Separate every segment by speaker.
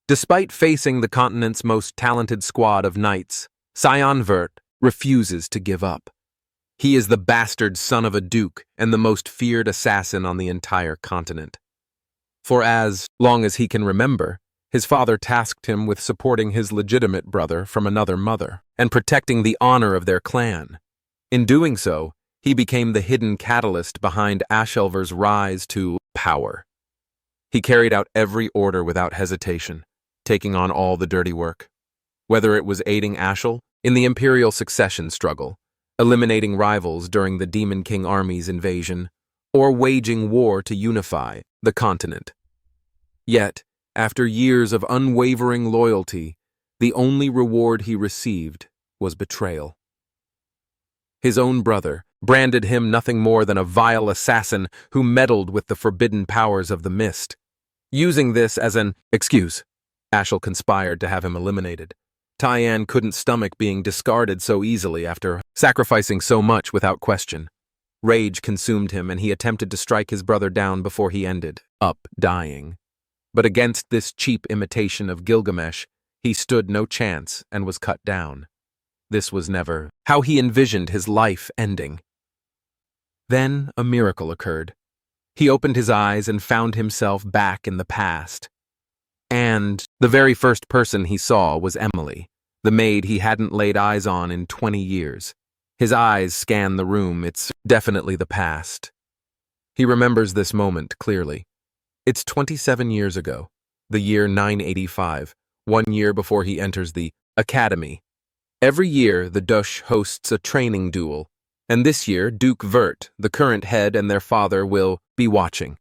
Speaker 1: Despite facing the continent's most talented squad of knights, Scion Vert refuses to give up. He is the bastard son of a duke and the most feared assassin on the entire continent. For as long as he can remember, his father tasked him with supporting his legitimate brother from another mother and protecting the honor of their clan. In doing so, he became the hidden catalyst behind Ashelver's rise to power. He carried out every order without hesitation, taking on all the dirty work. Whether it was aiding Ashel in the imperial succession struggle, eliminating rivals during the Demon King army's invasion, or waging war to unify the continent. Yet, after years of unwavering loyalty, the only reward he received was betrayal. His own brother branded him nothing more than a vile assassin who meddled with the forbidden powers of the mist. Using this as an excuse, Ashel conspired to have him eliminated. Tyann couldn't stomach being discarded so easily after sacrificing so much without question. Rage consumed him and he attempted to strike his brother down before he ended up dying. But against this cheap imitation of Gilgamesh, he stood no chance and was cut down. This was never how he envisioned his life ending. Then a miracle occurred. He opened his eyes and found himself back in the past. And the very first person he saw was Emily, the maid he hadn't laid eyes on in 20 years. His eyes scanned the room. It's definitely the past. He remembers this moment clearly. It's 27 years ago, the year 985, 1 year before he enters the academy. Every year, the Dush hosts a training duel, and this year, Duke Vert, the current head, and their father will be watching.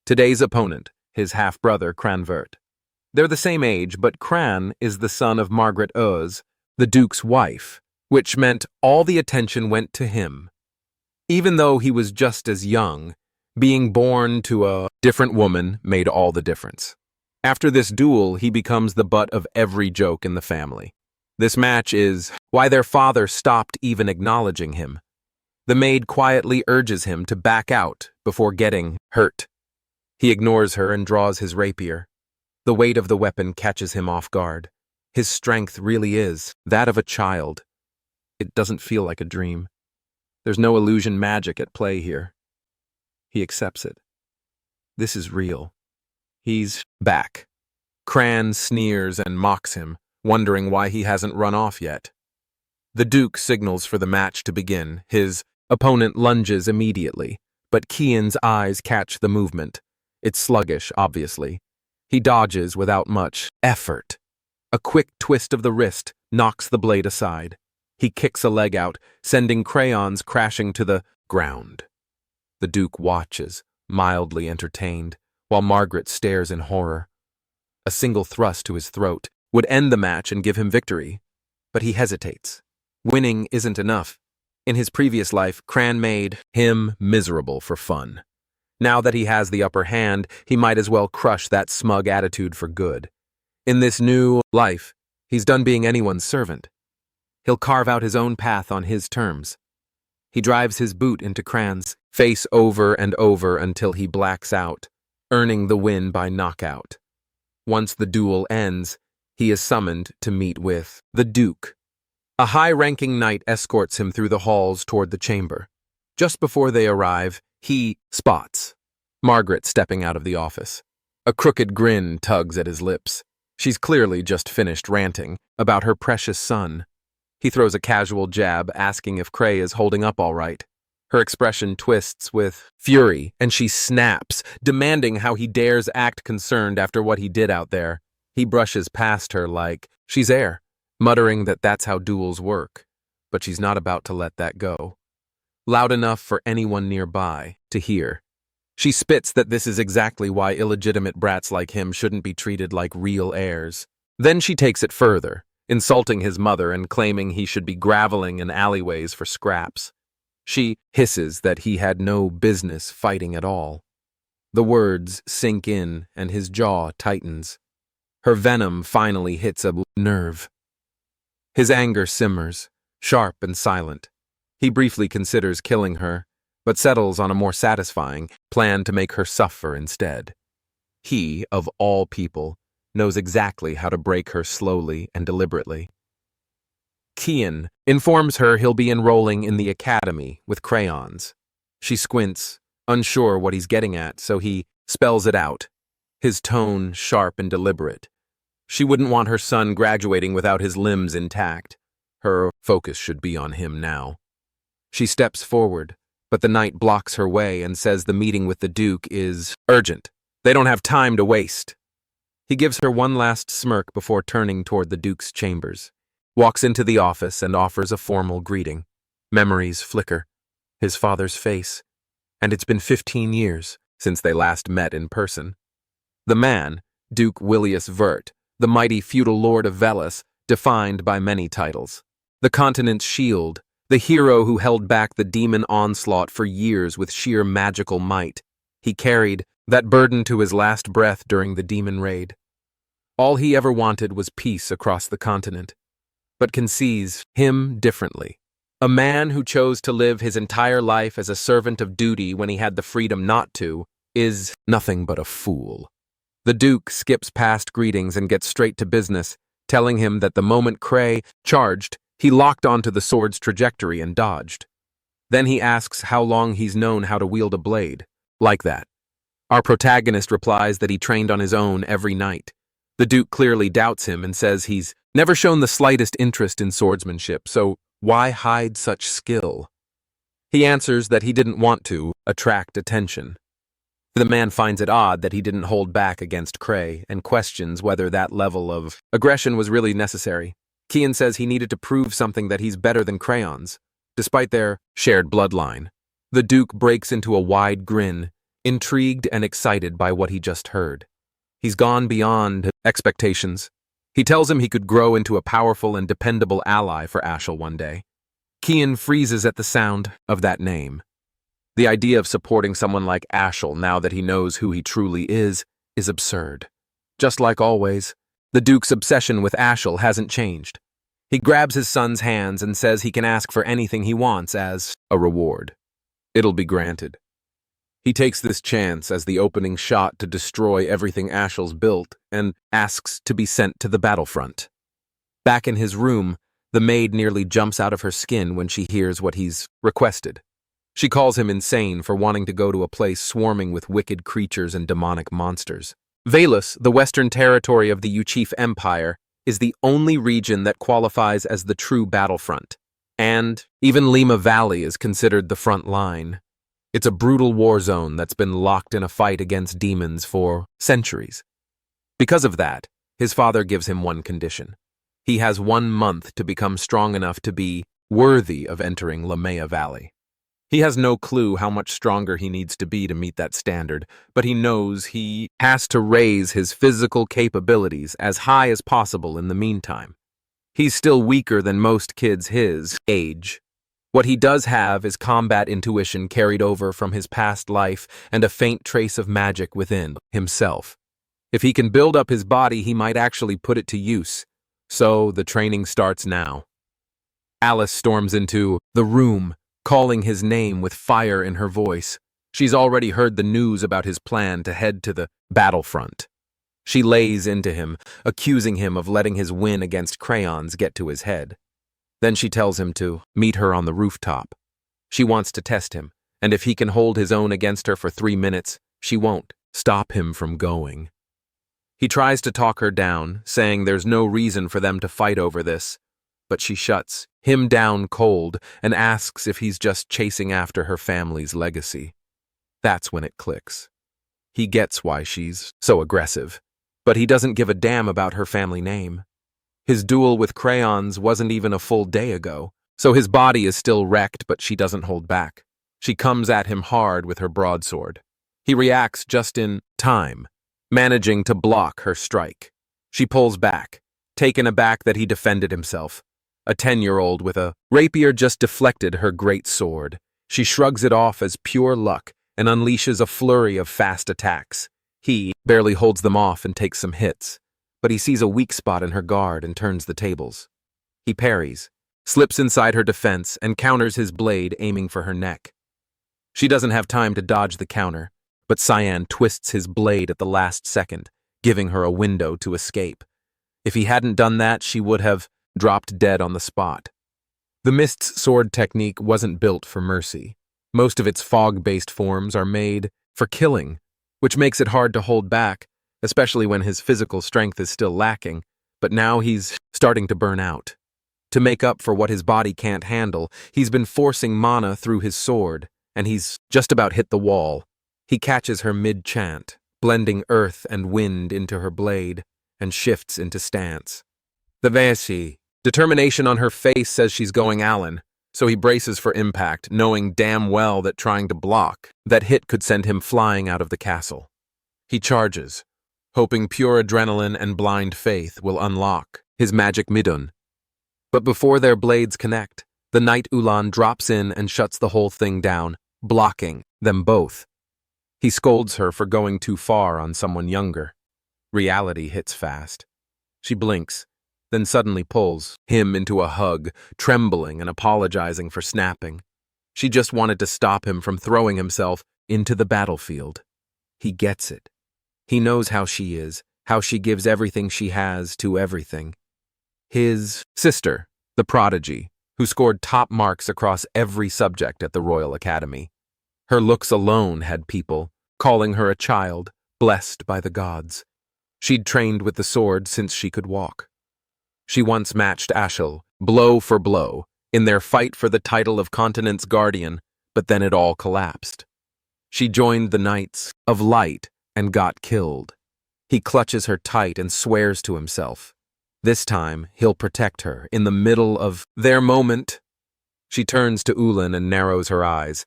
Speaker 1: Today's opponent, his half-brother, Cran Vert. They're the same age, but Cran is the son of Margaret Oz, the Duke's wife, which meant all the attention went to him. Even though he was just as young, being born to a different woman made all the difference. After this duel, he becomes the butt of every joke in the family. This match is why their father stopped even acknowledging him. The maid quietly urges him to back out before getting hurt. He ignores her and draws his rapier. The weight of the weapon catches him off guard. His strength really is that of a child. It doesn't feel like a dream. There's no illusion magic at play here. He accepts it. This is real. He's back. Cran sneers and mocks him, wondering why he hasn't run off yet. The Duke signals for the match to begin. His opponent lunges immediately, but Kian's eyes catch the movement. It's sluggish, obviously. He dodges without much effort. A quick twist of the wrist knocks the blade aside. He kicks a leg out, sending crayons crashing to the ground. The Duke watches, mildly entertained, while Margaret stares in horror. A single thrust to his throat would end the match and give him victory, but he hesitates. Winning isn't enough. In his previous life, Cran made him miserable for fun. Now that he has the upper hand, he might as well crush that smug attitude for good. In this new life, he's done being anyone's servant. He'll carve out his own path on his terms. He drives his boot into Cran's face over and over until he blacks out, earning the win by knockout. Once the duel ends, he is summoned to meet with the Duke. A high-ranking knight escorts him through the halls toward the chamber. Just before they arrive, he spots Margaret stepping out of the office. A crooked grin tugs at his lips. She's clearly just finished ranting about her precious son. He throws a casual jab, asking if Cray is holding up all right. Her expression twists with fury, and she snaps, demanding how he dares act concerned after what he did out there. He brushes past her like she's air, muttering that that's how duels work, but she's not about to let that go. Loud enough for anyone nearby to hear. She spits that this is exactly why illegitimate brats like him shouldn't be treated like real heirs. Then she takes it further, insulting his mother and claiming he should be graveling in alleyways for scraps. She hisses that he had no business fighting at all. The words sink in and his jaw tightens. Her venom finally hits a nerve. His anger simmers, sharp and silent. He briefly considers killing her, but settles on a more satisfying plan to make her suffer instead. He, of all people, knows exactly how to break her slowly and deliberately. Kian informs her he'll be enrolling in the academy with crayons. She squints, unsure what he's getting at, so he spells it out, his tone sharp and deliberate. She wouldn't want her son graduating without his limbs intact. Her focus should be on him now. She steps forward, but the knight blocks her way and says the meeting with the Duke is urgent. They don't have time to waste. He gives her one last smirk before turning toward the Duke's chambers, walks into the office and offers a formal greeting. Memories flicker. His father's face. And it's been 15 years since they last met in person. The man, Duke Willius Vert, the mighty feudal lord of Veles, defined by many titles. The continent's shield, the hero who held back the demon onslaught for years with sheer magical might. He carried that burden to his last breath during the demon raid. All he ever wanted was peace across the continent, but conceives him differently. A man who chose to live his entire life as a servant of duty when he had the freedom not to is nothing but a fool. The Duke skips past greetings and gets straight to business, telling him that the moment Cray charged, he locked onto the sword's trajectory and dodged. Then he asks how long he's known how to wield a blade. Like that. Our protagonist replies that he trained on his own every night. The Duke clearly doubts him and says he's never shown the slightest interest in swordsmanship, so why hide such skill? He answers that he didn't want to attract attention. The man finds it odd that he didn't hold back against Cray and questions whether that level of aggression was really necessary. Kian says he needed to prove something that he's better than crayons, despite their shared bloodline. The Duke breaks into a wide grin, intrigued and excited by what he just heard. He's gone beyond expectations. He tells him he could grow into a powerful and dependable ally for Ashel one day. Kian freezes at the sound of that name. The idea of supporting someone like Ashel now that he knows who he truly is absurd. Just like always, the Duke's obsession with Ashel hasn't changed. He grabs his son's hands and says he can ask for anything he wants as a reward. It'll be granted. He takes this chance as the opening shot to destroy everything Ashel's built and asks to be sent to the battlefront. Back in his room, the maid nearly jumps out of her skin when she hears what he's requested. She calls him insane for wanting to go to a place swarming with wicked creatures and demonic monsters. Veles, the western territory of the Uchif Empire, is the only region that qualifies as the true battlefront, and even Lima Valley is considered the front line. It's a brutal war zone that's been locked in a fight against demons for centuries. Because of that, his father gives him one condition. He has 1 month to become strong enough to be worthy of entering Lamea Valley. He has no clue how much stronger he needs to be to meet that standard, but he knows he has to raise his physical capabilities as high as possible in the meantime. He's still weaker than most kids his age. What he does have is combat intuition carried over from his past life and a faint trace of magic within himself. If he can build up his body, he might actually put it to use. So the training starts now. Alice storms into the room, calling his name with fire in her voice. She's already heard the news about his plan to head to the battlefront. She lays into him, accusing him of letting his win against crayons get to his head. Then she tells him to meet her on the rooftop. She wants to test him, and if he can hold his own against her for 3 minutes, she won't stop him from going. He tries to talk her down, saying there's no reason for them to fight over this, but she shuts him down cold and asks if he's just chasing after her family's legacy. That's when it clicks. He gets why she's so aggressive, but he doesn't give a damn about her family name. His duel with crayons wasn't even a full day ago, so his body is still wrecked, but she doesn't hold back. She comes at him hard with her broadsword. He reacts just in time, managing to block her strike. She pulls back, taken aback that he defended himself. A 10-year-old with a rapier just deflected her great sword. She shrugs it off as pure luck and unleashes a flurry of fast attacks. He barely holds them off and takes some hits, but he sees a weak spot in her guard and turns the tables. He parries, slips inside her defense, and counters his blade, aiming for her neck. She doesn't have time to dodge the counter, but Cyan twists his blade at the last second, giving her a window to escape. If he hadn't done that, she would have dropped dead on the spot. The mist's sword technique wasn't built for mercy. Most of its fog-based forms are made for killing, which makes it hard to hold back, especially when his physical strength is still lacking, but now he's starting to burn out. To make up for what his body can't handle, he's been forcing mana through his sword, and he's just about hit the wall. He catches her mid-chant, blending earth and wind into her blade, and shifts into stance. The Vesi, determination on her face says she's going Allen, so he braces for impact, knowing damn well that trying to block that hit could send him flying out of the castle. He charges, hoping pure adrenaline and blind faith will unlock his magic midun. But before their blades connect, the Knight Ulan drops in and shuts the whole thing down, blocking them both. He scolds her for going too far on someone younger. Reality hits fast. She blinks, then suddenly pulls him into a hug, trembling and apologizing for snapping. She just wanted to stop him from throwing himself into the battlefield. He gets it. He knows how she is, how she gives everything she has to everything. His sister, the prodigy, who scored top marks across every subject at the Royal Academy. Her looks alone had people calling her a child, blessed by the gods. She'd trained with the sword since she could walk. She once matched Ashel, blow for blow, in their fight for the title of Continent's Guardian, but then it all collapsed. She joined the Knights of Light and got killed. He clutches her tight and swears to himself. This time, he'll protect her in the middle of their moment. She turns to Ulan and narrows her eyes.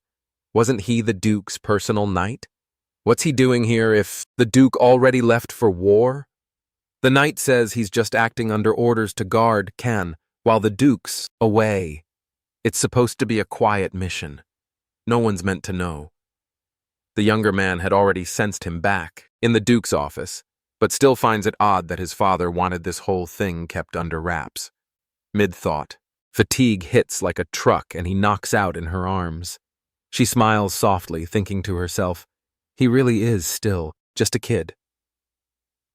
Speaker 1: Wasn't he the Duke's personal knight? What's he doing here if the Duke already left for war? The knight says he's just acting under orders to guard Ken, while the Duke's away. It's supposed to be a quiet mission. No one's meant to know. The younger man had already sensed him back in the Duke's office, but still finds it odd that his father wanted this whole thing kept under wraps. Mid-thought, fatigue hits like a truck and he knocks out in her arms. She smiles softly, thinking to herself, he really is still just a kid.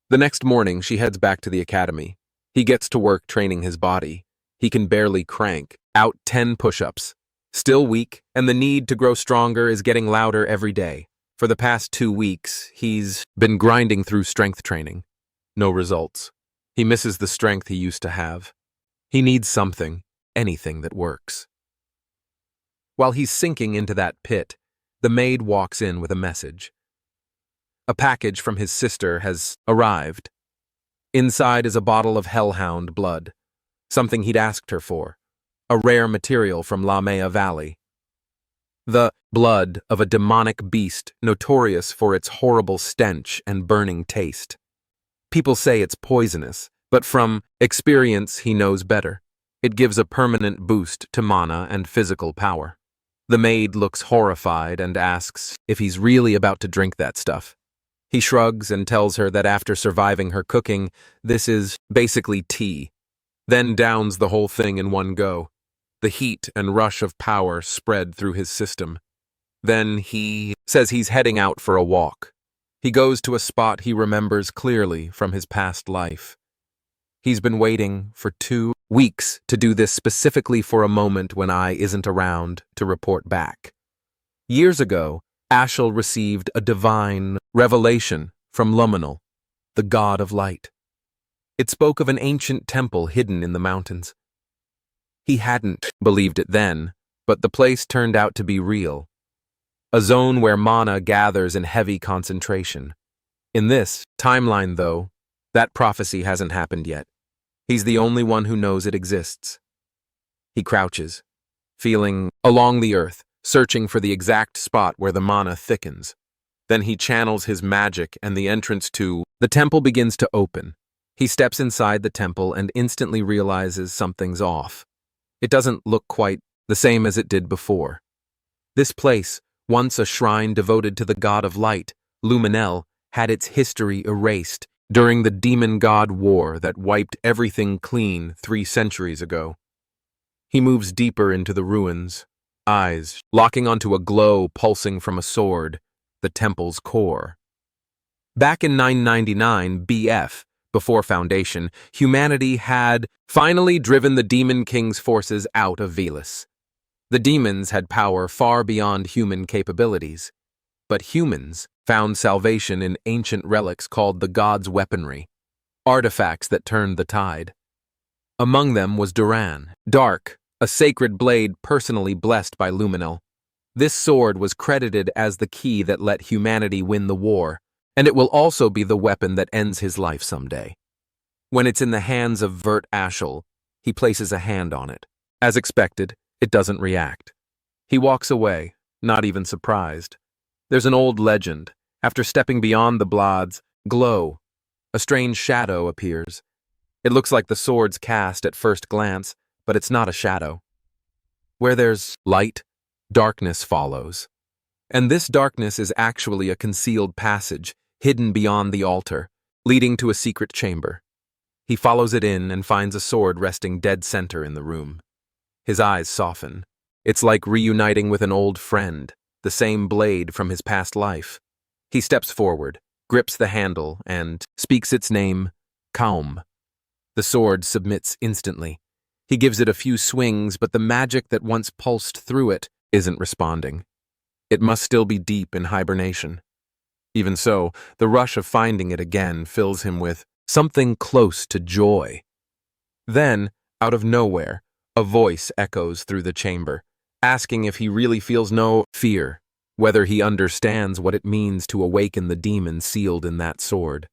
Speaker 1: The next morning, she heads back to the academy. He gets to work training his body. He can barely crank out 10 push-ups. Still weak, and the need to grow stronger is getting louder every day. For the past 2 weeks, he's been grinding through strength training. No results. He misses the strength he used to have. He needs something, anything that works. While he's sinking into that pit, the maid walks in with a message. A package from his sister has arrived. Inside is a bottle of hellhound blood, something he'd asked her for, a rare material from La Mea Valley. The blood of a demonic beast notorious for its horrible stench and burning taste. People say it's poisonous, but from experience he knows better. It gives a permanent boost to mana and physical power. The maid looks horrified and asks if he's really about to drink that stuff. He shrugs and tells her that after surviving her cooking, this is basically tea, then downs the whole thing in one go. The heat and rush of power spread through his system. Then he says he's heading out for a walk. He goes to a spot he remembers clearly from his past life. He's been waiting for 2 weeks to do this specifically for a moment when I isn't around to report back. Years ago, Ashel received a divine revelation from Luminal, the god of light. It spoke of an ancient temple hidden in the mountains. He hadn't believed it then, but the place turned out to be real. A zone where mana gathers in heavy concentration. In this timeline, though, that prophecy hasn't happened yet. He's the only one who knows it exists. He crouches, feeling along the earth, searching for the exact spot where the mana thickens. Then he channels his magic and the entrance to the temple begins to open. He steps inside the temple and instantly realizes something's off. It doesn't look quite the same as it did before. This place, once a shrine devoted to the god of light, Luminel, had its history erased during the demon god war that wiped everything clean 3 centuries ago. He moves deeper into the ruins, eyes locking onto a glow pulsing from a sword, the temple's core. Back in 999 BF, before Foundation, humanity had finally driven the Demon King's forces out of Velis. The demons had power far beyond human capabilities, but humans found salvation in ancient relics called the God's Weaponry, artifacts that turned the tide. Among them was Duran, Dark, a sacred blade personally blessed by Luminel. This sword was credited as the key that let humanity win the war, and it will also be the weapon that ends his life someday. When it's in the hands of Vert Ashel, he places a hand on it. As expected, it doesn't react. He walks away, not even surprised. There's an old legend. After stepping beyond the Blad's glow, a strange shadow appears. It looks like the sword's cast at first glance, but it's not a shadow. Where there's light, darkness follows. And this darkness is actually a concealed passage, hidden beyond the altar, leading to a secret chamber. He follows it in and finds a sword resting dead center in the room. His eyes soften. It's like reuniting with an old friend, the same blade from his past life. He steps forward, grips the handle, and speaks its name, Kaum. The sword submits instantly. He gives it a few swings, but the magic that once pulsed through it isn't responding. It must still be deep in hibernation. Even so, the rush of finding it again fills him with something close to joy. Then, out of nowhere, a voice echoes through the chamber, asking if he really feels no fear, whether he understands what it means to awaken the demon sealed in that sword.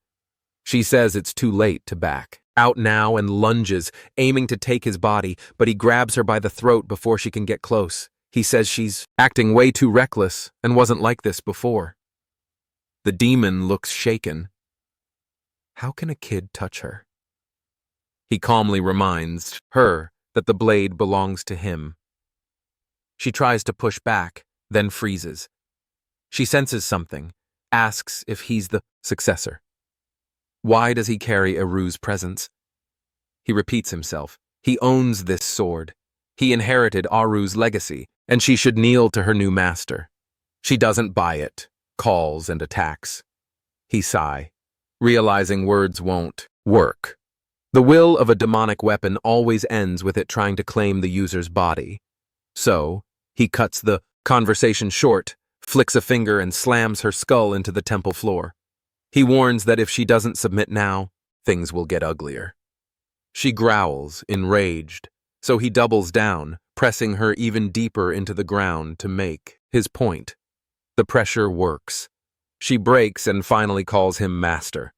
Speaker 1: She says it's too late to back out now and lunges, aiming to take his body, but he grabs her by the throat before she can get close. He says she's acting way too reckless and wasn't like this before. The demon looks shaken. How can a kid touch her? He calmly reminds her that the blade belongs to him. She tries to push back, then freezes. She senses something, asks if he's the successor. Why does he carry Eru's presence? He repeats himself. He owns this sword. He inherited Aru's legacy, and she should kneel to her new master. She doesn't buy it, calls and attacks. He sighs, realizing words won't work. The will of a demonic weapon always ends with it trying to claim the user's body. So, he cuts the conversation short, flicks a finger and slams her skull into the temple floor. He warns that if she doesn't submit now, things will get uglier. She growls, enraged, so he doubles down, pressing her even deeper into the ground to make his point. The pressure works. She breaks and finally calls him master.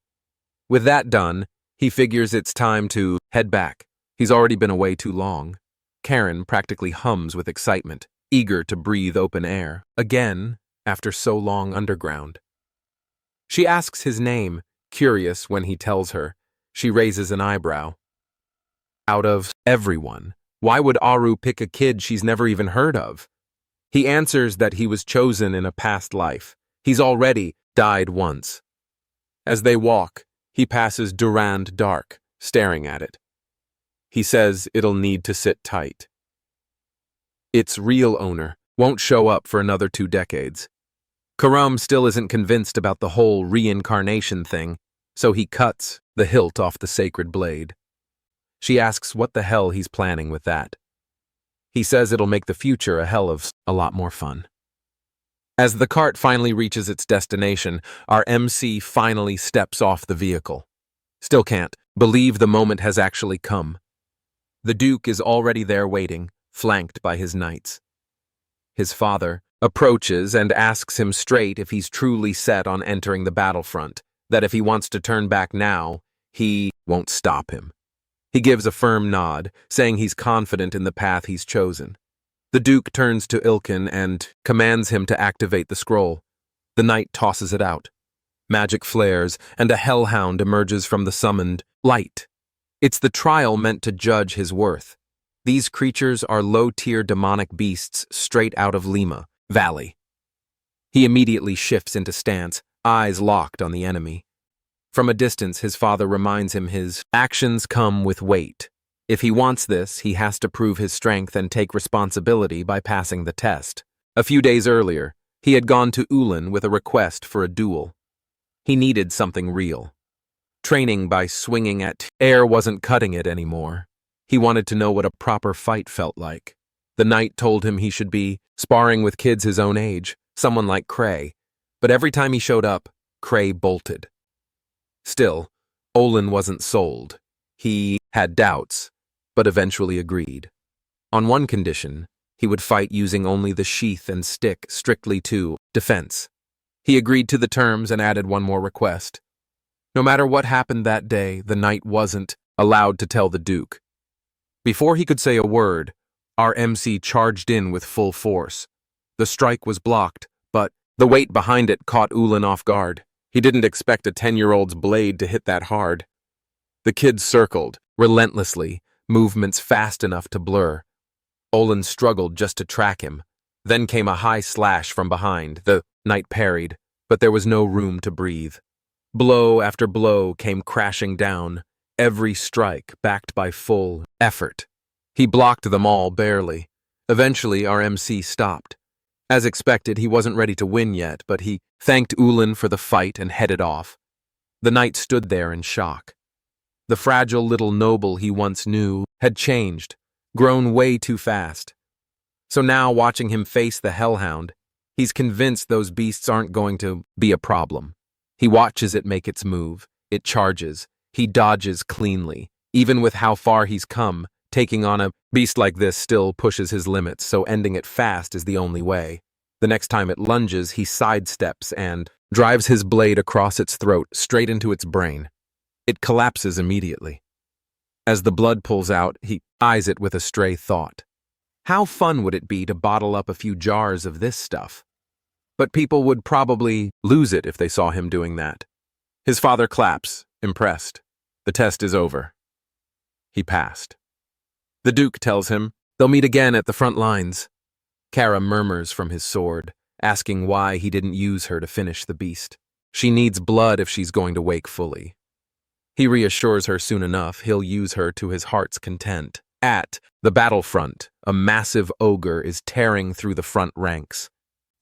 Speaker 1: With that done, he figures it's time to head back. He's already been away too long. Karen practically hums with excitement, eager to breathe open air, again after so long underground. She asks his name, curious when he tells her. She raises an eyebrow. Out of everyone, why would Aru pick a kid she's never even heard of? He answers that he was chosen in a past life. He's already died once. As they walk, he passes Durand Dark, staring at it. He says it'll need to sit tight. Its real owner won't show up for another 2 decades. Karam still isn't convinced about the whole reincarnation thing, so he cuts the hilt off the sacred blade. She asks what the hell he's planning with that. He says it'll make the future a hell of a lot more fun. As the cart finally reaches its destination, our MC finally steps off the vehicle. Still can't believe the moment has actually come. The Duke is already there waiting, flanked by his knights. His father approaches and asks him straight if he's truly set on entering the battlefront, that if he wants to turn back now, he won't stop him. He gives a firm nod, saying he's confident in the path he's chosen. The Duke turns to Ilkin and commands him to activate the scroll. The knight tosses it out. Magic flares, and a hellhound emerges from the summoned light. It's the trial meant to judge his worth. These creatures are low-tier demonic beasts straight out of Lima Valley. He immediately shifts into stance, eyes locked on the enemy. From a distance, his father reminds him his actions come with weight. If he wants this, he has to prove his strength and take responsibility by passing the test. A few days earlier, he had gone to Ulan with a request for a duel. He needed something real. Training by swinging at air wasn't cutting it anymore. He wanted to know what a proper fight felt like. The knight told him he should be sparring with kids his own age, someone like Cray. But every time he showed up, Cray bolted. Still, Olin wasn't sold. He had doubts, but eventually agreed. On one condition, he would fight using only the sheath and stick strictly to defense. He agreed to the terms and added one more request. No matter what happened that day, the knight wasn't allowed to tell the Duke. Before he could say a word, our MC charged in with full force. The strike was blocked, but the weight behind it caught Olin off guard. He didn't expect a 10-year-old's blade to hit that hard. The kid circled, relentlessly, movements fast enough to blur. Olin struggled just to track him. Then came a high slash from behind. The knight parried, but there was no room to breathe. Blow after blow came crashing down, every strike backed by full effort. He blocked them all barely. Eventually, our MC stopped. As expected, he wasn't ready to win yet, but he thanked Olin for the fight and headed off. The knight stood there in shock. The fragile little noble he once knew had changed, grown way too fast. So now, watching him face the hellhound, he's convinced those beasts aren't going to be a problem. He watches it make its move. It charges. He dodges cleanly. Even with how far he's come, taking on a beast like this still pushes his limits, so ending it fast is the only way. The next time it lunges, he sidesteps and drives his blade across its throat, straight into its brain. It collapses immediately. As the blood pulls out, he eyes it with a stray thought. How fun would it be to bottle up a few jars of this stuff? But people would probably lose it if they saw him doing that. His father claps, impressed. The test is over. He passed. The Duke tells him they'll meet again at the front lines. Kara murmurs from his sword, asking why he didn't use her to finish the beast. She needs blood if she's going to wake fully. He reassures her soon enough he'll use her to his heart's content. At the battlefront, a massive ogre is tearing through the front ranks.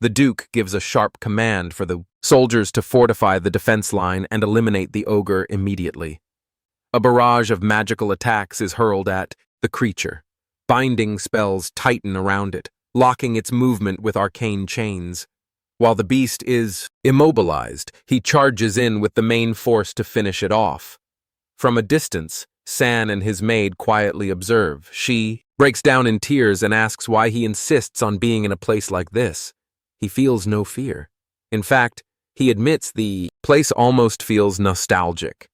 Speaker 1: The Duke gives a sharp command for the soldiers to fortify the defense line and eliminate the ogre immediately. A barrage of magical attacks is hurled at the creature. Binding spells tighten around it, locking its movement with arcane chains. While the beast is immobilized, he charges in with the main force to finish it off. From a distance, San and his maid quietly observe. She breaks down in tears and asks why he insists on being in a place like this. He feels no fear. In fact, he admits the place almost feels nostalgic.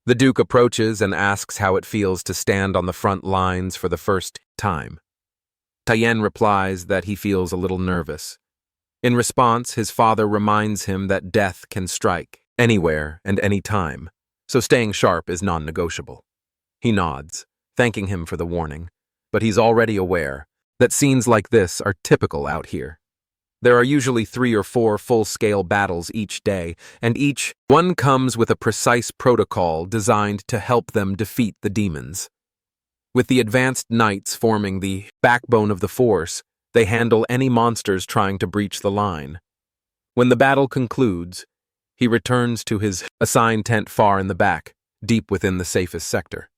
Speaker 1: The Duke approaches and asks how it feels to stand on the front lines for the first time. Tien replies that he feels a little nervous. In response, his father reminds him that death can strike anywhere and any time, so staying sharp is non-negotiable. He nods, thanking him for the warning, but he's already aware that scenes like this are typical out here. There are usually 3 or 4 full-scale battles each day, and each one comes with a precise protocol designed to help them defeat the demons. With the advanced knights forming the backbone of the force, they handle any monsters trying to breach the line. When the battle concludes, he returns to his assigned tent far in the back, deep within the safest sector.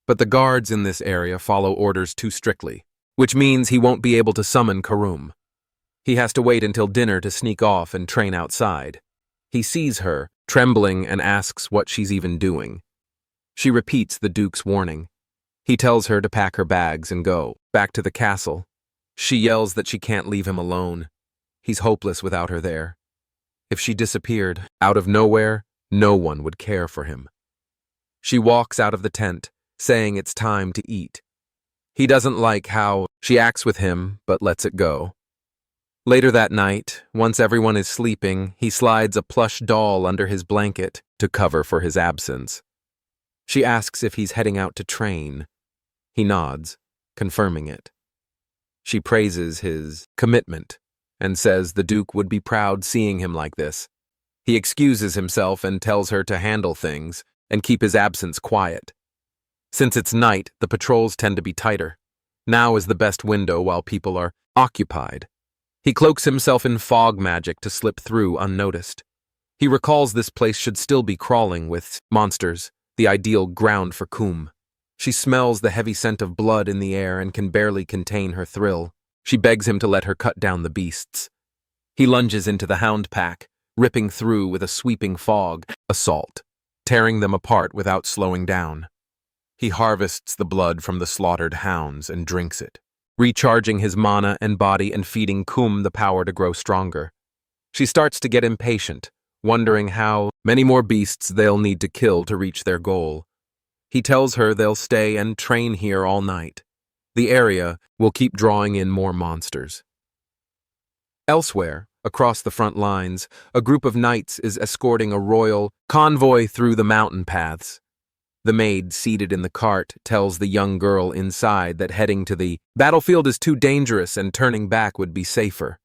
Speaker 1: But the guards in this area follow orders too strictly, which means he won't be able to summon Karum. He has to wait until dinner to sneak off and train outside. He sees her, trembling, and asks what she's even doing. She repeats the Duke's warning. He tells her to pack her bags and go back to the castle. She yells that she can't leave him alone. He's hopeless without her there. If she disappeared, out of nowhere, no one would care for him. She walks out of the tent, saying it's time to eat. He doesn't like how she acts with him, but lets it go. Later that night, once everyone is sleeping, he slides a plush doll under his blanket to cover for his absence. She asks if he's heading out to train. He nods, confirming it. She praises his commitment and says the Duke would be proud seeing him like this. He excuses himself and tells her to handle things and keep his absence quiet. Since it's night, the patrols tend to be tighter. Now is the best window while people are occupied. He cloaks himself in fog magic to slip through unnoticed. He recalls this place should still be crawling with monsters, the ideal ground for Kum. She smells the heavy scent of blood in the air and can barely contain her thrill. She begs him to let her cut down the beasts. He lunges into the hound pack, ripping through with a sweeping fog assault, tearing them apart without slowing down. He harvests the blood from the slaughtered hounds and drinks it, recharging his mana and body and feeding Kum the power to grow stronger. She starts to get impatient, wondering how many more beasts they'll need to kill to reach their goal. He tells her they'll stay and train here all night. The area will keep drawing in more monsters. Elsewhere, across the front lines, a group of knights is escorting a royal convoy through the mountain paths. The maid seated in the cart tells the young girl inside that heading to the battlefield is too dangerous and turning back would be safer.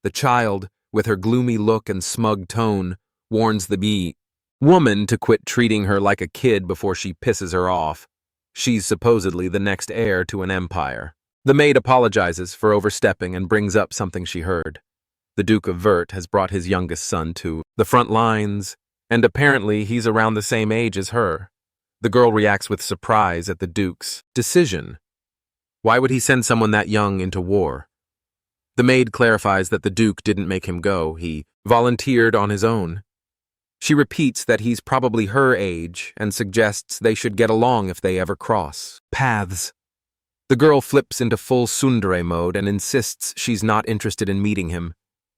Speaker 1: The child, with her gloomy look and smug tone, warns the woman to quit treating her like a kid before she pisses her off. She's supposedly the next heir to an empire. The maid apologizes for overstepping and brings up something she heard. The Duke of Vert has brought his youngest son to the front lines, and apparently he's around the same age as her. The girl reacts with surprise at the Duke's decision. Why would he send someone that young into war? The maid clarifies that the Duke didn't make him go, he volunteered on his own. She repeats that he's probably her age and suggests they should get along if they ever cross paths. The girl flips into full tsundere mode and insists she's not interested in meeting him.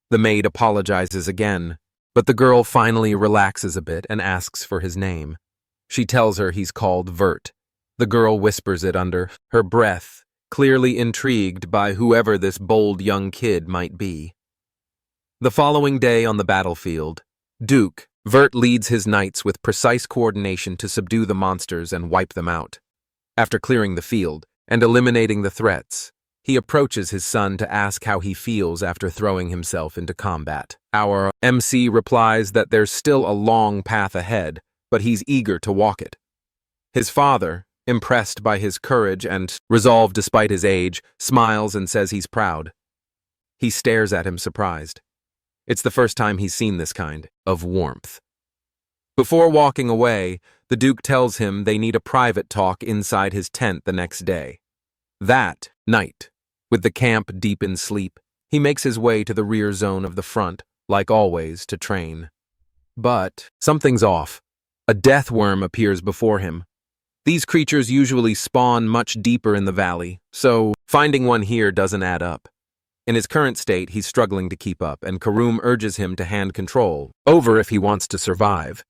Speaker 1: The maid apologizes again, but the girl finally relaxes a bit and asks for his name. She tells her he's called Vert. The girl whispers it under her breath, clearly intrigued by whoever this bold young kid might be. The following day on the battlefield, Duke Vert leads his knights with precise coordination to subdue the monsters and wipe them out. After clearing the field and eliminating the threats, he approaches his son to ask how he feels after throwing himself into combat. Our MC replies that there's still a long path ahead, but he's eager to walk it. His father, impressed by his courage and resolve despite his age, smiles and says he's proud. He stares at him surprised. It's the first time he's seen this kind of warmth. Before walking away, the Duke tells him they need a private talk inside his tent the next day. That night, with the camp deep in sleep, he makes his way to the rear zone of the front, like always, to train. But something's off. A death worm appears before him. These creatures usually spawn much deeper in the valley, so finding one here doesn't add up. In his current state, he's struggling to keep up, and Karum urges him to hand control over if he wants to survive.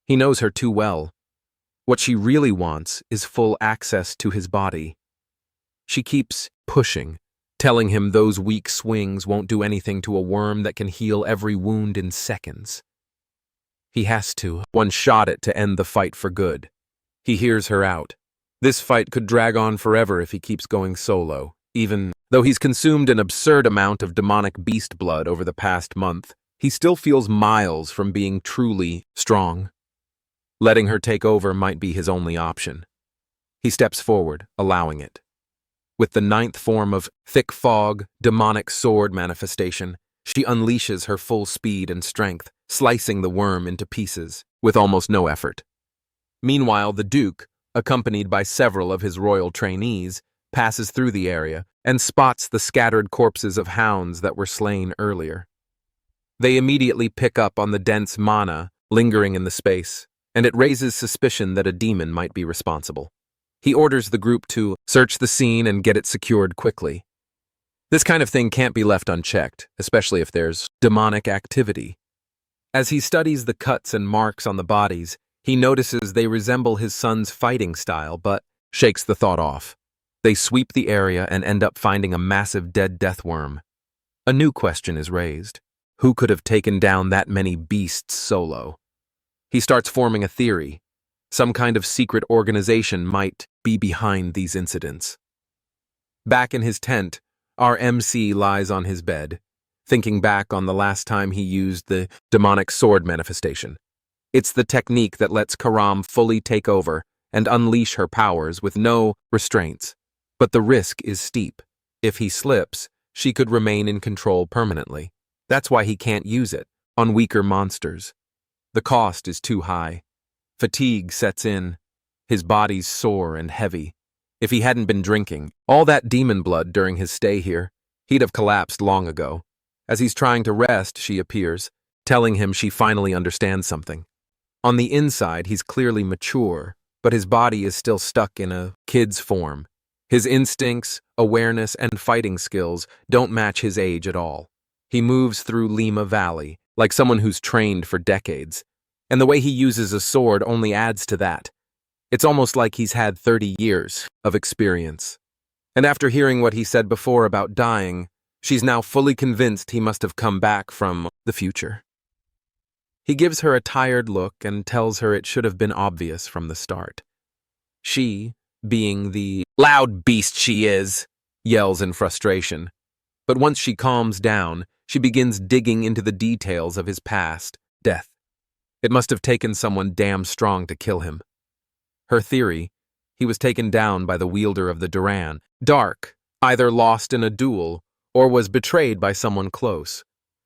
Speaker 1: He knows her too well. What she really wants is full access to his body. She keeps pushing, telling him those weak swings won't do anything to a worm that can heal every wound in seconds. He has to one-shot it to end the fight for good. He hears her out. This fight could drag on forever if he keeps going solo. Even though he's consumed an absurd amount of demonic beast blood over the past month, he still feels miles from being truly strong. Letting her take over might be his only option. He steps forward, allowing it. With the 9th form of thick fog, demonic sword manifestation, she unleashes her full speed and strength, slicing the worm into pieces, with almost no effort. Meanwhile, the Duke, accompanied by several of his royal trainees, passes through the area and spots the scattered corpses of hounds that were slain earlier. They immediately pick up on the dense mana lingering in the space, and it raises suspicion that a demon might be responsible. He orders the group to search the scene and get it secured quickly. This kind of thing can't be left unchecked, especially if there's demonic activity. As he studies the cuts and marks on the bodies, he notices they resemble his son's fighting style, but shakes the thought off. They sweep the area and end up finding a massive dead death worm. A new question is raised. Who could have taken down that many beasts solo? He starts forming a theory. Some kind of secret organization might be behind these incidents. Back in his tent, our MC lies on his bed, thinking back on the last time he used the demonic sword manifestation. It's the technique that lets Karam fully take over and unleash her powers with no restraints. But the risk is steep. If he slips, she could remain in control permanently. That's why he can't use it on weaker monsters. The cost is too high. Fatigue sets in. His body's sore and heavy. If he hadn't been drinking all that demon blood during his stay here, he'd have collapsed long ago. As he's trying to rest, she appears, telling him she finally understands something. On the inside, he's clearly mature, but his body is still stuck in a kid's form. His instincts, awareness, and fighting skills don't match his age at all. He moves through Lima Valley, like someone who's trained for decades, and the way he uses a sword only adds to that. It's almost like he's had 30 years of experience. And after hearing what he said before about dying, she's now fully convinced he must have come back from the future. He gives her a tired look and tells her it should have been obvious from the start. She, being the loud beast she is, yells in frustration. But once she calms down, she begins digging into the details of his past, death. It must have taken someone damn strong to kill him. Her theory, he was taken down by the wielder of the Duran, Dark, either lost in a duel or was betrayed by someone close.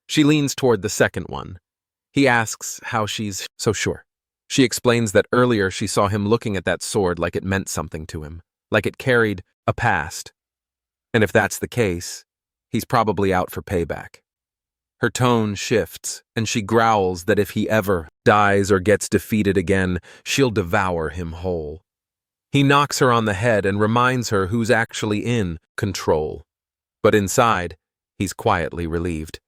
Speaker 1: She leans toward the second one. He asks how she's so sure. She explains that earlier she saw him looking at that sword like it meant something to him, like it carried a past. And if that's the case, he's probably out for payback. Her tone shifts, and she growls that if he ever dies or gets defeated again, she'll devour him whole. He knocks her on the head and reminds her who's actually in control. But inside, he's quietly relieved.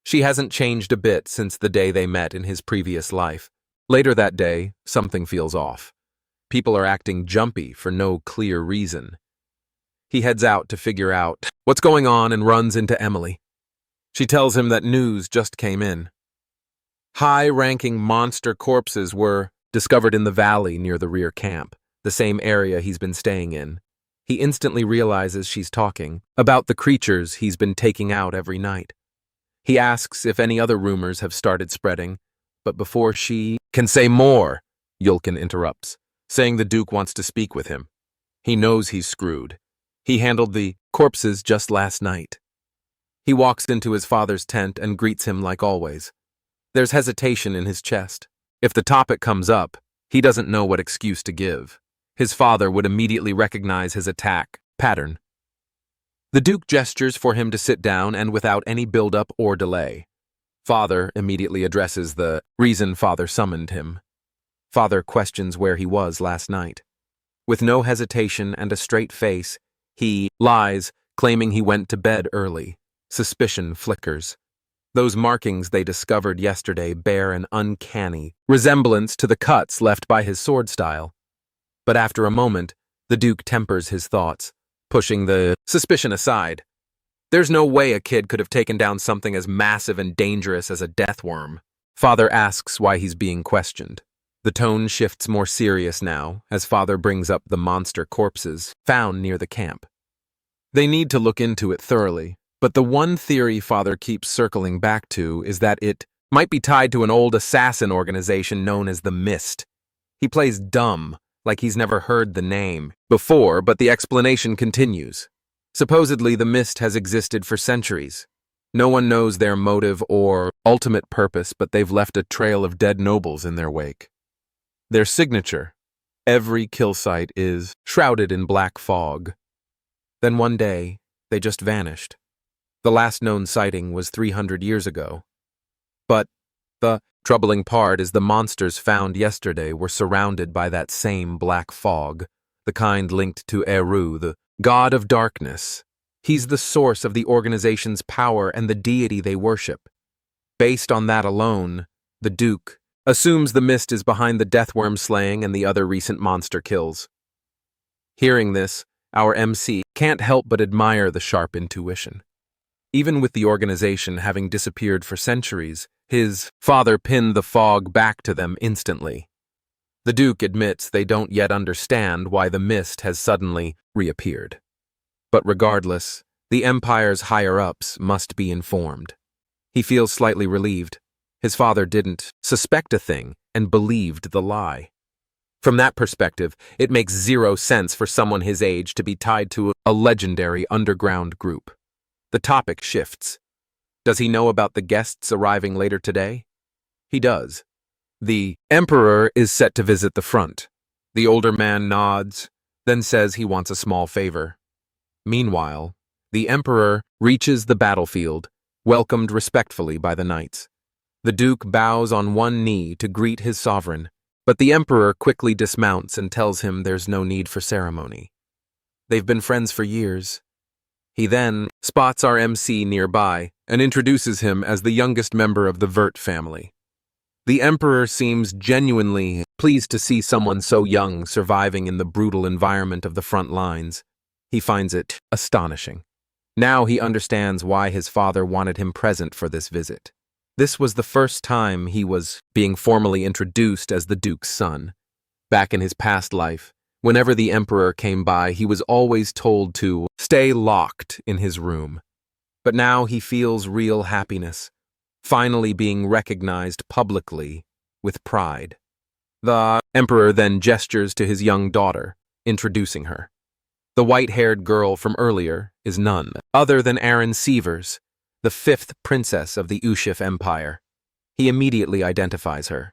Speaker 1: She hasn't changed a bit since the day they met in his previous life. Later that day, something feels off. People are acting jumpy for no clear reason. He heads out to figure out what's going on and runs into Emily. She tells him that news just came in. High-ranking monster corpses were discovered in the valley near the rear camp, the same area he's been staying in. He instantly realizes she's talking about the creatures he's been taking out every night. He asks if any other rumors have started spreading, but before she can say more, Yulkin interrupts, saying the Duke wants to speak with him. He knows he's screwed. He handled the corpses just last night. He walks into his father's tent and greets him like always. There's hesitation in his chest. If the topic comes up, he doesn't know what excuse to give. His father would immediately recognize his attack pattern. The Duke gestures for him to sit down and without any build-up or delay. Father immediately addresses the reason father summoned him. Father questions where he was last night. With no hesitation and a straight face, he lies, claiming he went to bed early. Suspicion flickers. Those markings they discovered yesterday bear an uncanny resemblance to the cuts left by his sword style. But after a moment, the Duke tempers his thoughts, pushing the suspicion aside. There's no way a kid could have taken down something as massive and dangerous as a death worm. Father asks why he's being questioned. The tone shifts more serious now, as Father brings up the monster corpses found near the camp. They need to look into it thoroughly, but the one theory Father keeps circling back to is that it might be tied to an old assassin organization known as the Mist. He plays dumb, like he's never heard the name before, but the explanation continues. Supposedly, the Mist has existed for centuries. No one knows their motive or ultimate purpose, but they've left a trail of dead nobles in their wake. Their signature, every kill site, is shrouded in black fog. Then one day, they just vanished. The last known sighting was 300 years ago. But the troubling part is the monsters found yesterday were surrounded by that same black fog, the kind linked to Eru, the god of darkness. He's the source of the organization's power and the deity they worship. Based on that alone, the Duke assumes the Mist is behind the deathworm slaying and the other recent monster kills. Hearing this, our MC can't help but admire the sharp intuition. Even with the organization having disappeared for centuries, his father pinned the fog back to them instantly. The Duke admits they don't yet understand why the Mist has suddenly reappeared. But regardless, the Empire's higher-ups must be informed. He feels slightly relieved. His father didn't suspect a thing and believed the lie. From that perspective, it makes zero sense for someone his age to be tied to a legendary underground group. The topic shifts. Does he know about the guests arriving later today? He does. The emperor is set to visit the front. The older man nods, then says he wants a small favor. Meanwhile, the emperor reaches the battlefield, welcomed respectfully by the knights. The duke bows on one knee to greet his sovereign, but the emperor quickly dismounts and tells him there's no need for ceremony. They've been friends for years. He then spots our MC nearby and introduces him as the youngest member of the Vert family. The emperor seems genuinely pleased to see someone so young surviving in the brutal environment of the front lines. He finds it astonishing. Now he understands why his father wanted him present for this visit. This was the first time he was being formally introduced as the Duke's son. Back in his past life, whenever the emperor came by, he was always told to stay locked in his room. But now he feels real happiness, finally being recognized publicly with pride. The emperor then gestures to his young daughter, introducing her. The white-haired girl from earlier is none other than Aaron Sievers, the fifth princess of the Ushif Empire. He immediately identifies her.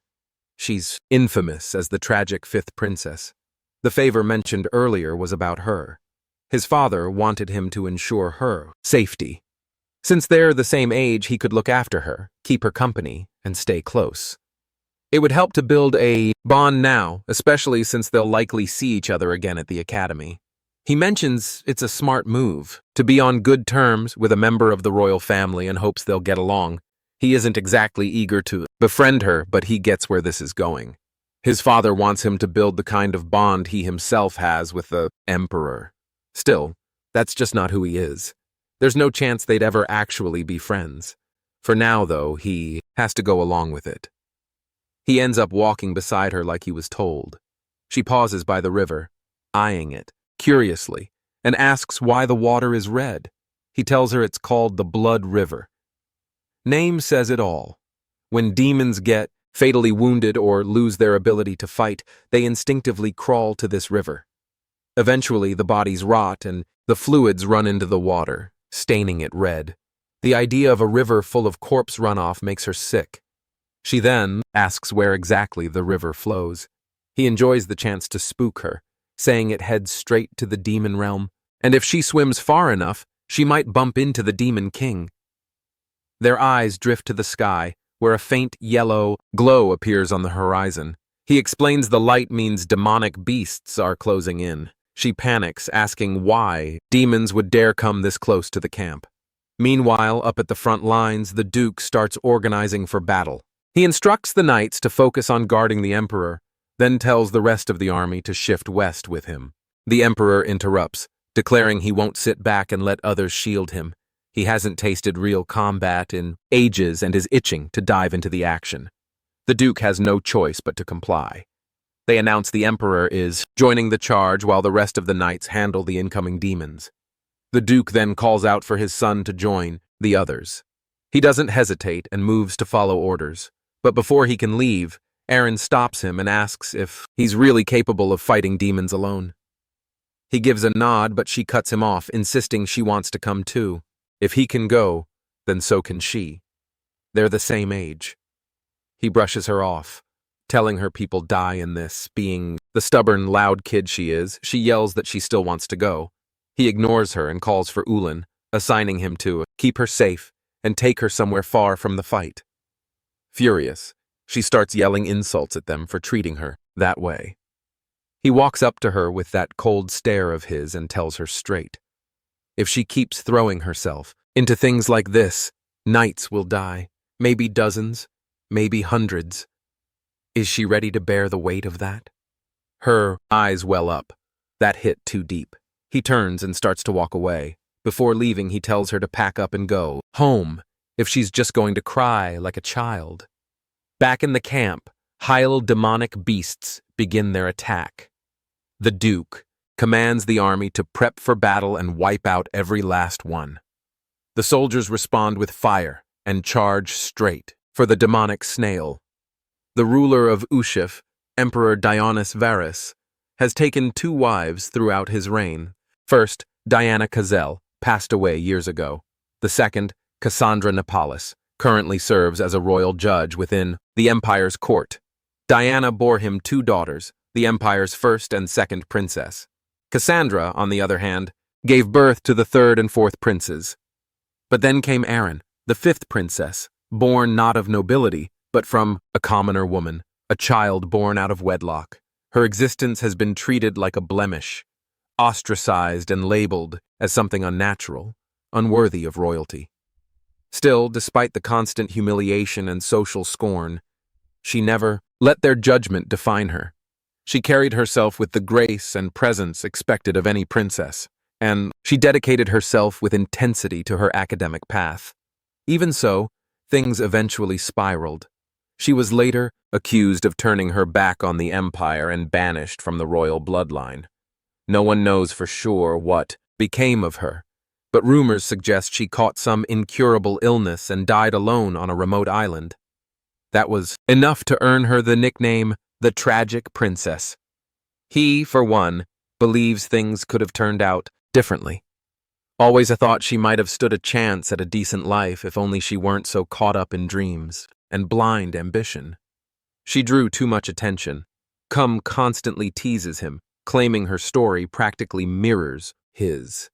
Speaker 1: She's infamous as the tragic fifth princess. The favor mentioned earlier was about her. His father wanted him to ensure her safety. Since they're the same age, he could look after her, keep her company, and stay close. It would help to build a bond now, especially since they'll likely see each other again at the academy. He mentions it's a smart move, to be on good terms with a member of the royal family and hopes they'll get along. He isn't exactly eager to befriend her, but he gets where this is going. His father wants him to build the kind of bond he himself has with the emperor. Still, that's just not who he is. There's no chance they'd ever actually be friends. For now, though, he has to go along with it. He ends up walking beside her like he was told. She pauses by the river, eyeing it curiously, and asks why the water is red. He tells her it's called the Blood River. Name says it all. When demons get fatally wounded or lose their ability to fight, they instinctively crawl to this river. Eventually, the bodies rot and the fluids run into the water, staining it red. The idea of a river full of corpse runoff makes her sick. She then asks where exactly the river flows. He enjoys the chance to spook her, saying it heads straight to the demon realm, and if she swims far enough, she might bump into the Demon King. Their eyes drift to the sky, where a faint yellow glow appears on the horizon. He explains the light means demonic beasts are closing in. She panics, asking why demons would dare come this close to the camp. Meanwhile, up at the front lines, the Duke starts organizing for battle. He instructs the knights to focus on guarding the emperor, then tells the rest of the army to shift west with him. The emperor interrupts, declaring he won't sit back and let others shield him. He hasn't tasted real combat in ages and is itching to dive into the action. The Duke has no choice but to comply. They announce the emperor is joining the charge while the rest of the knights handle the incoming demons. The Duke then calls out for his son to join the others. He doesn't hesitate and moves to follow orders, but before he can leave, Aaron stops him and asks if he's really capable of fighting demons alone. He gives a nod, but she cuts him off, insisting she wants to come too. If he can go, then so can she. They're the same age. He brushes her off, telling her people die in this. Being the stubborn, loud kid she is, she yells that she still wants to go. He ignores her and calls for Ulan, assigning him to keep her safe and take her somewhere far from the fight. Furious, she starts yelling insults at them for treating her that way. He walks up to her with that cold stare of his and tells her straight. If she keeps throwing herself into things like this, knights will die, maybe dozens, maybe hundreds. Is she ready to bear the weight of that? Her eyes well up. That hit too deep. He turns and starts to walk away. Before leaving, he tells her to pack up and go home if she's just going to cry like a child. Back in the camp, Hyle demonic beasts begin their attack. The Duke commands the army to prep for battle and wipe out every last one. The soldiers respond with fire and charge straight for the demonic snail. The ruler of Ushif, Emperor Dionys Varus, has taken 2 wives throughout his reign. First, Diana Kazel, passed away years ago. The second, Cassandra Nepalis, currently serves as a royal judge within the empire's court. Diana bore him 2 daughters, the empire's first and second princess. Cassandra, on the other hand, gave birth to the third and fourth princes. But then came Erin, the fifth princess, born not of nobility, but from a commoner woman, a child born out of wedlock. Her existence has been treated like a blemish, ostracized and labeled as something unnatural, unworthy of royalty. Still, despite the constant humiliation and social scorn, she never let their judgment define her. She carried herself with the grace and presence expected of any princess, and she dedicated herself with intensity to her academic path. Even so, things eventually spiraled. She was later accused of turning her back on the empire and banished from the royal bloodline. No one knows for sure what became of her, but rumors suggest she caught some incurable illness and died alone on a remote island. That was enough to earn her the nickname the Tragic Princess. He, for one, believes things could have turned out differently. Always a thought she might have stood a chance at a decent life if only she weren't so caught up in dreams and blind ambition. She drew too much attention. Cum constantly teases him, claiming her story practically mirrors his.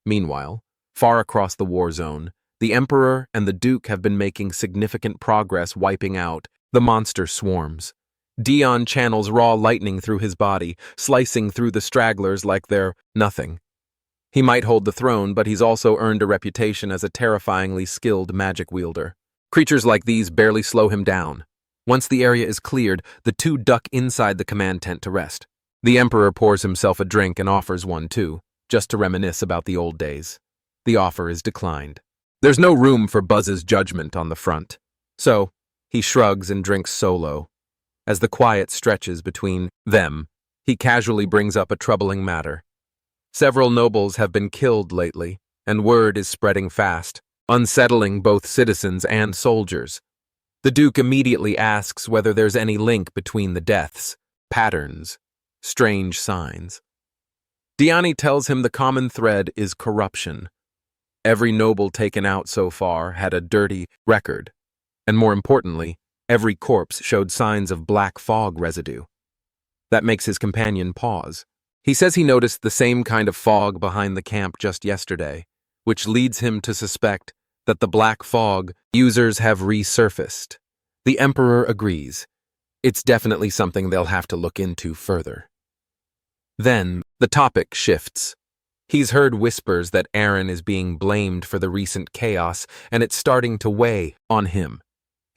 Speaker 1: Meanwhile, far across the war zone, the Emperor and the Duke have been making significant progress wiping out the monster swarms. Dion channels raw lightning through his body, slicing through the stragglers like they're nothing. He might hold the throne, but he's also earned a reputation as a terrifyingly skilled magic wielder. Creatures like these barely slow him down. Once the area is cleared, the two duck inside the command tent to rest. The Emperor pours himself a drink and offers one too, just to reminisce about the old days. The offer is declined. There's no room for Buzz's judgment on the front. So, he shrugs and drinks solo. As the quiet stretches between them, he casually brings up a troubling matter. Several nobles have been killed lately, and word is spreading fast, unsettling both citizens and soldiers. The Duke immediately asks whether there's any link between the deaths, patterns, strange signs. Diani tells him the common thread is corruption. Every noble taken out so far had a dirty record, and more importantly, every corpse showed signs of black fog residue. That makes his companion pause. He says he noticed the same kind of fog behind the camp just yesterday, which leads him to suspect that the black fog users have resurfaced. The Emperor agrees. It's definitely something they'll have to look into further. Then, the topic shifts. He's heard whispers that Erin is being blamed for the recent chaos, and it's starting to weigh on him.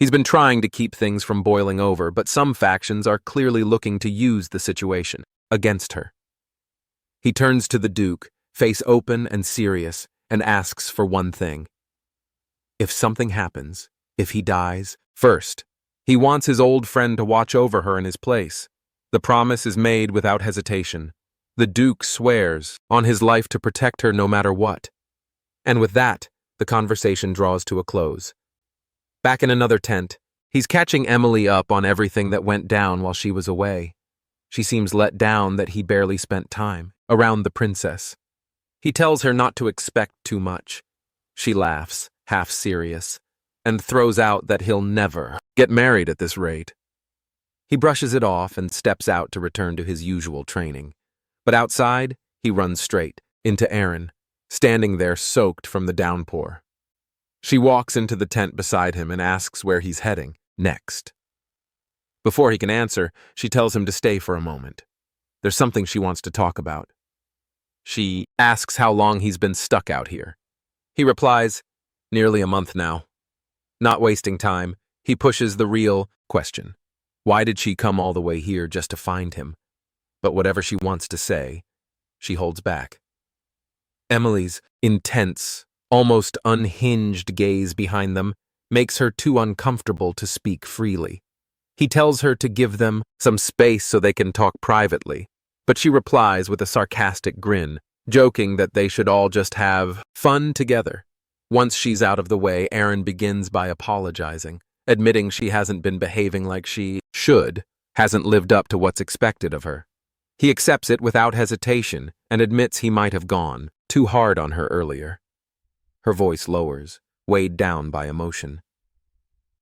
Speaker 1: He's been trying to keep things from boiling over, but some factions are clearly looking to use the situation against her. He turns to the Duke, face open and serious, and asks for one thing. If something happens, if he dies, first, he wants his old friend to watch over her in his place. The promise is made without hesitation. The Duke swears on his life to protect her no matter what. And with that, the conversation draws to a close. Back in another tent, he's catching Emily up on everything that went down while she was away. She seems let down that he barely spent time around the princess. He tells her not to expect too much. She laughs, half serious, and throws out that he'll never get married at this rate. He brushes it off and steps out to return to his usual training. But outside, he runs straight into Erin, standing there soaked from the downpour. She walks into the tent beside him and asks where he's heading next. Before he can answer, she tells him to stay for a moment. There's something she wants to talk about. She asks how long he's been stuck out here. He replies, nearly a month now. Not wasting time, he pushes the real question. Why did she come all the way here just to find him? But whatever she wants to say, she holds back. Emily's intense, almost unhinged gaze behind them makes her too uncomfortable to speak freely. He tells her to give them some space so they can talk privately, but she replies with a sarcastic grin, joking that they should all just have fun together. Once she's out of the way, Erin begins by apologizing, admitting she hasn't been behaving like she should, hasn't lived up to what's expected of her. He accepts it without hesitation and admits he might have gone too hard on her earlier. Her voice lowers, weighed down by emotion.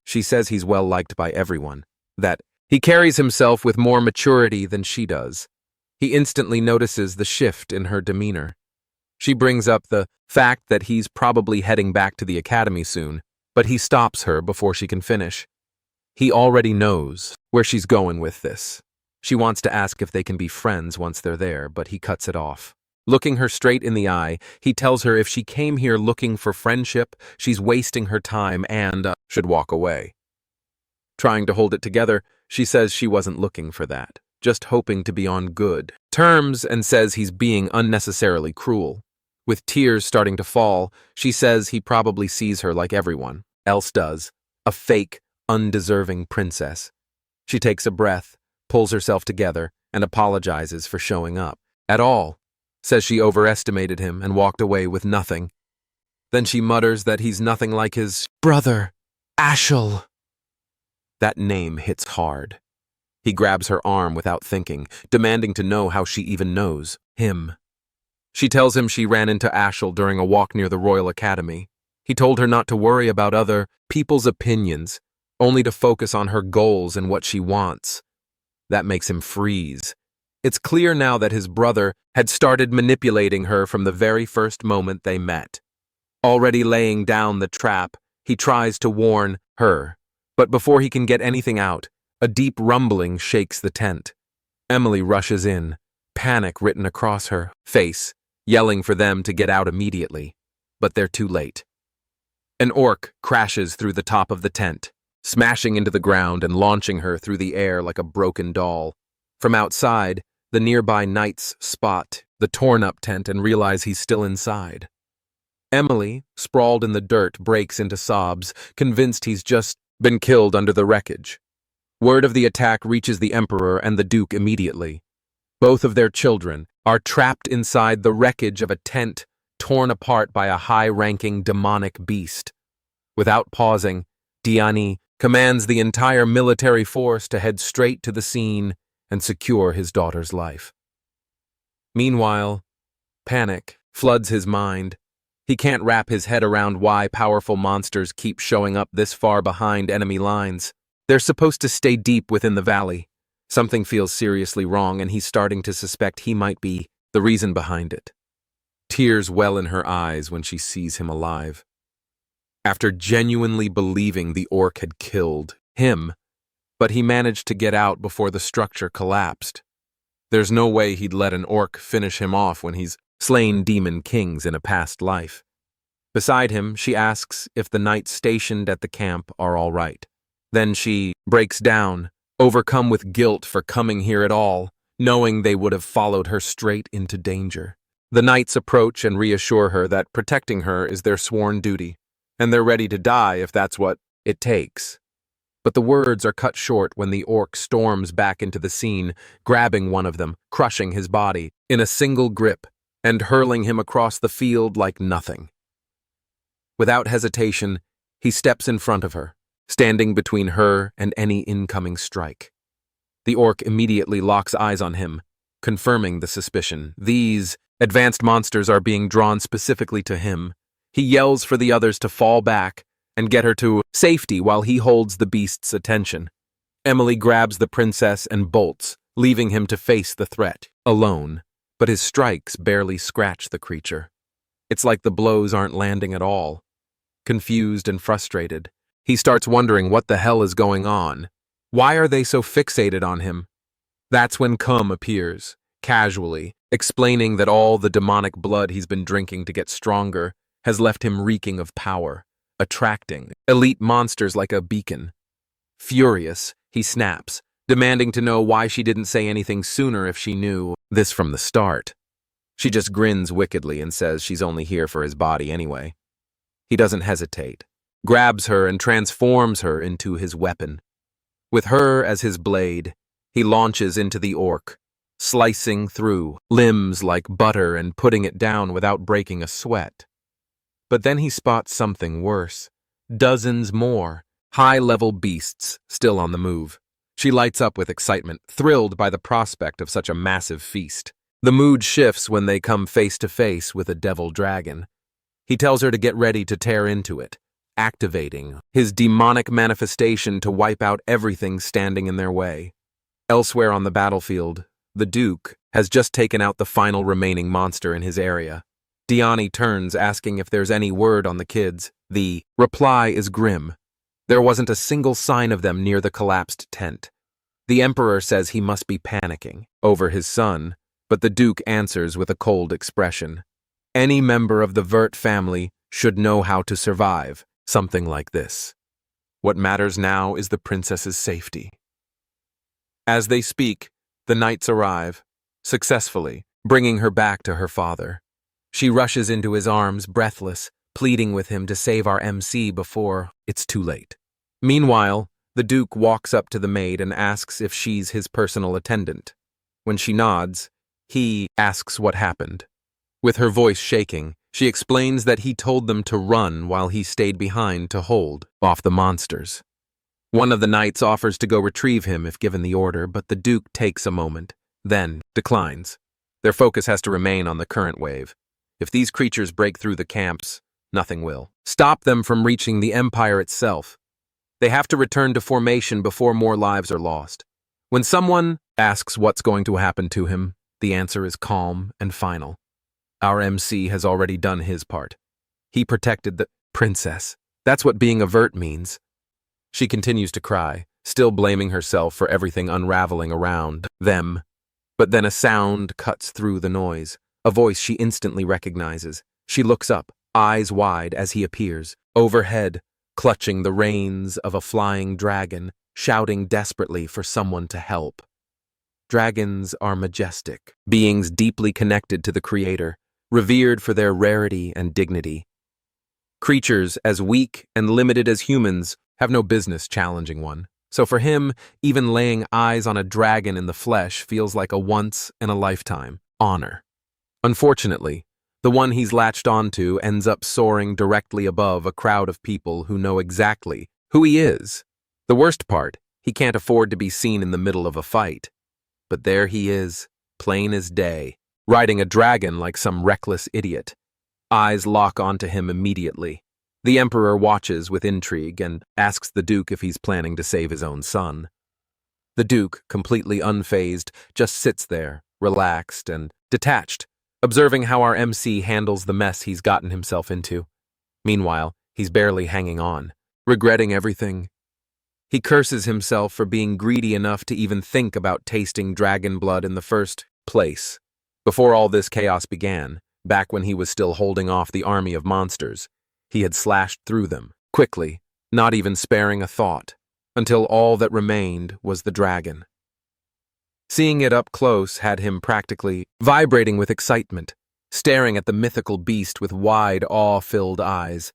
Speaker 1: She says he's well liked by everyone, that He carries himself with more maturity than she does. He instantly notices the shift in her demeanor. She brings up the fact that he's probably heading back to the academy soon, but he stops her before she can finish. He already knows where she's going with this. She wants to ask if they can be friends once they're there, but he cuts it off. Looking her straight in the eye, he tells her if she came here looking for friendship, she's wasting her time and should walk away. Trying to hold it together, she says she wasn't looking for that, just hoping to be on good terms, and says he's being unnecessarily cruel. With tears starting to fall, she says he probably sees her like everyone else does, a fake, undeserving princess. She takes a breath, pulls herself together, and apologizes for showing up at all, says she overestimated him and walked away with nothing. Then she mutters that he's nothing like his brother, Ashel. That name hits hard. He grabs her arm without thinking, demanding to know how she even knows him. She tells him she ran into Ashel during a walk near the Royal Academy. He told her not to worry about other people's opinions, only to focus on her goals and what she wants. That makes him freeze. It's clear now that his brother had started manipulating her from the very first moment they met. Already laying down the trap, he tries to warn her, but before he can get anything out, a deep rumbling shakes the tent. Emily rushes in, panic written across her face, yelling for them to get out immediately, but they're too late. An orc crashes through the top of the tent, smashing into the ground and launching her through the air like a broken doll. From outside, the nearby knights spot the torn-up tent and realize he's still inside. Emily, sprawled in the dirt, breaks into sobs, convinced he's just been killed under the wreckage. Word of the attack reaches the Emperor and the Duke immediately. Both of their children are trapped inside the wreckage of a tent torn apart by a high-ranking demonic beast. Without pausing, Diani commands the entire military force to head straight to the scene and secure his daughter's life. Meanwhile, panic floods his mind. He can't wrap his head around why powerful monsters keep showing up this far behind enemy lines. They're supposed to stay deep within the valley. Something feels seriously wrong, and he's starting to suspect he might be the reason behind it. Tears well in her eyes when she sees him alive. After genuinely believing the orc had killed him, but he managed to get out before the structure collapsed. There's no way he'd let an orc finish him off when he's slain demon kings in a past life. Beside him, she asks if the knights stationed at the camp are all right. Then she breaks down, overcome with guilt for coming here at all, knowing they would have followed her straight into danger. The knights approach and reassure her that protecting her is their sworn duty, and they're ready to die if that's what it takes. But the words are cut short when the orc storms back into the scene, grabbing one of them, crushing his body in a single grip, and hurling him across the field like nothing. Without hesitation, he steps in front of her, standing between her and any incoming strike. The orc immediately locks eyes on him, confirming the suspicion. These advanced monsters are being drawn specifically to him. He yells for the others to fall back and get her to safety while he holds the beast's attention. Emily grabs the princess and bolts, leaving him to face the threat, alone. But his strikes barely scratch the creature. It's like the blows aren't landing at all. Confused and frustrated, he starts wondering what the hell is going on. Why are they so fixated on him? That's when Cum appears, casually, explaining that all the demonic blood he's been drinking to get stronger has left him reeking of power, attracting elite monsters like a beacon. Furious, he snaps, demanding to know why she didn't say anything sooner if she knew this from the start. She just grins wickedly and says she's only here for his body anyway. He doesn't hesitate, grabs her and transforms her into his weapon. With her as his blade, he launches into the orc, slicing through limbs like butter and putting it down without breaking a sweat. But then he spots something worse. Dozens more, high-level beasts still on the move. She lights up with excitement, thrilled by the prospect of such a massive feast. The mood shifts when they come face to face with a devil dragon. He tells her to get ready to tear into it, activating his demonic manifestation to wipe out everything standing in their way. Elsewhere on the battlefield, the Duke has just taken out the final remaining monster in his area. Diani turns, asking if there's any word on the kids. The reply is grim. There wasn't a single sign of them near the collapsed tent. The Emperor says he must be panicking over his son, but the Duke answers with a cold expression. Any member of the Vert family should know how to survive something like this. What matters now is the princess's safety. As they speak, the knights arrive, successfully bringing her back to her father. She rushes into his arms, breathless, pleading with him to save our MC before it's too late. Meanwhile, the Duke walks up to the maid and asks if she's his personal attendant. When she nods, he asks what happened. With her voice shaking, she explains that he told them to run while he stayed behind to hold off the monsters. One of the knights offers to go retrieve him if given the order, but the Duke takes a moment, then declines. Their focus has to remain on the current wave. If these creatures break through the camps, nothing will stop them from reaching the Empire itself. They have to return to formation before more lives are lost. When someone asks what's going to happen to him, the answer is calm and final. Our MC has already done his part. He protected the princess. That's what being a Vert means. She continues to cry, still blaming herself for everything unraveling around them. But then a sound cuts through the noise, a voice she instantly recognizes. She looks up, eyes wide as he appears, overhead, clutching the reins of a flying dragon, shouting desperately for someone to help. Dragons are majestic, beings deeply connected to the Creator, revered for their rarity and dignity. Creatures as weak and limited as humans have no business challenging one. So for him, even laying eyes on a dragon in the flesh feels like a once-in-a-lifetime honor. Unfortunately, the one he's latched onto ends up soaring directly above a crowd of people who know exactly who he is. The worst part, he can't afford to be seen in the middle of a fight. But there he is, plain as day, riding a dragon like some reckless idiot. Eyes lock onto him immediately. The Emperor watches with intrigue and asks the Duke if he's planning to save his own son. The Duke, completely unfazed, just sits there, relaxed and detached, observing how our MC handles the mess he's gotten himself into. Meanwhile, he's barely hanging on, regretting everything. He curses himself for being greedy enough to even think about tasting dragon blood in the first place. Before all this chaos began, back when he was still holding off the army of monsters, he had slashed through them, quickly, not even sparing a thought, until all that remained was the dragon. Seeing it up close had him practically vibrating with excitement, staring at the mythical beast with wide, awe-filled eyes.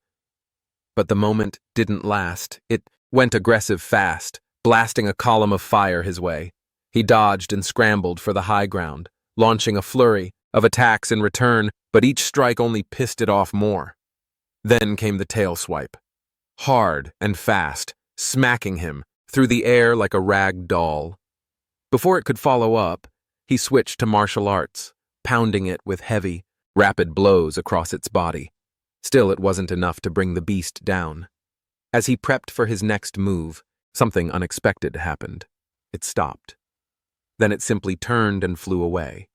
Speaker 1: But the moment didn't last. It went aggressive fast, blasting a column of fire his way. He dodged and scrambled for the high ground, launching a flurry of attacks in return, but each strike only pissed it off more. Then came the tail swipe, hard and fast, smacking him through the air like a rag doll. Before it could follow up, he switched to martial arts, pounding it with heavy, rapid blows across its body. Still, it wasn't enough to bring the beast down. As he prepped for his next move, something unexpected happened. It stopped. Then it simply turned and flew away.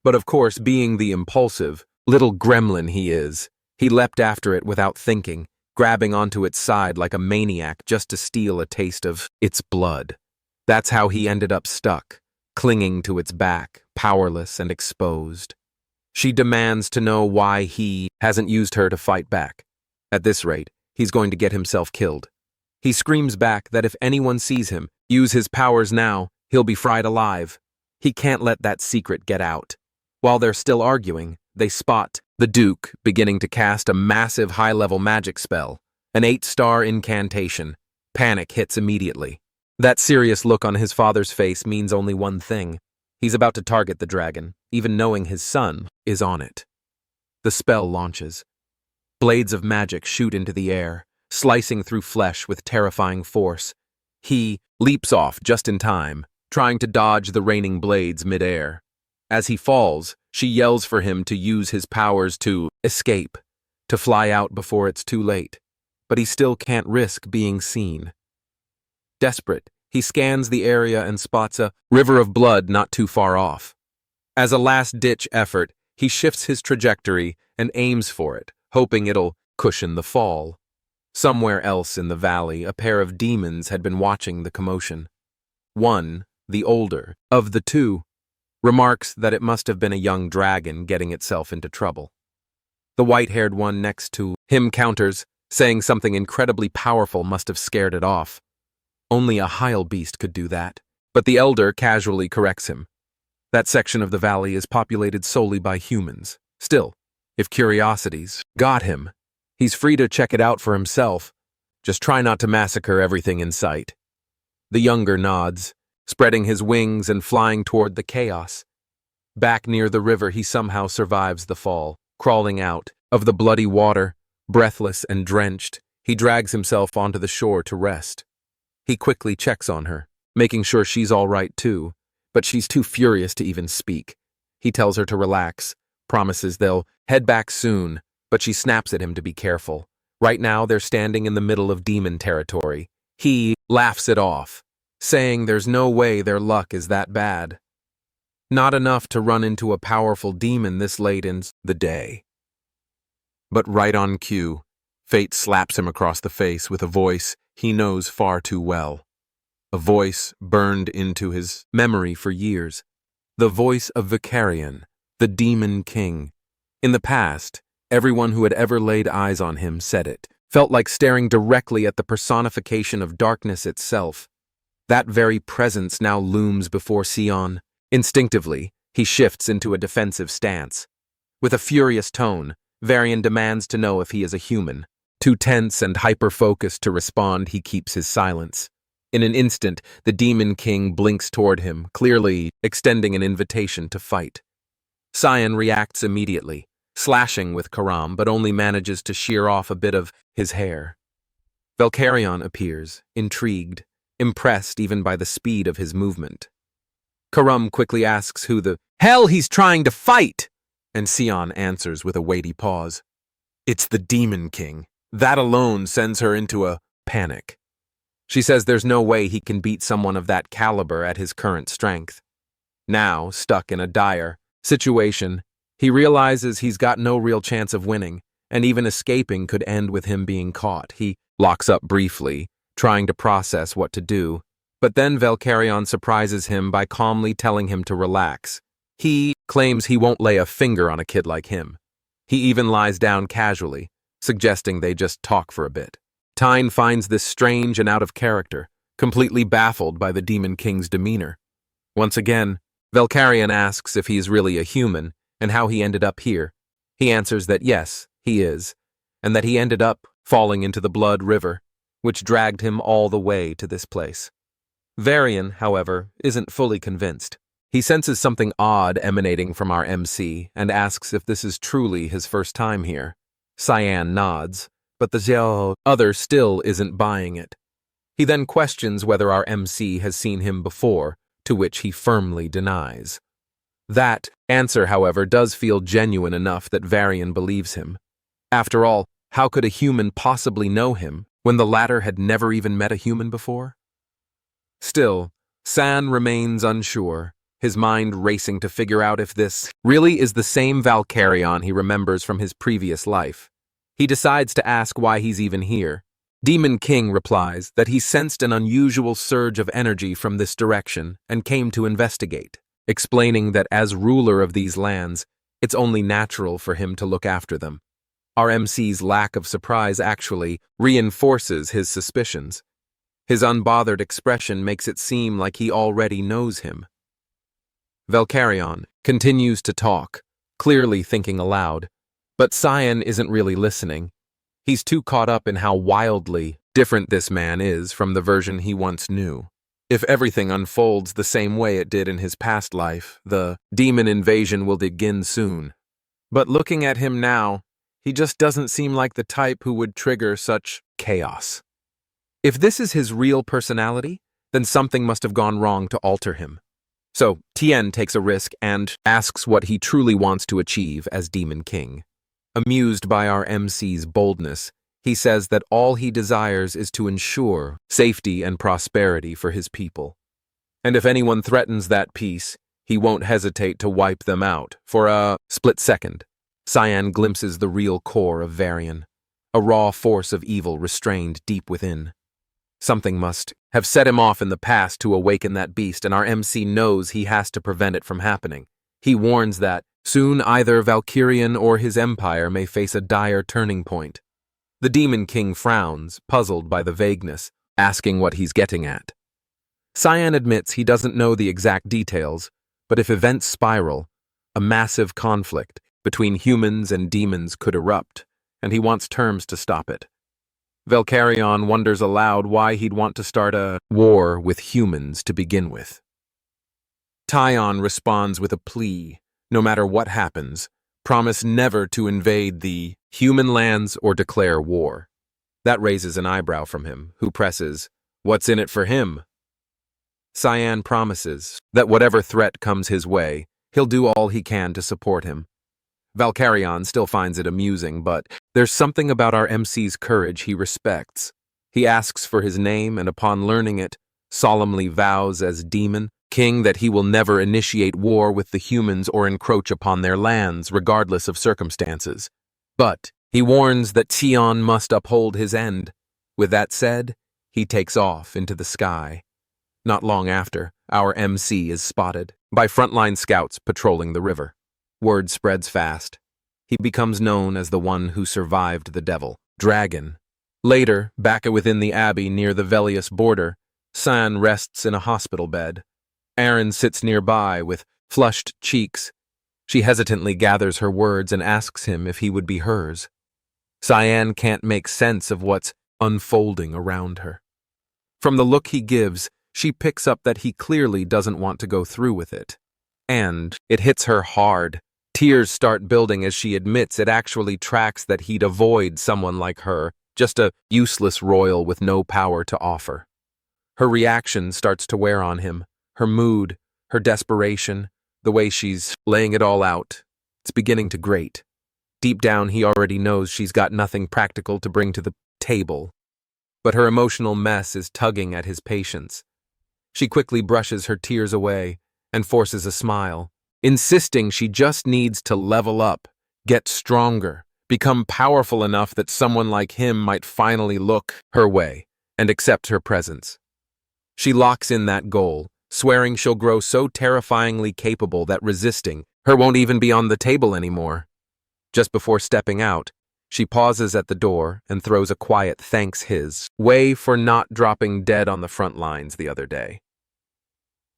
Speaker 1: But of course, being the impulsive, little gremlin he is, he leapt after it without thinking, grabbing onto its side like a maniac just to steal a taste of its blood. That's how he ended up stuck, clinging to its back, powerless and exposed. She demands to know why he hasn't used her to fight back. At this rate, he's going to get himself killed. He screams back that if anyone sees him use his powers now, he'll be fried alive. He can't let that secret get out. While they're still arguing, they spot the Duke beginning to cast a massive high-level magic spell, an 8-star incantation. Panic hits immediately. That serious look on his father's face means only one thing. He's about to target the dragon, even knowing his son is on it. The spell launches. Blades of magic shoot into the air, slicing through flesh with terrifying force. He leaps off just in time, trying to dodge the raining blades mid-air. As he falls, she yells for him to use his powers to escape, to fly out before it's too late. but he still can't risk being seen. Desperate, he scans the area and spots a river of blood not too far off. As a last-ditch effort, he shifts his trajectory and aims for it, hoping it'll cushion the fall. Somewhere else in the valley, a pair of demons had been watching the commotion. One, the older of the two, remarks that it must have been a young dragon getting itself into trouble. The white-haired one next to him counters, saying something incredibly powerful must have scared it off. Only a Heil beast could do that. But the elder casually corrects him. That section of the valley is populated solely by humans. Still, if curiosity's got him, he's free to check it out for himself. Just try not to massacre everything in sight. The younger nods, spreading his wings and flying toward the chaos. Back near the river, he somehow survives the fall. Crawling out of the bloody water, breathless and drenched, he drags himself onto the shore to rest. He quickly checks on her, making sure she's all right too, but she's too furious to even speak. He tells her to relax, promises they'll head back soon, but she snaps at him to be careful. Right now they're standing in the middle of demon territory. He laughs it off, saying there's no way their luck is that bad. Not enough to run into a powerful demon this late in the day. But right on cue, fate slaps him across the face with a voice he knows far too well. A voice burned into his memory for years. The voice of Vicarion, the Demon King. In the past, everyone who had ever laid eyes on him said it, felt like staring directly at the personification of darkness itself. That very presence now looms before Sion. Instinctively, he shifts into a defensive stance. With a furious tone, Varian demands to know if he is a human. Too tense and hyper-focused to respond, he keeps his silence. In an instant, the Demon King blinks toward him, clearly extending an invitation to fight. Sion reacts immediately, slashing with Karam, but only manages to shear off a bit of his hair. Valkyrion appears, intrigued, impressed even by the speed of his movement. Karam quickly asks who the hell he's trying to fight, and Sion answers with a weighty pause. It's the Demon King. That alone sends her into a panic. She says there's no way he can beat someone of that caliber at his current strength. Now, stuck in a dire situation, he realizes he's got no real chance of winning, and even escaping could end with him being caught. He locks up briefly, trying to process what to do, but then Valkyrion surprises him by calmly telling him to relax. He claims he won't lay a finger on a kid like him. He even lies down casually, suggesting they just talk for a bit. Tyne finds this strange and out of character, completely baffled by the Demon King's demeanor. Once again, Valkyrion asks if he's really a human and how he ended up here. He answers that yes, he is, and that he ended up falling into the Blood River, which dragged him all the way to this place. Varian, however, isn't fully convinced. He senses something odd emanating from our MC and asks if this is truly his first time here. Cyan nods, but the other still isn't buying it. He then questions whether our MC has seen him before, to which he firmly denies. That answer, however, does feel genuine enough that Varian believes him. After all, how could a human possibly know him when the latter had never even met a human before? Still, San remains unsure, his mind racing to figure out if this really is the same Valkyrion he remembers from his previous life. He decides to ask why he's even here. Demon King replies that he sensed an unusual surge of energy from this direction and came to investigate, explaining that as ruler of these lands, it's only natural for him to look after them. Our MC's lack of surprise actually reinforces his suspicions. His unbothered expression makes it seem like he already knows him. Valkyrion continues to talk, clearly thinking aloud, but Cyan isn't really listening. He's too caught up in how wildly different this man is from the version he once knew. If everything unfolds the same way it did in his past life, the demon invasion will begin soon. But looking at him now, he just doesn't seem like the type who would trigger such chaos. If this is his real personality, then something must have gone wrong to alter him. So Tien takes a risk and asks what he truly wants to achieve as Demon King. Amused by our MC's boldness, He says that all he desires is to ensure safety and prosperity for his people. And if anyone threatens that peace, he won't hesitate to wipe them out. For a split second, Cyan glimpses the real core of Varian, a raw force of evil restrained deep within. Something must have set him off in the past to awaken that beast, and our MC knows he has to prevent it from happening. He warns that soon either Valkyrian or his empire may face a dire turning point. The Demon King frowns, puzzled by the vagueness, asking what he's getting at. Cyan admits he doesn't know the exact details, but if events spiral, a massive conflict between humans and demons could erupt, and he wants terms to stop it. Valkyrian wonders aloud why he'd want to start a war with humans to begin with. Tyon responds with a plea: no matter what happens, promise never to invade the human lands or declare war. That raises an eyebrow from him, who presses, "What's in it for him?" Cyan promises that whatever threat comes his way, he'll do all he can to support him. Valkyrian still finds it amusing, but there's something about our MC's courage he respects. He asks for his name, and upon learning it, solemnly vows as Demon King that he will never initiate war with the humans or encroach upon their lands, regardless of circumstances. But he warns that Tyon must uphold his end. With that said, he takes off into the sky. Not long after, our MC is spotted by frontline scouts patrolling the river. Word spreads fast. He becomes known as the one who survived the devil, Dragon. Later, back within the abbey near the Velius border, San rests in a hospital bed. Aaron sits nearby with flushed cheeks. She hesitantly gathers her words and asks him if he would be hers. Cyan can't make sense of what's unfolding around her. From the look he gives, she picks up that he clearly doesn't want to go through with it. And it hits her hard. Tears start building as she admits it actually tracks that he'd avoid someone like her, just a useless royal with no power to offer. Her reaction starts to wear on him. Her mood, her desperation, the way she's laying it all out. It's beginning to grate. Deep down, he already knows she's got nothing practical to bring to the table. But her emotional mess is tugging at his patience. She quickly brushes her tears away and forces a smile, insisting she just needs to level up, get stronger, become powerful enough that someone like him might finally look her way and accept her presence. She locks in that goal, swearing she'll grow so terrifyingly capable that resisting her won't even be on the table anymore. Just before stepping out, she pauses at the door and throws a quiet thanks his way for not dropping dead on the front lines the other day.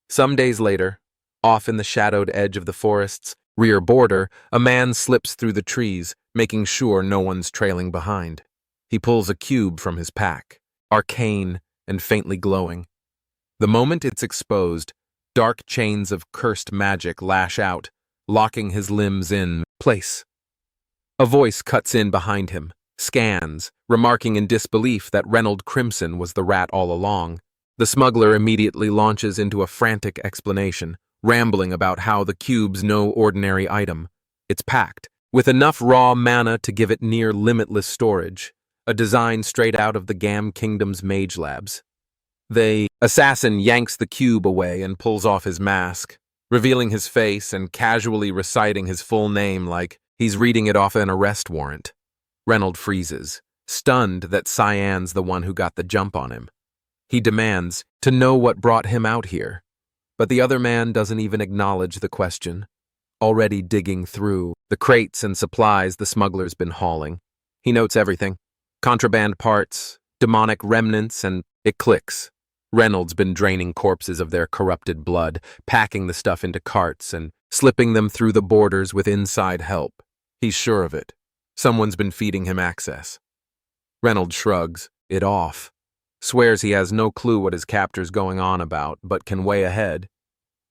Speaker 1: Some days later, off in the shadowed edge of the forest's rear border, a man slips through the trees, making sure no one's trailing behind. He pulls a cube from his pack, arcane and faintly glowing. The moment it's exposed, dark chains of cursed magic lash out, locking his limbs in place. A voice cuts in behind him, scans, remarking in disbelief that Reynold Crimson was the rat all along. The smuggler immediately launches into a frantic explanation, rambling about how the cube's no ordinary item. It's packed with enough raw mana to give it near limitless storage, a design straight out of the Gam Kingdom's mage labs. The assassin yanks the cube away and pulls off his mask, revealing his face and casually reciting his full name like he's reading it off an arrest warrant. Reynold freezes, stunned that Cyan's the one who got the jump on him. He demands to know what brought him out here, but the other man doesn't even acknowledge the question, already digging through the crates and supplies the smuggler's been hauling. He notes everything: contraband parts, demonic remnants, and it clicks. Reynold's been draining corpses of their corrupted blood, packing the stuff into carts and slipping them through the borders with inside help. He's sure of it. Someone's been feeding him access. Reynold shrugs it off, swears he has no clue what his captor's going on about, but can weigh ahead.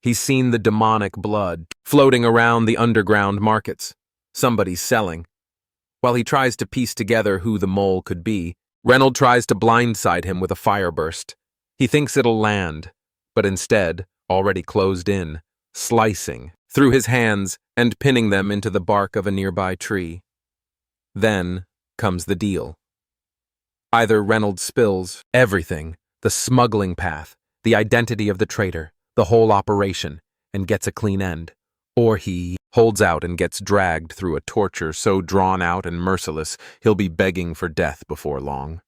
Speaker 1: He's seen the demonic blood floating around the underground markets. Somebody's selling. While he tries to piece together who the mole could be, Reynold tries to blindside him with a fireburst. He thinks it'll land, but instead, already closed in, slicing through his hands and pinning them into the bark of a nearby tree. Then comes the deal. Either Reynolds spills everything, the smuggling path, the identity of the traitor, the whole operation, and gets a clean end, or he holds out and gets dragged through a torture so drawn out and merciless he'll be begging for death before long.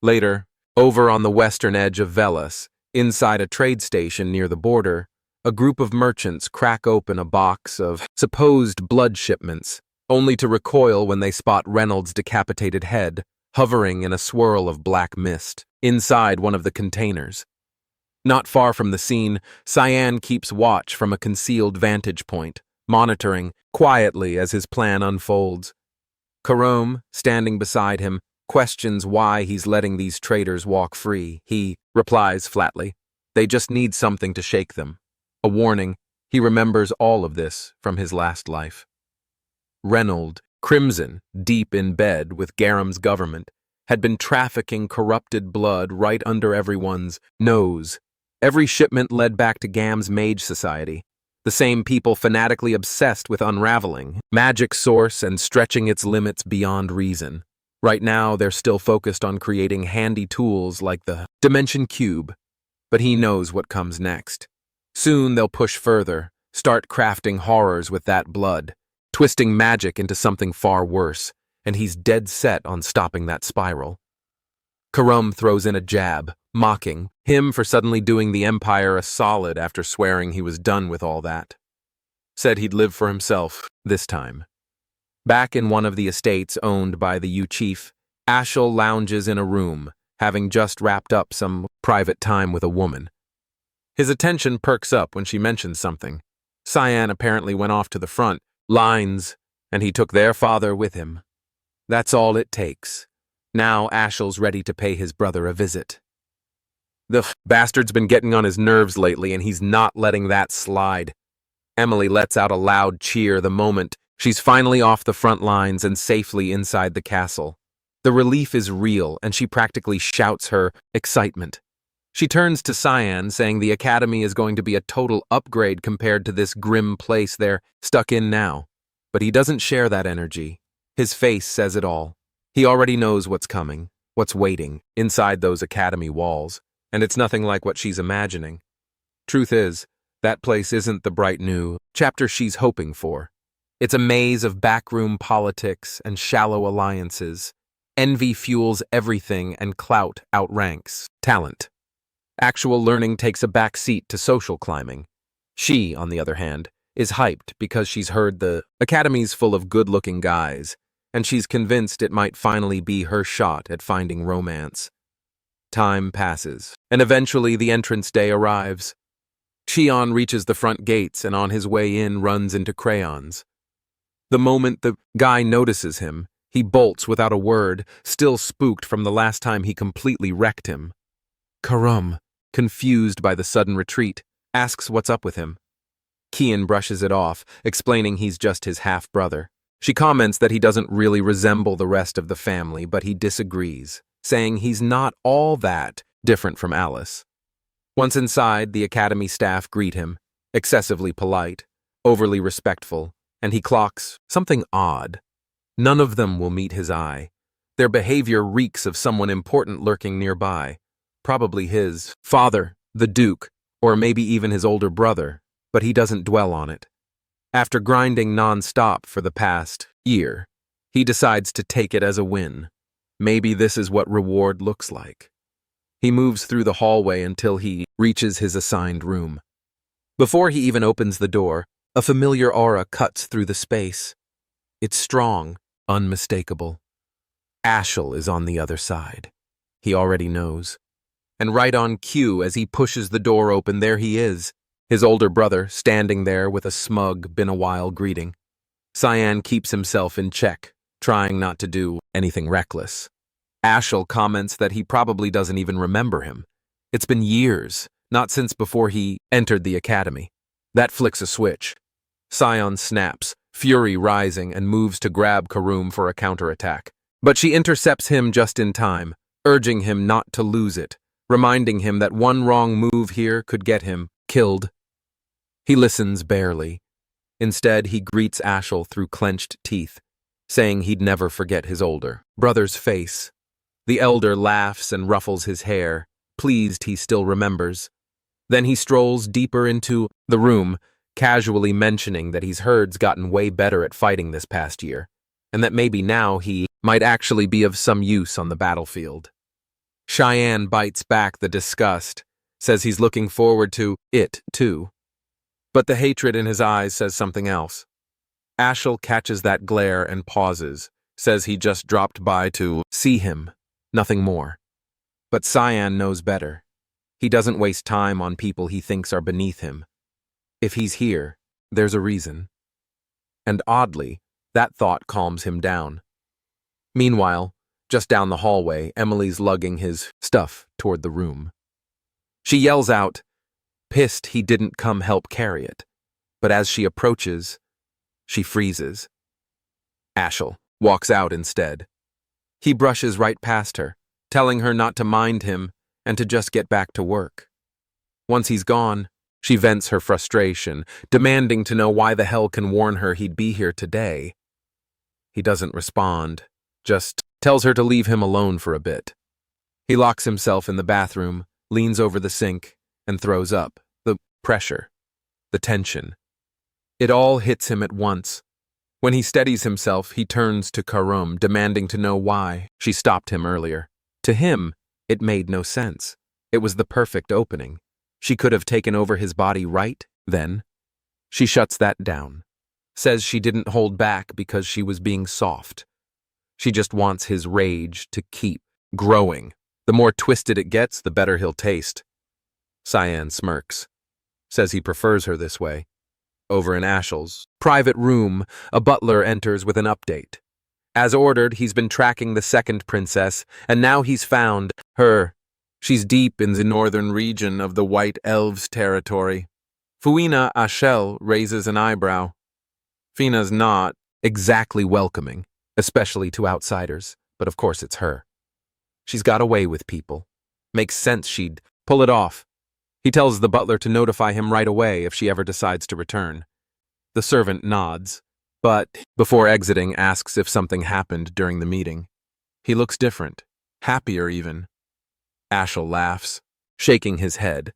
Speaker 1: Later, over on the western edge of Velas, inside a trade station near the border, a group of merchants crack open a box of supposed blood shipments, only to recoil when they spot Reynolds' decapitated head hovering in a swirl of black mist inside one of the containers. Not far from the scene, Cyan keeps watch from a concealed vantage point, monitoring quietly as his plan unfolds. Karom, standing beside him, questions why he's letting these traitors walk free. He replies flatly, "They just need something to shake them." A warning, he remembers all of this from his last life. Reynold, crimson, deep in bed with Garam's government, had been trafficking corrupted blood right under everyone's nose. Every shipment led back to Gam's Mage Society, the same people fanatically obsessed with unraveling magic source and stretching its limits beyond reason. Right now, they're still focused on creating handy tools like the Dimension Cube, but he knows what comes next. Soon they'll push further, start crafting horrors with that blood, twisting magic into something far worse, and he's dead set on stopping that spiral. Karum throws in a jab, mocking him for suddenly doing the Empire a solid after swearing he was done with all that. Said he'd live for himself this time. Back in one of the estates owned by the U-Chief, Ashel lounges in a room, having just wrapped up some private time with a woman. His attention perks up when she mentions something. Cyan apparently went off to the front lines, and he took their father with him. That's all it takes. Now Ashel's ready to pay his brother a visit. The bastard's been getting on his nerves lately, and he's not letting that slide. Emily lets out a loud cheer the moment she's finally off the front lines and safely inside the castle. The relief is real, and she practically shouts her excitement. She turns to Cyan, saying the academy is going to be a total upgrade compared to this grim place they're stuck in now. But he doesn't share that energy. His face says it all. He already knows what's coming, what's waiting, inside those academy walls, and it's nothing like what she's imagining. Truth is, that place isn't the bright new chapter she's hoping for. It's a maze of backroom politics and shallow alliances. Envy fuels everything and clout outranks talent. Actual learning takes a back seat to social climbing. She, on the other hand, is hyped because she's heard the academy's full of good-looking guys, and she's convinced it might finally be her shot at finding romance. Time passes, and eventually the entrance day arrives. Cheon reaches the front gates and on his way in runs into Crayons. The moment the guy notices him, he bolts without a word, still spooked from the last time he completely wrecked him. Karum, confused by the sudden retreat, asks what's up with him. Kian brushes it off, explaining he's just his half-brother. She comments that he doesn't really resemble the rest of the family, but he disagrees, saying he's not all that different from Alice. Once inside, the academy staff greet him, excessively polite, overly respectful, and he clocks something odd. None of them will meet his eye. Their behavior reeks of someone important lurking nearby, probably his father, the Duke, or maybe even his older brother, but he doesn't dwell on it. After grinding non-stop for the past year, he decides to take it as a win. Maybe this is what reward looks like. He moves through the hallway until he reaches his assigned room. Before he even opens the door, a familiar aura cuts through the space. It's strong, unmistakable. Ashel is on the other side. He already knows. And right on cue, as he pushes the door open, there he is, his older brother standing there with a smug, been-a-while greeting. Cyan keeps himself in check, trying not to do anything reckless. Ashel comments that he probably doesn't even remember him. It's been years, not since before he entered the academy. That flicks a switch. Cyan snaps, fury rising, and moves to grab Karum for a counterattack. But she intercepts him just in time, urging him not to lose it, reminding him that one wrong move here could get him killed. He listens barely. Instead, he greets Ashel through clenched teeth, saying he'd never forget his older brother's face. The elder laughs and ruffles his hair, pleased he still remembers. Then he strolls deeper into the room, casually mentioning that he's heard's gotten way better at fighting this past year, and that maybe now he might actually be of some use on the battlefield. Cheyenne bites back the disgust, says he's looking forward to it, too. But the hatred in his eyes says something else. Ashel catches that glare and pauses, says he just dropped by to see him, nothing more. But Cyan knows better. He doesn't waste time on people he thinks are beneath him. If he's here, there's a reason. And oddly, that thought calms him down. Meanwhile, just down the hallway, Emily's lugging his stuff toward the room. She yells out, pissed he didn't come help carry it. But as she approaches, she freezes. Ashel walks out instead. He brushes right past her, telling her not to mind him and to just get back to work. Once he's gone, she vents her frustration, demanding to know why the hell can warn her he'd be here today. He doesn't respond, just tells her to leave him alone for a bit. He locks himself in the bathroom, leans over the sink, and throws up. The pressure, the tension. It all hits him at once. When he steadies himself, he turns to Karum, demanding to know why she stopped him earlier. To him, it made no sense. It was the perfect opening. She could have taken over his body right then. She shuts that down. Says she didn't hold back because she was being soft. She just wants his rage to keep growing. The more twisted it gets, the better he'll taste. Cyan smirks. Says he prefers her this way. Over in Ashel's private room, a butler enters with an update. As ordered, he's been tracking the second princess, and now he's found her. She's deep in the northern region of the White Elves' territory. Fuina Ashel raises an eyebrow. Fina's not exactly welcoming, especially to outsiders, but of course it's her. She's got away with people. Makes sense she'd pull it off. He tells the butler to notify him right away if she ever decides to return. The servant nods, but before exiting asks if something happened during the meeting. He looks different, happier even. Ashel laughs, shaking his head.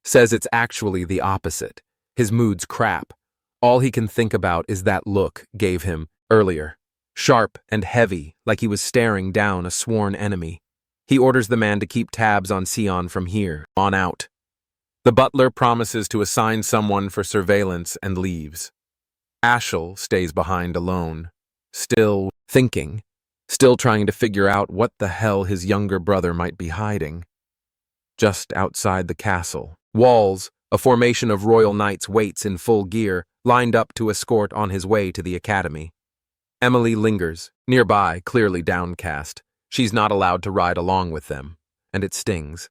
Speaker 1: Says it's actually the opposite. His mood's crap. All he can think about is that look gave him earlier. Sharp and heavy, like he was staring down a sworn enemy. He orders the man to keep tabs on Sion from here on out. The butler promises to assign someone for surveillance and leaves. Ashel stays behind alone, still thinking, still trying to figure out what the hell his younger brother might be hiding. Just outside the castle, walls, a formation of royal knights waits in full gear, lined up to escort on his way to the academy. Emily lingers, nearby, clearly downcast. She's not allowed to ride along with them, and it stings.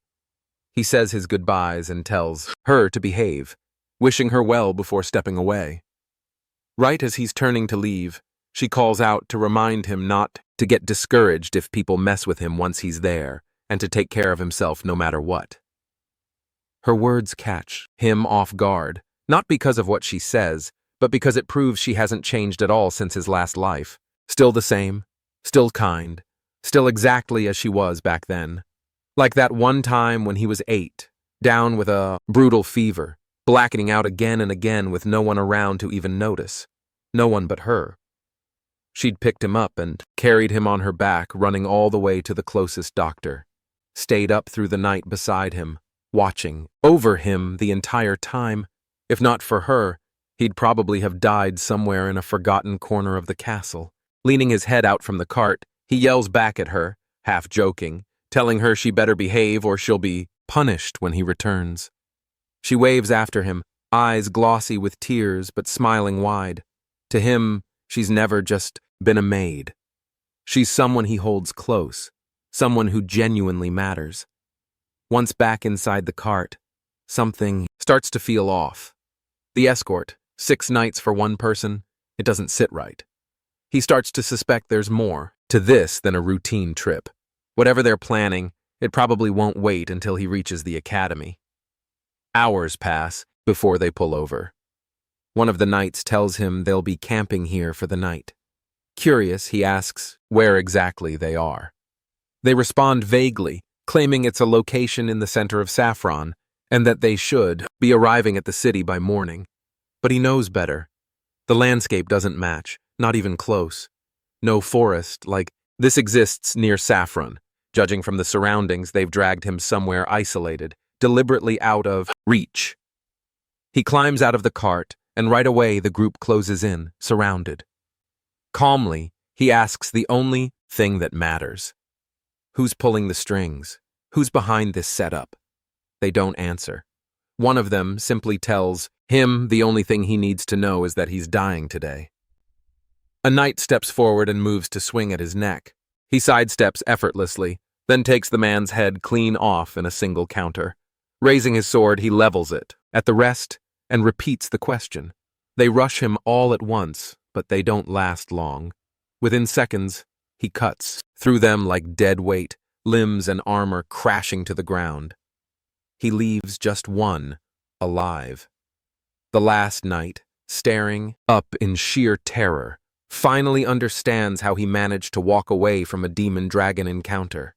Speaker 1: He says his goodbyes and tells her to behave, wishing her well before stepping away. Right as he's turning to leave, she calls out to remind him not to get discouraged if people mess with him once he's there, and to take care of himself no matter what. Her words catch him off guard, not because of what she says, but because it proves she hasn't changed at all since his last life. Still the same, still kind, still exactly as she was back then. Like that one time when he was 8, down with a brutal fever, blackening out again and again with no one around to even notice. No one but her. She'd picked him up and carried him on her back, running all the way to the closest doctor. Stayed up through the night beside him, watching over him the entire time. If not for her, he'd probably have died somewhere in a forgotten corner of the castle. Leaning his head out from the cart, he yells back at her, half joking, telling her she better behave or she'll be punished when he returns. She waves after him, eyes glossy with tears but smiling wide. To him, she's never just been a maid. She's someone he holds close, someone who genuinely matters. Once back inside the cart, something starts to feel off. The escort, 6 nights for one person, it doesn't sit right. He starts to suspect there's more to this than a routine trip. Whatever they're planning, it probably won't wait until he reaches the academy. Hours pass before they pull over. One of the knights tells him they'll be camping here for the night. Curious, he asks where exactly they are. They respond vaguely, claiming it's a location in the center of Saffron, and that they should be arriving at the city by morning. But he knows better. The landscape doesn't match, not even close. No forest, like this exists near Saffron. Judging from the surroundings, they've dragged him somewhere isolated, deliberately out of reach. He climbs out of the cart, and right away the group closes in, surrounded. Calmly, he asks the only thing that matters. Who's pulling the strings? Who's behind this setup? They don't answer. One of them simply tells him the only thing he needs to know is that he's dying today. A knight steps forward and moves to swing at his neck. He sidesteps effortlessly, then takes the man's head clean off in a single counter. Raising his sword, he levels it at the rest and repeats the question. They rush him all at once, but they don't last long. Within seconds, he cuts through them like dead weight, limbs and armor crashing to the ground. He leaves just one alive. The last knight, staring up in sheer terror, finally understands how he managed to walk away from a demon-dragon encounter.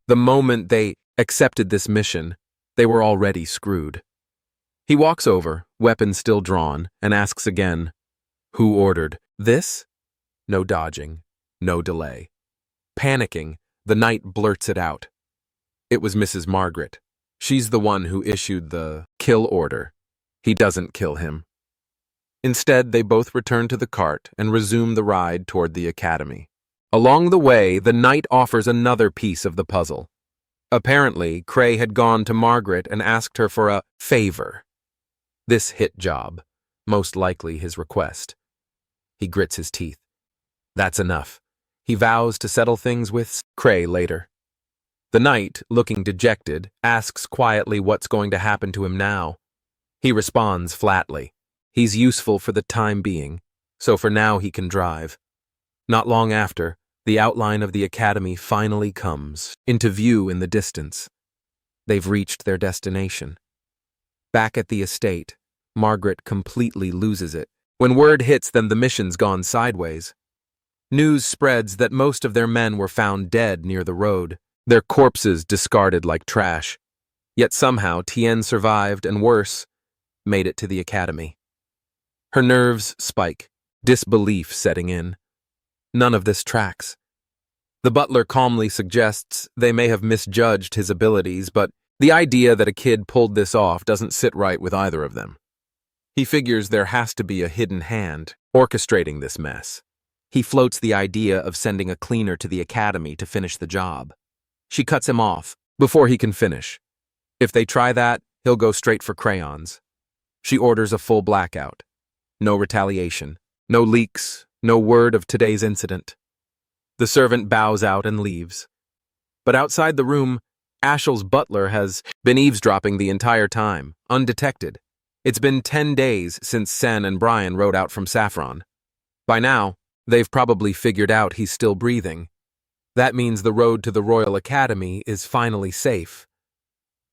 Speaker 1: The moment they accepted this mission, they were already screwed. He walks over, weapon still drawn, and asks again, "Who ordered this?" No dodging, no delay. Panicking, the knight blurts it out. It was Mrs. Margaret. She's the one who issued the kill order. He doesn't kill him. Instead, they both return to the cart and resume the ride toward the academy. Along the way, the knight offers another piece of the puzzle. Apparently, Cray had gone to Margaret and asked her for a favor. This hit job, most likely his request. He grits his teeth. That's enough. He vows to settle things with Cray later. The knight, looking dejected, asks quietly what's going to happen to him now. He responds flatly. He's useful for the time being, so for now he can drive. Not long after, the outline of the academy finally comes into view in the distance. They've reached their destination. Back at the estate, Margaret completely loses it. When word hits them the mission's gone sideways. News spreads that most of their men were found dead near the road, their corpses discarded like trash. Yet somehow Tien survived and worse, made it to the academy. Her nerves spike, disbelief setting in. None of this tracks. The butler calmly suggests they may have misjudged his abilities, but the idea that a kid pulled this off doesn't sit right with either of them. He figures there has to be a hidden hand orchestrating this mess. He floats the idea of sending a cleaner to the academy to finish the job. She cuts him off before he can finish. If they try that, he'll go straight for crayons. She orders a full blackout. No retaliation, no leaks, no word of today's incident. The servant bows out and leaves. But outside the room, Ashel's butler has been eavesdropping the entire time, undetected. It's been 10 days since Sen and Brian rode out from Saffron. By now, they've probably figured out he's still breathing. That means the road to the Royal Academy is finally safe.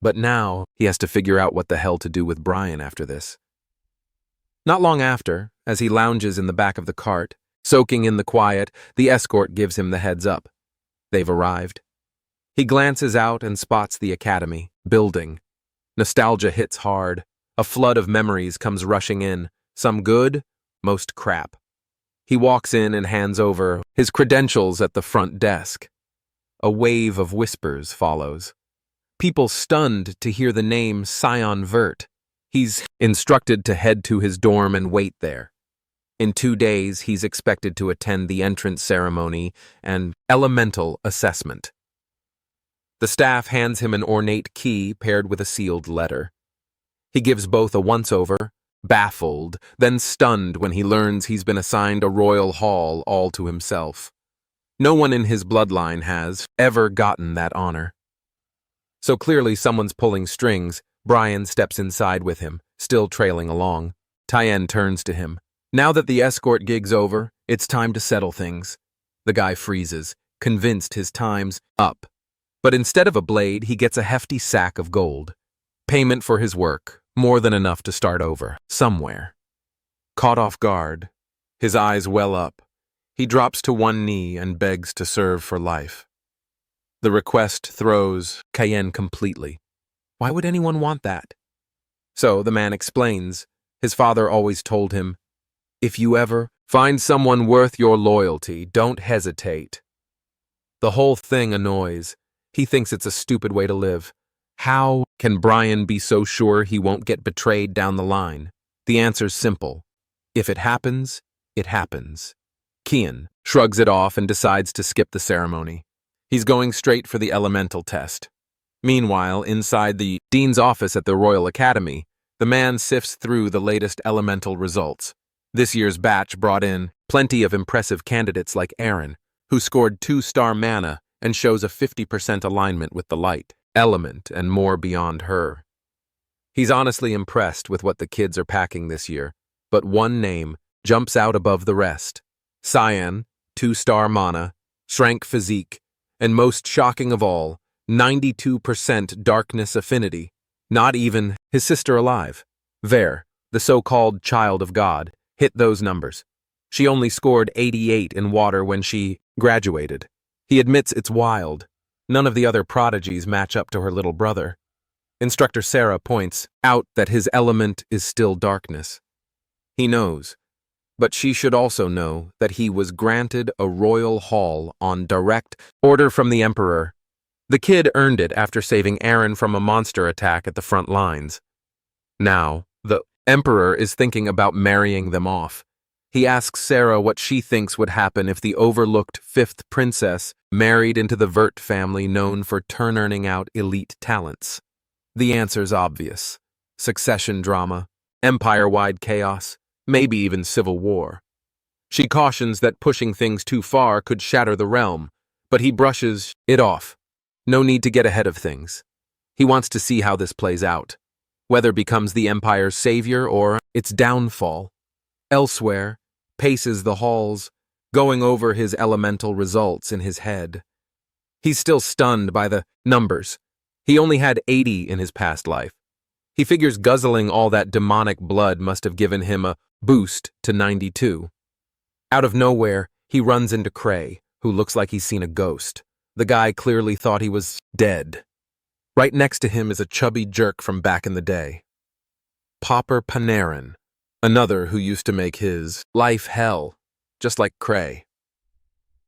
Speaker 1: But now, he has to figure out what the hell to do with Brian after this. Not long after, as he lounges in the back of the cart, soaking in the quiet, the escort gives him the heads up. They've arrived. He glances out and spots the academy, building. Nostalgia hits hard. A flood of memories comes rushing in, some good, most crap. He walks in and hands over his credentials at the front desk. A wave of whispers follows. People stunned to hear the name Scion Vert. He's instructed to head to his dorm and wait there. In 2 days, he's expected to attend the entrance ceremony and elemental assessment. The staff hands him an ornate key paired with a sealed letter. He gives both a once-over, baffled, then stunned when he learns he's been assigned a royal hall all to himself. No one in his bloodline has ever gotten that honor. So clearly someone's pulling strings. Brian steps inside with him, still trailing along. Tien turns to him. Now that the escort gig's over, it's time to settle things. The guy freezes, convinced his time's up. But instead of a blade, he gets a hefty sack of gold. Payment for his work, more than enough to start over, somewhere. Caught off guard, his eyes well up, he drops to one knee and begs to serve for life. The request throws Cayenne completely. Why would anyone want that? So the man explains. His father always told him, "If you ever find someone worth your loyalty, don't hesitate." The whole thing annoys. He thinks it's a stupid way to live. How can Brian be so sure he won't get betrayed down the line? The answer's simple. If it happens, it happens. Kian shrugs it off and decides to skip the ceremony. He's going straight for the elemental test. Meanwhile, inside the dean's office at the Royal Academy, the man sifts through the latest elemental results. This year's batch brought in plenty of impressive candidates like Aaron, who scored 2-star mana and shows a 50% alignment with the light element and more beyond her. He's honestly impressed with what the kids are packing this year, but one name jumps out above the rest. Cyan, 2-star mana, shrank physique, and most shocking of all, 92% darkness affinity. Not even his sister alive, Ver, the so-called child of God, hit those numbers. She only scored 88 in water when she graduated. He admits it's wild. None of the other prodigies match up to her little brother. Instructor Sarah points out that his element is still darkness. He knows, but she should also know that he was granted a royal hall on direct order from the Emperor. The kid earned it after saving Aaron from a monster attack at the front lines. Now, the Emperor is thinking about marrying them off. He asks Sarah what she thinks would happen if the overlooked 5th princess married into the Vert family known for turning out elite talents. The answer's obvious. Succession drama, empire-wide chaos, maybe even civil war. She cautions that pushing things too far could shatter the realm, but he brushes it off. No need to get ahead of things. He wants to see how this plays out, whether becomes the empire's savior or its downfall. Elsewhere, paces the halls, going over his elemental results in his head. He's still stunned by the numbers. He only had 80 in his past life. He figures guzzling all that demonic blood must have given him a boost to 92. Out of nowhere, he runs into Cray, who looks like he's seen a ghost. The guy clearly thought he was dead. Right next to him is a chubby jerk from back in the day. Popper Panarin, another who used to make his life hell, just like Cray.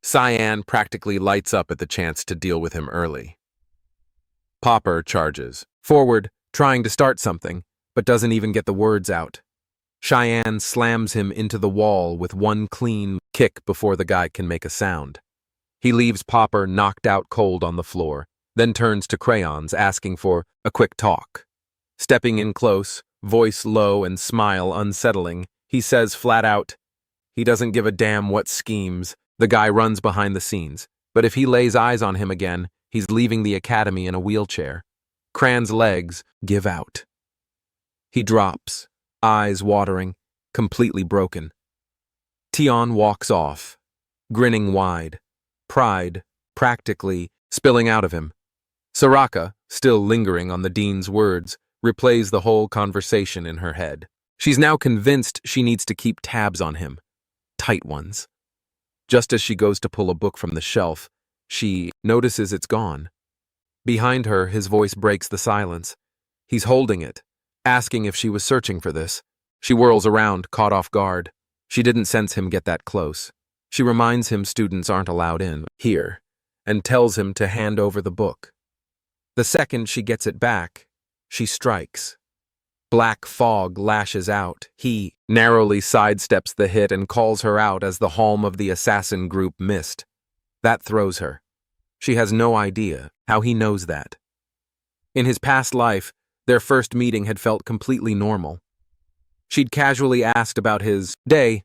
Speaker 1: Cyan practically lights up at the chance to deal with him early. Popper charges forward, trying to start something, but doesn't even get the words out. Cheyenne slams him into the wall with one clean kick before the guy can make a sound. He leaves Popper knocked out cold on the floor, then turns to Crayons, asking for a quick talk. Stepping in close, voice low and smile unsettling, he says flat out, he doesn't give a damn what schemes. The guy runs behind the scenes, but if he lays eyes on him again, he's leaving the academy in a wheelchair. Cran's legs give out. He drops, eyes watering, completely broken. Tion walks off, grinning wide, pride practically spilling out of him. Soraka, still lingering on the dean's words, replays the whole conversation in her head. She's now convinced she needs to keep tabs on him. Tight ones. Just as she goes to pull a book from the shelf, she notices it's gone. Behind her, his voice breaks the silence. He's holding it, asking if she was searching for this. She whirls around, caught off guard. She didn't sense him get that close. She reminds him students aren't allowed in here, and tells him to hand over the book. The second she gets it back, she strikes. Black fog lashes out. He narrowly sidesteps the hit and calls her out as the helm of the assassin group missed. That throws her. She has no idea how he knows that. In his past life, their first meeting had felt completely normal. She'd casually asked about his day,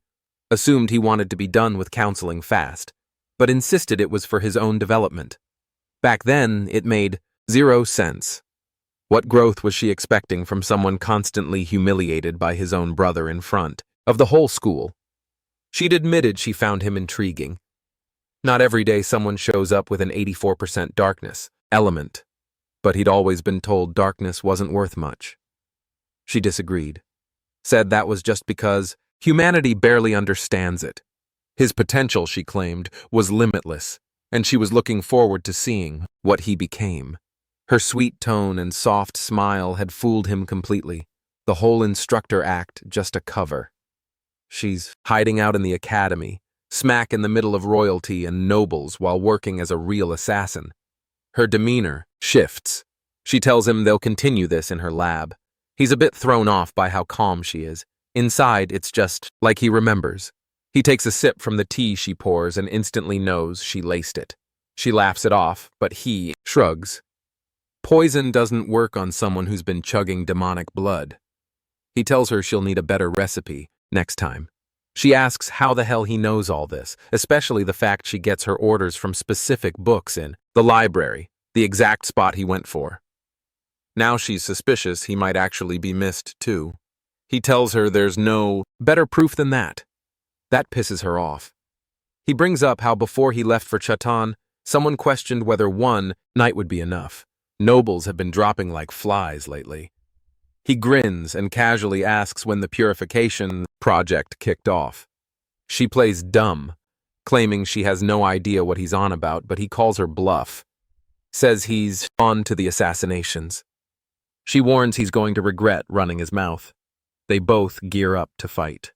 Speaker 1: assumed he wanted to be done with counseling fast, but insisted it was for his own development. Back then, it made 0 sense. What growth was she expecting from someone constantly humiliated by his own brother in front of the whole school? She'd admitted she found him intriguing. Not every day someone shows up with an 84% darkness element, but he'd always been told darkness wasn't worth much. She disagreed, said that was just because humanity barely understands it. His potential, she claimed, was limitless. and she was looking forward to seeing what he became. Her sweet tone and soft smile had fooled him completely. The whole instructor act just a cover. She's hiding out in the academy, smack in the middle of royalty and nobles while working as a real assassin. Her demeanor shifts. She tells him they'll continue this in her lab. He's a bit thrown off by how calm she is. Inside, it's just like he remembers. He takes a sip from the tea she pours and instantly knows she laced it. She laughs it off, but he shrugs. Poison doesn't work on someone who's been chugging demonic blood. He tells her she'll need a better recipe next time. She asks how the hell he knows all this, especially the fact she gets her orders from specific books in the library, the exact spot he went for. Now she's suspicious he might actually be missed, too. He tells her there's no better proof than that. That pisses her off. He brings up how before he left for Chatan, someone questioned whether one night would be enough. Nobles have been dropping like flies lately. He grins and casually asks when the purification project kicked off. She plays dumb, claiming she has no idea what he's on about, but he calls her bluff. Says he's on to the assassinations. She warns he's going to regret running his mouth. They both gear up to fight.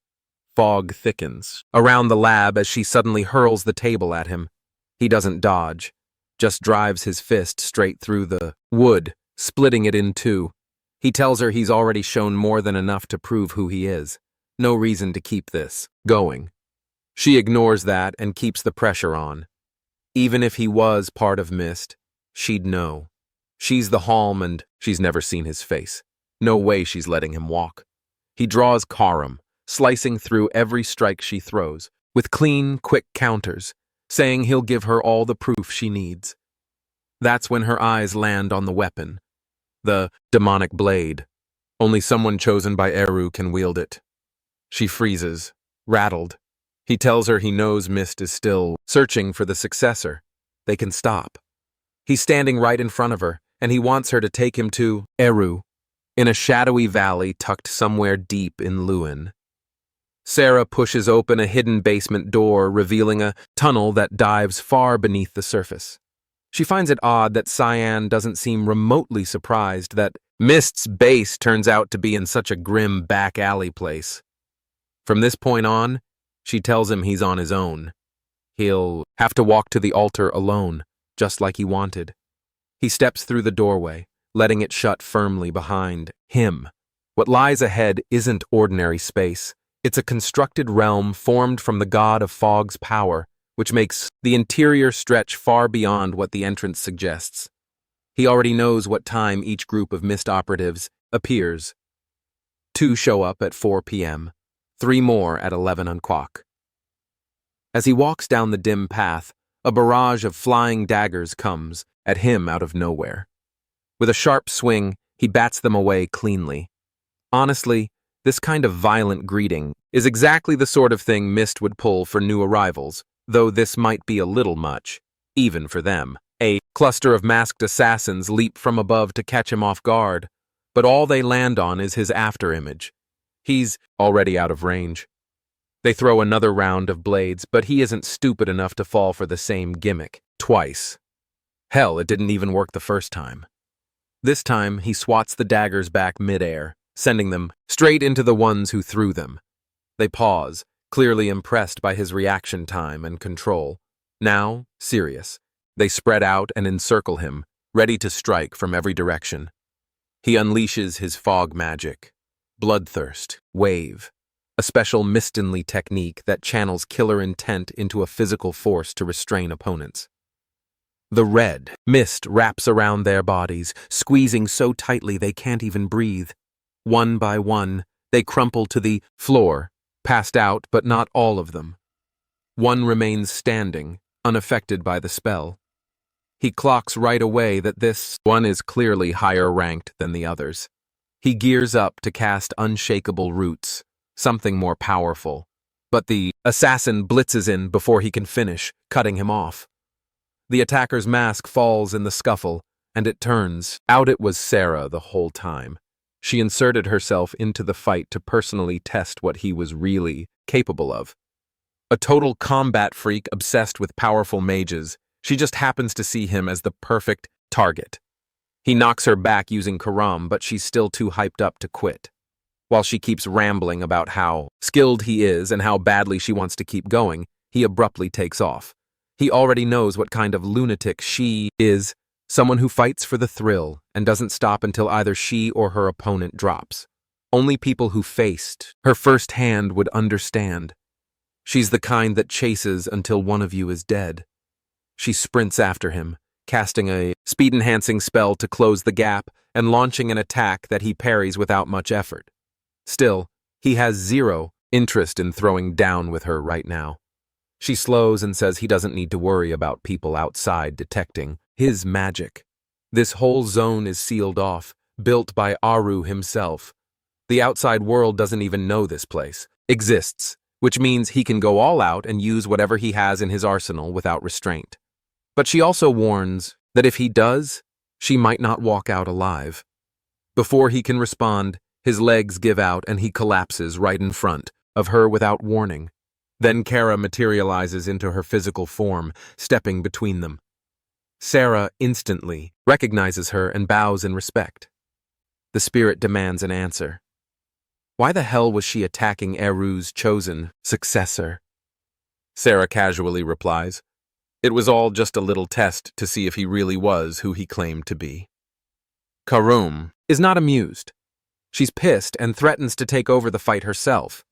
Speaker 1: Fog thickens around the lab as she suddenly hurls the table at him. He doesn't dodge, just drives his fist straight through the wood, splitting it in two. He tells her he's already shown more than enough to prove who he is. No reason to keep this going. She ignores that and keeps the pressure on. Even if he was part of Mist, she'd know. She's the Halm and she's never seen his face. No way she's letting him walk. He draws Karam, slicing through every strike she throws, with clean, quick counters, saying he'll give her all the proof she needs. That's when her eyes land on the weapon. The demonic blade. Only someone chosen by Eru can wield it. She freezes, rattled. He tells her he knows Mist is still searching for the successor. They can stop. He's standing right in front of her, and he wants her to take him to Eru, in a shadowy valley tucked somewhere deep in Lewin. Sarah pushes open a hidden basement door, revealing a tunnel that dives far beneath the surface. She finds it odd that Cyan doesn't seem remotely surprised that Mist's base turns out to be in such a grim back alley place. From this point on, she tells him he's on his own. He'll have to walk to the altar alone, just like he wanted. He steps through the doorway, letting it shut firmly behind him. What lies ahead isn't ordinary space. It's a constructed realm formed from the god of fog's power, which makes the interior stretch far beyond what the entrance suggests. He already knows what time each group of Mist operatives appears. 2 show up at 4 p.m., 3 more at 11 o'clock. As he walks down the dim path, a barrage of flying daggers comes at him out of nowhere. With a sharp swing, he bats them away cleanly. Honestly, this kind of violent greeting is exactly the sort of thing Mist would pull for new arrivals, though this might be a little much, even for them. A cluster of masked assassins leap from above to catch him off guard, but all they land on is his afterimage. He's already out of range. They throw another round of blades, but he isn't stupid enough to fall for the same gimmick twice. Hell, it didn't even work the first time. This time, he swats the daggers back midair, sending them straight into the ones who threw them. They pause, clearly impressed by his reaction time and control. Now, serious. They spread out and encircle him, ready to strike from every direction. He unleashes his fog magic. Bloodthirst, wave. A special Mistinly technique that channels killer intent into a physical force to restrain opponents. The red mist wraps around their bodies, squeezing so tightly they can't even breathe. One by one, they crumple to the floor, passed out, but not all of them. One remains standing, unaffected by the spell. He clocks right away that this one is clearly higher ranked than the others. He gears up to cast Unshakable Roots, something more powerful, but the assassin blitzes in before he can finish, cutting him off. The attacker's mask falls in the scuffle, and it turns out it was Sarah the whole time. She inserted herself into the fight to personally test what he was really capable of. A total combat freak obsessed with powerful mages, She just happens to see him as the perfect target. He knocks her back using Karam, but she's still too hyped up to quit. While she keeps rambling about how skilled he is and how badly she wants to keep going, he abruptly takes off. He already knows what kind of lunatic she is, someone who fights for the thrill and doesn't stop until either she or her opponent drops. Only people who faced her firsthand would understand. She's the kind that chases until one of you is dead. She sprints after him, casting a speed-enhancing spell to close the gap and launching an attack that he parries without much effort. Still, he has zero interest in throwing down with her right now. She slows and says he doesn't need to worry about people outside detecting his magic. This whole zone is sealed off, built by Aru himself. The outside world doesn't even know this place exists, which means he can go all out and use whatever he has in his arsenal without restraint. But she also warns that if he does, she might not walk out alive. Before he can respond, his legs give out and he collapses right in front of her without warning. Then Kara materializes into her physical form, stepping between them. Sarah instantly recognizes her and bows in respect. The spirit demands an answer. Why the hell was she attacking Eru's chosen successor? Sarah casually replies, it was all just a little test to see if he really was who he claimed to be. Karum is not amused. She's pissed and threatens to take over the fight herself.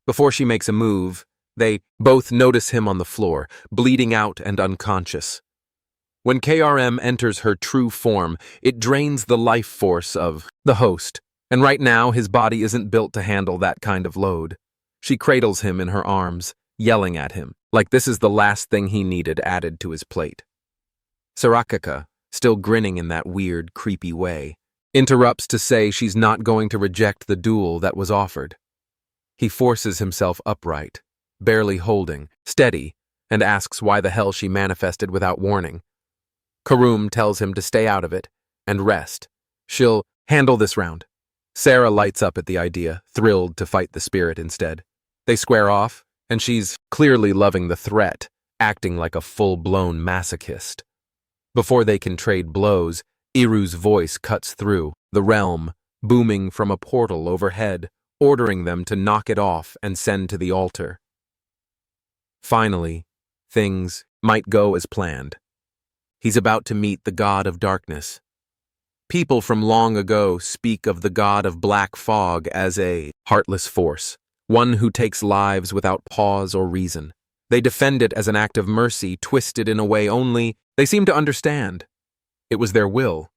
Speaker 1: Before she makes a move, they both notice him on the floor, bleeding out and unconscious. When KRM enters her true form, it drains the life force of the host, and right now his body isn't built to handle that kind of load. She cradles him in her arms, yelling at him, like this is the last thing he needed added to his plate. Sarakaka, still grinning in that weird, creepy way, interrupts to say she's not going to reject the duel that was offered. He forces himself upright, barely holding, steady, and asks why the hell she manifested without warning. Karum tells him to stay out of it and rest. She'll handle this round. Sarah lights up at the idea, thrilled to fight the spirit instead. They square off, and she's clearly loving the threat, acting like a full-blown masochist. Before they can trade blows, Iru's voice cuts through the realm, booming from a portal overhead, ordering them to knock it off and send to the altar. Finally, things might go as planned. He's about to meet the god of darkness. People from long ago speak of the god of black fog as a heartless force, one who takes lives without pause or reason. They defend it as an act of mercy twisted in a way only they seem to understand. It was their will,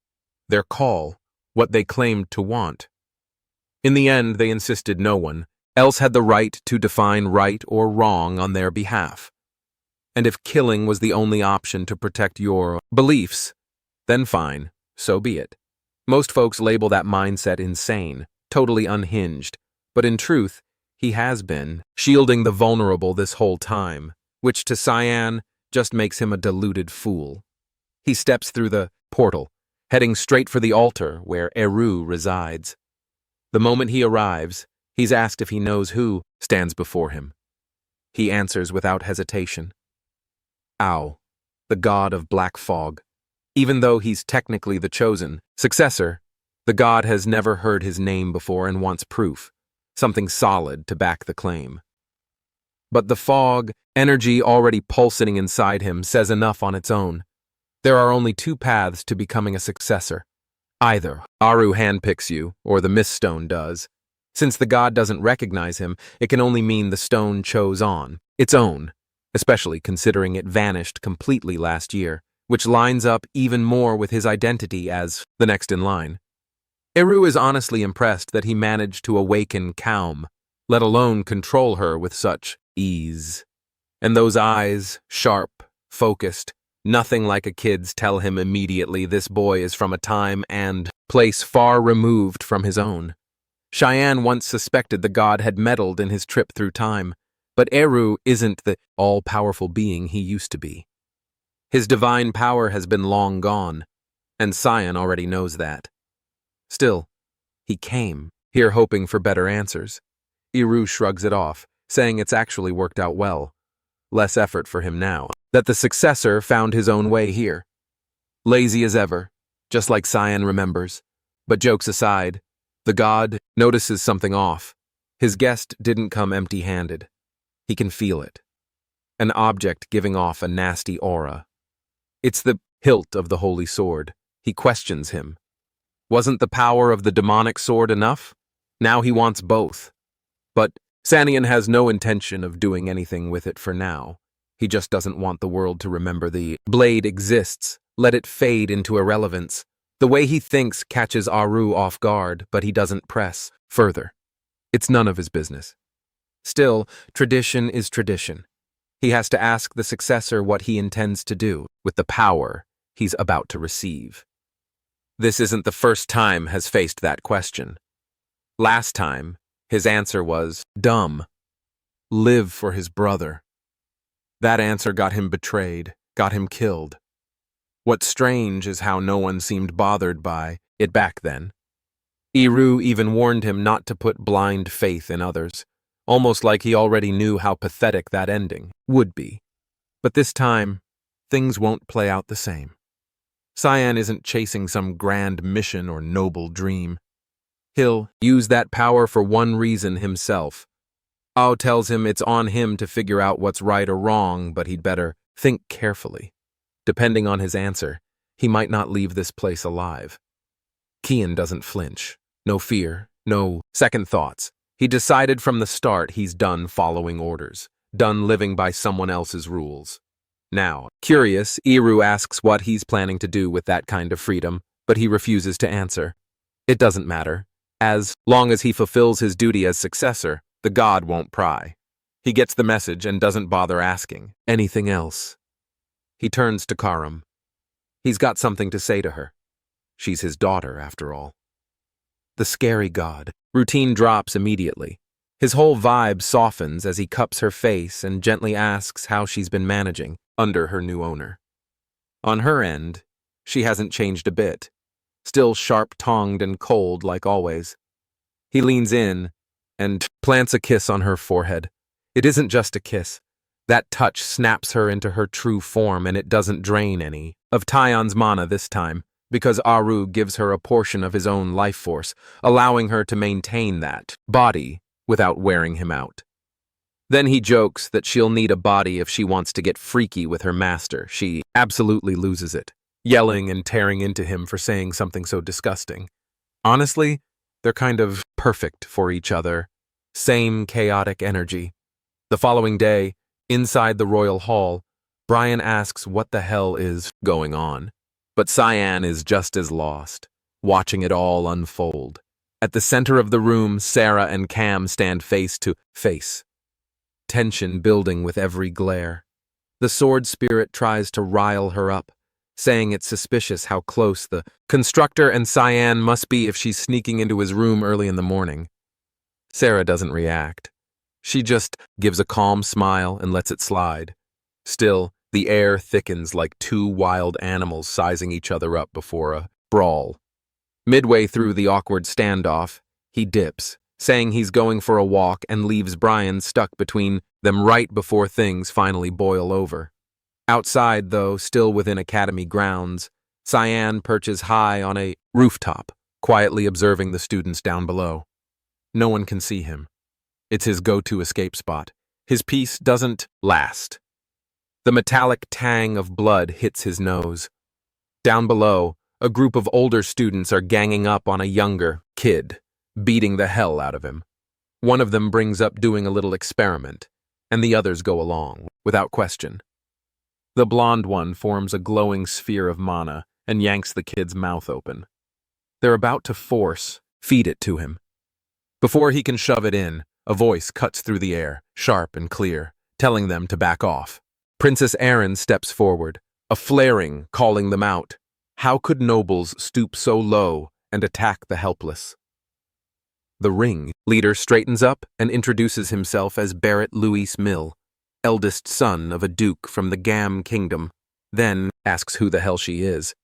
Speaker 1: their call, what they claimed to want. In the end, they insisted no one else had the right to define right or wrong on their behalf. And if killing was the only option to protect your beliefs, then fine, so be it. Most folks label that mindset insane, totally unhinged, but in truth, he has been shielding the vulnerable this whole time, which to Cyan just makes him a deluded fool. He steps through the portal, heading straight for the altar where Eru resides. The moment he arrives, he's asked if he knows who stands before him. He answers without hesitation. Ao, the god of black fog. Even though he's technically the chosen successor, the god has never heard his name before and wants proof, something solid to back the claim. But the fog, energy already pulsating inside him, says enough on its own. There are only two paths to becoming a successor. Either Aru handpicks you, or the Miststone does. Since the god doesn't recognize him, it can only mean the stone chose on its own, especially considering it vanished completely last year, which lines up even more with his identity as the next in line. Eru is honestly impressed that he managed to awaken Kaum, let alone control her with such ease. And those eyes, sharp, focused, nothing like a kid's, tell him immediately this boy is from a time and place far removed from his own. Cheyenne once suspected the god had meddled in his trip through time, but Eru isn't the all-powerful being he used to be. His divine power has been long gone, and Cyan already knows that. Still, he came, here hoping for better answers. Eru shrugs it off, saying it's actually worked out well. Less effort for him now. that the successor found his own way here. Lazy as ever, just like Cyan remembers. But jokes aside, the god notices something off. His guest didn't come empty-handed. He can feel it. An object giving off a nasty aura. It's the hilt of the holy sword. He questions him. Wasn't the power of the demonic sword enough? Now he wants both. But Sanian has no intention of doing anything with it for now. He just doesn't want the world to remember the blade exists. Let it fade into irrelevance. The way he thinks catches Aru off guard, but he doesn't press further. It's none of his business. Still, tradition is tradition. He has to ask the successor what he intends to do with the power he's about to receive. This isn't the first time has faced that question. Last time, his answer was dumb. Live for his brother. That answer got him betrayed, got him killed. What's strange is how no one seemed bothered by it back then. Iru even warned him not to put blind faith in others, almost like he already knew how pathetic that ending would be. But this time, things won't play out the same. Cyan isn't chasing some grand mission or noble dream. He'll use that power for one reason himself. Ao tells him it's on him to figure out what's right or wrong, but he'd better think carefully. Depending on his answer, he might not leave this place alive. Kian doesn't flinch. No fear, no second thoughts. He decided from the start he's done following orders, done living by someone else's rules. Now, curious, Iru asks what he's planning to do with that kind of freedom, but he refuses to answer. It doesn't matter. As long as he fulfills his duty as successor, the god won't pry. He gets the message and doesn't bother asking anything else. He turns to Karam. He's got something to say to her. She's his daughter, after all. The scary god. Routine drops immediately. His whole vibe softens as he cups her face and gently asks how she's been managing under her new owner. On her end, she hasn't changed a bit, still sharp-tongued and cold like always. He leans in and plants a kiss on her forehead. It isn't just a kiss. That touch snaps her into her true form, and it doesn't drain any of Tayon's mana this time, because Aru gives her a portion of his own life force, allowing her to maintain that body without wearing him out. Then he jokes that she'll need a body if she wants to get freaky with her master. She absolutely loses it, yelling and tearing into him for saying something so disgusting. Honestly, they're kind of perfect for each other. Same chaotic energy. The following day, inside the royal hall, Brian asks what the hell is going on. But Cyan is just as lost, watching it all unfold. At the center of the room, Sarah and Cam stand face to face. Tension building with every glare. The sword spirit tries to rile her up, saying it's suspicious how close the constructor and Cyan must be if she's sneaking into his room early in the morning. Sarah doesn't react. She just gives a calm smile and lets it slide. Still, the air thickens like two wild animals sizing each other up before a brawl. Midway through the awkward standoff, he dips, saying he's going for a walk, and leaves Brian stuck between them right before things finally boil over. Outside, though, still within academy grounds, Cyan perches high on a rooftop, quietly observing the students down below. No one can see him. It's his go-to escape spot. His peace doesn't last. The metallic tang of blood hits his nose. Down below, a group of older students are ganging up on a younger kid, beating the hell out of him. One of them brings up doing a little experiment, and the others go along, without question. The blonde one forms a glowing sphere of mana and yanks the kid's mouth open. They're about to feed it to him. Before he can shove it in, a voice cuts through the air, sharp and clear, telling them to back off. Princess Erin steps forward, a flaring calling them out. How could nobles stoop so low and attack the helpless? The ring leader straightens up and introduces himself as Barrett Louis Mill, eldest son of a duke from the Gam Kingdom, then asks who the hell she is.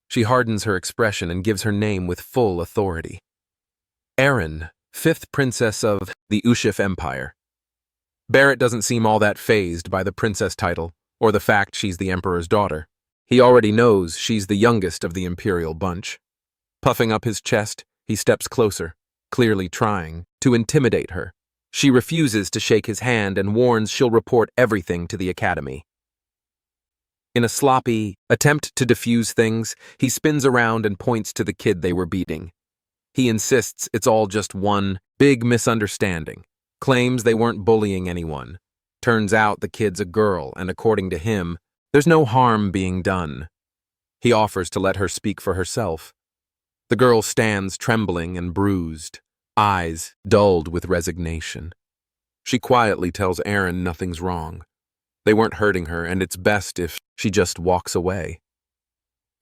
Speaker 1: She hardens her expression and gives her name with full authority. Erin, 5th princess of the Ushif Empire. Barrett doesn't seem all that fazed by the princess title, or the fact she's the Emperor's daughter. He already knows she's the youngest of the Imperial bunch. Puffing up his chest, he steps closer, clearly trying to intimidate her. She refuses to shake his hand and warns she'll report everything to the Academy. In a sloppy attempt to defuse things, he spins around and points to the kid they were beating. He insists it's all just one big misunderstanding, claims they weren't bullying anyone. Turns out the kid's a girl, and according to him, there's no harm being done. He offers to let her speak for herself. The girl stands trembling and bruised, eyes dulled with resignation. She quietly tells Eren nothing's wrong. They weren't hurting her, and it's best if she just walks away.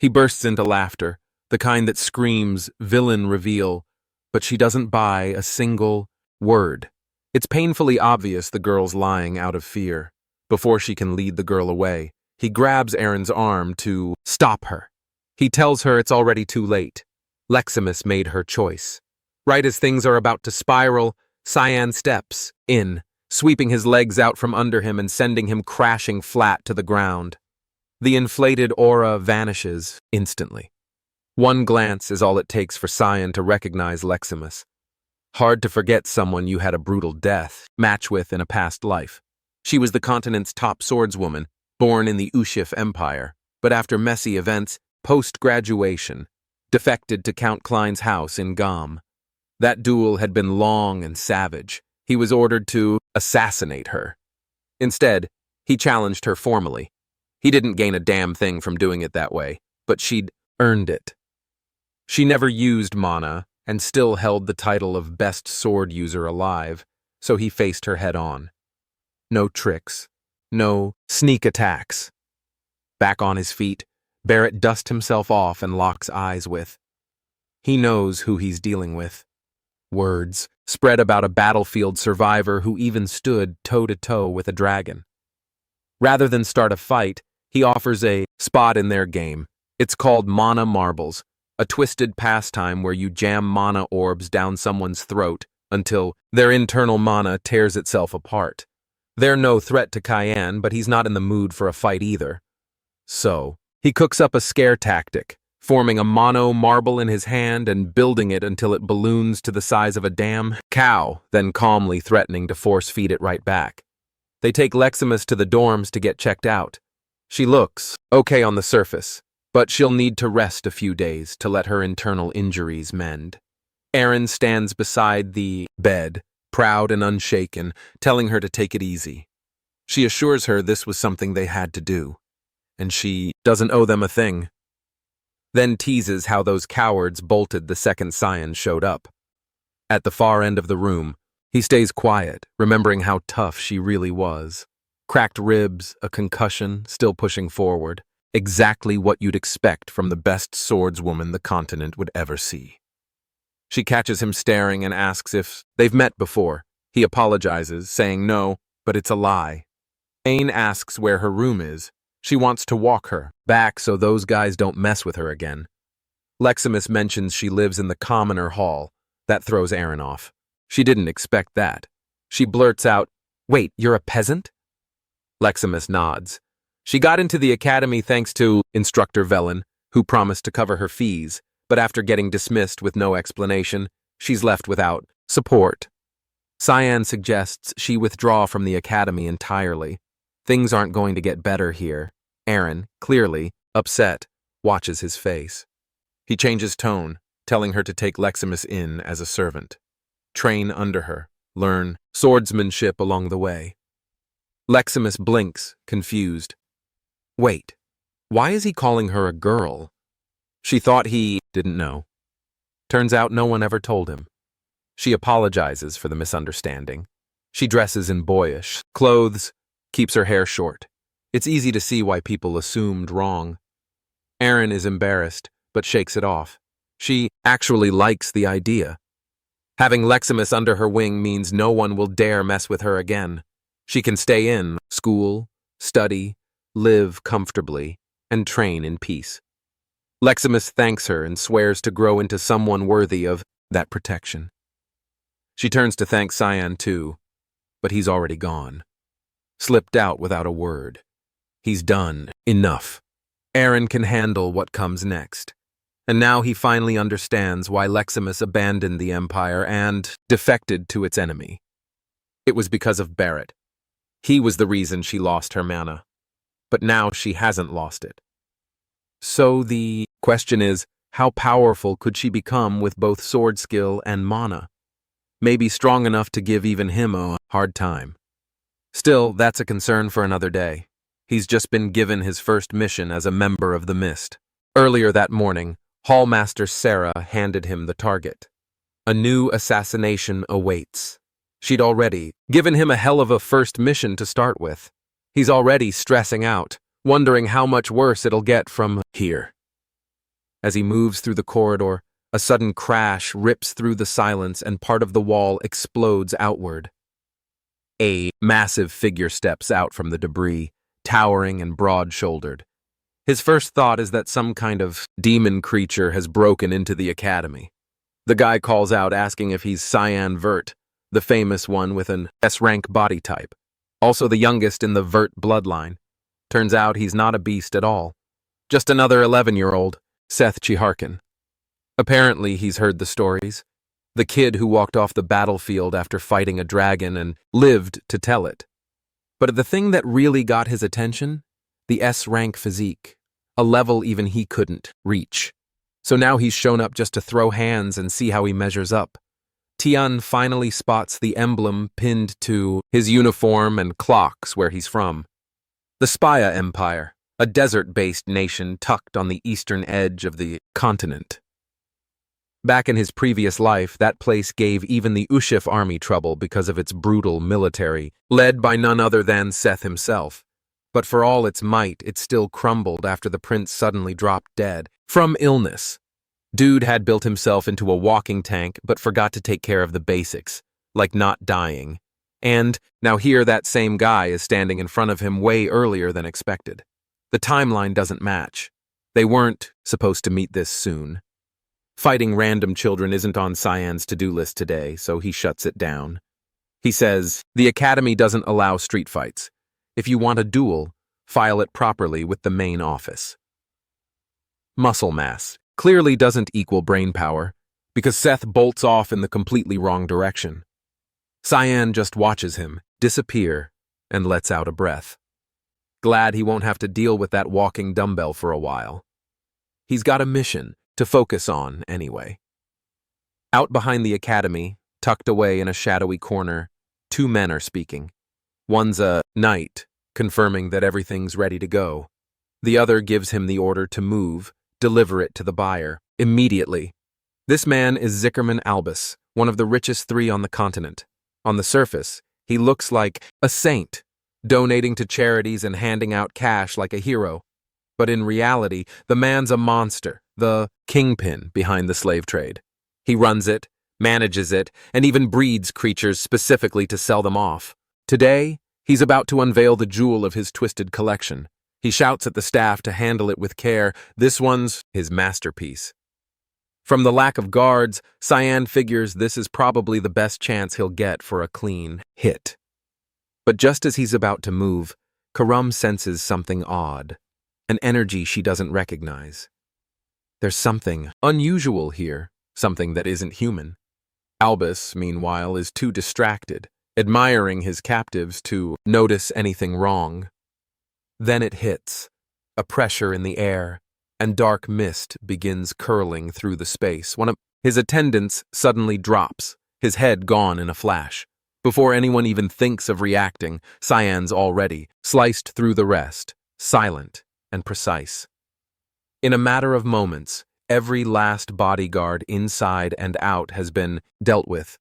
Speaker 1: He bursts into laughter, the kind that screams villain reveal, but she doesn't buy a single word. It's painfully obvious the girl's lying out of fear. Before she can lead the girl away, he grabs Eren's arm to stop her. He tells her it's already too late. Leximus made her choice. Right as things are about to spiral, Cyan steps in, sweeping his legs out from under him and sending him crashing flat to the ground. The inflated aura vanishes instantly. One glance is all it takes for Cyan to recognize Leximus. Hard to forget someone you had a brutal death match with in a past life. She was the continent's top swordswoman, born in the Ushif Empire, but after messy events, post-graduation, defected to Count Klein's house in Gam. That duel had been long and savage. He was ordered to assassinate her. Instead, he challenged her formally. He didn't gain a damn thing from doing it that way, but she'd earned it. She never used mana and still held the title of best sword user alive, so he faced her head on. No tricks, no sneak attacks. Back on his feet, Barrett dusts himself off and locks eyes with. He knows who he's dealing with. Words spread about a battlefield survivor who even stood toe-to-toe with a dragon. Rather than start a fight, he offers a spot in their game. It's called Mana Marbles, a twisted pastime where you jam mana orbs down someone's throat until their internal mana tears itself apart. They're no threat to Cyan, but he's not in the mood for a fight either. So, he cooks up a scare tactic, forming a mono marble in his hand and building it until it balloons to the size of a damn cow, then calmly threatening to force-feed it right back. They take Leximus to the dorms to get checked out. She looks okay on the surface, but she'll need to rest a few days to let her internal injuries mend. Eren stands beside the bed, proud and unshaken, telling her to take it easy. She assures her this was something they had to do, and she doesn't owe them a thing. Then teases how those cowards bolted the second Cyan showed up. At the far end of the room, he stays quiet, remembering how tough she really was. Cracked ribs, a concussion, still pushing forward. Exactly what you'd expect from the best swordswoman the continent would ever see. She catches him staring and asks if they've met before. He apologizes, saying no, but it's a lie. Ain asks where her room is. She wants to walk her back so those guys don't mess with her again. Leximus mentions she lives in the commoner hall. That throws Eren off. She didn't expect that. She blurts out, "Wait, you're a peasant?" Leximus nods. She got into the academy thanks to Instructor Velen, who promised to cover her fees, but after getting dismissed with no explanation, she's left without support. Cyan suggests she withdraw from the academy entirely. Things aren't going to get better here. Eren, clearly upset, watches his face. He changes tone, telling her to take Leximus in as a servant. Train under her, learn swordsmanship along the way. Leximus blinks, confused. Wait, why is he calling her a girl? She thought he didn't know. Turns out no one ever told him. She apologizes for the misunderstanding. She dresses in boyish clothes, keeps her hair short. It's easy to see why people assumed wrong. Eren is embarrassed, but shakes it off. She actually likes the idea. Having Leximus under her wing means no one will dare mess with her again. She can stay in school, study, live comfortably, and train in peace. Leximus thanks her and swears to grow into someone worthy of that protection. She turns to thank Cyan too, but he's already gone. Slipped out without a word. He's done. Enough. Aaron can handle what comes next. And now he finally understands why Leximus abandoned the Empire and defected to its enemy. It was because of Barrett. He was the reason she lost her mana. But now she hasn't lost it. So the question is, how powerful could she become with both sword skill and mana? Maybe strong enough to give even him a hard time. Still, that's a concern for another day. He's just been given his first mission as a member of the Mist. Earlier that morning, Hallmaster Sarah handed him the target. A new assassination awaits. She'd already given him a hell of a first mission to start with. He's already stressing out, wondering how much worse it'll get from here. As he moves through the corridor, a sudden crash rips through the silence and part of the wall explodes outward. A massive figure steps out from the debris, towering and broad-shouldered. His first thought is that some kind of demon creature has broken into the academy. The guy calls out asking if he's Cyan Vert, the famous one with an S-rank body type, also the youngest in the Vert bloodline. Turns out he's not a beast at all. Just another 11-year-old, Seth Chiharkin. Apparently he's heard the stories. The kid who walked off the battlefield after fighting a dragon and lived to tell it. But the thing that really got his attention? The S-rank physique, a level even he couldn't reach. So now he's shown up just to throw hands and see how he measures up. Tian finally spots the emblem pinned to his uniform and clocks where he's from. The Spaya Empire, a desert-based nation tucked on the eastern edge of the continent. Back in his previous life, that place gave even the Ushif army trouble because of its brutal military, led by none other than Seth himself. But for all its might, it still crumbled after the prince suddenly dropped dead from illness. Dude had built himself into a walking tank but forgot to take care of the basics, like not dying. And now here that same guy is standing in front of him way earlier than expected. The timeline doesn't match. They weren't supposed to meet this soon. Fighting random children isn't on Cyan's to-do list today, so he shuts it down. He says, the academy doesn't allow street fights. If you want a duel, file it properly with the main office. Muscle mass clearly doesn't equal brain power, because Seth bolts off in the completely wrong direction. Cyan just watches him disappear and lets out a breath. Glad he won't have to deal with that walking dumbbell for a while. He's got a mission to focus on anyway. Out behind the academy, tucked away in a shadowy corner, two men are speaking. One's a knight, confirming that everything's ready to go. The other gives him the order to move, deliver it to the buyer, immediately. This man is Zickerman Albus, one of the richest three on the continent. On the surface, he looks like a saint, donating to charities and handing out cash like a hero. But in reality, the man's a monster, the kingpin behind the slave trade. He runs it, manages it, and even breeds creatures specifically to sell them off. Today, he's about to unveil the jewel of his twisted collection. He shouts at the staff to handle it with care. This one's his masterpiece. From the lack of guards, Cyan figures this is probably the best chance he'll get for a clean hit. But just as he's about to move, Karam senses something odd, an energy she doesn't recognize. There's something unusual here, something that isn't human. Albus, meanwhile, is too distracted, admiring his captives to notice anything wrong. Then it hits, a pressure in the air, and dark mist begins curling through the space. One of his attendants suddenly drops, his head gone in a flash. Before anyone even thinks of reacting, Cyan's already sliced through the rest, silent and precise. In a matter of moments, every last bodyguard inside and out has been dealt with.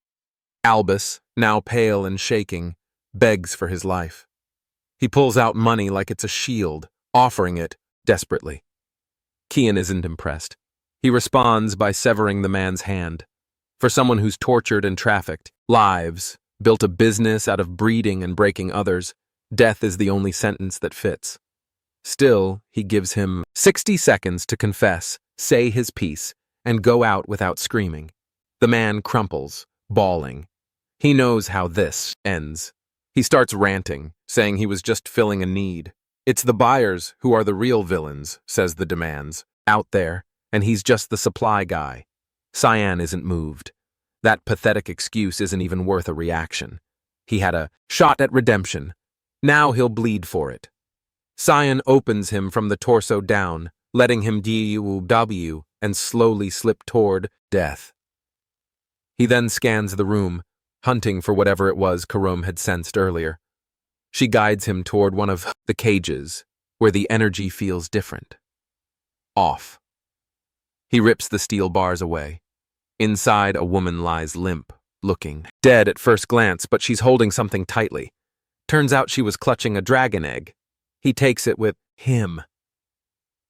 Speaker 1: Albus, now pale and shaking, begs for his life. He pulls out money like it's a shield, offering it desperately. Kian isn't impressed. He responds by severing the man's hand. For someone who's tortured and trafficked, lives, built a business out of breeding and breaking others, death is the only sentence that fits. Still, he gives him 60 seconds to confess, say his piece, and go out without screaming. The man crumples, bawling. He knows how this ends. He starts ranting, saying he was just filling a need. It's the buyers who are the real villains, says the demands, out there, and he's just the supply guy. Cyan isn't moved. That pathetic excuse isn't even worth a reaction. He had a shot at redemption. Now he'll bleed for it. Cyan opens him from the torso down, letting him DUW and slowly slip toward death. He then scans the room, hunting for whatever it was Karom had sensed earlier. She guides him toward one of the cages, where the energy feels different. Off. He rips the steel bars away. Inside, a woman lies limp, looking dead at first glance, but she's holding something tightly. Turns out she was clutching a dragon egg. He takes it with him.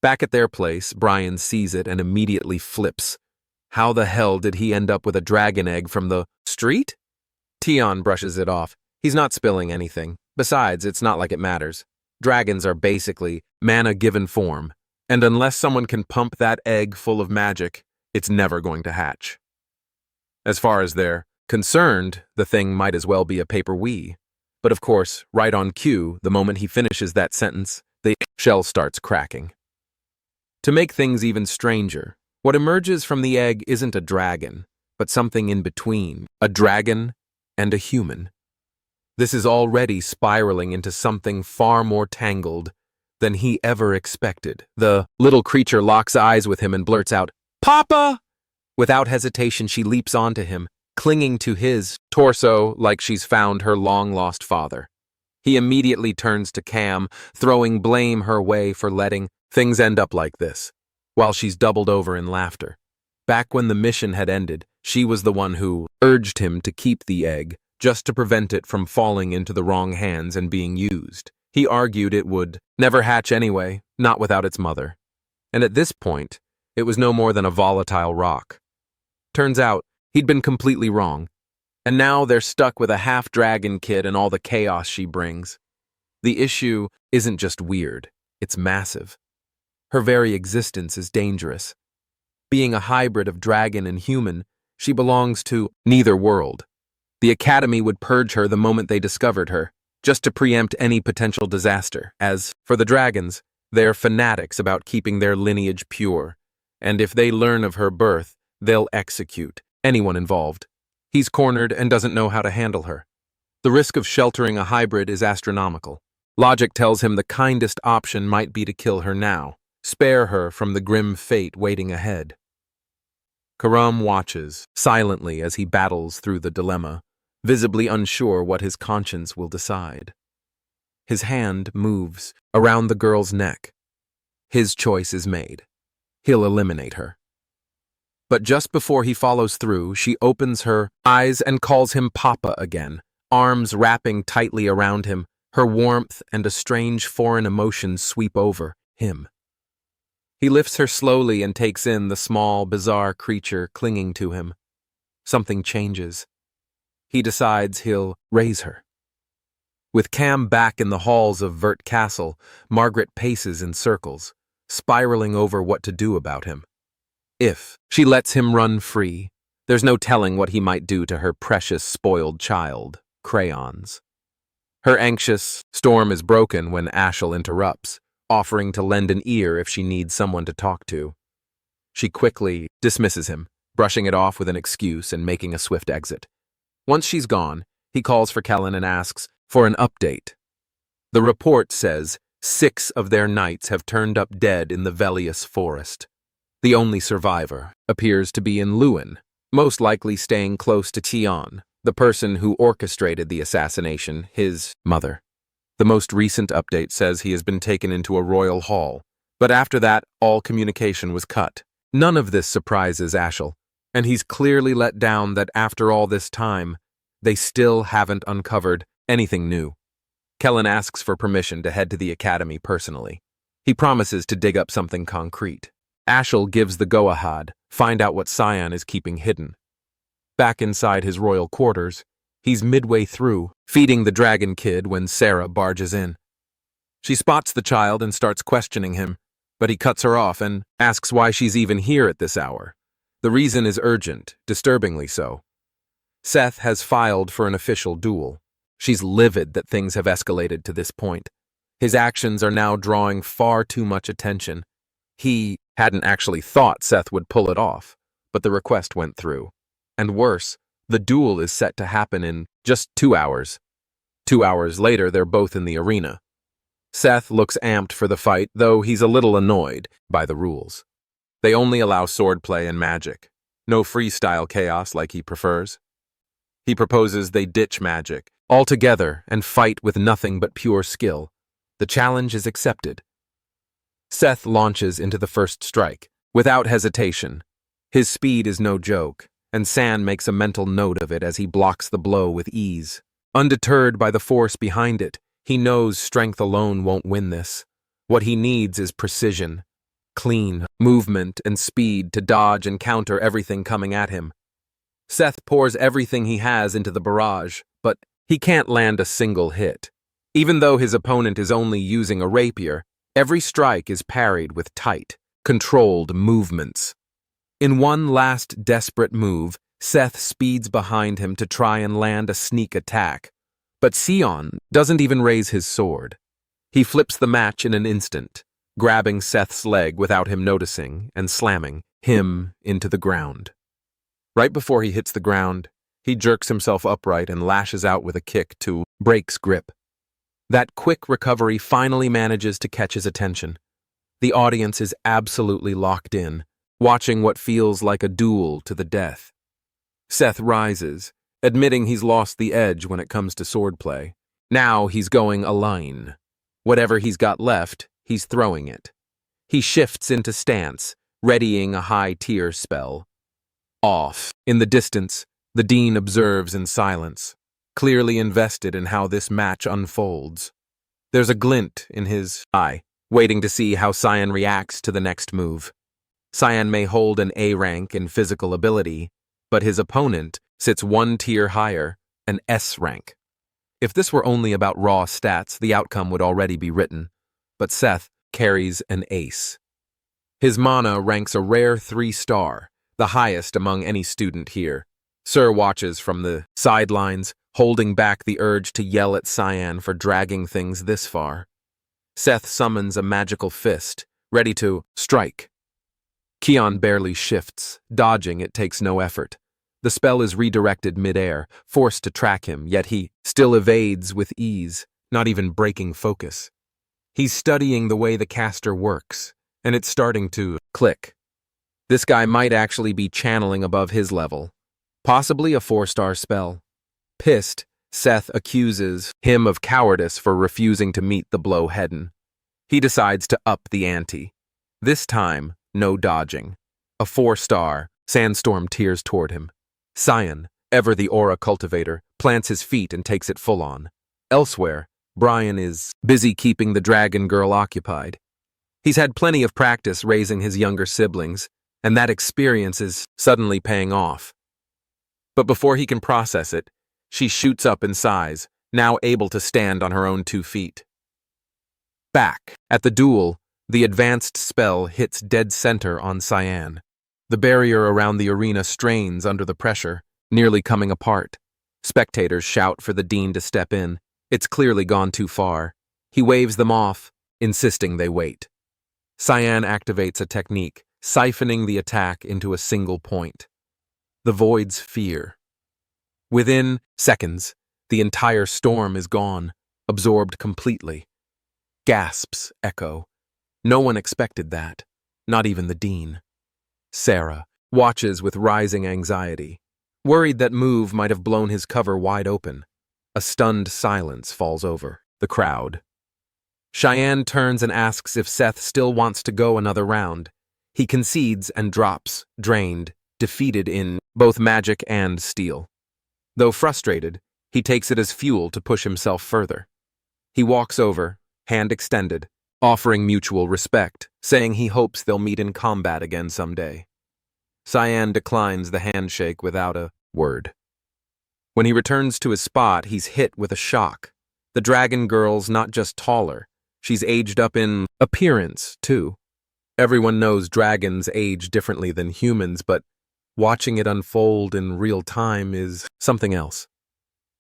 Speaker 1: Back at their place, Brian sees it and immediately flips. How the hell did he end up with a dragon egg from the street? Tion brushes it off. He's not spilling anything. Besides, it's not like it matters. Dragons are basically mana given form, and unless someone can pump that egg full of magic, it's never going to hatch. As far as they're concerned, the thing might as well be a paper Wii. But of course, right on cue, the moment he finishes that sentence, the shell starts cracking. To make things even stranger, what emerges from the egg isn't a dragon, but something in between, a dragon and a human. This is already spiraling into something far more tangled than he ever expected. The little creature locks eyes with him and blurts out, "Papa!" Without hesitation, she leaps onto him, clinging to his torso like she's found her long-lost father. He immediately turns to Cam, throwing blame her way for letting things end up like this, while she's doubled over in laughter. Back when the mission had ended, she was the one who urged him to keep the egg, just to prevent it from falling into the wrong hands and being used. He argued it would never hatch anyway, not without its mother. And at this point, it was no more than a volatile rock. Turns out, he'd been completely wrong. And now they're stuck with a half-dragon kid and all the chaos she brings. The issue isn't just weird, it's massive. Her very existence is dangerous. Being a hybrid of dragon and human, she belongs to neither world. The Academy would purge her the moment they discovered her, just to preempt any potential disaster. As for the dragons, they're fanatics about keeping their lineage pure, and if they learn of her birth, they'll execute anyone involved. He's cornered and doesn't know how to handle her. The risk of sheltering a hybrid is astronomical. Logic tells him the kindest option might be to kill her now, spare her from the grim fate waiting ahead. Karam watches silently as he battles through the dilemma, visibly unsure what his conscience will decide. His hand moves around the girl's neck. His choice is made. He'll eliminate her. But just before he follows through, she opens her eyes and calls him Papa again, arms wrapping tightly around him. Her warmth and a strange foreign emotion sweep over him. He lifts her slowly and takes in the small, bizarre creature clinging to him. Something changes. He decides he'll raise her. With Cam back in the halls of Vert Castle, Margaret paces in circles, spiraling over what to do about him. If she lets him run free, there's no telling what he might do to her precious, spoiled child, Crayons. Her anxious storm is broken when Ashel interrupts, offering to lend an ear if she needs someone to talk to. She quickly dismisses him, brushing it off with an excuse and making a swift exit. Once she's gone, he calls for Kellen and asks for an update. The report says 6 of their knights have turned up dead in the Velius forest. The only survivor appears to be in Lewin, most likely staying close to Tion, the person who orchestrated the assassination, his mother. The most recent update says he has been taken into a royal hall, but after that, all communication was cut. None of this surprises Ashel, and he's clearly let down that after all this time, they still haven't uncovered anything new. Kellen asks for permission to head to the academy personally. He promises to dig up something concrete. Ashel gives the go-ahead, find out what Cyan is keeping hidden. Back inside his royal quarters, he's midway through, feeding the dragon kid when Sarah barges in. She spots the child and starts questioning him, but he cuts her off and asks why she's even here at this hour. The reason is urgent, disturbingly so. Seth has filed for an official duel. She's livid that things have escalated to this point. His actions are now drawing far too much attention. He hadn't actually thought Seth would pull it off, but the request went through. And worse, the duel is set to happen in just 2 hours. 2 hours later, they're both in the arena. Seth looks amped for the fight, though he's a little annoyed by the rules. They only allow swordplay and magic, no freestyle chaos like he prefers. He proposes they ditch magic altogether and fight with nothing but pure skill. The challenge is accepted. Seth launches into the first strike, without hesitation. His speed is no joke, and San makes a mental note of it as he blocks the blow with ease. Undeterred by the force behind it, he knows strength alone won't win this. What he needs is precision, clean movement, and speed to dodge and counter everything coming at him. Seth pours everything he has into the barrage, but he can't land a single hit. Even though his opponent is only using a rapier, every strike is parried with tight, controlled movements. In one last desperate move, Seth speeds behind him to try and land a sneak attack. But Sion doesn't even raise his sword. He flips the match in an instant, grabbing Seth's leg without him noticing and slamming him into the ground. Right before he hits the ground, he jerks himself upright and lashes out with a kick to break's grip. That quick recovery finally manages to catch his attention. The audience is absolutely locked in, watching what feels like a duel to the death. Seth rises, admitting he's lost the edge when it comes to swordplay. Now he's going a line. Whatever he's got left, he's throwing it. He shifts into stance, readying a high-tier spell. Off. In the distance, the Dean observes in silence, clearly invested in how this match unfolds. There's a glint in his eye, waiting to see how Cyan reacts to the next move. Cyan may hold an A rank in physical ability, but his opponent sits one tier higher, an S rank. If this were only about raw stats, the outcome would already be written, but Seth carries an ace. His mana ranks a rare 3-star, the highest among any student here. Sir watches from the sidelines, holding back the urge to yell at Cyan for dragging things this far. Seth summons a magical fist, ready to strike. Keon barely shifts, dodging it takes no effort. The spell is redirected mid-air, forced to track him, yet he still evades with ease, not even breaking focus. He's studying the way the caster works, and it's starting to click. This guy might actually be channeling above his level. Possibly a 4-star spell. Pissed, Seth accuses him of cowardice for refusing to meet the blow head-on. He decides to up the ante. This time, no dodging. A 4-star, Sandstorm tears toward him. Cyan, ever the aura cultivator, plants his feet and takes it full on. Elsewhere, Brian is busy keeping the dragon girl occupied. He's had plenty of practice raising his younger siblings, and that experience is suddenly paying off. But before he can process it, she shoots up in size, now able to stand on her own 2 feet. Back at the duel, the advanced spell hits dead center on Cyan. The barrier around the arena strains under the pressure, nearly coming apart. Spectators shout for the Dean to step in. It's clearly gone too far. He waves them off, insisting they wait. Cyan activates a technique, siphoning the attack into a single point. The void's fear. Within seconds, the entire storm is gone, absorbed completely. Gasps echo. No one expected that, not even the Dean. Sarah watches with rising anxiety, worried that move might have blown his cover wide open. A stunned silence falls over the crowd. Cheyenne turns and asks if Seth still wants to go another round. He concedes and drops, drained, defeated in both magic and steel. Though frustrated, he takes it as fuel to push himself further. He walks over, hand extended, offering mutual respect, saying he hopes they'll meet in combat again someday. Cyan declines the handshake without a word. When he returns to his spot, he's hit with a shock. The dragon girl's not just taller, she's aged up in appearance, too. Everyone knows dragons age differently than humans, but watching it unfold in real time is something else.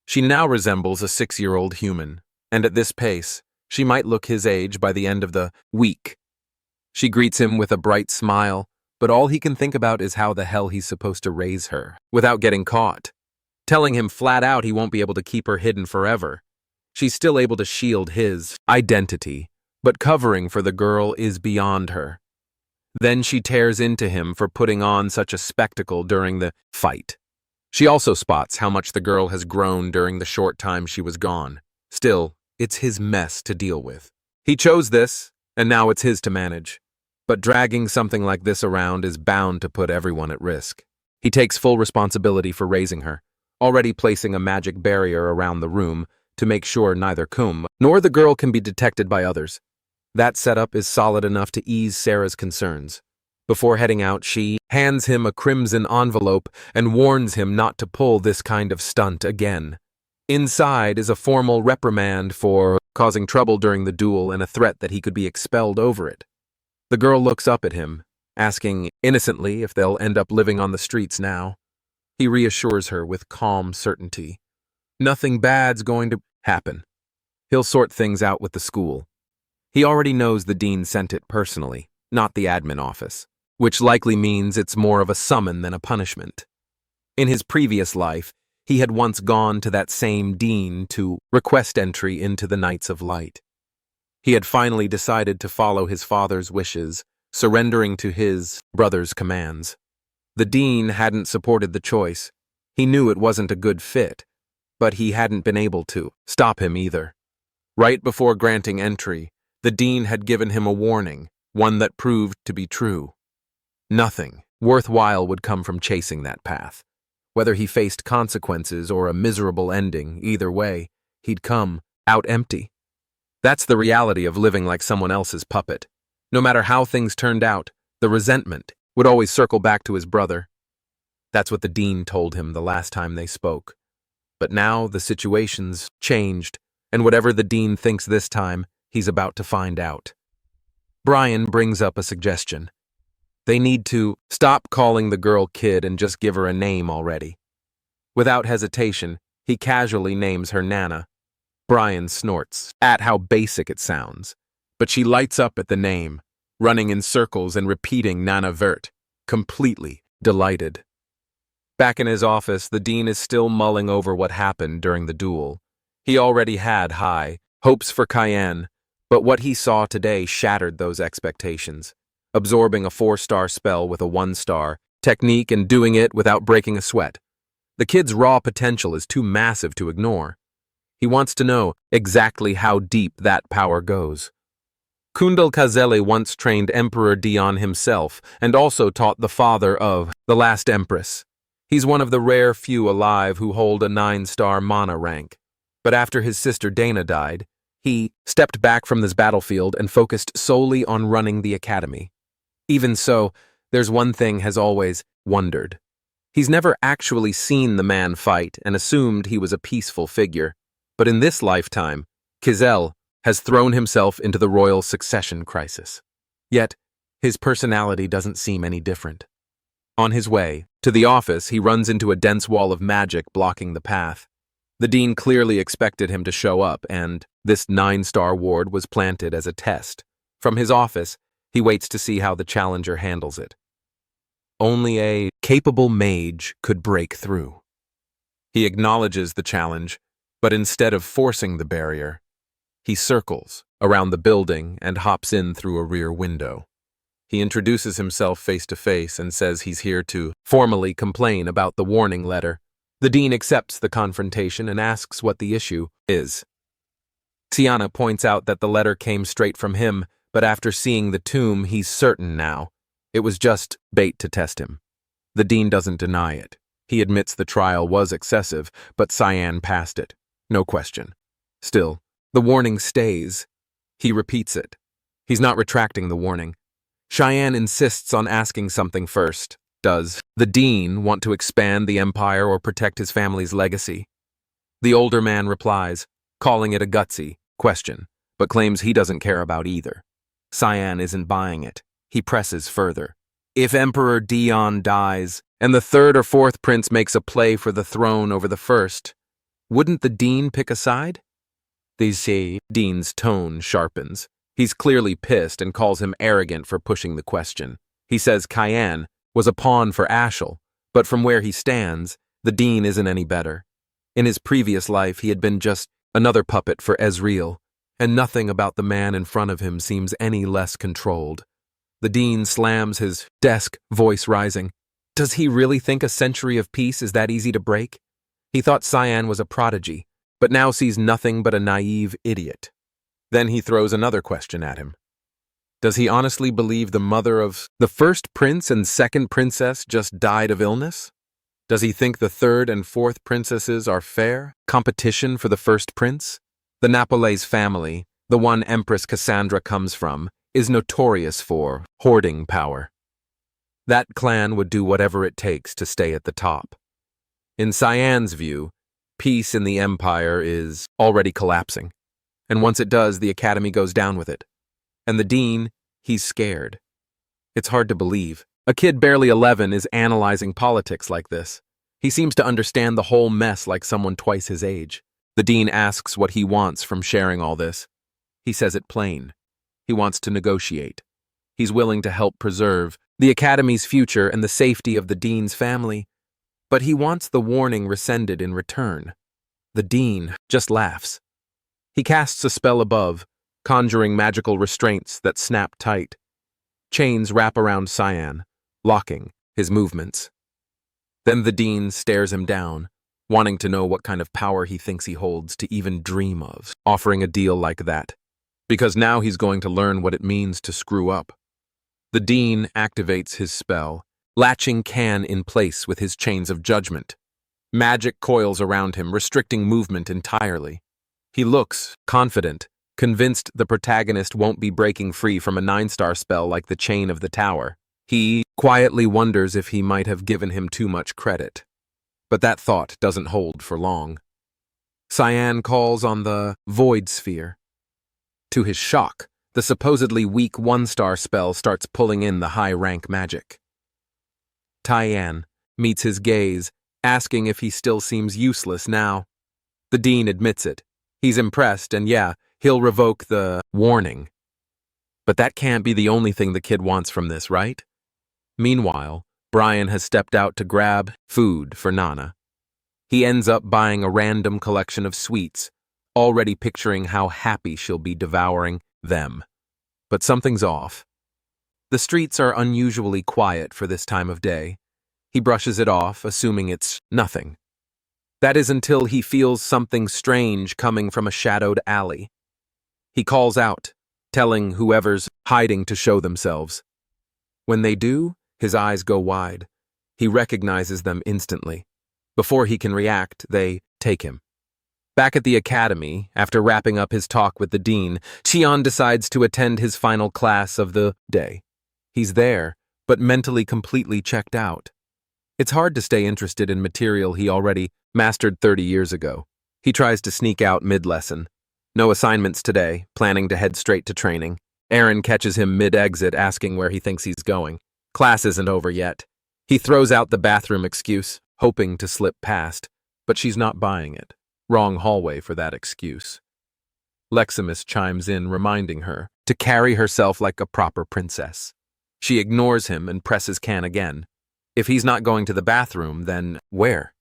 Speaker 1: She now resembles a 6-year-old human, and at this pace, She might look his age by the end of the week. She greets him with a bright smile, but all he can think about is how the hell he's supposed to raise her without getting caught. Telling him flat out he won't be able to keep her hidden forever. She's still able to shield his identity, but covering for the girl is beyond her. Then she tears into him for putting on such a spectacle during the fight. She also spots how much the girl has grown during the short time she was gone. Still, it's his mess to deal with. He chose this, and now it's his to manage. But dragging something like this around is bound to put everyone at risk. He takes full responsibility for raising her, already placing a magic barrier around the room to make sure neither Kum nor the girl can be detected by others. That setup is solid enough to ease Sarah's concerns. Before heading out, she hands him a crimson envelope and warns him not to pull this kind of stunt again. Inside is a formal reprimand for causing trouble during the duel and a threat that he could be expelled over it. The girl looks up at him, asking innocently if they'll end up living on the streets now. He reassures her with calm certainty. Nothing bad's going to happen. He'll sort things out with the school. He already knows the dean sent it personally, not the admin office, which likely means it's more of a summon than a punishment. In his previous life, he had once gone to that same dean to request entry into the Knights of Light. He had finally decided to follow his father's wishes, surrendering to his brother's commands. The dean hadn't supported the choice. He knew it wasn't a good fit, but he hadn't been able to stop him either. Right before granting entry, the dean had given him a warning, one that proved to be true. Nothing worthwhile would come from chasing that path. Whether he faced consequences or a miserable ending, either way, he'd come out empty. That's the reality of living like someone else's puppet. No matter how things turned out, the resentment would always circle back to his brother. That's what the dean told him the last time they spoke. But now the situation's changed, and whatever the dean thinks this time, he's about to find out. Brian brings up a suggestion. They need to stop calling the girl Kid and just give her a name already. Without hesitation, he casually names her Nana. Brian snorts at how basic it sounds, but she lights up at the name, running in circles and repeating Nana Vert, completely delighted. Back in his office, the dean is still mulling over what happened during the duel. He already had high hopes for Cayenne, but what he saw today shattered those expectations. Absorbing a 4-star spell with a 1-star technique and doing it without breaking a sweat. The kid's raw potential is too massive to ignore. He wants to know exactly how deep that power goes. Kundal Kazele once trained Emperor Dion himself and also taught the father of the last empress. He's one of the rare few alive who hold a 9-star mana rank. But after his sister Dana died, he stepped back from this battlefield and focused solely on running the academy. Even so, there's one thing has always wondered. He's never actually seen the man fight and assumed he was a peaceful figure. But in this lifetime, Kizel has thrown himself into the royal succession crisis. Yet, his personality doesn't seem any different. On his way to the office, he runs into a dense wall of magic blocking the path. The dean clearly expected him to show up, and this 9-star ward was planted as a test. From his office, he waits to see how the challenger handles it. Only a capable mage could break through. He acknowledges the challenge, but instead of forcing the barrier, he circles around the building and hops in through a rear window. He introduces himself face to face and says he's here to formally complain about the warning letter. The dean accepts the confrontation and asks what the issue is. Tiana points out that the letter came straight from him, but after seeing the tomb, he's certain now. It was just bait to test him. The dean doesn't deny it. He admits the trial was excessive, but Cyan passed it. No question. Still, the warning stays. He repeats it. He's not retracting the warning. Cheyenne insists on asking something first. Does the dean want to expand the empire or protect his family's legacy? The older man replies, calling it a gutsy question, but claims he doesn't care about either. Cyan isn't buying it. He presses further. If Emperor Dion dies, and the 3rd or 4th prince makes a play for the throne over the 1st, wouldn't the dean pick a side? They say Dean's tone sharpens. He's clearly pissed and calls him arrogant for pushing the question. He says Cayenne was a pawn for Ashel, but from where he stands, the Dean isn't any better. In his previous life, he had been just another puppet for Ezreal, and nothing about the man in front of him seems any less controlled. The Dean slams his desk, voice rising. Does he really think a century of peace is that easy to break? He thought Cyan was a prodigy, but now sees nothing but a naive idiot. Then he throws another question at him. Does he honestly believe the mother of the first prince and second princess just died of illness? Does he think the third and fourth princesses are fair competition for the first prince? The Napolese family, the one Empress Cassandra comes from, is notorious for hoarding power. That clan would do whatever it takes to stay at the top. In Cyan's view, peace in the empire is already collapsing, and once it does, the academy goes down with it. And the Dean, he's scared. It's hard to believe. A kid barely 11 is analyzing politics like this. He seems to understand the whole mess like someone twice his age. The Dean asks what he wants from sharing all this. He says it plain. He wants to negotiate. He's willing to help preserve the academy's future and the safety of the Dean's family, but he wants the warning rescinded in return. The Dean just laughs. He casts a spell above, conjuring magical restraints that snap tight. Chains wrap around Cyan, locking his movements. Then the Dean stares him down, wanting to know what kind of power he thinks he holds to even dream of offering a deal like that, because now he's going to learn what it means to screw up. The Dean activates his spell, latching Can in place with his chains of judgment. Magic coils around him, restricting movement entirely. He looks confident, convinced the protagonist won't be breaking free from a 9-star spell like the Chain of the Tower. He quietly wonders if he might have given him too much credit. But that thought doesn't hold for long. Cyan calls on the Void Sphere. To his shock, the supposedly weak 1-star spell starts pulling in the high-rank magic. Tyann meets his gaze, asking if he still seems useless now. The Dean admits it. He's impressed, and yeah, he'll revoke the warning. But that can't be the only thing the kid wants from this, right? Meanwhile, Brian has stepped out to grab food for Nana. He ends up buying a random collection of sweets, already picturing how happy she'll be devouring them. But something's off. The streets are unusually quiet for this time of day. He brushes it off, assuming it's nothing. That is until he feels something strange coming from a shadowed alley. He calls out, telling whoever's hiding to show themselves. When they do, his eyes go wide. He recognizes them instantly. Before he can react, they take him. Back at the academy, after wrapping up his talk with the Dean, Xian decides to attend his final class of the day. He's there, but mentally completely checked out. It's hard to stay interested in material he already mastered 30 years ago. He tries to sneak out mid-lesson. No assignments today, planning to head straight to training. Aaron catches him mid-exit asking where he thinks he's going. Class isn't over yet. He throws out the bathroom excuse, hoping to slip past, but she's not buying it. Wrong hallway for that excuse. Leximus chimes in, reminding her to carry herself like a proper princess. She ignores him and presses Can again. If he's not going to the bathroom, then where?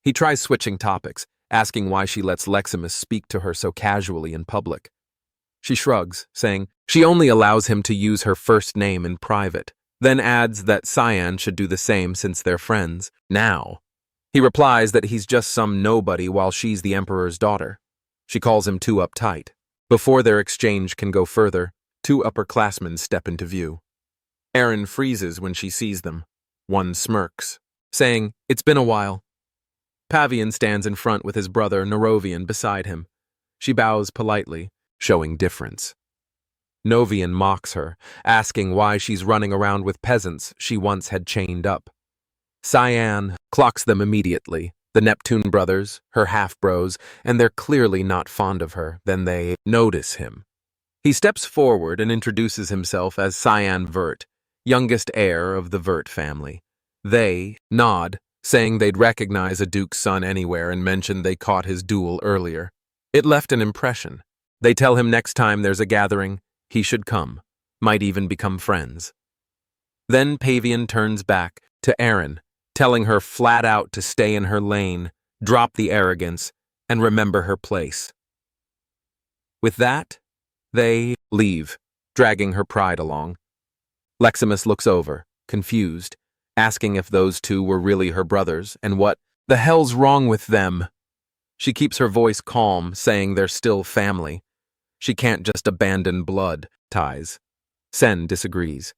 Speaker 1: He tries switching topics, asking why she lets Leximus speak to her so casually in public. She shrugs, saying she only allows him to use her first name in private, then adds that Cyan should do the same since they're friends. Now. He replies that he's just some nobody while she's the Emperor's daughter. She calls him too uptight. Before their exchange can go further, 2 upperclassmen step into view. Aaron freezes when she sees them. One smirks, saying, "It's been a while." Pavian stands in front with his brother Nerovian beside him. She bows politely, showing difference. Novian mocks her, asking why she's running around with peasants she once had chained up. Cyan clocks them immediately, the Neptune brothers, her half-bros, and they're clearly not fond of her. Then they notice him. He steps forward and introduces himself as Cyan Vert, youngest heir of the Vert family. They nod, saying they'd recognize a duke's son anywhere and mention they caught his duel earlier. It left an impression. They tell him next time there's a gathering, he should come, might even become friends. Then Pavian turns back to Erin, telling her flat out to stay in her lane, drop the arrogance, and remember her place. With that, they leave, dragging her pride along. Leximus looks over, confused, asking if those two were really her brothers and what the hell's wrong with them. She keeps her voice calm, saying they're still family. She can't just abandon blood ties. Sen disagrees.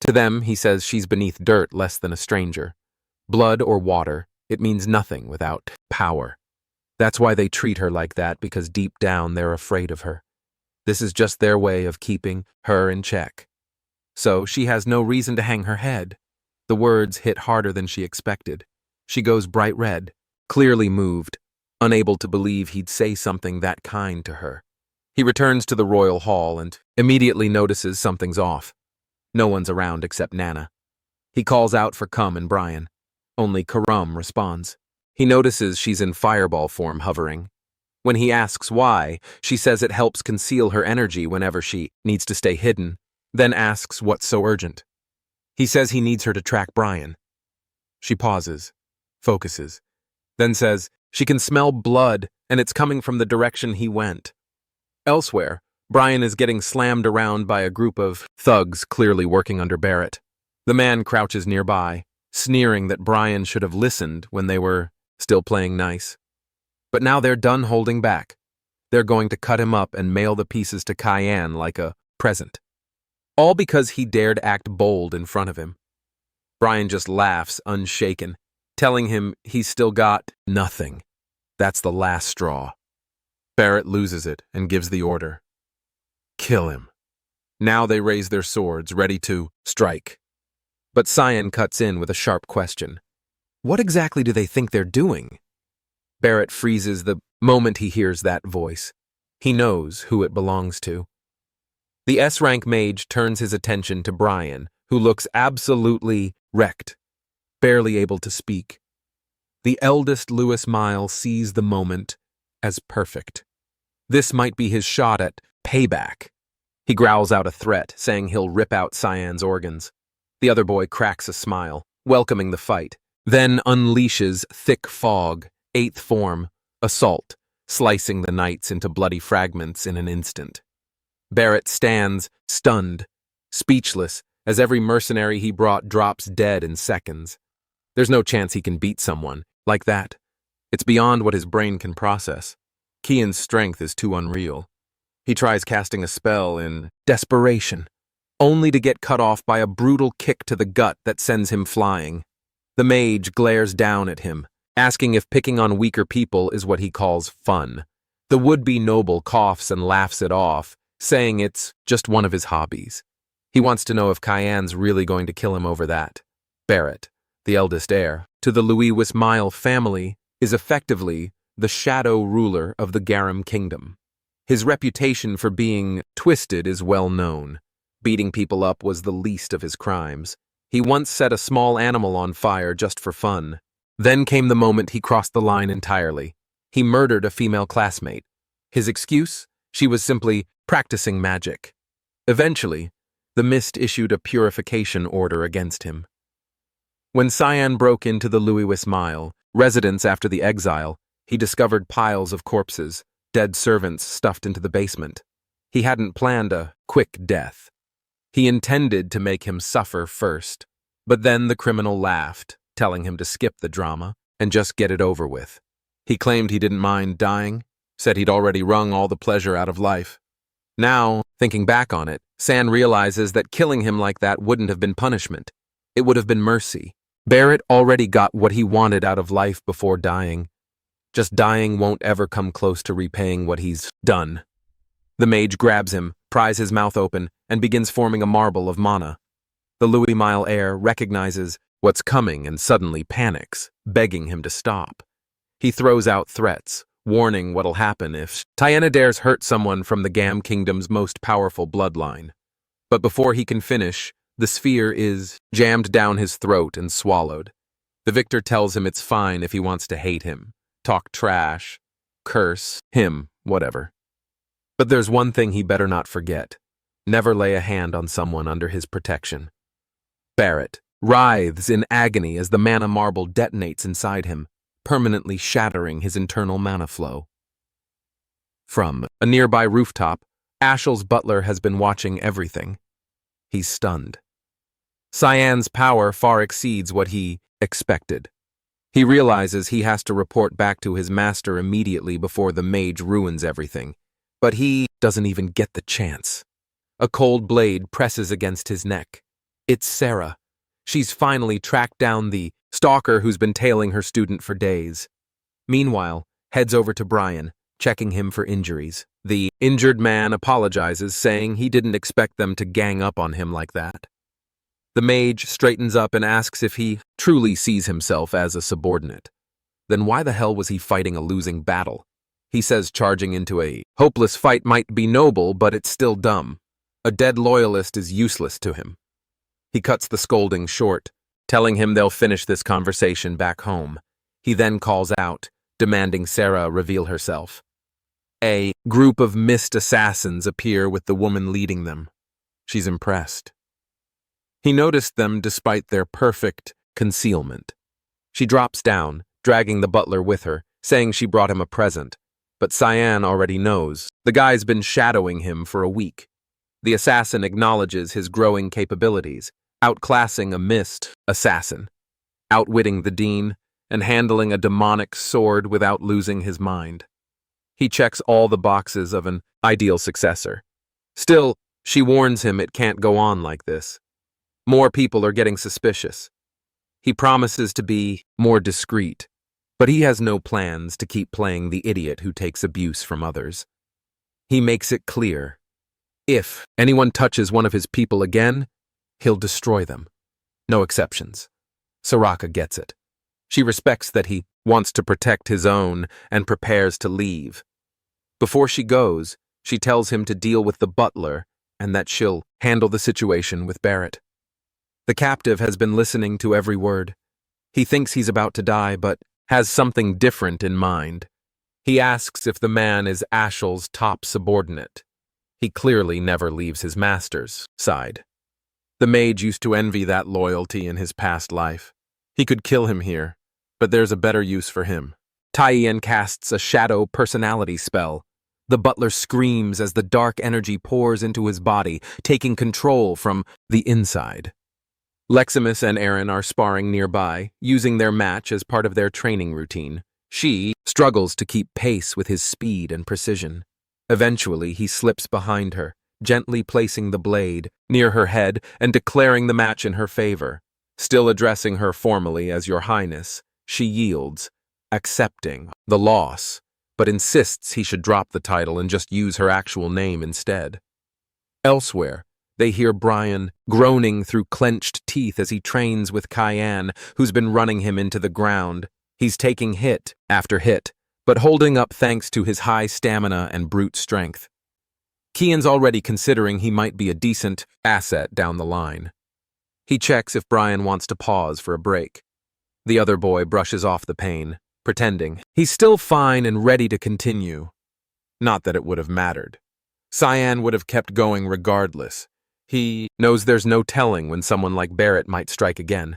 Speaker 1: To them, he says she's beneath dirt less than a stranger. Blood or water, it means nothing without power. That's why they treat her like that, because deep down they're afraid of her. This is just their way of keeping her in check. So she has no reason to hang her head. The words hit harder than she expected. She goes bright red, clearly moved, unable to believe he'd say something that kind to her. He returns to the royal hall and immediately notices something's off. No one's around except Nana. He calls out for Cum and Brian. Only Karam responds. He notices she's in fireball form hovering. When he asks why, she says it helps conceal her energy whenever she needs to stay hidden, then asks what's so urgent. He says he needs her to track Brian. She pauses, focuses, then says she can smell blood and it's coming from the direction he went. Elsewhere, Brian is getting slammed around by a group of thugs clearly working under Barrett. The man crouches nearby, sneering that Brian should have listened when they were still playing nice. But now they're done holding back. They're going to cut him up and mail the pieces to Cayenne like a present. All because he dared act bold in front of him. Brian just laughs, unshaken, telling him he's still got nothing. That's the last straw. Barrett loses it and gives the order. Kill him. Now they raise their swords, ready to strike. But Cyan cuts in with a sharp question. What exactly do they think they're doing? Barrett freezes the moment he hears that voice. He knows who it belongs to. The S-rank mage turns his attention to Brian, who looks absolutely wrecked, barely able to speak. The eldest Lewis Mile sees the moment as perfect. This might be his shot at payback. He growls out a threat, saying he'll rip out Cyan's organs. The other boy cracks a smile, welcoming the fight, then unleashes thick fog, 8th form, assault, slicing the knights into bloody fragments in an instant. Barrett stands, stunned, speechless, as every mercenary he brought drops dead in seconds. There's no chance he can beat someone like that. It's beyond what his brain can process. Kian's strength is too unreal. He tries casting a spell in desperation, only to get cut off by a brutal kick to the gut that sends him flying. The mage glares down at him, asking if picking on weaker people is what he calls fun. The would-be noble coughs and laughs it off, saying it's just one of his hobbies. He wants to know if Cayenne's really going to kill him over that. Barrett, the eldest heir to the Louis Wismail family, is effectively the shadow ruler of the Garum kingdom. His reputation for being twisted is well known. Beating people up was the least of his crimes. He once set a small animal on fire just for fun. Then came the moment he crossed the line entirely. He murdered a female classmate. His excuse? She was simply practicing magic. Eventually, the Mist issued a purification order against him. When Cyan broke into the Louis Wismail residence after the exile, he discovered piles of corpses, dead servants stuffed into the basement. He hadn't planned a quick death. He intended to make him suffer first, but then the criminal laughed, telling him to skip the drama and just get it over with. He claimed he didn't mind dying, said he'd already wrung all the pleasure out of life. Now, thinking back on it, San realizes that killing him like that wouldn't have been punishment. It would have been mercy. Barrett already got what he wanted out of life before dying. Just dying won't ever come close to repaying what he's done. The mage grabs him, pries his mouth open, and begins forming a marble of mana. The Louis Mile heir recognizes what's coming and suddenly panics, begging him to stop. He throws out threats, warning what'll happen if Tiana dares hurt someone from the Gam Kingdom's most powerful bloodline. But before he can finish, the sphere is jammed down his throat and swallowed. The victor tells him it's fine if he wants to hate him, talk trash, curse him whatever. But there's one thing he better not forget. Never lay a hand on someone under his protection. Barrett writhes in agony as the mana marble detonates inside him, permanently shattering his internal mana flow. From a nearby rooftop, Ashel's butler has been watching everything. He's stunned. Cyan's power far exceeds what he expected. He realizes he has to report back to his master immediately before the mage ruins everything, but he doesn't even get the chance. A cold blade presses against his neck. It's Sarah. She's finally tracked down the stalker who's been tailing her student for days. Meanwhile, heads over to Brian, checking him for injuries. The injured man apologizes, saying he didn't expect them to gang up on him like that. The mage straightens up and asks if he truly sees himself as a subordinate. Then why the hell was he fighting a losing battle? He says charging into a hopeless fight might be noble, but it's still dumb. A dead loyalist is useless to him. He cuts the scolding short, telling him they'll finish this conversation back home. He then calls out, demanding Sarah reveal herself. A group of mist assassins appear with the woman leading them. She's impressed. He noticed them despite their perfect concealment. She drops down, dragging the butler with her, saying she brought him a present. But Cyan already knows. The guy's been shadowing him for a week. The assassin acknowledges his growing capabilities, outclassing a mist assassin, outwitting the dean, and handling a demonic sword without losing his mind. He checks all the boxes of an ideal successor. Still, she warns him it can't go on like this. More people are getting suspicious. He promises to be more discreet, but he has no plans to keep playing the idiot who takes abuse from others. He makes it clear, if anyone touches one of his people again, he'll destroy them. No exceptions. Soraka gets it. She respects that he wants to protect his own and prepares to leave. Before she goes, she tells him to deal with the butler and that she'll handle the situation with Barrett. The captive has been listening to every word. He thinks he's about to die, but has something different in mind. He asks if the man is Ashel's top subordinate. He clearly never leaves his master's side. The mage used to envy that loyalty in his past life. He could kill him here, but there's a better use for him. Taiyan casts a shadow personality spell. The butler screams as the dark energy pours into his body, taking control from the inside. Leximus and Aaron are sparring nearby, using their match as part of their training routine. She struggles to keep pace with his speed and precision. Eventually, he slips behind her, gently placing the blade near her head and declaring the match in her favor. Still addressing her formally as Your Highness, she yields, accepting the loss, but insists he should drop the title and just use her actual name instead. Elsewhere, they hear Brian groaning through clenched teeth as he trains with Cyan, who's been running him into the ground. He's taking hit after hit, but holding up thanks to his high stamina and brute strength. Kian's already considering he might be a decent asset down the line. He checks if Brian wants to pause for a break. The other boy brushes off the pain, pretending he's still fine and ready to continue. Not that it would have mattered. Cyan would have kept going regardless. He knows there's no telling when someone like Barrett might strike again.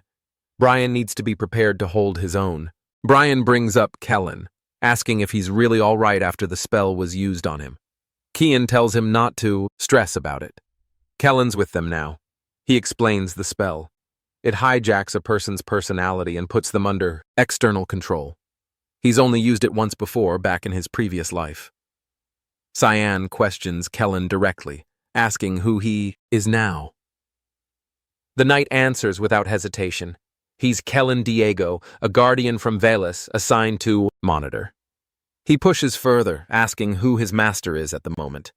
Speaker 1: Brian needs to be prepared to hold his own. Brian brings up Kellen, asking if he's really all right after the spell was used on him. Kian tells him not to stress about it. Kellen's with them now. He explains the spell. It hijacks a person's personality and puts them under external control. He's only used it once before, back in his previous life. Cyan questions Kellen directly, asking who he is now. The knight answers without hesitation. He's Kellen Diego, a guardian from Veles assigned to monitor. He pushes further, asking who his master is at the moment.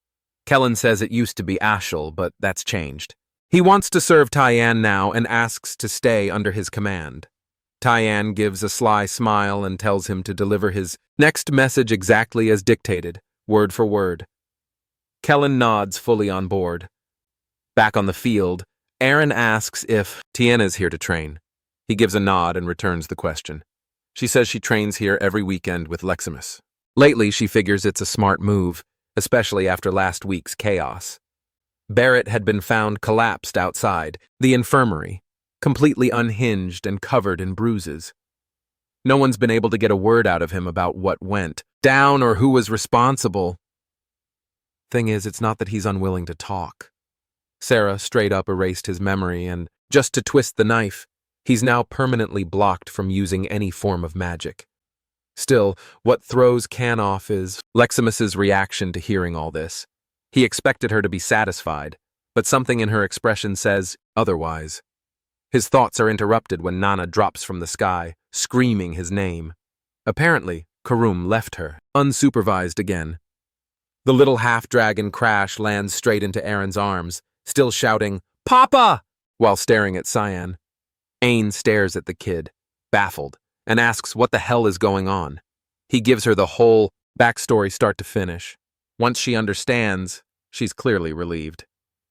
Speaker 1: Kellen says it used to be Ashel, but that's changed. He wants to serve Taiyan now and asks to stay under his command. Taiyan gives a sly smile and tells him to deliver his next message exactly as dictated, word for word. Kellen nods, fully on board. Back on the field, Aaron asks if Tiana's here to train. He gives a nod and returns the question. She says she trains here every weekend with Leximus. Lately, she figures it's a smart move, especially after last week's chaos. Barrett had been found collapsed outside the infirmary, completely unhinged and covered in bruises. No one's been able to get a word out of him about what went down or who was responsible. Thing is, it's not that he's unwilling to talk. Sarah straight up erased his memory, and just to twist the knife, he's now permanently blocked from using any form of magic. Still, what throws Can off is Leximus's reaction to hearing all this. He expected her to be satisfied, but something in her expression says otherwise. His thoughts are interrupted when Nana drops from the sky, screaming his name. Apparently, Karum left her, unsupervised again. The little half-dragon crash lands straight into Aaron's arms, still shouting, "Papa!" while staring at Cyan. Ain stares at the kid, baffled, and asks what the hell is going on. He gives her the whole backstory start to finish. Once she understands, she's clearly relieved.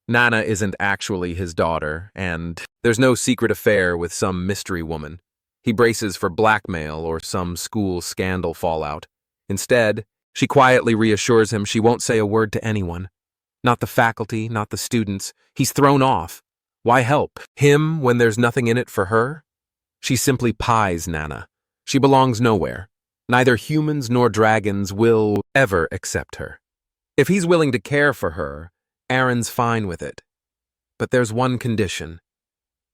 Speaker 1: Nana isn't actually his daughter, and there's no secret affair with some mystery woman. He braces for blackmail or some school scandal fallout. Instead, she quietly reassures him she won't say a word to anyone. Not the faculty, not the students. He's thrown off. Why help him when there's nothing in it for her? She simply pies Nana. She belongs nowhere. Neither humans nor dragons will ever accept her. If he's willing to care for her, Aaron's fine with it. But there's one condition.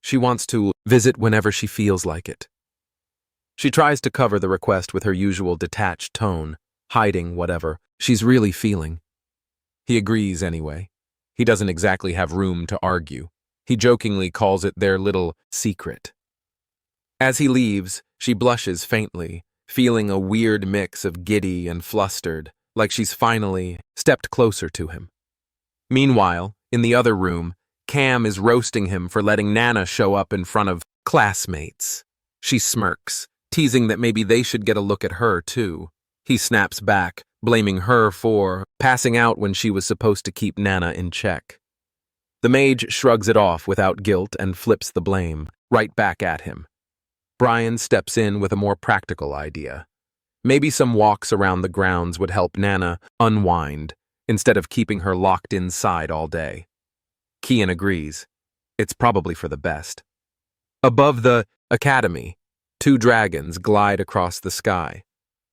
Speaker 1: She wants to visit whenever she feels like it. She tries to cover the request with her usual detached tone, hiding whatever she's really feeling. He agrees anyway. He doesn't exactly have room to argue. He jokingly calls it their little secret. As he leaves, she blushes faintly, feeling a weird mix of giddy and flustered, like she's finally stepped closer to him. Meanwhile, in the other room, Cam is roasting him for letting Nana show up in front of classmates. She smirks, teasing that maybe they should get a look at her, too. He snaps back, blaming her for passing out when she was supposed to keep Nana in check. The mage shrugs it off without guilt and flips the blame right back at him. Brian steps in with a more practical idea. Maybe some walks around the grounds would help Nana unwind, instead of keeping her locked inside all day. Kian agrees. It's probably for the best. Above the academy, two dragons glide across the sky.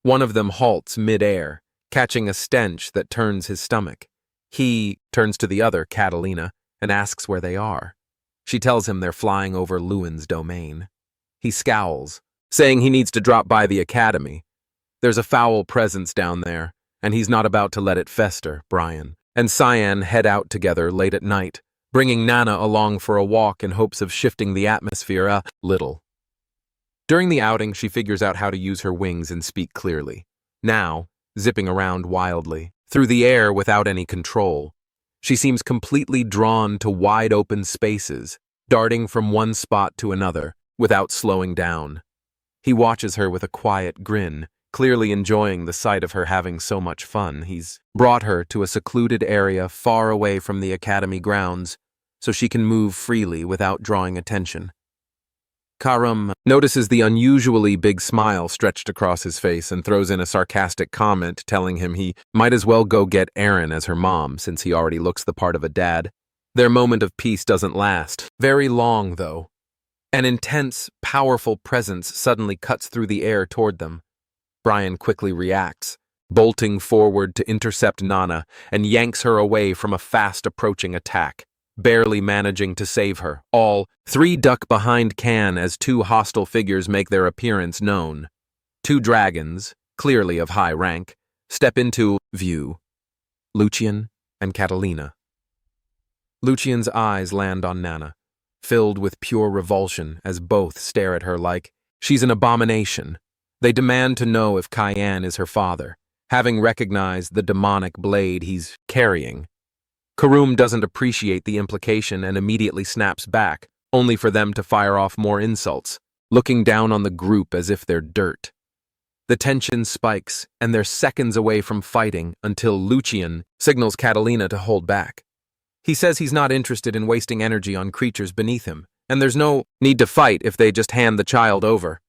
Speaker 1: One of them halts mid-air, catching a stench that turns his stomach. He turns to the other, Catalina, and asks where they are. She tells him they're flying over Lewin's domain. He scowls, saying he needs to drop by the academy. There's a foul presence down there, and he's not about to let it fester. Brian and Cyan head out together late at night, bringing Nana along for a walk in hopes of shifting the atmosphere a little. During the outing, she figures out how to use her wings and speak clearly. Now, zipping around wildly, through the air without any control, she seems completely drawn to wide-open spaces, darting from one spot to another, without slowing down. He watches her with a quiet grin, clearly enjoying the sight of her having so much fun. He's brought her to a secluded area far away from the academy grounds, so she can move freely without drawing attention. Karam notices the unusually big smile stretched across his face and throws in a sarcastic comment telling him he might as well go get Erin as her mom since he already looks the part of a dad. Their moment of peace doesn't last very long, though. An intense, powerful presence suddenly cuts through the air toward them. Brian quickly reacts, bolting forward to intercept Nana and yanks her away from a fast-approaching attack, barely managing to save her. All three duck behind Can as two hostile figures make their appearance known. Two dragons, clearly of high rank, step into view. Lucian and Catalina. Lucian's eyes land on Nana, filled with pure revulsion as both stare at her like she's an abomination. They demand to know if Cyan is her father, having recognized the demonic blade he's carrying. Karum doesn't appreciate the implication and immediately snaps back, only for them to fire off more insults, looking down on the group as if they're dirt. The tension spikes, and they're seconds away from fighting until Lucian signals Catalina to hold back. He says he's not interested in wasting energy on creatures beneath him, and there's no need to fight if they just hand the child over.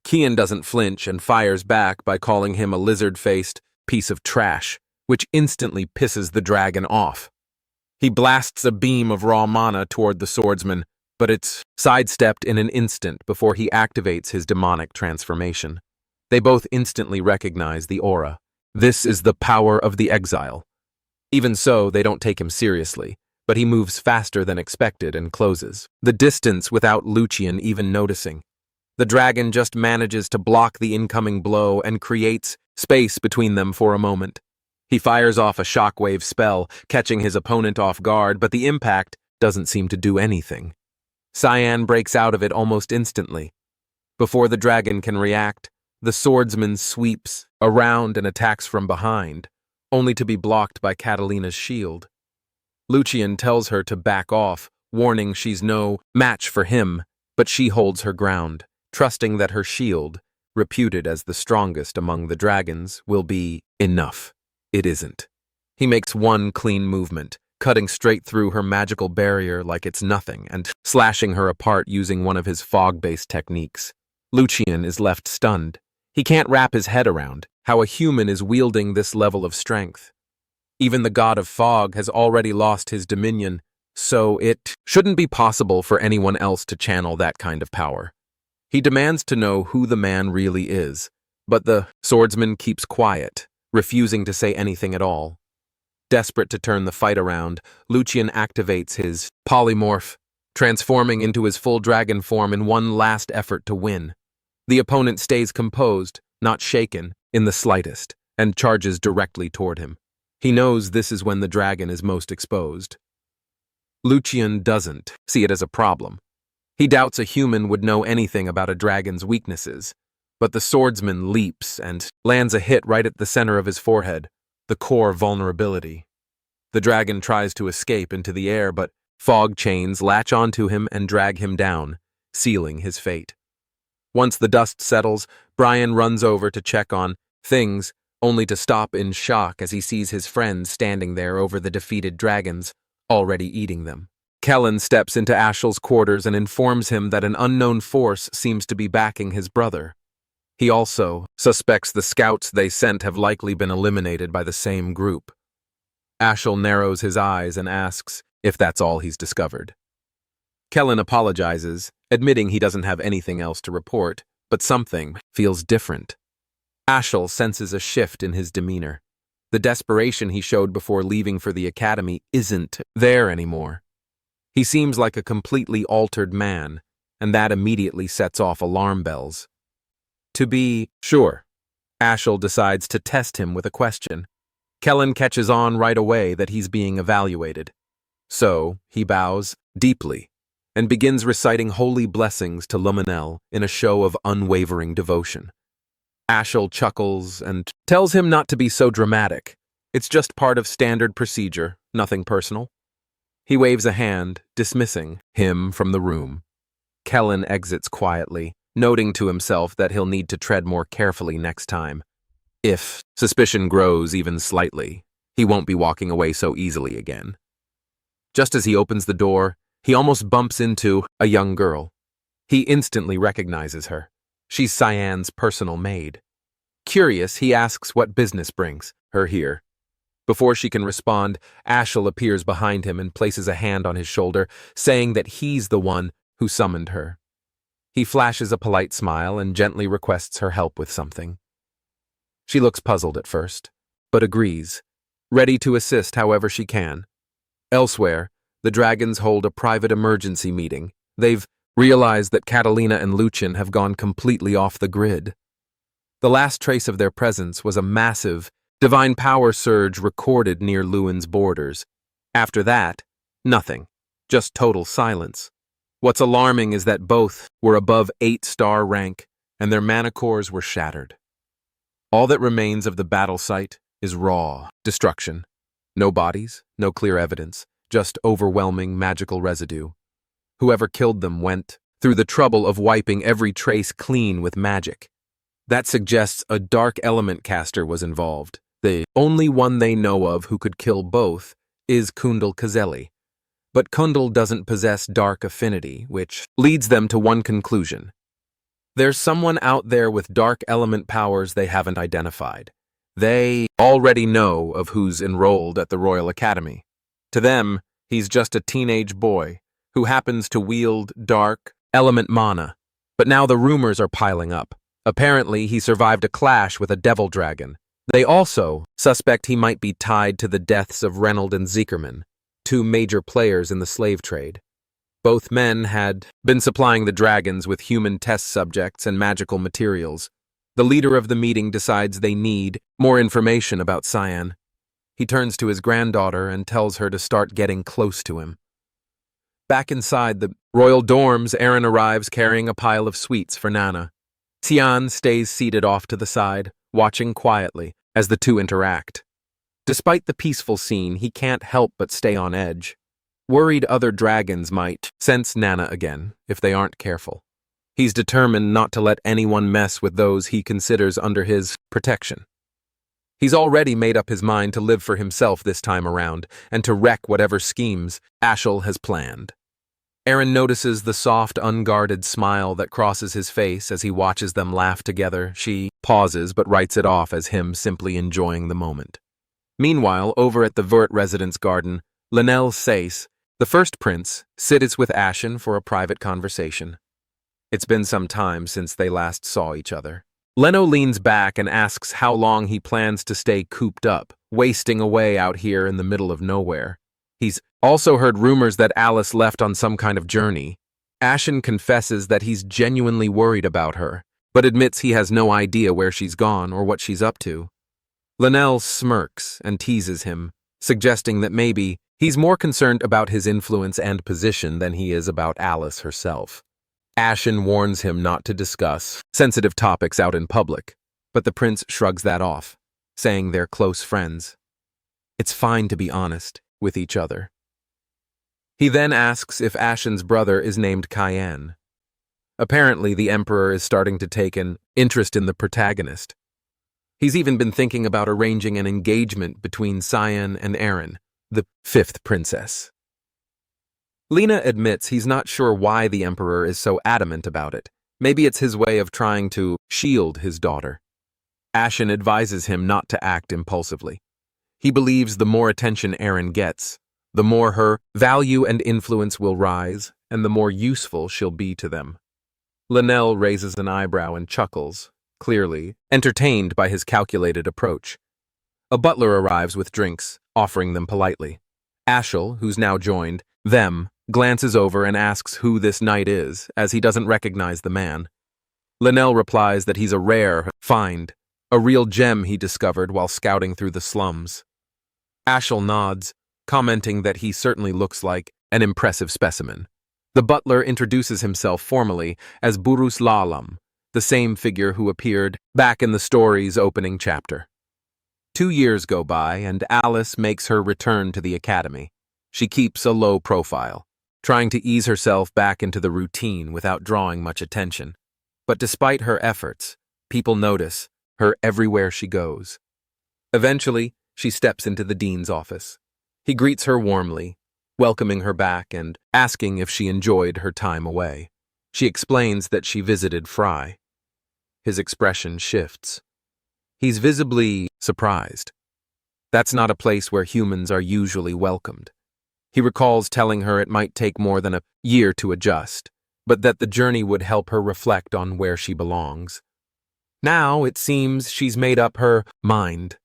Speaker 1: Kian doesn't flinch and fires back by calling him a lizard-faced piece of trash, which instantly pisses the dragon off. He blasts a beam of raw mana toward the swordsman, but it's sidestepped in an instant before he activates his demonic transformation. They both instantly recognize the aura. This is the power of the exile. Even so, they don't take him seriously, but he moves faster than expected and closes the distance without Lucian even noticing. The dragon just manages to block the incoming blow and creates space between them for a moment. He fires off a shockwave spell, catching his opponent off guard, but the impact doesn't seem to do anything. Cyan breaks out of it almost instantly. Before the dragon can react, the swordsman sweeps around and attacks from behind, only to be blocked by Catalina's shield. Lucian tells her to back off, warning she's no match for him, but she holds her ground, trusting that her shield, reputed as the strongest among the dragons, will be enough. It isn't. He makes one clean movement, cutting straight through her magical barrier like it's nothing and slashing her apart using one of his fog-based techniques. Lucian is left stunned. He can't wrap his head around how a human is wielding this level of strength. Even the god of fog has already lost his dominion, so it shouldn't be possible for anyone else to channel that kind of power. He demands to know who the man really is, but the swordsman keeps quiet, refusing to say anything at all. Desperate to turn the fight around, Lucian activates his polymorph, transforming into his full dragon form in one last effort to win. The opponent stays composed, not shaken, in the slightest, and charges directly toward him. He knows this is when the dragon is most exposed. Lucian doesn't see it as a problem. He doubts a human would know anything about a dragon's weaknesses, but the swordsman leaps and lands a hit right at the center of his forehead, the core vulnerability. The dragon tries to escape into the air, but fog chains latch onto him and drag him down, sealing his fate. Once the dust settles, Brian runs over to check on things, only to stop in shock as he sees his friends standing there over the defeated dragons, already eating them. Kellen steps into Ashel's quarters and informs him that an unknown force seems to be backing his brother. He also suspects the scouts they sent have likely been eliminated by the same group. Ashel narrows his eyes and asks if that's all he's discovered. Kellen apologizes, admitting he doesn't have anything else to report, but something feels different. Ashel senses a shift in his demeanor. The desperation he showed before leaving for the academy isn't there anymore. He seems like a completely altered man, and that immediately sets off alarm bells. To be sure, Ashel decides to test him with a question. Kellen catches on right away that he's being evaluated. So, he bows deeply and begins reciting holy blessings to Luminel in a show of unwavering devotion. Ashel chuckles and tells him not to be so dramatic. It's just part of standard procedure, nothing personal. He waves a hand, dismissing him from the room. Kellen exits quietly, noting to himself that he'll need to tread more carefully next time. If suspicion grows even slightly, he won't be walking away so easily again. Just as he opens the door, he almost bumps into a young girl. He instantly recognizes her. She's Cyan's personal maid. Curious, he asks what business brings her here. Before she can respond, Ashel appears behind him and places a hand on his shoulder, saying that he's the one who summoned her. He flashes a polite smile and gently requests her help with something. She looks puzzled at first, but agrees, ready to assist however she can. Elsewhere, the dragons hold a private emergency meeting. They've realized that Catalina and Lucian have gone completely off the grid. The last trace of their presence was a massive, divine power surge recorded near Lewin's borders. After that, nothing, just total silence. What's alarming is that both were above 8-star rank, and their mana cores were shattered. All that remains of the battle site is raw destruction. No bodies, no clear evidence, just overwhelming magical residue. Whoever killed them went through the trouble of wiping every trace clean with magic. That suggests a dark element caster was involved. The only one they know of who could kill both is Kundal Kazeli. But Kundal doesn't possess dark affinity, which leads them to one conclusion. There's someone out there with dark element powers they haven't identified. They already know of who's enrolled at the Royal Academy. To them, he's just a teenage boy who happens to wield dark element mana. But now the rumors are piling up. Apparently, he survived a clash with a devil dragon. They also suspect he might be tied to the deaths of Reynold and Zekerman, two major players in the slave trade. Both men had been supplying the dragons with human test subjects and magical materials. The leader of the meeting decides they need more information about Cyan. He turns to his granddaughter and tells her to start getting close to him. Back inside the royal dorms, Aaron arrives carrying a pile of sweets for Nana. Cyan stays seated off to the side, watching quietly as the two interact. Despite the peaceful scene, he can't help but stay on edge. Worried other dragons might sense Nana again if they aren't careful. He's determined not to let anyone mess with those he considers under his protection. He's already made up his mind to live for himself this time around and to wreck whatever schemes Ashel has planned. Aaron notices the soft, unguarded smile that crosses his face as he watches them laugh together. She pauses but writes it off as him simply enjoying the moment. Meanwhile, over at the Vert residence garden, Linnell says, the first prince, sits with Ashen for a private conversation. It's been some time since they last saw each other. Leno leans back and asks how long he plans to stay cooped up, wasting away out here in the middle of nowhere. He's also heard rumors that Alice left on some kind of journey. Ashen confesses that he's genuinely worried about her, but admits he has no idea where she's gone or what she's up to. Linnell smirks and teases him, suggesting that maybe he's more concerned about his influence and position than he is about Alice herself. Ashen warns him not to discuss sensitive topics out in public, but the prince shrugs that off, saying they're close friends. It's fine to be honest with each other. He then asks if Ashen's brother is named Cayenne. Apparently, the Emperor is starting to take an interest in the protagonist. He's even been thinking about arranging an engagement between Cyan and Aaron, the fifth princess. Lena admits he's not sure why the Emperor is so adamant about it. Maybe it's his way of trying to shield his daughter. Ashen advises him not to act impulsively. He believes the more attention Aaron gets, the more her value and influence will rise, and the more useful she'll be to them. Linnell raises an eyebrow and chuckles, clearly entertained by his calculated approach. A butler arrives with drinks, offering them politely. Ashel, who's now joined them, glances over and asks who this knight is, as he doesn't recognize the man. Linnell replies that he's a rare find, a real gem he discovered while scouting through the slums. Ashel nods, commenting that he certainly looks like an impressive specimen. The butler introduces himself formally as Burus Lalam, the same figure who appeared back in the story's opening chapter. 2 years go by, and Alice makes her return to the academy. She keeps a low profile, trying to ease herself back into the routine without drawing much attention. But despite her efforts, people notice her everywhere she goes. Eventually, she steps into the dean's office. He greets her warmly, welcoming her back and asking if she enjoyed her time away. She explains that she visited Fry. His expression shifts. He's visibly surprised. That's not a place where humans are usually welcomed. He recalls telling her it might take more than a year to adjust, but that the journey would help her reflect on where she belongs. Now, it seems she's made up her mind.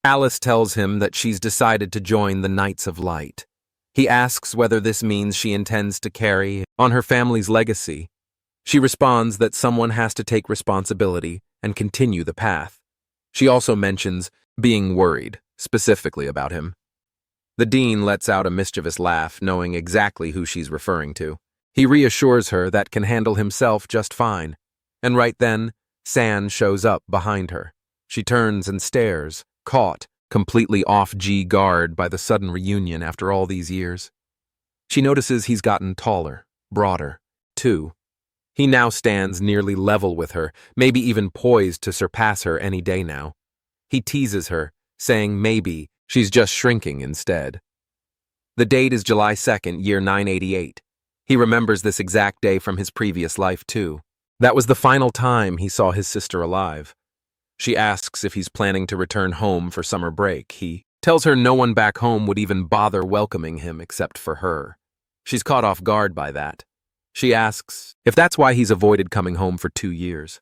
Speaker 1: Alice tells him that she's decided to join the Knights of Light. He asks whether this means she intends to carry on her family's legacy. She responds that someone has to take responsibility and continue the path. She also mentions being worried, specifically about him. The dean lets out a mischievous laugh, knowing exactly who she's referring to. He reassures her that can handle himself just fine. And right then, San shows up behind her. She turns and stares, caught, completely off guard by the sudden reunion after all these years. She notices he's gotten taller, broader, too. He now stands nearly level with her, maybe even poised to surpass her any day now. He teases her, saying maybe she's just shrinking instead. The date is July 2nd, year 988. He remembers this exact day from his previous life, too. That was the final time he saw his sister alive. She asks if he's planning to return home for summer break. He tells her no one back home would even bother welcoming him except for her. She's caught off guard by that. She asks if that's why he's avoided coming home for 2 years.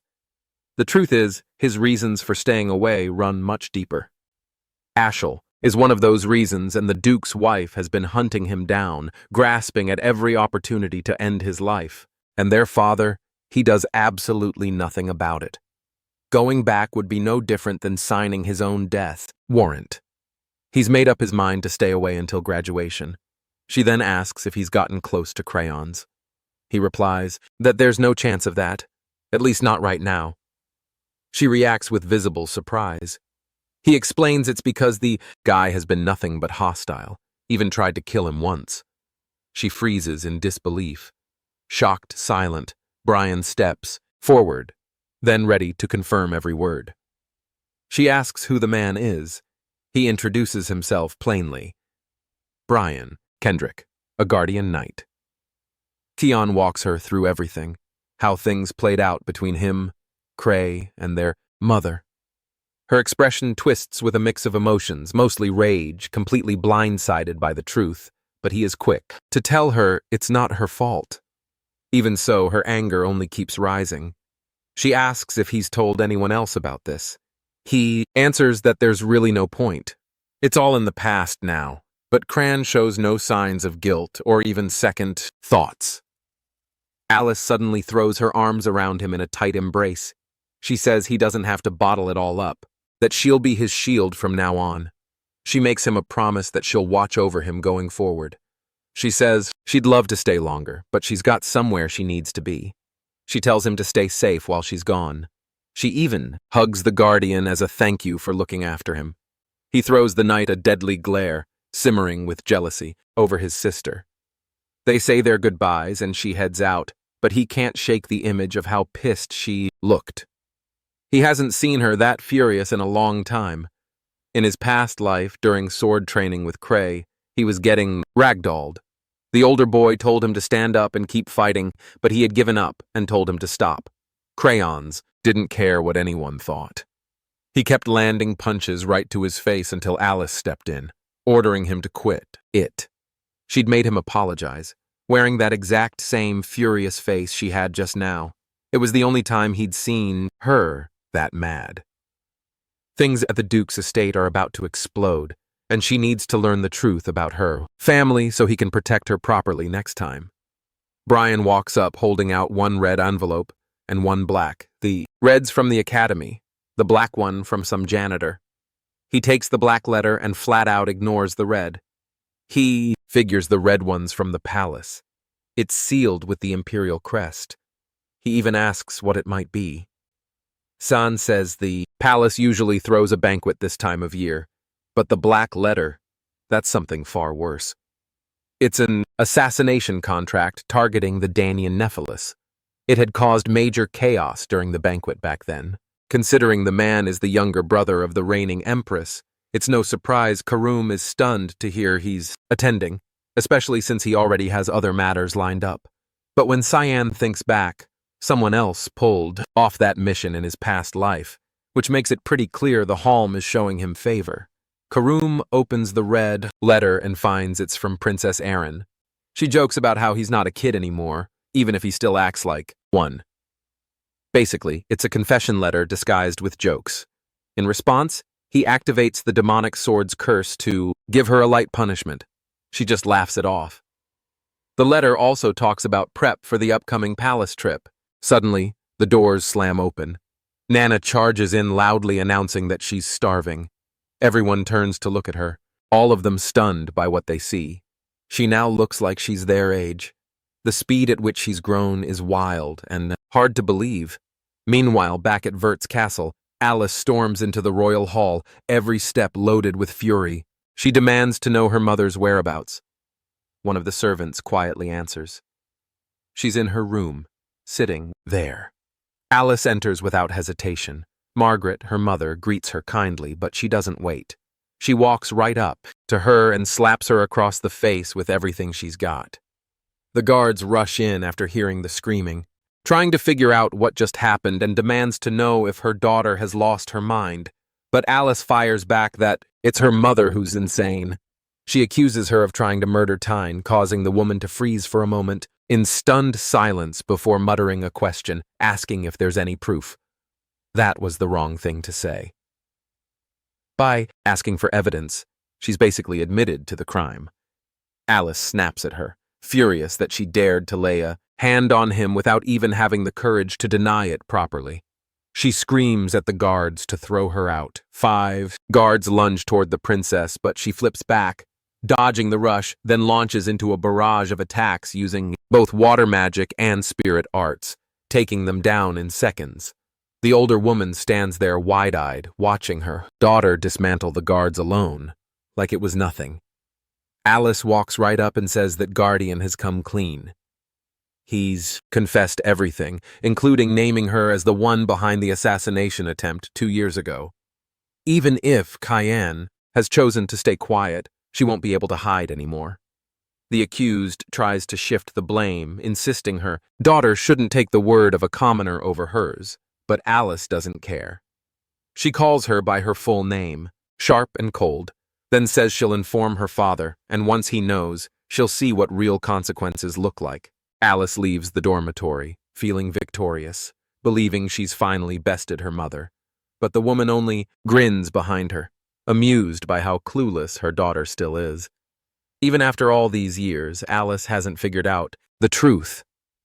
Speaker 1: The truth is, his reasons for staying away run much deeper. Ashel is one of those reasons, and the Duke's wife has been hunting him down, grasping at every opportunity to end his life. And their father, he does absolutely nothing about it. Going back would be no different than signing his own death warrant. He's made up his mind to stay away until graduation. She then asks if he's gotten close to crayons. He replies that there's no chance of that, at least not right now. She reacts with visible surprise. He explains it's because the guy has been nothing but hostile, even tried to kill him once. She freezes in disbelief. Shocked, silent, Brian steps forward, then ready to confirm every word. She asks who the man is. He introduces himself plainly. Brian Kendrick, a guardian knight. Keon walks her through everything, how things played out between him, Cray, and their mother. Her expression twists with a mix of emotions, mostly rage, completely blindsided by the truth, but he is quick to tell her it's not her fault. Even so, her anger only keeps rising. She asks if he's told anyone else about this. He answers that there's really no point. It's all in the past now, but Cran shows no signs of guilt or even second thoughts. Alice suddenly throws her arms around him in a tight embrace. She says he doesn't have to bottle it all up, that she'll be his shield from now on. She makes him a promise that she'll watch over him going forward. She says she'd love to stay longer, but she's got somewhere she needs to be. She tells him to stay safe while she's gone. She even hugs the guardian as a thank you for looking after him. He throws the knight a deadly glare, simmering with jealousy, over his sister. They say their goodbyes and she heads out, but he can't shake the image of how pissed she looked. He hasn't seen her that furious in a long time. In his past life, during sword training with Cray, he was getting ragdolled. The older boy told him to stand up and keep fighting, but he had given up and told him to stop. Crayons didn't care what anyone thought. He kept landing punches right to his face until Alice stepped in, ordering him to quit it. She'd made him apologize, wearing that exact same furious face she had just now. It was the only time he'd seen her that mad. Things at the Duke's estate are about to explode, and she needs to learn the truth about her family so he can protect her properly next time. Brian walks up holding out one red envelope and one black. The red's from the academy, the black one from some janitor. He takes the black letter and flat out ignores the red. He figures the red one's from the palace. It's sealed with the imperial crest. He even asks what it might be. San says the palace usually throws a banquet this time of year, but the black letter, that's something far worse. It's an assassination contract targeting the Danian Nephilis. It had caused major chaos during the banquet back then. Considering the man is the younger brother of the reigning empress, it's no surprise Karum is stunned to hear he's attending, especially since he already has other matters lined up. But when Cyan thinks back, someone else pulled off that mission in his past life, which makes it pretty clear the Halm is showing him favor. Karum opens the red letter and finds it's from Princess Erin. She jokes about how he's not a kid anymore, even if he still acts like one. Basically, it's a confession letter disguised with jokes. In response, he activates the demonic sword's curse to give her a light punishment. She just laughs it off. The letter also talks about prep for the upcoming palace trip. Suddenly, the doors slam open. Nana charges in loudly announcing that she's starving. Everyone turns to look at her, all of them stunned by what they see. She now looks like she's their age. The speed at which she's grown is wild and hard to believe. Meanwhile, back at Vert's castle, Alice storms into the royal hall, every step loaded with fury. She demands to know her mother's whereabouts. One of the servants quietly answers. She's in her room, sitting there. Alice enters without hesitation. Margaret, her mother, greets her kindly, but she doesn't wait. She walks right up to her and slaps her across the face with everything she's got. The guards rush in after hearing the screaming. trying to figure out what just happened and demands to know if her daughter has lost her mind. But Alice fires back that it's her mother who's insane. She accuses her of trying to murder Tyne, causing the woman to freeze for a moment in stunned silence before muttering a question, asking if there's any proof. That was the wrong thing to say. By asking for evidence, she's basically admitted to the crime. Alice snaps at her, furious that she dared to lay a hand on him without even having the courage to deny it properly. She screams at the guards to throw her out. 5 guards lunge toward the princess, but she flips back, dodging the rush, then launches into a barrage of attacks using both water magic and spirit arts, taking them down in seconds. The older woman stands there wide-eyed, watching her daughter dismantle the guards alone, like it was nothing. Alice walks right up and says that Guardian has come clean. He's confessed everything, including naming her as the one behind the assassination attempt 2 years ago. Even if Cayenne has chosen to stay quiet, she won't be able to hide anymore. The accused tries to shift the blame, insisting her daughter shouldn't take the word of a commoner over hers, but Alice doesn't care. She calls her by her full name, sharp and cold, then says she'll inform her father, and once he knows, she'll see what real consequences look like. Alice leaves the dormitory, feeling victorious, believing she's finally bested her mother. But the woman only grins behind her, amused by how clueless her daughter still is. Even after all these years, Alice hasn't figured out the truth.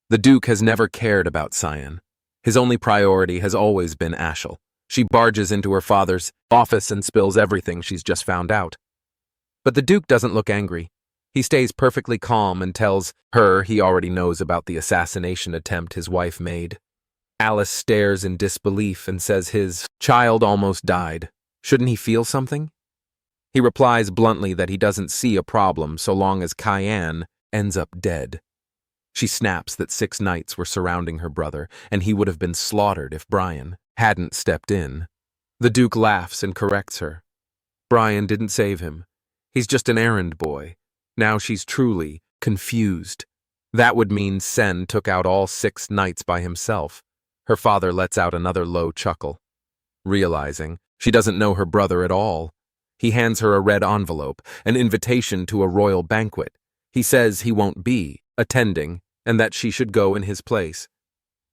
Speaker 1: The Duke has never cared about Cyan. His only priority has always been Ashel. She barges into her father's office and spills everything she's just found out. But the Duke doesn't look angry. He stays perfectly calm and tells her he already knows about the assassination attempt his wife made. Alice stares in disbelief and says his child almost died. Shouldn't he feel something? He replies bluntly that he doesn't see a problem so long as Cayenne ends up dead. She snaps that 6 knights were surrounding her brother, and he would have been slaughtered if Brian hadn't stepped in. The Duke laughs and corrects her. Brian didn't save him. He's just an errand boy. Now she's truly confused. That would mean Sen took out all 6 knights by himself. Her father lets out another low chuckle. Realizing she doesn't know her brother at all, he hands her a red envelope, an invitation to a royal banquet. He says he won't be attending and that she should go in his place.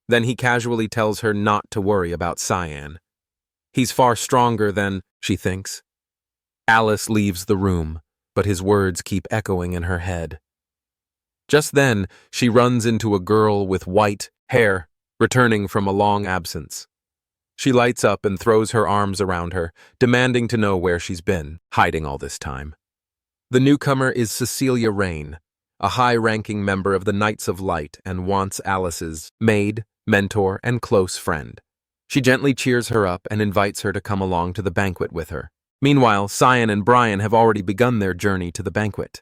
Speaker 1: Then he casually tells her not to worry about Cyan. He's far stronger than she thinks. Alice leaves the room, but his words keep echoing in her head. Just then, she runs into a girl with white hair, returning from a long absence. She lights up and throws her arms around her, demanding to know where she's been, hiding all this time. The newcomer is Cecilia Rain, a high-ranking member of the Knights of Light and wants Alice's maid, mentor, and close friend. She gently cheers her up and invites her to come along to the banquet with her. Meanwhile, Cyan and Brian have already begun their journey to the banquet.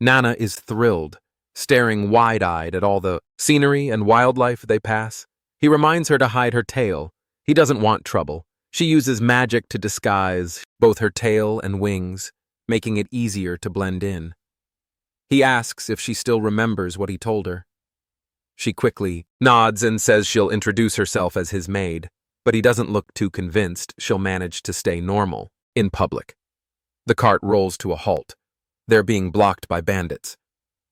Speaker 1: Nana is thrilled, staring wide-eyed at all the scenery and wildlife they pass. He reminds her to hide her tail. He doesn't want trouble. She uses magic to disguise both her tail and wings, making it easier to blend in. He asks if she still remembers what he told her. She quickly nods and says she'll introduce herself as his maid, but he doesn't look too convinced she'll manage to stay normal in public. The cart rolls to a halt. They're being blocked by bandits.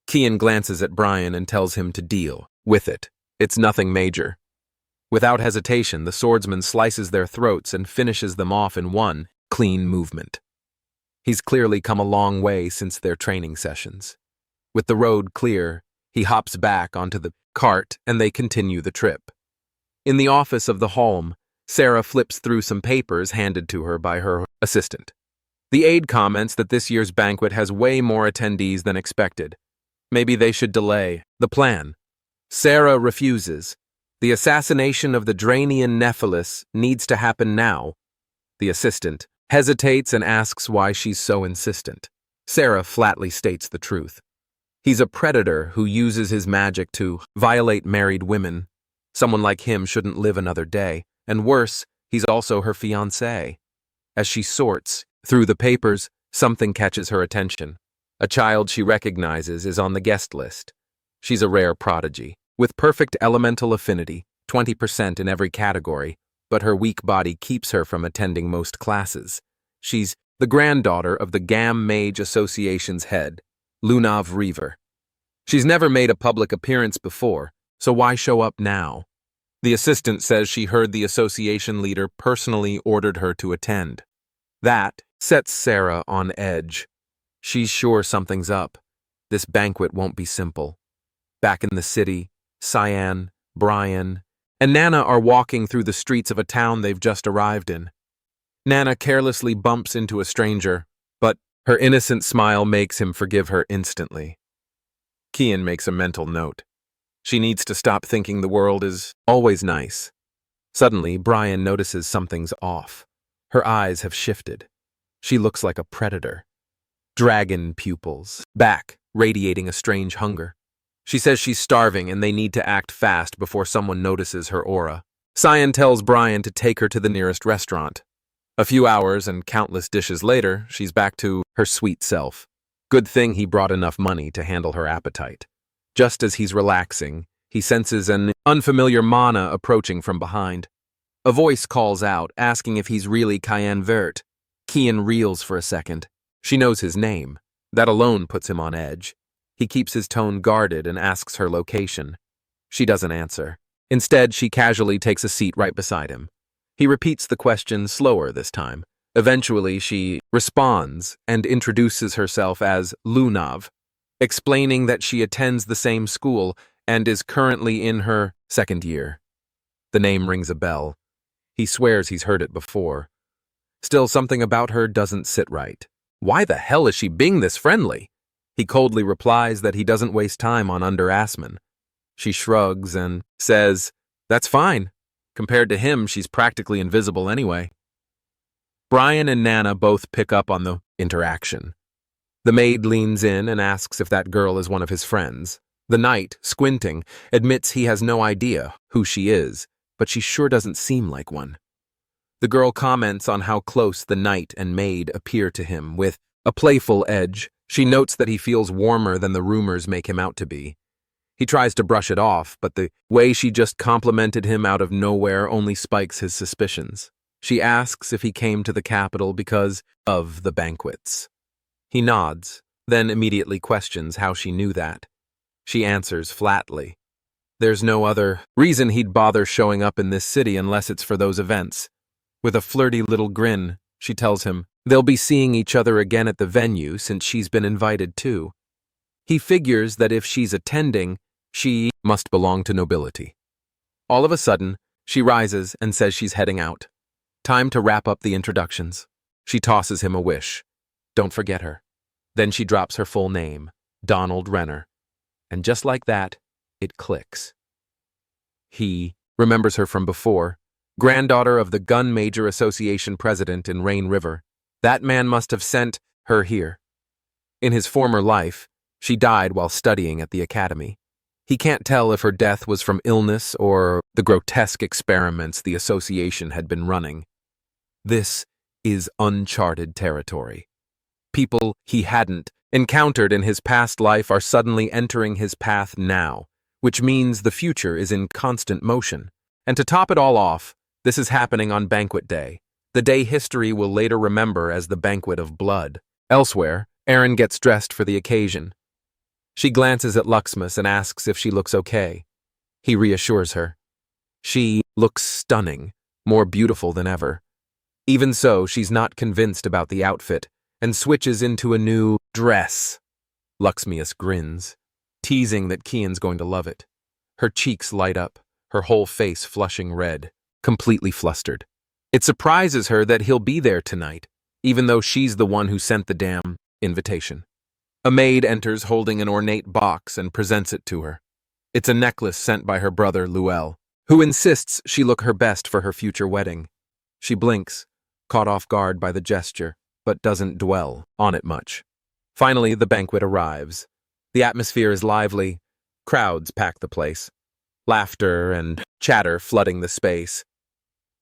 Speaker 1: Kian glances at Brian and tells him to deal with it. It's nothing major. Without hesitation, the swordsman slices their throats and finishes them off in one clean movement. He's clearly come a long way since their training sessions. With the road clear, he hops back onto the cart and they continue the trip. In the office of the Holm, Sarah flips through some papers handed to her by her assistant. The aide comments that this year's banquet has way more attendees than expected. Maybe they should delay the plan. Sarah refuses. The assassination of the Draenian Nephilis needs to happen now. The assistant hesitates and asks why she's so insistent. Sarah flatly states the truth. He's a predator who uses his magic to violate married women. Someone like him shouldn't live another day. And worse, he's also her fiancé. As she sorts through the papers, something catches her attention. A child she recognizes is on the guest list. She's a rare prodigy, with perfect elemental affinity, 20% in every category, but her weak body keeps her from attending most classes. She's the granddaughter of the Gam Mage Association's head, Lunav Reaver. She's never made a public appearance before, so why show up now? The assistant says she heard the association leader personally ordered her to attend. That sets Sarah on edge. She's sure something's up. This banquet won't be simple. Back in the city, Cyan, Brian, and Nana are walking through the streets of a town they've just arrived in. Nana carelessly bumps into a stranger, but her innocent smile makes him forgive her instantly. Kian makes a mental note. She needs to stop thinking the world is always nice. Suddenly, Brian notices something's off. Her eyes have shifted. She looks like a predator. Dragon pupils, back, radiating a strange hunger. She says she's starving and they need to act fast before someone notices her aura. Cyan tells Brian to take her to the nearest restaurant. A few hours and countless dishes later, she's back to her sweet self. Good thing he brought enough money to handle her appetite. Just as he's relaxing, he senses an unfamiliar mana approaching from behind. A voice calls out, asking if he's really Cyan Vert. Kian reels for a second. She knows his name. That alone puts him on edge. He keeps his tone guarded and asks her location. She doesn't answer. Instead, she casually takes a seat right beside him. He repeats the question slower this time. Eventually, she responds and introduces herself as Lunav, explaining that she attends the same school and is currently in her second year. The name rings a bell. He swears he's heard it before. Still, something about her doesn't sit right. Why the hell is she being this friendly? He coldly replies that he doesn't waste time on underassmen. She shrugs and says, "That's fine. Compared to him, she's practically invisible anyway." Brian and Nana both pick up on the interaction. The maid leans in and asks if that girl is one of his friends. The knight, squinting, admits he has no idea who she is, but she sure doesn't seem like one. The girl comments on how close the knight and maid appear to him, with a playful edge. She notes that he feels warmer than the rumors make him out to be. He tries to brush it off, but the way she just complimented him out of nowhere only spikes his suspicions. She asks if he came to the capital because of the banquets. He nods, then immediately questions how she knew that. She answers flatly. There's no other reason he'd bother showing up in this city unless it's for those events. With a flirty little grin, she tells him they'll be seeing each other again at the venue since she's been invited too. He figures that if she's attending, she must belong to nobility. All of a sudden, she rises and says she's heading out. Time to wrap up the introductions. She tosses him a wish. Don't forget her. Then she drops her full name, Donald Renner. And just like that, it clicks. He remembers her from before, granddaughter of the Gun Major Association president in Rain River. That man must have sent her here. In his former life, she died while studying at the academy. He can't tell if her death was from illness or the grotesque experiments the association had been running. This is uncharted territory. People he hadn't encountered in his past life are suddenly entering his path now, which means the future is in constant motion. And to top it all off, this is happening on Banquet Day, the day history will later remember as the Banquet of Blood. Elsewhere, Erin gets dressed for the occasion. She glances at Luxmus and asks if she looks okay. He reassures her. She looks stunning, more beautiful than ever. Even so, she's not convinced about the outfit and switches into a new dress. Luxmius grins, teasing that Kian's going to love it. Her cheeks light up, her whole face flushing red, completely flustered. It surprises her that he'll be there tonight, even though she's the one who sent the damn invitation. A maid enters holding an ornate box and presents it to her. It's a necklace sent by her brother, Luel, who insists she look her best for her future wedding. She blinks, caught off guard by the gesture, but doesn't dwell on it much. Finally, the banquet arrives. The atmosphere is lively. Crowds pack the place. Laughter and chatter flooding the space.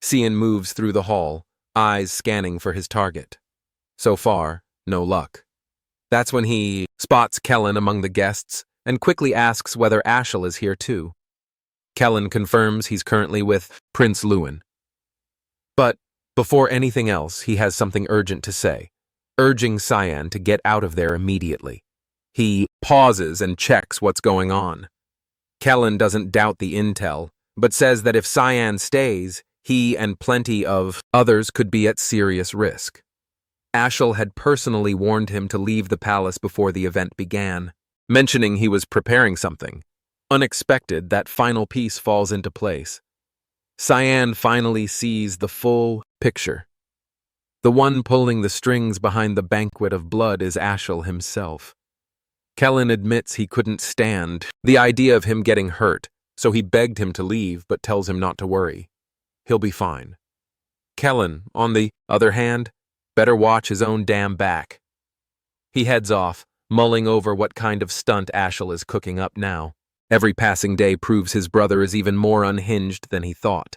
Speaker 1: Cian moves through the hall, eyes scanning for his target. So far, no luck. That's when he spots Kellen among the guests and quickly asks whether Ashel is here too. Kellen confirms he's currently with Prince Lewin. But before anything else, he has something urgent to say, urging Cyan to get out of there immediately. He pauses and checks what's going on. Kellen doesn't doubt the intel, but says that if Cyan stays, he and plenty of others could be at serious risk. Ashel had personally warned him to leave the palace before the event began, mentioning he was preparing something. Unexpected, that final piece falls into place. Cyan finally sees the full picture. The one pulling the strings behind the banquet of blood is Ashel himself. Kellen admits he couldn't stand the idea of him getting hurt, so he begged him to leave but tells him not to worry. He'll be fine. Kellen, on the other hand, better watch his own damn back. He heads off, mulling over what kind of stunt Ashel is cooking up now. Every passing day proves his brother is even more unhinged than he thought.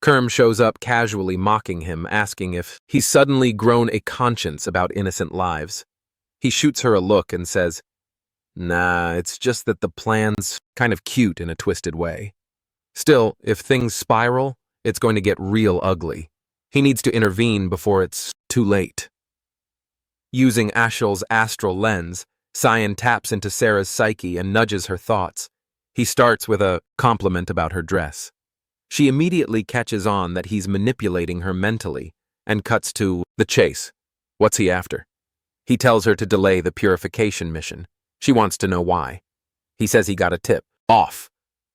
Speaker 1: Kerm shows up casually mocking him, asking if he's suddenly grown a conscience about innocent lives. He shoots her a look and says, "Nah, it's just that the plan's kind of cute in a twisted way. Still, if things spiral, it's going to get real ugly. He needs to intervene before it's too late." Using Ashel's astral lens, Cyan taps into Sarah's psyche and nudges her thoughts. He starts with a compliment about her dress. She immediately catches on that he's manipulating her mentally and cuts to the chase. What's he after? He tells her to delay the purification mission. She wants to know why. He says he got a tip. Off.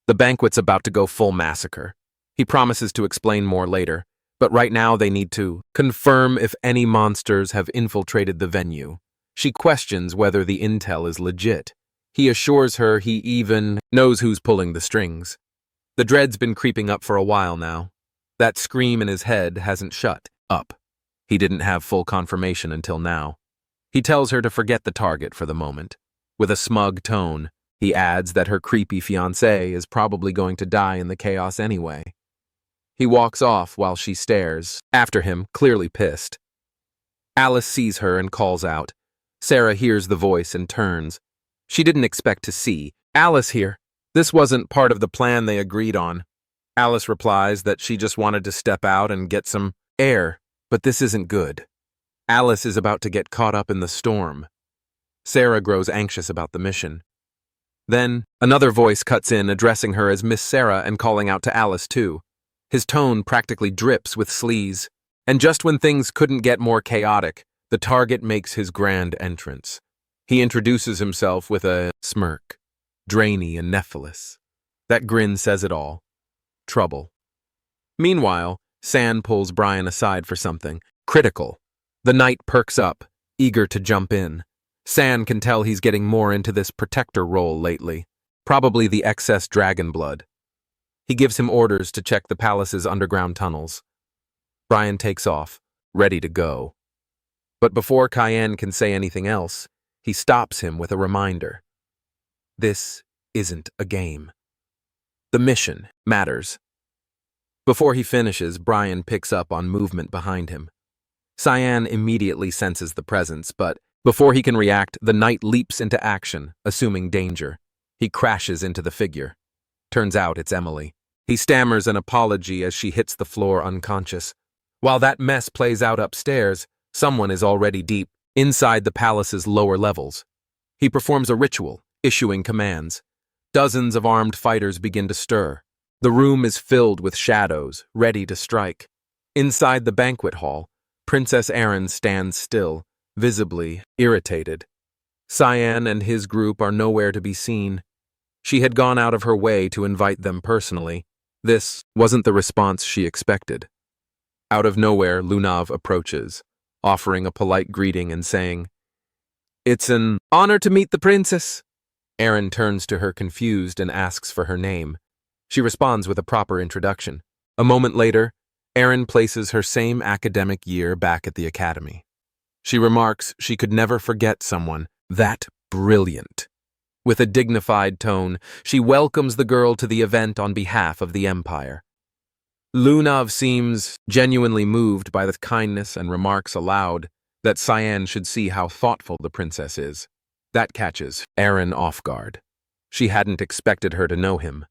Speaker 1: The banquet's about to go full massacre. He promises to explain more later, but right now they need to confirm if any monsters have infiltrated the venue. She questions whether the intel is legit. He assures her he even knows who's pulling the strings. The dread's been creeping up for a while now. That scream in his head hasn't shut up. He didn't have full confirmation until now. He tells her to forget the target for the moment. With a smug tone, he adds that her creepy fiancé is probably going to die in the chaos anyway. He walks off while she stares after him, clearly pissed. Alice sees her and calls out. Sarah hears the voice and turns. She didn't expect to see Alice here. This wasn't part of the plan they agreed on. Alice replies that she just wanted to step out and get some air, but this isn't good. Alice is about to get caught up in the storm. Sarah grows anxious about the mission. Then, another voice cuts in, addressing her as Miss Sarah and calling out to Alice too. His tone practically drips with sleaze. And just when things couldn't get more chaotic, the target makes his grand entrance. He introduces himself with a smirk, drainy and nephalous. That grin says it all. Trouble. Meanwhile, San pulls Brian aside for something critical. The knight perks up, eager to jump in. San can tell he's getting more into this protector role lately, probably the excess dragon blood. He gives him orders to check the palace's underground tunnels. Brian takes off, ready to go. But before Cyan can say anything else, he stops him with a reminder. This isn't a game. The mission matters. Before he finishes, Brian picks up on movement behind him. Cyan immediately senses the presence, but before he can react, the knight leaps into action, assuming danger. He crashes into the figure. Turns out it's Emily. He stammers an apology as she hits the floor unconscious. While that mess plays out upstairs, someone is already deep inside the palace's lower levels. He performs a ritual, issuing commands. Dozens of armed fighters begin to stir. The room is filled with shadows, ready to strike. Inside the banquet hall, Princess Erin stands still, visibly irritated. Cyan and his group are nowhere to be seen. She had gone out of her way to invite them personally. This wasn't the response she expected. Out of nowhere, Lunav approaches, offering a polite greeting and saying, "It's an honor to meet the princess." Erin turns to her confused and asks for her name. She responds with a proper introduction. A moment later, Erin places her same academic year back at the academy. She remarks she could never forget someone that brilliant. With a dignified tone, she welcomes the girl to the event on behalf of the Empire. Lunav seems genuinely moved by the kindness and remarks aloud that Cyan should see how thoughtful the princess is. That catches Erin off guard. She hadn't expected her to know him.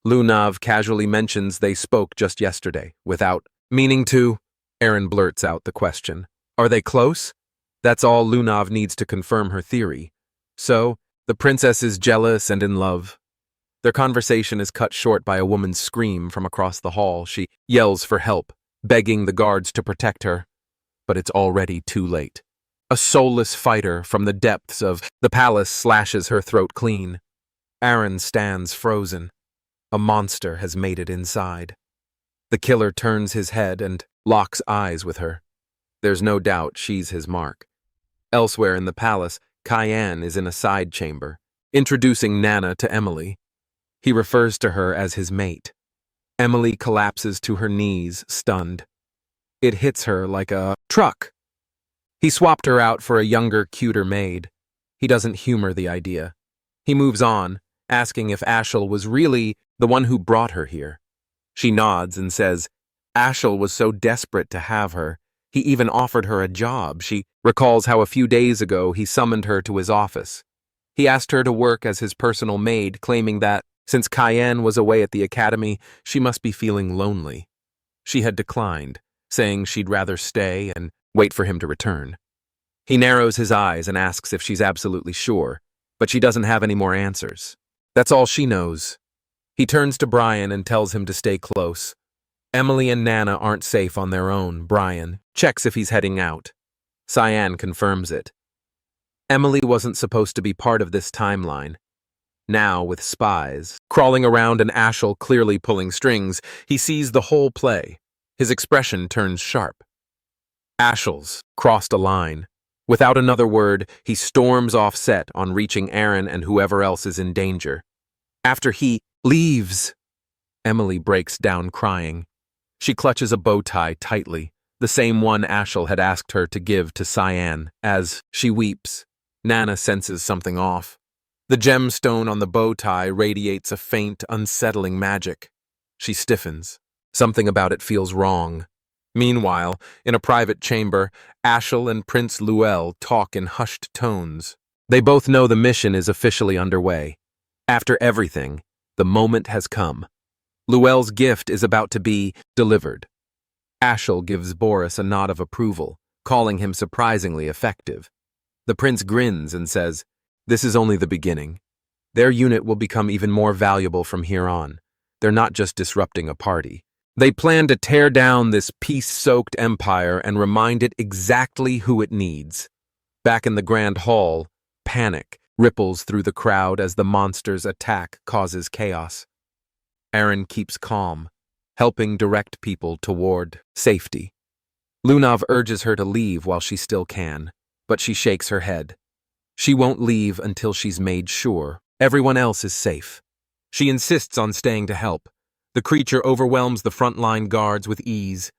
Speaker 1: Lunav casually mentions they spoke just yesterday, without meaning to. Aaron blurts out the question. Are they close? That's all Lunav needs to confirm her theory. So, the princess is jealous and in love. Their conversation is cut short by a woman's scream from across the hall. She yells for help, begging the guards to protect her. But it's already too late. A soulless fighter from the depths of the palace slashes her throat clean. Aaron stands frozen. A monster has made it inside. The killer turns his head and locks eyes with her. There's no doubt she's his mark. Elsewhere in the palace, Cayenne is in a side chamber, introducing Nana to Emily. He refers to her as his mate. Emily collapses to her knees, stunned. It hits her like a truck. He swapped her out for a younger, cuter maid. He doesn't humor the idea. He moves on, asking if Ashel was really the one who brought her here. She nods and says, Ashel was so desperate to have her, he even offered her a job. She recalls how a few days ago he summoned her to his office. He asked her to work as his personal maid, claiming that, since Cayenne was away at the academy, she must be feeling lonely. She had declined, saying she'd rather stay and wait for him to return. He narrows his eyes and asks if she's absolutely sure, but she doesn't have any more answers. That's all she knows. He turns to Brian and tells him to stay close. Emily and Nana aren't safe on their own. Brian checks if he's heading out. Cyan confirms it. Emily wasn't supposed to be part of this timeline. Now, with spies crawling around and Ashel clearly pulling strings, he sees the whole play. His expression turns sharp. Ashel's crossed a line. Without another word, he storms off set on reaching Aaron and whoever else is in danger. After he leaves, Emily breaks down crying. She clutches a bow tie tightly, the same one Ashel had asked her to give to Cyan. As she weeps, Nana senses something off. The gemstone on the bow tie radiates a faint, unsettling magic. She stiffens. Something about it feels wrong. Meanwhile, in a private chamber, Ashel and Prince Luel talk in hushed tones. They both know the mission is officially underway. After everything, the moment has come. Luel's gift is about to be delivered. Ashel gives Boris a nod of approval, calling him surprisingly effective. The prince grins and says, "This is only the beginning. Their unit will become even more valuable from here on. They're not just disrupting a party. They plan to tear down this peace-soaked empire and remind it exactly who it needs." Back in the grand hall, panic ripples through the crowd as the monster's attack causes chaos. Aaron keeps calm, helping direct people toward safety. Lunav urges her to leave while she still can, but she shakes her head. She won't leave until she's made sure everyone else is safe. She insists on staying to help. The creature overwhelms the frontline guards with ease.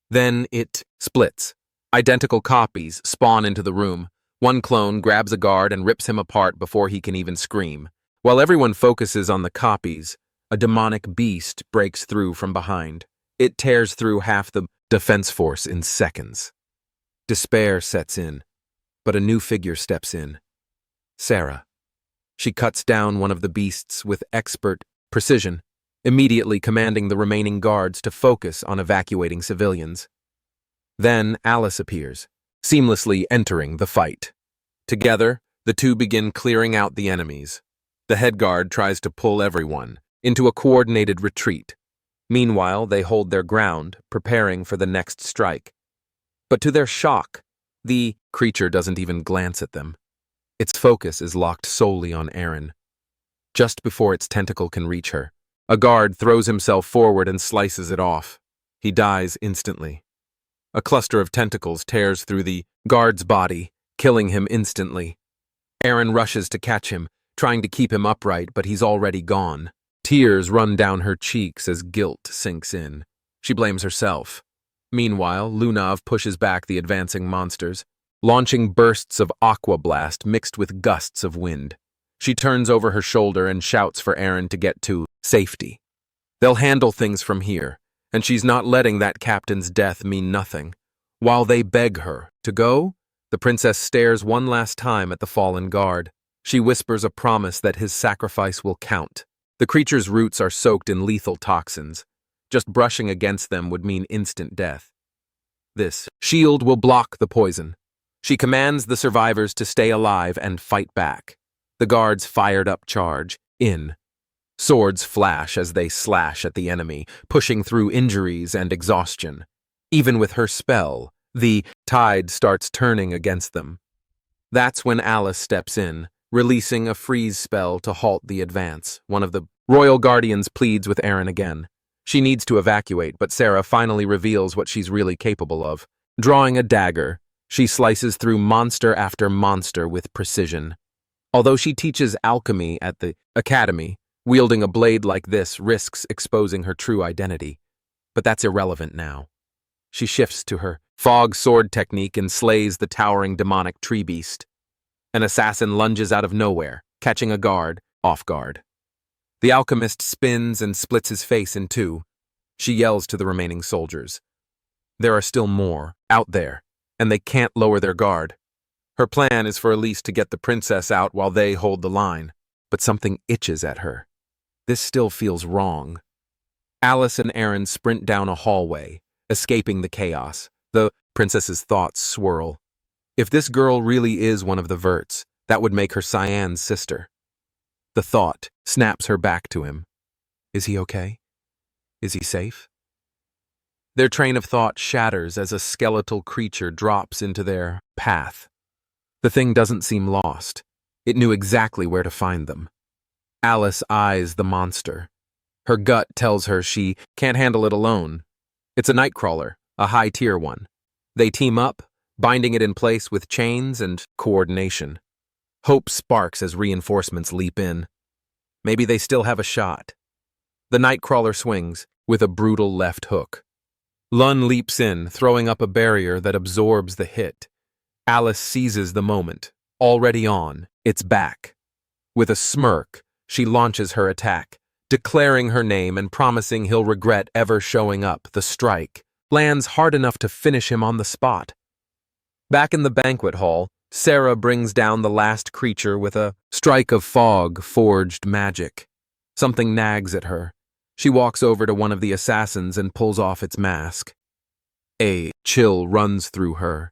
Speaker 1: Then it splits. Identical copies spawn into the room. One clone grabs a guard and rips him apart before he can even scream. While everyone focuses on the copies, a demonic beast breaks through from behind. It tears through half the defense force in seconds. Despair sets in, but a new figure steps in. Sarah. She cuts down one of the beasts with expert precision, immediately commanding the remaining guards to focus on evacuating civilians. Then Alice appears, seamlessly entering the fight. Together, the two begin clearing out the enemies. The head guard tries to pull everyone into a coordinated retreat. Meanwhile, they hold their ground, preparing for the next strike. But to their shock, the creature doesn't even glance at them. Its focus is locked solely on Aaron. Just before its tentacle can reach her, a guard throws himself forward and slices it off. He dies instantly. A cluster of tentacles tears through the guard's body, killing him instantly. Aaron rushes to catch him, trying to keep him upright, but he's already gone. Tears run down her cheeks as guilt sinks in. She blames herself. Meanwhile, Lunav pushes back the advancing monsters, launching bursts of aqua blast mixed with gusts of wind. She turns over her shoulder and shouts for Aaron to get to safety. They'll handle things from here, and she's not letting that captain's death mean nothing. While they beg her to go, the princess stares one last time at the fallen guard. She whispers a promise that his sacrifice will count. The creature's roots are soaked in lethal toxins. Just brushing against them would mean instant death. This shield will block the poison. She commands the survivors to stay alive and fight back. The guards fired up charge. In. Swords flash as they slash at the enemy, pushing through injuries and exhaustion. Even with her spell, the tide starts turning against them. That's when Alice steps in, releasing a freeze spell to halt the advance. One of the royal guardians pleads with Aaron again. She needs to evacuate, but Sarah finally reveals what she's really capable of. Drawing a dagger, she slices through monster after monster with precision. Although she teaches alchemy at the academy, wielding a blade like this risks exposing her true identity. But that's irrelevant now. She shifts to her fog sword technique and slays the towering demonic tree beast. An assassin lunges out of nowhere, catching a guard off guard. The alchemist spins and splits his face in two. She yells to the remaining soldiers. There are still more out there, and they can't lower their guard. Her plan is for Elise to get the princess out while they hold the line, but something itches at her. This still feels wrong. Alice and Aaron sprint down a hallway, escaping the chaos. The princess's thoughts swirl. If this girl really is one of the Verts, that would make her Cyan's sister. The thought snaps her back to him. Is he okay? Is he safe? Their train of thought shatters as a skeletal creature drops into their path. The thing doesn't seem lost. It knew exactly where to find them. Alice eyes the monster. Her gut tells her she can't handle it alone. It's a nightcrawler, a high-tier one. They team up, binding it in place with chains and coordination. Hope sparks as reinforcements leap in. Maybe they still have a shot. The nightcrawler swings with a brutal left hook. Lun leaps in, throwing up a barrier that absorbs the hit. Alice seizes the moment. Already on, it's back. With a smirk, she launches her attack, declaring her name and promising he'll regret ever showing up. The strike lands hard enough to finish him on the spot. Back in the banquet hall, Sarah brings down the last creature with a strike of fog-forged magic. Something nags at her. She walks over to one of the assassins and pulls off its mask. A chill runs through her.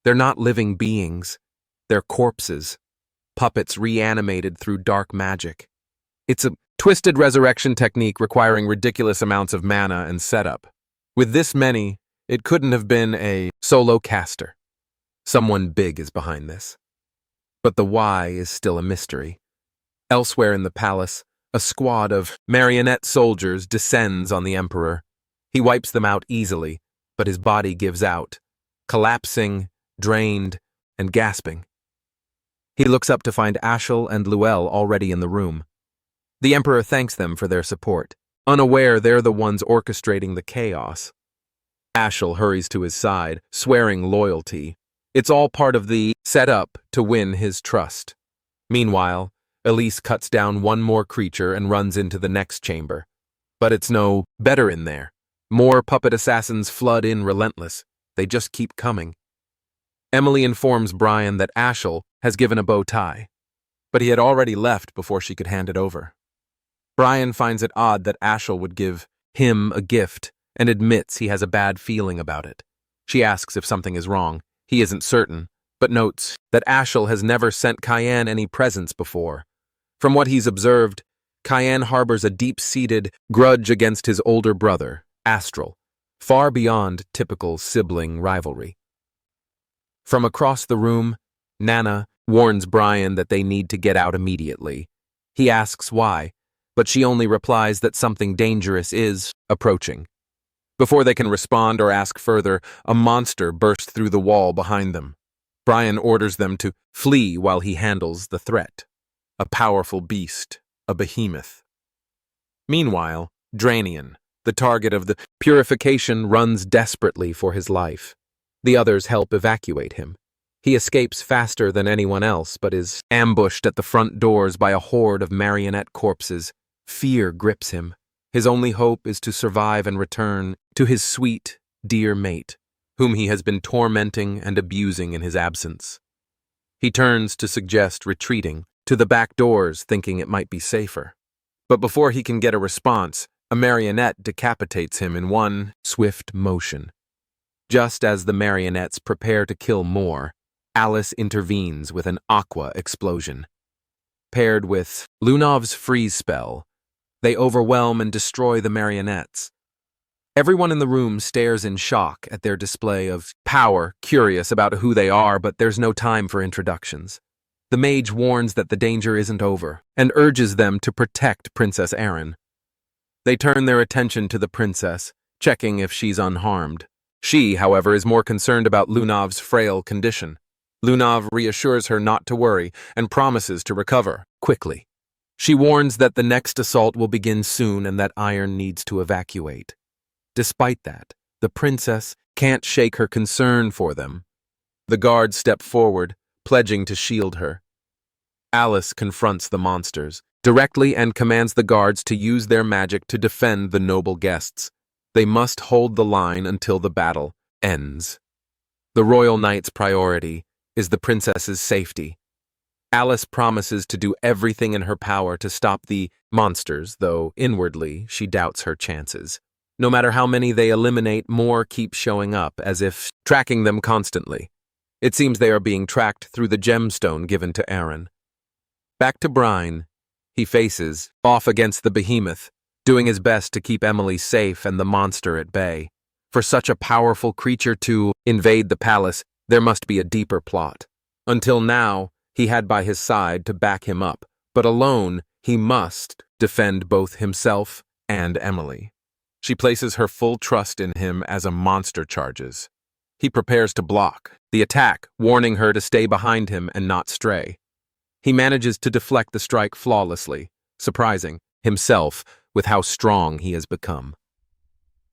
Speaker 1: They're not living beings. They're corpses. Puppets reanimated through dark magic. It's a twisted resurrection technique requiring ridiculous amounts of mana and setup. With this many, it couldn't have been a solo caster. Someone big is behind this. But the why is still a mystery. Elsewhere in the palace, a squad of marionette soldiers descends on the Emperor. He wipes them out easily, but his body gives out, collapsing, drained, and gasping. He looks up to find Ashel and Luelle already in the room. The Emperor thanks them for their support, unaware they're the ones orchestrating the chaos. Ashel hurries to his side, swearing loyalty. It's all part of the setup to win his trust. Meanwhile, Elise cuts down one more creature and runs into the next chamber. But it's no better in there. More puppet assassins flood in relentless. They just keep coming. Emily informs Brian that Ashel has given a bow tie, but he had already left before she could hand it over. Brian finds it odd that Ashel would give him a gift and admits he has a bad feeling about it. She asks if something is wrong. He isn't certain, but notes that Ashel has never sent Cayenne any presents before. From what he's observed, Cayenne harbors a deep-seated grudge against his older brother, Astral, far beyond typical sibling rivalry. From across the room, Nana warns Brian that they need to get out immediately. He asks why, but she only replies that something dangerous is approaching. Before they can respond or ask further, a monster bursts through the wall behind them. Brian orders them to flee while he handles the threat. A powerful beast, a behemoth. Meanwhile, Dranian, the target of the purification, runs desperately for his life. The others help evacuate him. He escapes faster than anyone else, but is ambushed at the front doors by a horde of marionette corpses. Fear grips him. His only hope is to survive and return to his sweet, dear mate, whom he has been tormenting and abusing in his absence. He turns to suggest retreating to the back doors, thinking it might be safer. But before he can get a response, a marionette decapitates him in one swift motion. Just as the marionettes prepare to kill more, Alice intervenes with an aqua explosion. Paired with Lunov's freeze spell, they overwhelm and destroy the marionettes. Everyone in the room stares in shock at their display of power, curious about who they are, but there's no time for introductions. The mage warns that the danger isn't over and urges them to protect Princess Erin. They turn their attention to the princess, checking if she's unharmed. She, however, is more concerned about Lunov's frail condition. Lunov reassures her not to worry and promises to recover quickly. She warns that the next assault will begin soon and that Iron needs to evacuate. Despite that, the princess can't shake her concern for them. The guards step forward, pledging to shield her. Alice confronts the monsters directly and commands the guards to use their magic to defend the noble guests. They must hold the line until the battle ends. The royal knight's priority is the princess's safety. Alice promises to do everything in her power to stop the monsters, though inwardly she doubts her chances. No matter how many they eliminate, more keep showing up, as if tracking them constantly. It seems they are being tracked through the gemstone given to Erin. Back to Brine. He faces off against the behemoth, doing his best to keep Emily safe and the monster at bay. For such a powerful creature to invade the palace, there must be a deeper plot. Until now, he had by his side to back him up, but alone he must defend both himself and Emily. She places her full trust in him as a monster charges. He prepares to block the attack, warning her to stay behind him and not stray. He manages to deflect the strike flawlessly, surprising himself with how strong he has become.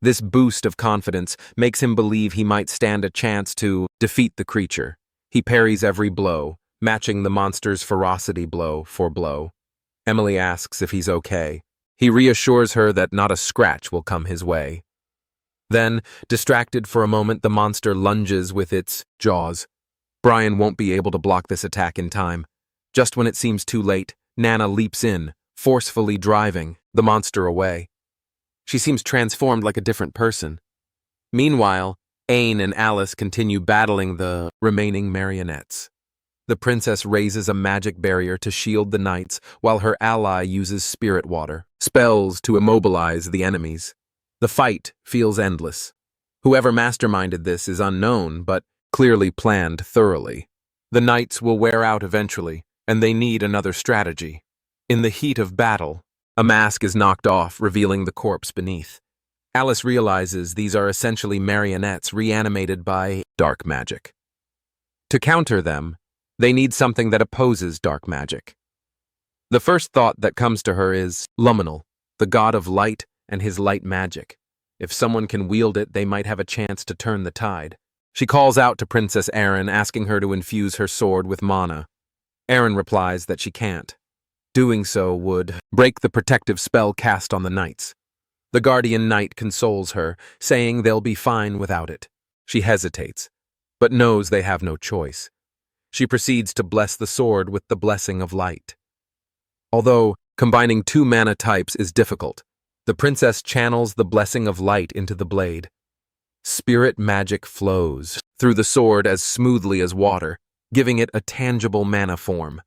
Speaker 1: This boost of confidence makes him believe he might stand a chance to defeat the creature. He parries every blow, matching the monster's ferocity blow for blow. Emily asks if he's okay. He reassures her that not a scratch will come his way. Then, distracted for a moment, the monster lunges with its jaws. Brian won't be able to block this attack in time. Just when it seems too late, Nana leaps in, forcefully driving the monster away. She seems transformed like a different person. Meanwhile, Ain and Alice continue battling the remaining marionettes. The princess raises a magic barrier to shield the knights, while her ally uses spirit water, spells to immobilize the enemies. The fight feels endless. Whoever masterminded this is unknown, but clearly planned thoroughly. The knights will wear out eventually, and they need another strategy. In the heat of battle, a mask is knocked off, revealing the corpse beneath. Alice realizes these are essentially marionettes reanimated by dark magic. To counter them, they need something that opposes dark magic. The first thought that comes to her is Luminal, the god of light and his light magic. If someone can wield it, they might have a chance to turn the tide. She calls out to Princess Erin, asking her to infuse her sword with mana. Erin replies that she can't. Doing so would break the protective spell cast on the knights. The guardian knight consoles her, saying they'll be fine without it. She hesitates, but knows they have no choice. She proceeds to bless the sword with the blessing of light. Although combining two mana types is difficult, the princess channels the blessing of light into the blade. Spirit magic flows through the sword as smoothly as water, giving it a tangible mana form.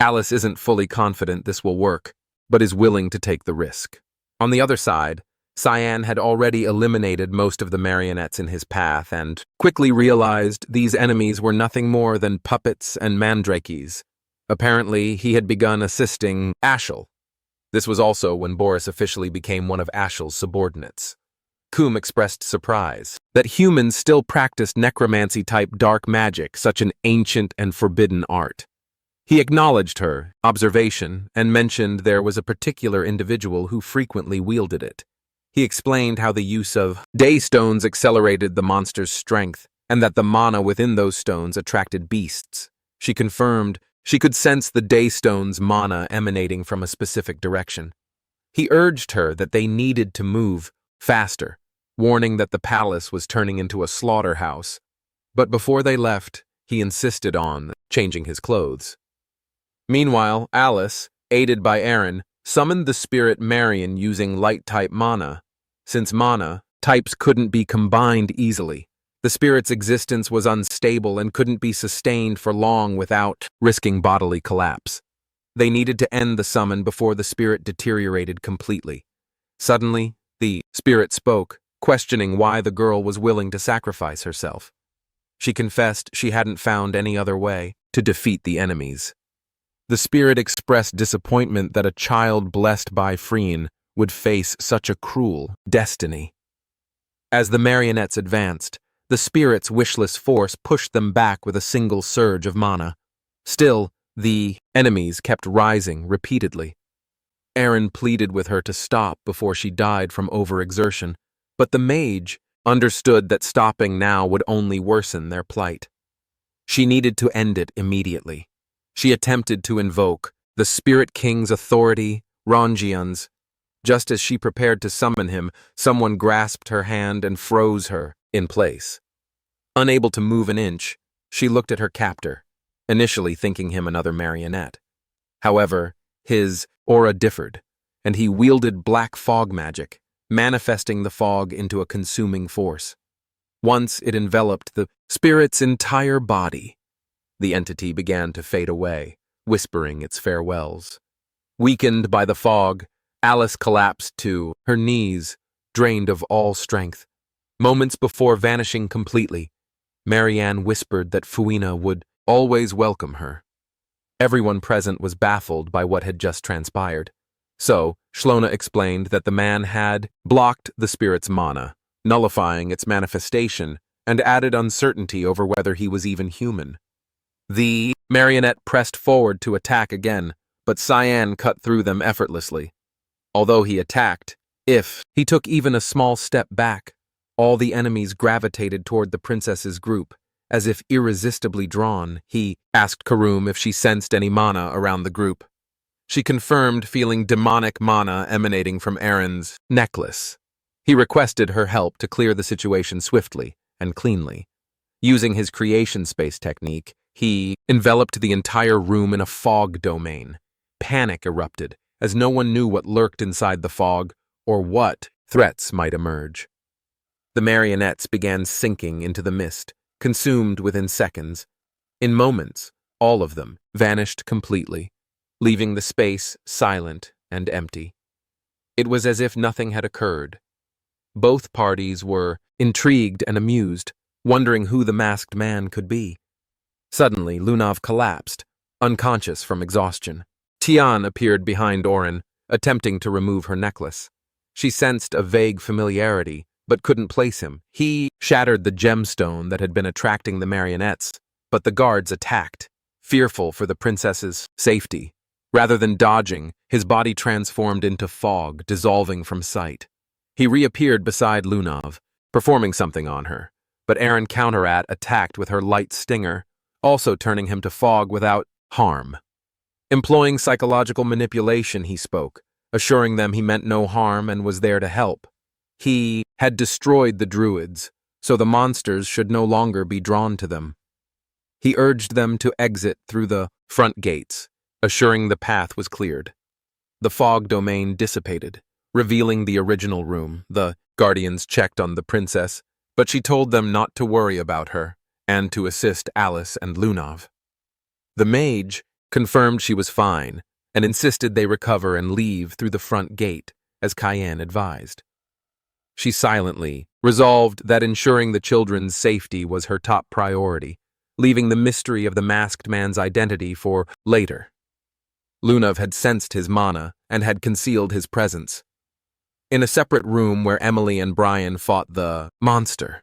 Speaker 1: Alice isn't fully confident this will work, but is willing to take the risk. On the other side, Cyan had already eliminated most of the marionettes in his path and quickly realized these enemies were nothing more than puppets and mandrakes. Apparently, he had begun assisting Ashel. This was also when Boris officially became one of Ashel's subordinates. Coombe expressed surprise that humans still practiced necromancy-type dark magic, such an ancient and forbidden art. He acknowledged her observation and mentioned there was a particular individual who frequently wielded it. He explained how the use of day stones accelerated the monster's strength and that the mana within those stones attracted beasts. She confirmed she could sense the day stone's mana emanating from a specific direction. He urged her that they needed to move faster, warning that the palace was turning into a slaughterhouse. But before they left, he insisted on changing his clothes. Meanwhile, Alice, aided by Erin, summoned the spirit Marion using light-type mana. Since mana types couldn't be combined easily, the spirit's existence was unstable and couldn't be sustained for long without risking bodily collapse. They needed to end the summon before the spirit deteriorated completely. Suddenly, the spirit spoke, questioning why the girl was willing to sacrifice herself. She confessed she hadn't found any other way to defeat the enemies. The spirit expressed disappointment that a child blessed by Freen would face such a cruel destiny. As the marionettes advanced, the spirit's wishless force pushed them back with a single surge of mana. Still, the enemies kept rising repeatedly. Aaron pleaded with her to stop before she died from overexertion, but the mage understood that stopping now would only worsen their plight. She needed to end it immediately. She attempted to invoke the Spirit King's authority, Ronjian's. Just as she prepared to summon him, someone grasped her hand and froze her in place. Unable to move an inch, she looked at her captor, initially thinking him another marionette. However, his aura differed, and he wielded black fog magic, manifesting the fog into a consuming force. Once it enveloped the spirit's entire body, the entity began to fade away, whispering its farewells. Weakened by the fog, Alice collapsed to her knees, drained of all strength. Moments before vanishing completely, Marianne whispered that Fuina would always welcome her. Everyone present was baffled by what had just transpired. So, Shlona explained that the man had blocked the spirit's mana, nullifying its manifestation, and added uncertainty over whether he was even human. The marionette pressed forward to attack again, but Cyan cut through them effortlessly. Although he attacked, if he took even a small step back, all the enemies gravitated toward the princess's group. As if irresistibly drawn, he asked Karum if she sensed any mana around the group. She confirmed feeling demonic mana emanating from Aaron's necklace. He requested her help to clear the situation swiftly and cleanly. Using his creation space technique, he enveloped the entire room in a fog domain. Panic erupted, as no one knew what lurked inside the fog or what threats might emerge. The marionettes began sinking into the mist, consumed within seconds. In moments, all of them vanished completely, leaving the space silent and empty. It was as if nothing had occurred. Both parties were intrigued and amused, wondering who the masked man could be. Suddenly, Lunav collapsed, unconscious from exhaustion. Tian appeared behind Orin, attempting to remove her necklace. She sensed a vague familiarity, but couldn't place him. He shattered the gemstone that had been attracting the marionettes, but the guards attacked, fearful for the princess's safety. Rather than dodging, his body transformed into fog, dissolving from sight. He reappeared beside Lunav, performing something on her, but Aaron attacked with her light stinger, also turning him to fog without harm. Employing psychological manipulation, he spoke, assuring them he meant no harm and was there to help. He had destroyed the druids, so the monsters should no longer be drawn to them. He urged them to exit through the front gates, assuring the path was cleared. The fog domain dissipated, revealing the original room. The guardians checked on the princess, but she told them not to worry about her and to assist Alice and Lunav. The mage confirmed she was fine and insisted they recover and leave through the front gate, as Cayenne advised. She silently resolved that ensuring the children's safety was her top priority, leaving the mystery of the masked man's identity for later. Lunav had sensed his mana and had concealed his presence. In a separate room where Emily and Brian fought the monster,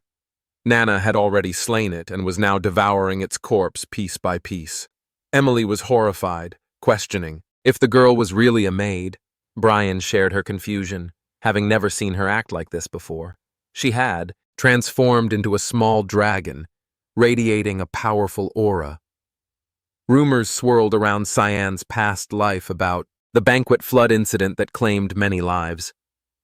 Speaker 1: Nana had already slain it and was now devouring its corpse piece by piece. Emily was horrified, questioning if the girl was really a maid. Brian shared her confusion, having never seen her act like this before. She had transformed into a small dragon, radiating a powerful aura. Rumors swirled around Cyan's past life about the banquet flood incident that claimed many lives.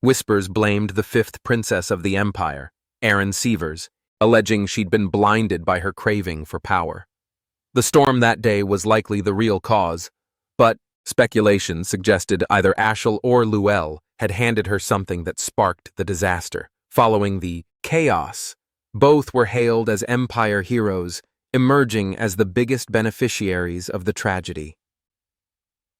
Speaker 1: Whispers blamed the fifth princess of the empire, Aaron Sievers, alleging she'd been blinded by her craving for power. The storm that day was likely the real cause, but Speculation suggested either Ashel or Luell had handed her something that sparked the disaster. Following the chaos, both were hailed as Empire heroes, emerging as the biggest beneficiaries of the tragedy.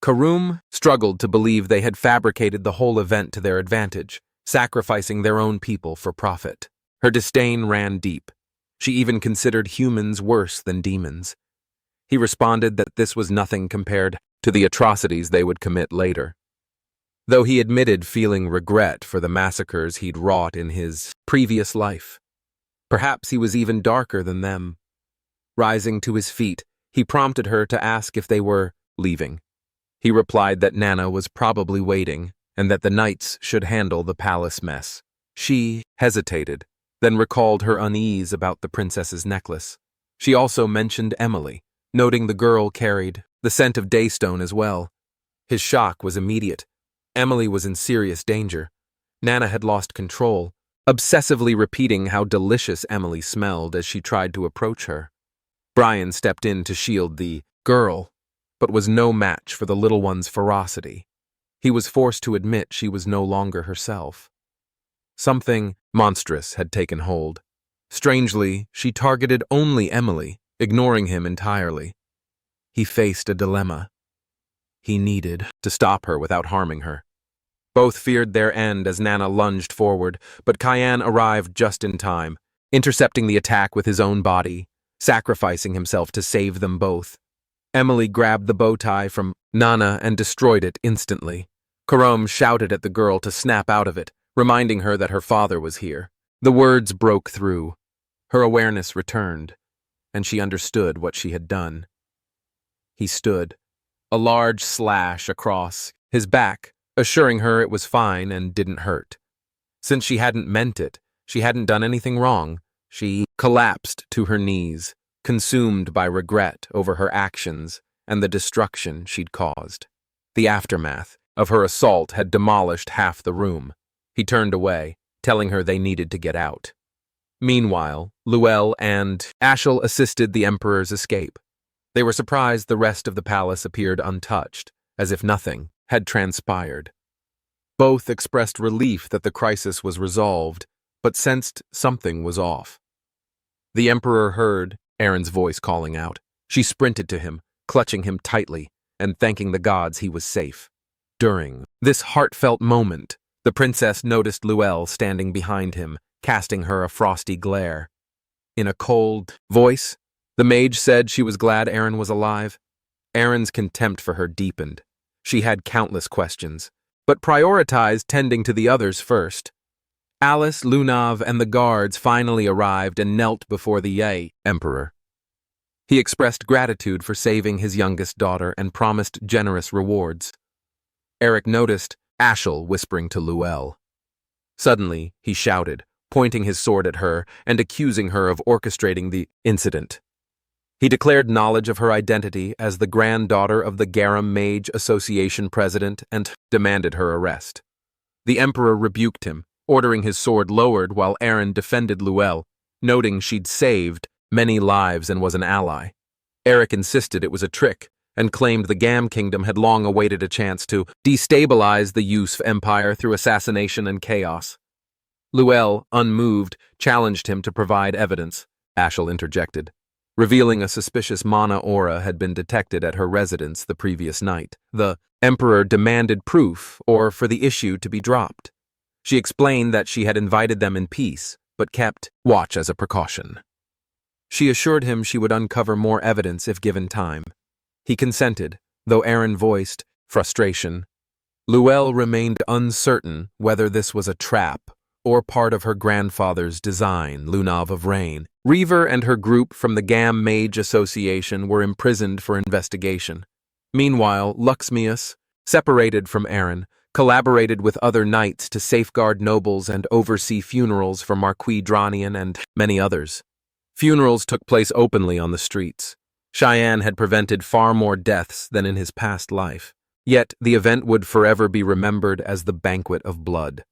Speaker 1: Karum struggled to believe they had fabricated the whole event to their advantage, sacrificing their own people for profit. Her disdain ran deep. She even considered humans worse than demons. He responded that this was nothing compared to the atrocities they would commit later. Though he admitted feeling regret for the massacres he'd wrought in his previous life. Perhaps he was even darker than them. Rising to his feet, he prompted her to ask if they were leaving. He replied that Nana was probably waiting and that the knights should handle the palace mess. She hesitated, then recalled her unease about the princess's necklace. She also mentioned Emily, noting the girl carried the scent of Daystone as well. His shock was immediate. Emily was in serious danger. Nana had lost control, obsessively repeating how delicious Emily smelled as she tried to approach her. Brian stepped in to shield the girl, but was no match for the little one's ferocity. He was forced to admit she was no longer herself. Something monstrous had taken hold. Strangely, she targeted only Emily, ignoring him entirely. He faced a dilemma. He needed to stop her without harming her. Both feared their end as Nana lunged forward, but Cayenne arrived just in time, intercepting the attack with his own body, sacrificing himself to save them both. Emily grabbed the bow tie from Nana and destroyed it instantly. Karam shouted at the girl to snap out of it, reminding her that her father was here. The words broke through. Her awareness returned, and she understood what she had done. He stood, a large slash across his back, assuring her it was fine and didn't hurt. Since she hadn't meant it, she hadn't done anything wrong, she collapsed to her knees, consumed by regret over her actions and the destruction she'd caused. The aftermath of her assault had demolished half the room. He turned away, telling her they needed to get out. Meanwhile, Luell and Ashel assisted the Emperor's escape. They were surprised the rest of the palace appeared untouched, as if nothing had transpired. Both expressed relief that the crisis was resolved, but sensed something was off. The Emperor heard Aaron's voice calling out. She sprinted to him, clutching him tightly and thanking the gods he was safe. During this heartfelt moment, the princess noticed Luell standing behind him, casting her a frosty glare. In a cold voice, the mage said she was glad Aaron was alive. Aaron's contempt for her deepened. She had countless questions, but prioritized tending to the others first. Alice, Lunav, and the guards finally arrived and knelt before the Emperor. He expressed gratitude for saving his youngest daughter and promised generous rewards. Eric noticed Ashel whispering to Luell. Suddenly, he shouted, pointing his sword at her and accusing her of orchestrating the incident. He declared knowledge of her identity as the granddaughter of the Garum Mage Association president and demanded her arrest. The Emperor rebuked him, ordering his sword lowered while Aaron defended Luell, noting she'd saved many lives and was an ally. Eric insisted it was a trick and claimed the Gam Kingdom had long awaited a chance to destabilize the Yusuf Empire through assassination and chaos. Luell, unmoved, challenged him to provide evidence. Ashel interjected, revealing a suspicious mana aura had been detected at her residence the previous night. The Emperor demanded proof or for the issue to be dropped. She explained that she had invited them in peace, but kept watch as a precaution. She assured him she would uncover more evidence if given time. He consented, though Aaron voiced frustration. Luell remained uncertain whether this was a trap or part of her grandfather's design, Lunav of Rain. Reaver and her group from the Gam Mage Association were imprisoned for investigation. Meanwhile, Luxmius, separated from Aaron, collaborated with other knights to safeguard nobles and oversee funerals for Marquis Dranian and many others. Funerals took place openly on the streets. Cheyenne had prevented far more deaths than in his past life. Yet the event would forever be remembered as the banquet of blood.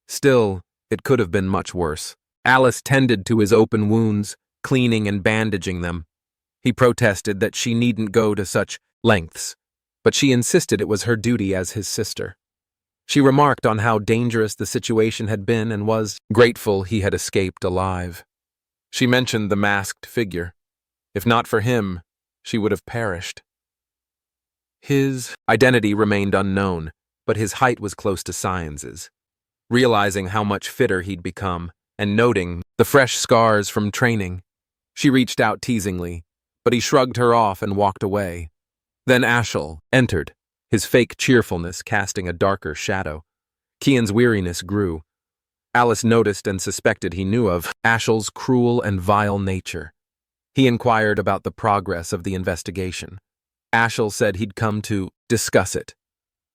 Speaker 1: Still, it could have been much worse. Alice tended to his open wounds, cleaning and bandaging them. He protested that she needn't go to such lengths. but she insisted it was her duty as his sister. She remarked on how dangerous the situation had been and was grateful he had escaped alive. She mentioned the masked figure. If not for him, she would have perished. His identity remained unknown, but his height was close to Science's. Realizing how much fitter he'd become, and noting the fresh scars from training, she reached out teasingly, but he shrugged her off and walked away. Then Ashel entered, his fake cheerfulness casting a darker shadow. Kian's weariness grew. Alice noticed and suspected he knew of Ashel's cruel and vile nature. He inquired about the progress of the investigation. Ashel said he'd come to discuss it.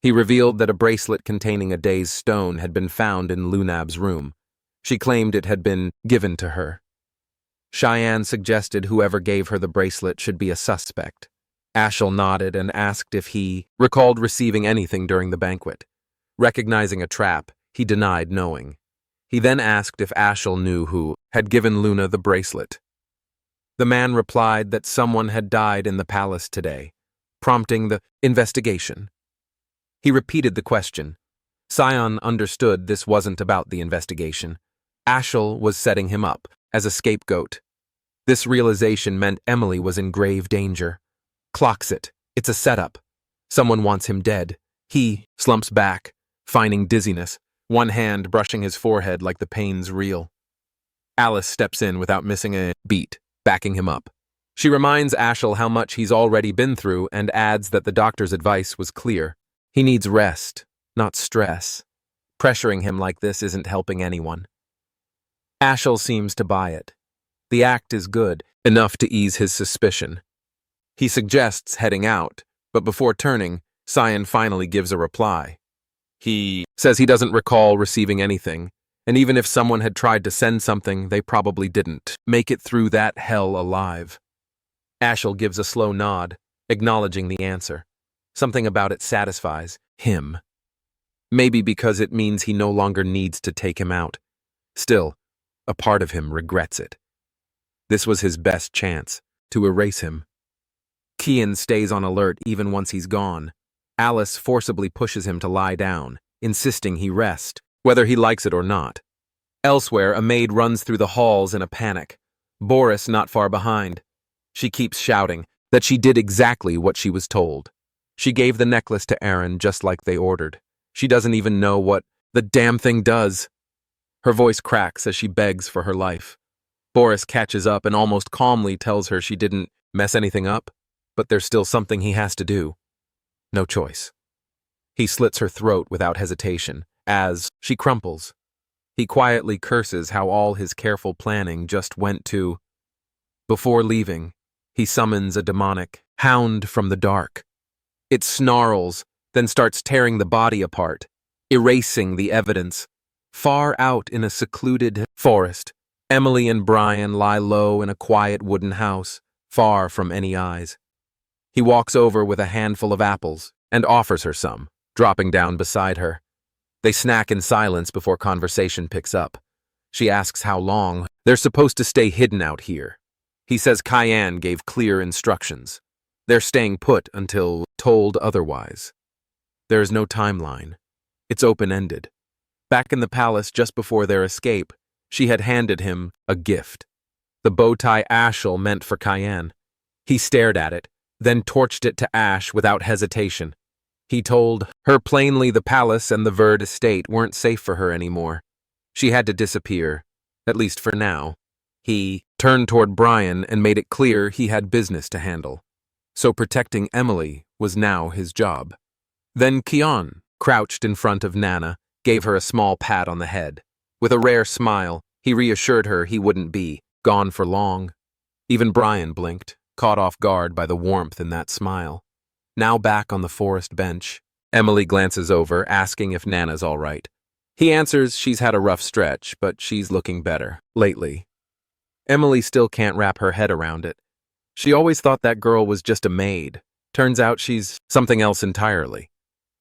Speaker 1: He revealed that a bracelet containing a day's stone had been found in Lunab's room. She claimed it had been given to her. Cheyenne suggested whoever gave her the bracelet should be a suspect. Ashel nodded and asked if he recalled receiving anything during the banquet. Recognizing a trap, he denied knowing. He then asked if Ashel knew who had given Luna the bracelet. The man replied that someone had died in the palace today, prompting the investigation. He repeated the question. Sion understood this wasn't about the investigation. Ashel was setting him up as a scapegoat. This realization meant Emily was in grave danger. Clocks it. It's a setup. Someone wants him dead. He slumps back, feigning dizziness, one hand brushing his forehead like the pain's real. Alice steps in without missing a beat, backing him up. She reminds Ashel how much he's already been through and adds that the doctor's advice was clear. He needs rest, not stress. Pressuring him like this isn't helping anyone. Ashel seems to buy it. The act is good, enough to ease his suspicion. He suggests heading out, but before turning, Sion finally gives a reply. He says he doesn't recall receiving anything, and even if someone had tried to send something, they probably didn't make it through that hell alive. Ashel gives a slow nod, acknowledging the answer. Something about it satisfies him. Maybe because it means he no longer needs to take him out. Still, a part of him regrets it. This was his best chance to erase him. Kian stays on alert even once he's gone. Alice forcibly pushes him to lie down, insisting he rest, whether he likes it or not. Elsewhere, a maid runs through the halls in a panic. Boris not far behind. She keeps shouting that she did exactly what she was told. She gave the necklace to Aaron just like they ordered. She doesn't even know what the damn thing does. Her voice cracks as she begs for her life. Boris catches up and almost calmly tells her she didn't mess anything up, but there's still something he has to do. No choice. He slits her throat without hesitation, as she crumples. He quietly curses how all his careful planning just went to. Before leaving, he summons a demonic hound from the dark. It snarls, then starts tearing the body apart, erasing the evidence. Far out in a secluded forest, Emily and Brian lie low in a quiet wooden house, far from any eyes. He walks over with a handful of apples and offers her some, dropping down beside her. They snack in silence before conversation picks up. She asks how long they're supposed to stay hidden out here. He says Cayenne gave clear instructions. They're staying put until told otherwise. There is no timeline. It's open-ended. Back in the palace just before their escape, she had handed him a gift. The bow tie Ashel meant for Cayenne. He stared at it, then torched it to ash without hesitation. He told her plainly the palace and the Verd estate weren't safe for her anymore. She had to disappear, at least for now. He turned toward Brian and made it clear he had business to handle. So protecting Emily was now his job. Then Kian, crouched in front of Nana, gave her a small pat on the head. With a rare smile, he reassured her he wouldn't be gone for long. Even Brian blinked, caught off guard by the warmth in that smile. Now back on the forest bench, Emily glances over, asking if Nana's all right. He answers she's had a rough stretch, but she's looking better, lately. Emily still can't wrap her head around it. She always thought that girl was just a maid. Turns out she's something else entirely.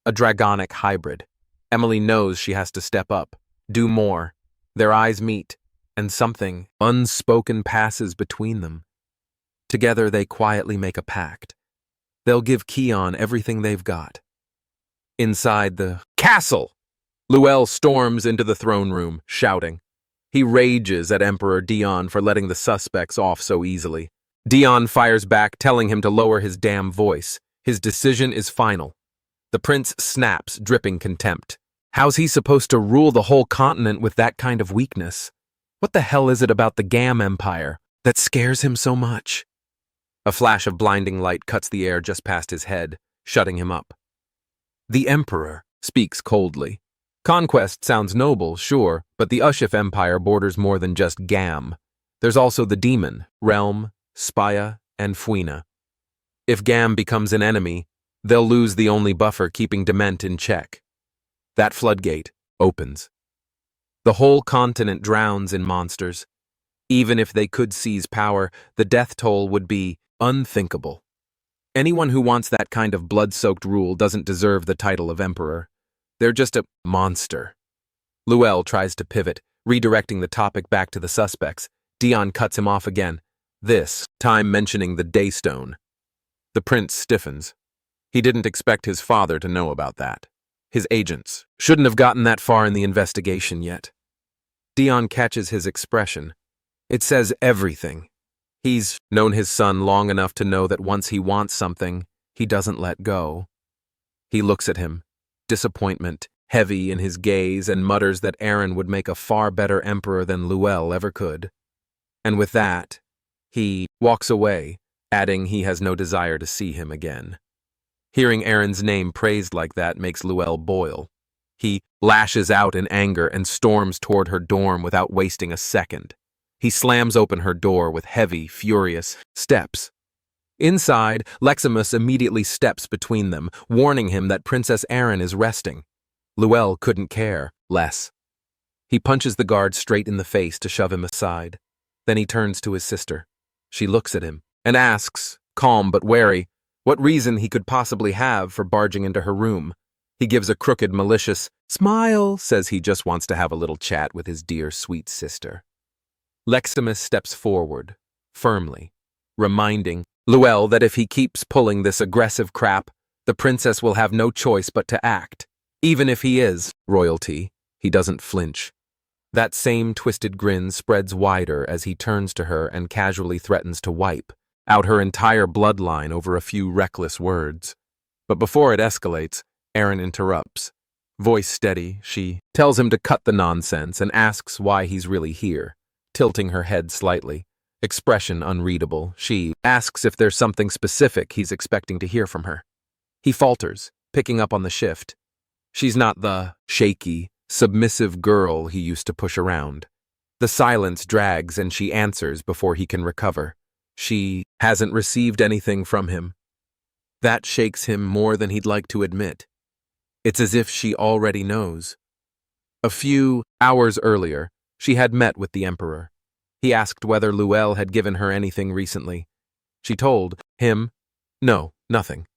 Speaker 1: A dragonic hybrid. Emily knows she has to step up, do more. Their eyes meet, and something unspoken passes between them. Together they quietly make a pact. They'll give Kion everything they've got. Inside the castle, Luel storms into the throne room, shouting. He rages at Emperor Dion for letting the suspects off so easily. Dion fires back, telling him to lower his damn voice. His decision is final. The prince snaps, dripping contempt. How's he supposed to rule the whole continent with that kind of weakness? What the hell is it about the Gam Empire that scares him so much? A flash of blinding light cuts the air just past his head, shutting him up. The Emperor speaks coldly. Conquest sounds noble, sure, but the Ushif Empire borders more than just Gam. There's also the Demon, Realm, Spaya, and Fuina. If Gam becomes an enemy, they'll lose the only buffer keeping Dement in check. That floodgate opens. The whole continent drowns in monsters. Even if they could seize power, the death toll would be unthinkable. Anyone who wants that kind of blood-soaked rule doesn't deserve the title of emperor. They're just a monster. Luel tries to pivot, redirecting the topic back to the suspects. Dion cuts him off again, this time mentioning the Daystone. The prince stiffens. He didn't expect his father to know about that. His agents shouldn't have gotten that far in the investigation yet. Dion catches his expression. It says everything. He's known his son long enough to know that once he wants something, he doesn't let go. He looks at him, disappointment heavy in his gaze, and mutters that Eren would make a far better emperor than Luel ever could. And with that, he walks away, adding he has no desire to see him again. Hearing Eren's name praised like that makes Luel boil. He lashes out in anger and storms toward her dorm without wasting a second. He slams open her door with heavy, furious steps. Inside, Leximus immediately steps between them, warning him that Princess Eren is resting. Luel couldn't care less. He punches the guard straight in the face to shove him aside. Then he turns to his sister. She looks at him and asks, calm but wary, what reason he could possibly have for barging into her room. He gives a crooked, malicious smile, says he just wants to have a little chat with his dear, sweet sister. Leximus steps forward, firmly, reminding Luel that if he keeps pulling this aggressive crap, the princess will have no choice but to act. Even if he is royalty, he doesn't flinch. That same twisted grin spreads wider as he turns to her and casually threatens to wipe out her entire bloodline over a few reckless words. But before it escalates, Eren interrupts. Voice steady, she tells him to cut the nonsense and asks why he's really here. Tilting her head slightly, expression unreadable, she asks if there's something specific he's expecting to hear from her. He falters, picking up on the shift. She's not the shaky, submissive girl he used to push around. The silence drags and she answers before he can recover. She hasn't received anything from him. That shakes him more than he'd like to admit. It's as if she already knows. A few hours earlier, she had met with the Emperor. He asked whether Luel had given her anything recently. She told him, no, nothing.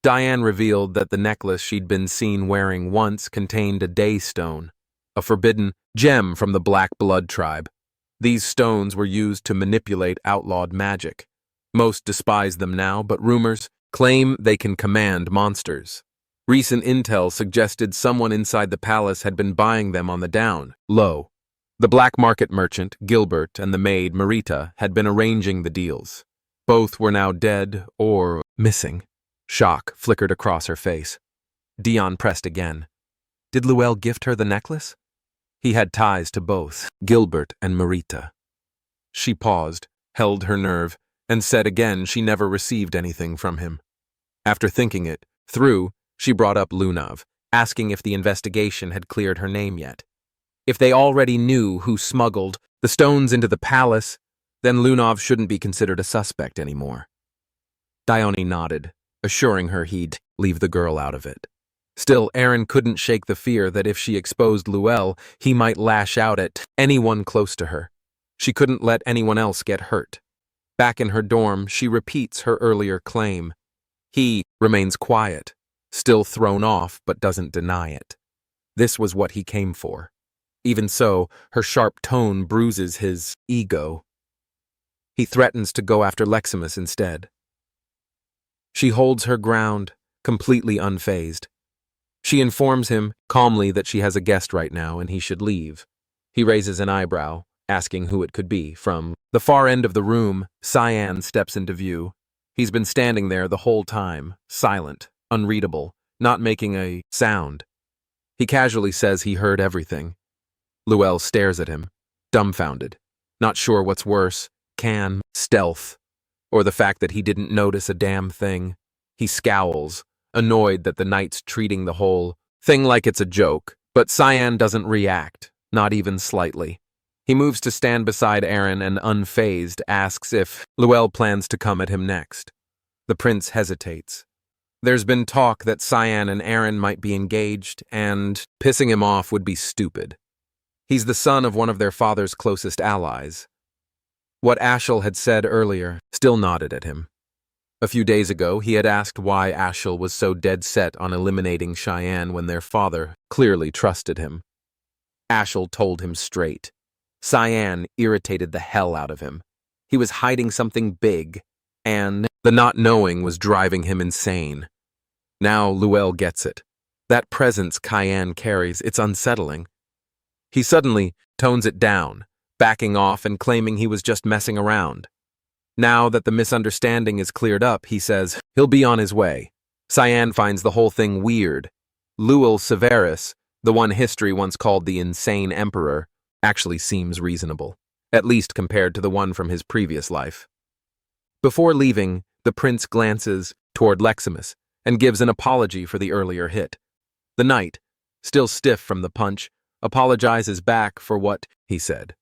Speaker 1: Diane revealed that the necklace she'd been seen wearing once contained a Daystone, a forbidden gem from the Black Blood tribe. These stones were used to manipulate outlawed magic. Most despise them now, but rumors claim they can command monsters. Recent intel suggested someone inside the palace had been buying them on the down low. The black market merchant, Gilbert, and the maid, Marita, had been arranging the deals. Both were now dead or missing. Shock flickered across her face. Dion pressed again. Did Luel gift her the necklace? He had ties to both, Gilbert and Marita. She paused, held her nerve, and said again she never received anything from him. After thinking it through, she brought up Lunav, asking if the investigation had cleared her name yet. If they already knew who smuggled the stones into the palace, then Lunav shouldn't be considered a suspect anymore. Dione nodded, assuring her he'd leave the girl out of it. Still, Eren couldn't shake the fear that if she exposed Luel, he might lash out at anyone close to her. She couldn't let anyone else get hurt. Back in her dorm, she repeats her earlier claim. He remains quiet, still thrown off but doesn't deny it. This was what he came for. Even so, her sharp tone bruises his ego. He threatens to go after Leximus instead. She holds her ground, completely unfazed. She informs him calmly that she has a guest right now and he should leave. He raises an eyebrow, asking who it could be. From the far end of the room, Cyan steps into view. He's been standing there the whole time, silent, unreadable, not making a sound. He casually says he heard everything. Luelle stares at him, dumbfounded, not sure what's worse, stealth, or the fact that he didn't notice a damn thing. He scowls, annoyed that the knight's treating the whole thing like it's a joke, but Cyan doesn't react, not even slightly. He moves to stand beside Aaron and, unfazed, asks if Luelle plans to come at him next. The prince hesitates. There's been talk that Cyan and Aaron might be engaged, and pissing him off would be stupid. He's the son of one of their father's closest allies. What Ashel had said earlier still nodded at him. A few days ago, he had asked why Ashel was so dead set on eliminating Cheyenne when their father clearly trusted him. Ashel told him straight. Cyan irritated the hell out of him. He was hiding something big, and the not knowing was driving him insane. Now Luelle gets it. That presence Cayenne carries, it's unsettling. He suddenly tones it down, backing off and claiming he was just messing around. Now that the misunderstanding is cleared up, he says he'll be on his way. Cyan finds the whole thing weird. Luel Severus, the one history once called the insane emperor, actually seems reasonable, at least compared to the one from his previous life. Before leaving, the prince glances toward Leximus and gives an apology for the earlier hit. The knight, still stiff from the punch, apologizes back for what he said.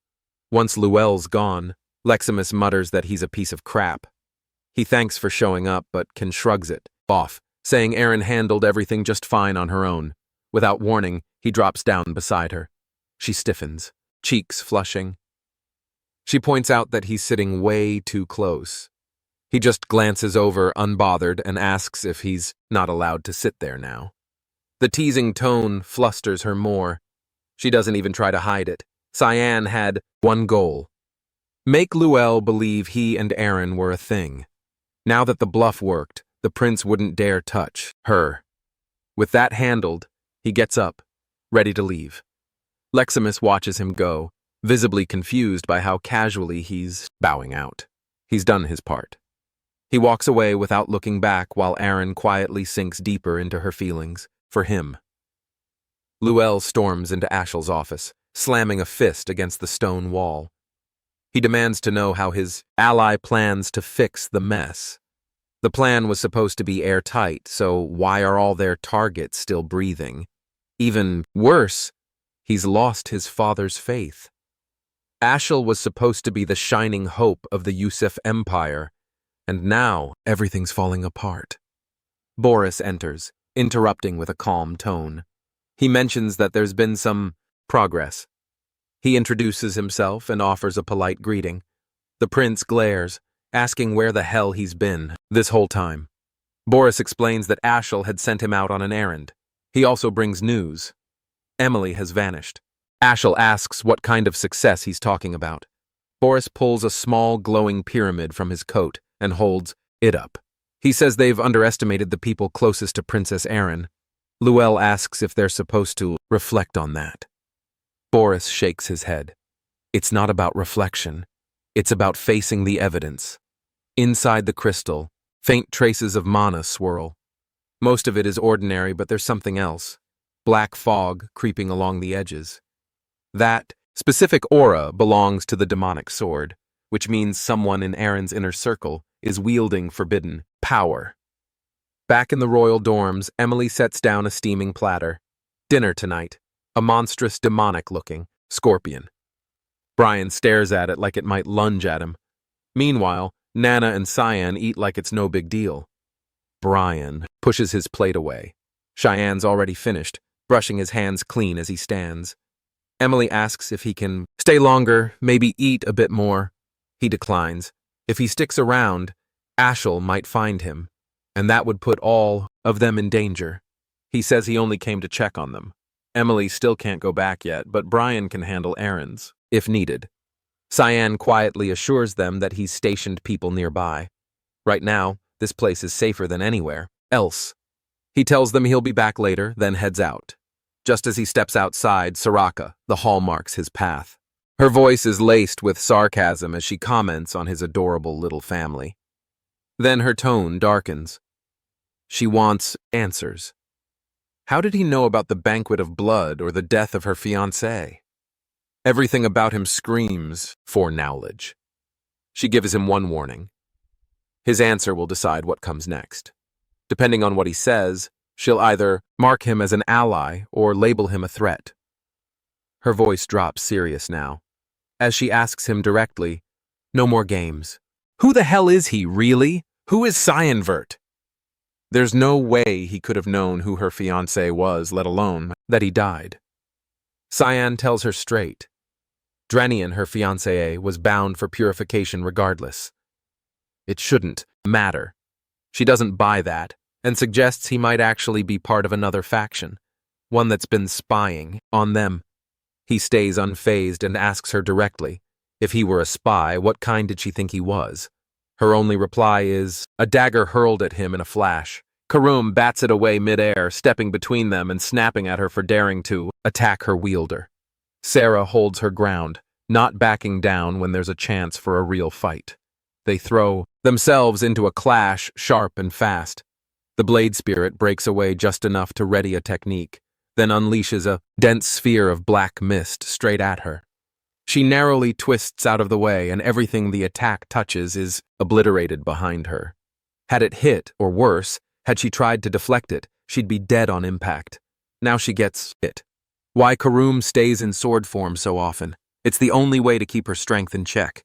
Speaker 1: Once Luelle's gone, Leximus mutters that he's a piece of crap. He thanks for showing up, but shrugs it off, saying Erin handled everything just fine on her own. Without warning, he drops down beside her. She stiffens, cheeks flushing. She points out that he's sitting way too close. He just glances over, unbothered, and asks if he's not allowed to sit there now. The teasing tone flusters her more. She doesn't even try to hide it. Cyan had one goal: make Luelle believe he and Aaron were a thing. Now that the bluff worked, the prince wouldn't dare touch her. With that handled, he gets up, ready to leave. Leximus watches him go, visibly confused by how casually he's bowing out. He's done his part. He walks away without looking back while Aaron quietly sinks deeper into her feelings for him. Luelle storms into Ashel's office, slamming a fist against the stone wall. He demands to know how his ally plans to fix the mess. The plan was supposed to be airtight, so why are all their targets still breathing? Even worse, he's lost his father's faith. Ashel was supposed to be the shining hope of the Yusuf Empire, and now everything's falling apart. Boris enters, interrupting with a calm tone. He mentions that there's been some progress. He introduces himself and offers a polite greeting. The prince glares, asking where the hell he's been this whole time. Boris explains that Ashel had sent him out on an errand. He also brings news. Emily has vanished. Ashel asks what kind of success he's talking about. Boris pulls a small glowing pyramid from his coat and holds it up. He says they've underestimated the people closest to Princess Erin. Luelle asks if they're supposed to reflect on that. Boris shakes his head. It's not about reflection. It's about facing the evidence. Inside the crystal, faint traces of mana swirl. Most of it is ordinary, but there's something else. Black fog creeping along the edges. That specific aura belongs to the demonic sword, which means someone in Aaron's inner circle is wielding forbidden power. Back in the royal dorms, Emily sets down a steaming platter. Dinner tonight. A monstrous demonic-looking scorpion. Brian stares at it like it might lunge at him. Meanwhile, Nana and Cyan eat like it's no big deal. Brian pushes his plate away. Cheyenne's already finished, brushing his hands clean as he stands. Emily asks if he can stay longer, maybe eat a bit more. He declines. If he sticks around, Ashel might find him, and that would put all of them in danger. He says he only came to check on them. Emily still can't go back yet, but Brian can handle errands, if needed. Cyan quietly assures them that he's stationed people nearby. Right now, This place is safer than anywhere else. He tells them he'll be back later, then heads out. Just as he steps outside, Soraka, the hall marks his path. Her voice is laced with sarcasm as she comments on his adorable little family. Then her tone darkens. She wants answers. How did he know about the banquet of blood or the death of her fiancé? Everything about him screams for knowledge. She gives him one warning. His answer will decide what comes next. Depending on what he says, she'll either mark him as an ally or label him a threat. Her voice drops serious now, as she asks him directly, "No more games. Who the hell is he, really? Who is Cyanvert?" There's no way he could have known who her fiancé was, let alone that he died. Cyan tells her straight. Drenian, her fiancé, was bound for purification regardless. It shouldn't matter. She doesn't buy that, and suggests he might actually be part of another faction, one that's been spying on them. He stays unfazed and asks her directly, if he were a spy, what kind did she think he was? Her only reply is a dagger hurled at him in a flash. Karum bats it away midair, stepping between them and snapping at her for daring to attack her wielder. Sarah holds her ground, not backing down when there's a chance for a real fight. They throw themselves into a clash, sharp and fast. The blade spirit breaks away just enough to ready a technique, then unleashes a dense sphere of black mist straight at her. She narrowly twists out of the way, and everything the attack touches is obliterated behind her. Had it hit, or worse, had she tried to deflect it, she'd be dead on impact. Now she gets it. Why Karum stays in sword form so often? It's the only way to keep her strength in check.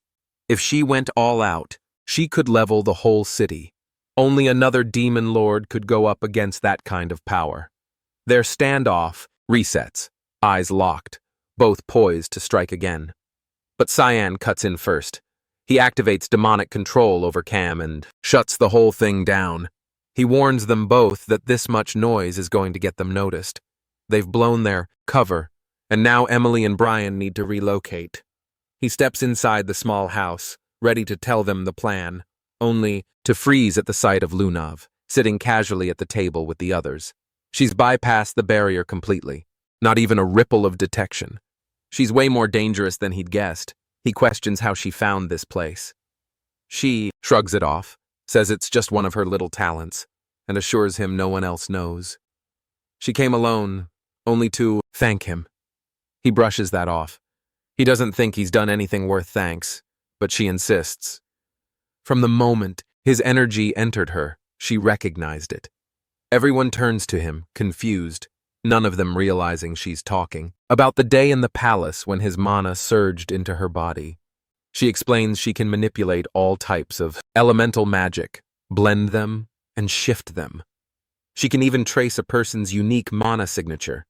Speaker 1: If she went all out, she could level the whole city. Only another demon lord could go up against that kind of power. Their standoff resets, eyes locked, both poised to strike again. But Cyan cuts in first. He activates demonic control over Cam and shuts the whole thing down. He warns them both that this much noise is going to get them noticed. They've blown their cover, and now Emily and Brian need to relocate. He steps inside the small house, ready to tell them the plan, only to freeze at the sight of Lunav, sitting casually at the table with the others. She's bypassed the barrier completely, not even a ripple of detection. She's way more dangerous than he'd guessed. He questions how she found this place. She shrugs it off, says it's just one of her little talents, and assures him no one else knows. She came alone, only to thank him. He brushes that off. He doesn't think he's done anything worth thanks, but she insists. From the moment his energy entered her, she recognized it. Everyone turns to him, confused, none of them realizing she's talking about the day in the palace when his mana surged into her body. She explains she can manipulate all types of elemental magic, blend them, and shift them. She can even trace a person's unique mana signature,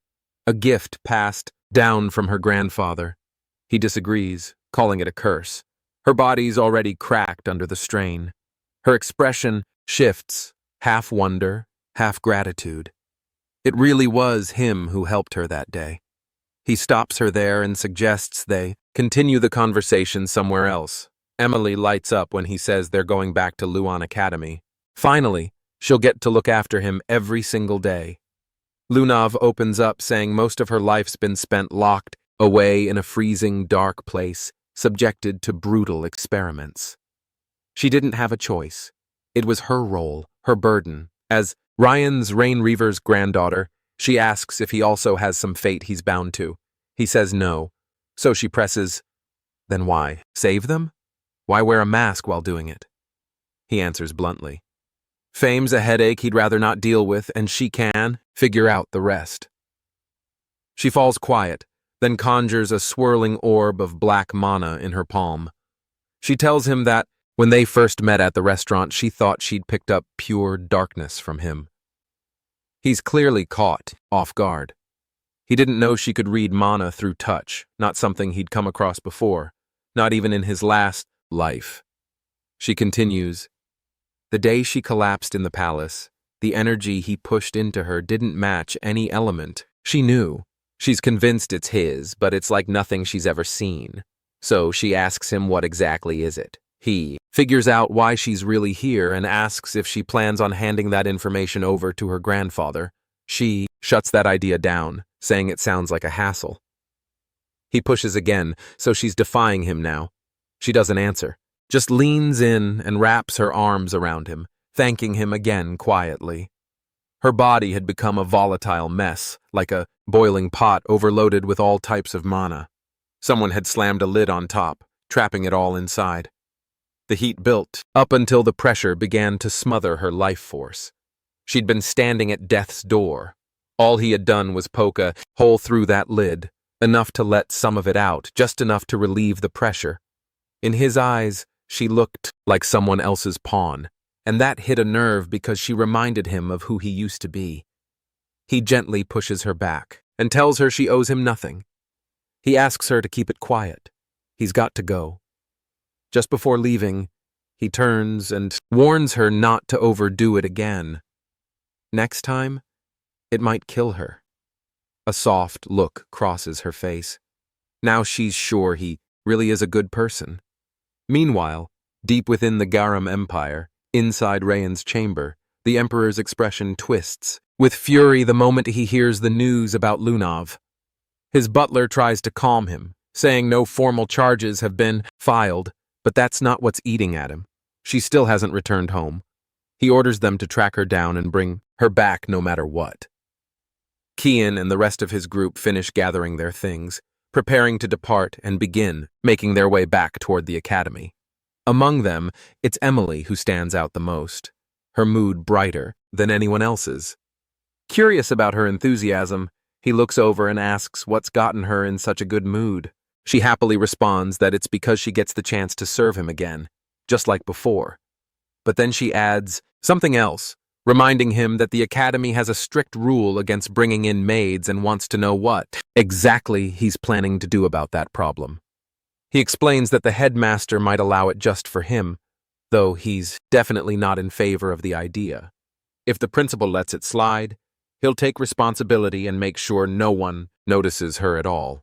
Speaker 1: a gift passed down from her grandfather. He disagrees, calling it a curse. Her body's already cracked under the strain. Her expression shifts, half wonder, half gratitude. It really was him who helped her that day. He stops her there and suggests they continue the conversation somewhere else. Emily lights up when he says they're going back to Luan Academy. Finally, she'll get to look after him every single day. Lunav opens up saying most of her life's been spent locked away in a freezing, dark place, subjected to brutal experiments. She didn't have a choice. It was her role, her burden. As Ryan's Rain Reaver's granddaughter, she asks if he also has some fate he's bound to. He says no, so she presses, "Then why? Save them? Why wear a mask while doing it?" He answers bluntly. Fame's a headache he'd rather not deal with, and she can figure out the rest. She falls quiet, then conjures a swirling orb of black mana in her palm. She tells him that when they first met at the restaurant, she thought she'd picked up pure darkness from him. He's clearly caught off guard. He didn't know she could read mana through touch, not something he'd come across before, not even in his last life. She continues, "The day she collapsed in the palace, the energy he pushed into her didn't match any element. She knew. She's convinced it's his, but it's like nothing she's ever seen. So she asks him what exactly is it. He figures out why she's really here and asks if she plans on handing that information over to her grandfather. She shuts that idea down, saying it sounds like a hassle. He pushes again, so she's defying him now. She doesn't answer, just leans in and wraps her arms around him, thanking him again quietly. Her body had become a volatile mess, like a boiling pot overloaded with all types of mana. Someone had slammed a lid on top, trapping it all inside. The heat built up until the pressure began to smother her life force. She'd been standing at death's door. All he had done was poke a hole through that lid, enough to let some of it out, just enough to relieve the pressure. In his eyes, she looked like someone else's pawn, and that hit a nerve because she reminded him of who he used to be. He gently pushes her back and tells her she owes him nothing. He asks her to keep it quiet. He's got to go. Just before leaving, he turns and warns her not to overdo it again. Next time, it might kill her. A soft look crosses her face. Now she's sure he really is a good person. Meanwhile, deep within the Garam Empire, inside Rayan's chamber, the Emperor's expression twists with fury the moment he hears the news about Lunav. His butler tries to calm him, saying no formal charges have been filed, but that's not what's eating at him. She still hasn't returned home. He orders them to track her down and bring her back no matter what. Kian and the rest of his group finish gathering their things, preparing to depart and begin making their way back toward the academy. Among them, it's Emily who stands out the most, her mood brighter than anyone else's. Curious about her enthusiasm, he looks over and asks what's gotten her in such a good mood. She happily responds that it's because she gets the chance to serve him again, just like before. But then she adds something else, reminding him that the academy has a strict rule against bringing in maids and wants to know what exactly he's planning to do about that problem. He explains that the headmaster might allow it just for him, though he's definitely not in favor of the idea. If the principal lets it slide, he'll take responsibility and make sure no one notices her at all.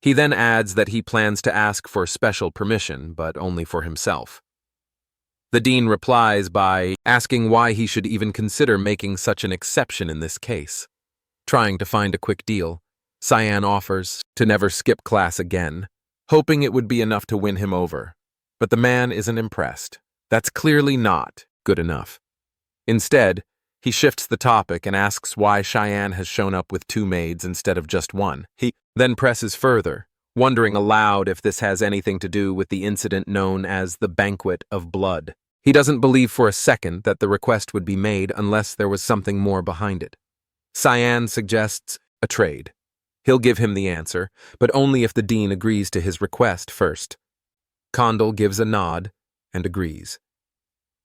Speaker 1: He then adds that he plans to ask for special permission, but only for himself. The dean replies by asking why he should even consider making such an exception in this case. Trying to find a quick deal, Cyan offers to never skip class again, hoping it would be enough to win him over. But the man isn't impressed. That's clearly not good enough. Instead, he shifts the topic and asks why Cheyenne has shown up with 2 maids instead of just 1. He then presses further, wondering aloud if this has anything to do with the incident known as the Banquet of Blood. He doesn't believe for a second that the request would be made unless there was something more behind it. Cyan suggests a trade. He'll give him the answer, but only if the dean agrees to his request first. Condal gives a nod and agrees.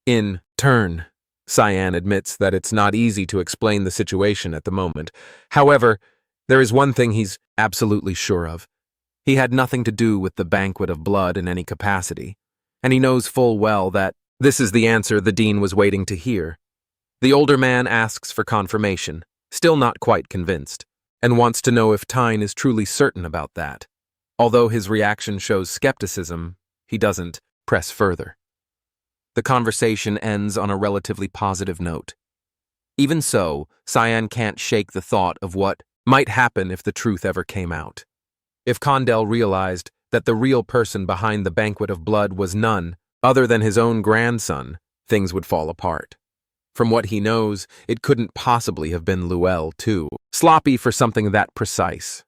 Speaker 1: In turn, Cyan admits that it's not easy to explain the situation at the moment. However, there is one thing he's absolutely sure of. He had nothing to do with the Banquet of Blood in any capacity, and he knows full well that this is the answer the dean was waiting to hear. The older man asks for confirmation, still not quite convinced, and wants to know if Tyne is truly certain about that. Although his reaction shows skepticism, he doesn't press further. The conversation ends on a relatively positive note. Even so, Cyan can't shake the thought of what might happen if the truth ever came out. If Condell realized that the real person behind the Banquet of Blood was none other than his own grandson, things would fall apart. From what he knows, it couldn't possibly have been Luel, too sloppy for something that precise.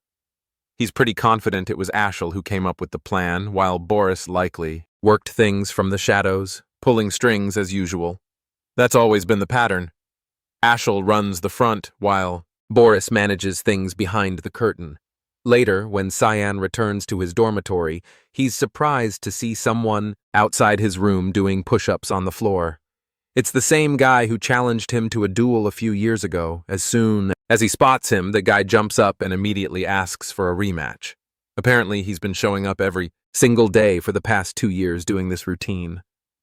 Speaker 1: He's pretty confident it was Ashel who came up with the plan, while Boris likely worked things from the shadows, pulling strings as usual. That's always been the pattern. Ashel runs the front, while Boris manages things behind the curtain. Later, when Cyan returns to his dormitory, he's surprised to see someone outside his room doing push-ups on the floor. It's the same guy who challenged him to a duel a few years ago. As soon as he spots him, the guy jumps up and immediately asks for a rematch. Apparently, he's been showing up every single day for the past 2 years doing this routine.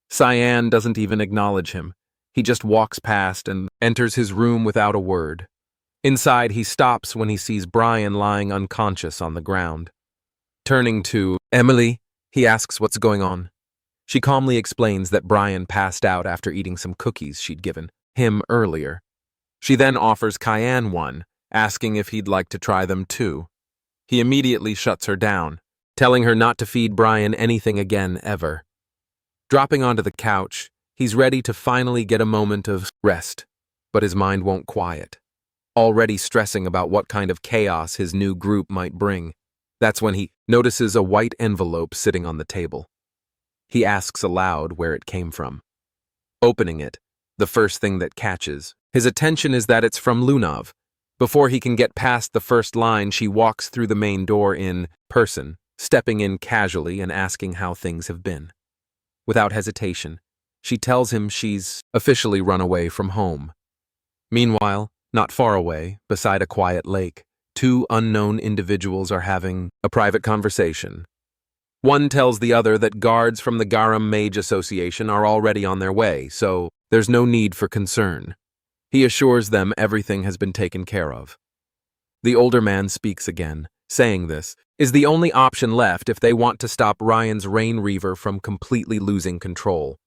Speaker 1: Cyan doesn't even acknowledge him. He just walks past and enters his room without a word. Inside, he stops when he sees Brian lying unconscious on the ground. Turning to Emily, he asks what's going on. She calmly explains that Brian passed out after eating some cookies she'd given him earlier. She then offers Cayenne one, asking if he'd like to try them too. He immediately shuts her down, telling her not to feed Brian anything again ever. Dropping onto the couch, he's ready to finally get a moment of rest, but his mind won't quiet. Already stressing about what kind of chaos his new group might bring. That's when he notices a white envelope sitting on the table. He asks aloud where it came from. Opening it, the first thing that catches his attention is that it's from Lunav. Before he can get past the first line, she walks through the main door in person, stepping in casually and asking how things have been. Without hesitation, she tells him she's officially run away from home. Meanwhile, not far away, beside a quiet lake, two unknown individuals are having a private conversation. One tells the other that guards from the Garam Mage Association are already on their way, so there's no need for concern. He assures them everything has been taken care of. The older man speaks again, saying this is the only option left if they want to stop Ryan's Rain Reaver from completely losing control.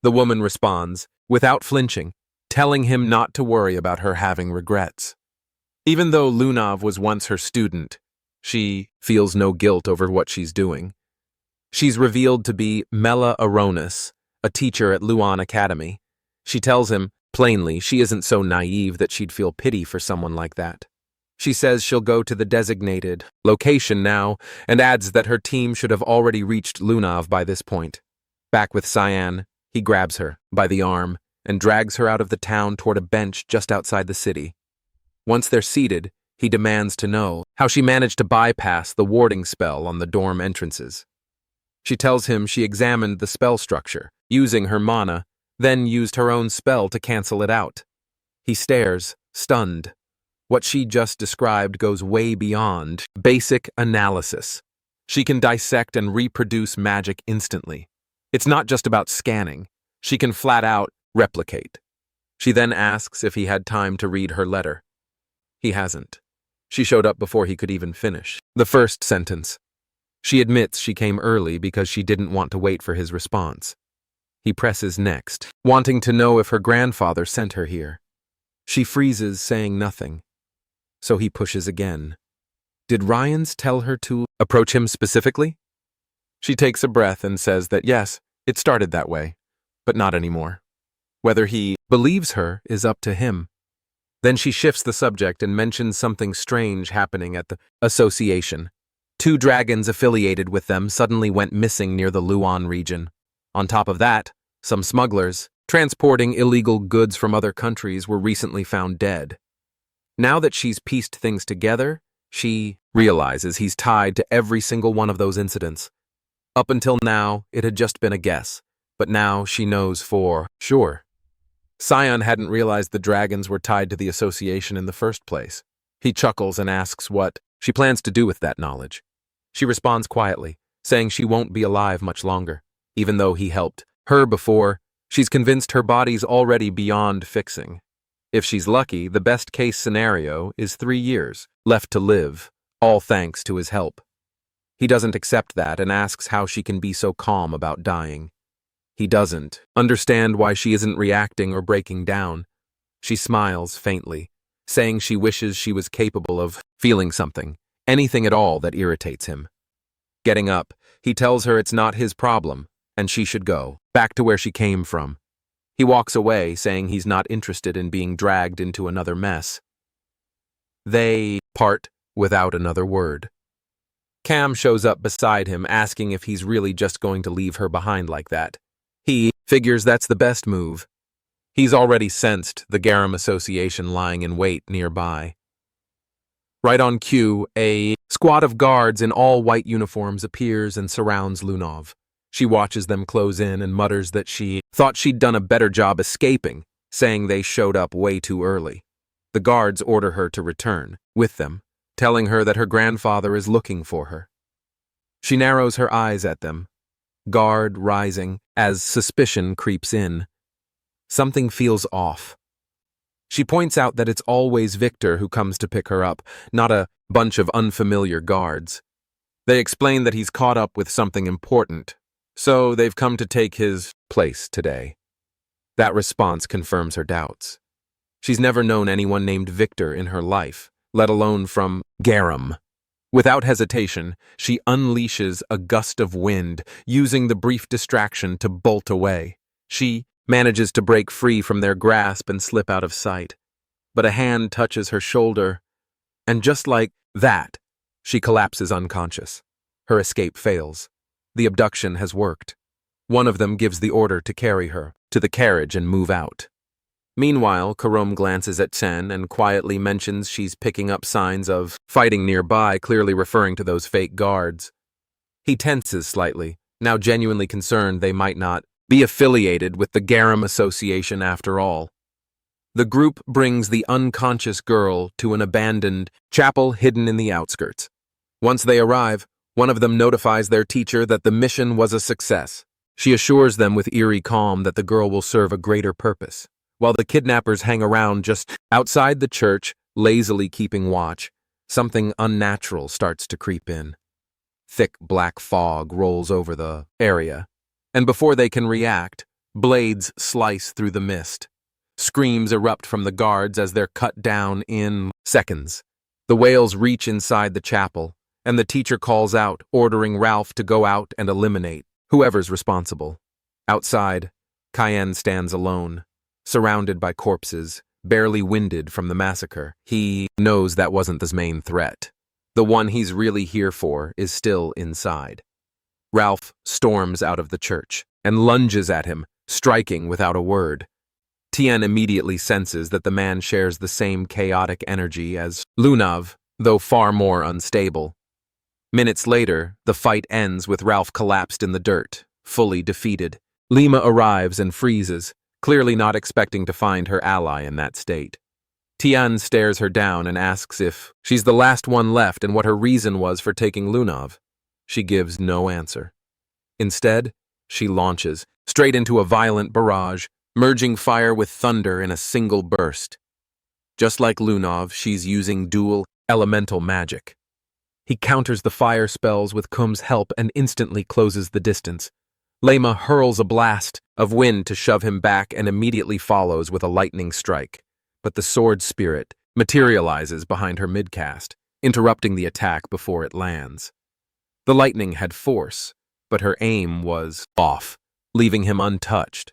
Speaker 1: The woman responds, without flinching, telling him not to worry about her having regrets. Even though Lunav was once her student, she feels no guilt over what she's doing. She's revealed to be Mela Aronis, a teacher at Luan Academy. She tells him, plainly, she isn't so naive that she'd feel pity for someone like that. She says she'll go to the designated location now and adds that her team should have already reached Lunav by this point. Back with Cyan, he grabs her by the arm and drags her out of the town toward a bench just outside the city. Once they're seated, he demands to know how she managed to bypass the warding spell on the dorm entrances. She tells him she examined the spell structure, using her mana, then used her own spell to cancel it out. He stares, stunned. What she just described goes way beyond basic analysis. She can dissect and reproduce magic instantly. It's not just about scanning. She can flat out replicate. She then asks if he had time to read her letter. He hasn't. She showed up before he could even finish the first sentence. She admits she came early because she didn't want to wait for his response. He presses next, wanting to know if her grandfather sent her here. She freezes, saying nothing. So he pushes again. Did Ryans tell her to approach him specifically? She takes a breath and says that yes, it started that way, but not anymore. Whether he believes her is up to him. Then she shifts the subject and mentions something strange happening at the association. 2 dragons affiliated with them suddenly went missing near the Luan region. On top of that, some smugglers, transporting illegal goods from other countries, were recently found dead. Now that she's pieced things together, she realizes he's tied to every single one of those incidents. Up until now, it had just been a guess, but now she knows for sure. Sion hadn't realized the dragons were tied to the association in the first place. He chuckles and asks what she plans to do with that knowledge. She responds quietly, saying she won't be alive much longer. Even though he helped her before, she's convinced her body's already beyond fixing. If she's lucky, the best-case scenario is 3 years left to live, all thanks to his help. He doesn't accept that and asks how she can be so calm about dying. He doesn't understand why she isn't reacting or breaking down. She smiles faintly, saying she wishes she was capable of feeling something, anything at all that irritates him. Getting up, he tells her it's not his problem, and she should go, back to where she came from. He walks away, saying he's not interested in being dragged into another mess. They part without another word. Cam shows up beside him, asking if he's really just going to leave her behind like that. He figures that's the best move. He's already sensed the Garam Association lying in wait nearby. Right on cue, a squad of guards in all white uniforms appears and surrounds Lunov. She watches them close in and mutters that she thought she'd done a better job escaping, saying they showed up way too early. The guards order her to return with them, telling her that her grandfather is looking for her. She narrows her eyes at them, guard rising as suspicion creeps in. Something feels off. She points out that it's always Victor who comes to pick her up, not a bunch of unfamiliar guards. They explain that he's caught up with something important, So they've come to take his place today. That response confirms her doubts. She's never known anyone named Victor in her life, let alone from Garum. Without hesitation, she unleashes a gust of wind, using the brief distraction to bolt away. She manages to break free from their grasp and slip out of sight. But a hand touches her shoulder, and just like that, she collapses unconscious. Her escape fails. The abduction has worked. One of them gives the order to carry her to the carriage and move out. Meanwhile, Karom glances at Chen and quietly mentions she's picking up signs of fighting nearby, clearly referring to those fake guards. He tenses slightly, now genuinely concerned they might not be affiliated with the Garum Association after all. The group brings the unconscious girl to an abandoned chapel hidden in the outskirts. Once they arrive, one of them notifies their teacher that the mission was a success. She assures them with eerie calm that the girl will serve a greater purpose. While the kidnappers hang around just outside the church, lazily keeping watch, something unnatural starts to creep in. Thick black fog rolls over the area, and before they can react, blades slice through the mist. Screams erupt from the guards as they're cut down in seconds. The wails reach inside the chapel, and the teacher calls out, ordering Ralph to go out and eliminate whoever's responsible. Outside, Cayenne stands alone, surrounded by corpses, barely winded from the massacre. He knows that wasn't the main threat. The one he's really here for is still inside. Ralph storms out of the church and lunges at him, striking without a word. Tien immediately senses that the man shares the same chaotic energy as Lunav, though far more unstable. Minutes later, the fight ends with Ralph collapsed in the dirt, fully defeated. Lima arrives and freezes, clearly not expecting to find her ally in that state. Tian stares her down and asks if she's the last one left and what her reason was for taking Lunav. She gives no answer. Instead, she launches straight into a violent barrage, merging fire with thunder in a single burst. Just like Lunav, she's using dual elemental magic. He counters the fire spells with Kum's help and instantly closes the distance. Lema hurls a blast of wind to shove him back and immediately follows with a lightning strike. But the sword spirit materializes behind her midcast, interrupting the attack before it lands. The lightning had force, but her aim was off, leaving him untouched.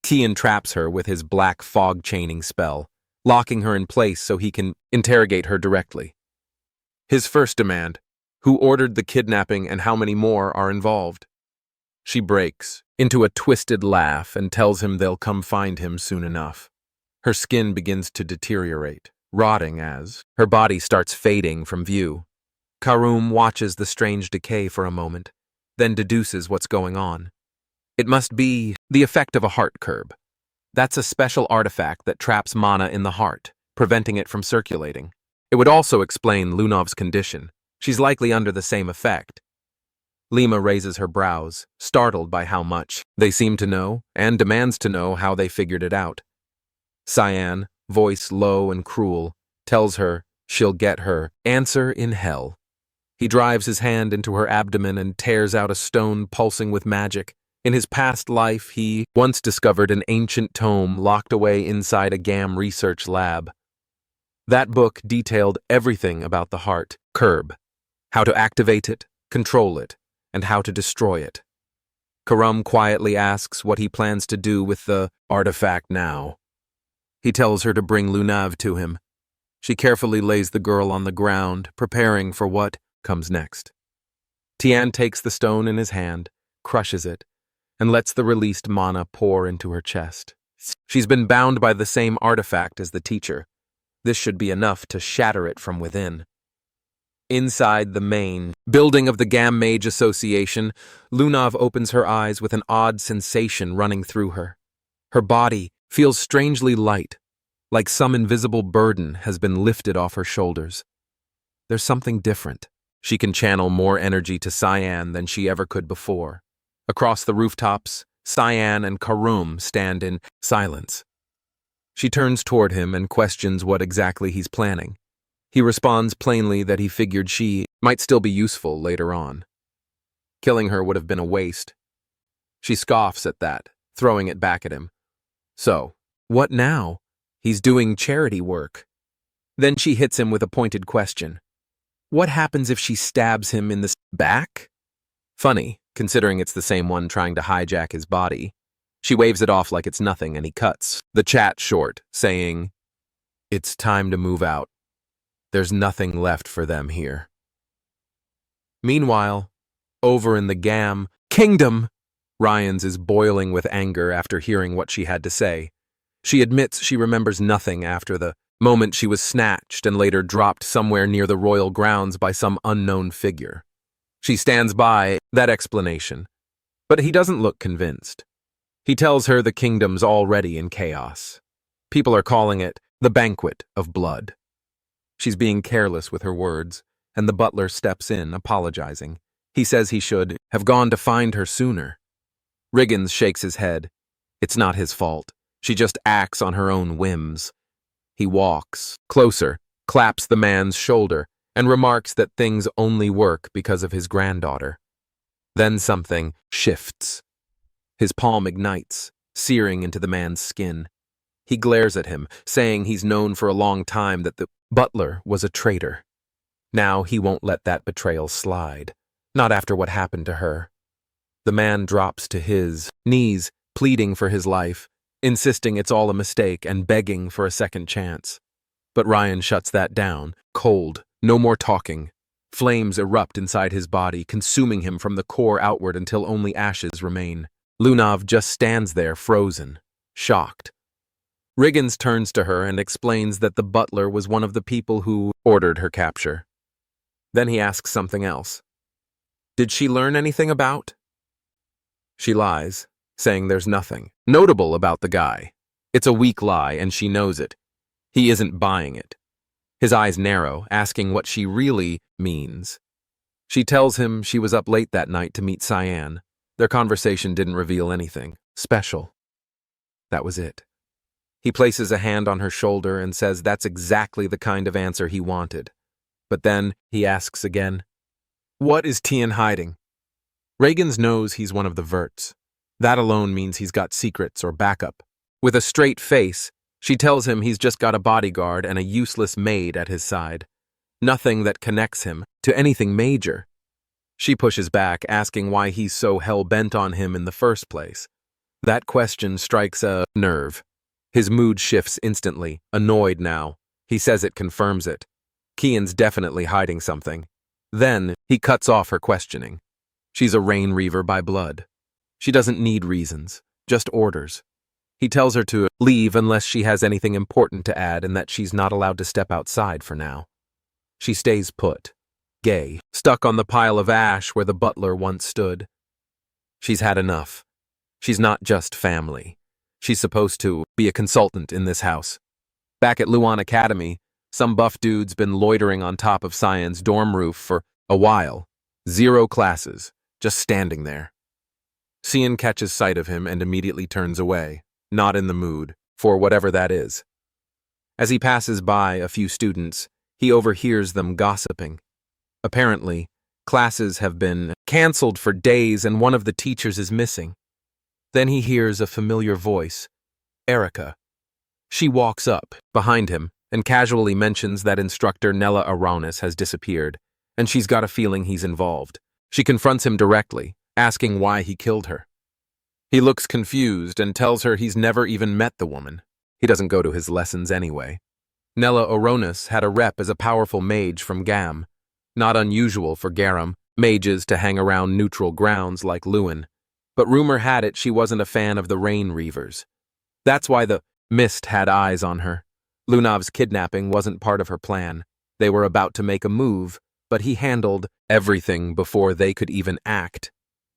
Speaker 1: Tian traps her with his black fog chaining spell, locking her in place so he can interrogate her directly. His first demand: who ordered the kidnapping and how many more are involved? She breaks into a twisted laugh and tells him they'll come find him soon enough. Her skin begins to deteriorate, rotting as her body starts fading from view. Karum watches the strange decay for a moment, then deduces what's going on. It must be the effect of a heart curb. That's a special artifact that traps mana in the heart, preventing it from circulating. It would also explain Lunav's condition. She's likely under the same effect. Lima raises her brows, startled by how much they seem to know, and demands to know how they figured it out. Cyan, voice low and cruel, tells her she'll get her answer in hell. He drives his hand into her abdomen and tears out a stone pulsing with magic. In his past life, he once discovered an ancient tome locked away inside a GAM research lab. That book detailed everything about the heart curb, how to activate it, control it, and how to destroy it. Karam quietly asks what he plans to do with the artifact now. He tells her to bring Lunav to him. She carefully lays the girl on the ground, preparing for what comes next. Tian takes the stone in his hand, crushes it, and lets the released mana pour into her chest. She's been bound by the same artifact as the teacher. This should be enough to shatter it from within. Inside the main building of the GAM Mage Association, Lunav opens her eyes with an odd sensation running through her. Her body feels strangely light, like some invisible burden has been lifted off her shoulders. There's something different. She can channel more energy to Cyan than she ever could before. Across the rooftops, Cyan and Karum stand in silence. She turns toward him and questions what exactly he's planning. He responds plainly that he figured she might still be useful later on. Killing her would have been a waste. She scoffs at that, throwing it back at him. So, what now? He's doing charity work. Then she hits him with a pointed question. What happens if she stabs him in the back? Funny, considering it's the same one trying to hijack his body. She waves it off like it's nothing and he cuts the chat short, saying, "It's time to move out. There's nothing left for them here." Meanwhile, over in the Gam Kingdom, Ryan's is boiling with anger after hearing what she had to say. She admits she remembers nothing after the moment she was snatched and later dropped somewhere near the royal grounds by some unknown figure. She stands by that explanation, but he doesn't look convinced. He tells her the kingdom's already in chaos. People are calling it the banquet of blood. She's being careless with her words, and the butler steps in, apologizing. He says he should have gone to find her sooner. Riggins shakes his head. It's not his fault. She just acts on her own whims. He walks closer, claps the man's shoulder, and remarks that things only work because of his granddaughter. Then something shifts. His palm ignites, searing into the man's skin. He glares at him, saying he's known for a long time that the butler was a traitor. Now he won't let that betrayal slide, not after what happened to her. The man drops to his knees, pleading for his life, insisting it's all a mistake and begging for a second chance. But Ryan shuts that down, cold, no more talking. Flames erupt inside his body, consuming him from the core outward until only ashes remain. Lunav just stands there frozen, shocked. Riggins turns to her and explains that the butler was one of the people who ordered her capture. Then he asks something else. Did she learn anything about? She lies, saying there's nothing notable about the guy. It's a weak lie, and she knows it. He isn't buying it. His eyes narrow, asking what she really means. She tells him she was up late that night to meet Cyan. Their conversation didn't reveal anything special. That was it. He places a hand on her shoulder and says that's exactly the kind of answer he wanted. But then he asks again, "What is Tian hiding?" Riggins knows he's one of the Verts. That alone means he's got secrets or backup. With a straight face, she tells him he's just got a bodyguard and a useless maid at his side. Nothing that connects him to anything major. She pushes back, asking why he's so hell-bent on him in the first place. That question strikes a nerve. His mood shifts instantly, annoyed now. He says it confirms it. Kian's definitely hiding something. Then he cuts off her questioning. She's a Rain Reaver by blood. She doesn't need reasons, just orders. He tells her to leave unless she has anything important to add and that she's not allowed to step outside for now. She stays put, gay, stuck on the pile of ash where the butler once stood. She's had enough. She's not just family. She's supposed to be a consultant in this house. Back at Luan Academy, some buff dude's been loitering on top of Cyan's dorm roof for a while. 0 classes, just standing there. Cian catches sight of him and immediately turns away, not in the mood, for whatever that is. As he passes by a few students, he overhears them gossiping. Apparently, classes have been canceled for days and one of the teachers is missing. Then he hears a familiar voice, Erica. She walks up, behind him, and casually mentions that instructor Nella Aronis has disappeared, and she's got a feeling he's involved. She confronts him directly, asking why he killed her. He looks confused and tells her he's never even met the woman. He doesn't go to his lessons anyway. Nella Aronis had a rep as a powerful mage from Gam. Not unusual for Garum mages to hang around neutral grounds like Lewin, but rumor had it she wasn't a fan of the Rain Reavers. That's why the Mist had eyes on her. Lunav's kidnapping wasn't part of her plan. They were about to make a move, but he handled everything before they could even act.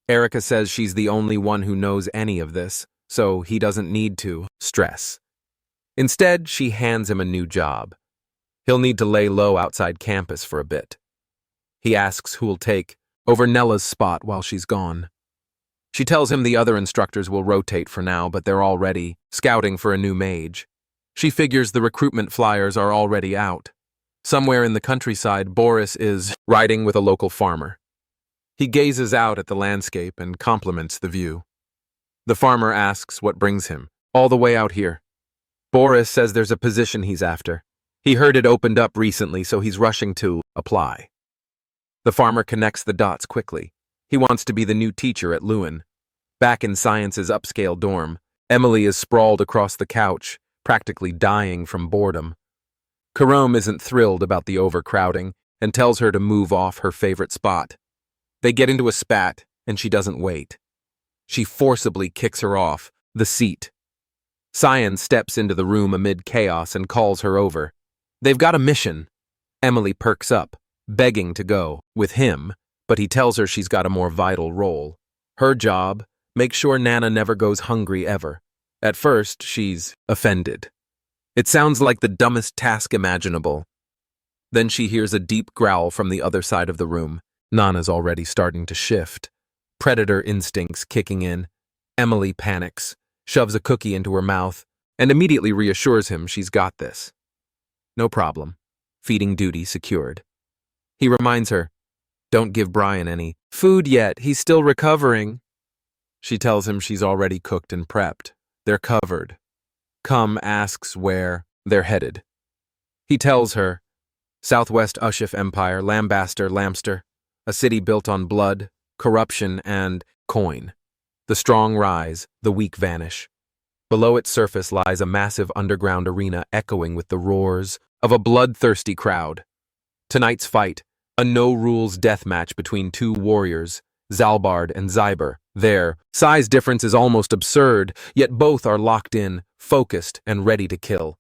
Speaker 1: Erica says she's the only one who knows any of this, so he doesn't need to stress. Instead, she hands him a new job. He'll need to lay low outside campus for a bit. He asks who'll take over Nella's spot while she's gone. She tells him the other instructors will rotate for now, but they're already scouting for a new mage. She figures the recruitment flyers are already out. Somewhere in the countryside, Boris is riding with a local farmer. He gazes out at the landscape and compliments the view. The farmer asks what brings him all the way out here. Boris says there's a position he's after. He heard it opened up recently, so he's rushing to apply. The farmer connects the dots quickly. He wants to be the new teacher at Lewin. Back in Science's upscale dorm, Emily is sprawled across the couch, practically dying from boredom. Jerome isn't thrilled about the overcrowding and tells her to move off her favorite spot. They get into a spat, and she doesn't wait. She forcibly kicks her off the seat. Science steps into the room amid chaos and calls her over. They've got a mission. Emily perks up, begging to go with him, but he tells her she's got a more vital role. Her job, make sure Nana never goes hungry ever. At first, she's offended. It sounds like the dumbest task imaginable. Then she hears a deep growl from the other side of the room. Nana's already starting to shift. Predator instincts kicking in. Emily panics, shoves a cookie into her mouth, and immediately reassures him she's got this. No problem. Feeding duty secured. He reminds her, don't give Brian any food yet, he's still recovering. She tells him she's already cooked and prepped. They're covered. Cum asks where they're headed. He tells her, Southwest Ushif Empire, Lamster, a city built on blood, corruption, and coin. The strong rise, the weak vanish. Below its surface lies a massive underground arena echoing with the roars of a bloodthirsty crowd. Tonight's fight, a no-rules death match between two warriors, Zalbard and Zyber. Their size difference is almost absurd, yet both are locked in, focused, and ready to kill.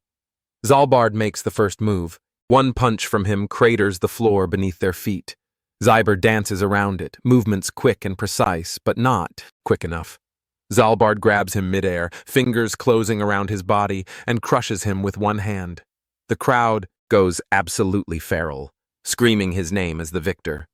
Speaker 1: Zalbard makes the first move. One punch from him craters the floor beneath their feet. Zyber dances around it, movements quick and precise, but not quick enough. Zalbard grabs him midair, fingers closing around his body, and crushes him with one hand. The crowd goes absolutely feral, screaming his name as the victor.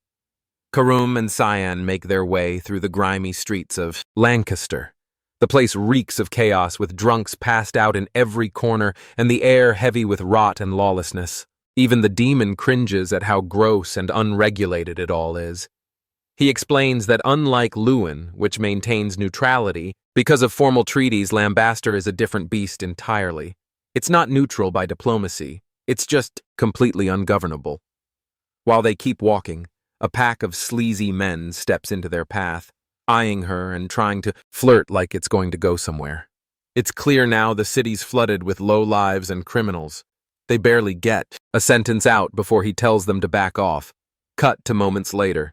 Speaker 1: Karum and Cyan make their way through the grimy streets of Lancaster. The place reeks of chaos, with drunks passed out in every corner and the air heavy with rot and lawlessness. Even the demon cringes at how gross and unregulated it all is. He explains that unlike Lewin, which maintains neutrality, because of formal treaties, Lambaster is a different beast entirely. It's not neutral by diplomacy, it's just completely ungovernable. While they keep walking, a pack of sleazy men steps into their path, eyeing her and trying to flirt like it's going to go somewhere. It's clear now the city's flooded with lowlives and criminals. They barely get a sentence out before he tells them to back off. Cut to moments later.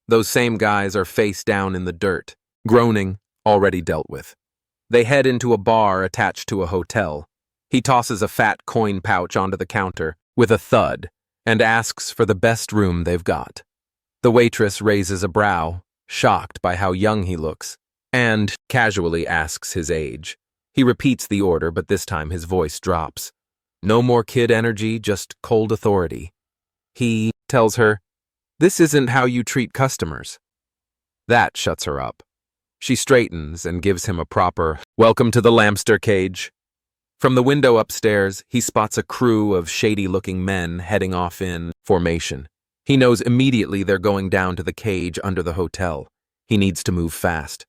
Speaker 1: Those same guys are face down in the dirt, groaning, already dealt with. They head into a bar attached to a hotel. He tosses a fat coin pouch onto the counter with a thud and asks for the best room they've got. The waitress raises a brow, shocked by how young he looks, and casually asks his age. He repeats the order, but this time his voice drops. No more kid energy, just cold authority. He tells her, "This isn't how you treat customers." That shuts her up. She straightens and gives him a proper, "Welcome to the Lamster cage." From the window upstairs, he spots a crew of shady-looking men heading off in formation. He knows immediately they're going down to the cage under the hotel. He needs to move fast.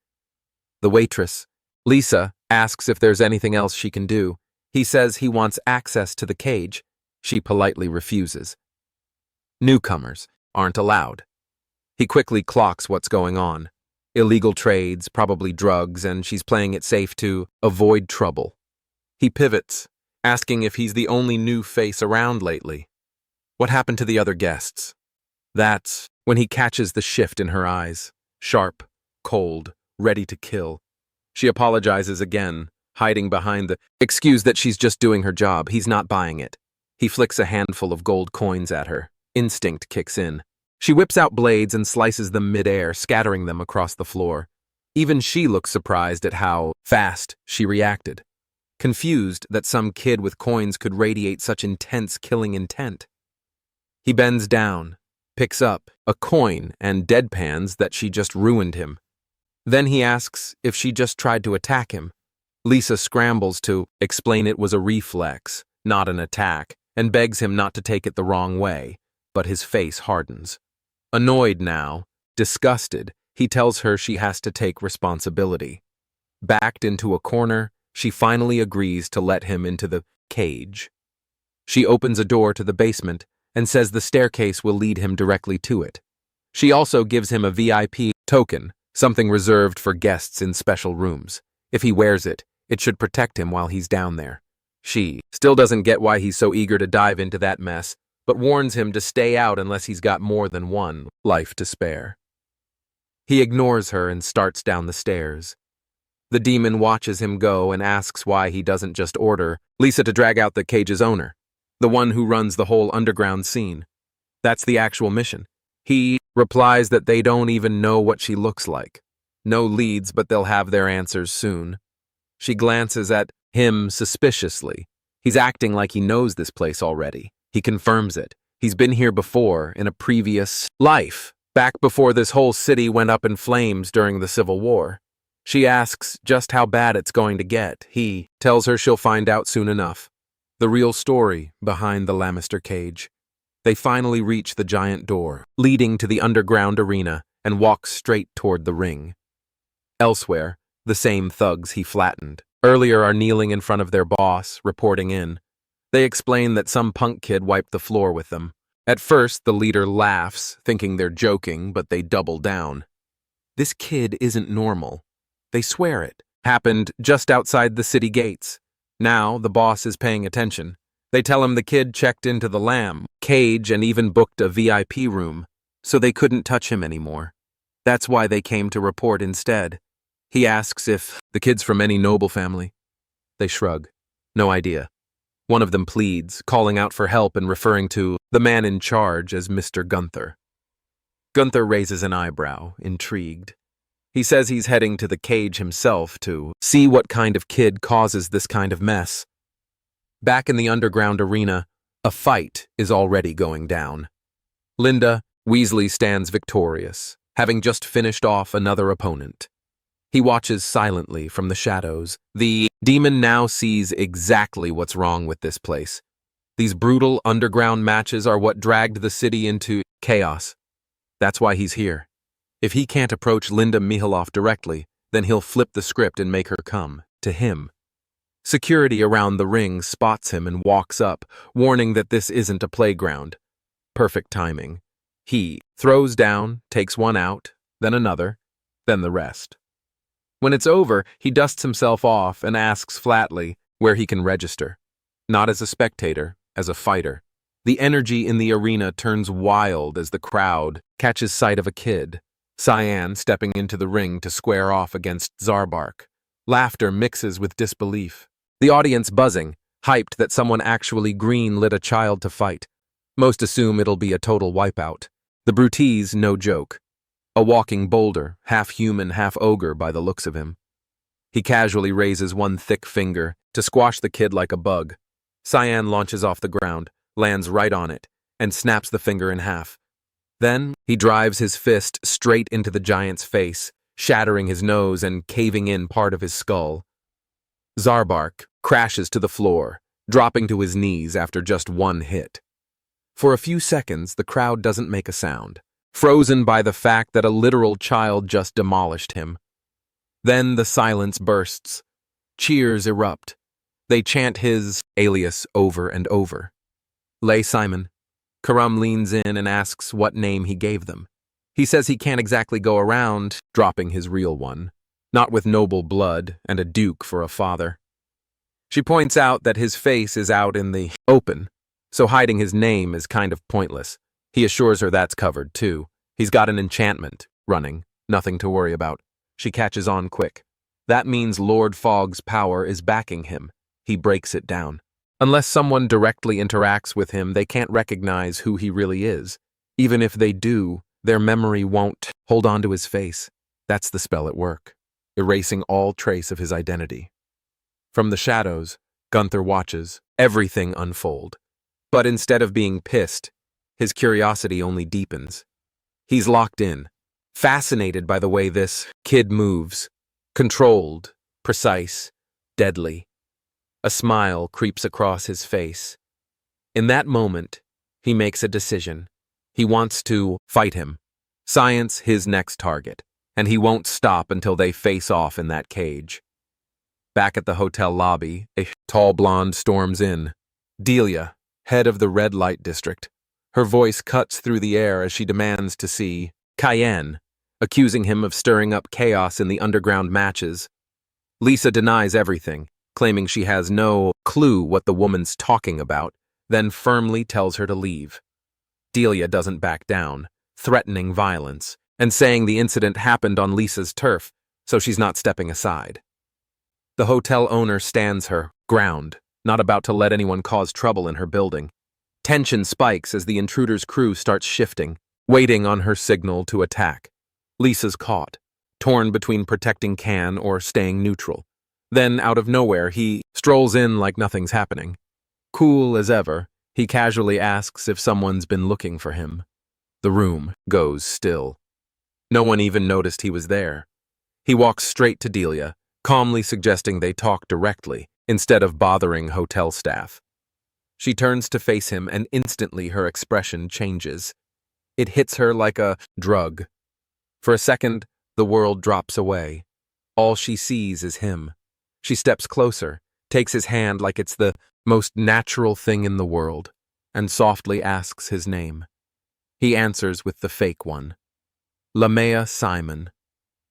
Speaker 1: The waitress, Lisa, asks if there's anything else she can do. He says he wants access to the cage. She politely refuses. Newcomers aren't allowed. He quickly clocks what's going on. Illegal trades, probably drugs, and she's playing it safe to avoid trouble. He pivots, asking if he's the only new face around lately. What happened to the other guests? That's when he catches the shift in her eyes. Sharp, cold, ready to kill. She apologizes again, hiding behind the excuse that she's just doing her job. He's not buying it. He flicks a handful of gold coins at her. Instinct kicks in. She whips out blades and slices them midair, scattering them across the floor. Even she looks surprised at how fast she reacted. Confused that some kid with coins could radiate such intense killing intent. He bends down, picks up a coin and deadpans that she just ruined him. Then he asks if she just tried to attack him. Lisa scrambles to explain it was a reflex, not an attack, and begs him not to take it the wrong way, but his face hardens. Annoyed now, disgusted, he tells her she has to take responsibility. Backed into a corner, she finally agrees to let him into the cage. She opens a door to the basement and says the staircase will lead him directly to it. She also gives him a VIP token, something reserved for guests in special rooms. If he wears it, it should protect him while he's down there. She still doesn't get why he's so eager to dive into that mess, but warns him to stay out unless he's got more than one life to spare. He ignores her and starts down the stairs. The demon watches him go and asks why he doesn't just order Lisa to drag out the cage's owner, the one who runs the whole underground scene. That's the actual mission. He replies that they don't even know what she looks like. No leads, but they'll have their answers soon. She glances at him suspiciously. He's acting like he knows this place already. He confirms it. He's been here before, in a previous life, back before this whole city went up in flames during the Civil War. She asks just how bad it's going to get. He tells her she'll find out soon enough. The real story behind the Lamister cage. They finally reach the giant door, leading to the underground arena, and walk straight toward the ring. Elsewhere, the same thugs he flattened earlier are kneeling in front of their boss, reporting in. They explain that some punk kid wiped the floor with them. At first, the leader laughs, thinking they're joking, but they double down. This kid isn't normal. They swear it. Happened just outside the city gates. Now, the boss is paying attention. They tell him the kid checked into the lamb cage and even booked a VIP room, so they couldn't touch him anymore. That's why they came to report instead. He asks if the kid's from any noble family. They shrug. No idea. One of them pleads, calling out for help and referring to the man in charge as Mr. Gunther. Gunther raises an eyebrow, intrigued. He says he's heading to the cage himself to see what kind of kid causes this kind of mess. Back in the underground arena, a fight is already going down. Linda Weasley stands victorious, having just finished off another opponent. He watches silently from the shadows. The demon now sees exactly what's wrong with this place. These brutal underground matches are what dragged the city into chaos. That's why he's here. If he can't approach Linda Mihalov directly, then he'll flip the script and make her come to him. Security around the ring spots him and walks up, warning that this isn't a playground. Perfect timing. He throws down, takes one out, then another, then the rest. When it's over, he dusts himself off and asks flatly where he can register. Not as a spectator, as a fighter. The energy in the arena turns wild as the crowd catches sight of a kid, Cyan stepping into the ring to square off against Zarbark. Laughter mixes with disbelief. The audience buzzing, hyped that someone actually green-lit a child to fight. Most assume it'll be a total wipeout. The Brutee's no joke. A walking boulder, half human, half ogre by the looks of him. He casually raises one thick finger to squash the kid like a bug. Cyan launches off the ground, lands right on it, and snaps the finger in half. Then, he drives his fist straight into the giant's face, shattering his nose and caving in part of his skull. Zarbark crashes to the floor, dropping to his knees after just one hit. For a few seconds, the crowd doesn't make a sound, frozen by the fact that a literal child just demolished him. Then the silence bursts. Cheers erupt. They chant his alias over and over. Lay Simon. Karam leans in and asks what name he gave them. He says he can't exactly go around dropping his real one, not with noble blood and a duke for a father. She points out that his face is out in the open, so hiding his name is kind of pointless. He assures her that's covered, too. He's got an enchantment running, nothing to worry about. She catches on quick. That means Lord Fogg's power is backing him. He breaks it down. Unless someone directly interacts with him, they can't recognize who he really is. Even if they do, their memory won't hold on to his face. That's the spell at work, erasing all trace of his identity. From the shadows, Gunther watches everything unfold. But instead of being pissed, his curiosity only deepens. He's locked in, fascinated by the way this kid moves. Controlled, precise, deadly. A smile creeps across his face. In that moment, he makes a decision. He wants to fight him. Science his next target, and he won't stop until they face off in that cage. Back at the hotel lobby, a tall blonde storms in. Delia, head of the red light district. Her voice cuts through the air as she demands to see Cayenne, accusing him of stirring up chaos in the underground matches. Lisa denies everything, claiming she has no clue what the woman's talking about, then firmly tells her to leave. Delia doesn't back down, threatening violence, and saying the incident happened on Lisa's turf, so she's not stepping aside. The hotel owner stands her ground, not about to let anyone cause trouble in her building. Tension spikes as the intruder's crew starts shifting, waiting on her signal to attack. Lisa's caught, torn between protecting Can or staying neutral. Then, out of nowhere, he strolls in like nothing's happening. Cool as ever, he casually asks if someone's been looking for him. The room goes still. No one even noticed he was there. He walks straight to Delia, calmly suggesting they talk directly, instead of bothering hotel staff. She turns to face him and instantly her expression changes. It hits her like a drug. For a second, the world drops away. All she sees is him. She steps closer, takes his hand like it's the most natural thing in the world, and softly asks his name. He answers with the fake one. Lamea Simon.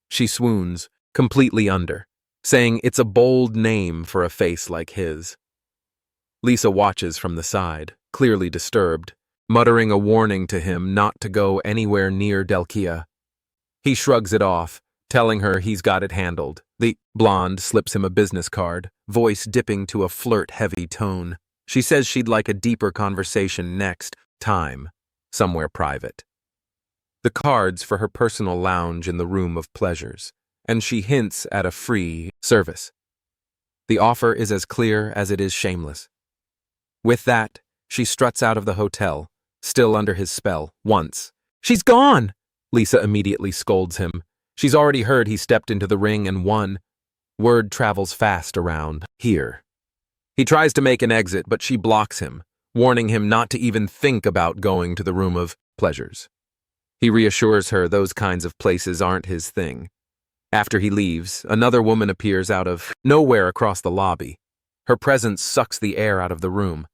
Speaker 1: She swoons, completely under, saying it's a bold name for a face like his. Lisa watches from the side, clearly disturbed, muttering a warning to him not to go anywhere near Delkia. He shrugs it off, telling her he's got it handled. The blonde slips him a business card, voice dipping to a flirt-heavy tone. She says she'd like a deeper conversation next time, somewhere private. The card's for her personal lounge in the room of pleasures, and she hints at a free service. The offer is as clear as it is shameless. With that, she struts out of the hotel, still under his spell, once. "She's gone!" Lisa immediately scolds him. She's already heard he stepped into the ring and won. Word travels fast around here. He tries to make an exit, but she blocks him, warning him not to even think about going to the room of pleasures. He reassures her those kinds of places aren't his thing. After he leaves, another woman appears out of nowhere across the lobby. Her presence sucks the air out of the room.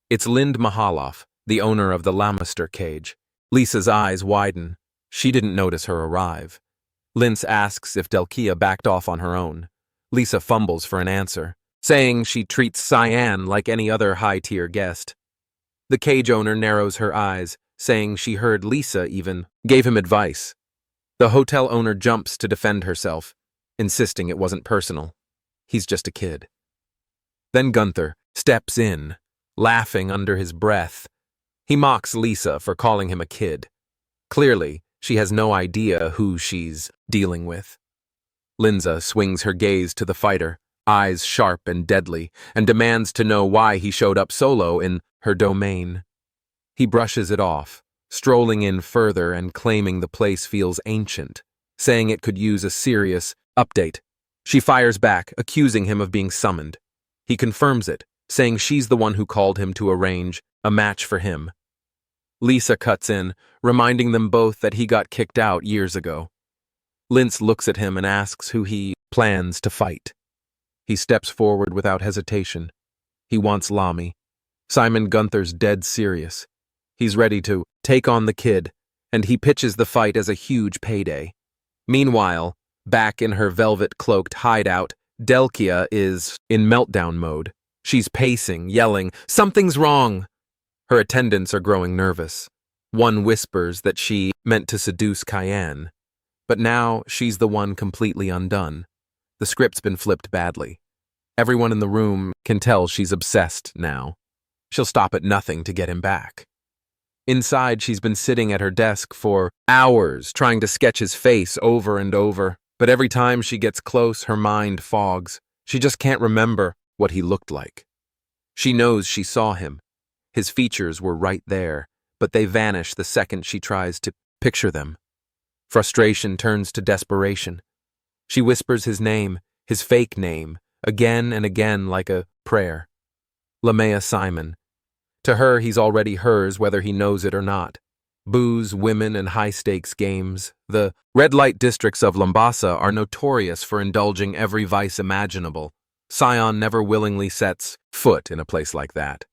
Speaker 1: It's Lind Mahaloff, the owner of the Lamister cage. Lisa's eyes widen. She didn't notice her arrive. Linz asks if Delkia backed off on her own. Lisa fumbles for an answer, saying she treats Cyan like any other high-tier guest. The cage owner narrows her eyes, saying she heard Lisa even gave him advice. The hotel owner jumps to defend herself, insisting it wasn't personal. He's just a kid. Then Gunther steps in, laughing under his breath. He mocks Lisa for calling him a kid. Clearly, she has no idea who she's dealing with. Linza swings her gaze to the fighter, eyes sharp and deadly, and demands to know why he showed up solo in her domain. He brushes it off, strolling in further and claiming the place feels ancient, saying it could use a serious update. She fires back, accusing him of being summoned. He confirms it, saying she's the one who called him to arrange a match for him. Lisa cuts in, reminding them both that he got kicked out years ago. Linz looks at him and asks who he plans to fight. He steps forward without hesitation. He wants Lami. Simon Gunther's dead serious. He's ready to take on the kid, and he pitches the fight as a huge payday. Meanwhile, back in her velvet-cloaked hideout, Delkia is in meltdown mode. She's pacing, yelling, "Something's wrong!" Her attendants are growing nervous. One whispers that she meant to seduce Cayenne. But now she's the one completely undone. The script's been flipped badly. Everyone in the room can tell she's obsessed now. She'll stop at nothing to get him back. Inside, she's been sitting at her desk for hours, trying to sketch his face over and over. But every time she gets close, her mind fogs. She just can't remember what he looked like. She knows she saw him. His features were right there, but they vanish the second she tries to picture them. Frustration turns to desperation. She whispers his name, his fake name, again and again like a prayer. Lamea Simon. To her, he's already hers whether he knows it or not. Booze, women, and high-stakes games. The red light districts of Lambasa are notorious for indulging every vice imaginable. Sion never willingly sets foot in a place like that.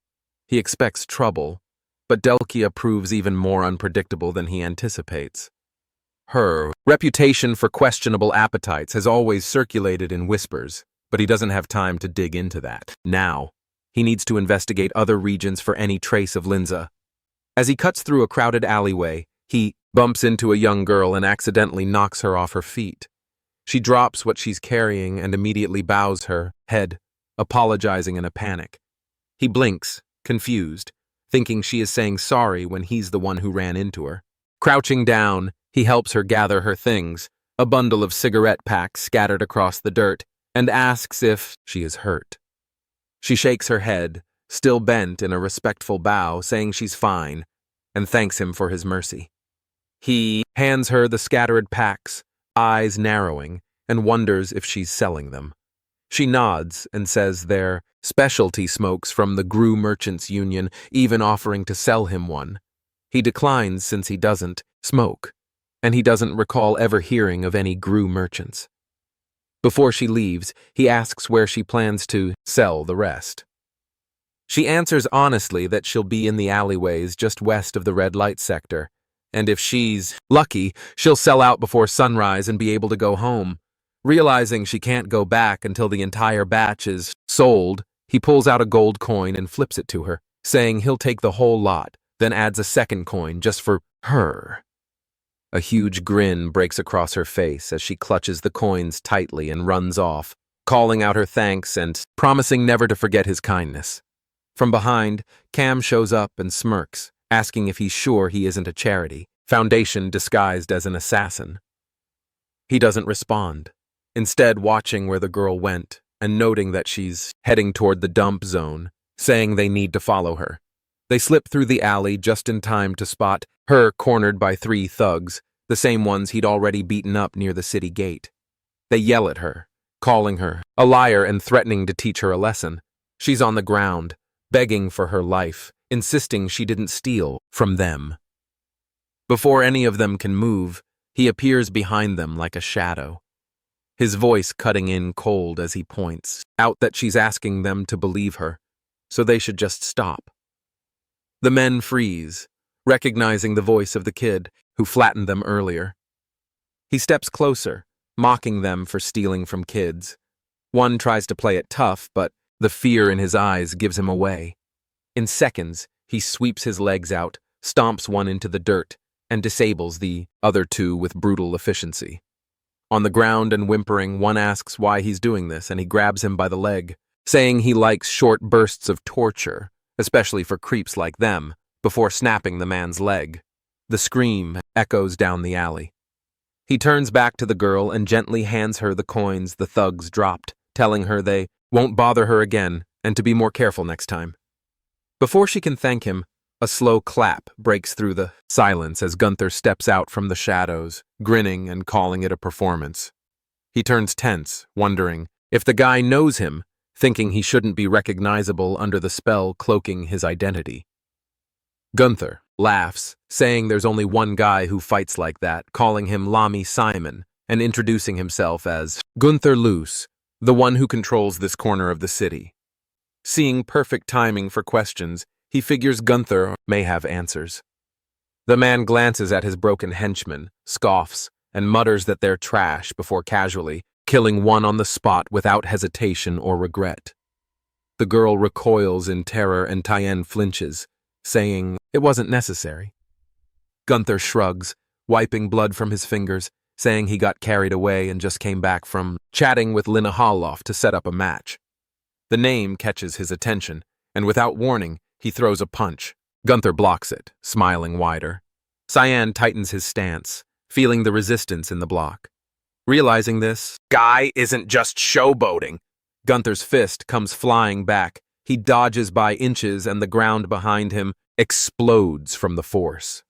Speaker 1: He expects trouble, but Delkia proves even more unpredictable than he anticipates. Her reputation for questionable appetites has always circulated in whispers, but he doesn't have time to dig into that. Now, he needs to investigate other regions for any trace of Linza. As he cuts through a crowded alleyway, he bumps into a young girl and accidentally knocks her off her feet. She drops what she's carrying and immediately bows her head, apologizing in a panic. He blinks, confused, thinking she is saying sorry when he's the one who ran into her. Crouching down, he helps her gather her things, a bundle of cigarette packs scattered across the dirt, and asks if she is hurt. She shakes her head, still bent in a respectful bow, saying she's fine, and thanks him for his mercy. He hands her the scattered packs, eyes narrowing, and wonders if she's selling them. She nods and says they're specialty smokes from the Gru Merchants Union, even offering to sell him one. He declines since he doesn't smoke, and he doesn't recall ever hearing of any Gru merchants. Before she leaves, he asks where she plans to sell the rest. She answers honestly that she'll be in the alleyways just west of the red light sector, and if she's lucky, she'll sell out before sunrise and be able to go home. Realizing she can't go back until the entire batch is sold, he pulls out a gold coin and flips it to her, saying he'll take the whole lot, then adds a second coin just for her. A huge grin breaks across her face as she clutches the coins tightly and runs off, calling out her thanks and promising never to forget his kindness. From behind, Cam shows up and smirks, asking if he's sure he isn't a charity, foundation disguised as an assassin. He doesn't respond, instead watching where the girl went and noting that she's heading toward the dump zone, saying they need to follow her. They slip through the alley just in time to spot her cornered by 3 thugs, the same ones he'd already beaten up near the city gate. They yell at her, calling her a liar and threatening to teach her a lesson. She's on the ground, begging for her life, insisting she didn't steal from them. Before any of them can move, he appears behind them like a shadow, his voice cutting in cold as he points out that she's asking them to believe her, so they should just stop. The men freeze, recognizing the voice of the kid who flattened them earlier. He steps closer, mocking them for stealing from kids. One tries to play it tough, but the fear in his eyes gives him away. In seconds, he sweeps his legs out, stomps one into the dirt, and disables the other 2 with brutal efficiency. On the ground and whimpering, one asks why he's doing this, and he grabs him by the leg, saying he likes short bursts of torture, especially for creeps like them, before snapping the man's leg. The scream echoes down the alley. He turns back to the girl and gently hands her the coins the thugs dropped, telling her they won't bother her again and to be more careful next time. Before she can thank him, a slow clap breaks through the silence as Gunther steps out from the shadows, grinning and calling it a performance. He turns tense, wondering if the guy knows him, thinking he shouldn't be recognizable under the spell cloaking his identity. Gunther laughs, saying there's only one guy who fights like that, calling him Lami Simon, and introducing himself as Gunther Luce, the one who controls this corner of the city. Seeing perfect timing for questions, he figures Gunther may have answers. The man glances at his broken henchmen, scoffs, and mutters that they're trash before casually killing one on the spot without hesitation or regret. The girl recoils in terror and Tien flinches, saying it wasn't necessary. Gunther shrugs, wiping blood from his fingers, saying he got carried away and just came back from chatting with Lina Halof to set up a match. The name catches his attention, and without warning, he throws a punch. Gunther blocks it, smiling wider. Cyan tightens his stance, feeling the resistance in the block. Realizing this guy isn't just showboating, Gunther's fist comes flying back. He dodges by inches and the ground behind him explodes from the force.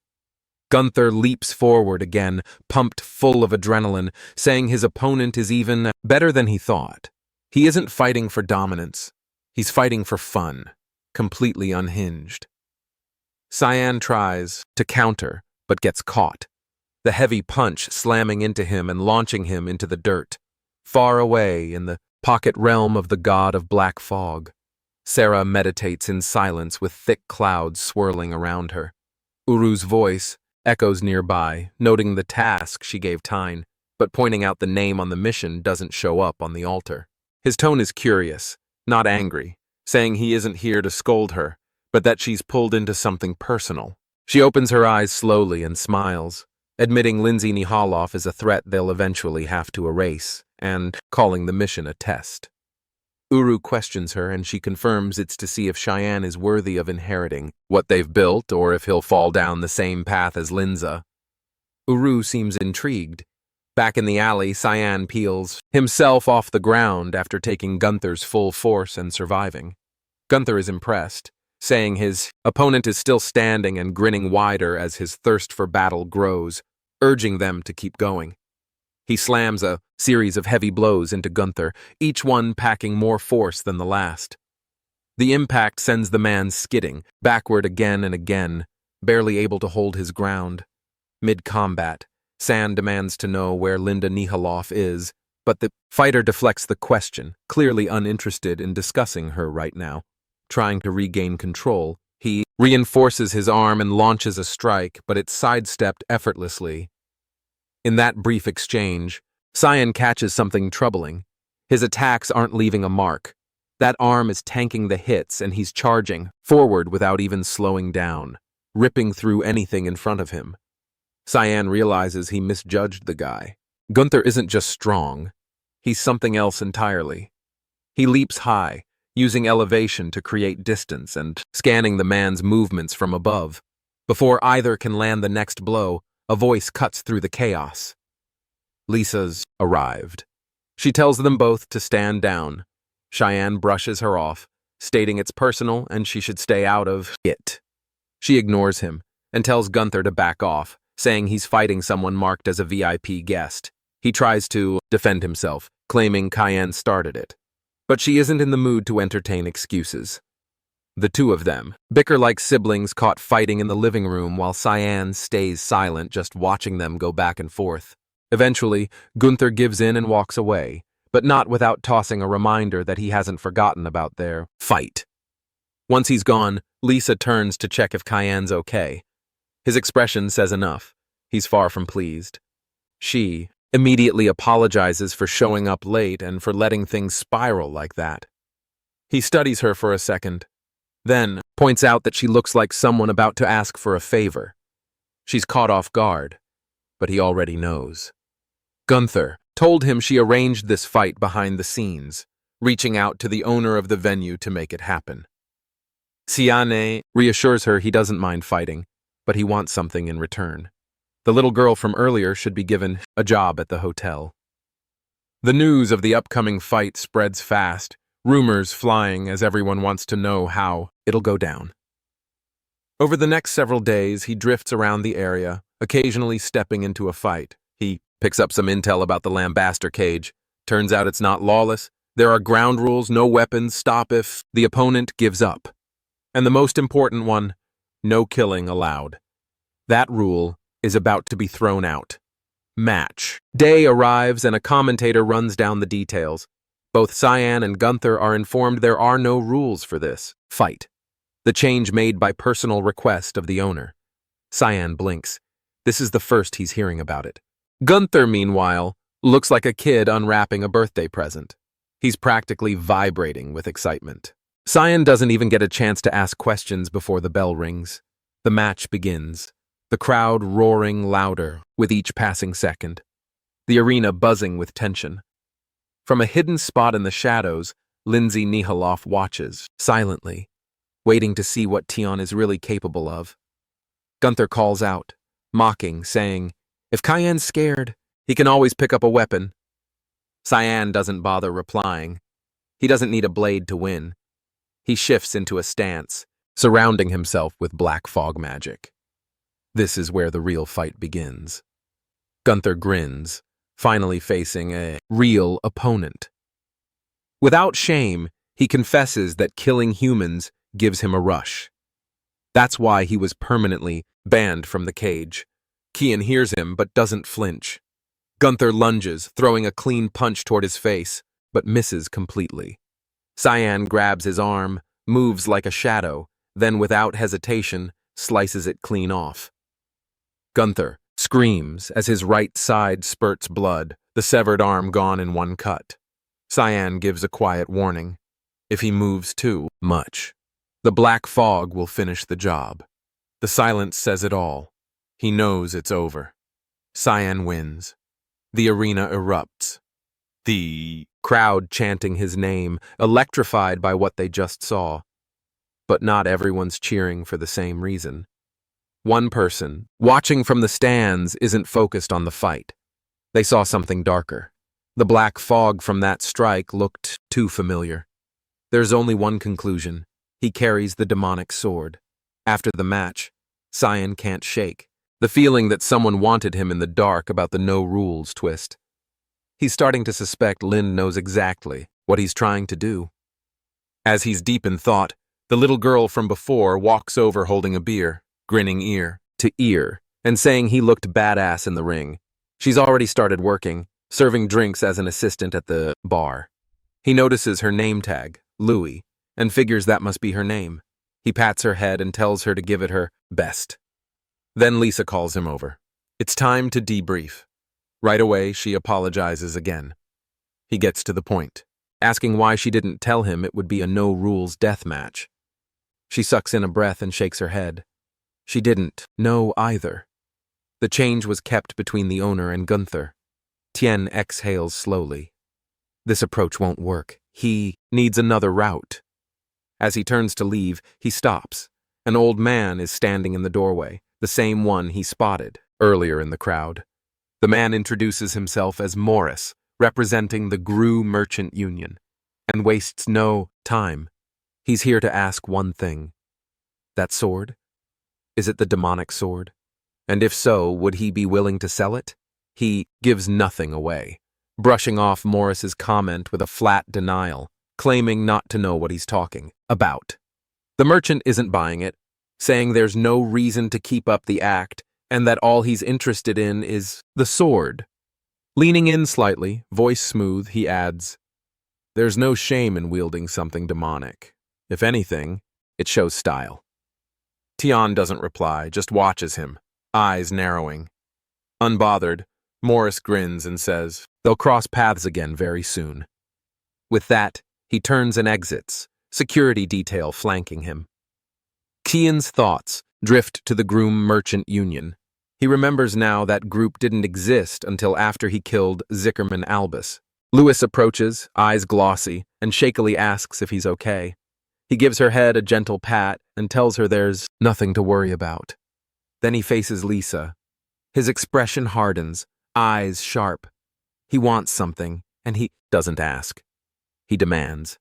Speaker 1: Gunther leaps forward again, pumped full of adrenaline, saying his opponent is even better than he thought. He isn't fighting for dominance. He's fighting for fun, completely unhinged. Cyan tries to counter, but gets caught, the heavy punch slamming into him and launching him into the dirt. Far away in the pocket realm of the god of black fog. Sarah meditates in silence with thick clouds swirling around her. Uru's voice echoes nearby, noting the task she gave Tyne, but pointing out the name on the mission doesn't show up on the altar. His tone is curious, not angry, saying he isn't here to scold her, but that she's pulled into something personal. She opens her eyes slowly and smiles, admitting Lindsay Nihaloff is a threat they'll eventually have to erase, and calling the mission a test. Uru questions her, and she confirms it's to see if Cheyenne is worthy of inheriting what they've built or if he'll fall down the same path as Linza. Uru seems intrigued. Back in the alley, Cyan peels himself off the ground after taking Gunther's full force and surviving. Gunther is impressed, saying his opponent is still standing and grinning wider as his thirst for battle grows, urging them to keep going. He slams a series of heavy blows into Gunther, each one packing more force than the last. The impact sends the man skidding, backward again and again, barely able to hold his ground. Mid-combat, San demands to know where Linda Nihaloff is, but the fighter deflects the question, clearly uninterested in discussing her right now. Trying to regain control, he reinforces his arm and launches a strike, but it's sidestepped effortlessly. In that brief exchange, Cyan catches something troubling. His attacks aren't leaving a mark. That arm is tanking the hits, and he's charging forward without even slowing down, ripping through anything in front of him. Cyan realizes he misjudged the guy. Gunther isn't just strong. He's something else entirely. He leaps high, using elevation to create distance and scanning the man's movements from above. Before either can land the next blow, a voice cuts through the chaos. Lisa's arrived. She tells them both to stand down. Cheyenne brushes her off, stating it's personal and she should stay out of it. She ignores him and tells Gunther to back off, saying he's fighting someone marked as a VIP guest. He tries to defend himself, claiming Cayenne started it. But she isn't in the mood to entertain excuses. The two of them bicker like siblings caught fighting in the living room while Cyan stays silent, just watching them go back and forth. Eventually, Gunther gives in and walks away, but not without tossing a reminder that he hasn't forgotten about their fight. Once he's gone, Lisa turns to check if Cayenne's okay. His expression says enough. He's far from pleased. She immediately apologizes for showing up late and for letting things spiral like that. He studies her for a second, then points out that she looks like someone about to ask for a favor. She's caught off guard, but he already knows. Gunther told him she arranged this fight behind the scenes, reaching out to the owner of the venue to make it happen. Siane reassures her he doesn't mind fighting, but he wants something in return. The little girl from earlier should be given a job at the hotel. The news of the upcoming fight spreads fast, rumors flying as everyone wants to know how it'll go down. Over the next several days, he drifts around the area, occasionally stepping into a fight. He picks up some intel about the Lambaster cage. Turns out it's not lawless. There are ground rules, no weapons, stop if the opponent gives up. And the most important one, no killing allowed. That rule is about to be thrown out. Match. Day arrives and a commentator runs down the details. Both Cyan and Gunther are informed there are no rules for this fight. The change made by personal request of the owner. Cyan blinks. This is the first he's hearing about it. Gunther, meanwhile, looks like a kid unwrapping a birthday present. He's practically vibrating with excitement. Cyan doesn't even get a chance to ask questions before the bell rings. The match begins, the crowd roaring louder with each passing second, the arena buzzing with tension. From a hidden spot in the shadows, Lindsay Nihaloff watches, silently, waiting to see what Tion is really capable of. Gunther calls out, mocking, saying, "If Cayenne's scared, he can always pick up a weapon." Cyan doesn't bother replying. He doesn't need a blade to win. He shifts into a stance, surrounding himself with black fog magic. This is where the real fight begins. Gunther grins, finally facing a real opponent. Without shame, he confesses that killing humans gives him a rush. That's why he was permanently banned from the cage. Kian hears him but doesn't flinch. Gunther lunges, throwing a clean punch toward his face, but misses completely. Cyan grabs his arm, moves like a shadow, then without hesitation, slices it clean off. Gunther screams as his right side spurts blood, the severed arm gone in one cut. Cyan gives a quiet warning. If he moves too much, the black fog will finish the job. The silence says it all. He knows it's over. Cyan wins. The arena erupts. The crowd chanting his name, electrified by what they just saw. But not everyone's cheering for the same reason. One person, watching from the stands, isn't focused on the fight. They saw something darker. The black fog from that strike looked too familiar. There's only one conclusion. He carries the demonic sword. After the match, Cyan can't shake the feeling that someone wanted him in the dark about the no-rules twist. He's starting to suspect Lin knows exactly what he's trying to do. As he's deep in thought, the little girl from before walks over holding a beer, grinning ear to ear, and saying he looked badass in the ring. She's already started working, serving drinks as an assistant at the bar. He notices her name tag, Louie, and figures that must be her name. He pats her head and tells her to give it her best. Then Lisa calls him over. It's time to debrief. Right away, she apologizes again. He gets to the point, asking why she didn't tell him it would be a no-rules death match. She sucks in a breath and shakes her head. She didn't know either. The change was kept between the owner and Gunther. Tien exhales slowly. This approach won't work. He needs another route. As he turns to leave, he stops. An old man is standing in the doorway, the same one he spotted earlier in the crowd. The man introduces himself as Morris, representing the Gru Merchant Union, and wastes no time. He's here to ask one thing. That sword? Is it the demonic sword? And if so, would he be willing to sell it? He gives nothing away, brushing off Morris's comment with a flat denial, claiming not to know what he's talking about. The merchant isn't buying it, saying there's no reason to keep up the act and that all he's interested in is the sword. Leaning in slightly, voice smooth, he adds, "There's no shame in wielding something demonic. If anything, it shows style." Tian doesn't reply, just watches him, eyes narrowing. Unbothered, Morris grins and says, they'll cross paths again very soon. With that, he turns and exits, security detail flanking him. Tian's thoughts drift to the Groom Merchant Union. He remembers now that group didn't exist until after he killed Zickerman Albus. Lewis approaches, eyes glossy, and shakily asks if he's okay. He gives her head a gentle pat and tells her there's nothing to worry about. Then he faces Lisa. His expression hardens, eyes sharp. He wants something, and he doesn't ask. He demands.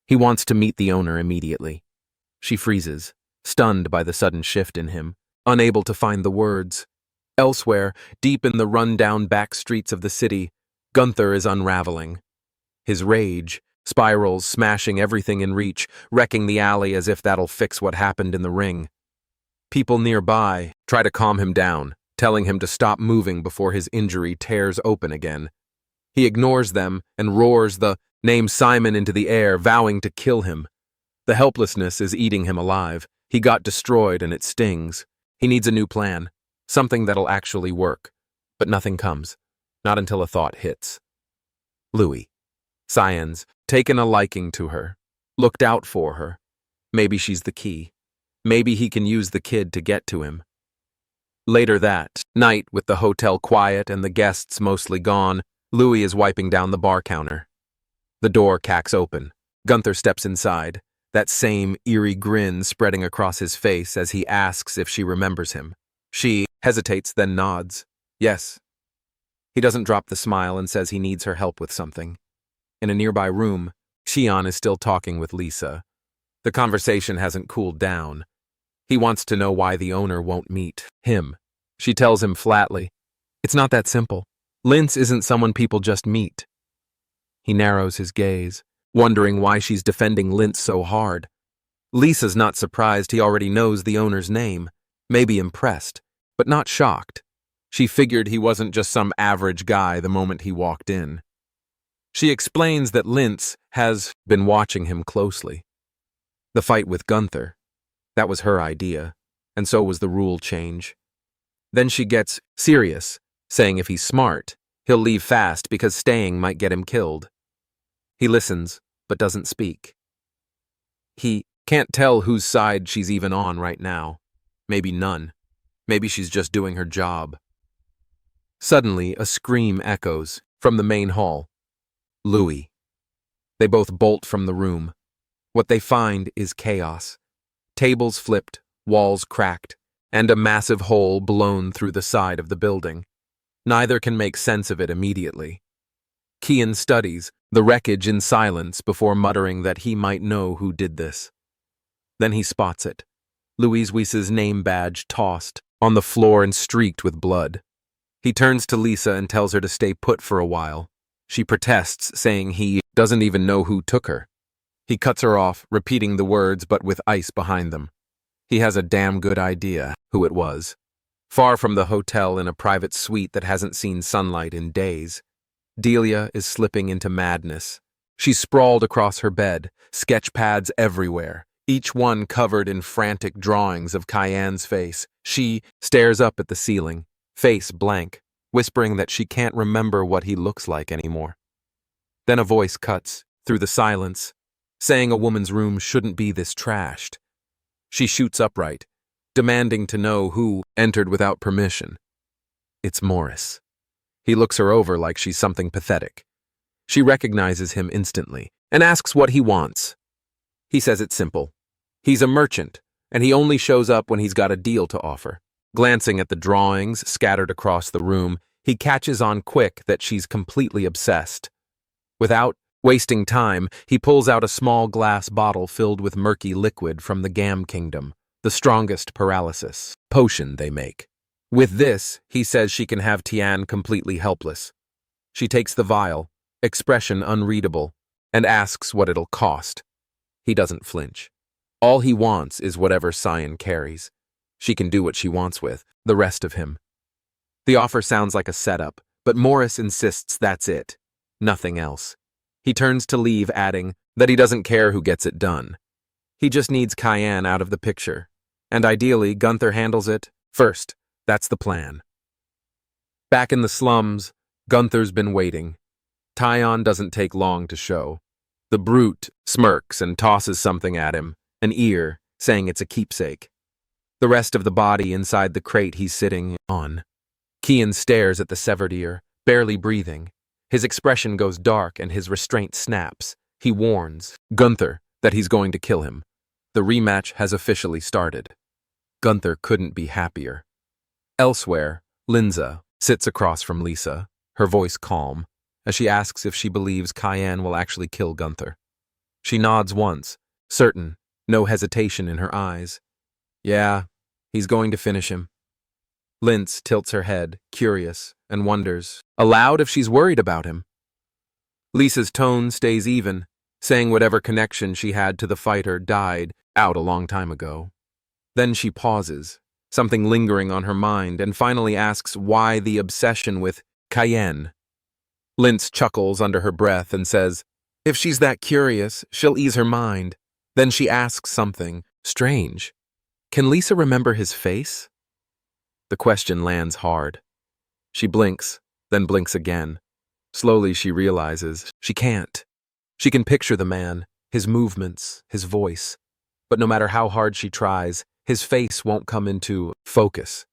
Speaker 1: He wants to meet the owner immediately. She freezes, stunned by the sudden shift in him, unable to find the words. Elsewhere, deep in the run-down back streets of the city, Gunther is unraveling. His rage spirals, smashing everything in reach, wrecking the alley as if that'll fix what happened in the ring. People nearby try to calm him down, telling him to stop moving before his injury tears open again. He ignores them and roars the name Simon into the air, vowing to kill him. The helplessness is eating him alive. He got destroyed and it stings. He needs a new plan, something that'll actually work. But nothing comes, not until a thought hits. Louis. Cyan's taken a liking to her, looked out for her. Maybe she's the key. Maybe he can use the kid to get to him. Later that night, with the hotel quiet and the guests mostly gone, Louis is wiping down the bar counter. The door cacks open. Gunther steps inside, that same eerie grin spreading across his face as he asks if she remembers him. She hesitates, then nods. Yes. He doesn't drop the smile and says he needs her help with something. In a nearby room, Xian is still talking with Lisa. The conversation hasn't cooled down. He wants to know why the owner won't meet him. She tells him flatly, it's not that simple. Linz isn't someone people just meet. He narrows his gaze, wondering why she's defending Linz so hard. Lisa's not surprised he already knows the owner's name, maybe impressed, but not shocked. She figured he wasn't just some average guy the moment he walked in. She explains that Linz has been watching him closely. The fight with Gunther, that was her idea, and so was the rule change. Then she gets serious, saying if he's smart, he'll leave fast because staying might get him killed. He listens, but doesn't speak. He can't tell whose side she's even on right now. Maybe none. Maybe she's just doing her job. Suddenly, a scream echoes from the main hall. Louis. They both bolt from the room. What they find is chaos. Tables flipped, walls cracked, and a massive hole blown through the side of the building. Neither can make sense of it immediately. Kian studies the wreckage in silence before muttering that he might know who did this. Then he spots it. Louis Weiss's name badge tossed on the floor and streaked with blood. He turns to Lisa and tells her to stay put for a while. She protests, saying he doesn't even know who took her. He cuts her off, repeating the words but with ice behind them. He has a damn good idea who it was. Far from the hotel in a private suite that hasn't seen sunlight in days, Delia is slipping into madness. She's sprawled across her bed, sketch pads everywhere, each one covered in frantic drawings of Cayenne's face. She stares up at the ceiling, face blank, whispering that she can't remember what he looks like anymore. Then a voice cuts through the silence, saying a woman's room shouldn't be this trashed. She shoots upright, demanding to know who entered without permission. It's Morris. He looks her over like she's something pathetic. She recognizes him instantly and asks what he wants. He says it's simple. He's a merchant, and he only shows up when he's got a deal to offer. Glancing at the drawings scattered across the room, he catches on quick that she's completely obsessed. Without wasting time, he pulls out a small glass bottle filled with murky liquid from the Gam Kingdom, the strongest paralysis potion they make. With this, he says she can have Tian completely helpless. She takes the vial, expression unreadable, and asks what it'll cost. He doesn't flinch. All he wants is whatever Cyan carries. She can do what she wants with the rest of him. The offer sounds like a setup, but Morris insists that's it, nothing else. He turns to leave, adding that he doesn't care who gets it done. He just needs Cayenne out of the picture, and ideally Gunther handles it first. That's the plan. Back in the slums, Gunther's been waiting. Tyon doesn't take long to show. The brute smirks and tosses something at him, an ear, saying it's a keepsake. The rest of the body inside the crate he's sitting on. Kian stares at the severed ear, barely breathing. His expression goes dark and his restraint snaps. He warns Gunther that he's going to kill him. The rematch has officially started. Gunther couldn't be happier. Elsewhere, Linza sits across from Lisa, her voice calm, as she asks if she believes Cayenne will actually kill Gunther. She nods once, certain, no hesitation in her eyes. Yeah, he's going to finish him. Linz tilts her head, curious, and wonders, aloud, if she's worried about him. Lisa's tone stays even, saying whatever connection she had to the fighter died out a long time ago. Then she pauses, something lingering on her mind, and finally asks why the obsession with Cayenne. Linz chuckles under her breath and says, if she's that curious, she'll ease her mind. Then she asks something strange. Can Lisa remember his face? The question lands hard. She blinks, then blinks again. Slowly she realizes she can't. She can picture the man, his movements, his voice, but no matter how hard she tries, his face won't come into focus.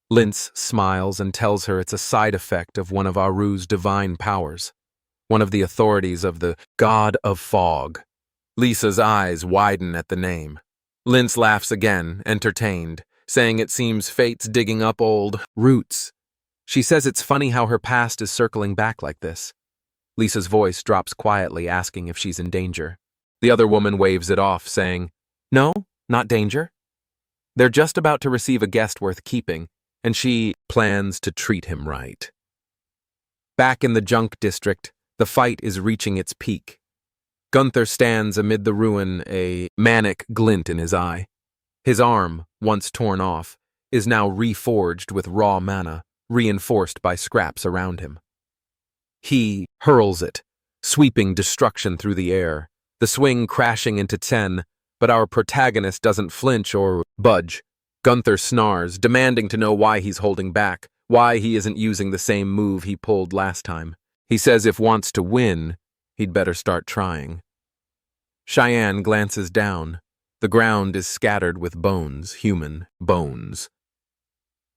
Speaker 1: Linz smiles and tells her it's a side effect of one of Aru's divine powers, one of the authorities of the God of Fog. Lisa's eyes widen at the name. Linz laughs again, entertained, saying it seems fate's digging up old roots. She says it's funny how her past is circling back like this. Lisa's voice drops quietly, asking if she's in danger. The other woman waves it off, saying, no, not danger. They're just about to receive a guest worth keeping, and she plans to treat him right. Back in the junk district, the fight is reaching its peak. Gunther stands amid the ruin, a manic glint in his eye. His arm, once torn off, is now reforged with raw mana, reinforced by scraps around him. He hurls it, sweeping destruction through the air, the swing crashing into 10, but our protagonist doesn't flinch or budge. Gunther snarls, demanding to know why he's holding back, why he isn't using the same move he pulled last time. He says if wants to win, he'd better start trying. Cheyenne glances down. The ground is scattered with bones, human bones.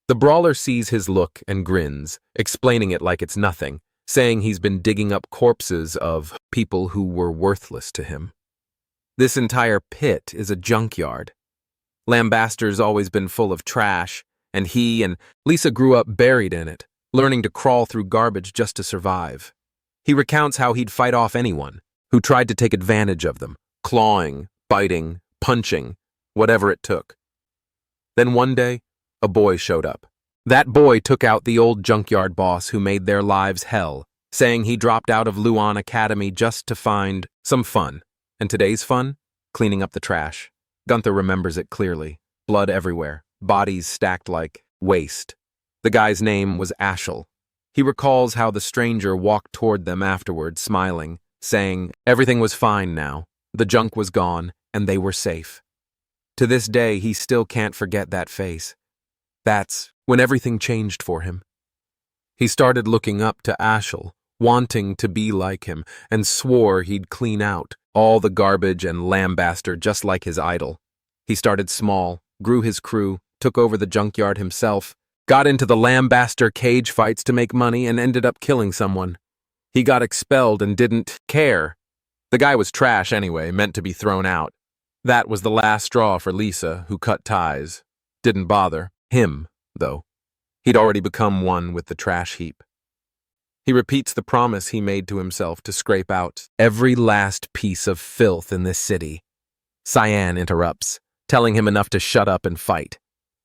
Speaker 1: The brawler sees his look and grins, explaining it like it's nothing, saying he's been digging up corpses of people who were worthless to him. This entire pit is a junkyard. Lambaster's always been full of trash, and he and Lisa grew up buried in it, learning to crawl through garbage just to survive. He recounts how he'd fight off anyone who tried to take advantage of them, clawing, biting, punching, whatever it took. Then one day, a boy showed up. That boy took out the old junkyard boss who made their lives hell, saying he dropped out of Luan Academy just to find some fun. And today's fun? Cleaning up the trash. Gunther remembers it clearly. Blood everywhere, bodies stacked like waste. The guy's name was Ashel. He recalls how the stranger walked toward them afterward, smiling, saying everything was fine now, the junk was gone, and they were safe. To this day, he still can't forget that face. That's when everything changed for him. He started looking up to Ashel, wanting to be like him, and swore he'd clean out all the garbage and lambaster just like his idol. He started small, grew his crew, took over the junkyard himself, got into the lambaster cage fights to make money, and ended up killing someone. He got expelled and didn't care. The guy was trash anyway, meant to be thrown out. That was the last straw for Lisa, who cut ties. Didn't bother him, though. He'd already become one with the trash heap. He repeats the promise he made to himself to scrape out every last piece of filth in this city. Cyan interrupts, telling him enough to shut up and fight.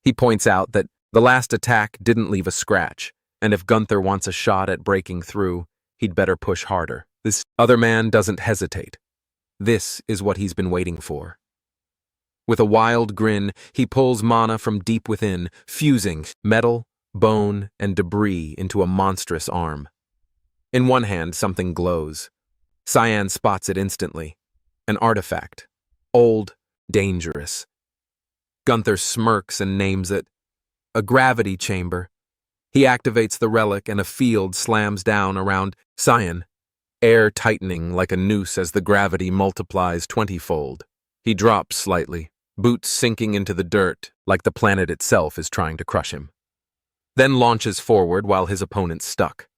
Speaker 1: He points out that the last attack didn't leave a scratch, and if Gunther wants a shot at breaking through, he'd better push harder. This other man doesn't hesitate. This is what he's been waiting for. With a wild grin, he pulls mana from deep within, fusing metal, bone, and debris into a monstrous arm. In one hand, something glows. Cyan spots it instantly. An artifact. Old, dangerous. Gunther smirks and names it a gravity chamber. He activates the relic and a field slams down around Cyan, air tightening like a noose as the gravity multiplies 20-fold. He drops slightly, boots sinking into the dirt like the planet itself is trying to crush him. Then launches forward while his opponent's stuck.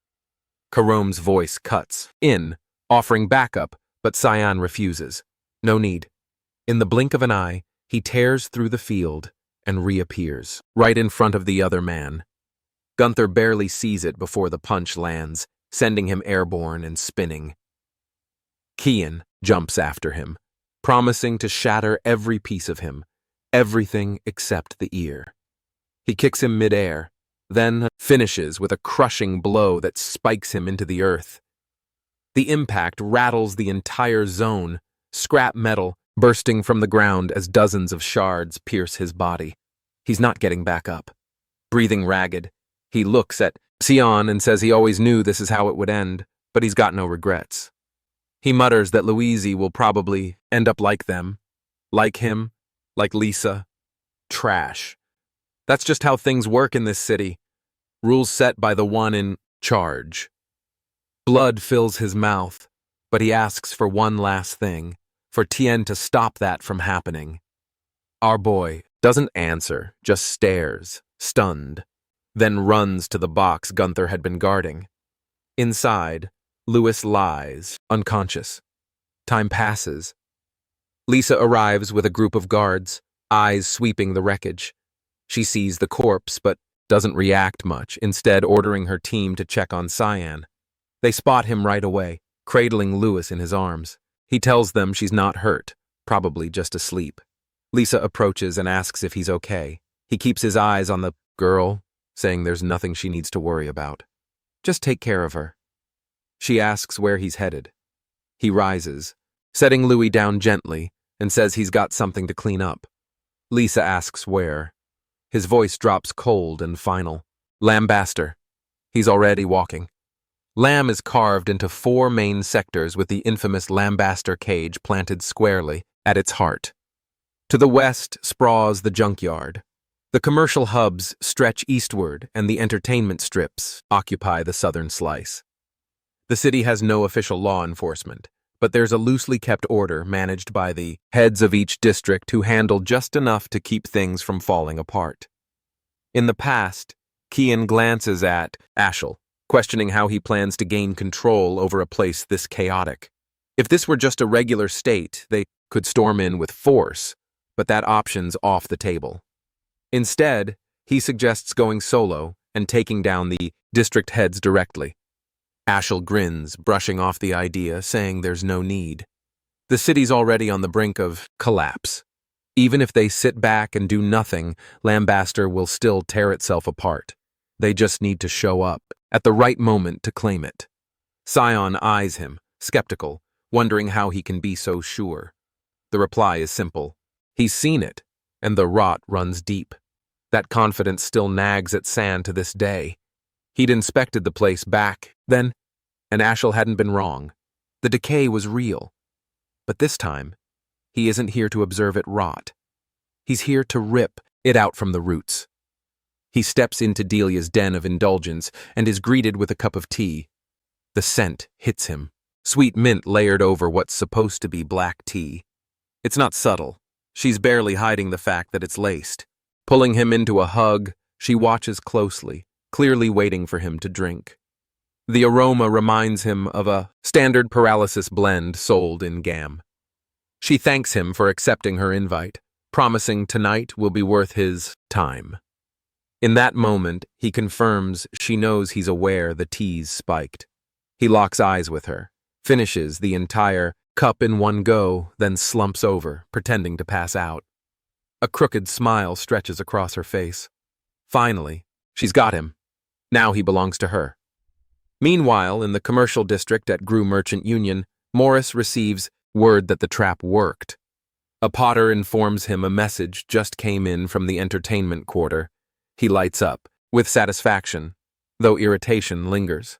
Speaker 1: Karome's voice cuts in, offering backup, but Cyan refuses. No need. In the blink of an eye, he tears through the field and reappears, right in front of the other man. Gunther barely sees it before the punch lands, sending him airborne and spinning. Kian jumps after him, promising to shatter every piece of him, everything except the ear. He kicks him midair, then finishes with a crushing blow that spikes him into the earth. The impact rattles the entire zone, scrap metal bursting from the ground as dozens of shards pierce his body. He's not getting back up. Breathing ragged, he looks at Sion and says he always knew this is how it would end, but he's got no regrets. He mutters that Louise will probably end up like them, like him, like Lisa. Trash. That's just how things work in this city. Rules set by the one in charge. Blood fills his mouth, but he asks for one last thing, for Tien to stop that from happening. Our boy doesn't answer, just stares, stunned, then runs to the box Gunther had been guarding. Inside, Louis lies, unconscious. Time passes. Lisa arrives with a group of guards, eyes sweeping the wreckage. She sees the corpse, but doesn't react much, instead ordering her team to check on Cyan. They spot him right away, cradling Louis in his arms. He tells them she's not hurt, probably just asleep. Lisa approaches and asks if he's okay. He keeps his eyes on the girl, saying there's nothing she needs to worry about. Just take care of her. She asks where he's headed. He rises, setting Louis down gently, and says he's got something to clean up. Lisa asks where. His voice drops cold and final. Lambaster. He's already walking. Lamb is carved into 4 main sectors with the infamous lambaster cage planted squarely at its heart. To the west sprawls the junkyard. The commercial hubs stretch eastward, and the entertainment strips occupy the southern slice. The city has no official law enforcement, but there's a loosely kept order managed by the heads of each district who handle just enough to keep things from falling apart. In the past, Kian glances at Ashel, questioning how he plans to gain control over a place this chaotic. If this were just a regular state, they could storm in with force, but that option's off the table. Instead, he suggests going solo and taking down the district heads directly. Ashel grins, brushing off the idea, saying there's no need. The city's already on the brink of collapse. Even if they sit back and do nothing, Lambaster will still tear itself apart. They just need to show up at the right moment to claim it. Scion eyes him, skeptical, wondering how he can be so sure. The reply is simple. He's seen it, and the rot runs deep. That confidence still nags at San to this day. He'd inspected the place back then, and Ashel hadn't been wrong. The decay was real. But this time, he isn't here to observe it rot. He's here to rip it out from the roots. He steps into Delia's den of indulgence and is greeted with a cup of tea. The scent hits him, sweet mint layered over what's supposed to be black tea. It's not subtle. She's barely hiding the fact that it's laced. Pulling him into a hug, she watches closely, clearly waiting for him to drink. The aroma reminds him of a standard paralysis blend sold in Gam. She thanks him for accepting her invite, promising tonight will be worth his time. In that moment, he confirms she knows he's aware the tea's spiked. He locks eyes with her, finishes the entire cup in one go, then slumps over, pretending to pass out. A crooked smile stretches across her face. Finally, she's got him. Now he belongs to her. Meanwhile, in the commercial district at Gru Merchant Union, Morris receives word that the trap worked. A potter informs him a message just came in from the entertainment quarter. He lights up, with satisfaction, though irritation lingers.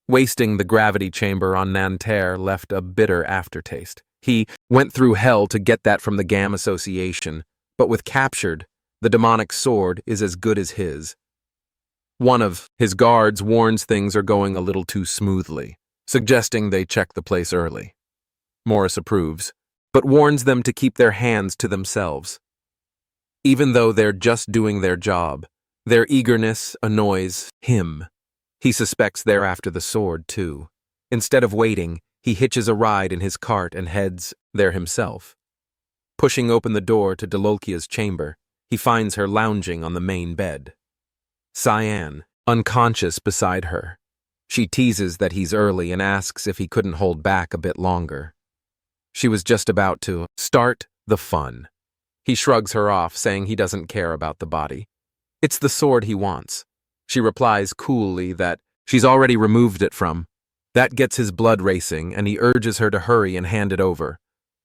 Speaker 1: Wasting the gravity chamber on Nanterre left a bitter aftertaste. He went through hell to get that from the Gam Association, but with captured, the demonic sword is as good as his. One of his guards warns things are going a little too smoothly, suggesting they check the place early. Morris approves, but warns them to keep their hands to themselves. Even though they're just doing their job, their eagerness annoys him. He suspects they're after the sword, too. Instead of waiting, he hitches a ride in his cart and heads there himself. Pushing open the door to Delolkia's chamber, he finds her lounging on the main bed. Cyan, unconscious beside her. She teases that he's early and asks if he couldn't hold back a bit longer. She was just about to start the fun. He shrugs her off, saying he doesn't care about the body. It's the sword he wants. She replies coolly that she's already removed it from. That gets his blood racing, and he urges her to hurry and hand it over.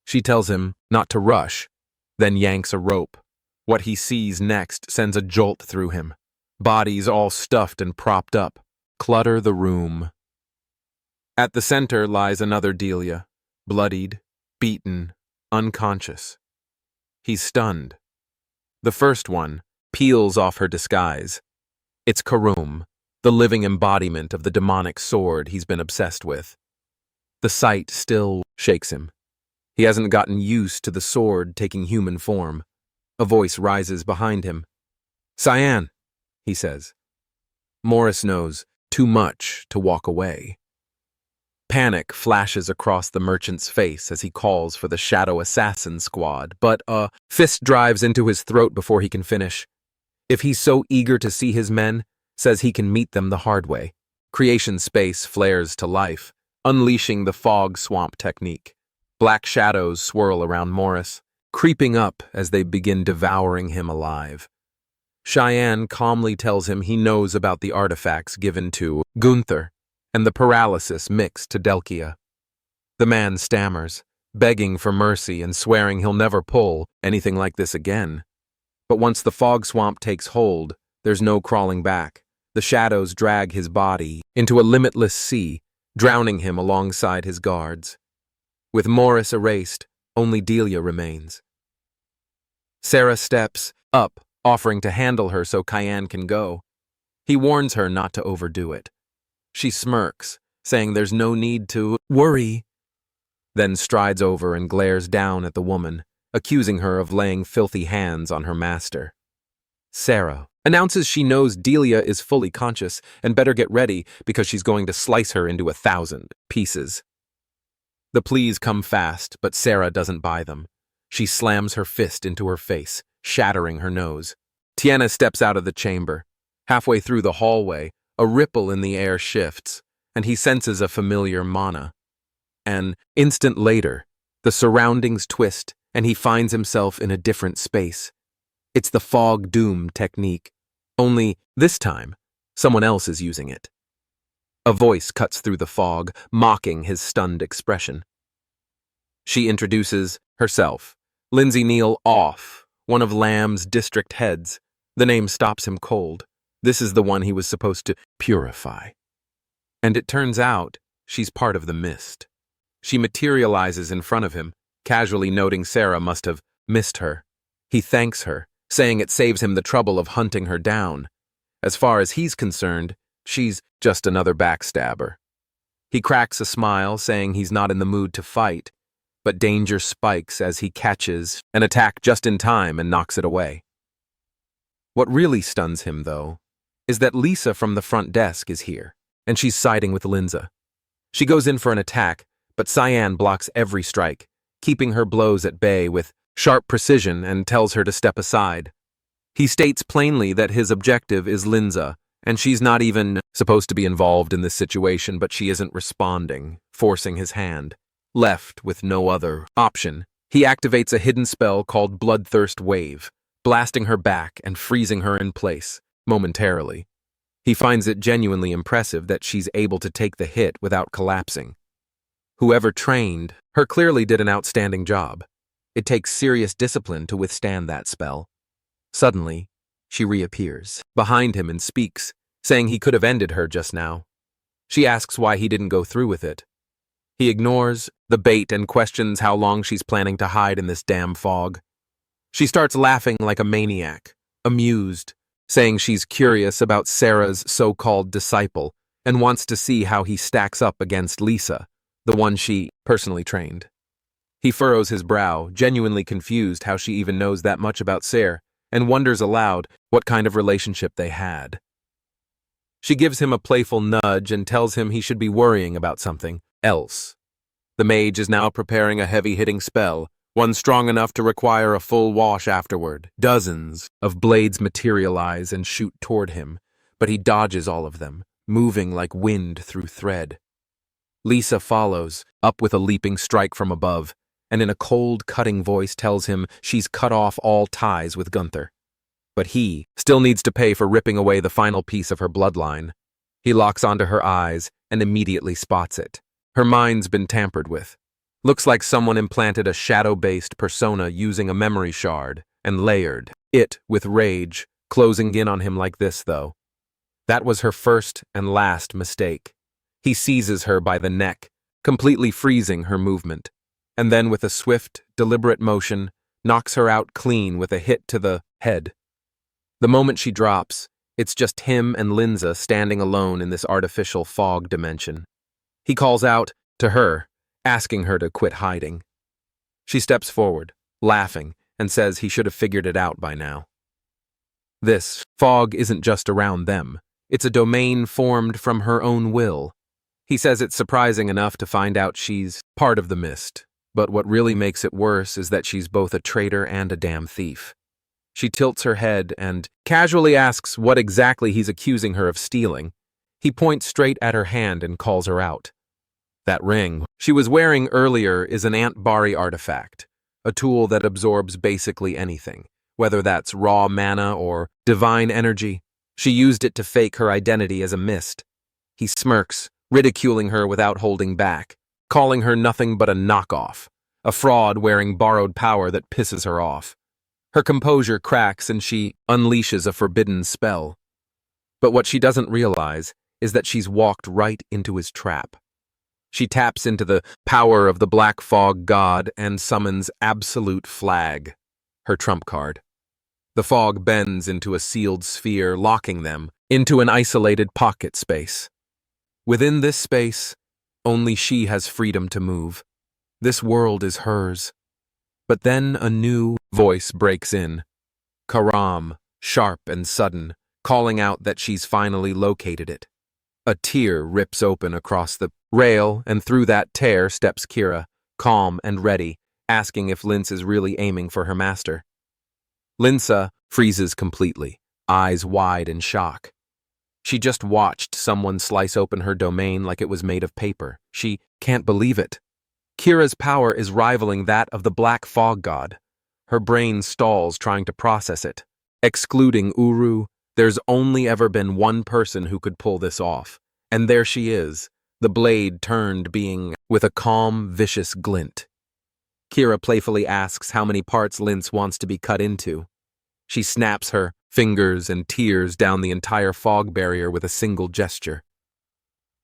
Speaker 1: She tells him not to rush, then yanks a rope. What he sees next sends a jolt through him. Bodies all stuffed and propped up clutter the room. At the center lies another Delia, bloodied, beaten, unconscious. He's stunned. The first one peels off her disguise. It's Karum, the living embodiment of the demonic sword he's been obsessed with. The sight still shakes him. He hasn't gotten used to the sword taking human form. A voice rises behind him. "Cyan," he says. Morris knows too much to walk away. Panic flashes across the merchant's face as he calls for the Shadow Assassin Squad, but a fist drives into his throat before he can finish. If he's so eager to see his men, says he can meet them the hard way. Creation space flares to life, unleashing the fog swamp technique. Black shadows swirl around Morris, creeping up as they begin devouring him alive. Cheyenne calmly tells him he knows about the artifacts given to Gunther and the paralysis mixed to Delkia. The man stammers, begging for mercy and swearing he'll never pull anything like this again. But once the fog swamp takes hold, there's no crawling back. The shadows drag his body into a limitless sea, drowning him alongside his guards. With Morris erased, only Delia remains. Sarah steps up, offering to handle her so Cayenne can go. He warns her not to overdo it. She smirks, saying there's no need to worry, then strides over and glares down at the woman, accusing her of laying filthy hands on her master. Sarah announces she knows Delia is fully conscious and better get ready because she's going to slice her into 1,000 pieces. The pleas come fast, but Sarah doesn't buy them. She slams her fist into her face, shattering her nose. Tiana steps out of the chamber. Halfway through the hallway, a ripple in the air shifts, and he senses a familiar mana. An instant later, the surroundings twist, and he finds himself in a different space. It's the fog doom technique, only this time, someone else is using it. A voice cuts through the fog, mocking his stunned expression. She introduces herself, Lindsay Neal Off, one of Lamb's district heads. The name stops him cold. This is the one he was supposed to purify. And it turns out she's part of the mist. She materializes in front of him, casually noting Sarah must have missed her. He thanks her, saying it saves him the trouble of hunting her down. As far as he's concerned, she's just another backstabber. He cracks a smile, saying he's not in the mood to fight, but danger spikes as he catches an attack just in time and knocks it away. What really stuns him, though, is that Lisa from the front desk is here, and she's siding with Linza. She goes in for an attack, but Cyan blocks every strike, keeping her blows at bay with sharp precision and tells her to step aside. He states plainly that his objective is Linza, and she's not even supposed to be involved in this situation, but she isn't responding, forcing his hand. Left with no other option, he activates a hidden spell called Bloodthirst Wave, blasting her back and freezing her in place, momentarily. He finds it genuinely impressive that she's able to take the hit without collapsing. Whoever trained her clearly did an outstanding job. It takes serious discipline to withstand that spell. Suddenly, she reappears behind him and speaks, saying he could have ended her just now. She asks why he didn't go through with it. He ignores the bait and questions how long she's planning to hide in this damn fog. She starts laughing like a maniac, amused, saying she's curious about Sarah's so-called disciple and wants to see how he stacks up against Lisa, the one she personally trained. He furrows his brow, genuinely confused how she even knows that much about Sarah, and wonders aloud what kind of relationship they had. She gives him a playful nudge and tells him he should be worrying about something else. The mage is now preparing a heavy-hitting spell, one strong enough to require a full wash afterward. Dozens of blades materialize and shoot toward him, but he dodges all of them, moving like wind through thread. Lisa follows, up with a leaping strike from above, and in a cold, cutting voice tells him she's cut off all ties with Gunther. But he still needs to pay for ripping away the final piece of her bloodline. He locks onto her eyes and immediately spots it. Her mind's been tampered with. Looks like someone implanted a shadow-based persona using a memory shard and layered it with rage, closing in on him like this, though. That was her first and last mistake. He seizes her by the neck, completely freezing her movement, and then with a swift, deliberate motion, knocks her out clean with a hit to the head. The moment she drops, it's just him and Linza standing alone in this artificial fog dimension. He calls out to her, asking her to quit hiding. She steps forward, laughing, and says he should have figured it out by now. This fog isn't just around them. It's a domain formed from her own will. He says it's surprising enough to find out she's part of the mist, but what really makes it worse is that she's both a traitor and a damn thief. She tilts her head and casually asks what exactly he's accusing her of stealing. He points straight at her hand and calls her out. That ring she was wearing earlier is an Ant Bari artifact, a tool that absorbs basically anything, whether that's raw mana or divine energy. She used it to fake her identity as a mist. He smirks, ridiculing her without holding back, calling her nothing but a knockoff, a fraud wearing borrowed power that pisses her off. Her composure cracks and she unleashes a forbidden spell. But what she doesn't realize is that she's walked right into his trap. She taps into the power of the Black Fog god and summons Absolute Flag, her trump card. The fog bends into a sealed sphere, locking them into an isolated pocket space. Within this space, only she has freedom to move. This world is hers. But then a new voice breaks in. Karam, sharp and sudden, calling out that she's finally located it. A tear rips open across the rail, and through that tear steps Kira, calm and ready, asking if Lince is really aiming for her master. Linsa freezes completely, eyes wide in shock. She just watched someone slice open her domain like it was made of paper. She can't believe it. Kira's power is rivaling that of the Black Fog god. Her brain stalls trying to process it. Excluding Uru, there's only ever been one person who could pull this off. And there she is, the blade turned being with a calm, vicious glint. Kira playfully asks how many parts Lince wants to be cut into. She snaps her fingers and tears down the entire fog barrier with a single gesture.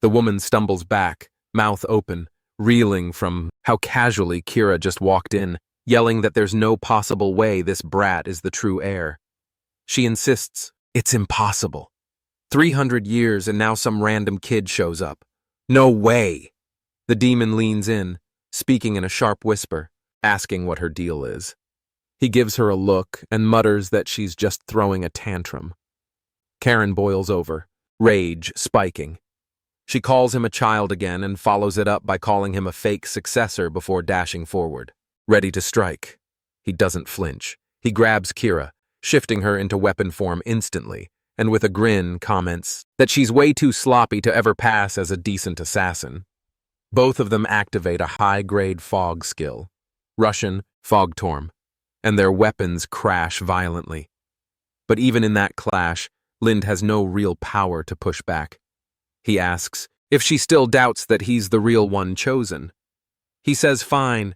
Speaker 1: The woman stumbles back, mouth open, reeling from how casually Kira just walked in, yelling that there's no possible way this brat is the true heir. She insists, it's impossible. 300 years and now some random kid shows up. No way! The demon leans in, speaking in a sharp whisper, asking what her deal is. He gives her a look and mutters that she's just throwing a tantrum. Karen boils over, rage spiking. She calls him a child again and follows it up by calling him a fake successor before dashing forward. Ready to strike. He doesn't flinch. He grabs Kira, shifting her into weapon form instantly, and with a grin comments that she's way too sloppy to ever pass as a decent assassin. Both of them activate a high-grade fog skill, Russian Fogtorm, and their weapons crash violently. But even in that clash, Lind has no real power to push back. He asks if she still doubts that he's the real one chosen. He says fine.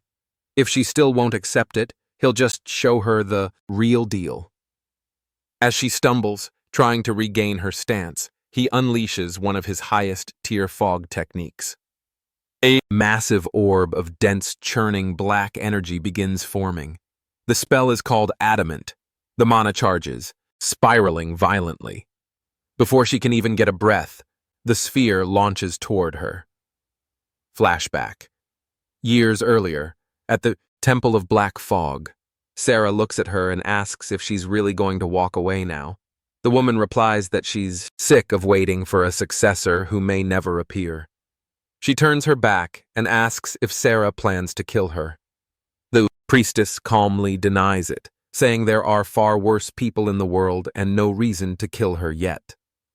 Speaker 1: If she still won't accept it, he'll just show her the real deal. As she stumbles, trying to regain her stance, he unleashes one of his highest-tier fog techniques. A massive orb of dense, churning black energy begins forming. The spell is called Adamant. The mana charges, spiraling violently. Before she can even get a breath, the sphere launches toward her. Flashback. Years earlier, at the Temple of Black Fog, Sarah looks at her and asks if she's really going to walk away now. The woman replies that she's sick of waiting for a successor who may never appear. She turns her back and asks if Sarah plans to kill her. The priestess calmly denies it, saying there are far worse people in the world and no reason to kill her yet.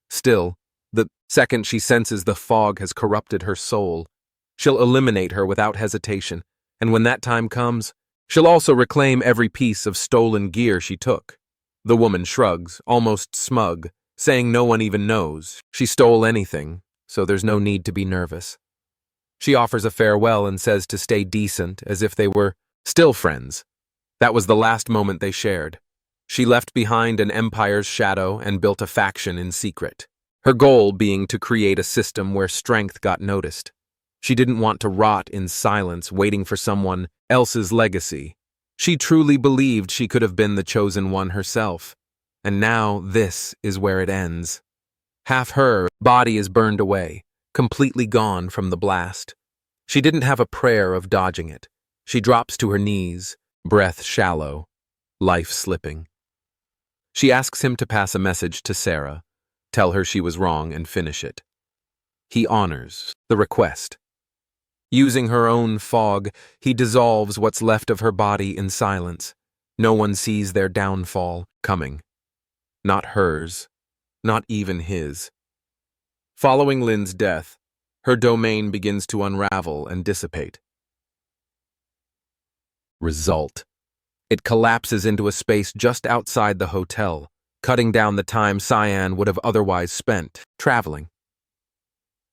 Speaker 1: Still, the second she senses the fog has corrupted her soul, she'll eliminate her without hesitation, and when that time comes, she'll also reclaim every piece of stolen gear she took. The woman shrugs, almost smug, saying no one even knows she stole anything, so there's no need to be nervous. She offers a farewell and says to stay decent, as if they were still friends. That was the last moment they shared. She left behind an empire's shadow and built a faction in secret, her goal being to create a system where strength got noticed. She didn't want to rot in silence waiting for someone else's legacy. She truly believed she could have been the chosen one herself. And now this is where it ends. Half her body is burned away, completely gone from the blast. She didn't have a prayer of dodging it. She drops to her knees, breath shallow, life slipping. She asks him to pass a message to Sarah, tell her she was wrong and finish it. He honors the request. Using her own fog, he dissolves what's left of her body in silence. No one sees their downfall coming. Not hers, not even his. Following Lynn's death, her domain begins to unravel and dissipate. Result: it collapses into a space just outside the hotel, cutting down the time Cyan would have otherwise spent traveling.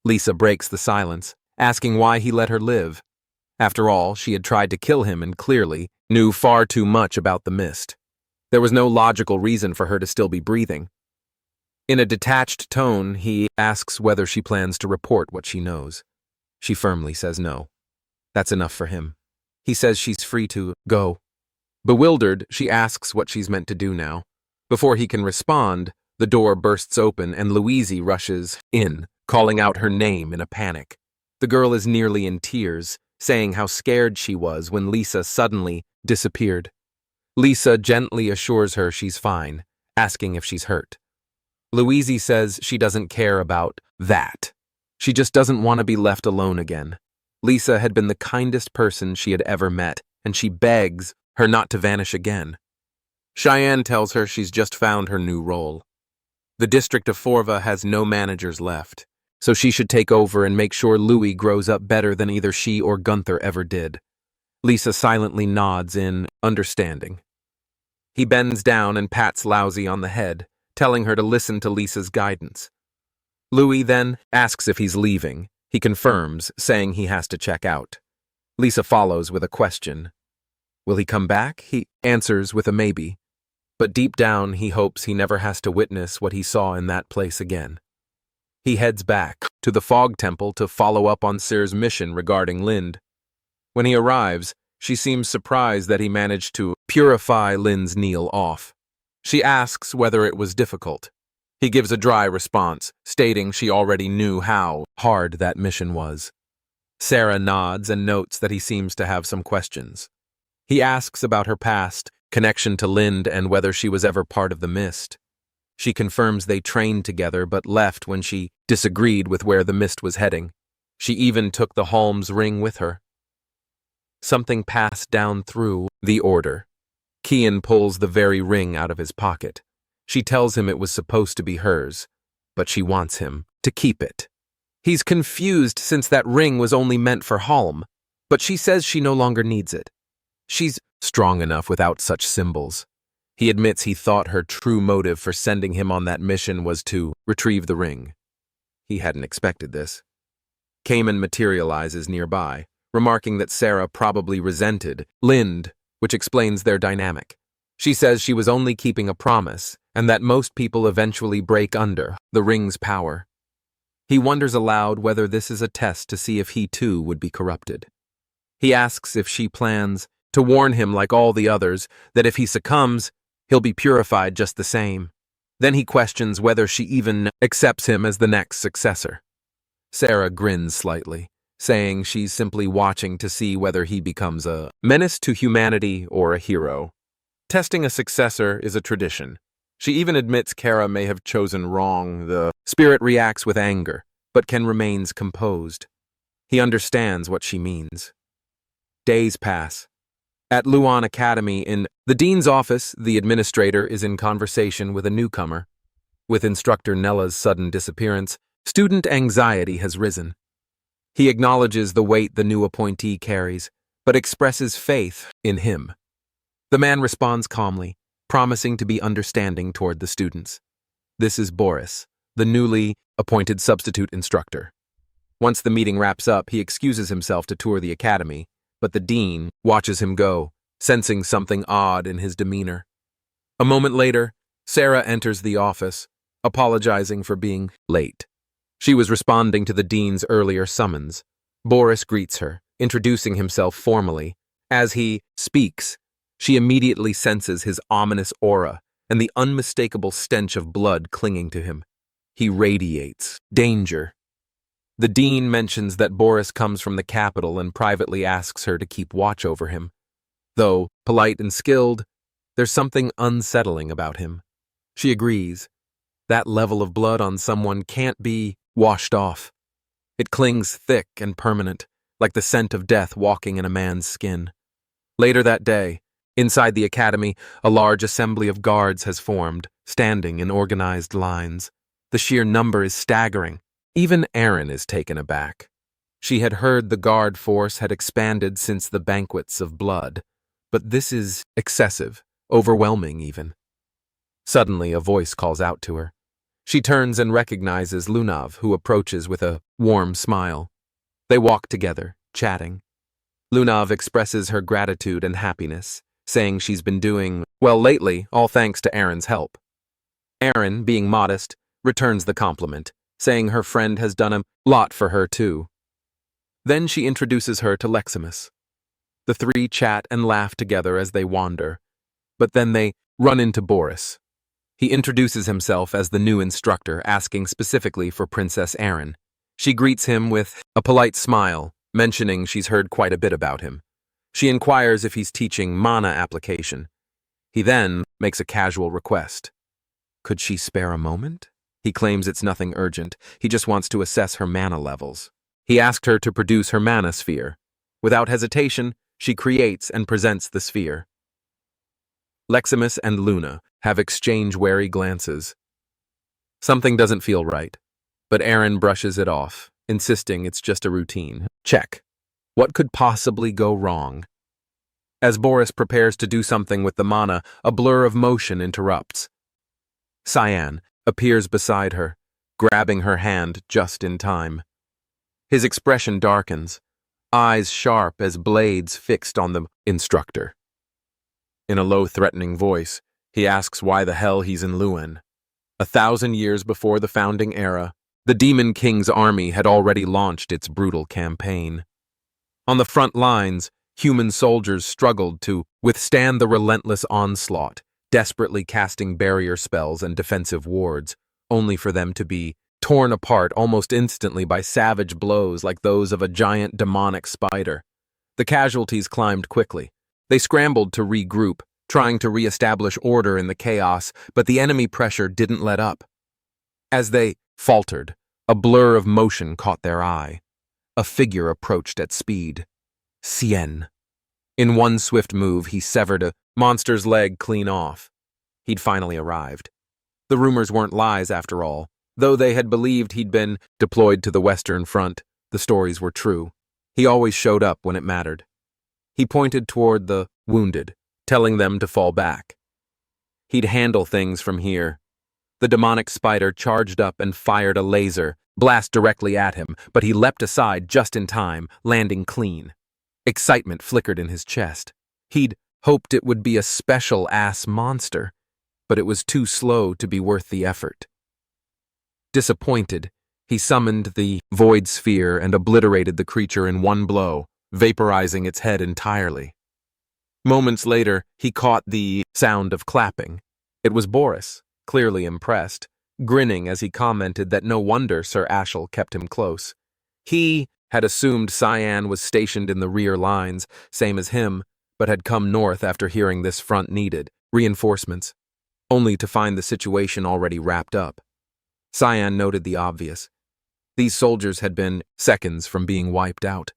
Speaker 1: Lisa breaks the silence, asking why he let her live. After all, she had tried to kill him and clearly knew far too much about the mist. There was no logical reason for her to still be breathing. In a detached tone, he asks whether she plans to report what she knows. She firmly says no. That's enough for him. He says she's free to go. Bewildered, she asks what she's meant to do now. Before he can respond, the door bursts open and Louise rushes in, calling out her name in a panic. The girl is nearly in tears, saying how scared she was when Lisa suddenly disappeared. Lisa gently assures her she's fine, asking if she's hurt. Louise says she doesn't care about that. She just doesn't want to be left alone again. Lisa had been the kindest person she had ever met, and she begs her not to vanish again. Cheyenne tells her she's just found her new role. The district of Forva has no managers left, so she should take over and make sure Louis grows up better than either she or Gunther ever did. Lisa silently nods in understanding. He bends down and pats Lousy on the head, telling her to listen to Lisa's guidance. Louis then asks if he's leaving. He confirms, saying he has to check out. Lisa follows with a question. Will he come back? He answers with a maybe. But deep down, he hopes he never has to witness what he saw in that place again. He heads back to the Fog Temple to follow up on Sir's mission regarding Lind. When he arrives, she seems surprised that he managed to purify Lind's kneel off. She asks whether it was difficult. He gives a dry response, stating she already knew how hard that mission was. Sarah nods and notes that he seems to have some questions. He asks about her past, connection to Lind, and whether she was ever part of the Mist. She confirms they trained together but left when she disagreed with where the Mist was heading. She even took the Halm's ring with her. Something passed down through the Order. Kian pulls the very ring out of his pocket. She tells him it was supposed to be hers, but she wants him to keep it. He's confused since that ring was only meant for Halm, but she says she no longer needs it. She's strong enough without such symbols. He admits he thought her true motive for sending him on that mission was to retrieve the ring. He hadn't expected this. Cayman materializes nearby, remarking that Sarah probably resented Lind, which explains their dynamic. She says she was only keeping a promise, and that most people eventually break under the ring's power. He wonders aloud whether this is a test to see if he too would be corrupted. He asks if she plans to warn him like all the others that if he succumbs, he'll be purified just the same. Then he questions whether she even accepts him as the next successor. Sarah grins slightly, saying she's simply watching to see whether he becomes a menace to humanity or a hero. Testing a successor is a tradition. She even admits Kara may have chosen wrong. The spirit reacts with anger, but remains composed. He understands what she means. Days pass. At Luan Academy, in the dean's office, the administrator is in conversation with a newcomer. With instructor Nella's sudden disappearance, student anxiety has risen. He acknowledges the weight the new appointee carries, but expresses faith in him. The man responds calmly, promising to be understanding toward the students. This is Boris, the newly appointed substitute instructor. Once the meeting wraps up, he excuses himself to tour the academy, but the dean watches him go, sensing something odd in his demeanor. A moment later, Sarah enters the office, apologizing for being late. She was responding to the dean's earlier summons. Boris greets her, introducing himself formally. As he speaks, she immediately senses his ominous aura and the unmistakable stench of blood clinging to him. He radiates danger. The dean mentions that Boris comes from the capital and privately asks her to keep watch over him. Though polite and skilled, there's something unsettling about him. She agrees. That level of blood on someone can't be washed off. It clings thick and permanent, like the scent of death walking in a man's skin. Later that day, inside the academy, a large assembly of guards has formed, standing in organized lines. The sheer number is staggering. Even Erin is taken aback. She had heard the guard force had expanded since the banquets of blood, but this is excessive, overwhelming even. Suddenly, a voice calls out to her. She turns and recognizes Lunav, who approaches with a warm smile. They walk together, chatting. Lunav expresses her gratitude and happiness, saying she's been doing well lately, all thanks to Erin's help. Erin, being modest, returns the compliment, saying her friend has done a lot for her too. Then she introduces her to Leximus. The three chat and laugh together as they wander, but then they run into Boris. He introduces himself as the new instructor, asking specifically for Princess Erin. She greets him with a polite smile, mentioning she's heard quite a bit about him. She inquires if he's teaching mana application. He then makes a casual request. Could she spare a moment? He claims it's nothing urgent. He just wants to assess her mana levels. He asked her to produce her mana sphere. Without hesitation, she creates and presents the sphere. Leximus and Luna have exchange wary glances. Something doesn't feel right, but Erin brushes it off, insisting it's just a routine. Check. What could possibly go wrong? As Boris prepares to do something with the mana, a blur of motion interrupts. Cyan appears beside her, grabbing her hand just in time. His expression darkens, eyes sharp as blades fixed on the instructor. In a low, threatening voice, he asks why the hell he's in Luen. 1,000 years before the founding era, the Demon King's army had already launched its brutal campaign. On the front lines, human soldiers struggled to withstand the relentless onslaught, desperately casting barrier spells and defensive wards, only for them to be torn apart almost instantly by savage blows like those of a giant demonic spider. The casualties climbed quickly. They scrambled to regroup, trying to re-establish order in the chaos, but the enemy pressure didn't let up. As they faltered, a blur of motion caught their eye. A figure approached at speed. Cien. In one swift move, he severed a monster's leg clean off. He'd finally arrived. The rumors weren't lies, after all. Though they had believed he'd been deployed to the Western Front, the stories were true. He always showed up when it mattered. He pointed toward the wounded, telling them to fall back. He'd handle things from here. The demonic spider charged up and fired a laser, blast directly at him, but he leapt aside just in time, landing clean. Excitement flickered in his chest. He'd hoped it would be a special-ass monster, but it was too slow to be worth the effort. Disappointed, he summoned the void sphere and obliterated the creature in one blow, vaporizing its head entirely. Moments later, he caught the sound of clapping. It was Boris, clearly impressed, grinning as he commented that no wonder Sir Ashel kept him close. He had assumed Cyan was stationed in the rear lines, same as him, but had come north after hearing this front needed reinforcements, only to find the situation already wrapped up. Cyan noted the obvious. These soldiers had been seconds from being wiped out.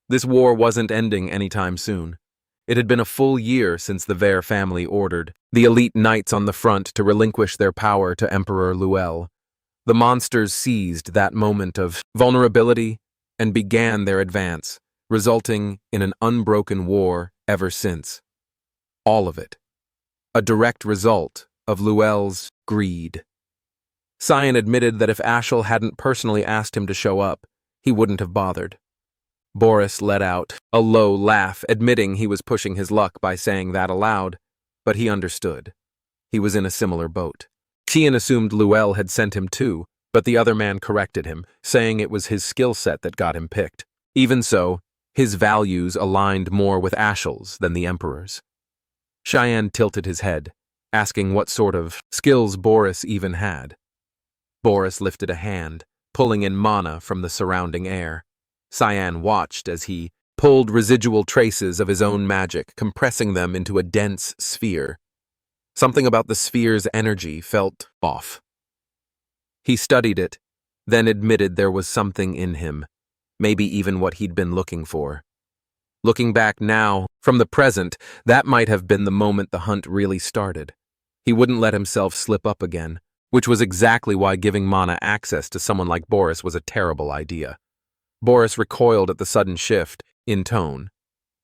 Speaker 1: This war wasn't ending anytime soon. It had been a full year since the Vare family ordered the elite knights on the front to relinquish their power to Emperor Luel. The monsters seized that moment of vulnerability and began their advance, resulting in an unbroken war ever since. All of it. A direct result of Luel's greed. Cyan admitted that if Ashel hadn't personally asked him to show up, he wouldn't have bothered. Boris let out a low laugh, admitting he was pushing his luck by saying that aloud, but he understood. He was in a similar boat. Tian assumed Luel had sent him too, but the other man corrected him, saying it was his skill set that got him picked. Even so, his values aligned more with Ashel's than the Emperor's. Cheyenne tilted his head, asking what sort of skills Boris even had. Boris lifted a hand, pulling in mana from the surrounding air. Cyan watched as he pulled residual traces of his own magic, compressing them into a dense sphere. Something about the sphere's energy felt off. He studied it, then admitted there was something in him, maybe even what he'd been looking for. Looking back now, from the present, that might have been the moment the hunt really started. He wouldn't let himself slip up again, which was exactly why giving mana access to someone like Boris was a terrible idea. Boris recoiled at the sudden shift in tone.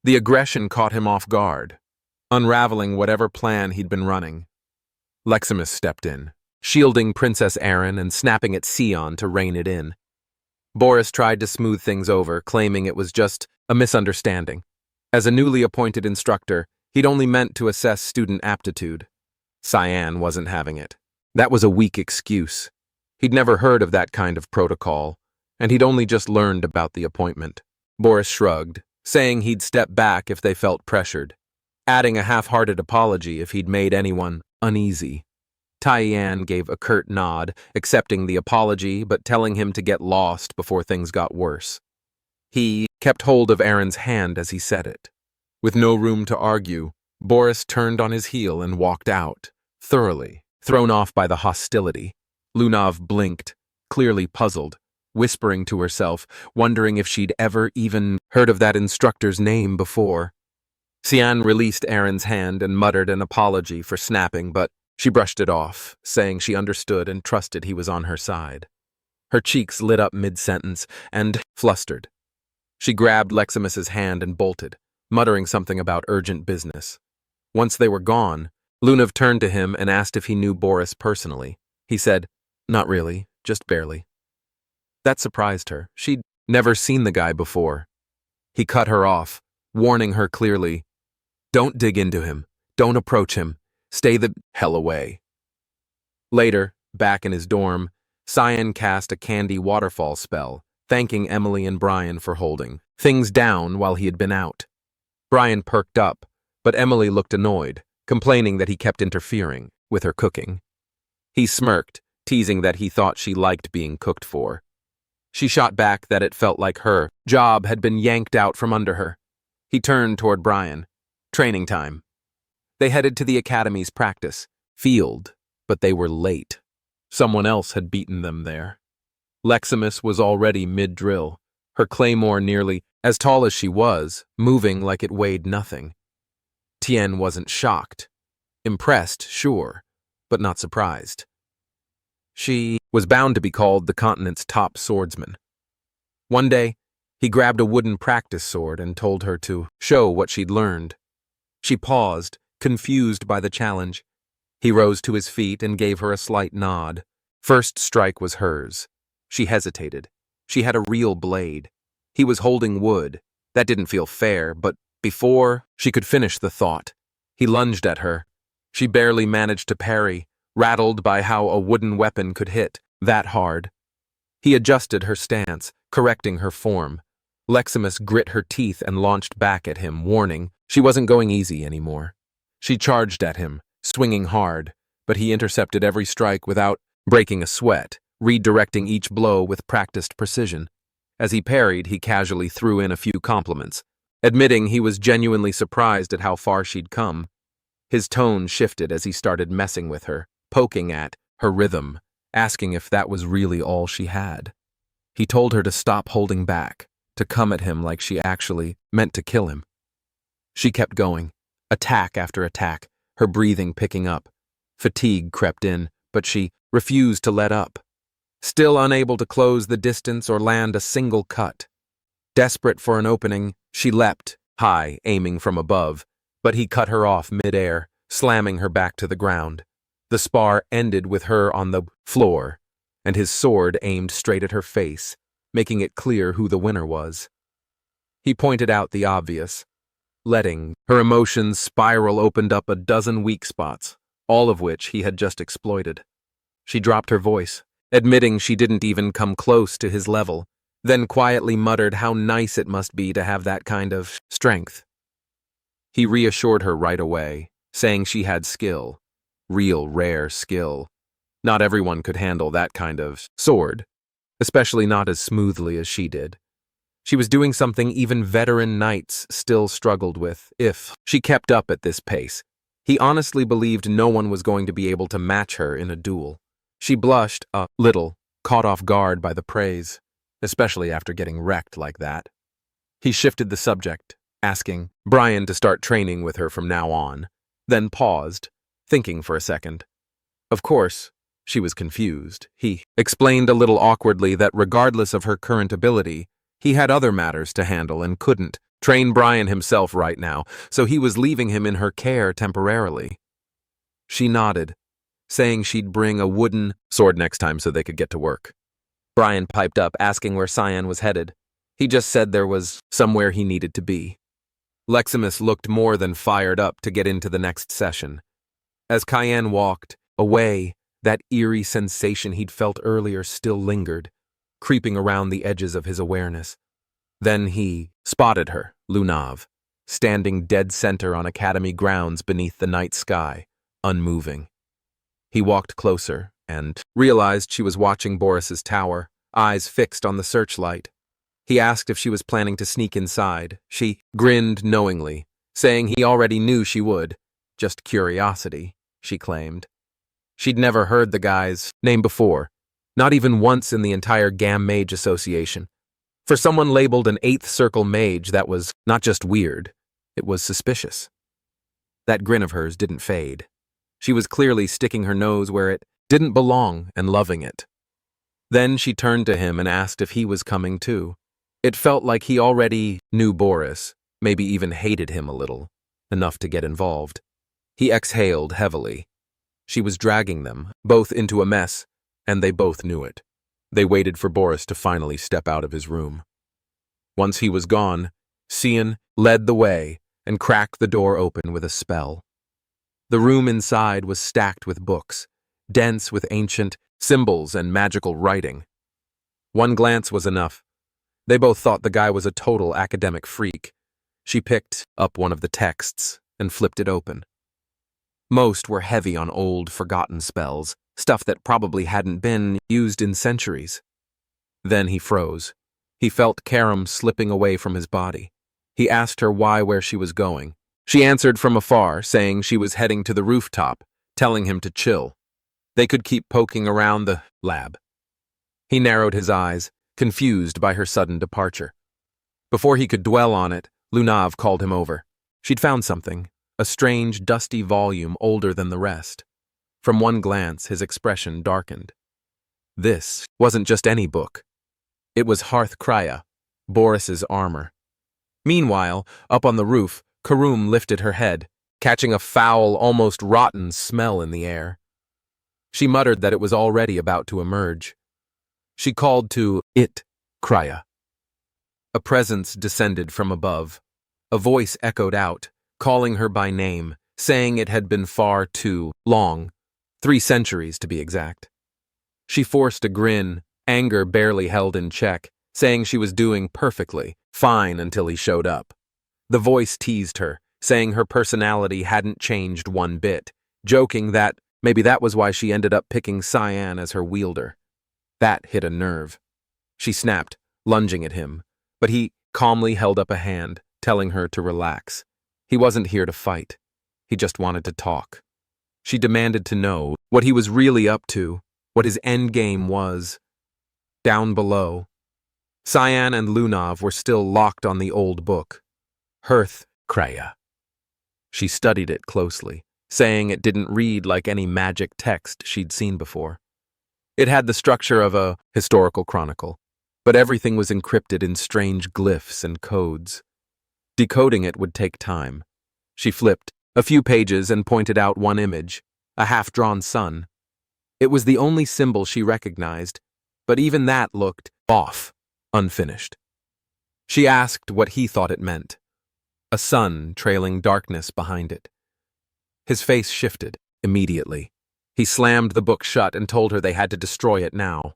Speaker 1: The aggression caught him off guard, unraveling whatever plan he'd been running. Leximus stepped in, shielding Princess Erin and snapping at Sion to rein it in. Boris tried to smooth things over, claiming it was just a misunderstanding. As a newly appointed instructor, he'd only meant to assess student aptitude. Cyan wasn't having it. That was a weak excuse. He'd never heard of that kind of protocol, and he'd only just learned about the appointment. Boris shrugged, saying he'd step back if they felt pressured, adding a half-hearted apology if he'd made anyone uneasy. Taiyan gave a curt nod, accepting the apology but telling him to get lost before things got worse. He kept hold of Aaron's hand as he said it. With no room to argue, Boris turned on his heel and walked out, thoroughly thrown off by the hostility. Lunav blinked, clearly puzzled, whispering to herself, wondering if she'd ever even heard of that instructor's name before. Xian released Aaron's hand and muttered an apology for snapping, but she brushed it off, saying she understood and trusted he was on her side. Her cheeks lit up mid-sentence and flustered. She grabbed Leximus's hand and bolted, muttering something about urgent business. Once they were gone, Lunav turned to him and asked if he knew Boris personally. He said, "Not really, just barely." That surprised her. She'd never seen the guy before. He cut her off, warning her clearly, "Don't dig into him. Don't approach him. Stay the hell away." Later, back in his dorm, Cyan cast a candy waterfall spell, thanking Emily and Brian for holding things down while he had been out. Brian perked up, but Emily looked annoyed, complaining that he kept interfering with her cooking. He smirked, teasing that he thought she liked being cooked for. She shot back that it felt like her job had been yanked out from under her. He turned toward Brian. Training time. They headed to the academy's practice field, but they were late. Someone else had beaten them there. Leximus was already mid-drill, her claymore nearly as tall as she was, moving like it weighed nothing. Tien wasn't shocked. Impressed, sure, but not surprised. She was bound to be called the continent's top swordsman. One day, he grabbed a wooden practice sword and told her to show what she'd learned. She paused, confused by the challenge. He rose to his feet and gave her a slight nod. First strike was hers. She hesitated. She had a real blade. He was holding wood. That didn't feel fair, but before she could finish the thought, he lunged at her. She barely managed to parry, rattled by how a wooden weapon could hit that hard. He adjusted her stance, correcting her form. Leximus grit her teeth and launched back at him, warning she wasn't going easy anymore. She charged at him, swinging hard, but he intercepted every strike without breaking a sweat, redirecting each blow with practiced precision. As he parried, he casually threw in a few compliments, admitting he was genuinely surprised at how far she'd come. His tone shifted as he started messing with her, poking at her rhythm, asking if that was really all she had. He told her to stop holding back, to come at him like she actually meant to kill him. She kept going, attack after attack, her breathing picking up. Fatigue crept in, but she refused to let up. Still unable to close the distance or land a single cut. Desperate for an opening, she leapt, high, aiming from above, but he cut her off mid-air, slamming her back to the ground. The spar ended with her on the floor, and his sword aimed straight at her face, making it clear who the winner was. He pointed out the obvious. Letting her emotions spiral opened up a dozen weak spots, all of which he had just exploited. She dropped her voice, admitting she didn't even come close to his level, then quietly muttered how nice it must be to have that kind of strength. He reassured her right away, saying she had skill, real rare skill. Not everyone could handle that kind of sword, especially not as smoothly as she did. She was doing something even veteran knights still struggled with, if she kept up at this pace. He honestly believed no one was going to be able to match her in a duel. She blushed a little, caught off guard by the praise, especially after getting wrecked like that. He shifted the subject, asking Brian to start training with her from now on, then paused, thinking for a second. Of course, she was confused. He explained a little awkwardly that regardless of her current ability, he had other matters to handle and couldn't train Brian himself right now, so he was leaving him in her care temporarily. She nodded, saying she'd bring a wooden sword next time so they could get to work. Brian piped up, asking where Cyan was headed. He just said there was somewhere he needed to be. Leximus looked more than fired up to get into the next session. As Cyan walked away, That eerie sensation he'd felt earlier still lingered, creeping around the edges of his awareness. Then he spotted her, Lunav, standing dead center on Academy grounds beneath the night sky, unmoving. He walked closer and realized she was watching Boris's tower, eyes fixed on the searchlight. He asked if she was planning to sneak inside. She grinned knowingly, saying he already knew she would. Just curiosity, she claimed. She'd never heard the guy's name before, not even once in the entire Gam Mage Association. For someone labeled an 8th Circle mage, that was not just weird, it was suspicious. That grin of hers didn't fade. She was clearly sticking her nose where it didn't belong and loving it. Then she turned to him and asked if he was coming too. It felt like he already knew Boris, maybe even hated him a little, enough to get involved. He exhaled heavily. She was dragging them, both into a mess, and they both knew it. They waited for Boris to finally step out of his room. Once he was gone, Cian led the way and cracked the door open with a spell. The room inside was stacked with books, dense with ancient symbols and magical writing. One glance was enough. They both thought the guy was a total academic freak. She picked up one of the texts and flipped it open. Most were heavy on old, forgotten spells, stuff that probably hadn't been used in centuries. Then he froze. He felt Karam slipping away from his body. He asked her where she was going. She answered from afar, saying she was heading to the rooftop, telling him to chill. They could keep poking around the lab. He narrowed his eyes, confused by her sudden departure. Before he could dwell on it, Lunav called him over. She'd found something, a strange, dusty volume older than the rest. From one glance, his expression darkened. This wasn't just any book. It was Hearth Krya, Boris's armor. Meanwhile, up on the roof, Karum lifted her head, catching a foul, almost rotten smell in the air. She muttered that it was already about to emerge. She called to it, Krya. A presence descended from above. A voice echoed out, calling her by name, saying it had been far too long, 3 centuries to be exact. She forced a grin, anger barely held in check, saying she was doing perfectly fine until he showed up. The voice teased her, saying her personality hadn't changed one bit, joking that maybe that was why she ended up picking Cyan as her wielder. That hit a nerve. She snapped, lunging at him, but he calmly held up a hand, telling her to relax. He wasn't here to fight. He just wanted to talk. She demanded to know what he was really up to, what his endgame was. Down below, Cyan and Lunav were still locked on the old book, Hearth Krya. She studied it closely, saying it didn't read like any magic text she'd seen before. It had the structure of a historical chronicle, but everything was encrypted in strange glyphs and codes. Decoding it would take time. She flipped a few pages and pointed out one image, a half-drawn sun. It was the only symbol she recognized, but even that looked off, unfinished. She asked what he thought it meant. A sun trailing darkness behind it. His face shifted immediately. He slammed the book shut and told her they had to destroy it now.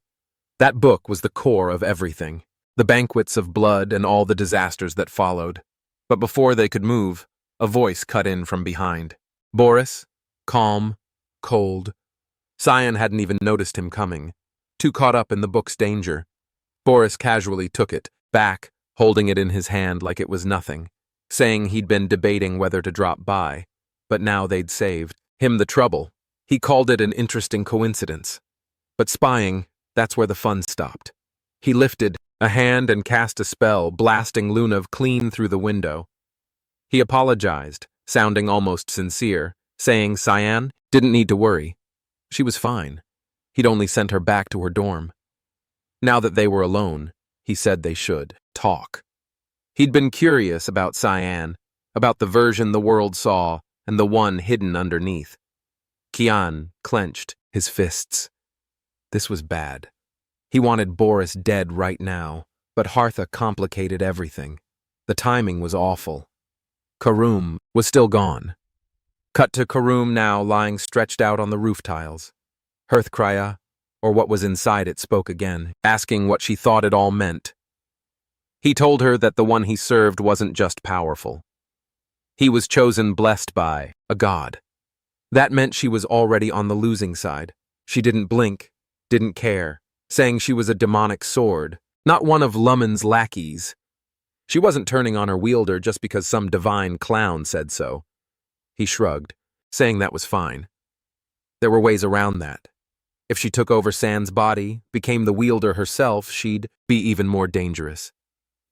Speaker 1: That book was the core of everything, the banquets of blood and all the disasters that followed. But before they could move, a voice cut in from behind. Boris, calm, cold. Cyan hadn't even noticed him coming, too caught up in the book's danger. Boris casually took it, back, holding it in his hand like it was nothing, saying he'd been debating whether to drop by, but now they'd saved him the trouble. He called it an interesting coincidence. But spying, that's where the fun stopped. He lifted a hand and cast a spell, blasting Lunav clean through the window. He apologized, sounding almost sincere, saying Cyan didn't need to worry. She was fine. He'd only sent her back to her dorm. Now that they were alone, he said they should talk. He'd been curious about Cyan, about the version the world saw and the one hidden underneath. Kian clenched his fists. This was bad. He wanted Boris dead right now, but Hartha complicated everything. The timing was awful. Karum was still gone. Cut to Karum now lying stretched out on the roof tiles. Hearthkrya, or what was inside it, spoke again, asking what she thought it all meant. He told her that the one he served wasn't just powerful. He was chosen blessed by a god. That meant she was already on the losing side. She didn't blink, didn't care, saying she was a demonic sword, not one of Lummen's lackeys. She wasn't turning on her wielder just because some divine clown said so. He shrugged, saying that was fine. There were ways around that. If she took over Sand's body, became the wielder herself, she'd be even more dangerous.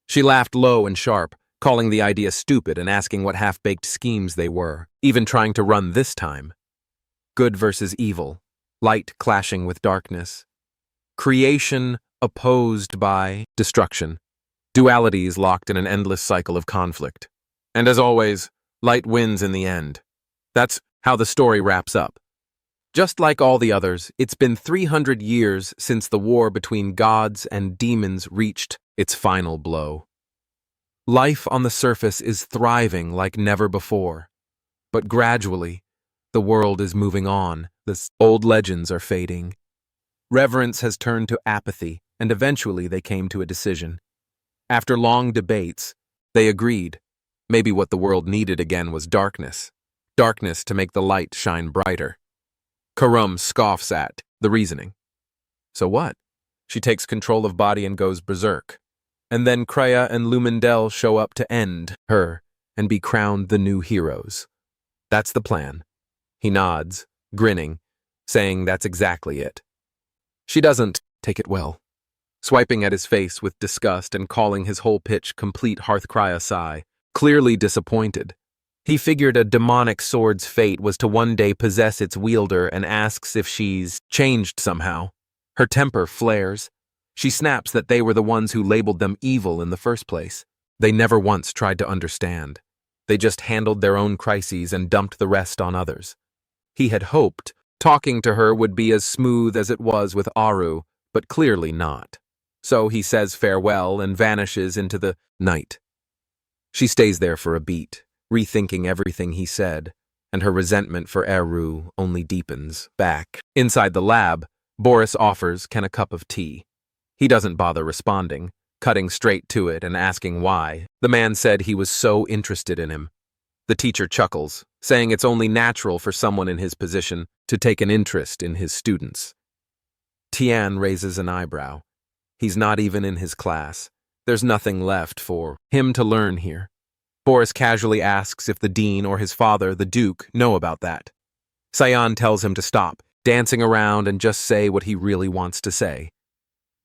Speaker 1: She laughed low and sharp, calling the idea stupid and asking what half-baked schemes they were, even trying to run this time. Good versus evil, light clashing with darkness. Creation opposed by destruction. Dualities locked in an endless cycle of conflict. And as always, light wins in the end. That's how the story wraps up. Just like all the others, it's been 300 years since the war between gods and demons reached its final blow. Life on the surface is thriving like never before. But gradually, the world is moving on. The old legends are fading. Reverence has turned to apathy, and eventually they came to a decision. After long debates, they agreed. Maybe what the world needed again was darkness. Darkness to make the light shine brighter. Karum scoffs at the reasoning. So what? She takes control of body and goes berserk. And then Kreia and Lumendel show up to end her and be crowned the new heroes. That's the plan. He nods, grinning, saying that's exactly it. She doesn't take it well, swiping at his face with disgust and calling his whole pitch complete Hearthkrya sigh, clearly disappointed. He figured a demonic sword's fate was to one day possess its wielder and asks if she's changed somehow. Her temper flares. She snaps that they were the ones who labeled them evil in the first place. They never once tried to understand. They just handled their own crises and dumped the rest on others. He had hoped talking to her would be as smooth as it was with Aru, but clearly not. So he says farewell and vanishes into the night. She stays there for a beat, rethinking everything he said, and her resentment for Eru only deepens. Back inside the lab, Boris offers Ken a cup of tea. He doesn't bother responding, cutting straight to it and asking why. The man said he was so interested in him. The teacher chuckles, saying it's only natural for someone in his position to take an interest in his students. Tian raises an eyebrow. He's not even in his class. There's nothing left for him to learn here. Boris casually asks if the dean or his father, the duke, know about that. Sion tells him to stop dancing around and just say what he really wants to say.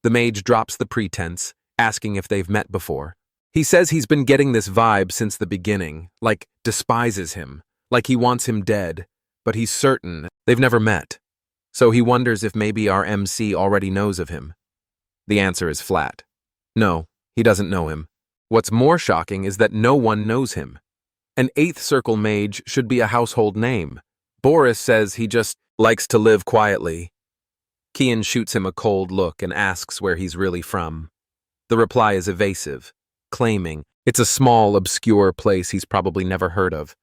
Speaker 1: The mage drops the pretense, asking if they've met before. He says he's been getting this vibe since the beginning, like despises him, like he wants him dead, but he's certain they've never met. So he wonders if maybe our MC already knows of him. The answer is flat. No, he doesn't know him. What's more shocking is that no one knows him. An 8th Circle mage should be a household name. Boris says he just likes to live quietly. Kian shoots him a cold look and asks where he's really from. The reply is evasive, claiming it's a small, obscure place he's probably never heard of.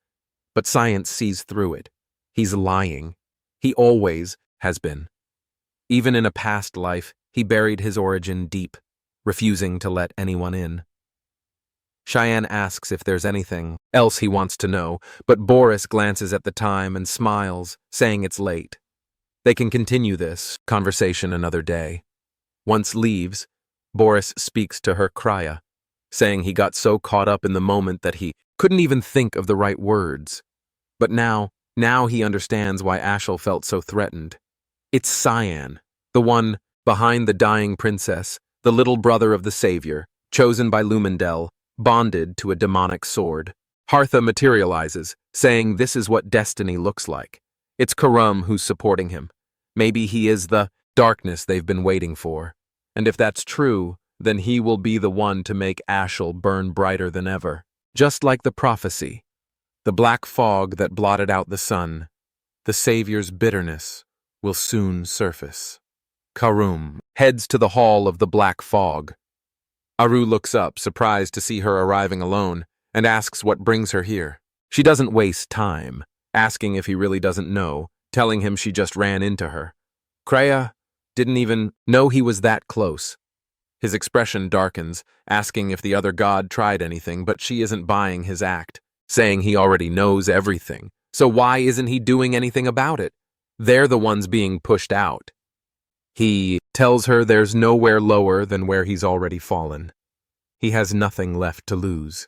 Speaker 1: But science sees through it. He's lying. He always has been. Even in a past life, he buried his origin deep, refusing to let anyone in. Cheyenne asks if there's anything else he wants to know, but Boris glances at the time and smiles, saying it's late. They can continue this conversation another day. Once leaves, Boris speaks to her Kreia, saying he got so caught up in the moment that he couldn't even think of the right words. But now he understands why Ashel felt so threatened. It's Cyan, the one behind the dying princess, the little brother of the savior, chosen by Lumendel, bonded to a demonic sword. Hartha materializes, saying this is what destiny looks like. It's Karum who's supporting him. Maybe he is the darkness they've been waiting for. And if that's true, then he will be the one to make Ashel burn brighter than ever. Just like the prophecy. The black fog that blotted out the sun. The Savior's bitterness will soon surface. Karum heads to the hall of the black fog. Aru looks up, surprised to see her arriving alone, and asks what brings her here. She doesn't waste time, asking if he really doesn't know, telling him she just ran into her. Kreia didn't even know he was that close. His expression darkens, asking if the other god tried anything, but she isn't buying his act, saying he already knows everything. So why isn't he doing anything about it? They're the ones being pushed out. He tells her there's nowhere lower than where he's already fallen. He has nothing left to lose.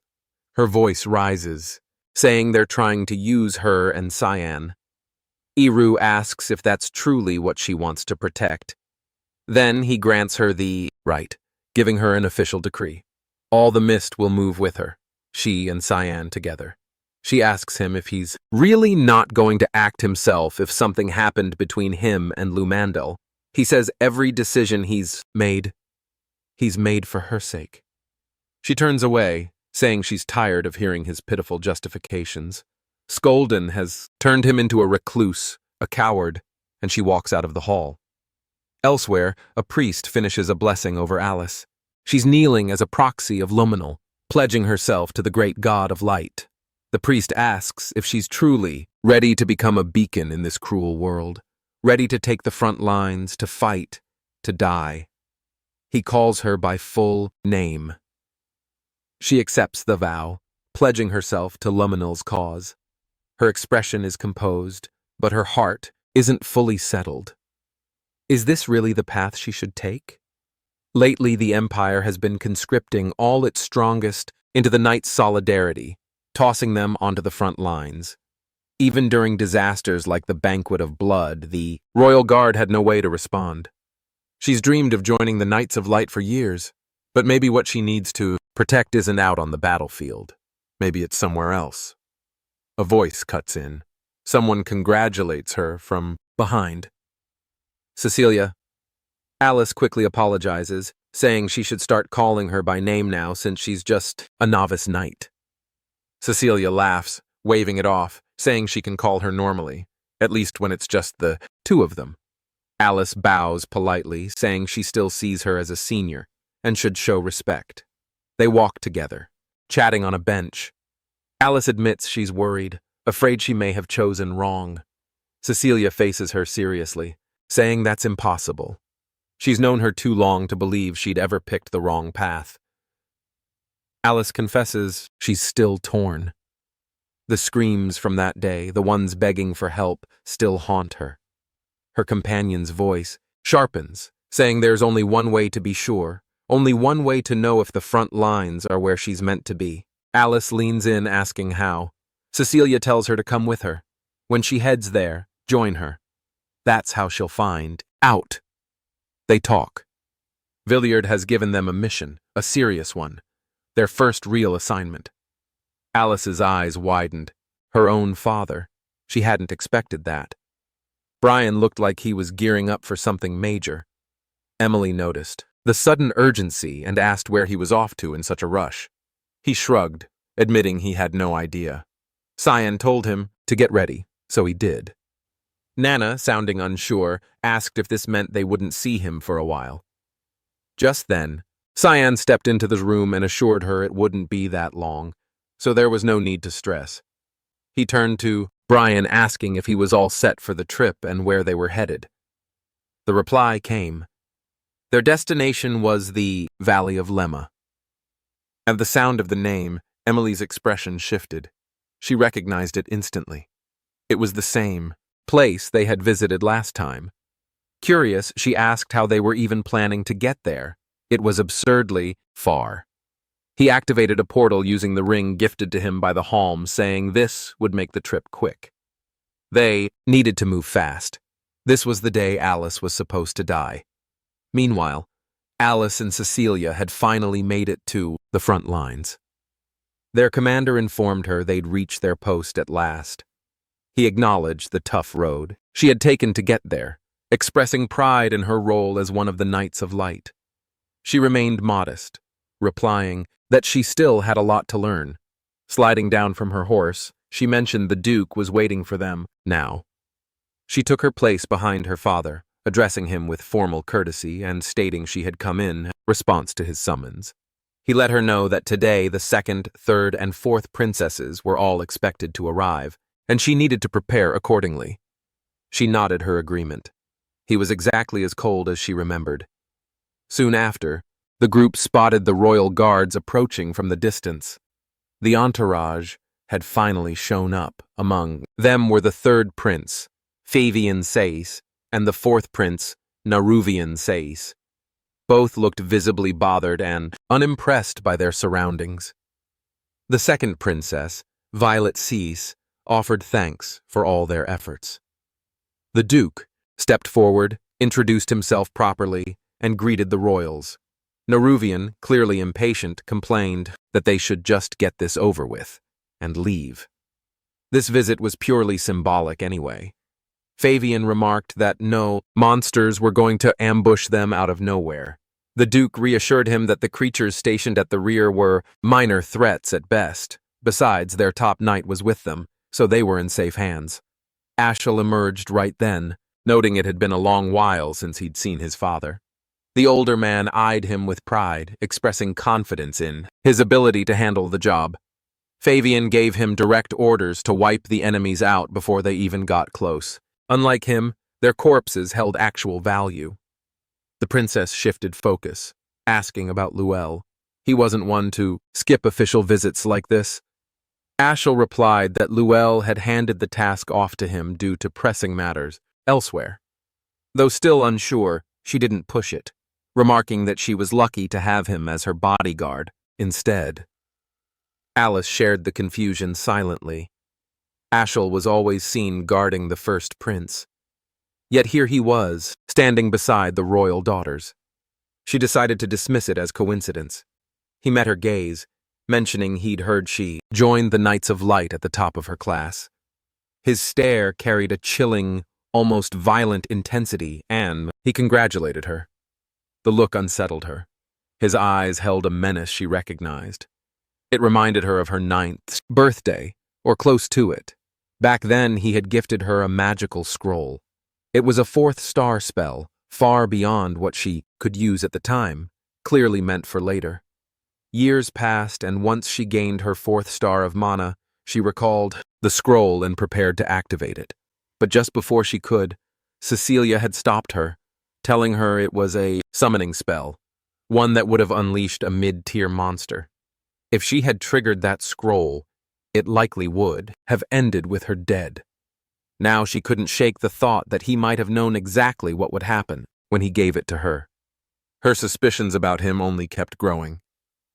Speaker 1: Her voice rises, saying they're trying to use her and Cyan. Eru asks if that's truly what she wants to protect. Then he grants her the right, giving her an official decree. All the mist will move with her, she and Cyan together. She asks him if he's really not going to act himself if something happened between him and Lumandel. He says every decision he's made for her sake. She turns away, saying she's tired of hearing his pitiful justifications. Skolden has turned him into a recluse, a coward, and she walks out of the hall. Elsewhere, a priest finishes a blessing over Alice. She's kneeling as a proxy of Luminal, pledging herself to the great god of light. The priest asks if she's truly ready to become a beacon in this cruel world, ready to take the front lines, to fight, to die. He calls her by full name. She accepts the vow, pledging herself to Luminal's cause. Her expression is composed, but her heart isn't fully settled. Is this really the path she should take? Lately, the Empire has been conscripting all its strongest into the Knights' solidarity, tossing them onto the front lines. Even during disasters like the Banquet of Blood, the Royal Guard had no way to respond. She's dreamed of joining the Knights of Light for years, but maybe what she needs to protect isn't out on the battlefield. Maybe it's somewhere else. A voice cuts in. Someone congratulates her from behind. Cecilia. Alice quickly apologizes, saying she should start calling her by name now since she's just a novice knight. Cecilia laughs, waving it off, saying she can call her normally, at least when it's just the two of them. Alice bows politely, saying she still sees her as a senior and should show respect. They walk together, chatting on a bench. Alice admits she's worried, afraid she may have chosen wrong. Cecilia faces her seriously, saying that's impossible. She's known her too long to believe she'd ever picked the wrong path. Alice confesses she's still torn. The screams from that day, the ones begging for help, still haunt her. Her companion's voice sharpens, saying there's only one way to be sure, only one way to know if the front lines are where she's meant to be. Alice leans in, asking how. Cecilia tells her to come with her. When she heads there, join her. That's how she'll find out. They talk. Villiard has given them a mission, a serious one, their first real assignment. Alice's eyes widened. Her own father. She hadn't expected that. Brian looked like he was gearing up for something major. Emily noticed the sudden urgency and asked where he was off to in such a rush. He shrugged, admitting he had no idea. Cyan told him to get ready, so he did. Nana, sounding unsure, asked if this meant they wouldn't see him for a while. Just then, Cyan stepped into the room and assured her it wouldn't be that long, so there was no need to stress. He turned to Brian, asking if he was all set for the trip and where they were headed. The reply came. Their destination was the Valley of Lemma. At the sound of the name, Emily's expression shifted. She recognized it instantly. It was the same place they had visited last time. Curious, she asked how they were even planning to get there. It was absurdly far. He activated a portal using the ring gifted to him by the Halm, saying this would make the trip quick. They needed to move fast. This was the day Alice was supposed to die. Meanwhile, Alice and Cecilia had finally made it to the front lines. Their commander informed her they'd reached their post at last. He acknowledged the tough road she had taken to get there, expressing pride in her role as one of the Knights of Light. She remained modest, replying that she still had a lot to learn. Sliding down from her horse, she mentioned the Duke was waiting for them now. She took her place behind her father, addressing him with formal courtesy and stating she had come in response to his summons. He let her know that today the second, third, and fourth princesses were all expected to arrive, and she needed to prepare accordingly. She nodded her agreement. He was exactly as cold as she remembered. Soon after, the group spotted the royal guards approaching from the distance. The entourage had finally shown up. Among them were the third prince, Favian Sais, and the fourth prince, Naruvian Sais. Both looked visibly bothered and unimpressed by their surroundings. The second princess, Violet Sais, offered thanks for all their efforts. The Duke stepped forward, introduced himself properly, and greeted the royals. Naruvian, clearly impatient, complained that they should just get this over with and leave. This visit was purely symbolic anyway. Favian remarked that no monsters were going to ambush them out of nowhere. The Duke reassured him that the creatures stationed at the rear were minor threats at best. Besides, their top knight was with them, so they were in safe hands. Ashel emerged right then, noting it had been a long while since he'd seen his father. The older man eyed him with pride, expressing confidence in his ability to handle the job. Favian gave him direct orders to wipe the enemies out before they even got close. Unlike him, their corpses held actual value. The princess shifted focus, asking about Luel. He wasn't one to skip official visits like this. Ashel replied that Luel had handed the task off to him due to pressing matters elsewhere. Though still unsure, she didn't push it, remarking that she was lucky to have him as her bodyguard instead. Alice shared the confusion silently. Ashel was always seen guarding the first prince. Yet here he was, standing beside the royal daughters. She decided to dismiss it as coincidence. He met her gaze, mentioning he'd heard she joined the Knights of Light at the top of her class. His stare carried a chilling, almost violent intensity, and he congratulated her. The look unsettled her. His eyes held a menace she recognized. It reminded her of her 9th birthday, or close to it. Back then, he had gifted her a magical scroll. It was a 4th star spell, far beyond what she could use at the time, clearly meant for later. Years passed, and once she gained her 4th star of mana, she recalled the scroll and prepared to activate it. But just before she could, Cecilia had stopped her, telling her it was a summoning spell, one that would have unleashed a mid-tier monster. If she had triggered that scroll, it likely would have ended with her dead. Now she couldn't shake the thought that he might have known exactly what would happen when he gave it to her. Her suspicions about him only kept growing.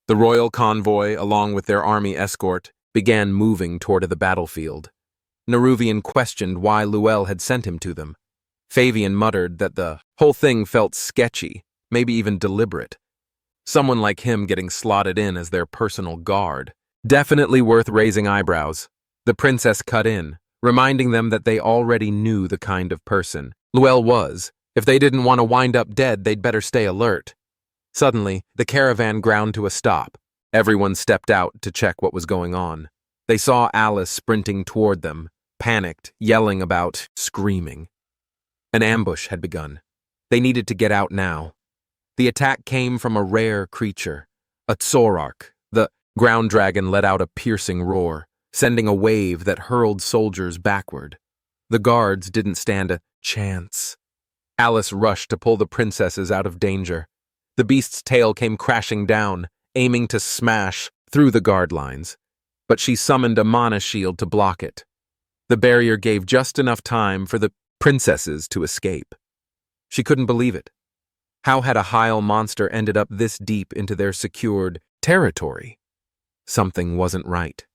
Speaker 1: The royal convoy, along with their army escort, began moving toward the battlefield. Naruvian questioned why Luel had sent him to them. Favian muttered that the whole thing felt sketchy, maybe even deliberate. Someone like him getting slotted in as their personal guard. Definitely worth raising eyebrows. The princess cut in, reminding them that they already knew the kind of person Luel was. If they didn't want to wind up dead, they'd better stay alert. Suddenly, the caravan ground to a stop. Everyone stepped out to check what was going on. They saw Alice sprinting toward them, panicked, yelling about, screaming. An ambush had begun. They needed to get out now. The attack came from a rare creature, a Tsorark. The ground dragon let out a piercing roar, sending a wave that hurled soldiers backward. The guards didn't stand a chance. Alice rushed to pull the princesses out of danger. The beast's tail came crashing down, aiming to smash through the guard lines. But she summoned a mana shield to block it. The barrier gave just enough time for the princesses to escape. She couldn't believe it. How had a Heil monster ended up this deep into their secured territory? Something wasn't right.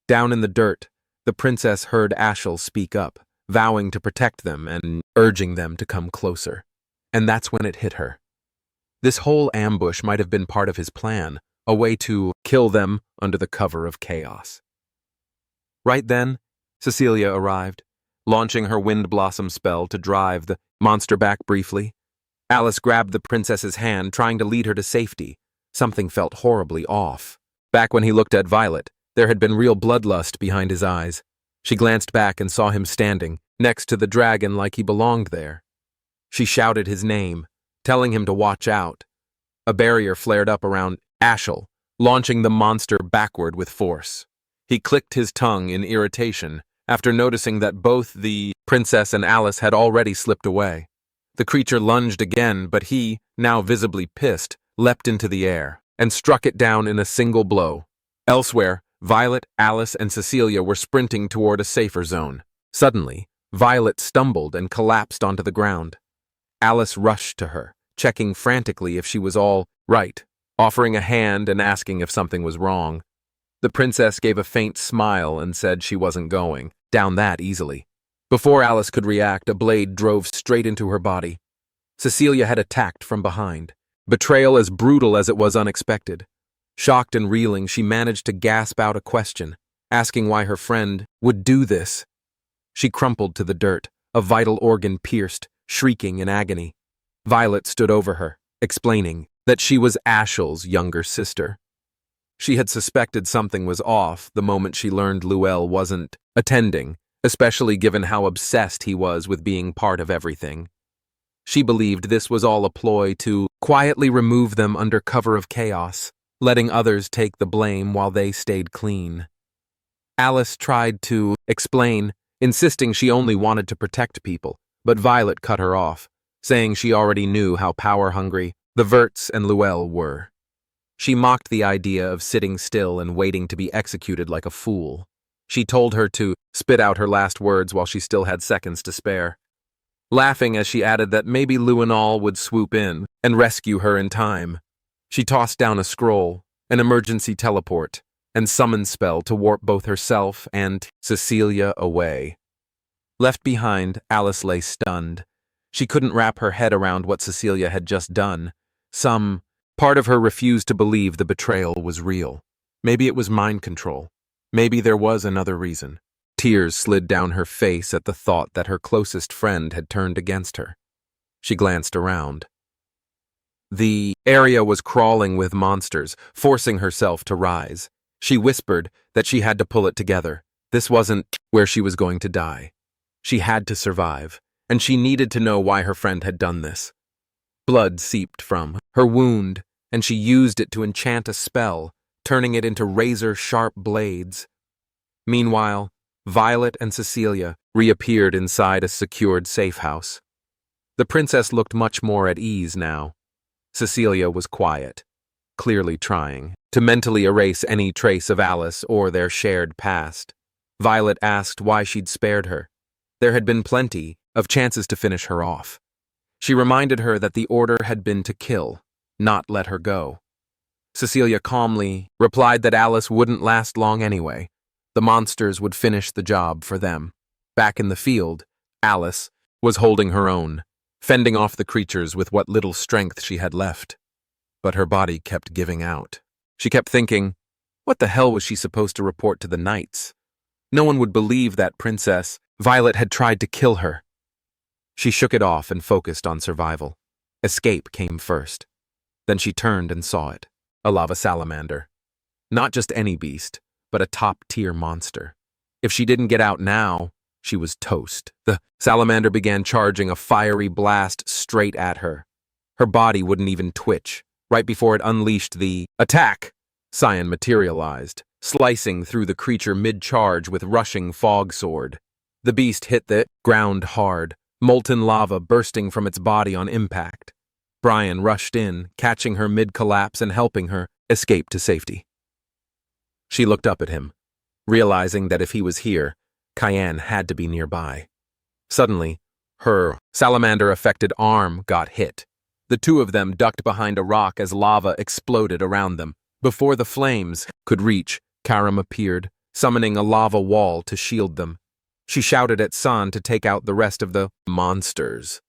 Speaker 1: Down in the dirt, the princess heard Ashel speak up, vowing to protect them and urging them to come closer. And that's when it hit her. This whole ambush might have been part of his plan, a way to kill them under the cover of chaos. Right then, Cecilia arrived, launching her wind blossom spell to drive the monster back briefly. Alice grabbed the princess's hand, trying to lead her to safety. Something felt horribly off. Back when he looked at Violet, there had been real bloodlust behind his eyes. She glanced back and saw him standing, next to the dragon like he belonged there. She shouted his name, telling him to watch out. A barrier flared up around Ashel, launching the monster backward with force. He clicked his tongue in irritation after noticing that both the princess and Alice had already slipped away. The creature lunged again, but he, now visibly pissed, leapt into the air and struck it down in a single blow. Elsewhere, Violet, Alice, and Cecilia were sprinting toward a safer zone. Suddenly, Violet stumbled and collapsed onto the ground. Alice rushed to her, checking frantically if she was all right, offering a hand and asking if something was wrong. The princess gave a faint smile and said she wasn't going down that easily. Before Alice could react, a blade drove straight into her body. Cecilia had attacked from behind. Betrayal as brutal as it was unexpected. Shocked and reeling, she managed to gasp out a question, asking why her friend would do this. She crumpled to the dirt, a vital organ pierced, shrieking in agony. Violet stood over her, explaining that she was Ashel's younger sister. She had suspected something was off the moment she learned Luel wasn't attending, especially given how obsessed he was with being part of everything. She believed this was all a ploy to quietly remove them under cover of chaos, letting others take the blame while they stayed clean. Alice tried to explain, insisting she only wanted to protect people, but Violet cut her off, saying she already knew how power-hungry the Verts and Luel were. She mocked the idea of sitting still and waiting to be executed like a fool. She told her to spit out her last words while she still had seconds to spare, laughing as she added that maybe Luenal would swoop in and rescue her in time. She tossed down a scroll, an emergency teleport, and summon spell to warp both herself and Cecilia away. Left behind, Alice lay stunned. She couldn't wrap her head around what Cecilia had just done. Some part of her refused to believe the betrayal was real. Maybe it was mind control. Maybe there was another reason. Tears slid down her face at the thought that her closest friend had turned against her. She glanced around. The area was crawling with monsters, forcing herself to rise. She whispered that she had to pull it together. This wasn't where she was going to die. She had to survive, and she needed to know why her friend had done this. Blood seeped from her wound, and she used it to enchant a spell, turning it into razor-sharp blades. Meanwhile, Violet and Cecilia reappeared inside a secured safe house. The princess looked much more at ease now. Cecilia was quiet, clearly trying to mentally erase any trace of Alice or their shared past. Violet asked why she'd spared her. There had been plenty of chances to finish her off. She reminded her that the order had been to kill, not let her go. Cecilia calmly replied that Alice wouldn't last long anyway. The monsters would finish the job for them. Back in the field, Alice was holding her own, fending off the creatures with what little strength she had left. But her body kept giving out. She kept thinking, what the hell was she supposed to report to the knights? No one would believe that Princess Violet had tried to kill her. She shook it off and focused on survival. Escape came first. Then she turned and saw it, a lava salamander. Not just any beast, but a top-tier monster. If she didn't get out now, she was toast. The salamander began charging a fiery blast straight at her. Her body wouldn't even twitch. Right before it unleashed the attack, Cyan materialized, slicing through the creature mid-charge with rushing fog sword. The beast hit the ground hard, molten lava bursting from its body on impact. Brian rushed in, catching her mid-collapse and helping her escape to safety. She looked up at him, realizing that if he was here, Cyan had to be nearby. Suddenly, her salamander-affected arm got hit. The two of them ducked behind a rock as lava exploded around them. Before the flames could reach, Karam appeared, summoning a lava wall to shield them. She shouted at San to take out the rest of the monsters.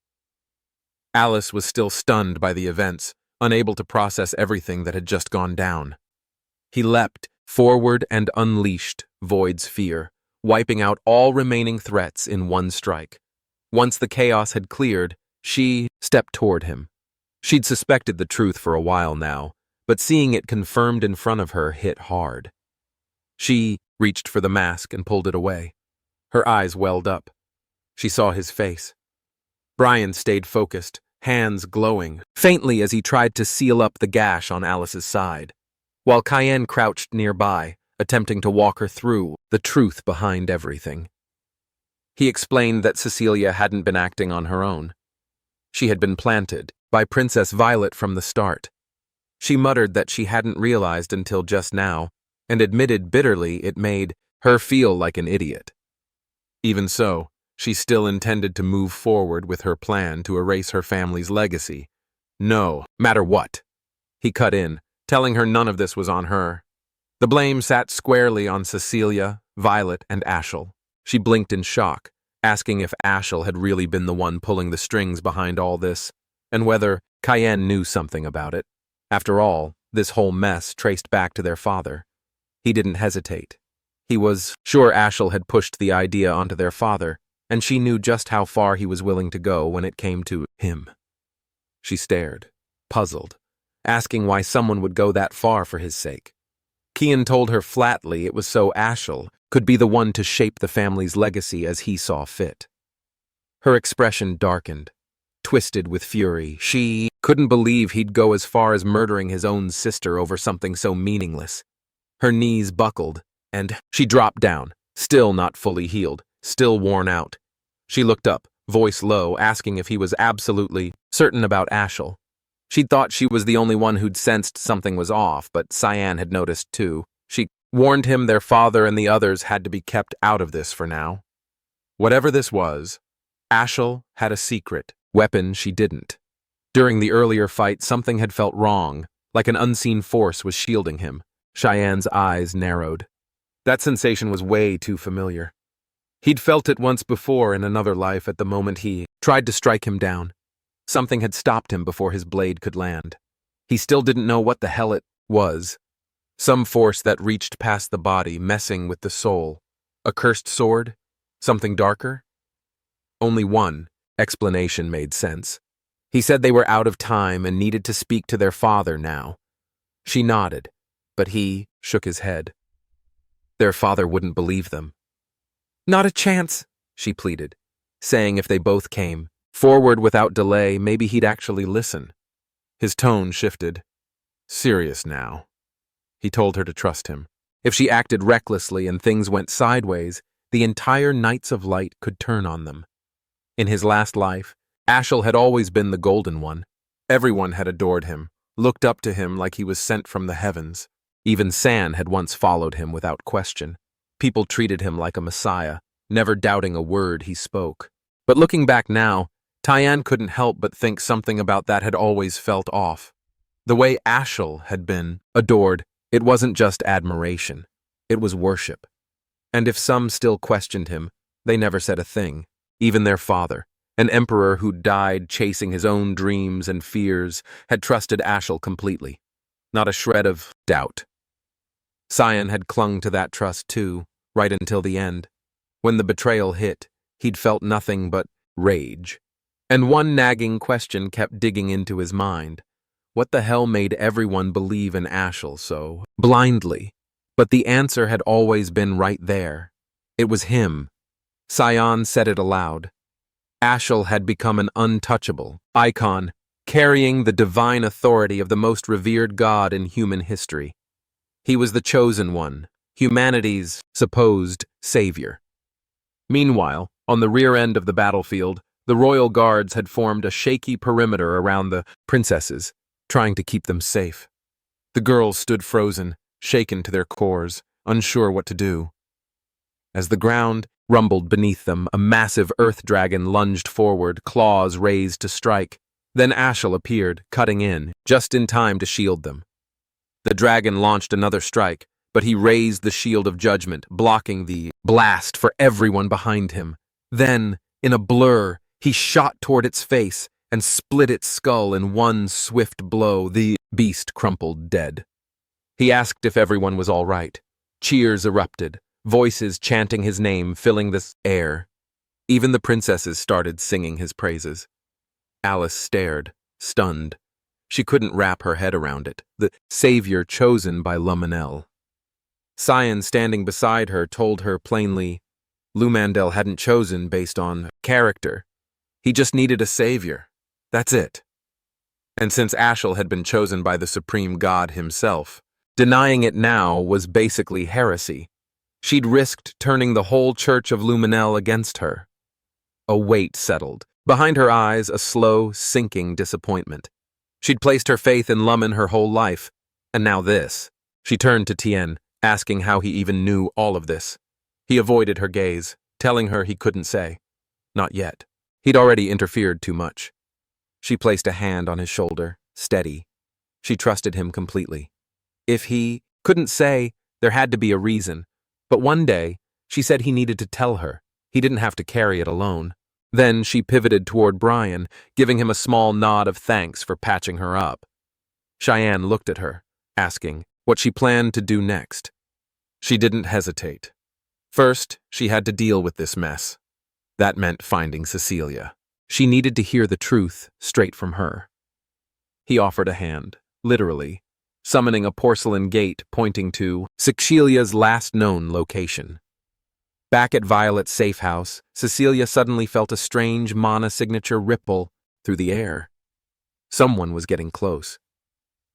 Speaker 1: Alice was still stunned by the events, unable to process everything that had just gone down. He leapt forward and unleashed Void's fear, wiping out all remaining threats in one strike. Once the chaos had cleared, she stepped toward him. She'd suspected the truth for a while now, but seeing it confirmed in front of her hit hard. She reached for the mask and pulled it away. Her eyes welled up. She saw his face. Brian stayed focused, hands glowing, faintly as he tried to seal up the gash on Alice's side, while Cayenne crouched nearby, attempting to walk her through the truth behind everything. He explained that Cecilia hadn't been acting on her own. She had been planted by Princess Violet from the start. She muttered that she hadn't realized until just now, and admitted bitterly it made her feel like an idiot. Even so, she still intended to move forward with her plan to erase her family's legacy. No matter what. He cut in, telling her none of this was on her. The blame sat squarely on Cecilia, Violet, and Ashel. She blinked in shock, asking if Ashel had really been the one pulling the strings behind all this, and whether Cayenne knew something about it. After all, this whole mess traced back to their father. He didn't hesitate. He was sure Ashel had pushed the idea onto their father, and she knew just how far he was willing to go when it came to him. She stared, puzzled, asking why someone would go that far for his sake. Kian told her flatly it was so Ashel could be the one to shape the family's legacy as he saw fit. Her expression darkened, twisted with fury. She couldn't believe he'd go as far as murdering his own sister over something so meaningless. Her knees buckled, and she dropped down, still not fully healed, still worn out. She looked up, voice low, asking if he was absolutely certain about Ashel. She'd thought she was the only one who'd sensed something was off, but Cyan had noticed too. She warned him their father and the others had to be kept out of this for now. Whatever this was, Ashel had a secret weapon she didn't. During the earlier fight, something had felt wrong, like an unseen force was shielding him. Cheyenne's eyes narrowed. That sensation was way too familiar. He'd felt it once before in another life at the moment he tried to strike him down. Something had stopped him before his blade could land. He still didn't know what the hell it was. Some force that reached past the body, messing with the soul. A cursed sword? Something darker? Only one explanation made sense. He said they were out of time and needed to speak to their father now. She nodded, but he shook his head. Their father wouldn't believe them. Not a chance, she pleaded, saying if they both came forward without delay, maybe he'd actually listen. His tone shifted. Serious now. He told her to trust him. If she acted recklessly and things went sideways, the entire Knights of Light could turn on them. In his last life, Ashel had always been the Golden One. Everyone had adored him, looked up to him like he was sent from the heavens. Even San had once followed him without question. People treated him like a messiah, never doubting a word he spoke. But looking back now, Tyann couldn't help but think something about that had always felt off. The way Ashel had been adored, it wasn't just admiration, it was worship. And if some still questioned him, they never said a thing. Even their father, an emperor who died chasing his own dreams and fears, had trusted Ashel completely. Not a shred of doubt. Cyan had clung to that trust too, right until the end. When the betrayal hit, he'd felt nothing but rage. And one nagging question kept digging into his mind. What the hell made everyone believe in Ashel so blindly? But the answer had always been right there. It was him. Cyan said it aloud. Ashel had become an untouchable icon, carrying the divine authority of the most revered god in human history. He was the chosen one, humanity's supposed savior. Meanwhile, on the rear end of the battlefield, the royal guards had formed a shaky perimeter around the princesses, trying to keep them safe. The girls stood frozen, shaken to their cores, unsure what to do. As the ground rumbled beneath them, a massive earth dragon lunged forward, claws raised to strike. Then Ashel appeared, cutting in, just in time to shield them. The dragon launched another strike, but he raised the shield of judgment, blocking the blast for everyone behind him. Then, in a blur, he shot toward its face and split its skull in one swift blow. The beast crumpled dead. He asked if everyone was all right. Cheers erupted, voices chanting his name filling the air. Even the princesses started singing his praises. Alice stared, stunned. She couldn't wrap her head around it, the savior chosen by Luminel. Cyan, standing beside her, told her plainly, Lumandel hadn't chosen based on character. He just needed a savior. That's it. And since Ashel had been chosen by the supreme god himself, denying it now was basically heresy. She'd risked turning the whole church of Luminel against her. A weight settled Behind her eyes, a slow, sinking disappointment. She'd placed her faith in Lummen her whole life, and now this. She turned to Tien, asking how he even knew all of this. He avoided her gaze, telling her he couldn't say. Not yet. He'd already interfered too much. She placed a hand on his shoulder, steady. She trusted him completely. If he couldn't say, there had to be a reason. But one day, she said he needed to tell her. He didn't have to carry it alone. Then she pivoted toward Brian, giving him a small nod of thanks for patching her up. Cheyenne looked at her, asking what she planned to do next. She didn't hesitate. First, she had to deal with this mess. That meant finding Cecilia. She needed to hear the truth straight from her. He offered a hand, literally, summoning a porcelain gate pointing to Cecilia's last known location. Back at Violet's safe house, Cecilia suddenly felt a strange mana signature ripple through the air. Someone was getting close.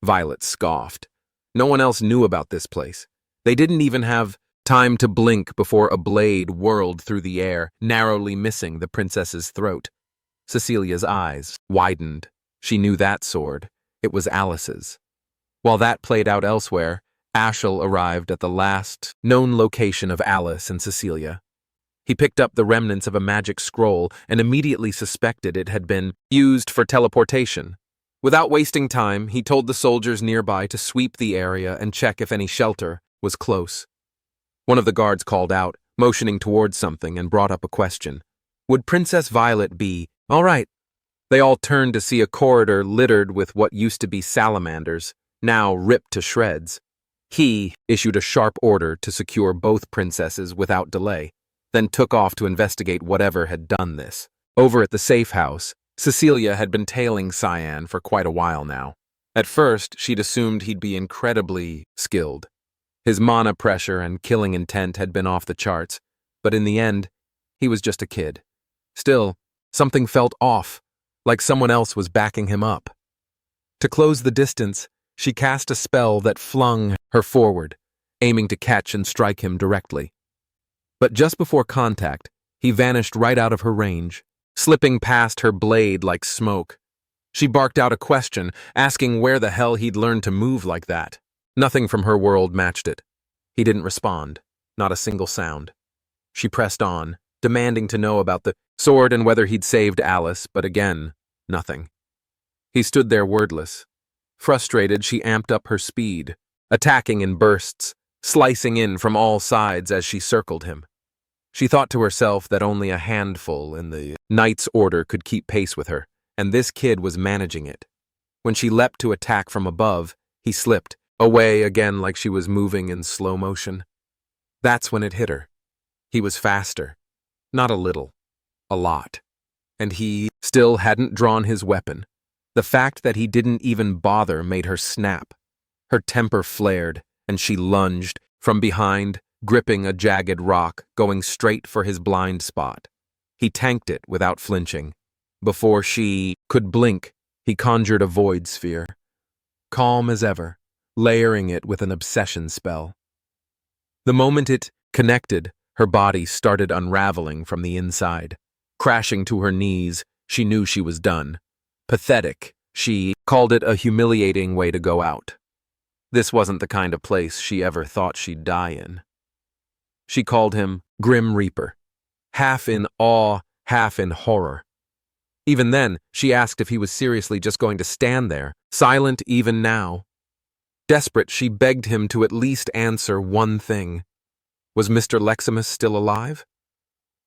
Speaker 1: Violet scoffed. No one else knew about this place. They didn't even have time to blink before a blade whirled through the air, narrowly missing the princess's throat. Cecilia's eyes widened. She knew that sword. It was Alice's. While that played out elsewhere, Ashel arrived at the last known location of Alice and Cecilia. He picked up the remnants of a magic scroll and immediately suspected it had been used for teleportation. Without wasting time, he told the soldiers nearby to sweep the area and check if any shelter was close. One of the guards called out, motioning towards something, and brought up a question. Would Princess Violet be all right? They all turned to see a corridor littered with what used to be salamanders, now ripped to shreds. He issued a sharp order to secure both princesses without delay, then took off to investigate whatever had done this. Over at the safe house, Cecilia had been tailing Cyan for quite a while now. At first, she'd assumed he'd be incredibly skilled. His mana pressure and killing intent had been off the charts, but in the end, he was just a kid. Still, something felt off, like someone else was backing him up. To close the distance, she cast a spell that flung her forward, aiming to catch and strike him directly. But just before contact, he vanished right out of her range, slipping past her blade like smoke. She barked out a question, asking where the hell he'd learned to move like that. Nothing from her world matched it. He didn't respond, not a single sound. She pressed on, demanding to know about the sword and whether he'd saved Alice, but again, nothing. He stood there wordless. Frustrated, she amped up her speed, attacking in bursts, slicing in from all sides as she circled him. She thought to herself that only a handful in the Knight's Order could keep pace with her, and this kid was managing it. When she leapt to attack from above, he slipped, away again like she was moving in slow motion. That's when it hit her. He was faster. Not a little. A lot. And he still hadn't drawn his weapon. The fact that he didn't even bother made her snap. Her temper flared, and she lunged from behind, gripping a jagged rock, going straight for his blind spot. He tanked it without flinching. Before she could blink, he conjured a void sphere. Calm as ever, layering it with an obsession spell. The moment it connected, her body started unraveling from the inside. Crashing to her knees, she knew she was done. Pathetic, she called it a humiliating way to go out. This wasn't the kind of place she ever thought she'd die in. She called him Grim Reaper, half in awe, half in horror. Even then, she asked if he was seriously just going to stand there, silent even now. Desperate, she begged him to at least answer one thing. Was Mr. Leximus still alive?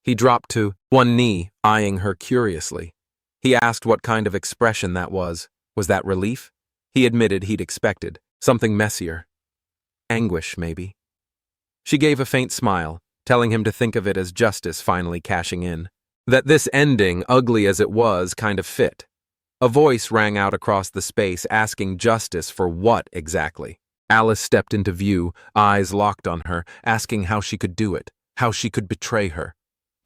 Speaker 1: He dropped to one knee, eyeing her curiously. He asked what kind of expression that was. Was that relief? He admitted he'd expected. Something messier. Anguish, maybe. She gave a faint smile, telling him to think of it as justice finally cashing in. That this ending, ugly as it was, kind of fit. A voice rang out across the space asking justice for what exactly. Alice stepped into view, eyes locked on her, asking how she could do it, how she could betray her.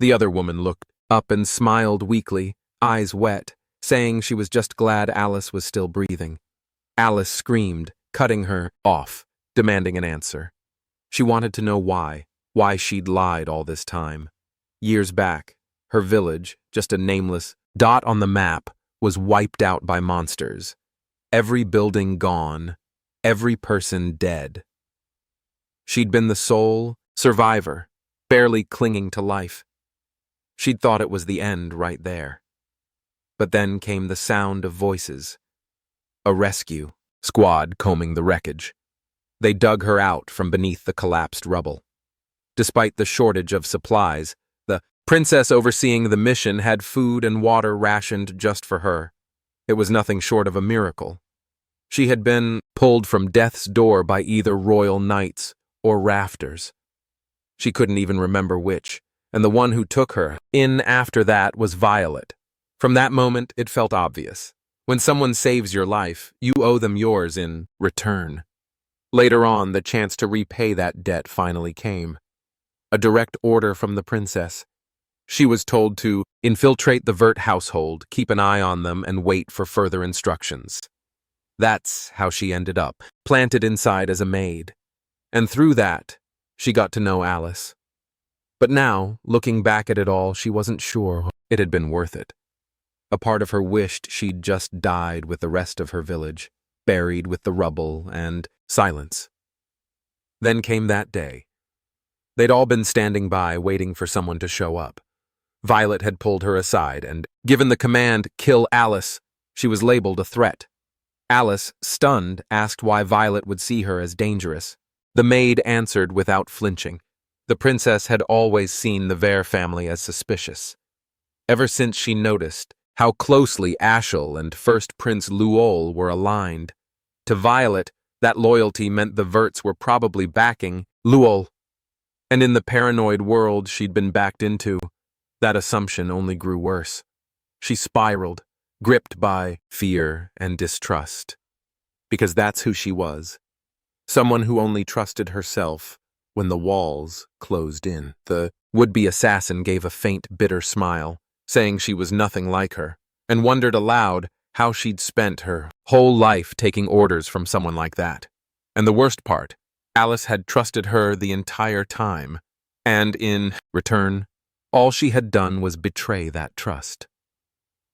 Speaker 1: The other woman looked up and smiled weakly, eyes wet, saying she was just glad Alice was still breathing. Alice screamed, cutting her off, demanding an answer. She wanted to know why she'd lied all this time. Years back, her village, just a nameless dot on the map was wiped out by monsters. Every building gone, every person dead. She'd been the sole survivor, barely clinging to life. She'd thought it was the end right there. But then came the sound of voices. A rescue squad combing the wreckage. They dug her out from beneath the collapsed rubble. Despite the shortage of supplies, the princess overseeing the mission had food and water rationed just for her. It was nothing short of a miracle. She had been pulled from death's door by either royal knights or rafters. She couldn't even remember which, and the one who took her in after that was Violet. From that moment, it felt obvious. When someone saves your life, you owe them yours in return. Later on, the chance to repay that debt finally came. A direct order from the princess. She was told to infiltrate the Vert household, keep an eye on them, and wait for further instructions. That's how she ended up, planted inside as a maid. And through that, she got to know Alice. But now, looking back at it all, she wasn't sure it had been worth it. A part of her wished she'd just died with the rest of her village, buried with the rubble and silence. Then came that day. They'd all been standing by, waiting for someone to show up. Violet had pulled her aside and, given the command, "Kill Alice," she was labeled a threat. Alice, stunned, asked why Violet would see her as dangerous. The maid answered without flinching. The princess had always seen the Vere family as suspicious. Ever since she noticed how closely Ashel and First Prince Luol were aligned. To Violet, that loyalty meant the Verts were probably backing Luol. And in the paranoid world she'd been backed into, that assumption only grew worse. She spiraled, gripped by fear and distrust. Because that's who she was. Someone who only trusted herself when the walls closed in. The would-be assassin gave a faint, bitter smile, saying she was nothing like her, and wondered aloud how she'd spent her whole life taking orders from someone like that. And the worst part, Alice had trusted her the entire time, and in return, all she had done was betray that trust.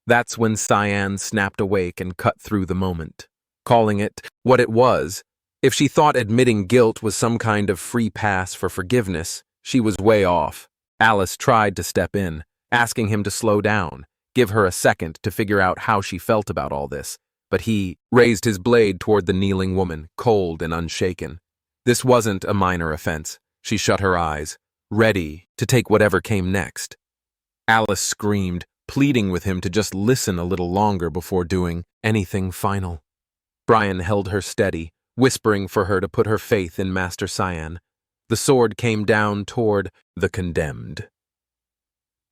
Speaker 1: That's when Cyan snapped awake and cut through the moment, calling it what it was. If she thought admitting guilt was some kind of free pass for forgiveness, she was way off. Alice tried to step in, asking him to slow down, give her a second to figure out how she felt about all this, but he raised his blade toward the kneeling woman, cold and unshaken. This wasn't a minor offense. She shut her eyes, ready to take whatever came next. Alice screamed, pleading with him to just listen a little longer before doing anything final. Brian held her steady, whispering for her to put her faith in Master Cyan. The sword came down toward the condemned.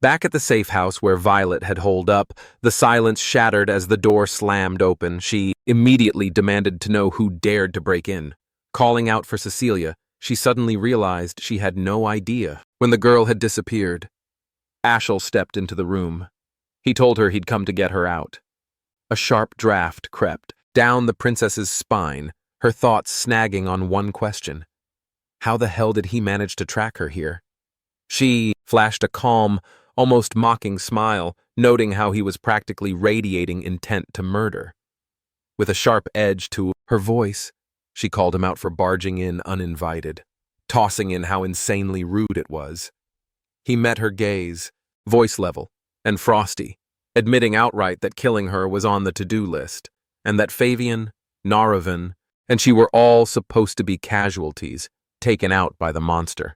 Speaker 1: Back at the safe house where Violet had holed up, the silence shattered as the door slammed open. She immediately demanded to know who dared to break in. Calling out for Cecilia, she suddenly realized she had no idea when the girl had disappeared. Ashel stepped into the room. He told her he'd come to get her out. A sharp draft crept down the princess's spine, her thoughts snagging on one question. How the hell did he manage to track her here? She flashed a calm, almost mocking smile, noting how he was practically radiating intent to murder. With a sharp edge to her voice, she called him out for barging in uninvited, tossing in how insanely rude it was. He met her gaze, voice level, and frosty, admitting outright that killing her was on the to-do list, and that Fabian, Naravan, and she were all supposed to be casualties, taken out by the monster.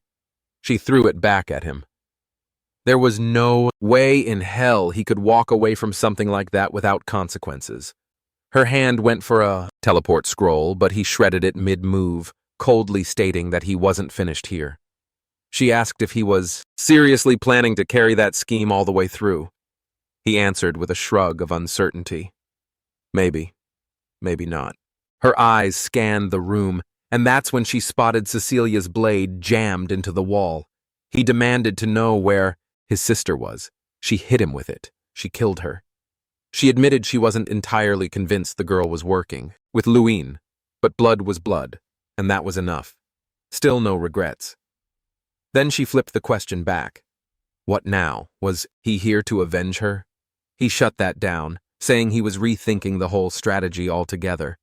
Speaker 1: She threw it back at him. There was no way in hell he could walk away from something like that without consequences. Her hand went for a teleport scroll, but he shredded it mid-move, coldly stating that he wasn't finished here. She asked if he was seriously planning to carry that scheme all the way through. He answered with a shrug of uncertainty. Maybe, maybe not. Her eyes scanned the room, and that's when she spotted Cecilia's blade jammed into the wall. He demanded to know where his sister was. She hit him with it. She killed her. She admitted she wasn't entirely convinced the girl was working with Luin, but blood was blood, and that was enough. Still no regrets. Then she flipped the question back. What now? Was he here to avenge her? He shut that down, saying he was rethinking the whole strategy altogether.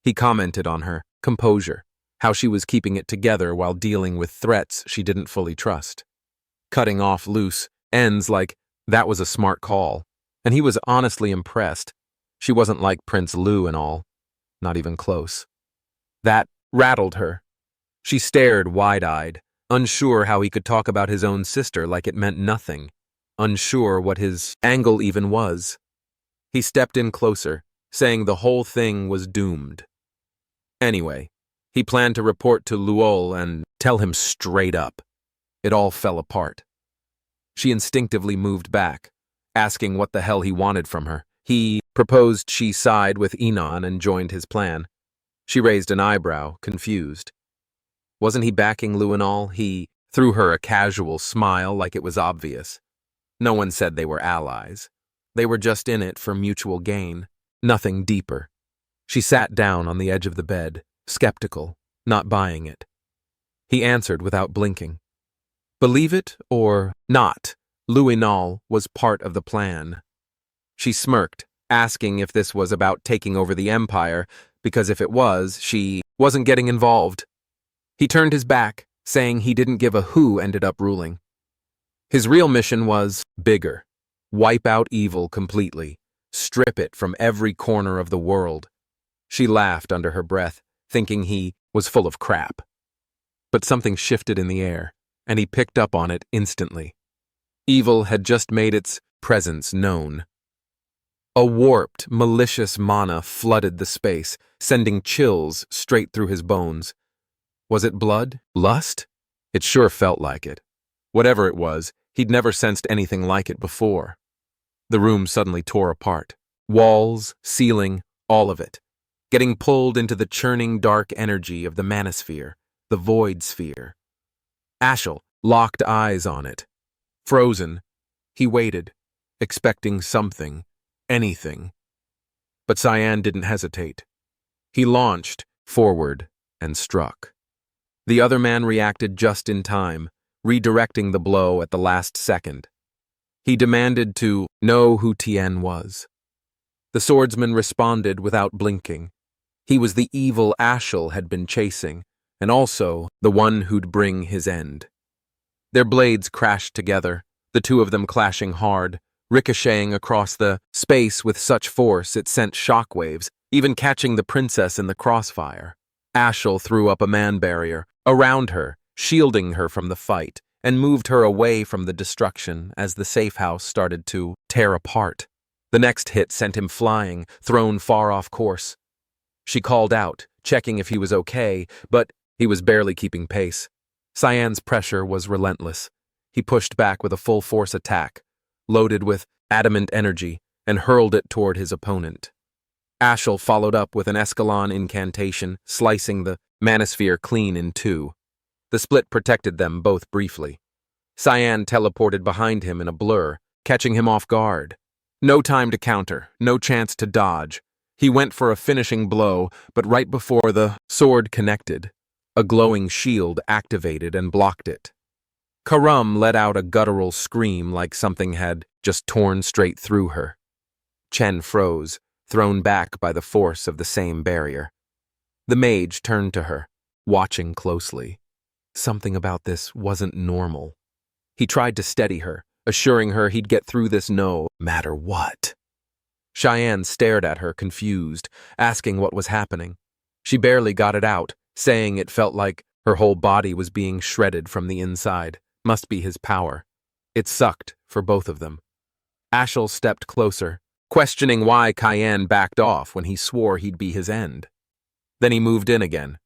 Speaker 1: He commented on her composure, how she was keeping it together while dealing with threats she didn't fully trust. Cutting off loose ends like that was a smart call, and he was honestly impressed. She wasn't like Prince Lu and all, not even close. That rattled her. She stared wide-eyed, unsure how he could talk about his own sister like it meant nothing, unsure what his angle even was. He stepped in closer, saying the whole thing was doomed. Anyway, he planned to report to Luol and tell him straight up. It all fell apart. She instinctively moved back, asking what the hell he wanted from her. He proposed she side with Enon and joined his plan. She raised an eyebrow, confused. Wasn't he backing Lu and all? He threw her a casual smile like it was obvious. No one said they were allies. They were just in it for mutual gain, nothing deeper. She sat down on the edge of the bed, skeptical, not buying it. He answered without blinking. Believe it or not, Luinal was part of the plan. She smirked, asking if this was about taking over the empire, because if it was, she wasn't getting involved. He turned his back, saying he didn't give a who ended up ruling. His real mission was bigger. Wipe out evil completely. Strip it from every corner of the world. She laughed under her breath, thinking he was full of crap. But something shifted in the air, and he picked up on it instantly. Evil had just made its presence known. A warped, malicious mana flooded the space, sending chills straight through his bones. Was it blood? Lust? It sure felt like it. Whatever it was, he'd never sensed anything like it before. The room suddenly tore apart. Walls, ceiling, all of it. Getting pulled into the churning dark energy of the manosphere, the void sphere. Ashel locked eyes on it. Frozen, he waited, expecting something, anything. But Cyan didn't hesitate. He launched forward and struck. The other man reacted just in time, redirecting the blow at the last second. He demanded to know who Tien was. The swordsman responded without blinking. He was the evil Ashel had been chasing, and also the one who'd bring his end. Their blades crashed together, the two of them clashing hard, ricocheting across the space with such force it sent shockwaves, even catching the princess in the crossfire. Ashel threw up a man barrier around her, shielding her from the fight, and moved her away from the destruction as the safe house started to tear apart. The next hit sent him flying, thrown far off course. She called out, checking if he was okay, but he was barely keeping pace. Cyan's pressure was relentless. He pushed back with a full-force attack, loaded with adamant energy, and hurled it toward his opponent. Ashel followed up with an Escalon incantation, slicing the manosphere clean in two. The split protected them both briefly. Cyan teleported behind him in a blur, catching him off guard. No time to counter, no chance to dodge. He went for a finishing blow, but right before the sword connected, a glowing shield activated and blocked it. Karam let out a guttural scream like something had just torn straight through her. Chen froze, thrown back by the force of the same barrier. The mage turned to her, watching closely. Something about this wasn't normal. He tried to steady her, assuring her he'd get through this no matter what. Cheyenne stared at her, confused, asking what was happening. She barely got it out, saying it felt like her whole body was being shredded from the inside. Must be his power. It sucked for both of them. Ashel stepped closer, questioning why Cayenne backed off when he swore he'd be his end. Then he moved in again.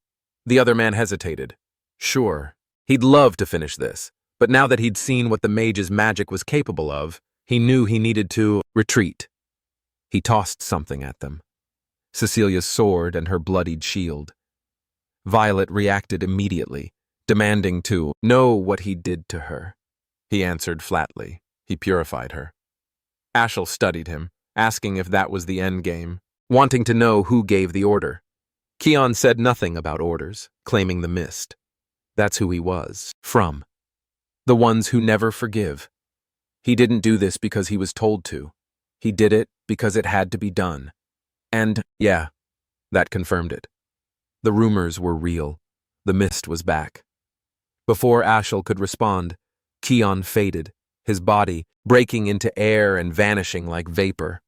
Speaker 1: The other man hesitated. Sure, he'd love to finish this, but now that he'd seen what the mage's magic was capable of, he knew he needed to retreat. He tossed something at them. Cecilia's sword and her bloodied shield. Violet reacted immediately, demanding to know what he did to her. He answered flatly. He purified her. Ashel studied him, asking if that was the end game, wanting to know who gave the order. Keon said nothing about orders, claiming the mist. That's who he was, from. The ones who never forgive. He didn't do this because he was told to. He did it because it had to be done. And, yeah, that confirmed it. The rumors were real. The mist was back. Before Ashel could respond, Keon faded, his body breaking into air and vanishing like vapor.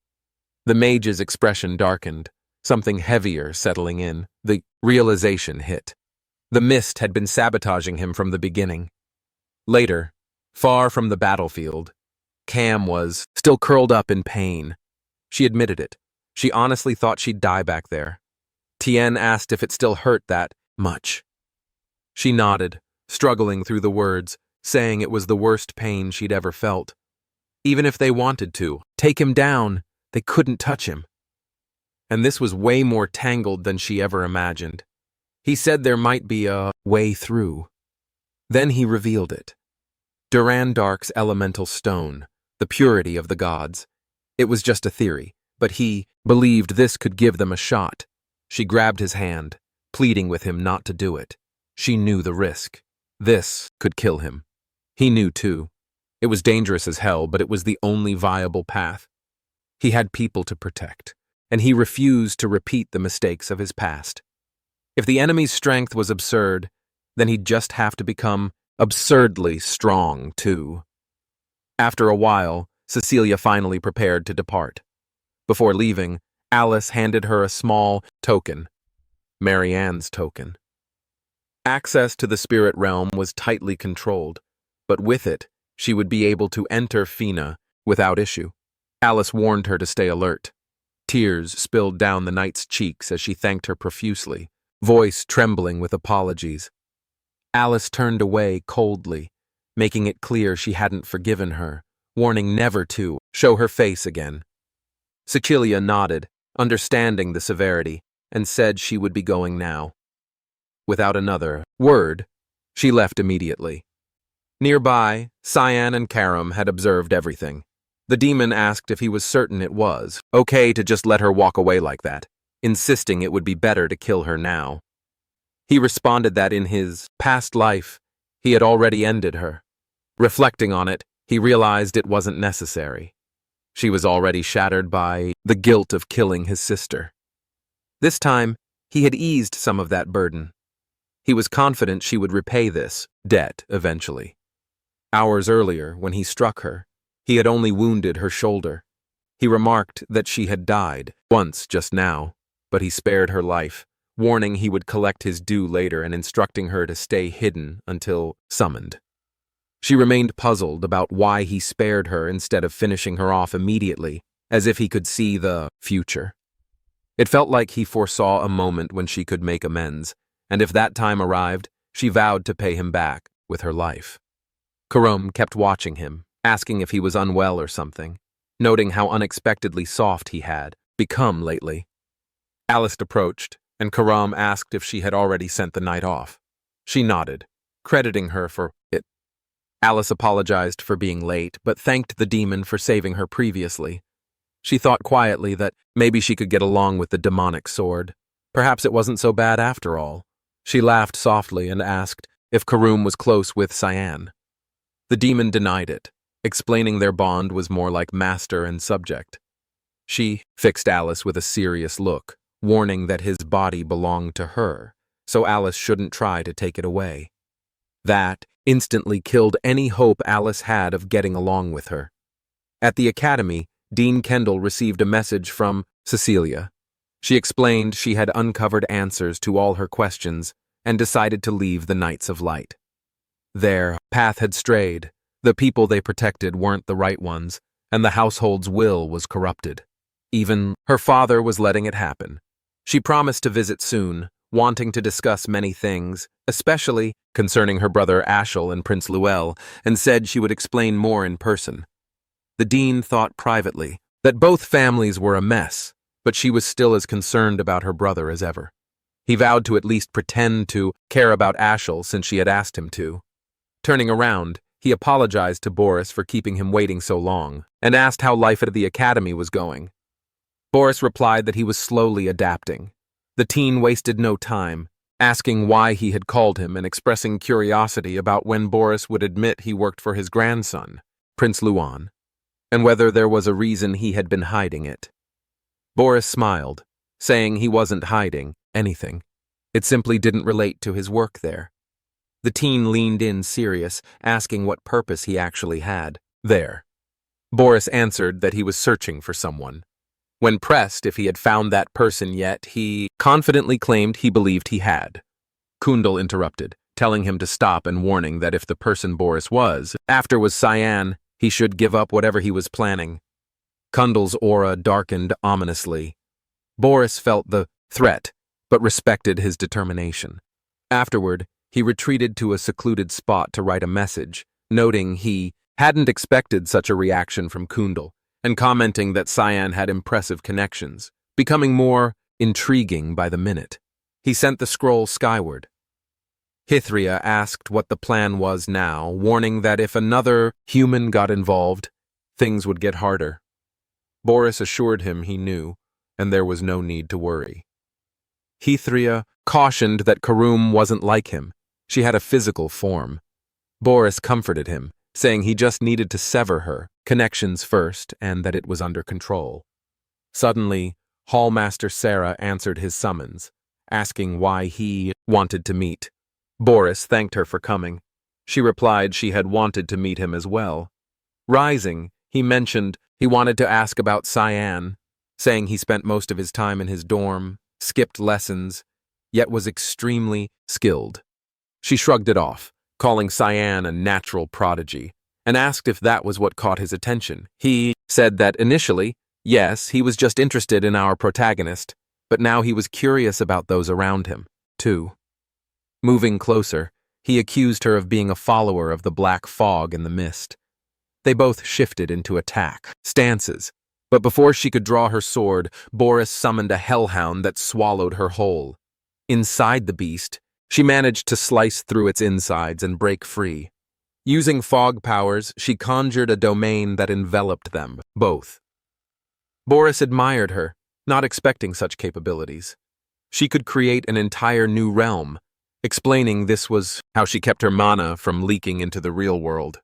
Speaker 1: The mage's expression darkened, something heavier settling in. The realization hit. The mist had been sabotaging him from the beginning. Later, far from the battlefield, Cam was still curled up in pain. She admitted it. She honestly thought she'd die back there. Tien asked if it still hurt that much. She nodded, struggling through the words, saying it was the worst pain she'd ever felt. Even if they wanted to take him down, they couldn't touch him. And this was way more tangled than she ever imagined. He said there might be a way through. Then he revealed it. Duran Dark's elemental stone, the purity of the gods. It was just a theory, but he believed this could give them a shot. She grabbed his hand, pleading with him not to do it. She knew the risk. This could kill him. He knew too. It was dangerous as hell, but it was the only viable path. He had people to protect, and he refused to repeat the mistakes of his past. If the enemy's strength was absurd, then he'd just have to become absurdly strong too. After a while, Cecilia finally prepared to depart. Before leaving, Alice handed her a small token, Marianne's token. Access to the spirit realm was tightly controlled, but with it, she would be able to enter Fina without issue. Alice warned her to stay alert. Tears spilled down the knight's cheeks as she thanked her profusely, voice trembling with apologies. Alice turned away coldly, making it clear she hadn't forgiven her, warning never to show her face again. Cecilia nodded, understanding the severity, and said she would be going now. Without another word, she left immediately. Nearby, Cyan and Karam had observed everything. The demon asked if he was certain it was okay to just let her walk away like that, insisting it would be better to kill her now. He responded that in his past life, he had already ended her. Reflecting on it, he realized it wasn't necessary. She was already shattered by the guilt of killing his sister. This time, he had eased some of that burden. He was confident she would repay this debt eventually. Hours earlier, when he struck her, he had only wounded her shoulder. He remarked that she had died once just now, but he spared her life, warning he would collect his due later and instructing her to stay hidden until summoned. She remained puzzled about why he spared her instead of finishing her off immediately, as if he could see the future. It felt like he foresaw a moment when she could make amends, and if that time arrived, she vowed to pay him back with her life. Karam kept watching him, asking if he was unwell or something, noting how unexpectedly soft he had become lately. Alice approached, and Karam asked if she had already sent the night off. She nodded, crediting her for it. Alice apologized for being late, but thanked the demon for saving her previously. She thought quietly that maybe she could get along with the demonic sword. Perhaps it wasn't so bad after all. She laughed softly and asked if Karum was close with Cyan. The demon denied it, explaining their bond was more like master and subject. She fixed Alice with a serious look, warning that his body belonged to her, so Alice shouldn't try to take it away. That instantly killed any hope Alice had of getting along with her. At the academy, Dean Kendall received a message from Cecilia. She explained she had uncovered answers to all her questions and decided to leave the Knights of Light. Their path had strayed, the people they protected weren't the right ones, and the household's will was corrupted. Even her father was letting it happen. She promised to visit soon, wanting to discuss many things, especially concerning her brother Ashel and Prince Luel, and said she would explain more in person. The dean thought privately that both families were a mess, but she was still as concerned about her brother as ever. He vowed to at least pretend to care about Ashel since she had asked him to. Turning around, he apologized to Boris for keeping him waiting so long, and asked how life at the academy was going. Boris replied that he was slowly adapting. The teen wasted no time, asking why he had called him and expressing curiosity about when Boris would admit he worked for his grandson, Prince Luan. and whether there was a reason he had been hiding it. Boris smiled, saying he wasn't hiding anything. It simply didn't relate to his work there. The teen leaned in serious, asking what purpose he actually had there. Boris answered that he was searching for someone. When pressed if he had found that person yet, he confidently claimed he believed he had. Kundal interrupted, telling him to stop and warning that if the person Boris was after was Cyan, he should give up whatever he was planning. Kundal's aura darkened ominously. Boris felt the threat, but respected his determination. Afterward, he retreated to a secluded spot to write a message, noting he hadn't expected such a reaction from Kundal, and commenting that Cyan had impressive connections, becoming more intriguing by the minute. He sent the scroll skyward. Hithria asked what the plan was now, warning that if another human got involved, things would get harder. Boris assured him he knew, and there was no need to worry. Hithria cautioned that Karum wasn't like him. She had a physical form. Boris comforted him, saying he just needed to sever her connections first and that it was under control. Suddenly, Hallmaster Sarah answered his summons, asking why he wanted to meet. Boris thanked her for coming. She replied she had wanted to meet him as well. Rising, he mentioned he wanted to ask about Cyan, saying he spent most of his time in his dorm, skipped lessons, yet was extremely skilled. She shrugged it off, calling Cyan a natural prodigy, and asked if that was what caught his attention. He said that initially, yes, he was just interested in our protagonist, but now he was curious about those around him, too. Moving closer, he accused her of being a follower of the black fog in the mist. They both shifted into attack stances, but before she could draw her sword, Boris summoned a hellhound that swallowed her whole. Inside the beast, she managed to slice through its insides and break free. Using fog powers, she conjured a domain that enveloped them, both. Boris admired her, not expecting such capabilities. She could create an entire new realm, explaining this was how she kept her mana from leaking into the real world.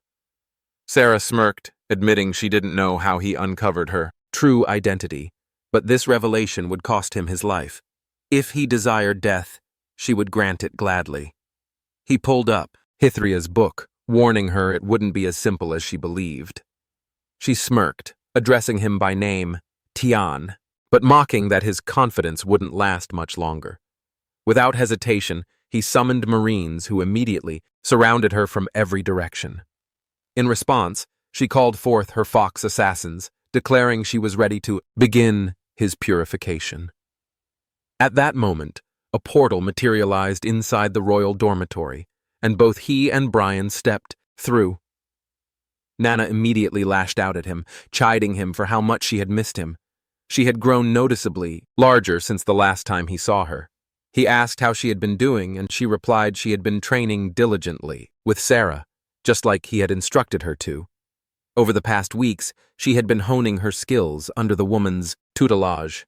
Speaker 1: Sarah smirked, admitting she didn't know how he uncovered her true identity, but this revelation would cost him his life. If he desired death, she would grant it gladly. He pulled up Hithria's book, warning her it wouldn't be as simple as she believed. She smirked, addressing him by name, Tian, but mocking that his confidence wouldn't last much longer. Without hesitation, he summoned Marines who immediately surrounded her from every direction. In response, she called forth her fox assassins, declaring she was ready to begin his purification. At that moment, a portal materialized inside the royal dormitory, and both he and Brian stepped through. Nana immediately lashed out at him, chiding him for how much she had missed him. She had grown noticeably larger since the last time he saw her. He asked how she had been doing, and she replied she had been training diligently with Sarah, just like he had instructed her to. Over the past weeks, she had been honing her skills under the woman's tutelage.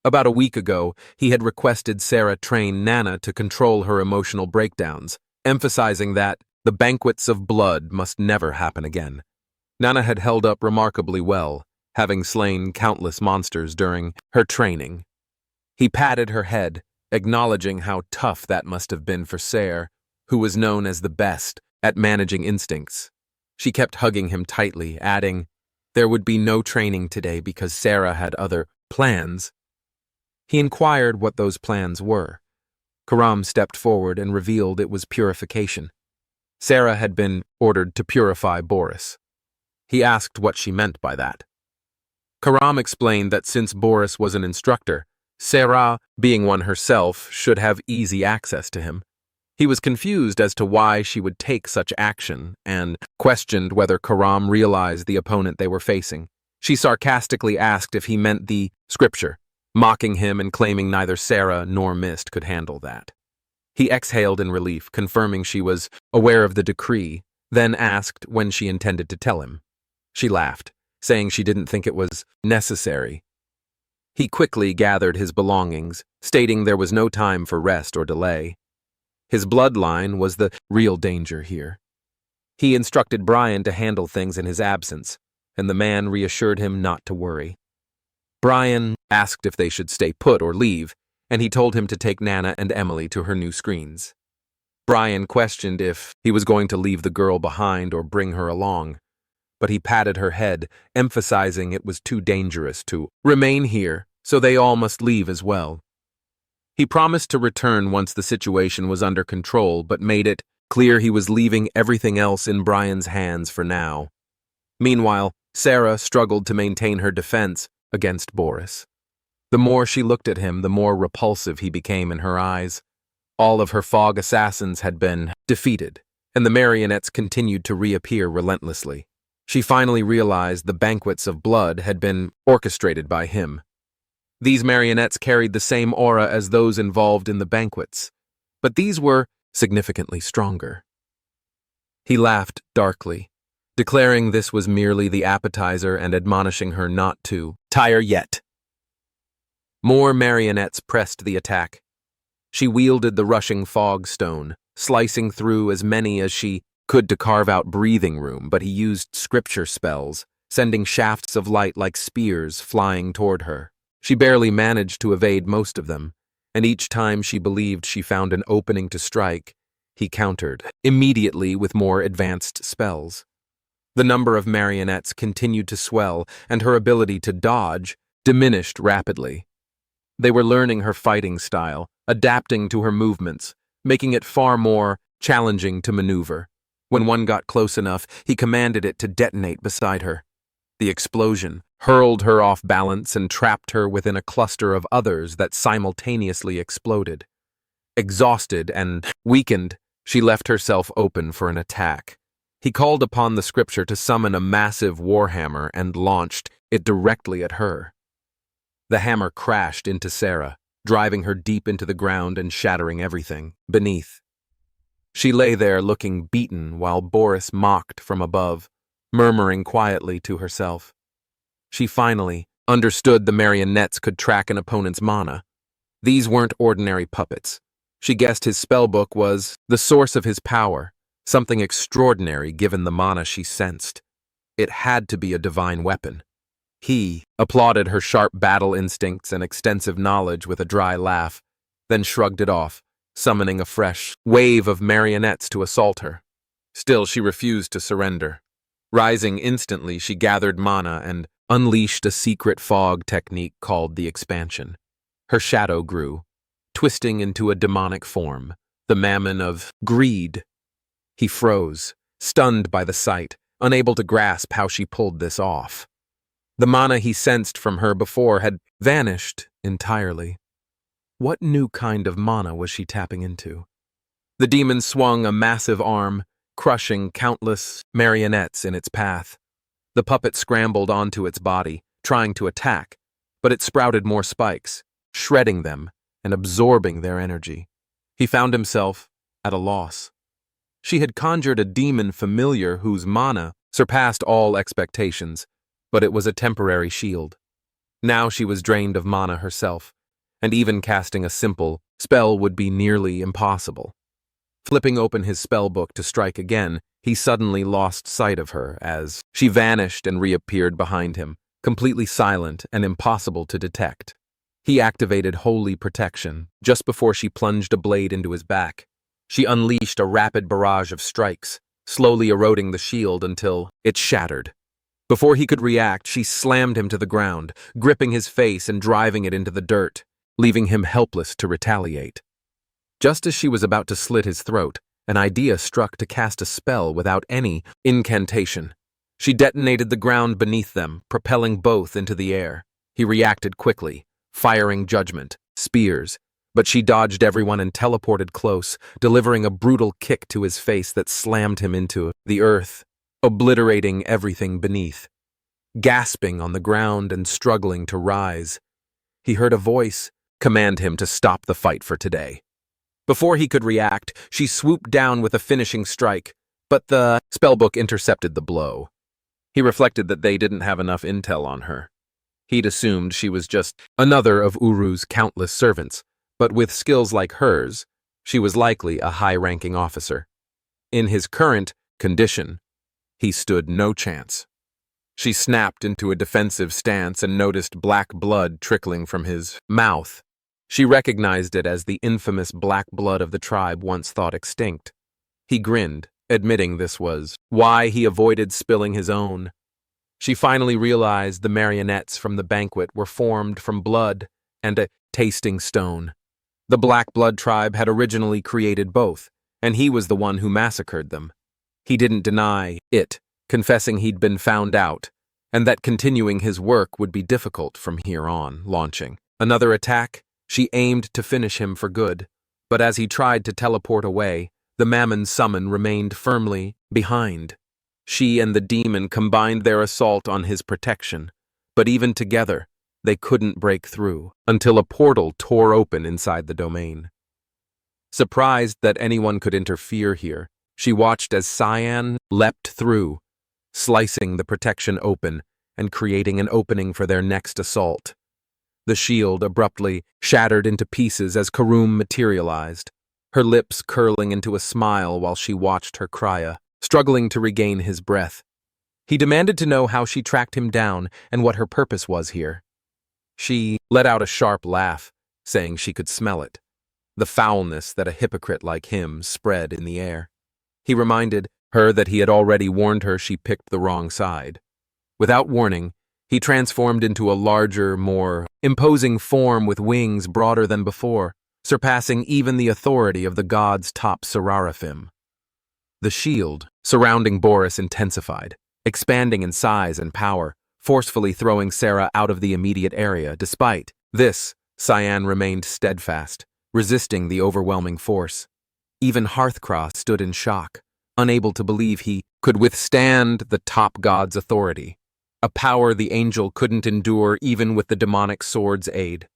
Speaker 1: About a week ago, he had requested Sarah train Nana to control her emotional breakdowns, emphasizing that the banquets of blood must never happen again. Nana had held up remarkably well, having slain countless monsters during her training. He patted her head, acknowledging how tough that must have been for Sarah, who was known as the best at managing instincts. She kept hugging him tightly, adding, there would be no training today because Sarah had other plans. He inquired what those plans were. Karam stepped forward and revealed it was purification. Sarah had been ordered to purify Boris. He asked what she meant by that. Karam explained that since Boris was an instructor, Sarah, being one herself, should have easy access to him. He was confused as to why she would take such action and questioned whether Karam realized the opponent they were facing. She sarcastically asked if he meant the scripture, mocking him and claiming neither Sarah nor Mist could handle that. He exhaled in relief, confirming she was aware of the decree, then asked when she intended to tell him. She laughed, saying she didn't think it was necessary. He quickly gathered his belongings, stating there was no time for rest or delay. His bloodline was the real danger here. He instructed Brian to handle things in his absence, and the man reassured him not to worry. Brian asked if they should stay put or leave, and he told him to take Nana and Emily to her new screens. Brian questioned if he was going to leave the girl behind or bring her along, but he patted her head, emphasizing it was too dangerous to remain here, so they all must leave as well. He promised to return once the situation was under control, but made it clear he was leaving everything else in Brian's hands for now. Meanwhile, Sarah struggled to maintain her defense against Boris. The more she looked at him, the more repulsive he became in her eyes. All of her fog assassins had been defeated, and the marionettes continued to reappear relentlessly. She finally realized the banquets of blood had been orchestrated by him. These marionettes carried the same aura as those involved in the banquets, but these were significantly stronger. He laughed darkly, declaring this was merely the appetizer and admonishing her not to tire yet. More marionettes pressed the attack. She wielded the rushing fog stone, slicing through as many as she could to carve out breathing room, but he used scripture spells, sending shafts of light like spears flying toward her. She barely managed to evade most of them, and each time she believed she found an opening to strike, he countered, immediately with more advanced spells. The number of marionettes continued to swell, and her ability to dodge diminished rapidly. They were learning her fighting style, adapting to her movements, making it far more challenging to maneuver. When one got close enough, he commanded it to detonate beside her. The explosion hurled her off balance and trapped her within a cluster of others that simultaneously exploded. Exhausted and weakened, she left herself open for an attack. He called upon the scripture to summon a massive warhammer and launched it directly at her. The hammer crashed into Sarah, driving her deep into the ground and shattering everything beneath. She lay there looking beaten while Boris mocked from above, murmuring quietly to herself. She finally understood the marionettes could track an opponent's mana. These weren't ordinary puppets. She guessed his spellbook was the source of his power, something extraordinary given the mana she sensed. It had to be a divine weapon. He applauded her sharp battle instincts and extensive knowledge with a dry laugh, then shrugged it off, summoning a fresh wave of marionettes to assault her. Still, she refused to surrender. Rising instantly, she gathered mana and unleashed a secret fog technique called the expansion. Her shadow grew, twisting into a demonic form, the mammon of greed. He froze, stunned by the sight, unable to grasp how she pulled this off. The mana he sensed from her before had vanished entirely. What new kind of mana was she tapping into? The demon swung a massive arm, crushing countless marionettes in its path. The puppet scrambled onto its body, trying to attack, but it sprouted more spikes, shredding them and absorbing their energy. He found himself at a loss. She had conjured a demon familiar whose mana surpassed all expectations, but it was a temporary shield. Now she was drained of mana herself, and even casting a simple spell would be nearly impossible. Flipping open his spellbook to strike again, he suddenly lost sight of her as she vanished and reappeared behind him, completely silent and impossible to detect. He activated Holy Protection just before she plunged a blade into his back. She unleashed a rapid barrage of strikes, slowly eroding the shield until it shattered. Before he could react, she slammed him to the ground, gripping his face and driving it into the dirt, leaving him helpless to retaliate. Just as she was about to slit his throat, an idea struck to cast a spell without any incantation. She detonated the ground beneath them, propelling both into the air. He reacted quickly, firing judgment, spears, but she dodged everyone and teleported close, delivering a brutal kick to his face that slammed him into the earth, obliterating everything beneath. Gasping on the ground and struggling to rise, he heard a voice command him to stop the fight for today. Before he could react, she swooped down with a finishing strike, but the spellbook intercepted the blow. He reflected that they didn't have enough intel on her. He'd assumed she was just another of Uru's countless servants, but with skills like hers, she was likely a high-ranking officer. In his current condition, he stood no chance. She snapped into a defensive stance and noticed black blood trickling from his mouth. She recognized it as the infamous black blood of the tribe once thought extinct. He grinned, admitting this was why he avoided spilling his own. She finally realized the marionettes from the banquet were formed from blood and a tasting stone. The Black Blood tribe had originally created both, and he was the one who massacred them. He didn't deny it, confessing he'd been found out, and that continuing his work would be difficult from here on. Launching another attack, she aimed to finish him for good, but as he tried to teleport away, the Mammon summon remained firmly behind. She and the demon combined their assault on his protection, but even together, they couldn't break through until a portal tore open inside the domain. Surprised that anyone could interfere here, she watched as Cyan leapt through, slicing the protection open and creating an opening for their next assault. The shield abruptly shattered into pieces as Karum materialized, her lips curling into a smile while she watched her Krya, struggling to regain his breath. He demanded to know how she tracked him down and what her purpose was here. She let out a sharp laugh, saying she could smell it. The foulness that a hypocrite like him spread in the air. He reminded her that he had already warned her she picked the wrong side. Without warning, he transformed into a larger, more imposing form with wings broader than before, surpassing even the authority of the god's top seraphim. The shield surrounding Boris intensified, expanding in size and power, forcefully throwing Sarah out of the immediate area. Despite this, Cyan remained steadfast, resisting the overwhelming force. Even Hearthcross stood in shock, unable to believe he could withstand the top god's authority, a power the angel couldn't endure even with the demonic sword's aid.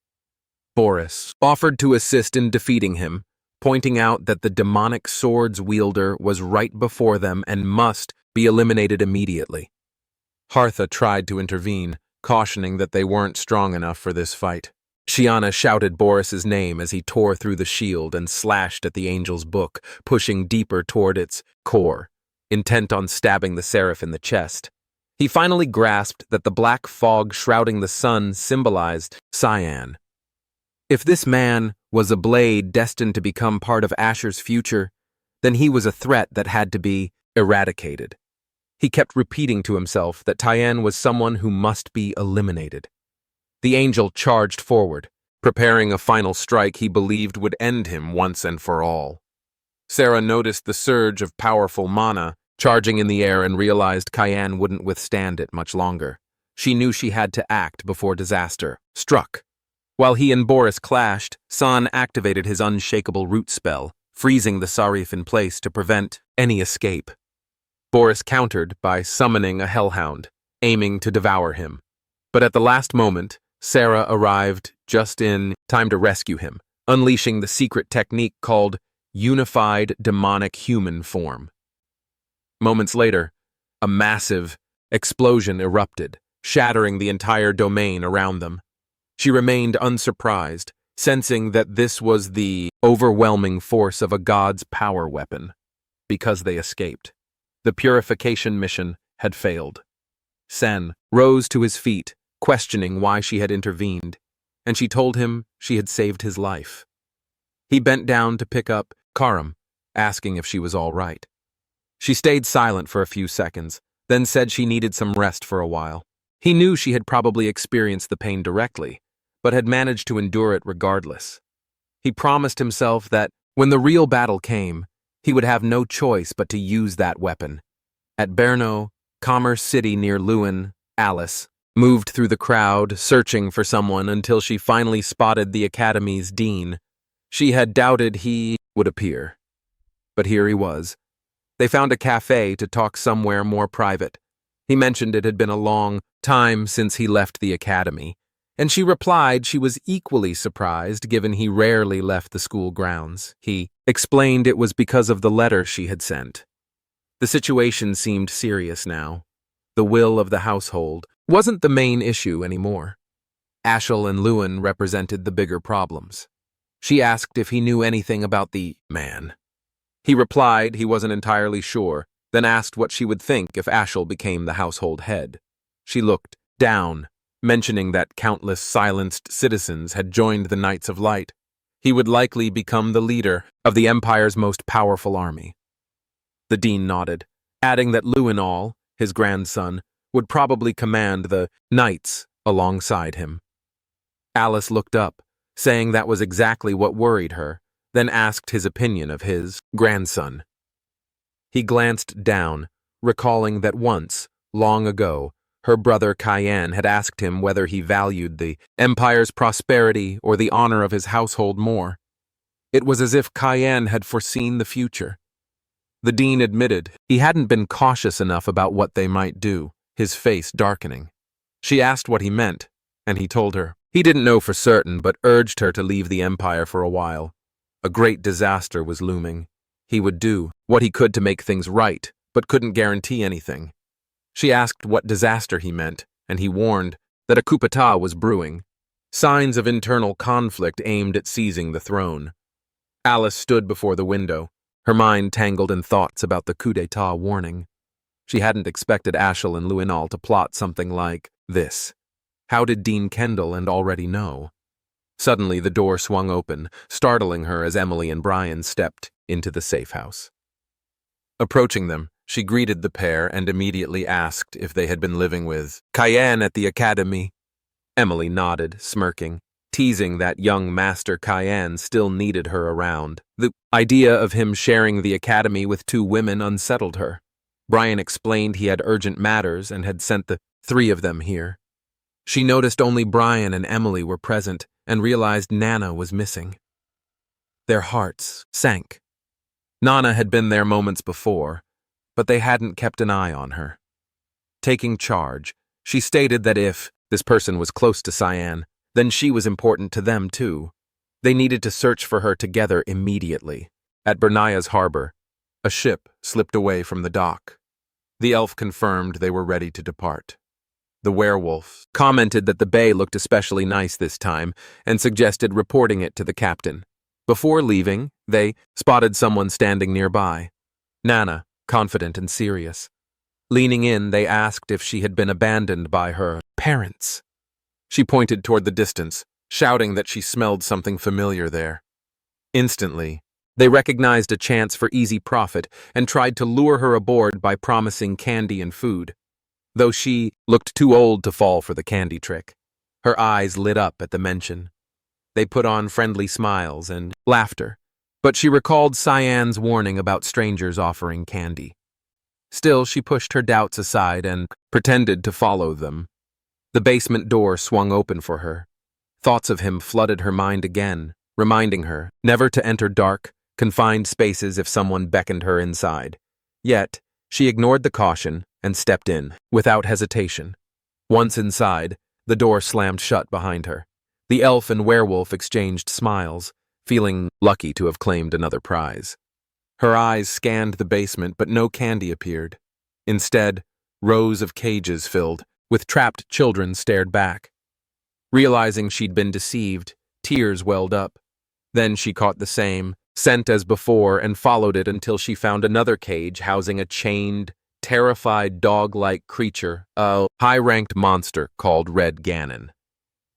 Speaker 1: Boris offered to assist in defeating him, pointing out that the demonic sword's wielder was right before them and must be eliminated immediately. Hartha tried to intervene, cautioning that they weren't strong enough for this fight. Shiana shouted Boris's name as he tore through the shield and slashed at the angel's book, pushing deeper toward its core, intent on stabbing the seraph in the chest. He finally grasped that the black fog shrouding the sun symbolized Cyan. If this man was a blade destined to become part of Asher's future, then he was a threat that had to be eradicated. He kept repeating to himself that Tyann was someone who must be eliminated. The angel charged forward, preparing a final strike he believed would end him once and for all. Sarah noticed the surge of powerful mana charging in the air and realized Cyan wouldn't withstand it much longer. She knew she had to act before disaster struck. While he and Boris clashed, San activated his unshakable root spell, freezing the Sarif in place to prevent any escape. Boris countered by summoning a hellhound, aiming to devour him. But at the last moment, Sarah arrived just in time to rescue him, unleashing the secret technique called Unified Demonic Human Form. Moments later, a massive explosion erupted, shattering the entire domain around them. She remained unsurprised, sensing that this was the overwhelming force of a god's power weapon. Because they escaped. The purification mission had failed. Sen rose to his feet, questioning why she had intervened, and she told him she had saved his life. He bent down to pick up Karam, asking if she was all right. She stayed silent for a few seconds, then said she needed some rest for a while. He knew she had probably experienced the pain directly, but had managed to endure it regardless. He promised himself that when the real battle came, he would have no choice but to use that weapon. At Berno, Commerce City near Lewin, Alice moved through the crowd, searching for someone until she finally spotted the academy's dean. She had doubted he would appear. But here he was. They found a cafe to talk somewhere more private. He mentioned it had been a long time since he left the academy, and she replied she was equally surprised given he rarely left the school grounds. He explained it was because of the letter she had sent. The situation seemed serious now. The will of the household wasn't the main issue anymore. Ashel and Lewin represented the bigger problems. She asked if he knew anything about the man. He replied he wasn't entirely sure, then asked what she would think if Ashel became the household head. She looked down, mentioning that countless silenced citizens had joined the Knights of Light. He would likely become the leader of the Empire's most powerful army. The dean nodded, adding that Luinal, his grandson, would probably command the knights alongside him. Alice looked up, saying that was exactly what worried her, then asked his opinion of his grandson. He glanced down, recalling that once, long ago, her brother Cayenne had asked him whether he valued the Empire's prosperity or the honor of his household more. It was as if Cayenne had foreseen the future. The dean admitted he hadn't been cautious enough about what they might do, his face darkening. She asked what he meant, and he told her. He didn't know for certain, but urged her to leave the Empire for a while. A great disaster was looming. He would do what he could to make things right, but couldn't guarantee anything. She asked what disaster he meant, and he warned that a coup d'etat was brewing, signs of internal conflict aimed at seizing the throne. Alice stood before the window, her mind tangled in thoughts about the coup d'etat warning. She hadn't expected Ashel and Luinal to plot something like this. How did Dean Kendall and already know? Suddenly the door swung open, startling her as Emily and Brian stepped into the safe house. Approaching them, she greeted the pair and immediately asked if they had been living with Cayenne at the academy. Emily nodded, smirking, teasing that young Master Cayenne still needed her around. The idea of him sharing the academy with two women unsettled her. Brian explained he had urgent matters and had sent the three of them here. She noticed only Brian and Emily were present and realized Nana was missing. Their hearts sank. Nana had been there moments before, but they hadn't kept an eye on her. Taking charge, she stated that if this person was close to Cyan, then she was important to them too. They needed to search for her together immediately. At Bernaya's harbor, a ship slipped away from the dock. The elf confirmed they were ready to depart. The werewolf commented that the bay looked especially nice this time and suggested reporting it to the captain. Before leaving, they spotted someone standing nearby. Nana, confident and serious. Leaning in, they asked if she had been abandoned by her parents. She pointed toward the distance, shouting that she smelled something familiar there. Instantly, they recognized a chance for easy profit and tried to lure her aboard by promising candy and food. Though she looked too old to fall for the candy trick, her eyes lit up at the mention. They put on friendly smiles and laughter, but she recalled Cyan's warning about strangers offering candy. Still, she pushed her doubts aside and pretended to follow them. The basement door swung open for her. Thoughts of him flooded her mind again, reminding her never to enter dark, confined spaces if someone beckoned her inside. Yet, she ignored the caution and stepped in, without hesitation. Once inside, the door slammed shut behind her. The elf and werewolf exchanged smiles, feeling lucky to have claimed another prize. Her eyes scanned the basement, but no candy appeared. Instead, rows of cages filled, with trapped children stared back. Realizing she'd been deceived, tears welled up. Then she caught the same scent as before and followed it until she found another cage housing a chained, terrified dog-like creature, a high-ranked monster called Red Ganon.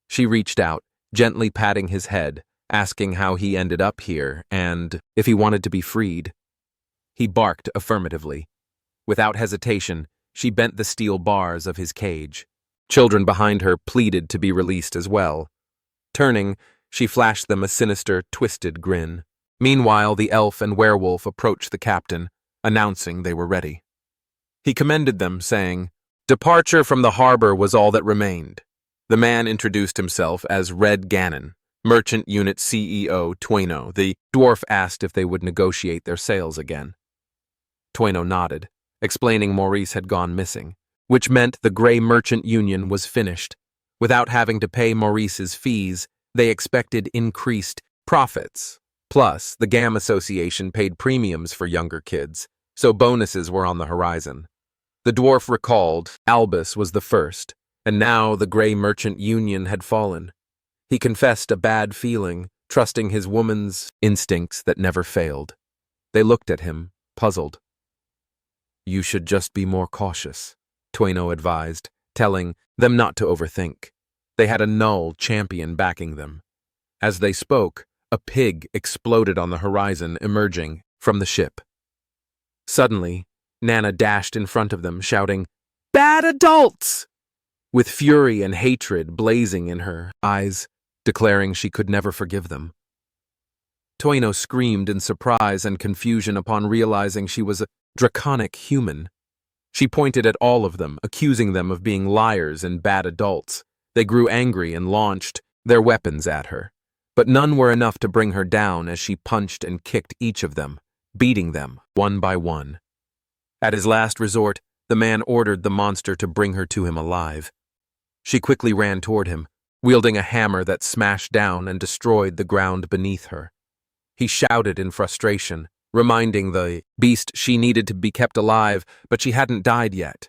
Speaker 1: She reached out, gently patting his head, asking how he ended up here and if he wanted to be freed. He barked affirmatively. Without hesitation, she bent the steel bars of his cage. Children behind her pleaded to be released as well. Turning, she flashed them a sinister, twisted grin. Meanwhile, the elf and werewolf approached the captain, announcing they were ready. He commended them, saying, "Departure from the harbor was all that remained." The man introduced himself as Red Ganon, Merchant Unit CEO Tweno. The dwarf asked if they would negotiate their sales again. Tweno nodded, explaining Maurice had gone missing, which meant the Grey Merchant Union was finished. Without having to pay Maurice's fees, they expected increased profits. Plus, the GAM Association paid premiums for younger kids, so bonuses were on the horizon. The dwarf recalled Albus was the first, and now the Grey Merchant Union had fallen. He confessed a bad feeling, trusting his woman's instincts that never failed. They looked at him, puzzled. "You should just be more cautious," Tweno advised, telling them not to overthink. They had a null champion backing them. As they spoke, a pig exploded on the horizon, emerging from the ship. Suddenly, Nana dashed in front of them, shouting, "Bad adults!" with fury and hatred blazing in her eyes, declaring she could never forgive them. Toino screamed in surprise and confusion upon realizing she was a draconic human. She pointed at all of them, accusing them of being liars and bad adults. They grew angry and launched their weapons at her, but none were enough to bring her down as she punched and kicked each of them, beating them one by one. At his last resort, the man ordered the monster to bring her to him alive. She quickly ran toward him, wielding a hammer that smashed down and destroyed the ground beneath her. He shouted in frustration, reminding the beast she needed to be kept alive, but she hadn't died yet.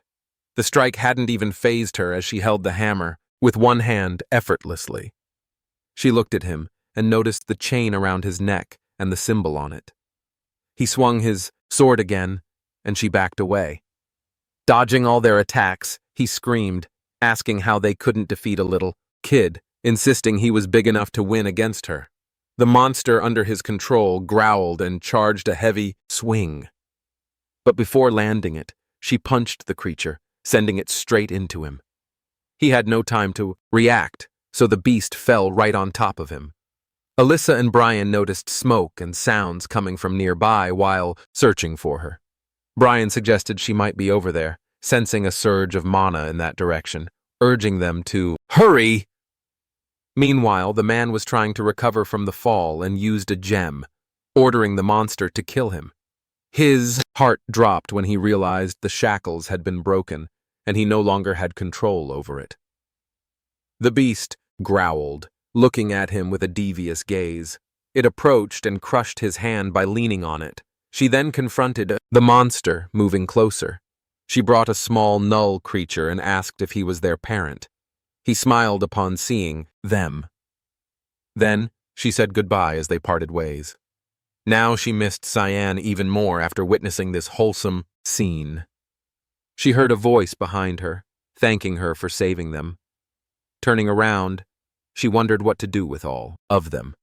Speaker 1: The strike hadn't even fazed her as she held the hammer, with one hand effortlessly. She looked at him and noticed the chain around his neck and the symbol on it. He swung his sword again, and she backed away. Dodging all their attacks, he screamed, asking how they couldn't defeat a little kid, insisting he was big enough to win against her. The monster under his control growled and charged a heavy swing. But before landing it, she punched the creature, sending it straight into him. He had no time to react, so the beast fell right on top of him. Alyssa and Brian noticed smoke and sounds coming from nearby while searching for her. Brian suggested she might be over there, sensing a surge of mana in that direction, urging them to hurry. Meanwhile, the man was trying to recover from the fall and used a gem, ordering the monster to kill him. His heart dropped when he realized the shackles had been broken, and he no longer had control over it. The beast growled, looking at him with a devious gaze. It approached and crushed his hand by leaning on it. She then confronted the monster, moving closer. She brought a small null creature and asked if he was their parent. He smiled upon seeing them. Then she said goodbye as they parted ways. Now she missed Cyan even more after witnessing this wholesome scene. She heard a voice behind her, thanking her for saving them. Turning around, she wondered what to do with all of them.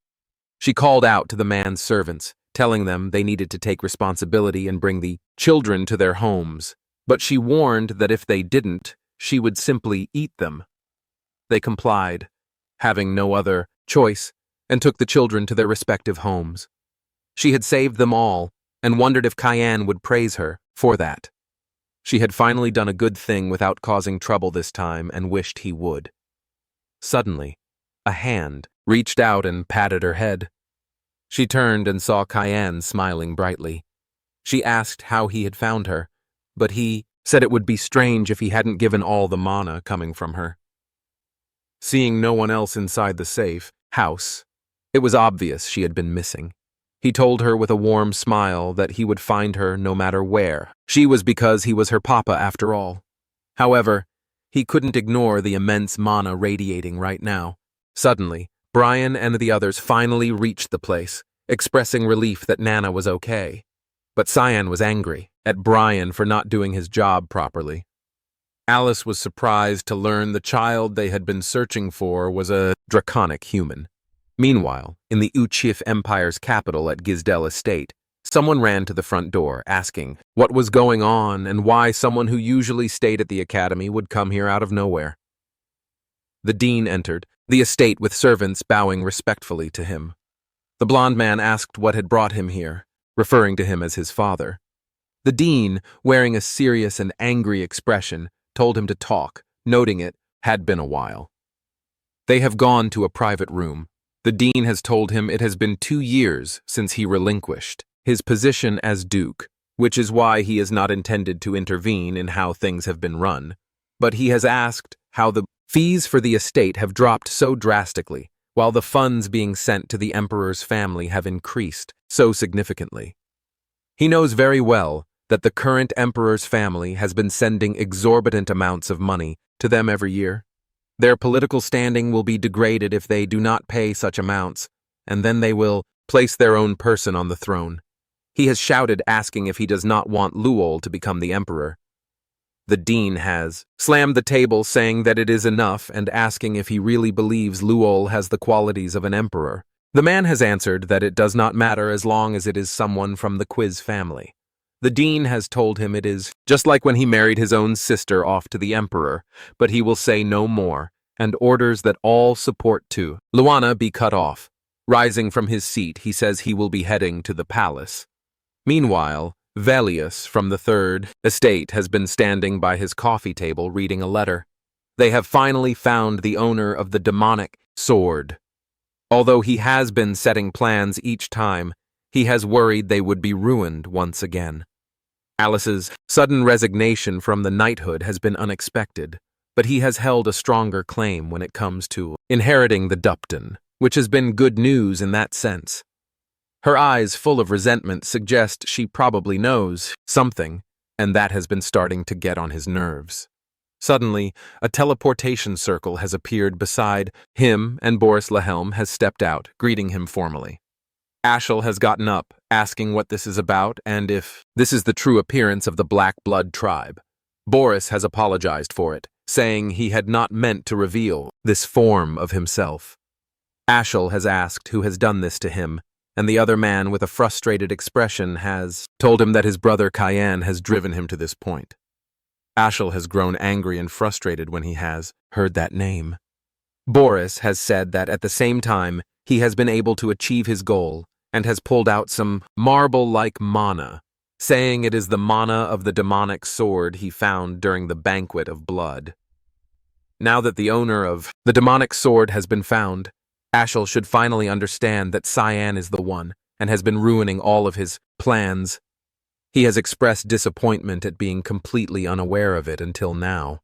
Speaker 1: She called out to the man's servants, telling them they needed to take responsibility and bring the children to their homes, but she warned that if they didn't, she would simply eat them. They complied, having no other choice, and took the children to their respective homes. She had saved them all, and wondered if Cyan would praise her for that. She had finally done a good thing without causing trouble this time and wished he would. Suddenly, a hand reached out and patted her head. She turned and saw Cyan smiling brightly. She asked how he had found her, but he said it would be strange if he hadn't given all the mana coming from her. Seeing no one else inside the safe house, it was obvious she had been missing. He told her with a warm smile that he would find her no matter where. She was because he was her papa after all. However, he couldn't ignore the immense mana radiating right now. Suddenly, Brian and the others finally reached the place, expressing relief that Nana was okay. But Cyan was angry at Brian for not doing his job properly. Alice was surprised to learn the child they had been searching for was a draconic human. Meanwhile, in the Uchif Empire's capital at Gisdel Estate, someone ran to the front door, asking what was going on and why someone who usually stayed at the academy would come here out of nowhere. The dean entered, the estate with servants bowing respectfully to him. The blond man asked what had brought him here, referring to him as his father. The dean, wearing a serious and angry expression, told him to talk, noting it had been a while. They have gone to a private room. The dean has told him it has been 2 years since he relinquished his position as duke, which is why he is not intended to intervene in how things have been run. But he has asked how the fees for the estate have dropped so drastically, while the funds being sent to the emperor's family have increased so significantly. He knows very well that the current emperor's family has been sending exorbitant amounts of money to them every year. Their political standing will be degraded if they do not pay such amounts, and then they will place their own person on the throne. He has shouted, asking if he does not want Luol to become the emperor. The dean has slammed the table, saying that it is enough and asking if he really believes Luol has the qualities of an emperor. The man has answered that it does not matter as long as it is someone from the Quiz family. The dean has told him it is just like when he married his own sister off to the emperor, but he will say no more, and orders that all support to Luana be cut off. Rising from his seat, he says he will be heading to the palace. Meanwhile, Velius from the Third Estate has been standing by his coffee table reading a letter. They have finally found the owner of the demonic sword. Although he has been setting plans each time, he has worried they would be ruined once again. Alice's sudden resignation from the knighthood has been unexpected, but he has held a stronger claim when it comes to inheriting the Dupton, which has been good news in that sense. Her eyes full of resentment suggest she probably knows something, and that has been starting to get on his nerves. Suddenly, a teleportation circle has appeared beside him, and Boris Lahelm has stepped out, greeting him formally. Ashel has gotten up, asking what this is about and if this is the true appearance of the Black Blood tribe. Boris has apologized for it, saying he had not meant to reveal this form of himself. Ashel has asked who has done this to him, and the other man with a frustrated expression has told him that his brother Cayenne has driven him to this point. Ashel has grown angry and frustrated when he has heard that name. Boris has said that at the same time he has been able to achieve his goal and has pulled out some marble-like mana, saying it is the mana of the demonic sword he found during the banquet of blood. Now that the owner of the demonic sword has been found, Ashel should finally understand that Cyan is the one and has been ruining all of his plans. He has expressed disappointment at being completely unaware of it until now.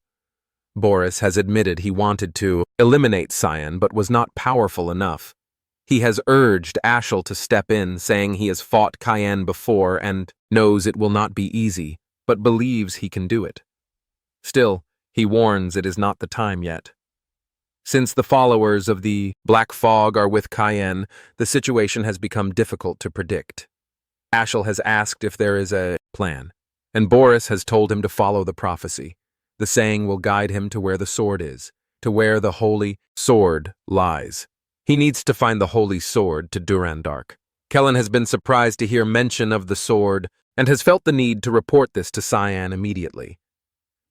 Speaker 1: Boris has admitted he wanted to eliminate Cyan but was not powerful enough. He has urged Ashel to step in, saying he has fought Cayenne before and knows it will not be easy, but believes he can do it. Still, he warns it is not the time yet. Since the followers of the Black Fog are with Cayenne, the situation has become difficult to predict. Ashel has asked if there is a plan, and Boris has told him to follow the prophecy. The saying will guide him to where the sword is, to where the holy sword lies. He needs to find the holy sword to Durandark. Kellen has been surprised to hear mention of the sword and has felt the need to report this to Cyan immediately.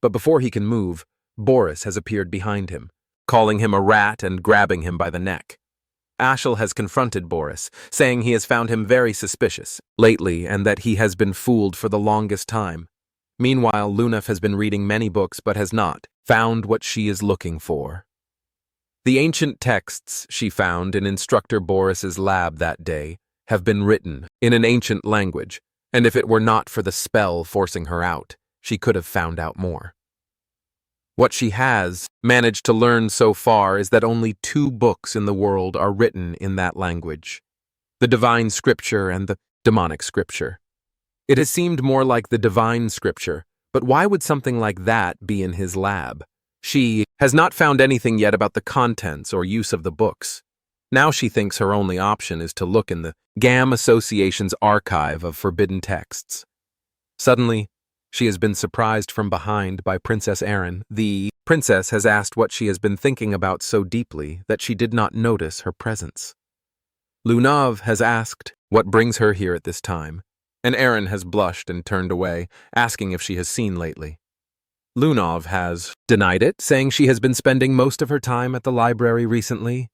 Speaker 1: But before he can move, Boris has appeared behind him, calling him a rat and grabbing him by the neck. Ashel has confronted Boris, saying he has found him very suspicious lately and that he has been fooled for the longest time. Meanwhile, Lunaf has been reading many books but has not found what she is looking for. The ancient texts she found in Instructor Boris's lab that day have been written in an ancient language, and if it were not for the spell forcing her out, she could have found out more. What she has managed to learn so far is that only 2 books in the world are written in that language: the Divine Scripture and the Demonic Scripture. It has seemed more like the Divine Scripture, but why would something like that be in his lab? She has not found anything yet about the contents or use of the books. Now she thinks her only option is to look in the GAM Association's archive of forbidden texts. Suddenly, she has been surprised from behind by Princess Erin. The princess has asked what she has been thinking about so deeply that she did not notice her presence. Lunav has asked what brings her here at this time, and Erin has blushed and turned away, asking if she has seen lately. Lunav has denied it, saying she has been spending most of her time at the library recently.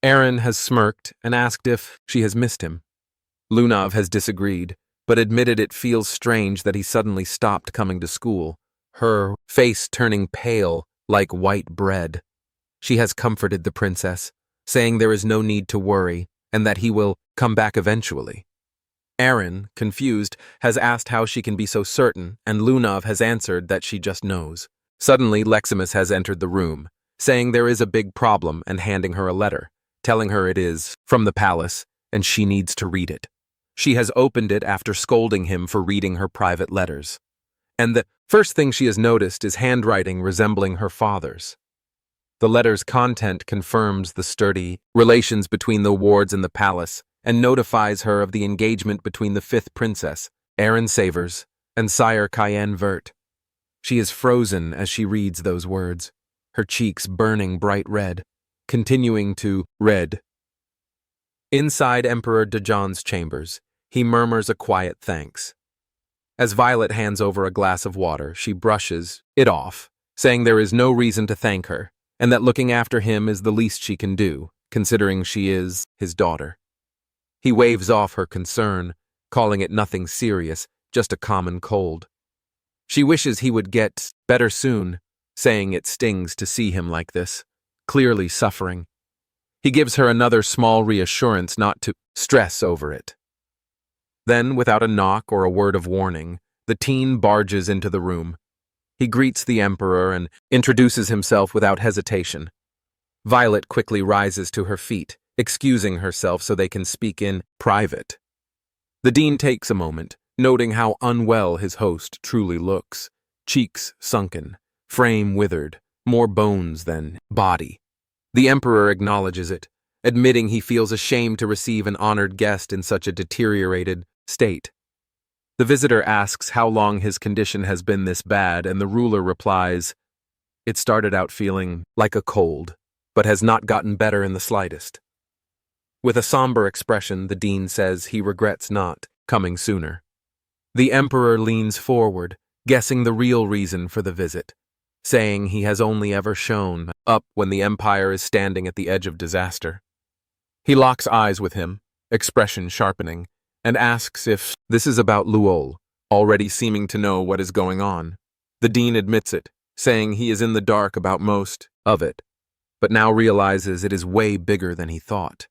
Speaker 1: Erin has smirked and asked if she has missed him. Lunav has disagreed, but admitted it feels strange that he suddenly stopped coming to school, her face turning pale like white bread. She has comforted the princess, saying there is no need to worry and that he will come back eventually. Erin, confused, has asked how she can be so certain, and Lunav has answered that she just knows. Suddenly, Leximus has entered the room, saying there is a big problem and handing her a letter, telling her it is from the palace and she needs to read it. She has opened it after scolding him for reading her private letters. And the first thing she has noticed is handwriting resembling her father's. The letter's content confirms the sturdy relations between the wards and the palace, and notifies her of the engagement between the 5th princess, Erin Savers, and Sire Cayenne Vert. She is frozen as she reads those words, her cheeks burning bright red, continuing to red. Inside Emperor Dajon's chambers, he murmurs a quiet thanks. As Violet hands over a glass of water, she brushes it off, saying there is no reason to thank her, and that looking after him is the least she can do, considering she is his daughter. He waves off her concern, calling it nothing serious, just a common cold. She wishes he would get better soon, saying it stings to see him like this, clearly suffering. He gives her another small reassurance not to stress over it. Then, without a knock or a word of warning, the teen barges into the room. He greets the Emperor and introduces himself without hesitation. Violet quickly rises to her feet, excusing herself so they can speak in private. The dean takes a moment, noting how unwell his host truly looks, cheeks sunken, frame withered, more bones than body. The Emperor acknowledges it, admitting he feels ashamed to receive an honored guest in such a deteriorated state. The visitor asks how long his condition has been this bad, and the ruler replies, "It started out feeling like a cold, but has not gotten better in the slightest." With a somber expression, the dean says he regrets not coming sooner. The Emperor leans forward, guessing the real reason for the visit, saying he has only ever shown up when the Empire is standing at the edge of disaster. He locks eyes with him, expression sharpening, and asks if this is about Luol, already seeming to know what is going on. The dean admits it, saying he is in the dark about most of it, but now realizes it is way bigger than he thought.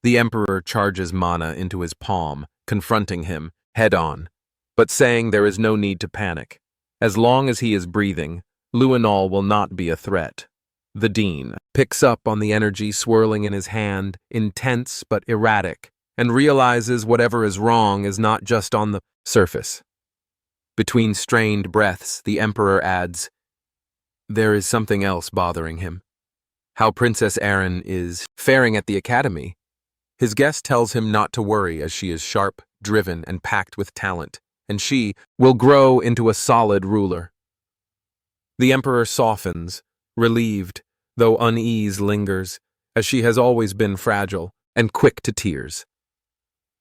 Speaker 1: The Emperor charges mana into his palm, confronting him head-on, but saying there is no need to panic. As long as he is breathing, Luinol will not be a threat. The dean picks up on the energy swirling in his hand, intense but erratic, and realizes whatever is wrong is not just on the surface. Between strained breaths, the Emperor adds, "There is something else bothering him. How Princess Erin is faring at the academy." His guest tells him not to worry, as she is sharp, driven, and packed with talent, and she will grow into a solid ruler. The Emperor softens, relieved, though unease lingers, as she has always been fragile and quick to tears.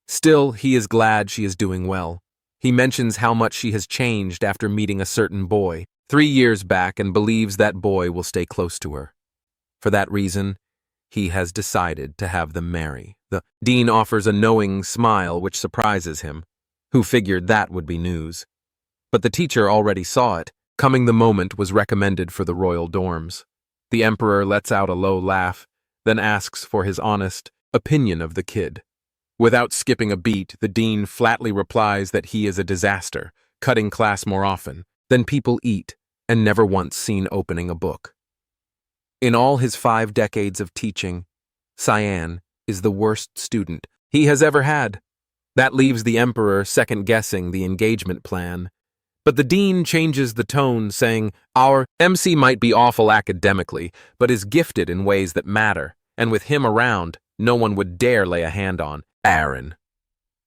Speaker 1: Still, he is glad she is doing well. He mentions how much she has changed after meeting a certain boy 3 years back and believes that boy will stay close to her. For that reason, he has decided to have them marry. The dean offers a knowing smile which surprises him, who figured that would be news. But the teacher already saw it. Coming the moment was recommended for the royal dorms. The Emperor lets out a low laugh, then asks for his honest opinion of the kid. Without skipping a beat, the dean flatly replies that he is a disaster, cutting class more often than people eat, and never once seen opening a book. In all his 5 decades of teaching, Cyan is the worst student he has ever had. That leaves the Emperor second-guessing the engagement plan. But the dean changes the tone, saying, "Our MC might be awful academically, but is gifted in ways that matter, and with him around, no one would dare lay a hand on Erin."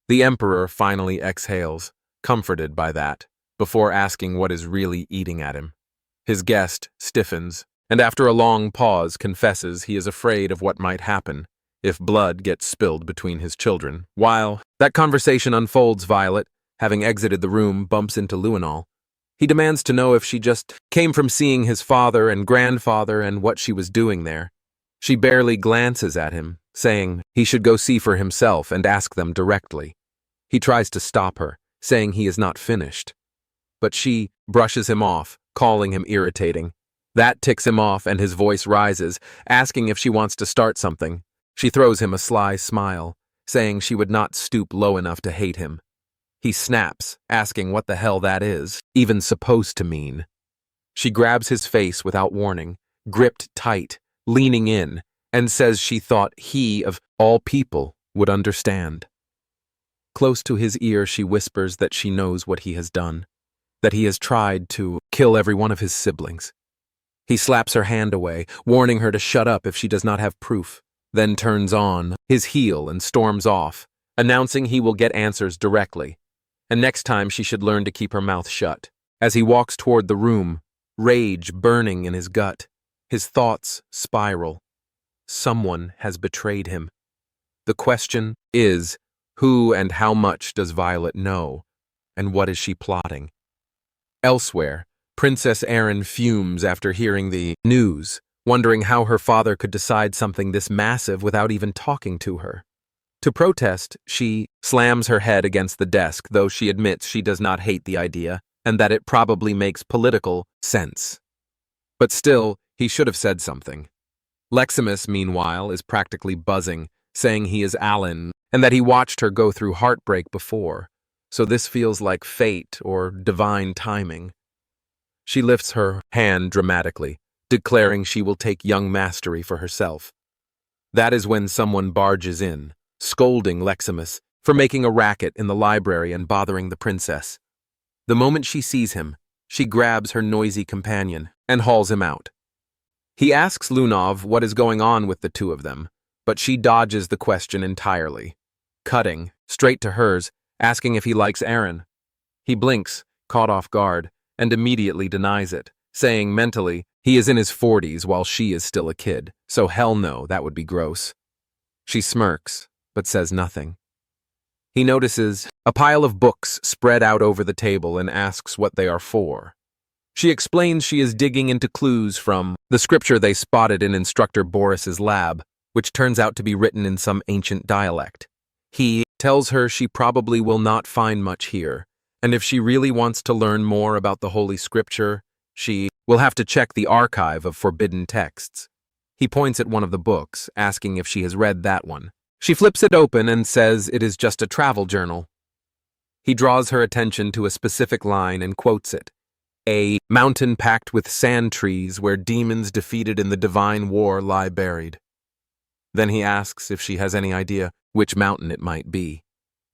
Speaker 1: The Emperor finally exhales, comforted by that, before asking what is really eating at him. His guest stiffens, and after a long pause confesses he is afraid of what might happen if blood gets spilled between his children. While that conversation unfolds, Violet, having exited the room, bumps into Luinol. He demands to know if she just came from seeing his father and grandfather and what she was doing there. She barely glances at him, saying he should go see for himself and ask them directly. He tries to stop her, saying he is not finished. But she brushes him off, calling him irritating. That ticks him off and his voice rises, asking if she wants to start something. She throws him a sly smile, saying she would not stoop low enough to hate him. He snaps, asking what the hell that is even supposed to mean. She grabs his face without warning, gripped tight, leaning in, and says she thought he, of all people, would understand. Close to his ear, she whispers that she knows what he has done, that he has tried to kill every one of his siblings. He slaps her hand away, warning her to shut up if she does not have proof, then turns on his heel and storms off, announcing he will get answers directly, and next time she should learn to keep her mouth shut. As he walks toward the room, rage burning in his gut, his thoughts spiral. Someone has betrayed him. The question is, who and how much does Violet know, and what is she plotting? Elsewhere, Princess Erin fumes after hearing the news, wondering how her father could decide something this massive without even talking to her. To protest, she slams her head against the desk, though she admits she does not hate the idea, and that it probably makes political sense. But still, he should have said something. Leximus, meanwhile, is practically buzzing, saying he is Alan, and that he watched her go through heartbreak before, so this feels like fate or divine timing. She lifts her hand dramatically, declaring she will take young mastery for herself. That is when someone barges in, scolding Leximus for making a racket in the library and bothering the princess. The moment she sees him, she grabs her noisy companion and hauls him out. He asks Lunov what is going on with the two of them, but she dodges the question entirely, cutting straight to hers, asking if he likes Erin. He blinks, caught off guard, and immediately denies it, saying mentally he is in his 40s while she is still a kid, so hell no, that would be gross. She smirks, but says nothing. He notices a pile of books spread out over the table and asks what they are for. She explains she is digging into clues from the scripture they spotted in Instructor Boris's lab, which turns out to be written in some ancient dialect. He tells her she probably will not find much here, and if she really wants to learn more about the Holy Scripture, she will have to check the archive of forbidden texts. He points at one of the books, asking if she has read that one. She flips it open and says it is just a travel journal. He draws her attention to a specific line and quotes it. A mountain packed with sand trees where demons defeated in the divine war lie buried. Then he asks if she has any idea which mountain it might be.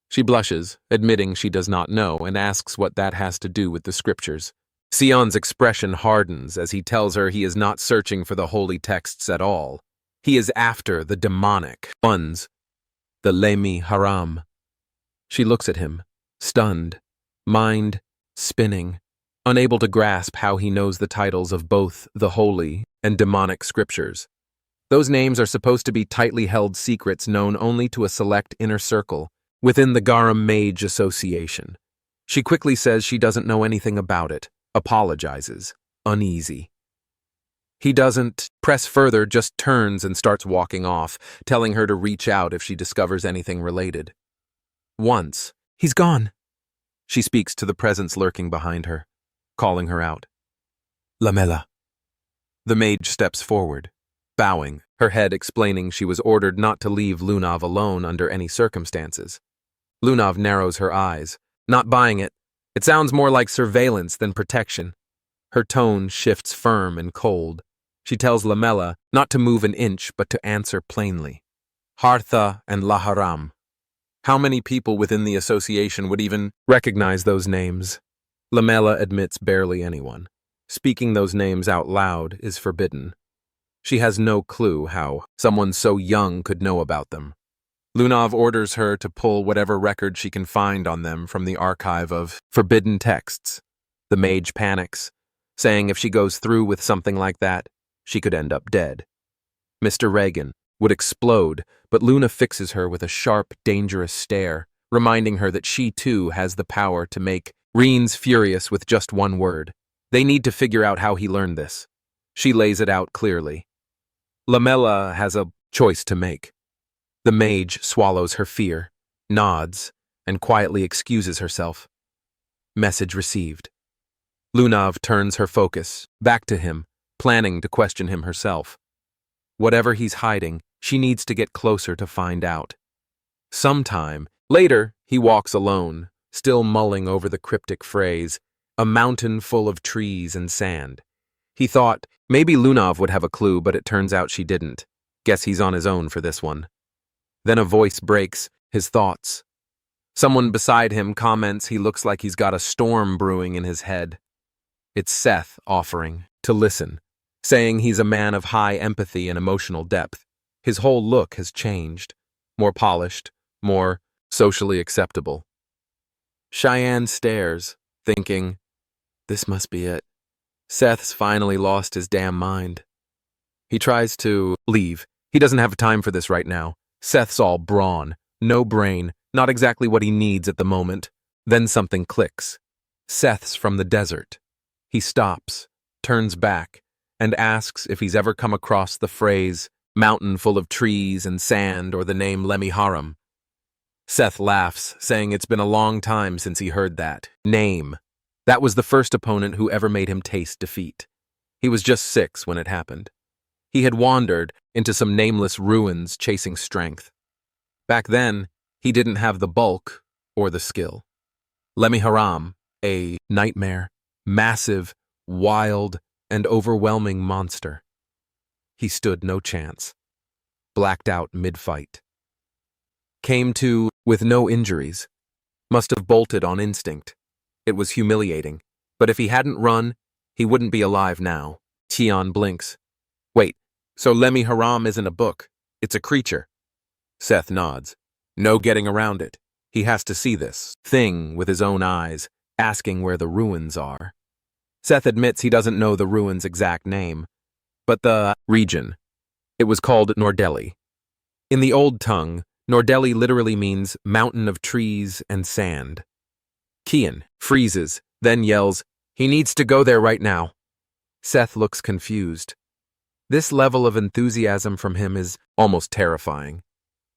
Speaker 1: She blushes, admitting she does not know, and asks what that has to do with the scriptures. Sion's expression hardens as he tells her he is not searching for the holy texts at all. He is after the demonic ones, the Lemi Haram. She looks at him, stunned, mind spinning, unable to grasp how he knows the titles of both the holy and demonic scriptures. Those names are supposed to be tightly held secrets known only to a select inner circle within the Garum Mage Association. She quickly says she doesn't know anything about it, apologizes, uneasy. He doesn't press further, just turns and starts walking off, telling her to reach out if she discovers anything related. Once, he's gone. She speaks to the presence lurking behind her, calling her out. Lamela. The mage steps forward, bowing, her head explaining she was ordered not to leave Lunov alone under any circumstances. Lunov narrows her eyes, not buying it. It sounds more like surveillance than protection. Her tone shifts firm and cold. She tells Lamela not to move an inch but to answer plainly. Hartha and Laharam. How many people within the association would even recognize those names? Lamela admits barely anyone. Speaking those names out loud is forbidden. She has no clue how someone so young could know about them. Lunov orders her to pull whatever record she can find on them from the archive of forbidden texts. The mage panics, saying if she goes through with something like that, she could end up dead. Mr. Reagan would explode, but Luna fixes her with a sharp, dangerous stare, reminding her that she too has the power to make Reens furious with just one word. They need to figure out how he learned this. She lays it out clearly. Lamela has a choice to make. The mage swallows her fear, nods, and quietly excuses herself. Message received. Lunov turns her focus back to him, planning to question him herself. Whatever he's hiding, she needs to get closer to find out. Sometime later, he walks alone, still mulling over the cryptic phrase, a mountain full of trees and sand. He thought maybe Lunov would have a clue, but it turns out she didn't. Guess he's on his own for this one. Then a voice breaks his thoughts. Someone beside him comments he looks like he's got a storm brewing in his head. It's Seth offering to listen, saying he's a man of high empathy and emotional depth. His whole look has changed, more polished, more socially acceptable. Cheyenne stares, thinking, This must be it. Seth's finally lost his damn mind. He tries to leave. He doesn't have time for this right now. Seth's all brawn, no brain, not exactly what he needs at the moment. Then something clicks. Seth's from the desert. He stops, turns back, and asks if he's ever come across the phrase, mountain full of trees and sand, or the name Lemmiharam. Seth laughs, saying it's been a long time since he heard that name. That was the first opponent who ever made him taste defeat. He was just 6 when it happened. He had wandered into some nameless ruins chasing strength. Back then, he didn't have the bulk or the skill. Lemmiharam, a nightmare, massive, wild, and overwhelming monster. He stood no chance. Blacked out mid-fight. Came to with no injuries. Must have bolted on instinct. It was humiliating, but if he hadn't run, he wouldn't be alive now. Tion blinks. Wait, so Lemmiharam isn't a book, it's a creature. Seth nods. No getting around it. He has to see this thing with his own eyes, asking where the ruins are. Seth admits he doesn't know the ruins' exact name, but the region. It was called Nordeli. In the old tongue, Nordeli literally means mountain of trees and sand. Kian freezes, then yells, he needs to go there right now. Seth looks confused. This level of enthusiasm from him is almost terrifying.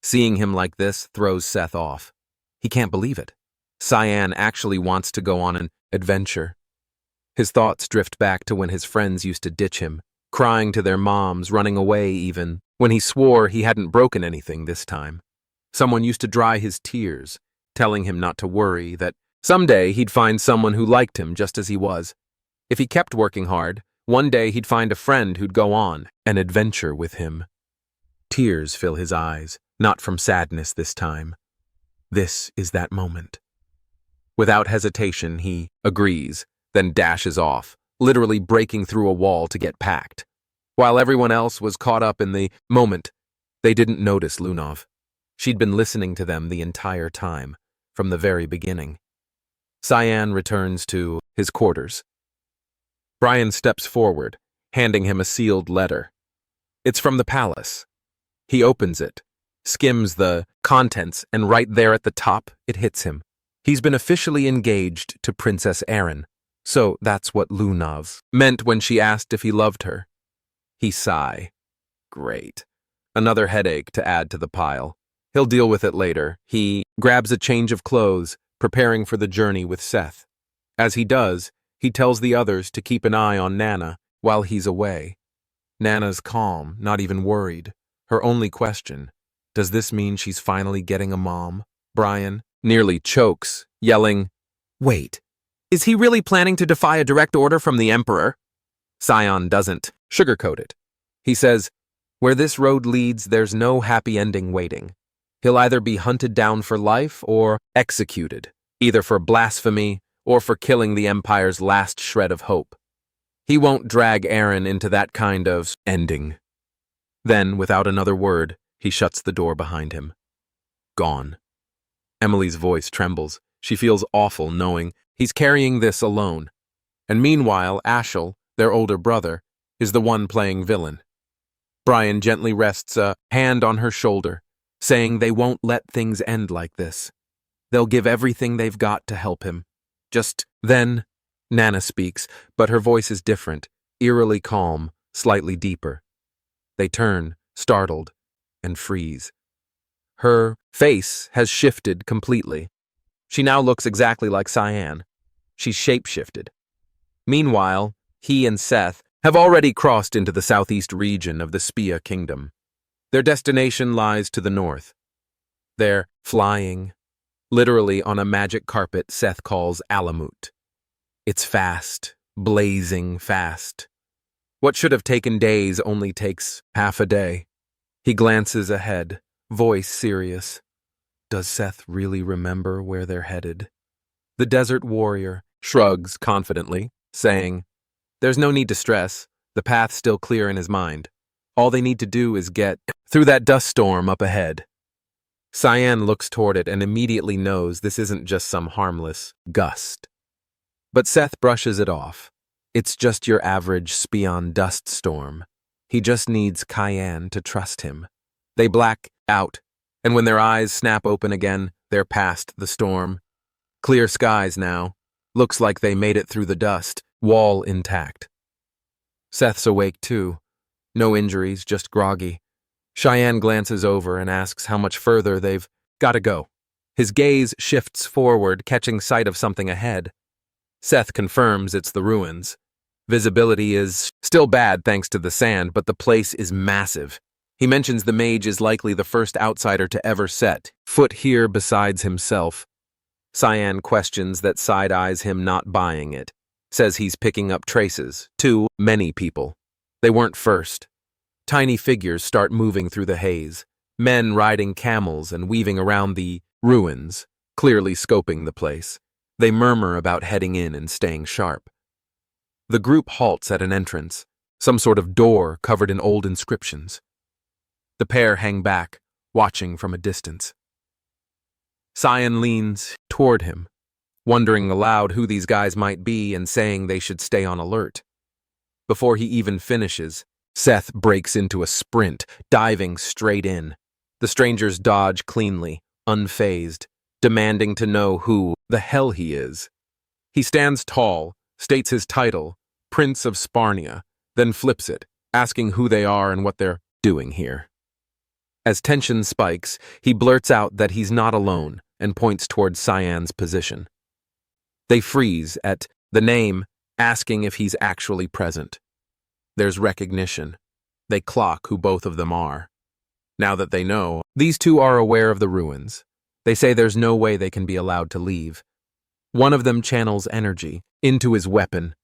Speaker 1: Seeing him like this throws Seth off. He can't believe it. Cyan actually wants to go on an adventure. His thoughts drift back to when his friends used to ditch him, crying to their moms, running away even, when he swore he hadn't broken anything this time. Someone used to dry his tears, telling him not to worry, that someday he'd find someone who liked him just as he was. If he kept working hard, one day he'd find a friend who'd go on an adventure with him. Tears fill his eyes, not from sadness this time. This is that moment. Without hesitation, he agrees, then dashes off, literally breaking through a wall to get packed. While everyone else was caught up in the moment, they didn't notice Lunov. She'd been listening to them the entire time, from the very beginning. Cyan returns to his quarters. Brian steps forward, handing him a sealed letter. It's from the palace. He opens it, skims the contents, and right there at the top, it hits him. He's been officially engaged to Princess Erin, so that's what Lunov meant when she asked if he loved her. He sigh. Great. Another headache to add to the pile. He'll deal with it later. He grabs a change of clothes, preparing for the journey with Seth. As he does, he tells the others to keep an eye on Nana while he's away. Nana's calm, not even worried. Her only question, does this mean she's finally getting a mom? Brian nearly chokes, yelling, wait, is he really planning to defy a direct order from the Emperor? Cyan doesn't sugarcoat it. He says, where this road leads, there's no happy ending waiting. He'll either be hunted down for life or executed, either for blasphemy or for killing the Empire's last shred of hope. He won't drag Erin into that kind of ending. Then, without another word, he shuts the door behind him. Gone. Emily's voice trembles. She feels awful knowing he's carrying this alone. And meanwhile, Ashel, their older brother, is the one playing villain. Brian gently rests a hand on her shoulder, saying they won't let things end like this. They'll give everything they've got to help him. Just then, Nana speaks, but her voice is different, eerily calm, slightly deeper. They turn, startled, and freeze. Her face has shifted completely. She now looks exactly like Cyan. She's shape-shifted. Meanwhile, he and Seth have already crossed into the southeast region of the Spia Kingdom. Their destination lies to the north. They're flying, literally on a magic carpet Seth calls Alamut. It's fast, blazing fast. What should have taken days only takes half a day. He glances ahead, voice serious. Does Seth really remember where they're headed? The desert warrior shrugs confidently, saying, there's no need to stress. The path's still clear in his mind. All they need to do is get through that dust storm up ahead. Cyan looks toward it and immediately knows this isn't just some harmless gust. But Seth brushes it off. It's just your average spion dust storm. He just needs Cayenne to trust him. They black out, and when their eyes snap open again, they're past the storm. Clear skies now. Looks like they made it through the dust, wall intact. Seth's awake too. No injuries, just groggy. Cheyenne glances over and asks how much further they've got to go. His gaze shifts forward, catching sight of something ahead. Seth confirms it's the ruins. Visibility is still bad thanks to the sand, but the place is massive. He mentions the mage is likely the first outsider to ever set foot here besides himself. Cyan questions that side-eyes him not buying it. Says he's picking up traces. Too many people. They weren't first. Tiny figures start moving through the haze. Men riding camels and weaving around the ruins, clearly scoping the place. They murmur about heading in and staying sharp. The group halts at an entrance, some sort of door covered in old inscriptions. The pair hang back, watching from a distance. Cyan leans toward him, wondering aloud who these guys might be and saying they should stay on alert. Before he even finishes, Seth breaks into a sprint, diving straight in. The strangers dodge cleanly, unfazed, demanding to know who the hell he is. He stands tall, states his title, Prince of Sparnia, then flips it, asking who they are and what they're doing here. As tension spikes, he blurts out that he's not alone and points towards Cyan's position. They freeze at the name, asking if he's actually present. There's recognition. They clock who both of them are. Now that they know, these two are aware of the ruins. They say there's no way they can be allowed to leave. One of them channels energy into his weapon.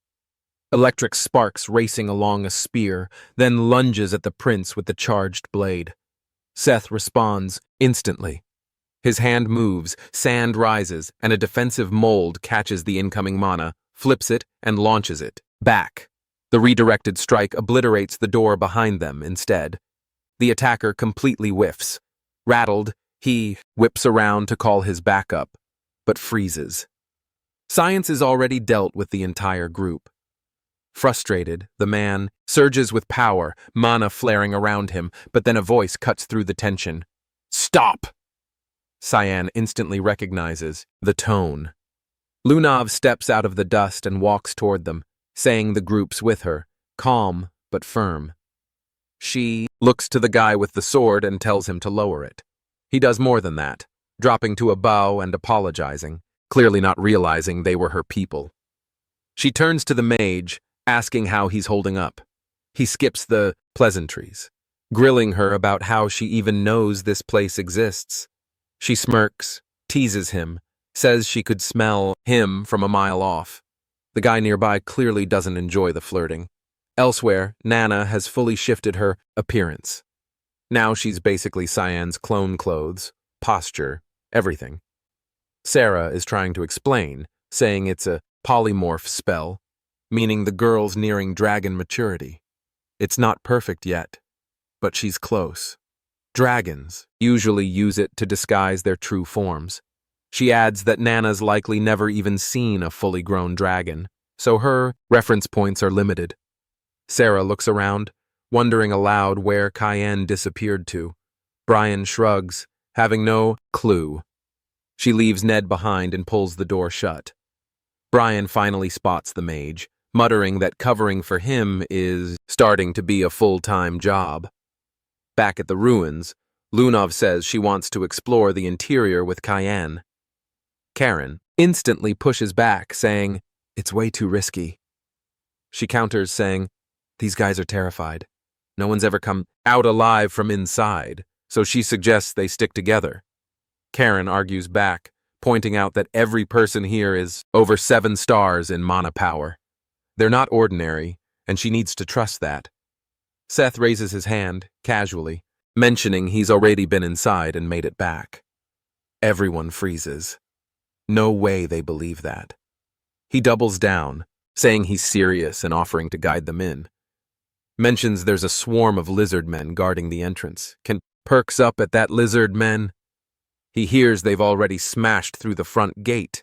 Speaker 1: Electric sparks racing along a spear, then lunges at the prince with the charged blade. Seth responds instantly. His hand moves, sand rises, and a defensive mold catches the incoming mana, flips it, and launches it back. The redirected strike obliterates the door behind them instead. The attacker completely whiffs. Rattled, he whips around to call his backup, but freezes. Science is already dealt with the entire group. Frustrated, the man surges with power, mana flaring around him, but then a voice cuts through the tension. Stop! Cyan instantly recognizes the tone. Lunav steps out of the dust and walks toward them, saying the group's with her, calm but firm. She looks to the guy with the sword and tells him to lower it. He does more than that, dropping to a bow and apologizing, clearly not realizing they were her people. She turns to the mage, asking how he's holding up. He skips the pleasantries, grilling her about how she even knows this place exists. She smirks, teases him, says she could smell him from a mile off. The guy nearby clearly doesn't enjoy the flirting. Elsewhere, Nana has fully shifted her appearance. Now she's basically Cyan's clone clothes, posture, everything. Sarah is trying to explain, saying it's a polymorph spell, meaning the girl's nearing dragon maturity. It's not perfect yet, but she's close. Dragons usually use it to disguise their true forms. She adds that Nana's likely never even seen a fully grown dragon, so her reference points are limited. Sarah looks around, wondering aloud where Cayenne disappeared to. Brian shrugs, having no clue. She leaves Ned behind and pulls the door shut. Brian finally spots the mage, muttering that covering for him is starting to be a full-time job. Back at the ruins, Lunav says she wants to explore the interior with Cayenne. Karen instantly pushes back, saying, "It's way too risky." She counters, saying, "These guys are terrified. No one's ever come out alive from inside, so she suggests they stick together." Karen argues back, pointing out that every person here is over 7 stars in mana power. They're not ordinary, and she needs to trust that. Seth raises his hand, casually, mentioning he's already been inside and made it back. Everyone freezes. No way they believe that. He doubles down, saying he's serious and offering to guide them in. Mentions there's a swarm of lizard men guarding the entrance. Perks up at that lizard men. He hears they've already smashed through the front gate.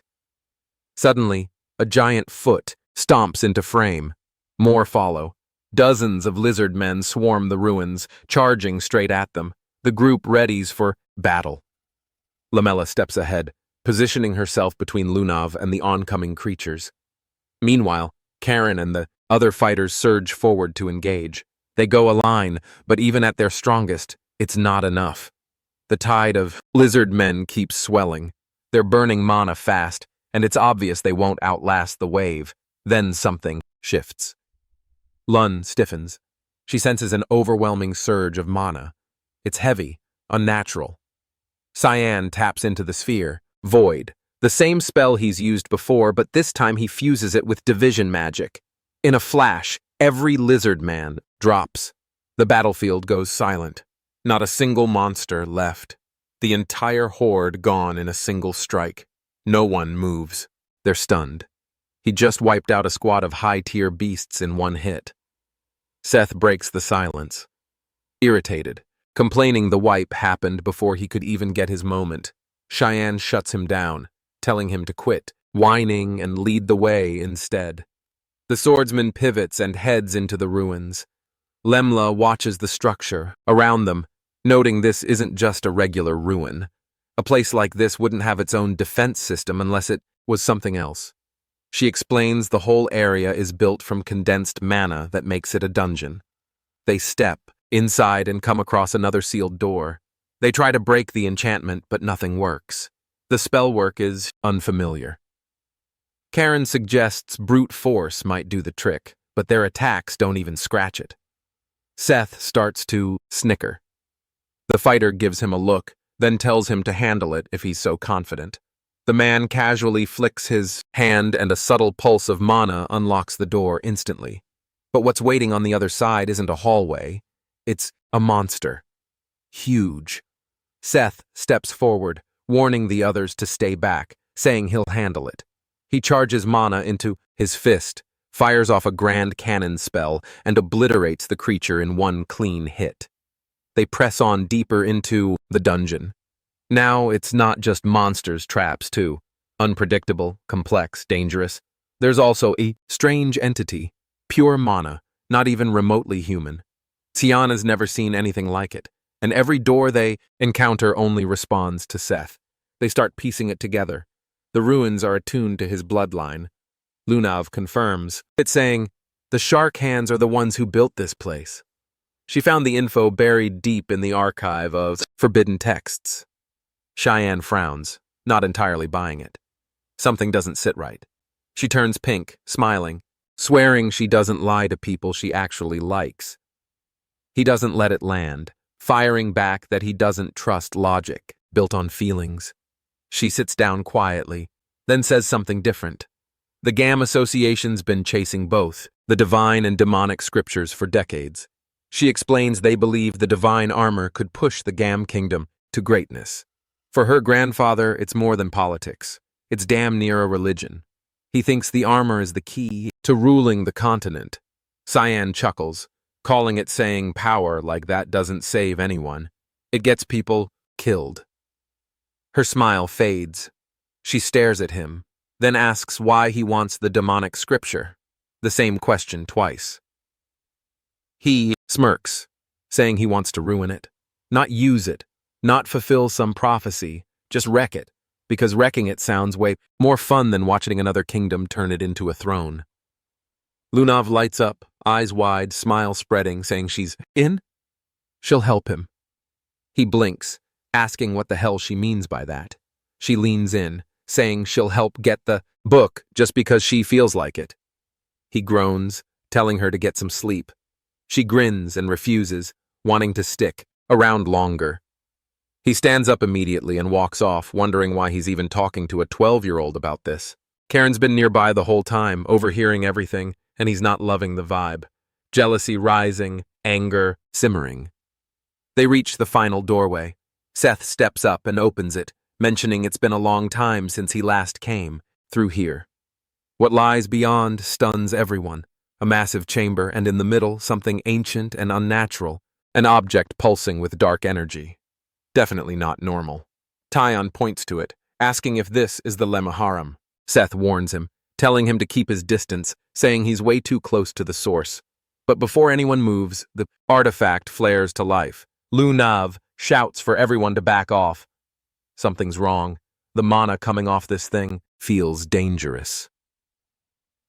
Speaker 1: Suddenly, A giant foot stomps into frame. More follow. Dozens of lizard men swarm the ruins, charging straight at them. The group readies for battle. Lamella steps ahead, positioning herself between Lunav and the oncoming creatures. Meanwhile, Karen and the other fighters surge forward to engage. They go a line, but even at their strongest, it's not enough. The tide of lizard men keeps swelling. They're burning mana fast, and it's obvious they won't outlast the wave. Then something shifts. Lun stiffens. She senses an overwhelming surge of mana. It's heavy, unnatural. Cyan taps into the sphere, Void, the same spell he's used before, but this time he fuses it with division magic. In a flash, every lizard man drops. The battlefield goes silent. Not a single monster left. The entire horde gone in a single strike. No one moves. They're stunned. He just wiped out a squad of high-tier beasts in one hit. Seth breaks the silence. Irritated, complaining the wipe happened before he could even get his moment, Cheyenne shuts him down, telling him to quit, whining and lead the way instead. The swordsman pivots and heads into the ruins. Lemla watches the structure around them, noting this isn't just a regular ruin. A place like this wouldn't have its own defense system unless it was something else. She explains the whole area is built from condensed mana that makes it a dungeon. They step inside and come across another sealed door. They try to break the enchantment, but nothing works. The spell work is unfamiliar. Karen suggests brute force might do the trick, but their attacks don't even scratch it. Seth starts to snicker. The fighter gives him a look, then tells him to handle it if he's so confident. The man casually flicks his hand and a subtle pulse of mana unlocks the door instantly. But what's waiting on the other side isn't a hallway. It's a monster. Huge. Seth steps forward, warning the others to stay back, saying he'll handle it. He charges mana into his fist, fires off a grand cannon spell, and obliterates the creature in one clean hit. They press on deeper into the dungeon. Now it's not just monsters traps, too. Unpredictable, complex, dangerous. There's also a strange entity, pure mana, not even remotely human. Tiana's never seen anything like it, and every door they encounter only responds to Seth. They start piecing it together. The ruins are attuned to his bloodline. Lunav confirms it, saying, "The shark hands are the ones who built this place." She found the info buried deep in the archive of forbidden texts. Cheyenne frowns, not entirely buying it. Something doesn't sit right. She turns pink, smiling, swearing she doesn't lie to people she actually likes. He doesn't let it land, firing back that he doesn't trust logic, built on feelings. She sits down quietly, then says something different. The GAM Association's been chasing both, the divine and demonic scriptures, for decades. She explains they believe the divine armor could push the GAM kingdom to greatness. For her grandfather, it's more than politics. It's damn near a religion. He thinks the armor is the key to ruling the continent. Cyan chuckles, calling it saying power like that doesn't save anyone. It gets people killed. Her smile fades. She stares at him, then asks why he wants the demonic scripture. The same question twice. He smirks, saying he wants to ruin it. Not use it, not fulfill some prophecy, just wreck it, because wrecking it sounds way more fun than watching another kingdom turn it into a throne. Lunav lights up, eyes wide, smile spreading, saying she's in. She'll help him. He blinks, asking what the hell she means by that. She leans in, saying she'll help get the book just because she feels like it. He groans, telling her to get some sleep. She grins and refuses, wanting to stick around longer. He stands up immediately and walks off, wondering why he's even talking to a 12-year-old about this. Karen's been nearby the whole time, overhearing everything, and he's not loving the vibe. Jealousy rising, anger simmering. They reach the final doorway. Seth steps up and opens it, mentioning it's been a long time since he last came through here. What lies beyond stuns everyone. A massive chamber, and in the middle, something ancient and unnatural, an object pulsing with dark energy. Definitely not normal. Tyon points to it, asking if this is the Lemaharam. Seth warns him, telling him to keep his distance, saying he's way too close to the source. But before anyone moves, the artifact flares to life. Lunav shouts for everyone to back off. Something's wrong. The mana coming off this thing feels dangerous.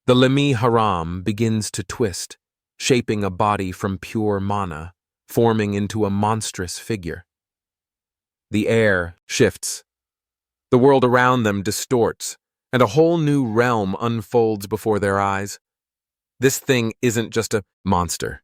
Speaker 1: The Lemi Haram begins to twist, shaping a body from pure mana, forming into a monstrous figure. The air shifts. The world around them distorts, and a whole new realm unfolds before their eyes. This thing isn't just a monster.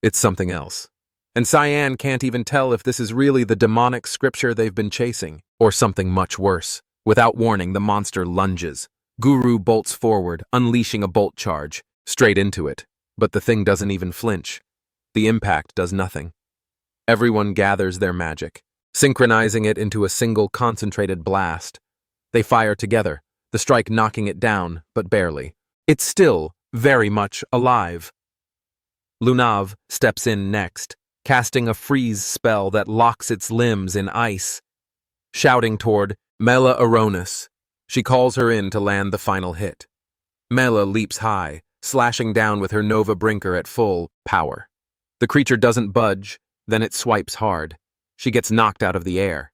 Speaker 1: It's something else. And Cyan can't even tell if this is really the demonic scripture they've been chasing, or something much worse. Without warning, the monster lunges. Guru bolts forward, unleashing a bolt charge, straight into it. But the thing doesn't even flinch. The impact does nothing. Everyone gathers their magic, synchronizing it into a single concentrated blast. They fire together, the strike knocking it down, but barely. It's still very much alive. Lunav steps in next, casting a freeze spell that locks its limbs in ice. Shouting toward Mela Aronis, she calls her in to land the final hit. Mela leaps high, slashing down with her Nova Brinker at full power. The creature doesn't budge, then it swipes hard. She gets knocked out of the air.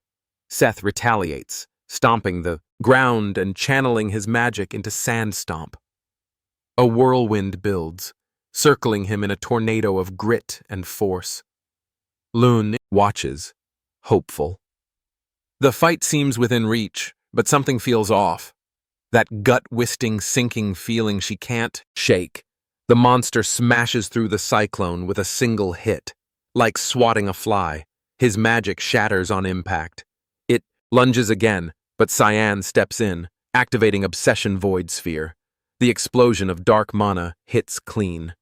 Speaker 1: Seth retaliates, stomping the ground and channeling his magic into Sand Stomp. A whirlwind builds, circling him in a tornado of grit and force. Lune watches, hopeful. The fight seems within reach, but something feels off. That gut-wisting, sinking feeling she can't shake. The monster smashes through the cyclone with a single hit. Like swatting a fly, his magic shatters on impact. It lunges again, but Cyan steps in, activating Obsession Void Sphere. The explosion of dark mana hits clean.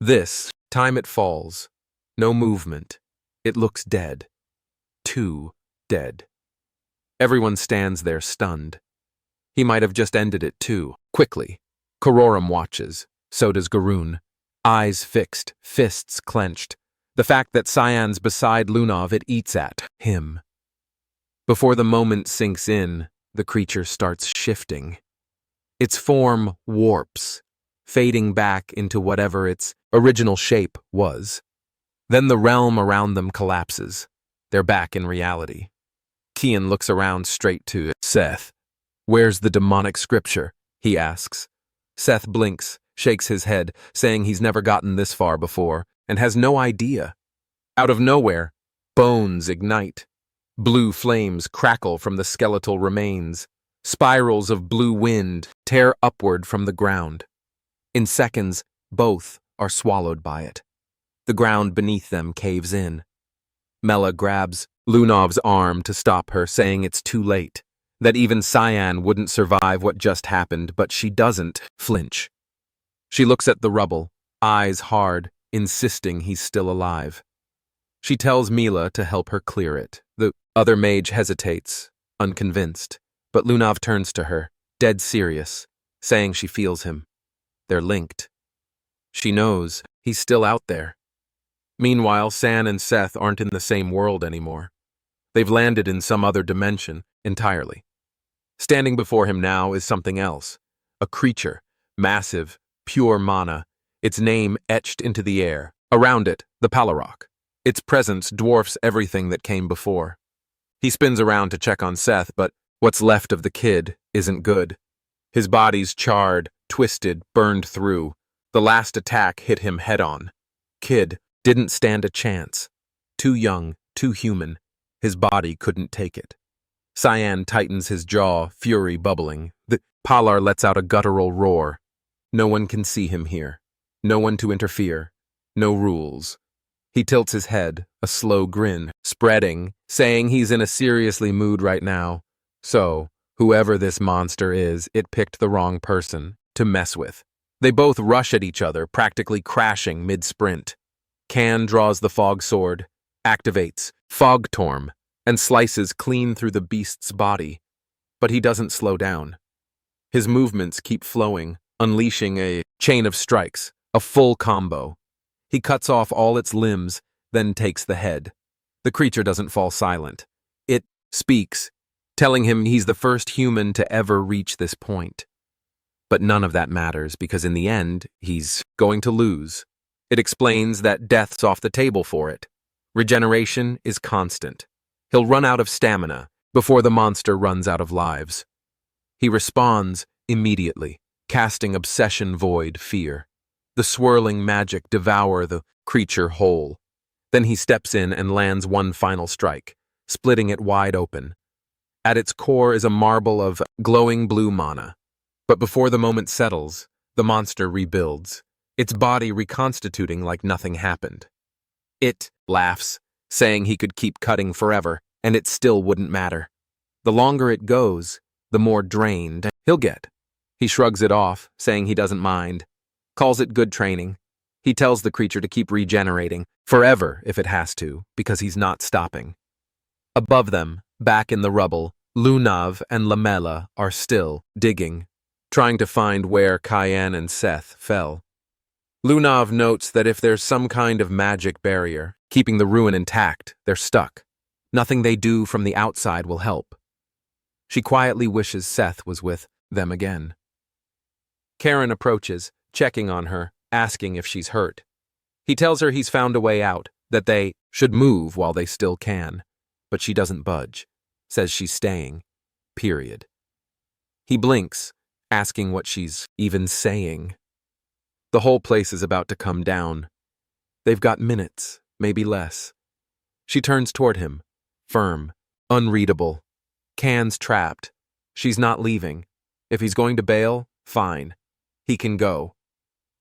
Speaker 1: This time it falls. No movement. It looks dead. Too dead. Everyone stands there stunned. He might have just ended it too, quickly. Kororum watches. So does Garoon. Eyes fixed, fists clenched. The fact that Cyan's beside Lunav, it eats at him. Before the moment sinks in, the creature starts shifting. Its form warps, fading back into whatever its original shape was. Then the realm around them collapses. They're back in reality. Kian looks around straight to Seth. "Where's the demonic scripture?" he asks. Seth blinks, shakes his head, saying he's never gotten this far before, and has no idea. Out of nowhere, bones ignite. Blue flames crackle from the skeletal remains. Spirals of blue wind tear upward from the ground. In seconds, both are swallowed by it. The ground beneath them caves in. Mela grabs Lunav's arm to stop her, saying it's too late, that even Cyan wouldn't survive what just happened, but she doesn't flinch. She looks at the rubble, eyes hard, insisting he's still alive. She tells Mila to help her clear it. The other mage hesitates, unconvinced, but Lunav turns to her, dead serious, saying she feels him. They're linked. She knows he's still out there. Meanwhile, San and Seth aren't in the same world anymore. They've landed in some other dimension entirely. Standing before him now is something else. A creature, massive, pure mana, its name etched into the air. Around it, the Palarok. Its presence dwarfs everything that came before. He spins around to check on Seth, but what's left of the kid isn't good. His body's charred, twisted, burned through. The last attack hit him head-on. Kid didn't stand a chance. Too young, too human. His body couldn't take it. Cyan tightens his jaw, fury bubbling. The Palar lets out a guttural roar. No one can see him here. No one to interfere. No rules. He tilts his head, a slow grin, spreading, saying he's in a seriously mood right now. So, whoever this monster is, it picked the wrong person to mess with. They both rush at each other, practically crashing mid-sprint. Can draws the fog sword, activates Fog Torm, and slices clean through the beast's body. But he doesn't slow down. His movements keep flowing, unleashing a chain of strikes, a full combo. He cuts off all its limbs, then takes the head. The creature doesn't fall silent. It speaks, telling him he's the first human to ever reach this point. But none of that matters because in the end, he's going to lose. It explains that death's off the table for it. Regeneration is constant. He'll run out of stamina before the monster runs out of lives. He responds immediately, casting obsession void fear. The swirling magic devour the creature whole. Then he steps in and lands one final strike, splitting it wide open. At its core is a marble of glowing blue mana. But before the moment settles, the monster rebuilds, its body reconstituting like nothing happened. It laughs, saying he could keep cutting forever, and it still wouldn't matter. The longer it goes, the more drained he'll get. He shrugs it off, saying he doesn't mind, calls it good training. He tells the creature to keep regenerating, forever if it has to, because he's not stopping. Above them, back in the rubble, Lunav and Lamela are still digging, trying to find where Cayenne and Seth fell. Lunav notes that if there's some kind of magic barrier, keeping the ruin intact, they're stuck. Nothing they do from the outside will help. She quietly wishes Seth was with them again. Karen approaches, checking on her, asking if she's hurt. He tells her he's found a way out, that they should move while they still can. But she doesn't budge, says she's staying. Period. He blinks, asking what she's even saying. The whole place is about to come down. They've got minutes, maybe less. She turns toward him, firm, unreadable. Can's trapped. She's not leaving. If he's going to bail, fine. He can go.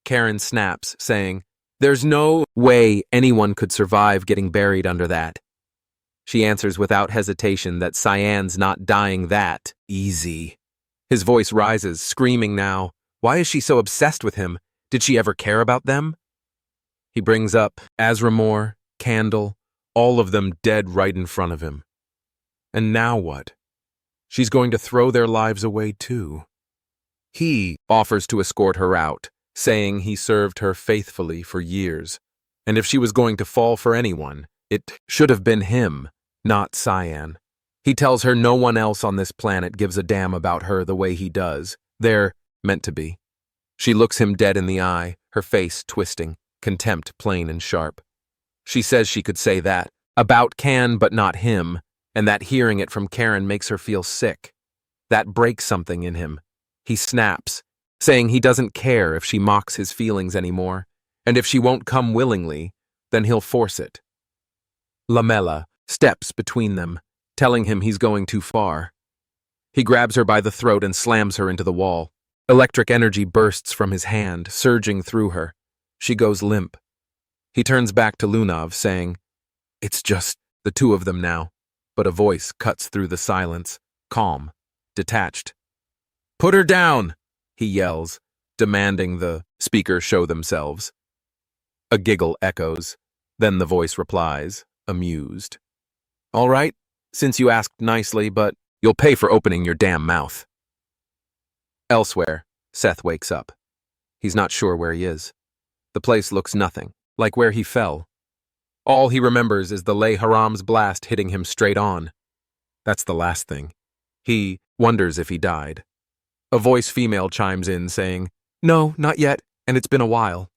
Speaker 1: Karen snaps, saying, "There's no way anyone could survive getting buried under that." She answers without hesitation that Cyan's not dying that easy. His voice rises, screaming now. Why is she so obsessed with him? Did she ever care about them? He brings up Azramor, Candle, all of them dead right in front of him. And now what? She's going to throw their lives away too. He offers to escort her out, saying he served her faithfully for years, and if she was going to fall for anyone, it should have been him, not Cyan. He tells her no one else on this planet gives a damn about her the way he does. They're meant to be. She looks him dead in the eye, her face twisting, contempt plain and sharp. She says she could say that about Can but not him, and that hearing it from Karen makes her feel sick. That breaks something in him. He snaps, saying he doesn't care if she mocks his feelings anymore, and if she won't come willingly, then he'll force it. Lamela steps between them, telling him he's going too far. He grabs her by the throat and slams her into the wall. Electric energy bursts from his hand, surging through her. She goes limp. He turns back to Lunav, saying, "It's just the two of them now," but a voice cuts through the silence, calm, detached. "Put her down!" he yells, demanding the speakers show themselves. A giggle echoes. Then the voice replies, amused. "All right, since you asked nicely, but you'll pay for opening your damn mouth." Elsewhere, Seth wakes up. He's not sure where he is. The place looks nothing, like where he fell. All he remembers is the Lay Haram's blast hitting him straight on. That's the last thing. He wonders if he died. A voice female chimes in, saying, "No, not yet, and it's been a while."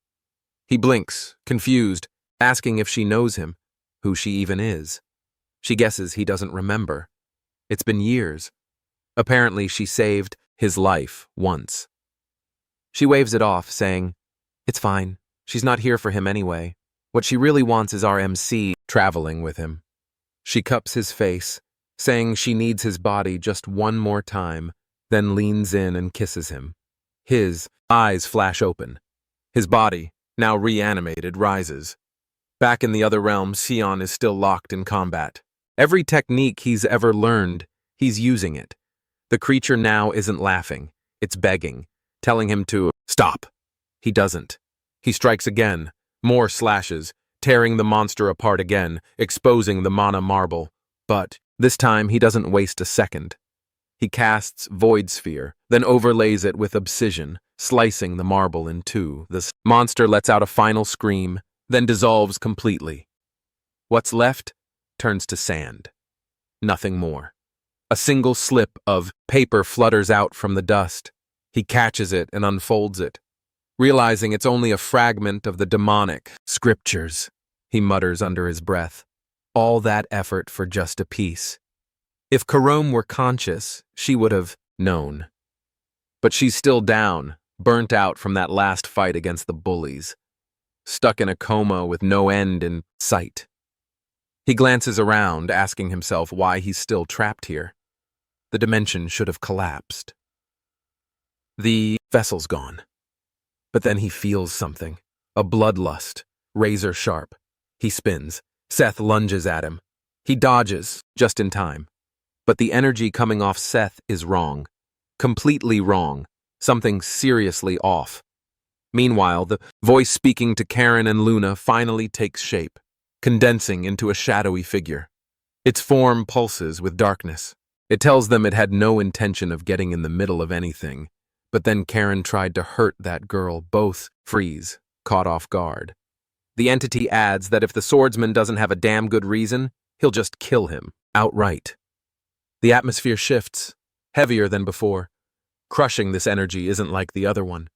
Speaker 1: He blinks, confused, asking if she knows him, who she even is. She guesses he doesn't remember. It's been years. Apparently, she saved his life once. She waves it off, saying, "It's fine. She's not here for him anyway. What she really wants is our MC traveling with him." She cups his face, saying she needs his body just one more time, then leans in and kisses him. His eyes flash open. His body, now reanimated, rises. Back in the other realm, Sion is still locked in combat. Every technique he's ever learned, he's using it. The creature now isn't laughing, it's begging, telling him to stop. He doesn't. He strikes again, more slashes, tearing the monster apart again, exposing the mana marble. But this time he doesn't waste a second. He casts Void Sphere, then overlays it with Obsidian, slicing the marble in two. The monster lets out a final scream, then dissolves completely. What's left turns to sand. Nothing more. A single slip of paper flutters out from the dust. He catches it and unfolds it, realizing it's only a fragment of the demonic scriptures. He mutters under his breath. All that effort for just a piece. If Karome were conscious, she would have known. But she's still down, burnt out from that last fight against the bullies, stuck in a coma with no end in sight. He glances around, asking himself why he's still trapped here. The dimension should have collapsed. The vessel's gone. But then he feels something, a bloodlust, razor sharp. He spins. Seth lunges at him. He dodges, just in time. But the energy coming off Seth is wrong. Completely wrong. Something seriously off. Meanwhile, the voice speaking to Karen and Luna finally takes shape, condensing into a shadowy figure. Its form pulses with darkness. It tells them it had no intention of getting in the middle of anything, but then Karen tried to hurt that girl. Both freeze, caught off guard. The entity adds that if the swordsman doesn't have a damn good reason, he'll just kill him, outright. The atmosphere shifts, heavier than before. Crushing this energy isn't like the other one.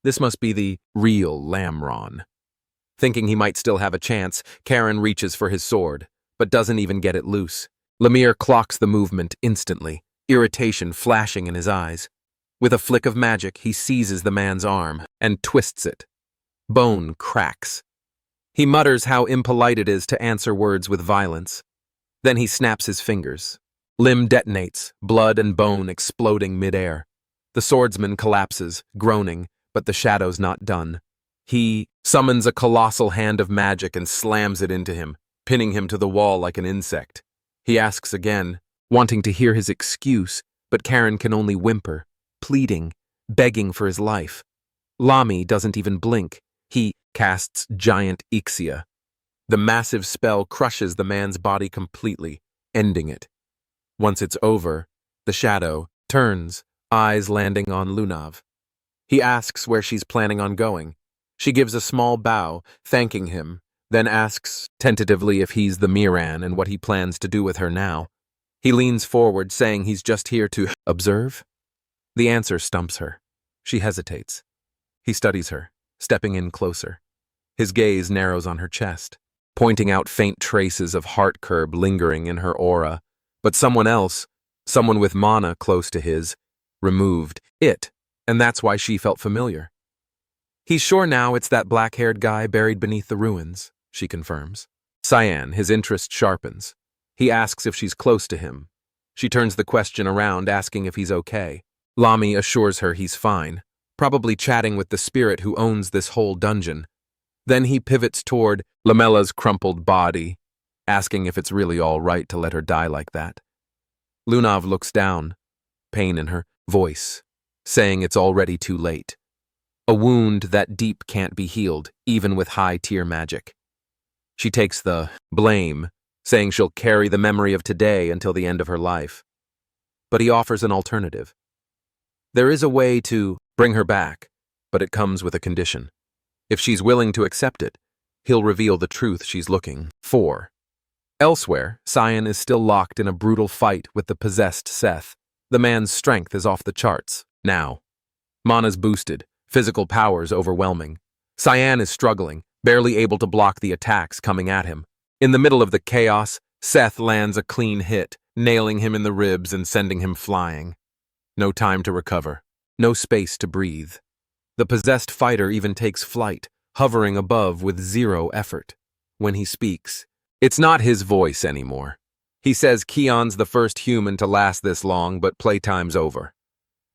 Speaker 1: This must be the real Lamron. Thinking he might still have a chance, Karen reaches for his sword, but doesn't even get it loose. Lemire clocks the movement instantly, irritation flashing in his eyes. With a flick of magic, he seizes the man's arm and twists it. Bone cracks. He mutters how impolite it is to answer words with violence. Then he snaps his fingers. Limb detonates, blood and bone exploding midair. The swordsman collapses, groaning, but the shadow's not done. He summons a colossal hand of magic and slams it into him, pinning him to the wall like an insect. He asks again, wanting to hear his excuse, but Karen can only whimper, pleading, begging for his life. Lami doesn't even blink. He casts giant Ixia. The massive spell crushes the man's body completely, ending it. Once it's over, the shadow turns, eyes landing on Lunav. He asks where she's planning on going. She gives a small bow, thanking him, then asks tentatively if he's the Miran and what he plans to do with her now. He leans forward, saying he's just here to observe. The answer stumps her. She hesitates. He studies her, stepping in closer. His gaze narrows on her chest, pointing out faint traces of heart curb lingering in her aura. But someone else, someone with mana close to his, removed it, and that's why she felt familiar. He's sure now it's that black-haired guy buried beneath the ruins, she confirms. Cyan, his interest sharpens. He asks if she's close to him. She turns the question around, asking if he's okay. Lami assures her he's fine, probably chatting with the spirit who owns this whole dungeon. Then he pivots toward Lamella's crumpled body, asking if it's really all right to let her die like that. Lunav looks down, pain in her voice, saying it's already too late. A wound that deep can't be healed, even with high-tier magic. She takes the blame, saying she'll carry the memory of today until the end of her life. But he offers an alternative. There is a way to bring her back, but it comes with a condition. If she's willing to accept it, he'll reveal the truth she's looking for. Elsewhere, Cyan is still locked in a brutal fight with the possessed Seth. The man's strength is off the charts, now. Mana's boosted, physical powers overwhelming. Cyan is struggling, barely able to block the attacks coming at him. In the middle of the chaos, Seth lands a clean hit, nailing him in the ribs and sending him flying. No time to recover, no space to breathe. The possessed fighter even takes flight, hovering above with zero effort. When he speaks, it's not his voice anymore. He says Keon's the first human to last this long, but playtime's over.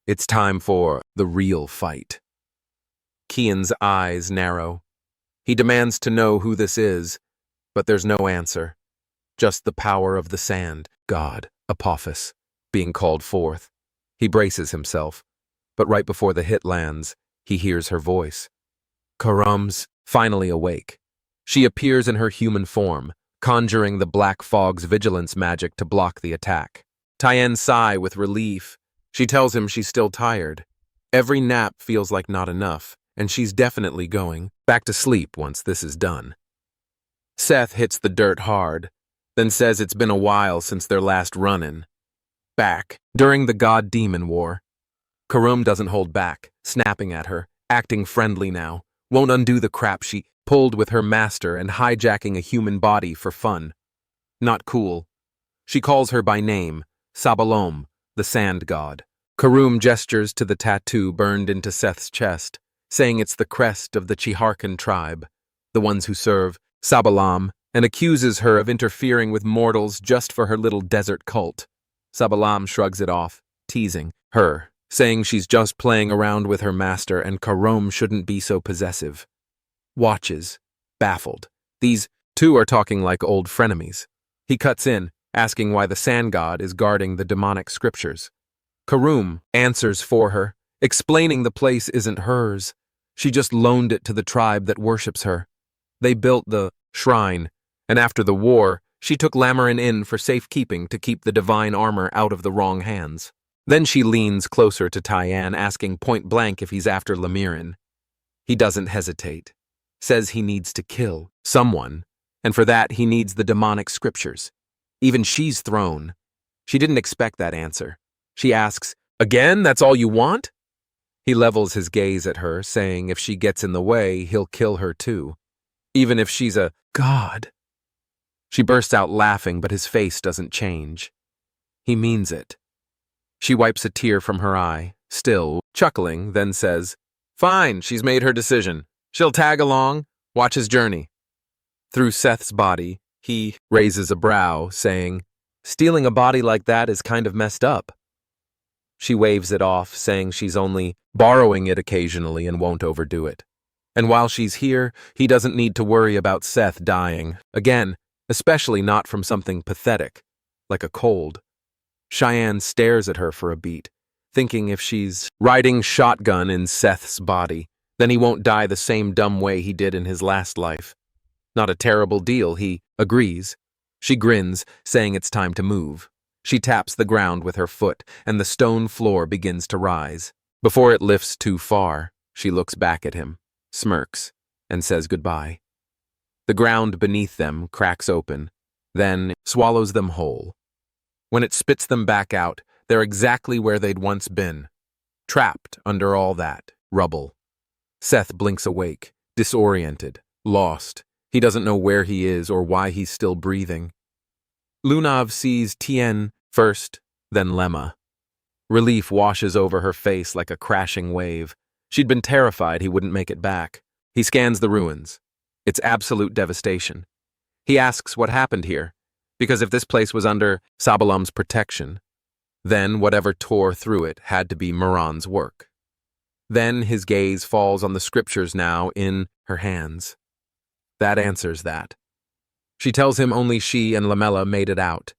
Speaker 1: It's time for the real fight. Keon's eyes narrow. He demands to know who this is, but there's no answer. Just the power of the sand, God, Apophis, being called forth. He braces himself, but right before the hit lands, he hears her voice. Karome's finally awake. She appears in her human form, conjuring the black fog's vigilance magic to block the attack. Tyen sigh with relief. She tells him she's still tired. Every nap feels like not enough, and she's definitely going back to sleep once this is done. Seth hits the dirt hard, then says it's been a while since their last run-in. Back, during the God-Demon War. Karum doesn't hold back, snapping at her, acting friendly now, won't undo the crap she pulled with her master and hijacking a human body for fun. Not cool. She calls her by name, Sabalom, the sand god. Karum gestures to the tattoo burned into Seth's chest, saying it's the crest of the Chiharkan tribe, the ones who serve Sabalam, and accuses her of interfering with mortals just for her little desert cult. Sabalam shrugs it off, teasing her, saying she's just playing around with her master and Karum shouldn't be so possessive. Watches, baffled. These two are talking like old frenemies. He cuts in, asking why the sand god is guarding the demonic scriptures. Karum answers for her, explaining the place isn't hers. She just loaned it to the tribe that worships her. They built the shrine, and after the war, she took Lamarin in for safekeeping to keep the divine armor out of the wrong hands. Then she leans closer to Tyann, asking point blank if he's after Lamirin. He doesn't hesitate. Says he needs to kill someone, and for that he needs the demonic scriptures. Even she's thrown. She didn't expect that answer. She asks, "Again, that's all you want?" He levels his gaze at her, saying if she gets in the way, he'll kill her too. Even if she's a god. She bursts out laughing, but his face doesn't change. He means it. She wipes a tear from her eye, still chuckling, then says, "Fine, she's made her decision. She'll tag along, watch his journey." Through Seth's body, he raises a brow, saying, "Stealing a body like that is kind of messed up." She waves it off, saying she's only borrowing it occasionally and won't overdo it. And while she's here, he doesn't need to worry about Seth dying, again, especially not from something pathetic, like a cold. Cheyenne stares at her for a beat, thinking if she's riding shotgun in Seth's body, then he won't die the same dumb way he did in his last life. Not a terrible deal, he agrees. She grins, saying it's time to move. She taps the ground with her foot, and the stone floor begins to rise. Before it lifts too far, she looks back at him, smirks, and says goodbye. The ground beneath them cracks open, then swallows them whole. When it spits them back out, they're exactly where they'd once been, trapped under all that rubble. Seth blinks awake, disoriented, lost. He doesn't know where he is or why he's still breathing. Lunav sees Tien first, then Lemma. Relief washes over her face like a crashing wave. She'd been terrified he wouldn't make it back. He scans the ruins. It's absolute devastation. He asks what happened here, because if this place was under Sabalam's protection, then whatever tore through it had to be Moran's work. Then his gaze falls on the scriptures now in her hands. That answers that. She tells him only she and Lamella made it out.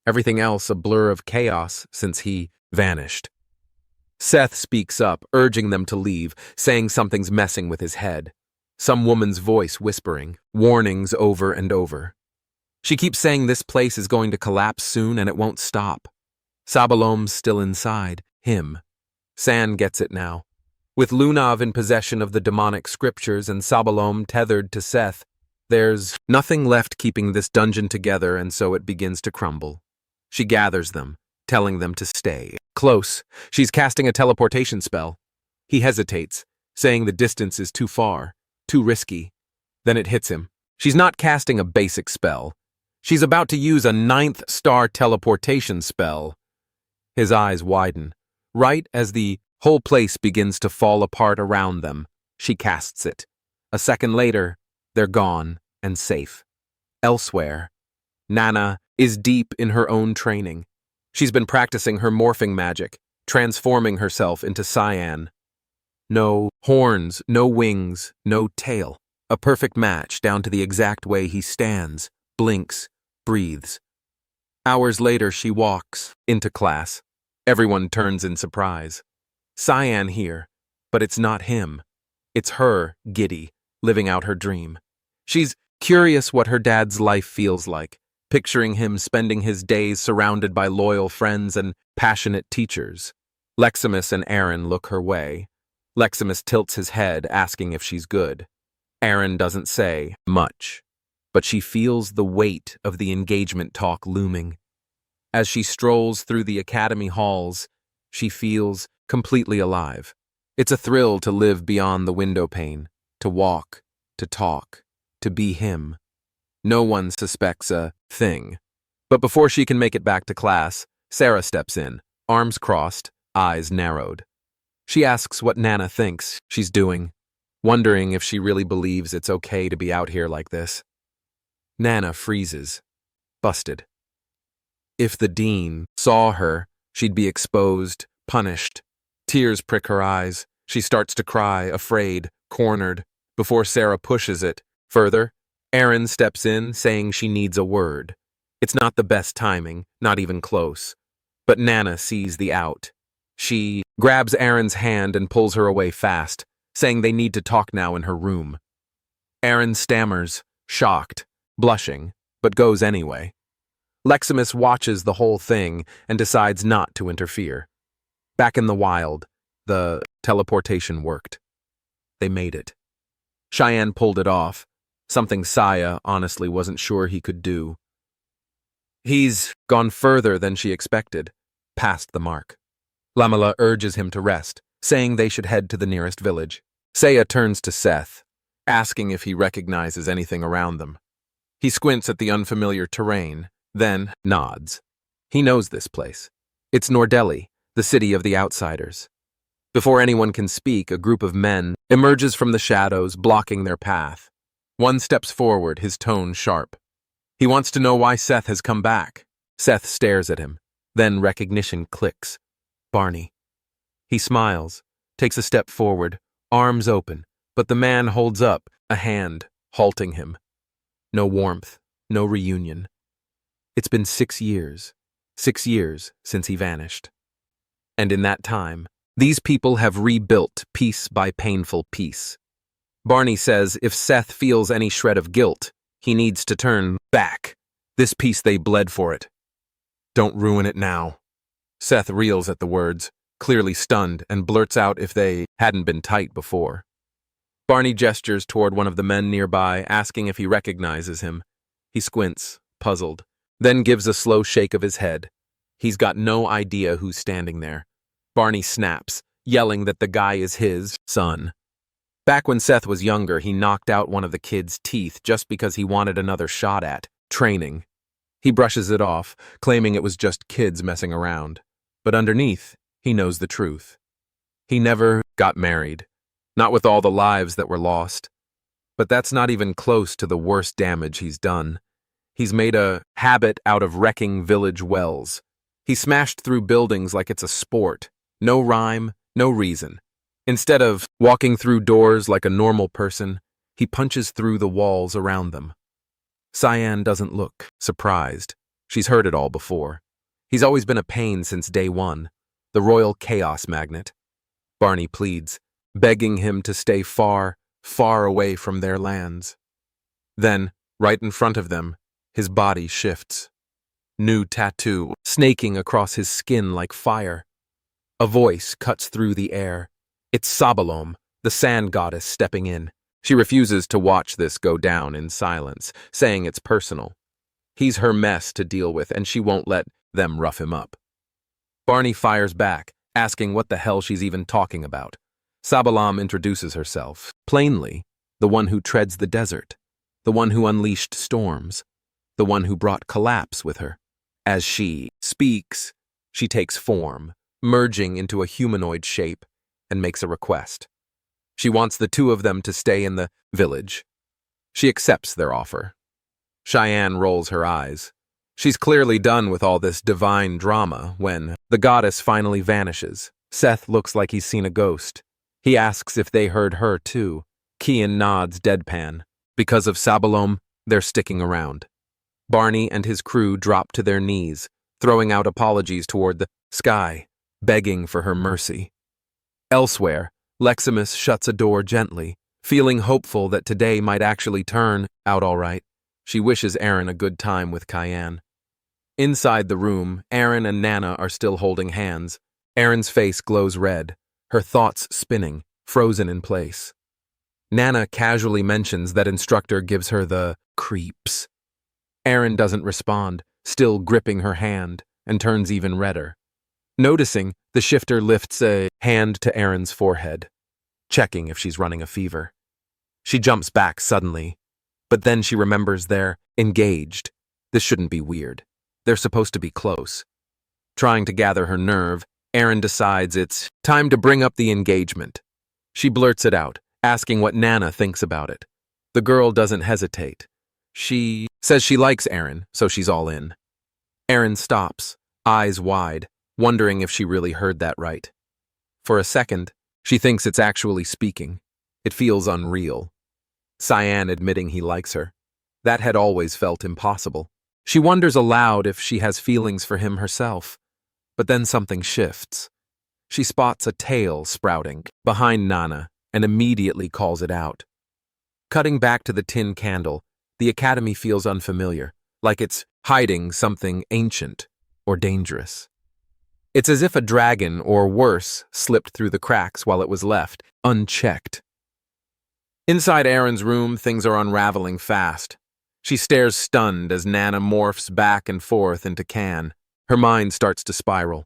Speaker 1: Everything else a blur of chaos since he vanished. Seth speaks up, urging them to leave, saying something's messing with his head. Some woman's voice whispering, warnings over and over. She keeps saying this place is going to collapse soon and it won't stop. Sabalom's still inside, him. San gets it now. With Lunav in possession of the demonic scriptures and Sabalom tethered to Seth, there's nothing left keeping this dungeon together, and so it begins to crumble. She gathers them, telling them to stay close. She's casting a teleportation spell. He hesitates, saying the distance is too far, too risky. Then it hits him. She's not casting a basic spell. She's about to use a 9th star teleportation spell. His eyes widen. Right as the whole place begins to fall apart around them, she casts it. A second later, they're gone and safe. Elsewhere, Nana is deep in her own training. She's been practicing her morphing magic, transforming herself into Cyan. No horns, no wings, no tail. A perfect match down to the exact way he stands, blinks, breathes. Hours later, she walks into class. Everyone turns in surprise. Cyan here, but it's not him. It's her, Giddy, living out her dream. She's curious what her dad's life feels like, picturing him spending his days surrounded by loyal friends and passionate teachers. Leximus and Aaron look her way. Leximus tilts his head, asking if she's good. Aaron doesn't say much, but she feels the weight of the engagement talk looming. As she strolls through the academy halls, she feels completely alive. It's a thrill to live beyond the window pane, to walk, to talk, to be him. No one suspects a thing. But before she can make it back to class, Sarah steps in, arms crossed, eyes narrowed. She asks what Nana thinks she's doing, wondering if she really believes it's okay to be out here like this. Nana freezes, busted. If the dean saw her, she'd be exposed, punished. Tears prick her eyes. She starts to cry, afraid, cornered, before Sarah pushes it further. Erin steps in, saying she needs a word. It's not the best timing, not even close. But Nana sees the out. She grabs Erin's hand and pulls her away fast, saying they need to talk now in her room. Erin stammers, shocked, blushing, but goes anyway. Leximus watches the whole thing and decides not to interfere. Back in the wild, the teleportation worked. They made it. Cheyenne pulled it off, something Saya honestly wasn't sure he could do. He's gone further than she expected, past the mark. Lamela urges him to rest, saying they should head to the nearest village. Saya turns to Seth, asking if he recognizes anything around them. He squints at the unfamiliar terrain, then nods. He knows this place. It's Nordelli, the city of the outsiders. Before anyone can speak, a group of men emerges from the shadows, blocking their path. One steps forward, his tone sharp. He wants to know why Seth has come back. Seth stares at him. Then recognition clicks. Barney. He smiles, takes a step forward, arms open, but the man holds up a hand, halting him. No warmth, no reunion. It's been 6 years. 6 years since he vanished. And in that time, these people have rebuilt piece by painful piece. Barney says if Seth feels any shred of guilt, he needs to turn back. This piece they bled for it. Don't ruin it now. Seth reels at the words, clearly stunned, and blurts out if they hadn't been tight before. Barney gestures toward one of the men nearby, asking if he recognizes him. He squints, puzzled, then gives a slow shake of his head. He's got no idea who's standing there. Barney snaps, yelling that the guy is his son. Back when Seth was younger, he knocked out one of the kid's teeth just because he wanted another shot at training. He brushes it off, claiming it was just kids messing around. But underneath, he knows the truth. He never got married, not with all the lives that were lost. But that's not even close to the worst damage he's done. He's made a habit out of wrecking village wells. He smashed through buildings like it's a sport. No rhyme, no reason. Instead of walking through doors like a normal person, he punches through the walls around them. Cyan doesn't look surprised. She's heard it all before. He's always been a pain since day one, the royal chaos magnet. Barney pleads, begging him to stay far, far away from their lands. Then, right in front of them, his body shifts. New tattoo snaking across his skin like fire. A voice cuts through the air. It's Sabalom, the sand goddess, stepping in. She refuses to watch this go down in silence, saying it's personal. He's her mess to deal with, and she won't let them rough him up. Barney fires back, asking what the hell she's even talking about. Sabalom introduces herself, plainly, the one who treads the desert, the one who unleashed storms, the one who brought collapse with her. As she speaks, she takes form, merging into a humanoid shape, and makes a request. She wants the two of them to stay in the village. She accepts their offer. Cheyenne rolls her eyes. She's clearly done with all this divine drama when the goddess finally vanishes. Seth looks like he's seen a ghost. He asks if they heard her too. Kian nods deadpan. Because of Sabalom, they're sticking around. Barney and his crew drop to their knees, throwing out apologies toward the sky, begging for her mercy. Elsewhere, Leximus shuts a door gently, feeling hopeful that today might actually turn out all right. She wishes Aaron a good time with Cayenne. Inside the room, Aaron and Nana are still holding hands. Aaron's face glows red, her thoughts spinning, frozen in place. Nana casually mentions that instructor gives her the creeps. Aaron doesn't respond, still gripping her hand, and turns even redder. Noticing, the shifter lifts a hand to Erin's forehead, checking if she's running a fever. She jumps back suddenly, but then she remembers they're engaged. This shouldn't be weird. They're supposed to be close. Trying to gather her nerve, Erin decides it's time to bring up the engagement. She blurts it out, asking what Nana thinks about it. The girl doesn't hesitate. She says she likes Erin, so she's all in. Erin stops, eyes wide, wondering if she really heard that right. For a second, she thinks it's actually speaking. It feels unreal. Cyan admitting he likes her. That had always felt impossible. She wonders aloud if she has feelings for him herself. But then something shifts. She spots a tail sprouting behind Nana and immediately calls it out. Cutting back to the tin candle, the academy feels unfamiliar, like it's hiding something ancient or dangerous. It's as if a dragon, or worse, slipped through the cracks while it was left, unchecked. Inside Erin's room, things are unraveling fast. She stares stunned as Nana morphs back and forth into Can. Her mind starts to spiral.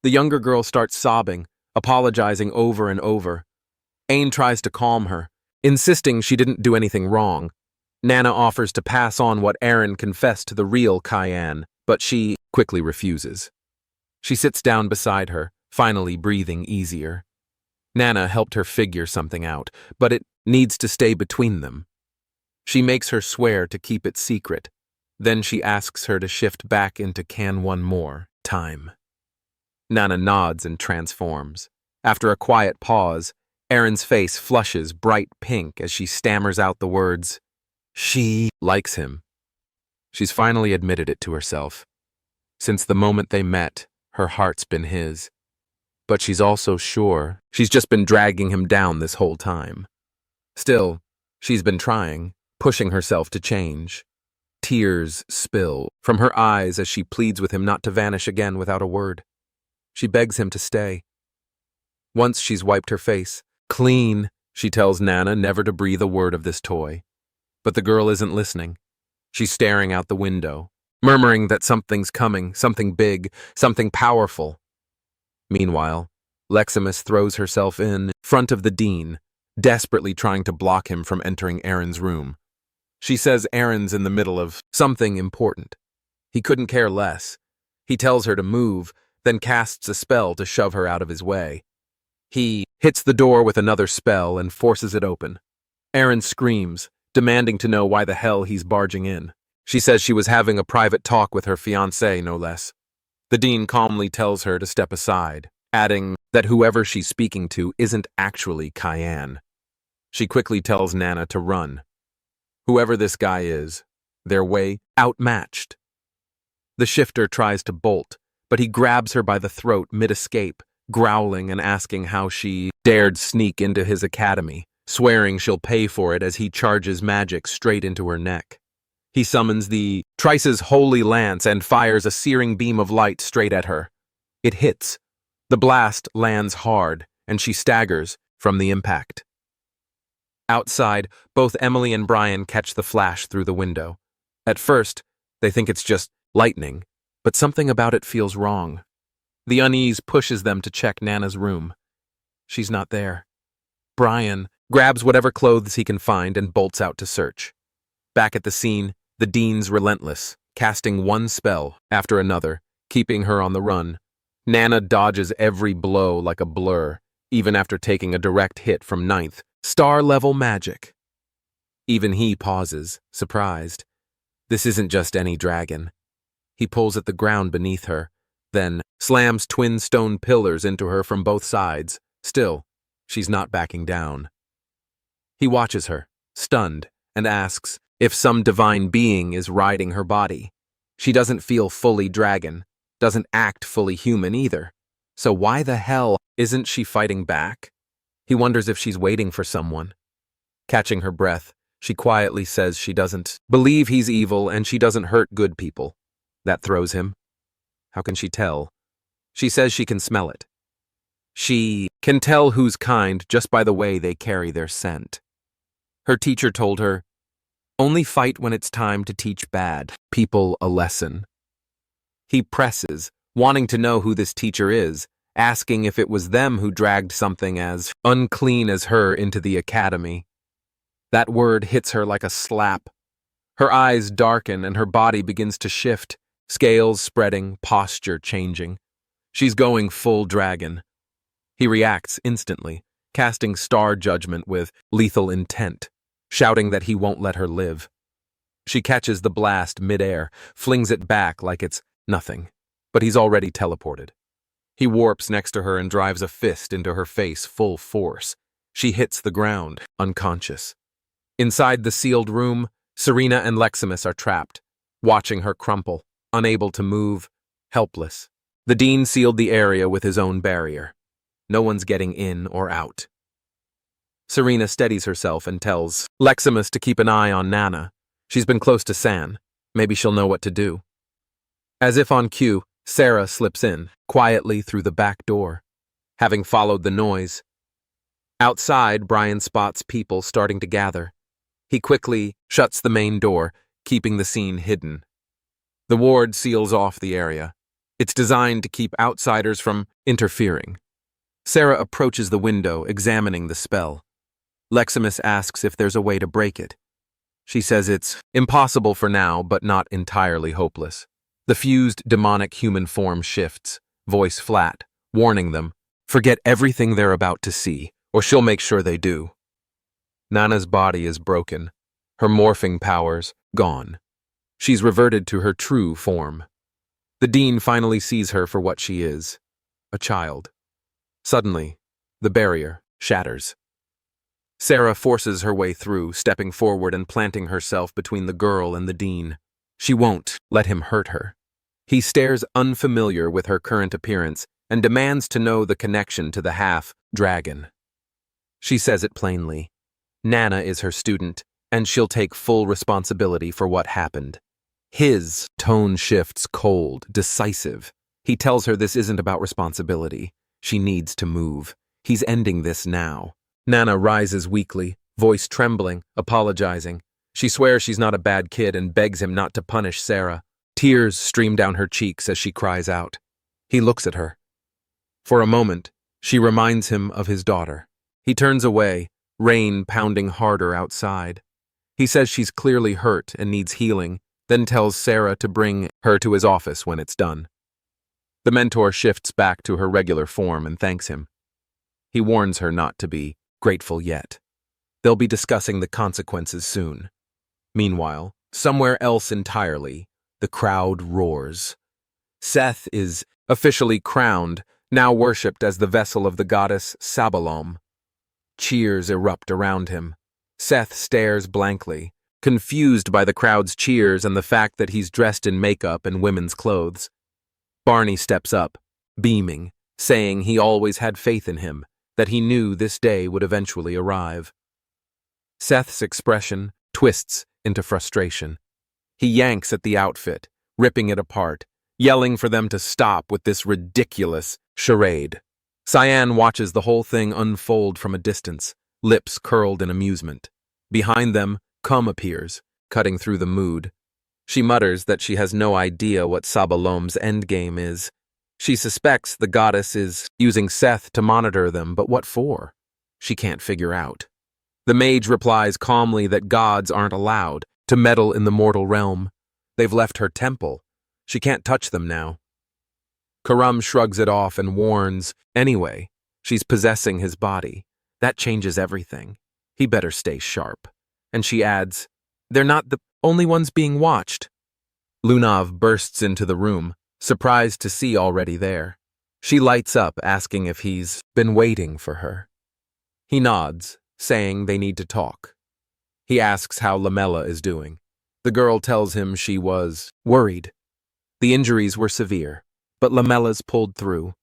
Speaker 1: The younger girl starts sobbing, apologizing over and over. Ain tries to calm her, insisting she didn't do anything wrong. Nana offers to pass on what Erin confessed to the real Cyan, but she quickly refuses. She sits down beside her, finally breathing easier. Nana helped her figure something out, but it needs to stay between them. She makes her swear to keep it secret. Then she asks her to shift back into Can one more time. Nana nods and transforms. After a quiet pause, Erin's face flushes bright pink as she stammers out the words, "She likes him." She's finally admitted it to herself. Since the moment they met, her heart's been his. But she's also sure she's just been dragging him down this whole time. Still, she's been trying, pushing herself to change. Tears spill from her eyes as she pleads with him not to vanish again without a word. She begs him to stay. Once she's wiped her face, clean, she tells Nana never to breathe a word of this toy. But the girl isn't listening. She's staring out the window, murmuring that something's coming, something big, something powerful. Meanwhile, Leximus throws herself in front of the dean, desperately trying to block him from entering Erin's room. She says Erin's in the middle of something important. He couldn't care less. He tells her to move, then casts a spell to shove her out of his way. He hits the door with another spell and forces it open. Erin screams, demanding to know why the hell he's barging in. She says she was having a private talk with her fiancé, no less. The dean calmly tells her to step aside, adding that whoever she's speaking to isn't actually Cyan. She quickly tells Nana to run. Whoever this guy is, they're way outmatched. The shifter tries to bolt, but he grabs her by the throat mid-escape, growling and asking how she dared sneak into his academy, swearing she'll pay for it as he charges magic straight into her neck. He summons the Trice's holy lance and fires a searing beam of light straight at her. It hits. The blast lands hard, and she staggers from the impact. Outside, both Emily and Brian catch the flash through the window. At first, they think it's just lightning, but something about it feels wrong. The unease pushes them to check Nana's room. She's not there. Brian grabs whatever clothes he can find and bolts out to search. Back at the scene, the dean's relentless, casting one spell after another, keeping her on the run. Nana dodges every blow like a blur, even after taking a direct hit from ninth, star-level magic. Even he pauses, surprised. This isn't just any dragon. He pulls at the ground beneath her, then slams twin stone pillars into her from both sides. Still, she's not backing down. He watches her, stunned, and asks if some divine being is riding her body. She doesn't feel fully dragon, doesn't act fully human either. So why the hell isn't she fighting back? He wonders if she's waiting for someone. Catching her breath, she quietly says she doesn't believe he's evil and she doesn't hurt good people. That throws him. How can she tell? She says she can smell it. She can tell who's kind just by the way they carry their scent. Her teacher told her, "Only fight when it's time to teach bad people a lesson." He presses, wanting to know who this teacher is, asking if it was them who dragged something as unclean as her into the academy. That word hits her like a slap. Her eyes darken and her body begins to shift, scales spreading, posture changing. She's going full dragon. He reacts instantly, casting star judgment with lethal intent, shouting that he won't let her live. She catches the blast midair, flings it back like it's nothing, but he's already teleported. He warps next to her and drives a fist into her face full force. She hits the ground, unconscious. Inside the sealed room, Serena and Leximus are trapped, watching her crumple, unable to move, helpless. The dean sealed the area with his own barrier. No one's getting in or out. Serena steadies herself and tells Leximus to keep an eye on Nana. She's been close to San. Maybe she'll know what to do. As if on cue, Sarah slips in, quietly through the back door, having followed the noise. Outside, Brian spots people starting to gather. He quickly shuts the main door, keeping the scene hidden. The ward seals off the area. It's designed to keep outsiders from interfering. Sarah approaches the window, examining the spell. Leximus asks if there's a way to break it. She says it's impossible for now, but not entirely hopeless. The fused demonic human form shifts, voice flat, warning them, forget everything they're about to see, or she'll make sure they do. Nana's body is broken, her morphing powers gone. She's reverted to her true form. The dean finally sees her for what she is, a child. Suddenly, the barrier shatters. Sarah forces her way through, stepping forward and planting herself between the girl and the dean. She won't let him hurt her. He stares unfamiliar with her current appearance and demands to know the connection to the half-dragon. She says it plainly. Nana is her student, and she'll take full responsibility for what happened. His tone shifts cold, decisive. He tells her this isn't about responsibility. She needs to move. He's ending this now. Nana rises weakly, voice trembling, apologizing. She swears she's not a bad kid and begs him not to punish Sarah. Tears stream down her cheeks as she cries out. He looks at her. For a moment, she reminds him of his daughter. He turns away, rain pounding harder outside. He says she's clearly hurt and needs healing, then tells Sarah to bring her to his office when it's done. The mentor shifts back to her regular form and thanks him. He warns her not to be grateful yet. They'll be discussing the consequences soon. Meanwhile, somewhere else entirely, the crowd roars. Seth is officially crowned, now worshipped as the vessel of the goddess Sabalom. Cheers erupt around him. Seth stares blankly, confused by the crowd's cheers and the fact that he's dressed in makeup and women's clothes. Barney steps up, beaming, saying he always had faith in him, that he knew this day would eventually arrive. Seth's expression twists into frustration. He yanks at the outfit, ripping it apart, yelling for them to stop with this ridiculous charade. Cyan watches the whole thing unfold from a distance, lips curled in amusement. Behind them, Cum appears, cutting through the mood. She mutters that she has no idea what Sabalom's endgame is. She suspects the goddess is using Seth to monitor them, but what for? She can't figure out. The mage replies calmly that gods aren't allowed to meddle in the mortal realm. They've left her temple. She can't touch them now. Karam shrugs it off and warns, anyway, she's possessing his body. That changes everything. He better stay sharp. And she adds, they're not the only ones being watched. Lunav bursts into the room, surprised to see already there. She lights up, asking if he's been waiting for her. He nods, saying they need to talk. He asks how Lamella is doing. The girl tells him she was worried. The injuries were severe, but Lamella's pulled through.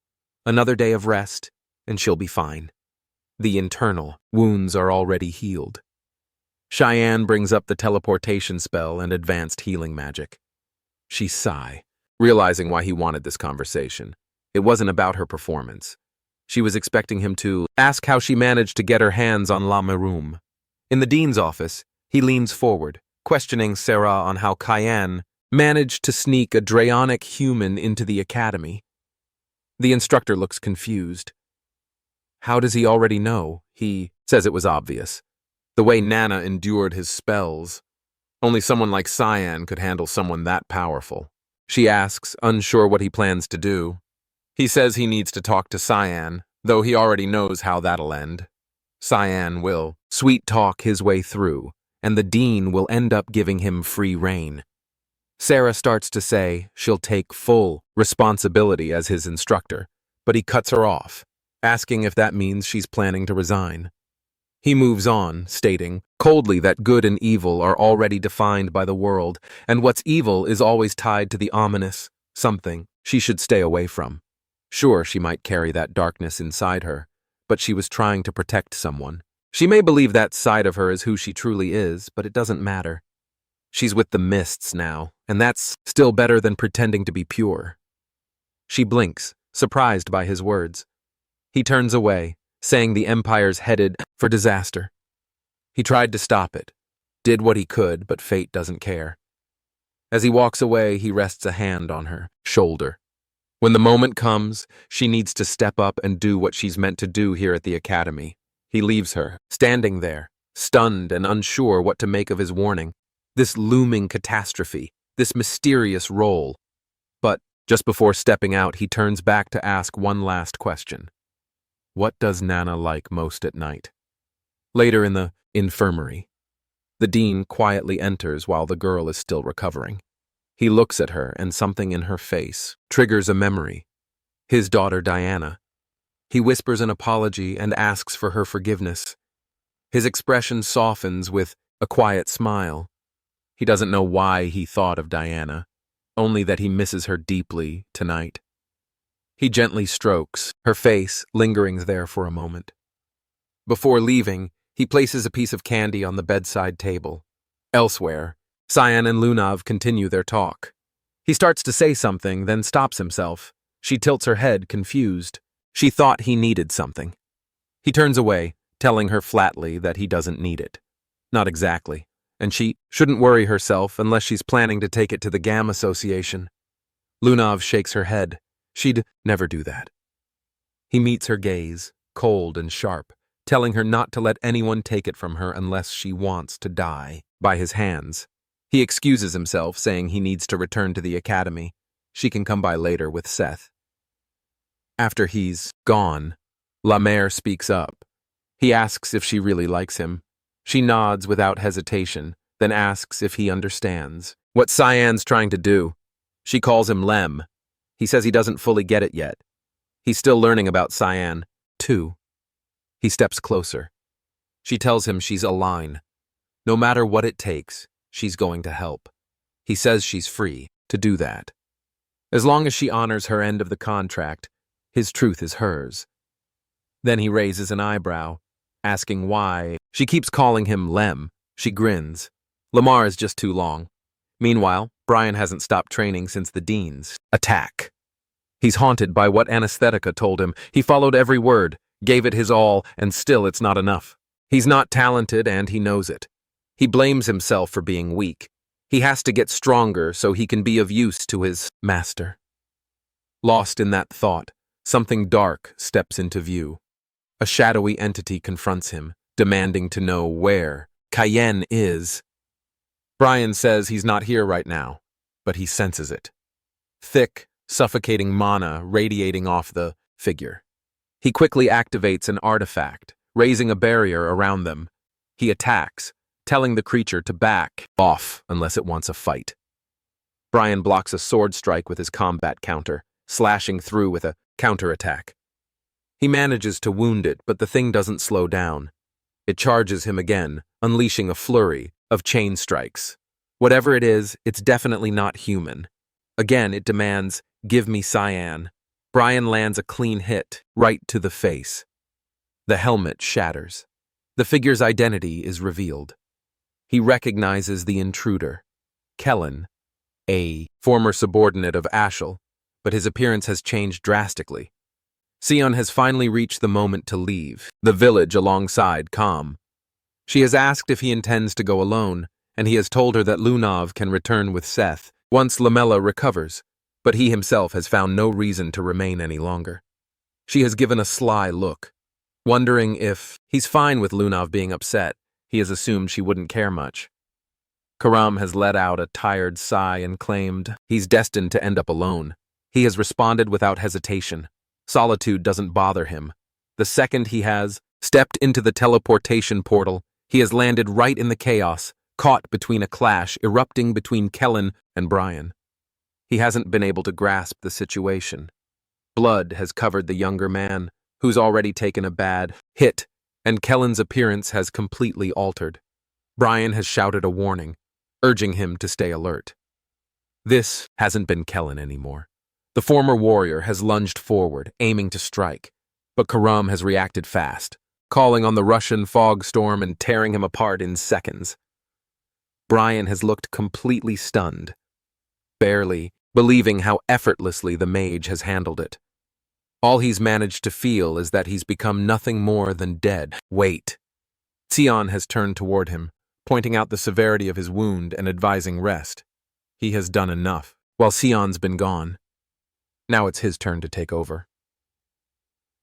Speaker 1: Another day of rest, and she'll be fine. The internal wounds are already healed. Cheyenne brings up the teleportation spell and advanced healing magic. She sigh, realizing why he wanted this conversation. It wasn't about her performance. She was expecting him to ask how she managed to get her hands on La Meroom. In the dean's office, he leans forward, questioning Sarah on how Cayenne managed to sneak a Drayonic human into the academy? The instructor looks confused. How does he already know? He says it was obvious. The way Nana endured his spells. Only someone like Cyan could handle someone that powerful. She asks, unsure what he plans to do. He says he needs to talk to Cyan, though he already knows how that'll end. Cyan will sweet-talk his way through, and the dean will end up giving him free rein. Sarah starts to say she'll take full responsibility as his instructor, but he cuts her off, asking if that means she's planning to resign. He moves on, stating coldly that good and evil are already defined by the world, and what's evil is always tied to the ominous, something she should stay away from. Sure, she might carry that darkness inside her, but she was trying to protect someone. She may believe that side of her is who she truly is, but it doesn't matter. She's with the mists now, and that's still better than pretending to be pure. She blinks, surprised by his words. He turns away, saying the Empire's headed for disaster. He tried to stop it, did what he could, but fate doesn't care. As he walks away, he rests a hand on her shoulder. When the moment comes, she needs to step up and do what she's meant to do here at the academy. He leaves her, standing there, stunned and unsure what to make of his warning. This looming catastrophe, this mysterious role. But just before stepping out, he turns back to ask one last question. What does Nana like most at night? Later in the infirmary, the dean quietly enters while the girl is still recovering. He looks at her, and something in her face triggers a memory. His daughter Diana. He whispers an apology and asks for her forgiveness. His expression softens with a quiet smile. He doesn't know why he thought of Diana, only that he misses her deeply tonight. He gently strokes her face, lingering there for a moment. Before leaving, he places a piece of candy on the bedside table. Elsewhere, Cyan and Lunav continue their talk. He starts to say something, then stops himself. She tilts her head, confused. She thought he needed something. He turns away, telling her flatly that he doesn't need it. Not exactly, and she shouldn't worry herself unless she's planning to take it to the GAM Association. Lunav shakes her head. She'd never do that. He meets her gaze, cold and sharp, telling her not to let anyone take it from her unless she wants to die by his hands. He excuses himself, saying he needs to return to the academy. She can come by later with Seth. After he's gone, La Mare speaks up. He asks if she really likes him. She nods without hesitation, then asks if he understands what Cyan's trying to do. She calls him Lem. He says he doesn't fully get it yet. He's still learning about Cyan, too. He steps closer. She tells him she's a line. No matter what it takes, she's going to help. He says she's free to do that. As long as she honors her end of the contract, his truth is hers. Then he raises an eyebrow, asking why. She keeps calling him Lem. She grins. Lamar is just too long. Meanwhile, Brian hasn't stopped training since the dean's attack. He's haunted by what Anesthetica told him. He followed every word, gave it his all, and still it's not enough. He's not talented, and he knows it. He blames himself for being weak. He has to get stronger so he can be of use to his master. Lost in that thought, something dark steps into view. A shadowy entity confronts him, demanding to know where Cayenne is. Brian says he's not here right now, but he senses it. Thick, suffocating mana radiating off the figure. He quickly activates an artifact, raising a barrier around them. He attacks, telling the creature to back off unless it wants a fight. Brian blocks a sword strike with his combat counter, slashing through with a counterattack. He manages to wound it, but the thing doesn't slow down. It charges him again, unleashing a flurry of chain strikes. Whatever it is, it's definitely not human. Again, it demands, "Give me Cyan." Brian lands a clean hit, right to the face. The helmet shatters. The figure's identity is revealed. He recognizes the intruder, Kellen, a former subordinate of Ashel, but his appearance has changed drastically. Sion has finally reached the moment to leave the village alongside Calm. She has asked if he intends to go alone, and he has told her that Lunav can return with Seth once Lamella recovers, but he himself has found no reason to remain any longer. She has given a sly look, wondering if he's fine with Lunav being upset. He has assumed she wouldn't care much. Karam has let out a tired sigh and claimed he's destined to end up alone. He has responded without hesitation. Solitude doesn't bother him. The second he has stepped into the teleportation portal, he has landed right in the chaos, caught between a clash erupting between Kellen and Brian. He hasn't been able to grasp the situation. Blood has covered the younger man, who's already taken a bad hit, and Kellen's appearance has completely altered. Brian has shouted a warning, urging him to stay alert. This hasn't been Kellen anymore. The former warrior has lunged forward, aiming to strike, but Karam has reacted fast, calling on the Russian fog storm and tearing him apart in seconds. Brian has looked completely stunned, barely believing how effortlessly the mage has handled it. All he's managed to feel is that he's become nothing more than dead. Wait. Sion has turned toward him, pointing out the severity of his wound and advising rest. He has done enough, while Sion's been gone. Now it's his turn to take over.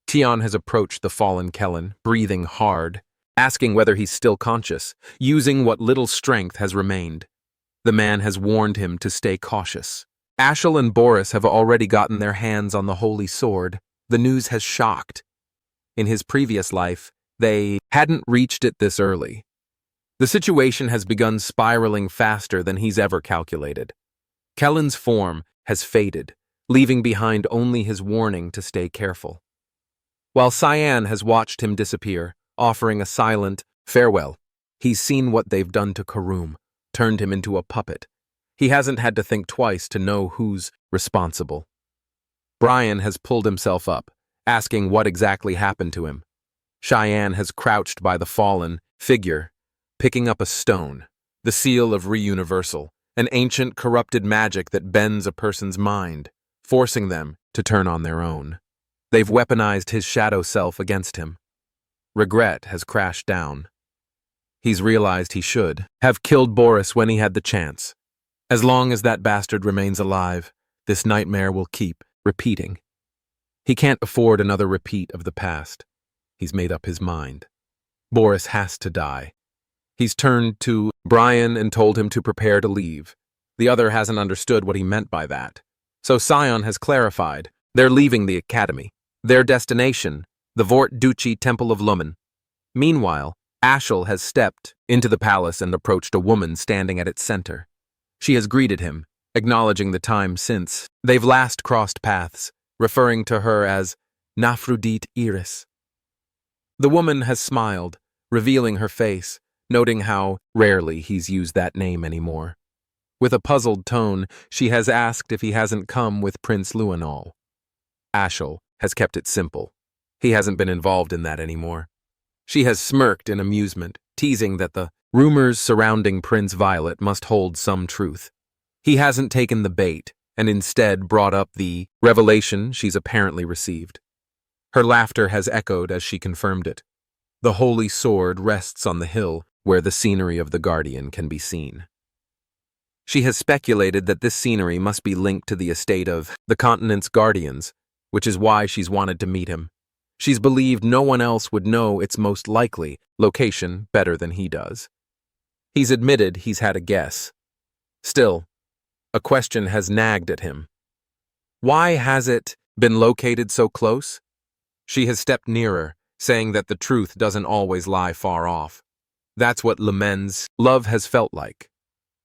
Speaker 1: Tion has approached the fallen Kellen, breathing hard, asking whether he's still conscious, using what little strength has remained. The man has warned him to stay cautious. Ashel and Boris have already gotten their hands on the holy sword. The news has shocked. In his previous life, they hadn't reached it this early. The situation has begun spiraling faster than he's ever calculated. Kellen's form has faded, leaving behind only his warning to stay careful. While Cyan has watched him disappear, offering a silent farewell, he's seen what they've done to Karum, turned him into a puppet. He hasn't had to think twice to know who's responsible. Brian has pulled himself up, asking what exactly happened to him. Cheyenne has crouched by the fallen figure, picking up a stone, the seal of Reuniversal, an ancient corrupted magic that bends a person's mind, forcing them to turn on their own. They've weaponized his shadow self against him. Regret has crashed down. He's realized he should have killed Boris when he had the chance. As long as that bastard remains alive, this nightmare will keep repeating. He can't afford another repeat of the past. He's made up his mind. Boris has to die. He's turned to Brian and told him to prepare to leave. The other hasn't understood what he meant by that. So Sion has clarified. They're leaving the academy. Their destination, the Vort Duchy Temple of Lumen. Meanwhile, Ashel has stepped into the palace and approached a woman standing at its center. She has greeted him, acknowledging the time since they've last crossed paths, referring to her as Nafrudit Iris. The woman has smiled, revealing her face, noting how rarely he's used that name anymore. With a puzzled tone, she has asked if he hasn't come with Prince Luanol. Ashel has kept it simple. He hasn't been involved in that anymore. She has smirked in amusement, teasing that the rumors surrounding Prince Violet must hold some truth. He hasn't taken the bait, and instead brought up the revelation she's apparently received. Her laughter has echoed as she confirmed it. The holy sword rests on the hill where the scenery of the Guardian can be seen. She has speculated that this scenery must be linked to the estate of the continent's guardians, which is why she's wanted to meet him. She's believed no one else would know its most likely location better than he does. He's admitted he's had a guess. Still, a question has nagged at him. Why has it been located so close? She has stepped nearer, saying that the truth doesn't always lie far off. That's what Lemen's love has felt like.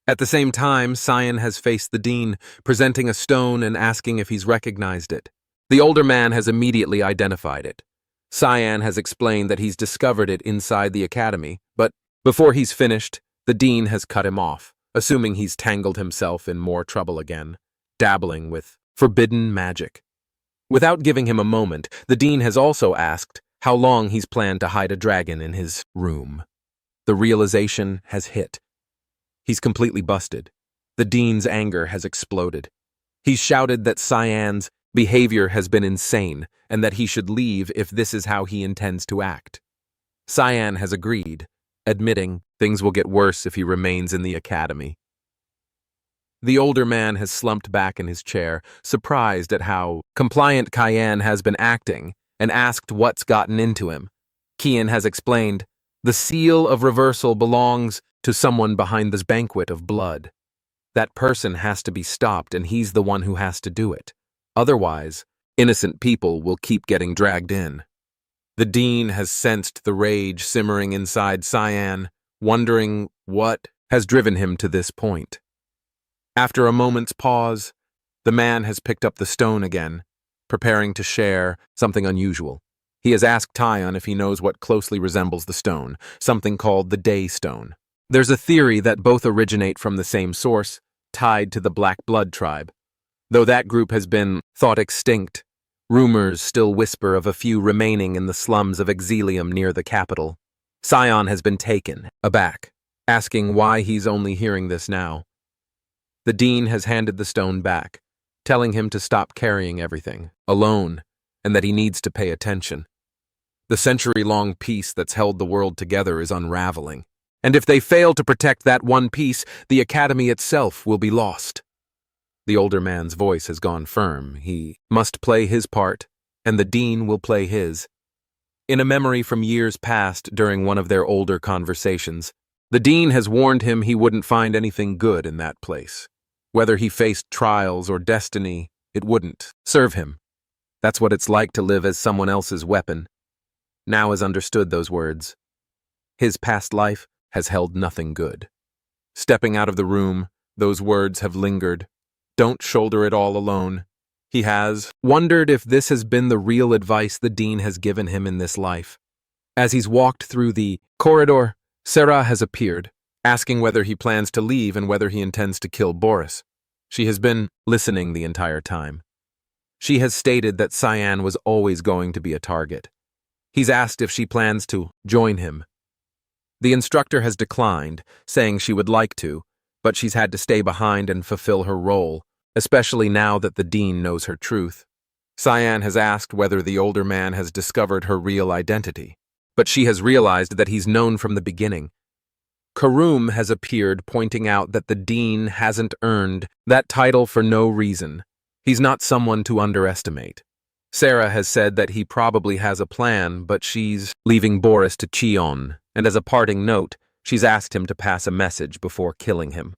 Speaker 1: At the same time, Cyan has faced the dean, presenting a stone and asking if he's recognized it. The older man has immediately identified it. Cyan has explained that he's discovered it inside the academy, but before he's finished, the dean has cut him off, assuming he's tangled himself in more trouble again, dabbling with forbidden magic. Without giving him a moment, the dean has also asked how long he's planned to hide a dragon in his room. The realization has hit. He's completely busted. The dean's anger has exploded. He's shouted that Cyan's behavior has been insane and that he should leave if this is how he intends to act. Cyan has agreed, admitting things will get worse if he remains in the academy. The older man has slumped back in his chair, surprised at how compliant Cayenne has been acting, and asked what's gotten into him. Kian has explained, the seal of reversal belongs to someone behind this banquet of blood. That person has to be stopped, and he's the one who has to do it. Otherwise, innocent people will keep getting dragged in. The dean has sensed the rage simmering inside Cyan, wondering what has driven him to this point. After a moment's pause, the man has picked up the stone again, preparing to share something unusual. He has asked Tyon if he knows what closely resembles the stone, something called the Day Stone. There's a theory that both originate from the same source, tied to the Black Blood tribe. Though that group has been thought extinct, rumors still whisper of a few remaining in the slums of Exilium near the capital. Sion has been taken aback, asking why he's only hearing this now. The dean has handed the stone back, telling him to stop carrying everything, alone, and that he needs to pay attention. The century-long peace that's held the world together is unraveling, and if they fail to protect that one piece, the academy itself will be lost. The older man's voice has gone firm. He must play his part, and the dean will play his. In a memory from years past during one of their older conversations, the dean has warned him he wouldn't find anything good in that place. Whether he faced trials or destiny, it wouldn't serve him. That's what it's like to live as someone else's weapon. Now has understood those words. His past life has held nothing good. Stepping out of the room, those words have lingered. Don't shoulder it all alone. He has wondered if this has been the real advice the dean has given him in this life. As he's walked through the corridor, Sarah has appeared, asking whether he plans to leave and whether he intends to kill Boris. She has been listening the entire time. She has stated that Cyan was always going to be a target. He's asked if she plans to join him. The instructor has declined, saying she would like to, but she's had to stay behind and fulfill her role, especially now that the dean knows her truth. Cyan has asked whether the older man has discovered her real identity, but she has realized that he's known from the beginning. Karum has appeared, pointing out that the dean hasn't earned that title for no reason. He's not someone to underestimate. Sarah has said that he probably has a plan, but she's leaving Boris to Cheon, and as a parting note, she's asked him to pass a message before killing him.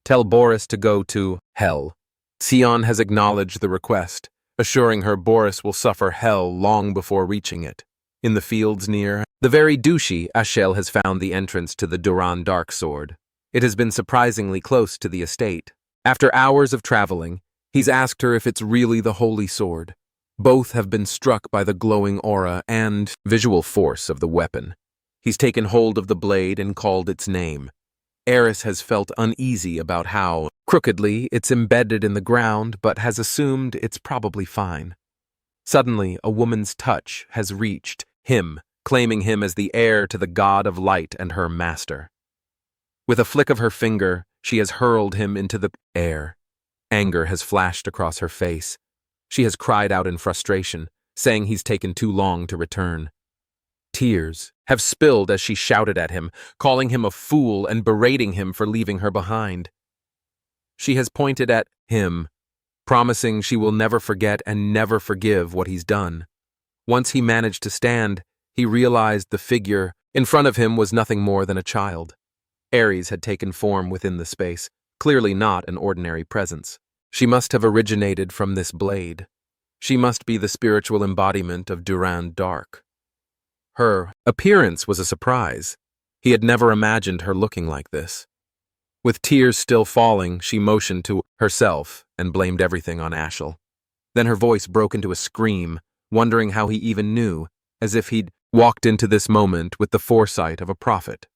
Speaker 1: Tell Boris to go to hell. Sion has acknowledged the request, assuring her Boris will suffer hell long before reaching it. In the fields near the very douchey, Ashel has found the entrance to the Duran Dark Sword. It has been surprisingly close to the estate. After hours of traveling, he's asked her if it's really the holy sword. Both have been struck by the glowing aura and visual force of the weapon. He's taken hold of the blade and called its name. Eris has felt uneasy about how crookedly it's embedded in the ground, but has assumed it's probably fine. Suddenly, a woman's touch has reached him, claiming him as the heir to the god of light and her master. With a flick of her finger, she has hurled him into the air. Anger has flashed across her face. She has cried out in frustration, saying he's taken too long to return. Tears have spilled as she shouted at him, calling him a fool and berating him for leaving her behind. She has pointed at him, promising she will never forget and never forgive what he's done. Once he managed to stand, he realized the figure in front of him was nothing more than a child. Ares had taken form within the space, clearly not an ordinary presence. She must have originated from this blade. She must be the spiritual embodiment of Duran Dark. Her appearance was a surprise. He had never imagined her looking like this. With tears still falling, she motioned to herself and blamed everything on Ashel. Then her voice broke into a scream, wondering how he even knew, as if he'd walked into this moment with the foresight of a prophet.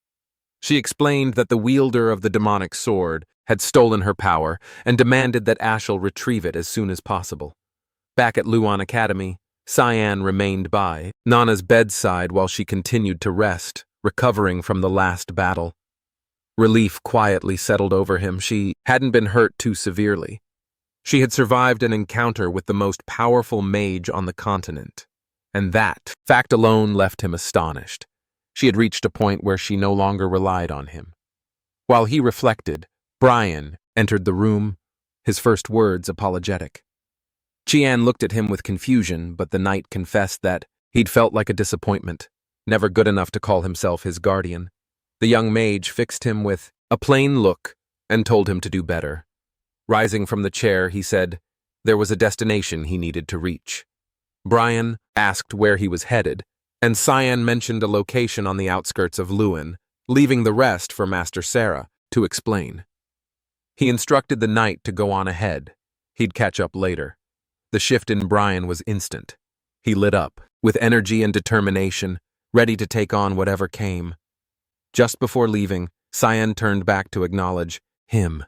Speaker 1: She explained that the wielder of the demonic sword had stolen her power and demanded that Ashel retrieve it as soon as possible. Back at Luan Academy, Cyan remained by Nana's bedside while she continued to rest, recovering from the last battle. Relief quietly settled over him. She hadn't been hurt too severely. She had survived an encounter with the most powerful mage on the continent, and that fact alone left him astonished. She had reached a point where she no longer relied on him. While he reflected, Brian entered the room, his first words apologetic. Qian looked at him with confusion, but the knight confessed that he'd felt like a disappointment, never good enough to call himself his guardian. The young mage fixed him with a plain look and told him to do better. Rising from the chair, he said there was a destination he needed to reach. Brian asked where he was headed, and Cyan mentioned a location on the outskirts of Lewin, leaving the rest for Master Sarah to explain. He instructed the knight to go on ahead. He'd catch up later. The shift in Brian was instant. He lit up, with energy and determination, ready to take on whatever came. Just before leaving, Cyan turned back to acknowledge him.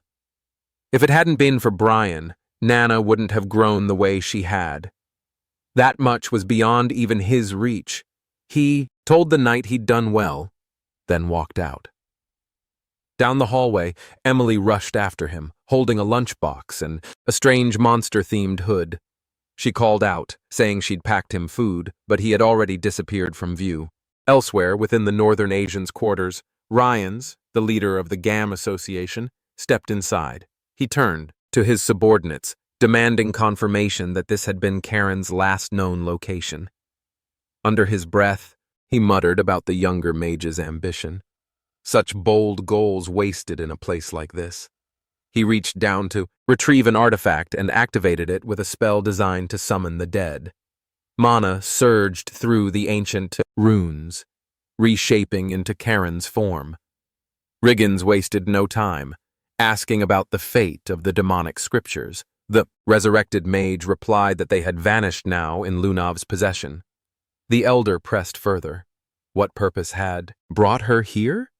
Speaker 1: If it hadn't been for Brian, Nana wouldn't have grown the way she had. That much was beyond even his reach. He told the knight he'd done well, then walked out. Down the hallway, Emily rushed after him, holding a lunchbox and a strange monster-themed hood. She called out, saying she'd packed him food, but he had already disappeared from view. Elsewhere, within the Northern Asians' quarters, Ryans, the leader of the GAM Association, stepped inside. He turned to his subordinates, demanding confirmation that this had been Karen's last known location. Under his breath, he muttered about the younger mage's ambition. Such bold goals wasted in a place like this. He reached down to retrieve an artifact and activated it with a spell designed to summon the dead. Mana surged through the ancient runes, reshaping into Karen's form. Riggins wasted no time, asking about the fate of the demonic scriptures. The resurrected mage replied that they had vanished now in Lunav's possession. The elder pressed further. What purpose had brought her here?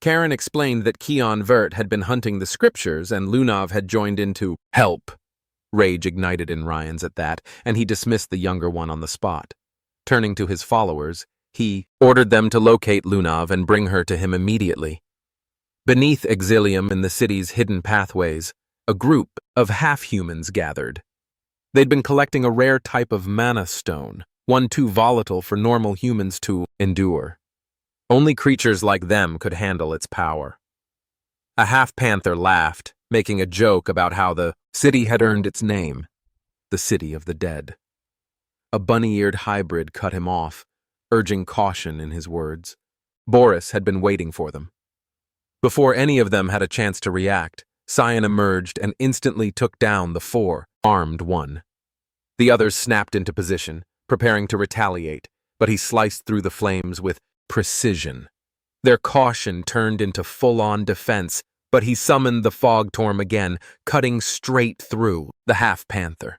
Speaker 1: Karen explained that Keon Vert had been hunting the scriptures and Lunav had joined in to help. Rage ignited in Ryans at that, and he dismissed the younger one on the spot. Turning to his followers, he ordered them to locate Lunav and bring her to him immediately. Beneath Exilium in the city's hidden pathways, a group of half-humans gathered. They'd been collecting a rare type of mana stone, one too volatile for normal humans to endure. Only creatures like them could handle its power. A half-panther laughed, making a joke about how the city had earned its name, the City of the Dead. A bunny-eared hybrid cut him off, urging caution in his words. Boris had been waiting for them. Before any of them had a chance to react, Cyan emerged and instantly took down the four-armed one. The others snapped into position, preparing to retaliate, but he sliced through the flames with precision. Their caution turned into full-on defense, but he summoned the fog torm again, cutting straight through the half-panther.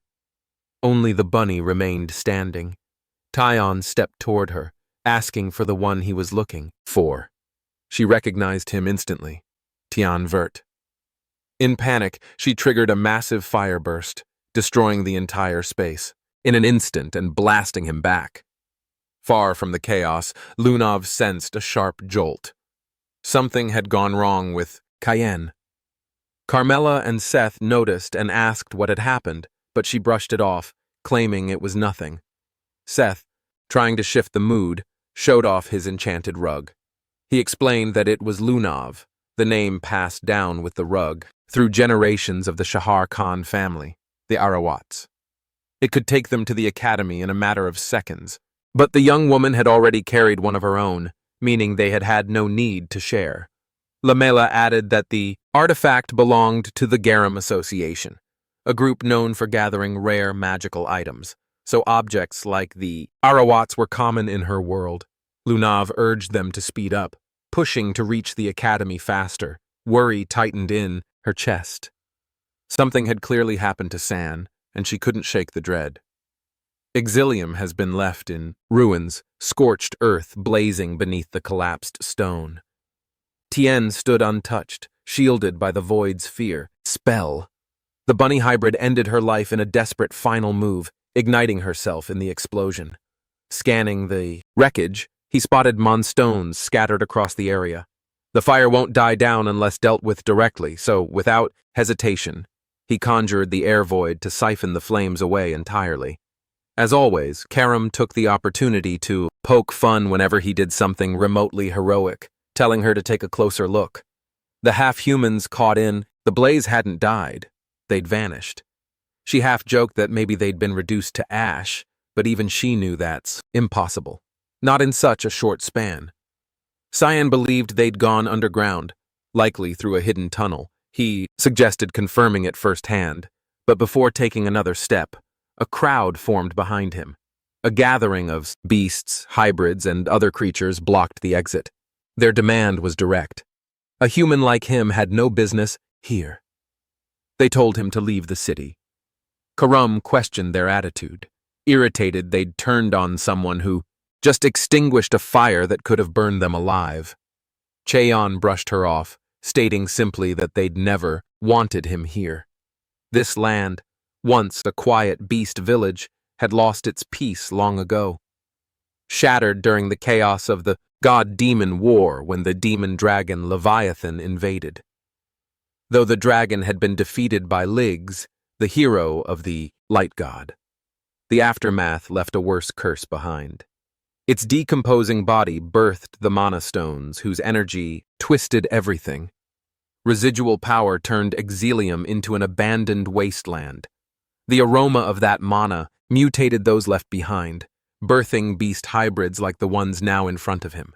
Speaker 1: Only the bunny remained standing. Tyon stepped toward her, asking for the one he was looking for. She recognized him instantly, Tian Vert. In panic, she triggered a massive fire burst, destroying the entire space, in an instant and blasting him back. Far from the chaos, Lunav sensed a sharp jolt. Something had gone wrong with Cayenne. Carmela and Seth noticed and asked what had happened, but she brushed it off, claiming it was nothing. Seth, trying to shift the mood, showed off his enchanted rug. He explained that it was Lunav, the name passed down with the rug, through generations of the Shahar Khan family, the Arawats. It could take them to the academy in a matter of seconds, but the young woman had already carried one of her own, meaning they had had no need to share. Lamela added that the artifact belonged to the Garum Association, a group known for gathering rare magical items, so objects like the Arawats were common in her world. Lunav urged them to speed up, pushing to reach the academy faster. Worry tightened in her chest. Something had clearly happened to San, and she couldn't shake the dread. Exilium has been left in ruins, scorched earth blazing beneath the collapsed stone. Tien stood untouched, shielded by the void's fear. Spell. The bunny hybrid ended her life in a desperate final move, igniting herself in the explosion. Scanning the wreckage, he spotted monstones scattered across the area. The fire won't die down unless dealt with directly, so without hesitation, he conjured the air void to siphon the flames away entirely. As always, Karam took the opportunity to poke fun whenever he did something remotely heroic, telling her to take a closer look. The half-humans caught in The blaze hadn't died. They'd vanished. She half joked that maybe they'd been reduced to ash, but even she knew that's impossible. Not in such a short span. Cyan believed they'd gone underground, likely through a hidden tunnel. He suggested confirming it firsthand, but before taking another step, a crowd formed behind him. A gathering of beasts, hybrids, and other creatures blocked the exit. Their demand was direct. A human like him had no business here. They told him to leave the city. Karam questioned their attitude. Irritated, they'd turned on someone who just extinguished a fire that could have burned them alive. Cheon brushed her off, stating simply that they'd never wanted him here. This land, once a quiet beast village, had lost its peace long ago. Shattered during the chaos of the god-demon war when the demon-dragon Leviathan invaded. Though the dragon had been defeated by Liggs, the hero of the light god. The aftermath left a worse curse behind. Its decomposing body birthed the mana stones whose energy twisted everything. Residual power turned Exilium into an abandoned wasteland. The aroma of that mana mutated those left behind, birthing beast hybrids like the ones now in front of him.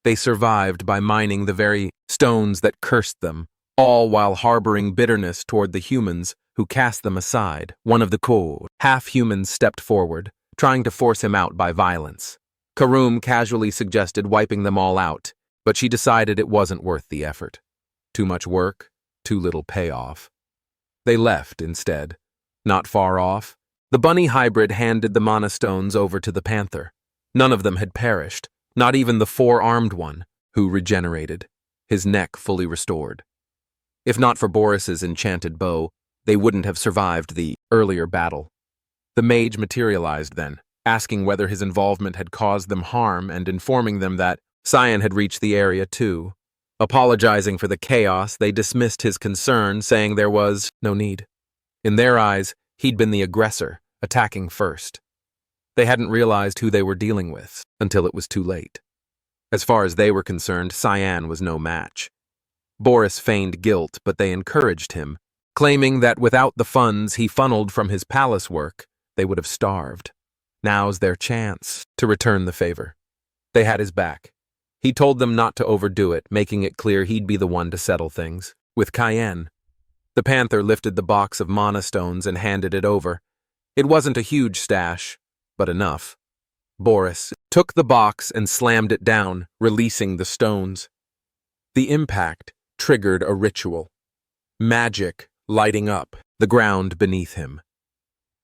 Speaker 1: They survived by mining the very stones that cursed them, all while harboring bitterness toward the humans who cast them aside. One of the half-humans stepped forward, trying to force him out by violence. Karum casually suggested wiping them all out, but she decided it wasn't worth the effort. Too much work, too little payoff. They left instead. Not far off, the bunny hybrid handed the mana stones over to the panther. None of them had perished, not even the four-armed one, who regenerated, his neck fully restored. If not for Boris's enchanted bow, they wouldn't have survived the earlier battle. The mage materialized then, asking whether his involvement had caused them harm and informing them that Cyan had reached the area too. Apologizing for the chaos, they dismissed his concern, saying there was no need. In their eyes, he'd been the aggressor, attacking first. They hadn't realized who they were dealing with until it was too late. As far as they were concerned, Cyan was no match. Boris feigned guilt, but they encouraged him, claiming that without the funds he funneled from his palace work, they would have starved. Now's their chance to return the favor. They had his back. He told them not to overdo it, making it clear he'd be the one to settle things. With Cayenne, the panther lifted the box of mana stones and handed it over. It wasn't a huge stash, but enough. Boris took the box and slammed it down, releasing the stones. The impact triggered a ritual. Magic lighting up the ground beneath him.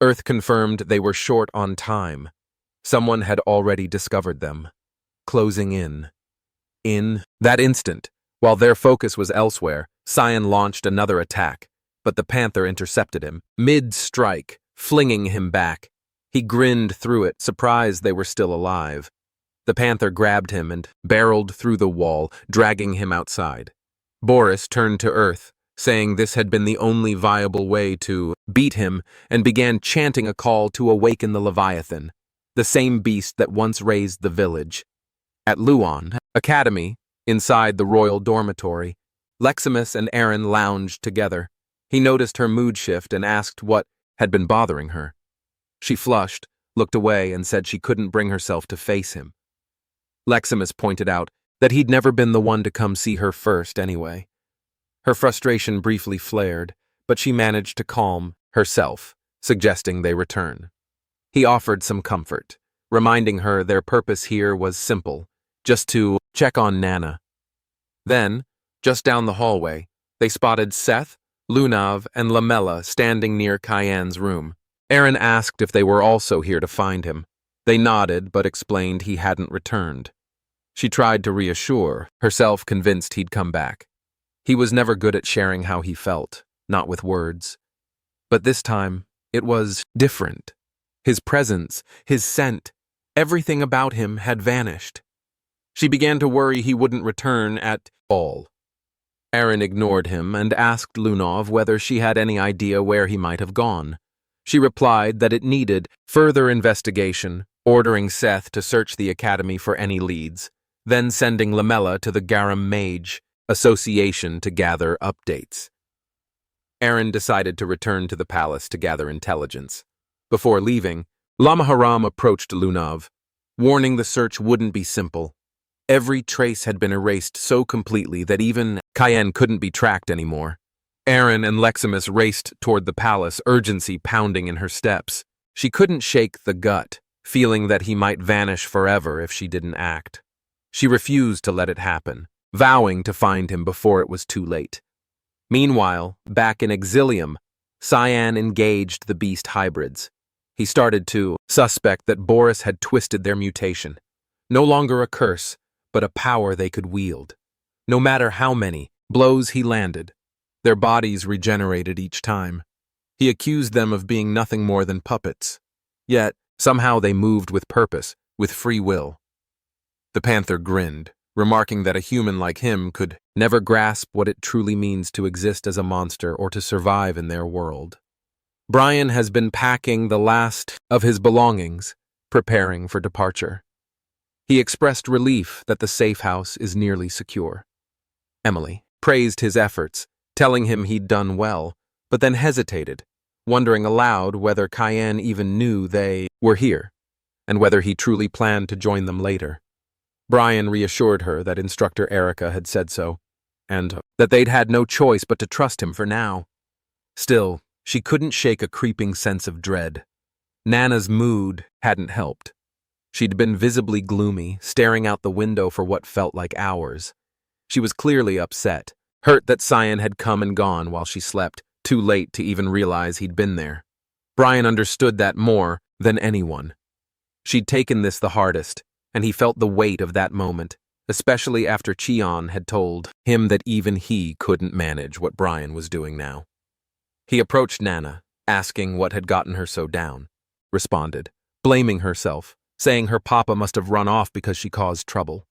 Speaker 1: Earth confirmed they were short on time. Someone had already discovered them, closing in. In that instant, while their focus was elsewhere, Cyan launched another attack, but the panther intercepted him, mid-strike, flinging him back. He grinned through it, surprised they were still alive. The panther grabbed him and barreled through the wall, dragging him outside. Boris turned to Earth, saying this had been the only viable way to beat him, and began chanting a call to awaken the Leviathan, the same beast that once raised the village. At Luon Academy, inside the royal dormitory, Leximus and Aaron lounged together. He noticed her mood shift and asked what had been bothering her. She flushed, looked away, and said she couldn't bring herself to face him. Leximus pointed out that he'd never been the one to come see her first anyway. Her frustration briefly flared, but she managed to calm herself, suggesting they return. He offered some comfort, reminding her their purpose here was simple, just to check on Nana. Then, just down the hallway, they spotted Seth, Lunav, and Lamella standing near Cayenne's room. Aaron asked if they were also here to find him. They nodded, but explained he hadn't returned. She tried to reassure, herself convinced he'd come back. He was never good at sharing how he felt, not with words. But this time, it was different. His presence, his scent, everything about him had vanished. She began to worry he wouldn't return at all. Aaron ignored him and asked Lunov whether she had any idea where he might have gone. She replied that it needed further investigation, ordering Seth to search the academy for any leads, then sending Lamella to the Garam Mage Association to gather updates. Aaron decided to return to the palace to gather intelligence. Before leaving, Lama Haram approached Lunav, warning the search wouldn't be simple. Every trace had been erased so completely that even Cayenne couldn't be tracked anymore. Aaron and Leximus raced toward the palace, urgency pounding in her steps. She couldn't shake the gut, feeling that he might vanish forever if she didn't act. She refused to let it happen, vowing to find him before it was too late. Meanwhile, back in Exilium, Cyan engaged the beast hybrids. He started to suspect that Boris had twisted their mutation. No longer a curse, but a power they could wield. No matter how many blows he landed, their bodies regenerated each time. He accused them of being nothing more than puppets. Yet, somehow they moved with purpose, with free will. The Panther grinned, remarking that a human like him could never grasp what it truly means to exist as a monster or to survive in their world. Brian has been packing the last of his belongings, preparing for departure. He expressed relief that the safe house is nearly secure. Emily praised his efforts, telling him he'd done well, but then hesitated, wondering aloud whether Cayenne even knew they were here, and whether he truly planned to join them later. Brian reassured her that Instructor Erica had said so, and that they'd had no choice but to trust him for now. Still, she couldn't shake a creeping sense of dread. Nana's mood hadn't helped. She'd been visibly gloomy, staring out the window for what felt like hours. She was clearly upset, hurt that Cyan had come and gone while she slept, too late to even realize he'd been there. Brian understood that more than anyone. She'd taken this the hardest, and he felt the weight of that moment, especially after Cheon had told him that even he couldn't manage what Brian was doing now. He approached Nana, asking what had gotten her so down, responded, blaming herself, saying her papa must have run off because she caused trouble.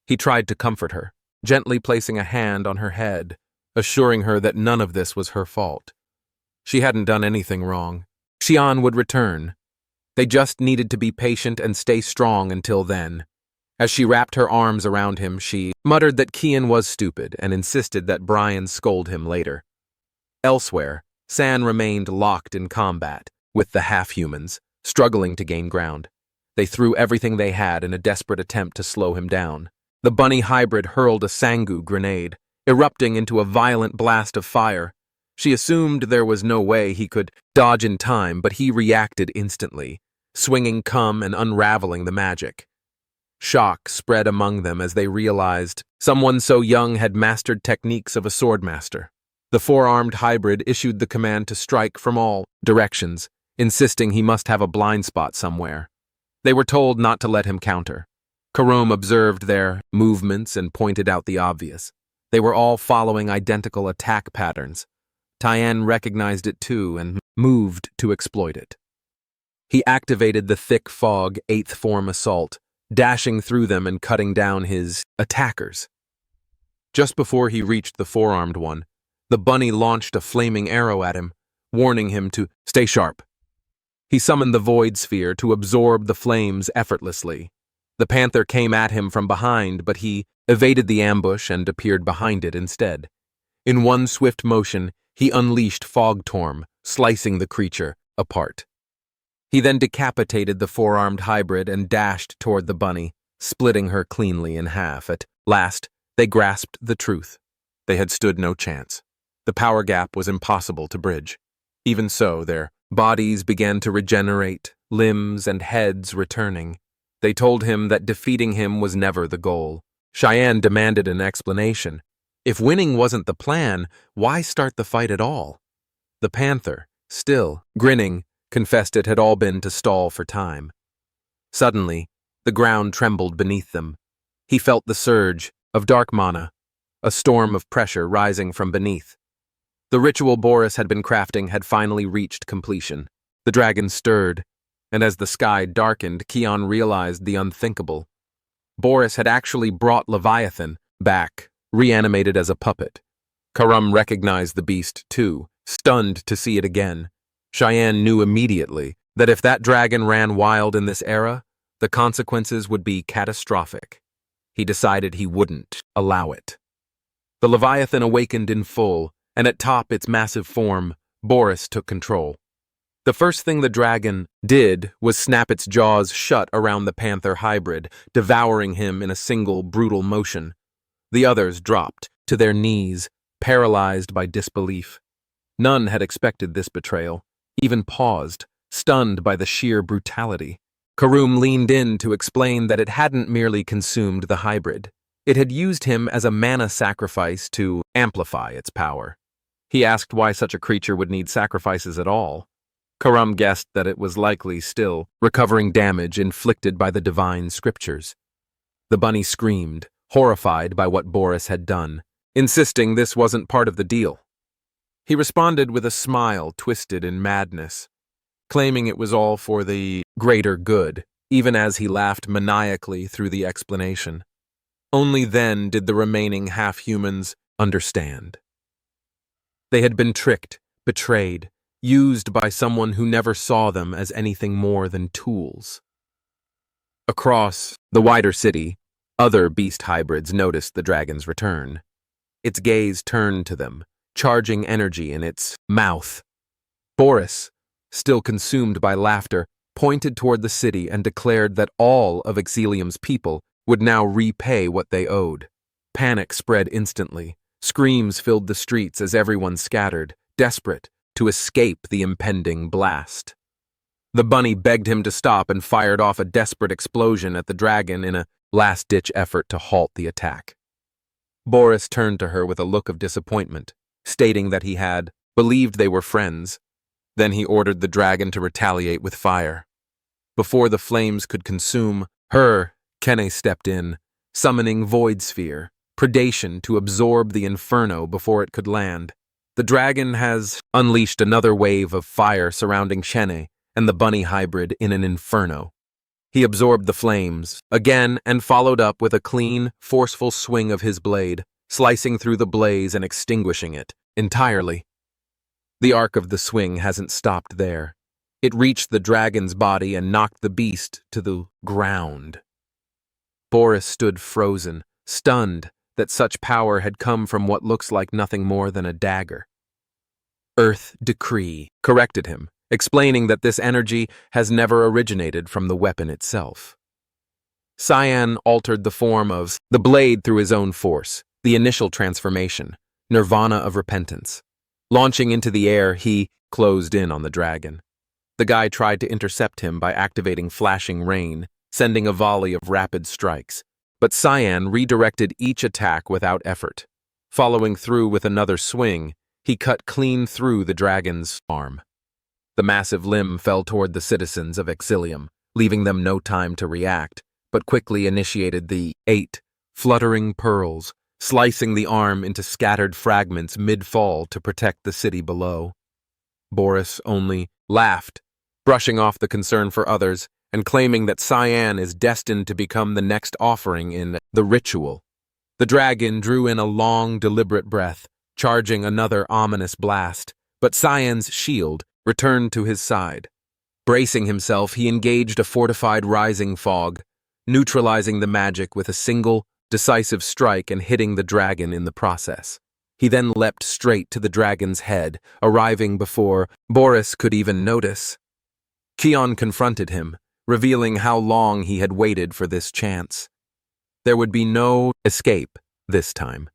Speaker 1: He tried to comfort her, gently placing a hand on her head, assuring her that none of this was her fault. She hadn't done anything wrong. Xian would return. They just needed to be patient and stay strong until then. As she wrapped her arms around him, she muttered that Kian was stupid and insisted that Brian scold him later. Elsewhere, San remained locked in combat with the half-humans, struggling to gain ground. They threw everything they had in a desperate attempt to slow him down. The bunny hybrid hurled a Sangu grenade, erupting into a violent blast of fire. She assumed there was no way he could dodge in time, but he reacted instantly, swinging cum and unraveling the magic. Shock spread among them as they realized someone so young had mastered techniques of a swordmaster. The four-armed hybrid issued the command to strike from all directions, insisting he must have a blind spot somewhere. They were told not to let him counter. Karom observed their movements and pointed out the obvious. They were all following identical attack patterns. Tyann recognized it too and moved to exploit it. He activated the thick fog 8th form assault, dashing through them and cutting down his attackers. Just before he reached the four-armed one, the bunny launched a flaming arrow at him, warning him to stay sharp. He summoned the void sphere to absorb the flames effortlessly. The panther came at him from behind, but he evaded the ambush and appeared behind it instead. In one swift motion, he unleashed Fogtorm, slicing the creature apart. He then decapitated the four-armed hybrid and dashed toward the bunny, splitting her cleanly in half. At last, they grasped the truth. They had stood no chance. The power gap was impossible to bridge. Even so, their bodies began to regenerate, limbs and heads returning. They told him that defeating him was never the goal. Cheyenne demanded an explanation. If winning wasn't the plan, why start the fight at all? The panther, still grinning, confessed it had all been to stall for time. Suddenly, the ground trembled beneath them. He felt the surge of dark mana, a storm of pressure rising from beneath. The ritual Boris had been crafting had finally reached completion. The dragon stirred, and as the sky darkened, Keon realized the unthinkable. Boris had actually brought Leviathan back, reanimated as a puppet. Karam recognized the beast, too, stunned to see it again. Cheyenne knew immediately that if that dragon ran wild in this era, the consequences would be catastrophic. He decided he wouldn't allow it. The Leviathan awakened in full, and atop its massive form, Boris took control. The first thing the dragon did was snap its jaws shut around the panther hybrid, devouring him in a single brutal motion. The others dropped to their knees, paralyzed by disbelief. None had expected this betrayal, even paused, stunned by the sheer brutality. Karum leaned in to explain that it hadn't merely consumed the hybrid. It had used him as a mana sacrifice to amplify its power. He asked why such a creature would need sacrifices at all. Karum guessed that it was likely still recovering damage inflicted by the divine scriptures. The bunny screamed, horrified by what Boris had done, insisting this wasn't part of the deal. He responded with a smile twisted in madness, claiming it was all for the greater good, even as he laughed maniacally through the explanation. Only then did the remaining half-humans understand. They had been tricked, betrayed, used by someone who never saw them as anything more than tools. Across the wider city, other beast hybrids noticed the dragon's return. Its gaze turned to them, charging energy in its mouth. Boris, still consumed by laughter, pointed toward the city and declared that all of Exilium's people would now repay what they owed. Panic spread instantly. Screams filled the streets as everyone scattered, desperate to escape the impending blast. The bunny begged him to stop and fired off a desperate explosion at the dragon in a last-ditch effort to halt the attack. Boris turned to her with a look of disappointment, stating that he had believed they were friends. Then he ordered the dragon to retaliate with fire. Before the flames could consume her, Kene stepped in, summoning Void Sphere, predation to absorb the inferno before it could land. The dragon has unleashed another wave of fire surrounding Chene and the bunny hybrid in an inferno. He absorbed the flames, again, and followed up with a clean, forceful swing of his blade, slicing through the blaze and extinguishing it entirely. The arc of the swing hasn't stopped there. It reached the dragon's body and knocked the beast to the ground. Boris stood frozen, stunned that such power had come from what looks like nothing more than a dagger. Earth Decree corrected him, explaining that this energy has never originated from the weapon itself. Cyan altered the form of the blade through his own force, the initial transformation, nirvana of repentance. Launching into the air, he closed in on the dragon. The guy tried to intercept him by activating flashing rain, sending a volley of rapid strikes, but Cyan redirected each attack without effort. Following through with another swing, he cut clean through the dragon's arm. The massive limb fell toward the citizens of Exilium, leaving them no time to react, but quickly initiated the 8 fluttering pearls, slicing the arm into scattered fragments mid-fall to protect the city below. Boris only laughed, brushing off the concern for others and claiming that Cyan is destined to become the next offering in the ritual. The dragon drew in a long, deliberate breath, charging another ominous blast, but Cyan's shield returned to his side. Bracing himself, he engaged a fortified rising fog, neutralizing the magic with a single, decisive strike and hitting the dragon in the process. He then leapt straight to the dragon's head, arriving before Boris could even notice. Kion confronted him, revealing how long he had waited for this chance. There would be no escape this time.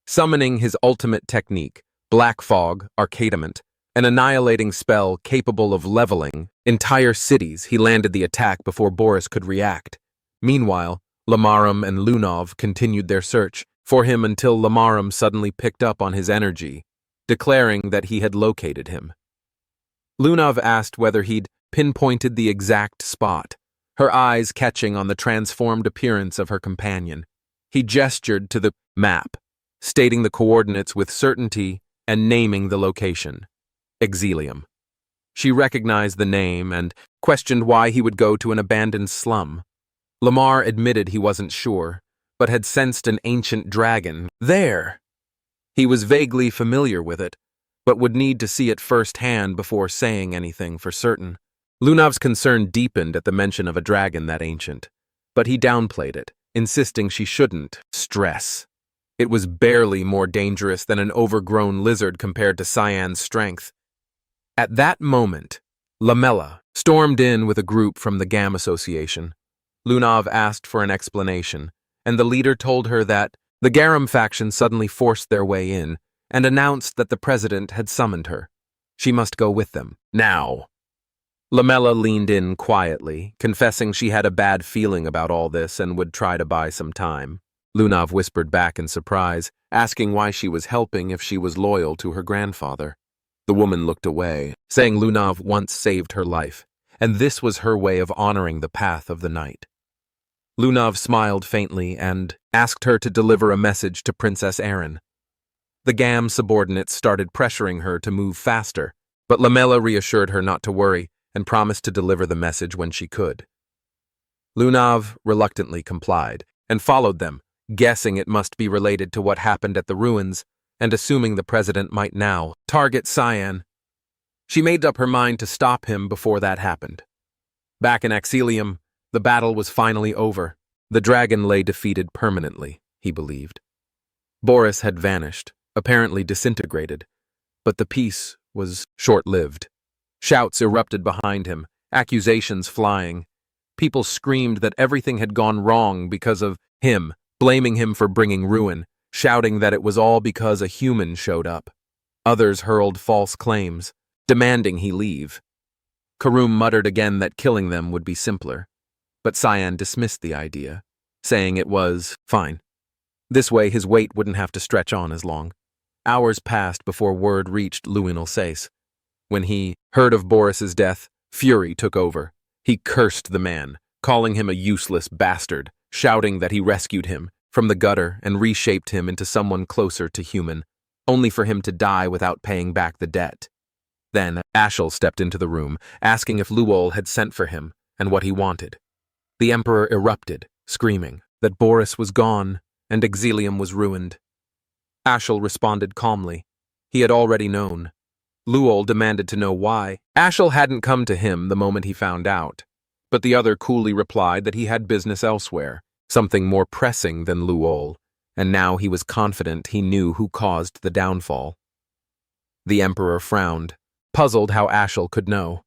Speaker 1: Summoning his ultimate technique, Black Fog, Arcadament, an annihilating spell capable of leveling entire cities, he landed the attack before Boris could react. Meanwhile, Lamarum and Lunov continued their search for him until Lamarum suddenly picked up on his energy, declaring that he had located him. Lunov asked whether he'd pinpointed the exact spot, her eyes catching on the transformed appearance of her companion. He gestured to the map, stating the coordinates with certainty and naming the location, Exilium. She recognized the name and questioned why he would go to an abandoned slum. Lamar admitted he wasn't sure, but had sensed an ancient dragon there. He was vaguely familiar with it, but would need to see it firsthand before saying anything for certain. Lunov's concern deepened at the mention of a dragon that ancient, but he downplayed it, insisting she shouldn't stress. It was barely more dangerous than an overgrown lizard compared to Cyan's strength. At that moment, Lamella stormed in with a group from the GAM Association. Lunav asked for an explanation, and the leader told her that the Garum faction suddenly forced their way in and announced that the president had summoned her. She must go with them, now. Lamella leaned in quietly, confessing she had a bad feeling about all this and would try to buy some time. Lunav whispered back in surprise, asking why she was helping if she was loyal to her grandfather. The woman looked away, saying Lunav once saved her life, and this was her way of honoring the path of the night. Lunav smiled faintly and asked her to deliver a message to Princess Erin. The GAM subordinates started pressuring her to move faster, but Lamella reassured her not to worry and promised to deliver the message when she could. Lunav reluctantly complied and followed them, guessing it must be related to what happened at the ruins and assuming the president might now target Cyan. She made up her mind to stop him before that happened. Back in Axelium, the battle was finally over. The dragon lay defeated permanently, he believed. Boris had vanished, apparently disintegrated, but the peace was short-lived. Shouts erupted behind him, accusations flying. People screamed that everything had gone wrong because of him, blaming him for bringing ruin, shouting that it was all because a human showed up. Others hurled false claims, demanding he leave. Karum muttered again that killing them would be simpler, but Cyan dismissed the idea, saying it was fine. This way his weight wouldn't have to stretch on as long. Hours passed before word reached Luin Alsace. When he heard of Boris's death, fury took over. He cursed the man, calling him a useless bastard, shouting that he rescued him from the gutter and reshaped him into someone closer to human, only for him to die without paying back the debt. Then Ashel stepped into the room, asking if Luol had sent for him and what he wanted. The Emperor erupted, screaming that Boris was gone and Exilium was ruined. Ashel responded calmly. He had already known. Luol demanded to know why. Ashel hadn't come to him the moment he found out, but the other coolly replied that he had business elsewhere, something more pressing than Luol, and now he was confident he knew who caused the downfall. The Emperor frowned, puzzled how Ashel could know,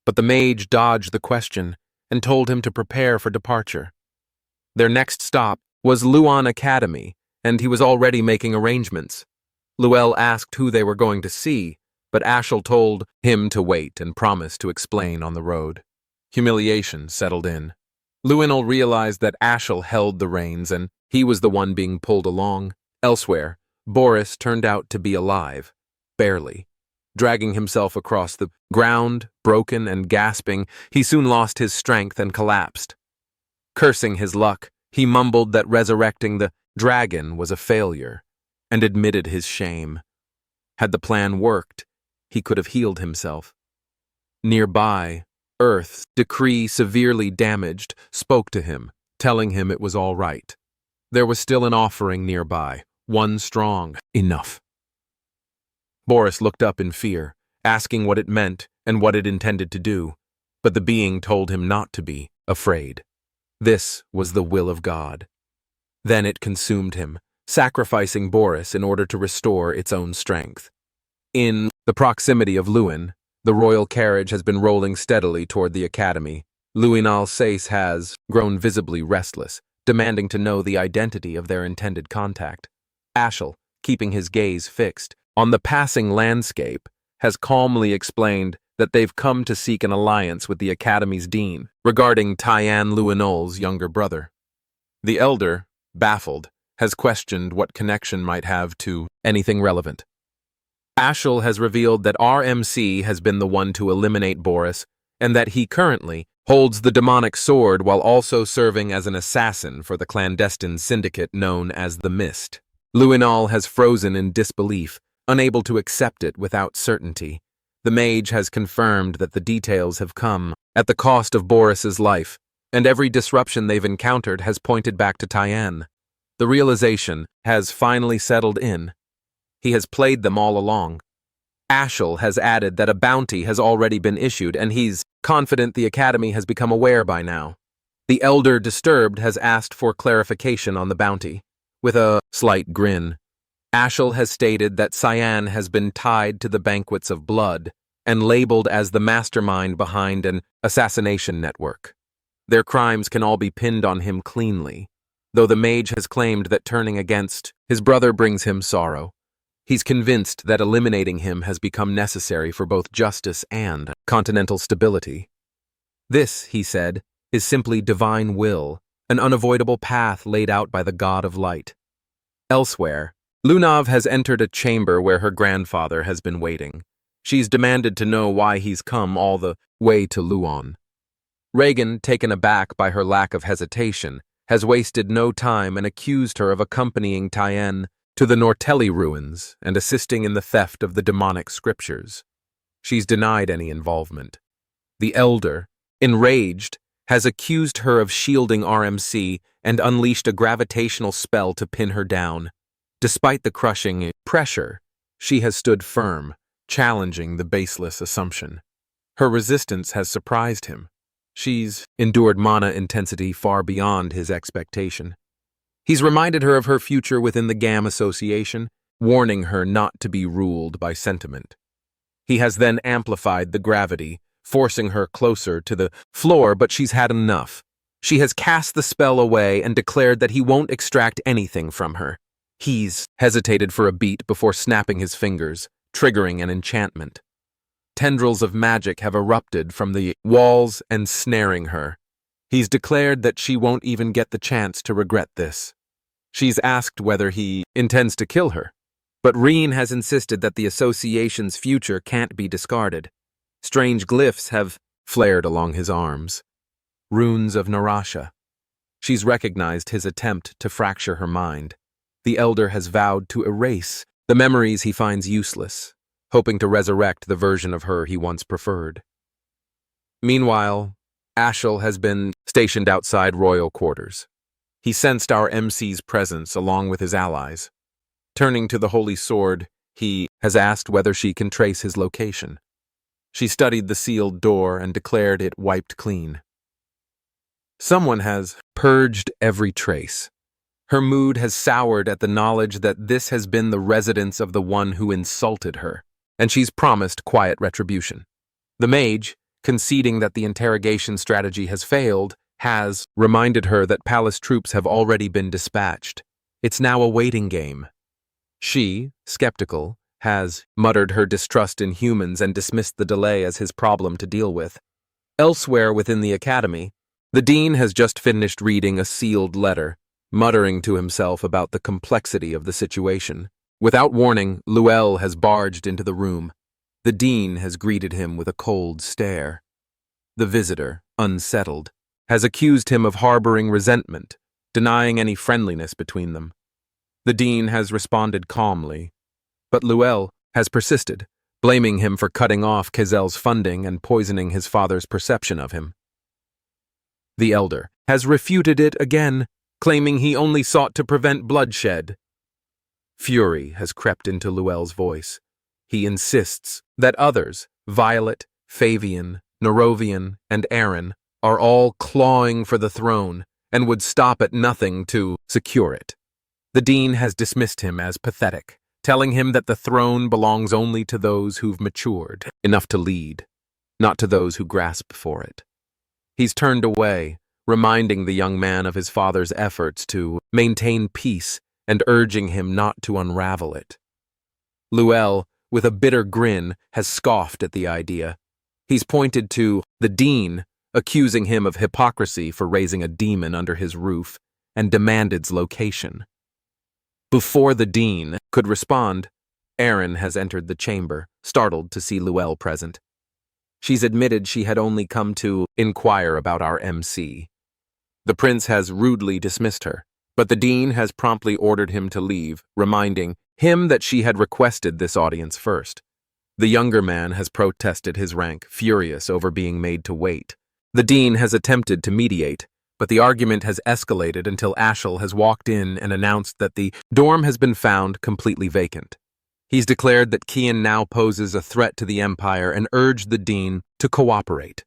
Speaker 1: but the mage dodged the question and told him to prepare for departure. Their next stop was Luan Academy, and he was already making arrangements. Luel asked who they were going to see, but Ashel told him to wait and promised to explain on the road. Humiliation settled in. Luinal realized that Ashel held the reins and he was the one being pulled along. Elsewhere, Boris turned out to be alive, barely. Dragging himself across the ground, broken and gasping, he soon lost his strength and collapsed. Cursing his luck, he mumbled that resurrecting the dragon was a failure and admitted his shame. Had the plan worked, he could have healed himself. Nearby, Earth's decree severely damaged spoke to him, telling him it was all right. There was still an offering nearby, one strong enough. Boris looked up in fear, asking what it meant and what it intended to do, but the being told him not to be afraid. This was the will of God. Then it consumed him, sacrificing Boris in order to restore its own strength. In the proximity of Luin, the royal carriage has been rolling steadily toward the academy. Luin Alsace has grown visibly restless, demanding to know the identity of their intended contact. Ashel, keeping his gaze fixed on the passing landscape, has calmly explained that they've come to seek an alliance with the academy's dean regarding Tyann Luinol's younger brother. The elder, baffled, has questioned what connection might have to anything relevant. Ashel has revealed that RMC has been the one to eliminate Boris and that he currently holds the demonic sword while also serving as an assassin for the clandestine syndicate known as the Mist. Luinol has frozen in disbelief, unable to accept it without certainty. The mage has confirmed that the details have come at the cost of Boris's life, and every disruption they've encountered has pointed back to Tyann. The realization has finally settled in. He has played them all along. Ashel has added that a bounty has already been issued, and he's confident the Academy has become aware by now. The elder, disturbed, has asked for clarification on the bounty, With a slight grin, Ashel has stated that Cyan has been tied to the banquets of blood and labeled as the mastermind behind an assassination network. Their crimes can all be pinned on him cleanly, though the mage has claimed that turning against his brother brings him sorrow. He's convinced that eliminating him has become necessary for both justice and continental stability. This, he said, is simply divine will, an unavoidable path laid out by the god of light. Elsewhere, Lunav has entered a chamber where her grandfather has been waiting. She's demanded to know why he's come all the way to Luon. Reagan, taken aback by her lack of hesitation, has wasted no time and accused her of accompanying Tyen to the Nortelli ruins and assisting in the theft of the demonic scriptures. She's denied any involvement. The elder, enraged, has accused her of shielding RMC and unleashed a gravitational spell to pin her down. Despite the crushing pressure, she has stood firm, challenging the baseless assumption. Her resistance has surprised him. She's endured mana intensity far beyond his expectation. He's reminded her of her future within the GAM Association, warning her not to be ruled by sentiment. He has then amplified the gravity, forcing her closer to the floor, but she's had enough. She has cast the spell away and declared that he won't extract anything from her. He's hesitated for a beat before snapping his fingers, triggering an enchantment. Tendrils of magic have erupted from the walls and snaring her. He's declared that she won't even get the chance to regret this. She's asked whether he intends to kill her, but Reen has insisted that the association's future can't be discarded. Strange glyphs have flared along his arms. Runes of Narasha. She's recognized his attempt to fracture her mind. The elder has vowed to erase the memories he finds useless, hoping to resurrect the version of her he once preferred. Meanwhile, Ashel has been stationed outside royal quarters. He sensed our MC's presence along with his allies. Turning to the Holy Sword, he has asked whether she can trace his location. She studied the sealed door and declared it wiped clean. Someone has purged every trace. Her mood has soured at the knowledge that this has been the residence of the one who insulted her, and she's promised quiet retribution. The mage, conceding that the interrogation strategy has failed, has reminded her that palace troops have already been dispatched. It's now a waiting game. She, skeptical, has muttered her distrust in humans and dismissed the delay as his problem to deal with. Elsewhere within the academy, the dean has just finished reading a sealed letter, muttering to himself about the complexity of the situation. Without warning, Luel has barged into the room. The dean has greeted him with a cold stare. The visitor, unsettled, has accused him of harboring resentment, denying any friendliness between them. The dean has responded calmly, but Luel has persisted, blaming him for cutting off Kezel's funding and poisoning his father's perception of him. The elder has refuted it again, claiming he only sought to prevent bloodshed. Fury has crept into Luel's voice. He insists that others, Violet, Favian, Norovian, and Aaron, are all clawing for the throne and would stop at nothing to secure it. The dean has dismissed him as pathetic, telling him that the throne belongs only to those who've matured enough to lead, not to those who grasp for it. He's turned away, reminding the young man of his father's efforts to maintain peace and urging him not to unravel it. Luel, with a bitter grin, has scoffed at the idea. He's pointed to the dean, accusing him of hypocrisy for raising a demon under his roof, and demanded its location. Before the dean could respond, Aaron has entered the chamber, startled to see Luel present. She's admitted she had only come to inquire about our MC. The prince has rudely dismissed her, but the dean has promptly ordered him to leave, reminding him that she had requested this audience first. The younger man has protested his rank, furious over being made to wait. The dean has attempted to mediate, but the argument has escalated until Ashel has walked in and announced that the dorm has been found completely vacant. He's declared that Kian now poses a threat to the Empire and urged the dean to cooperate.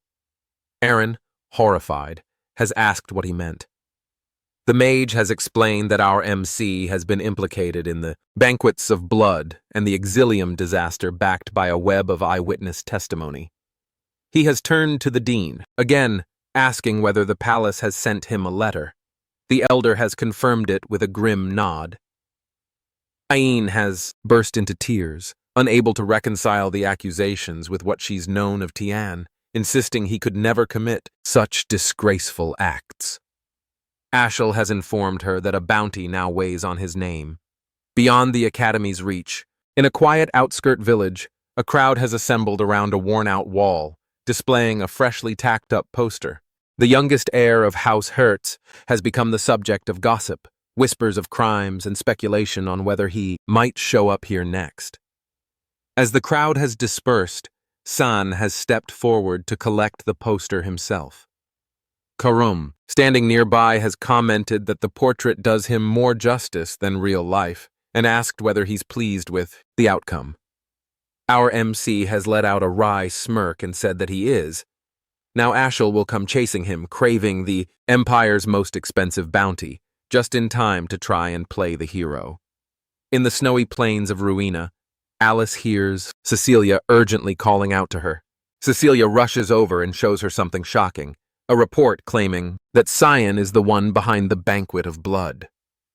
Speaker 1: Aaron, horrified, has asked what he meant. The mage has explained that our MC has been implicated in the banquets of blood and the Exilium disaster backed by a web of eyewitness testimony. He has turned to the dean, again asking whether the palace has sent him a letter. The elder has confirmed it with a grim nod. Aine has burst into tears, unable to reconcile the accusations with what she's known of Tian, insisting he could never commit such disgraceful acts. Ashel has informed her that a bounty now weighs on his name. Beyond the academy's reach, in a quiet outskirt village, a crowd has assembled around a worn-out wall, displaying a freshly tacked-up poster. The youngest heir of House Hertz has become the subject of gossip, whispers of crimes, and speculation on whether he might show up here next. As the crowd has dispersed, San has stepped forward to collect the poster himself. Karum, standing nearby, has commented that the portrait does him more justice than real life, and asked whether he's pleased with the outcome. Our MC has let out a wry smirk and said that he is. Now Ashel will come chasing him, craving the Empire's most expensive bounty, just in time to try and play the hero. In the snowy plains of Ruina, Alice hears Cecilia urgently calling out to her. Cecilia rushes over and shows her something shocking, a report claiming that Cyan is the one behind the banquet of blood.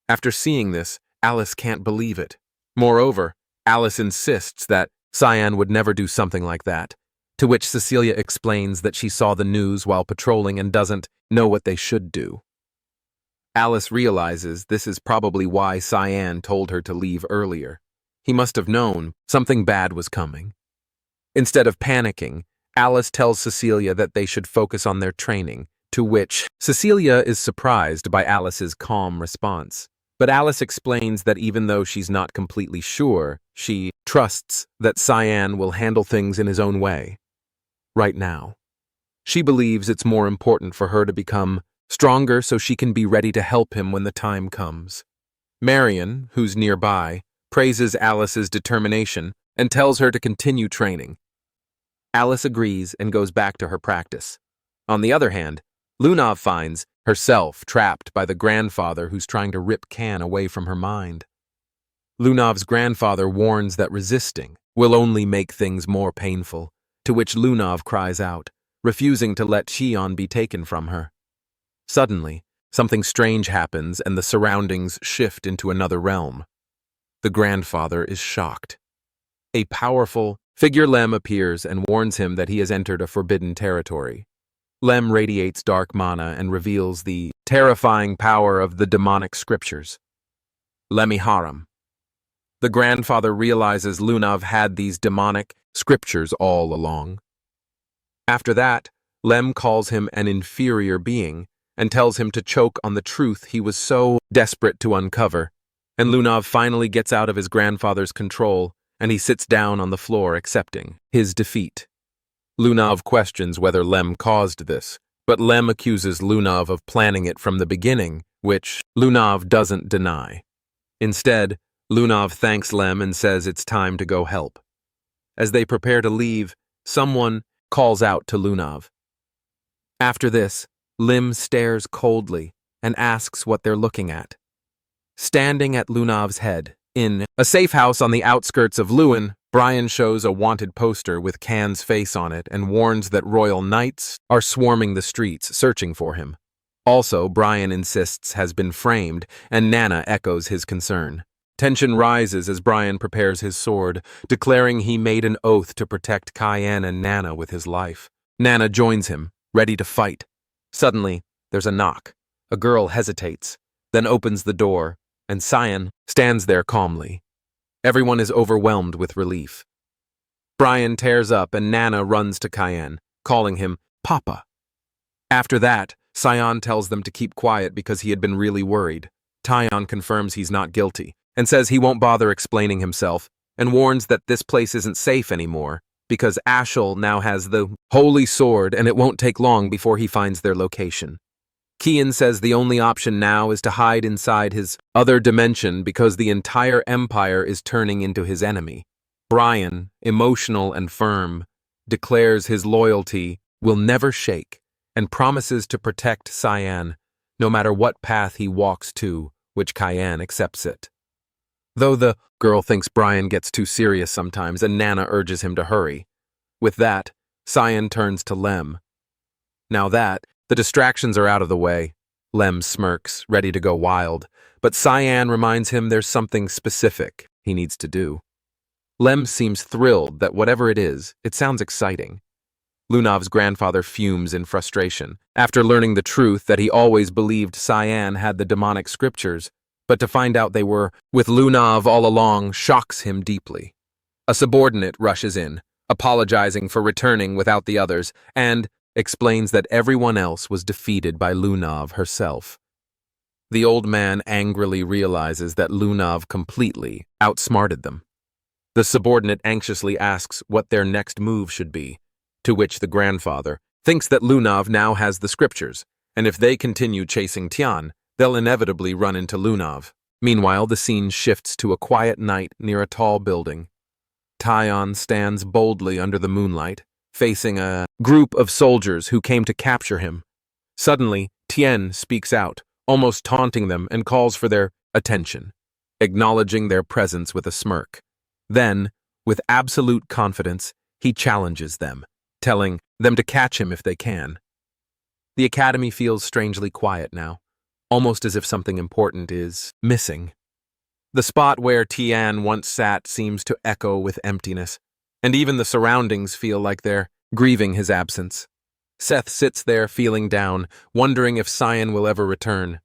Speaker 1: After seeing this, Alice can't believe it. Moreover, Alice insists that Cyan would never do something like that, to which Cecilia explains that she saw the news while patrolling and doesn't know what they should do. Alice realizes this is probably why Cyan told her to leave earlier. He must have known something bad was coming. Instead of panicking, Alice tells Cecilia that they should focus on their training, to which Cecilia is surprised by Alice's calm response. But Alice explains that even though she's not completely sure, she trusts that Cyan will handle things in his own way. Right now. She believes it's more important for her to become stronger so she can be ready to help him when the time comes. Marion, who's nearby, praises Alice's determination and tells her to continue training. Alice agrees and goes back to her practice. On the other hand, Lunav finds herself trapped by the grandfather who's trying to rip Can away from her mind. Lunav's grandfather warns that resisting will only make things more painful, to which Lunav cries out, refusing to let Xion be taken from her. Suddenly, something strange happens and the surroundings shift into another realm. The grandfather is shocked. A powerful figure Lem appears and warns him that he has entered a forbidden territory. Lem radiates dark mana and reveals the terrifying power of the demonic scriptures. Lemiharam. The grandfather realizes Lunav had these demonic scriptures all along. After that, Lem calls him an inferior being and tells him to choke on the truth he was so desperate to uncover, and Lunav finally gets out of his grandfather's control and he sits down on the floor accepting his defeat. Lunav questions whether Lem caused this, but Lem accuses Lunav of planning it from the beginning, which Lunav doesn't deny. Instead, Lunav thanks Lem and says it's time to go help. As they prepare to leave, someone calls out to Lunav. After this, Lim stares coldly and asks what they're looking at. Standing at Lunav's head, in a safe house on the outskirts of Lewin, Brian shows a wanted poster with Can's face on it and warns that royal knights are swarming the streets searching for him. Also, Brian insists has been framed, and Nana echoes his concern. Tension rises as Brian prepares his sword, declaring he made an oath to protect Cayenne and Nana with his life. Nana joins him, ready to fight. Suddenly, there's a knock. A girl hesitates, then opens the door, and Cyan stands there calmly. Everyone is overwhelmed with relief. Brian tears up and Nana runs to Cayenne, calling him Papa. After that, Cyan tells them to keep quiet because he had been really worried. Tyon confirms he's not guilty and says he won't bother explaining himself and warns that this place isn't safe anymore because Ashel now has the holy sword and it won't take long before he finds their location. Kian says the only option now is to hide inside his other dimension because the entire empire is turning into his enemy. Brian, emotional and firm, declares his loyalty will never shake and promises to protect Cyan no matter what path he walks to, which Cayenne accepts it. Though the girl thinks Brian gets too serious sometimes and Nana urges him to hurry. With that, Cyan turns to Lem. Now that the distractions are out of the way, Lem smirks, ready to go wild, but Cyan reminds him there's something specific he needs to do. Lem seems thrilled that whatever it is, it sounds exciting. Lunav's grandfather fumes in frustration, after learning the truth that he always believed Cyan had the demonic scriptures, but to find out they were with Lunav all along shocks him deeply. A subordinate rushes in, apologizing for returning without the others, and explains that everyone else was defeated by Lunav herself. The old man angrily realizes that Lunav completely outsmarted them. The subordinate anxiously asks what their next move should be, to which the grandfather thinks that Lunav now has the scriptures, and if they continue chasing Tian, they'll inevitably run into Lunav. Meanwhile, the scene shifts to a quiet night near a tall building. Tian stands boldly under the moonlight, facing a group of soldiers who came to capture him. Suddenly, Tien speaks out, almost taunting them, and calls for their attention, acknowledging their presence with a smirk. Then, with absolute confidence, he challenges them, telling them to catch him if they can. The academy feels strangely quiet now, almost as if something important is missing. The spot where Tian once sat seems to echo with emptiness, and even the surroundings feel like they're grieving his absence. Seth sits there feeling down, wondering if Cyan will ever return.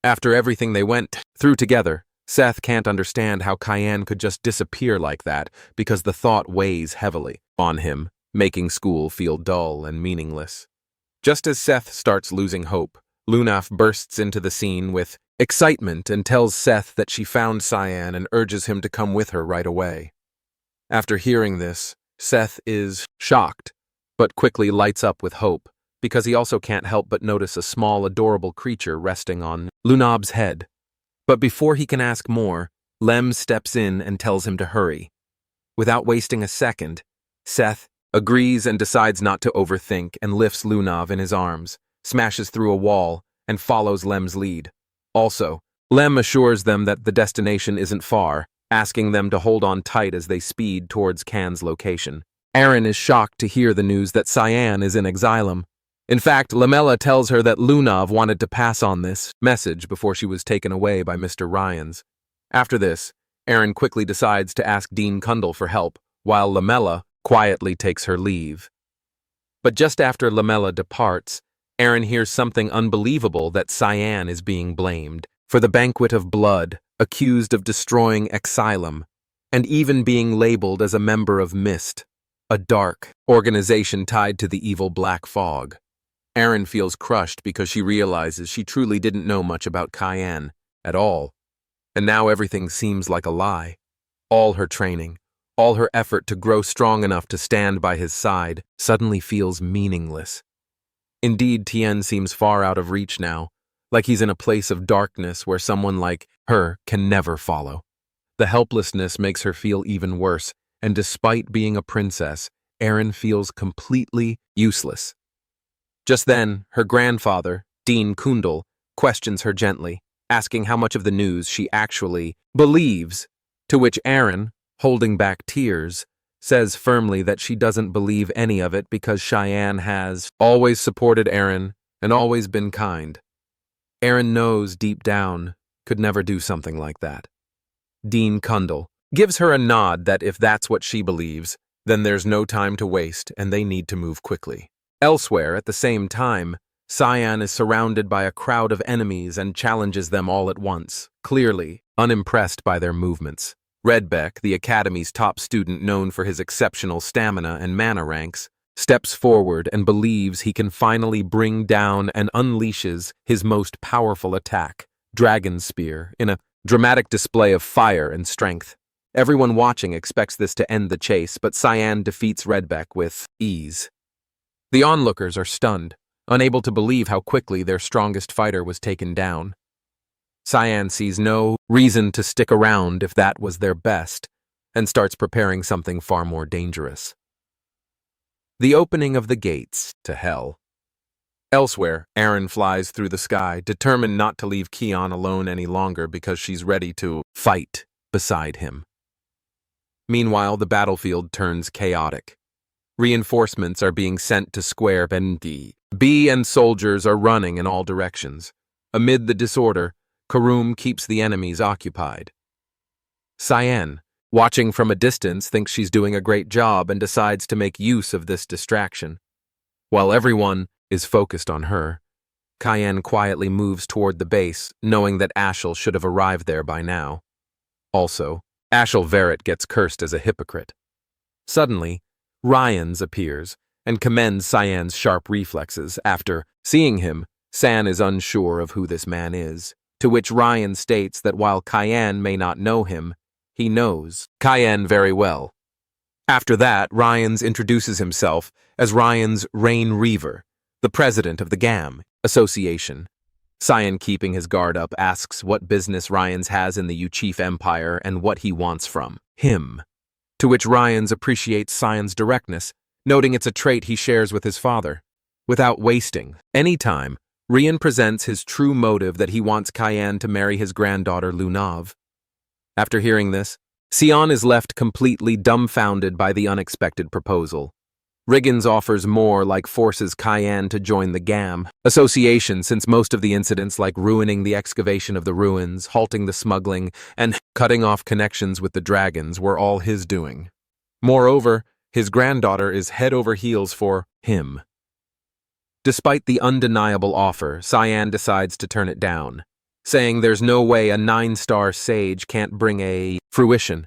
Speaker 1: After everything they went through together, Seth can't understand how Cayenne could just disappear like that because the thought weighs heavily on him, making school feel dull and meaningless. Just as Seth starts losing hope, Lunaf bursts into the scene with excitement and tells Seth that she found Cyan and urges him to come with her right away. After hearing this, Seth is shocked, but quickly lights up with hope, because he also can't help but notice a small, adorable creature resting on Lunab's head. But before he can ask more, Lem steps in and tells him to hurry. Without wasting a second, Seth agrees and decides not to overthink and lifts Lunav in his arms, smashes through a wall, and follows Lem's lead. Also, Lem assures them that the destination isn't far, asking them to hold on tight as they speed towards Can's location. Aaron is shocked to hear the news that Cyan is in exilum. In fact, Lamella tells her that Lunav wanted to pass on this message before she was taken away by Mr. Ryans. After this, Aaron quickly decides to ask Dean Kundal for help, while Lamella quietly takes her leave. But just after Lamella departs, Aaron hears something unbelievable that Cyan is being blamed for the banquet of blood, accused of destroying Exilum, and even being labeled as a member of Mist, a dark organization tied to the evil Black Fog. Aaron feels crushed because she realizes she truly didn't know much about Cayenne at all, and now everything seems like a lie. All her training, all her effort to grow strong enough to stand by his side, suddenly feels meaningless. Indeed, Tien seems far out of reach now, like he's in a place of darkness where someone like her can never follow. The helplessness makes her feel even worse, and despite being a princess, Aaron feels completely useless. Just then, her grandfather, Dean Kundal, questions her gently, asking how much of the news she actually believes, to which Aaron, holding back tears, says firmly that she doesn't believe any of it because Cheyenne has always supported Aaron and always been kind. Aaron knows deep down could never do something like that. Dean Kundal gives her a nod that if that's what she believes, then there's no time to waste and they need to move quickly. Elsewhere, at the same time, Cyan is surrounded by a crowd of enemies and challenges them all at once, clearly unimpressed by their movements. Redbeck, the Academy's top student known for his exceptional stamina and mana ranks, steps forward and believes he can finally bring down and unleashes his most powerful attack, Dragon Spear, in a dramatic display of fire and strength. Everyone watching expects this to end the chase, but Cyan defeats Redbeck with ease. The onlookers are stunned, unable to believe how quickly their strongest fighter was taken down. Cyan sees no reason to stick around if that was their best, and starts preparing something far more dangerous. The opening of the gates to hell. Elsewhere, Aaron flies through the sky, determined not to leave Kion alone any longer because she's ready to fight beside him. Meanwhile, the battlefield turns chaotic. Reinforcements are being sent to square Bendi. B and soldiers are running in all directions. Amid the disorder, Karum keeps the enemies occupied. Cyan, watching from a distance, thinks she's doing a great job and decides to make use of this distraction. While everyone is focused on her, Cayenne quietly moves toward the base, knowing that Ashel should have arrived there by now. Also, Ashel Verrett gets cursed as a hypocrite. Suddenly, Ryans appears and commends Cyan's sharp reflexes. After seeing him, San is unsure of who this man is, to which Ryan states that while Cayenne may not know him, he knows Cayenne very well. After that, Ryans introduces himself as Ryans Rain Reaver, the president of the GAM Association. Cyan, keeping his guard up, asks what business Ryans has in the U-Chief Empire and what he wants from him, to which Ryans appreciates Cyan's directness, noting it's a trait he shares with his father. Without wasting any time, Rian presents his true motive that he wants Cayenne to marry his granddaughter Lunav. After hearing this, Sion is left completely dumbfounded by the unexpected proposal. Riggins offers more, like forces Cayenne to join the GAM Association, since most of the incidents, like ruining the excavation of the ruins, halting the smuggling, and cutting off connections with the dragons, were all his doing. Moreover, his granddaughter is head over heels for him. Despite the undeniable offer, Cyan decides to turn it down, saying there's no way a 9-star sage can't bring a fruition.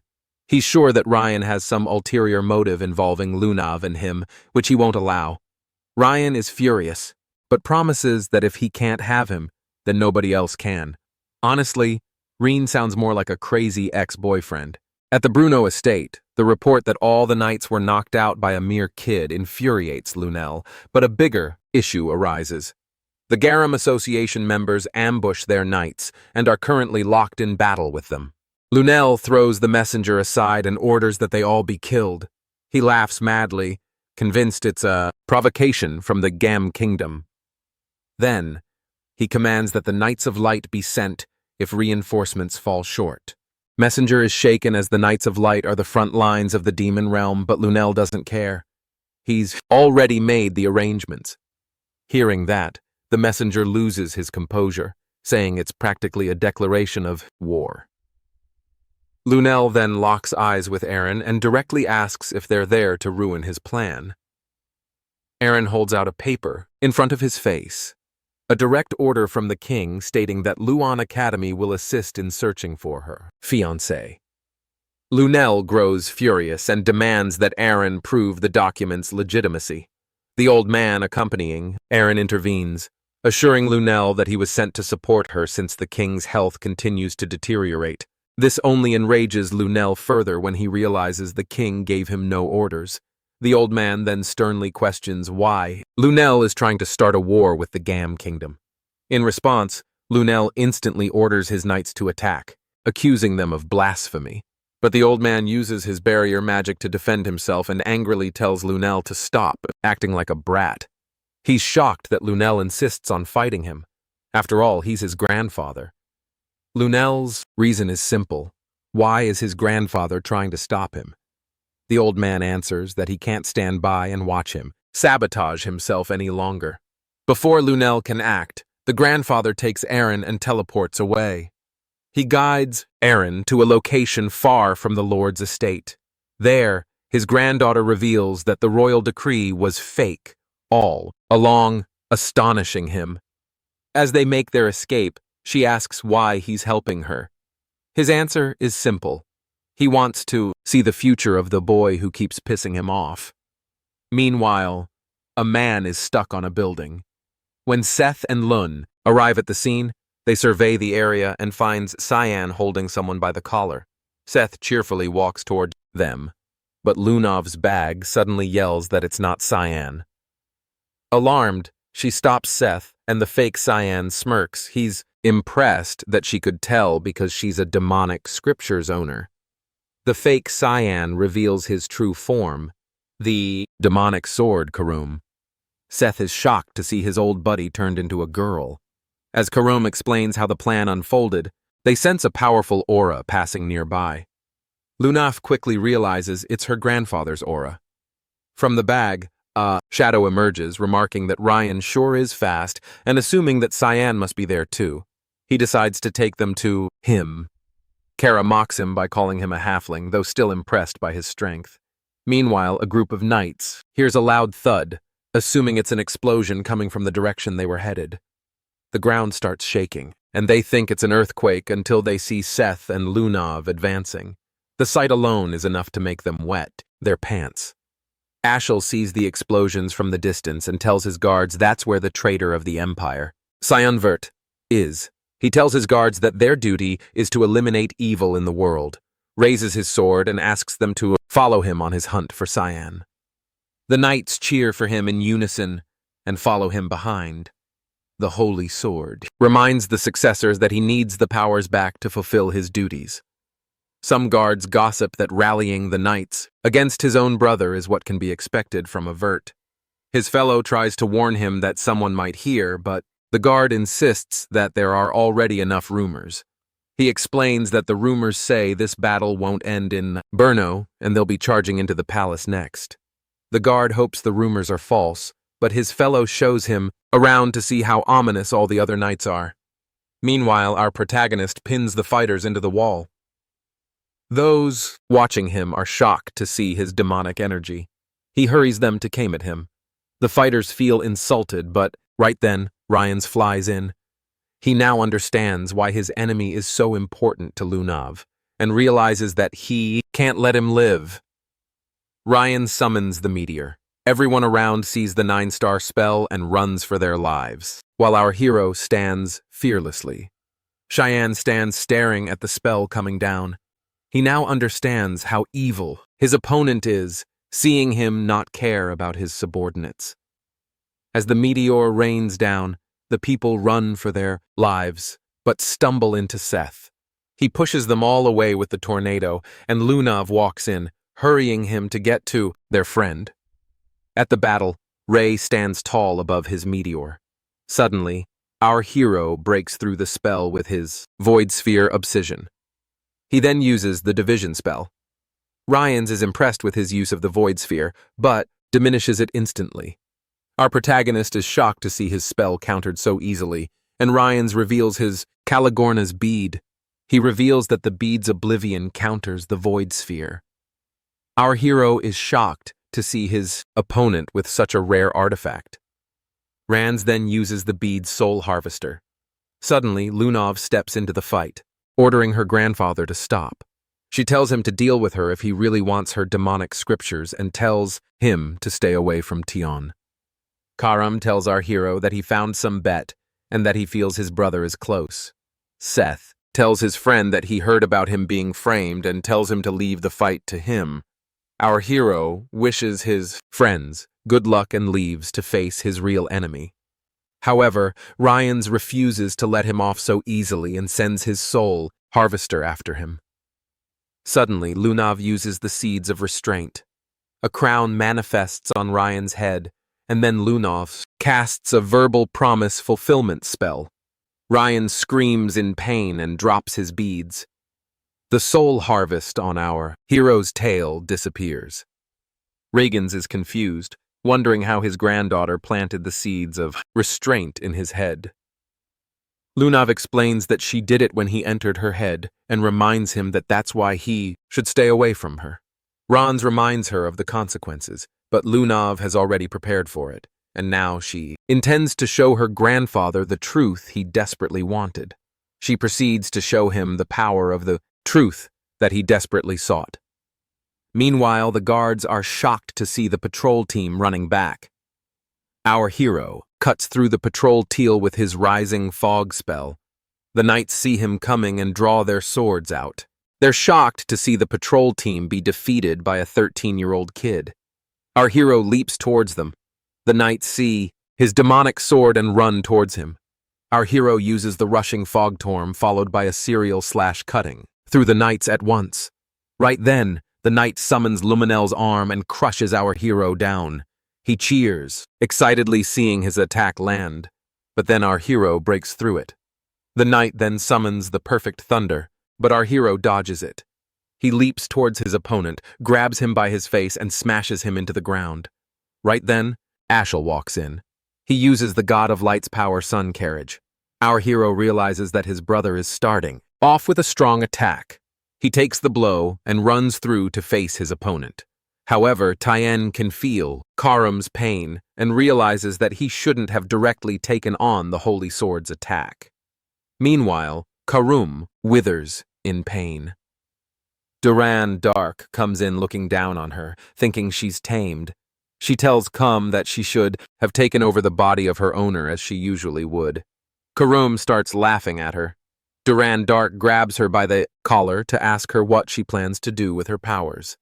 Speaker 1: He's sure that Ryan has some ulterior motive involving Lunav and him, which he won't allow. Ryan is furious, but promises that if he can't have him, then nobody else can. Honestly, Reen sounds more like a crazy ex-boyfriend. At the Bruno estate, the report that all the knights were knocked out by a mere kid infuriates Lunel, but a bigger issue arises. The Garum Association members ambush their knights and are currently locked in battle with them. Lunel throws the messenger aside and orders that they all be killed. He laughs madly, convinced it's a provocation from the Gam Kingdom. Then, he commands that the Knights of Light be sent if reinforcements fall short. Messenger is shaken as the Knights of Light are the front lines of the demon realm, but Lunel doesn't care. He's already made the arrangements. Hearing that, the messenger loses his composure, saying it's practically a declaration of war. Lunel then locks eyes with Aaron and directly asks if they're there to ruin his plan. Aaron holds out a paper in front of his face, a direct order from the king stating that Luan Academy will assist in searching for her fiancé. Lunel grows furious and demands that Aaron prove the document's legitimacy. The old man accompanying Aaron intervenes, assuring Lunel that he was sent to support her since the king's health continues to deteriorate. This only enrages Lunel further when he realizes the king gave him no orders. The old man then sternly questions why Lunel is trying to start a war with the Gam Kingdom. In response, Lunel instantly orders his knights to attack, accusing them of blasphemy. But the old man uses his barrier magic to defend himself and angrily tells Lunel to stop, acting like a brat. He's shocked that Lunel insists on fighting him. After all, he's his grandfather. Lunel's reason is simple. Why is his grandfather trying to stop him? The old man answers that he can't stand by and watch him sabotage himself any longer. Before Lunel can act, the grandfather takes Aaron and teleports away. He guides Aaron to a location far from the Lord's estate. There, his granddaughter reveals that the royal decree was fake, all along, astonishing him. As they make their escape, she asks why he's helping her. His answer is simple. He wants to see the future of the boy who keeps pissing him off. Meanwhile, a man is stuck on a building. When Seth and Lun arrive at the scene, they survey the area and finds Cyan holding someone by the collar. Seth cheerfully walks toward them, but Lunav's bag suddenly yells that it's not Cyan. Alarmed, she stops Seth, and the fake Cyan smirks. He's impressed that she could tell because she's a demonic scriptures owner. The fake Cyan reveals his true form, the demonic sword Karum. Seth is shocked to see his old buddy turned into a girl. As Karom explains how the plan unfolded, they sense a powerful aura passing nearby. Lunaf quickly realizes it's her grandfather's aura. From the bag, a shadow emerges, remarking that Ryan sure is fast, and assuming that Cyan must be there too. He decides to take them to him. Kara mocks him by calling him a halfling, though still impressed by his strength. Meanwhile, a group of knights hears a loud thud, assuming it's an explosion coming from the direction they were headed. The ground starts shaking, and they think it's an earthquake until they see Seth and Lunav advancing. The sight alone is enough to make them wet their pants. Ashel sees the explosions from the distance and tells his guards that's where the traitor of the Empire, Cyanvert, is. He tells his guards that their duty is to eliminate evil in the world, raises his sword and asks them to follow him on his hunt for Cyan. The knights cheer for him in unison and follow him behind. The holy sword reminds the successors that he needs the powers back to fulfill his duties. Some guards gossip that rallying the knights against his own brother is what can be expected from a Vert. His fellow tries to warn him that someone might hear, but the guard insists that there are already enough rumors. He explains that the rumors say this battle won't end in Brno and they'll be charging into the palace next. The guard hopes the rumors are false, but his fellow shows him around to see how ominous all the other knights are. Meanwhile, our protagonist pins the fighters into the wall. Those watching him are shocked to see his demonic energy. He hurries them to came at him. The fighters feel insulted, but right then, Ryans flies in. He now understands why his enemy is so important to Lunav, and realizes that he can't let him live. Ryan summons the meteor. Everyone around sees the 9-star spell and runs for their lives, while our hero stands fearlessly. Cheyenne stands staring at the spell coming down. He now understands how evil his opponent is, seeing him not care about his subordinates. As the meteor rains down, the people run for their lives, but stumble into Seth. He pushes them all away with the tornado, and Lunav walks in, hurrying him to get to their friend. At the battle, Ray stands tall above his meteor. Suddenly, our hero breaks through the spell with his Void Sphere Obsession. He then uses the Division spell. Ryans is impressed with his use of the Void Sphere, but diminishes it instantly. Our protagonist is shocked to see his spell countered so easily, and Ryans reveals his Caligorna's bead. He reveals that the bead's oblivion counters the Void Sphere. Our hero is shocked to see his opponent with such a rare artifact. Rands then uses the bead's Soul Harvester. Suddenly, Lunav steps into the fight, ordering her grandfather to stop. She tells him to deal with her if he really wants her demonic scriptures and tells him to stay away from Tion. Karam tells our hero that he found some bet and that he feels his brother is close. Seth tells his friend that he heard about him being framed and tells him to leave the fight to him. Our hero wishes his friends good luck and leaves to face his real enemy. However, Ryans refuses to let him off so easily and sends his soul harvester after him. Suddenly, Lunav uses the seeds of restraint. A crown manifests on Ryan's head, and then Lunav casts a verbal promise fulfillment spell. Ryan screams in pain and drops his beads. The soul harvest on our hero's tail disappears. Reagans is confused, wondering how his granddaughter planted the seeds of restraint in his head. Lunav explains that she did it when he entered her head and reminds him that that's why he should stay away from her. Rans reminds her of the consequences, but Lunav has already prepared for it, and now she intends to show her grandfather the truth he desperately wanted. She proceeds to show him the power of the truth that he desperately sought. Meanwhile, the guards are shocked to see the patrol team running back. Our hero cuts through the patrol teal with his rising fog spell. The knights see him coming and draw their swords out. They're shocked to see the patrol team be defeated by a 13-year-old kid. Our hero leaps towards them. The knights see his demonic sword and run towards him. Our hero uses the rushing fogtorm followed by a serial/cutting through the knights at once. Right then, the knight summons Luminel's arm and crushes our hero down. He cheers, excitedly seeing his attack land, but then our hero breaks through it. The knight then summons the perfect thunder, but our hero dodges it. He leaps towards his opponent, grabs him by his face, and smashes him into the ground. Right then, Ashel walks in. He uses the God of Light's power sun carriage. Our hero realizes that his brother is starting off with a strong attack. He takes the blow and runs through to face his opponent. However, Tien can feel Karum's pain and realizes that he shouldn't have directly taken on the Holy Sword's attack. Meanwhile, Karum withers in pain. Duran Dark comes in looking down on her, thinking she's tamed. She tells Kum that she should have taken over the body of her owner as she usually would. Karum starts laughing at her. Duran Dark grabs her by the collar to ask her what she plans to do with her powers.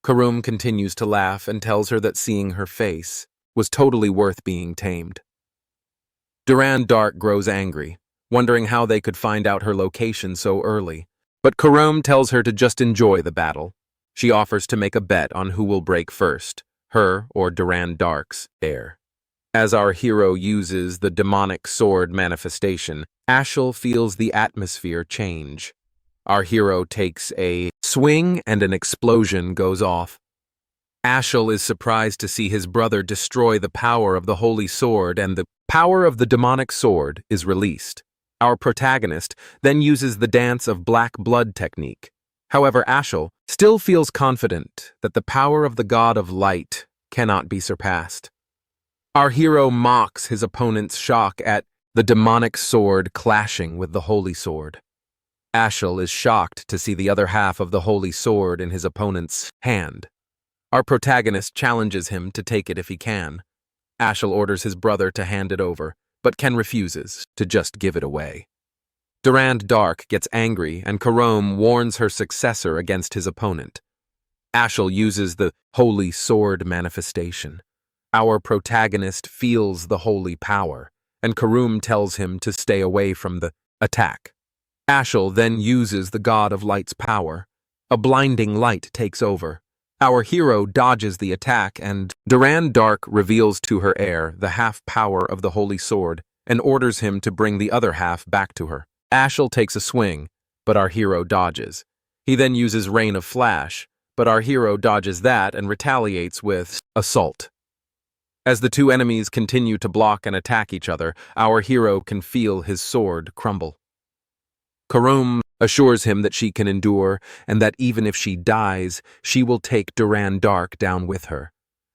Speaker 1: Karum continues to laugh and tells her that seeing her face was totally worth being tamed. Duran Dark grows angry, wondering how they could find out her location so early, but Karum tells her to just enjoy the battle. She offers to make a bet on who will break first, her or Duran Dark's heir. As our hero uses the demonic sword manifestation, Ashel feels the atmosphere change. Our hero takes a swing and an explosion goes off. Ashel is surprised to see his brother destroy the power of the holy sword, and the power of the demonic sword is released. Our protagonist then uses the dance of black blood technique. However, Ashel still feels confident that the power of the God of Light cannot be surpassed. Our hero mocks his opponent's shock at the demonic sword clashing with the holy sword. Ashel is shocked to see the other half of the holy sword in his opponent's hand. Our protagonist challenges him to take it if he can. Ashel orders his brother to hand it over, but Ken refuses to just give it away. Durand Dark gets angry and Karom warns her successor against his opponent. Ashel uses the holy sword manifestation. Our protagonist feels the holy power, and Karum tells him to stay away from the attack. Ashel then uses the God of Light's power. A blinding light takes over. Our hero dodges the attack, and Durand Dark reveals to her heir the half power of the holy sword and orders him to bring the other half back to her. Ashel takes a swing, but our hero dodges. He then uses Rain of Flash, but our hero dodges that and retaliates with Assault. As the two enemies continue to block and attack each other, our hero can feel his sword crumble. Karum assures him that she can endure and that even if she dies, she will take Durand Dark down with her.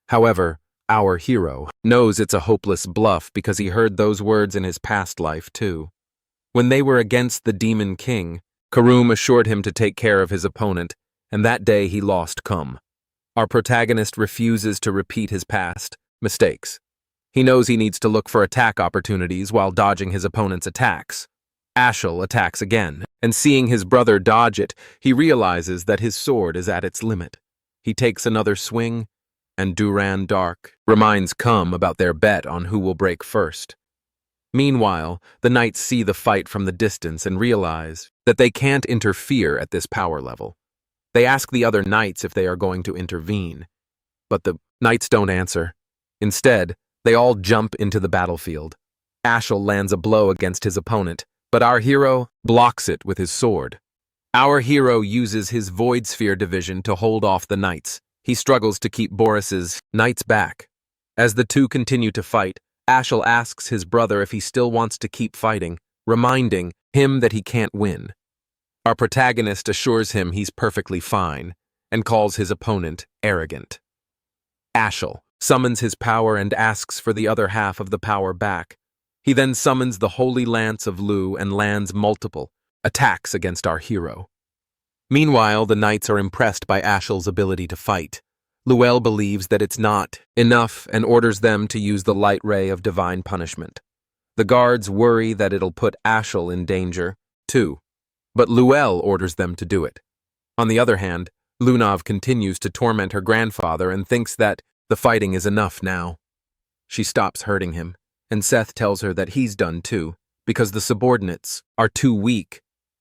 Speaker 1: However, our hero knows it's a hopeless bluff because he heard those words in his past life too. When they were against the Demon King, Karum assured him to take care of his opponent, and that day he lost Kum. Our protagonist refuses to repeat his past mistakes. He knows he needs to look for attack opportunities while dodging his opponent's attacks. Ashel attacks again, and seeing his brother dodge it, he realizes that his sword is at its limit. He takes another swing, and Durand Dark reminds Kum about their bet on who will break first. Meanwhile, the knights see the fight from the distance and realize that they can't interfere at this power level. They ask the other knights if they are going to intervene, but the knights don't answer. Instead, they all jump into the battlefield. Ashel lands a blow against his opponent, but our hero blocks it with his sword. Our hero uses his Void Sphere division to hold off the knights. He struggles to keep Boris's knights back. As the two continue to fight, Ashel asks his brother if he still wants to keep fighting, reminding him that he can't win. Our protagonist assures him he's perfectly fine and calls his opponent arrogant. Ashel summons his power and asks for the other half of the power back. He then summons the Holy Lance of Lu and lands multiple attacks against our hero. Meanwhile, the knights are impressed by Ashel's ability to fight. Luel believes that it's not enough and orders them to use the light ray of divine punishment. The guards worry that it'll put Ashel in danger, too, but Luel orders them to do it. On the other hand, Lunav continues to torment her grandfather and thinks that the fighting is enough now. She stops hurting him, and Seth tells her that he's done too, because the subordinates are too weak.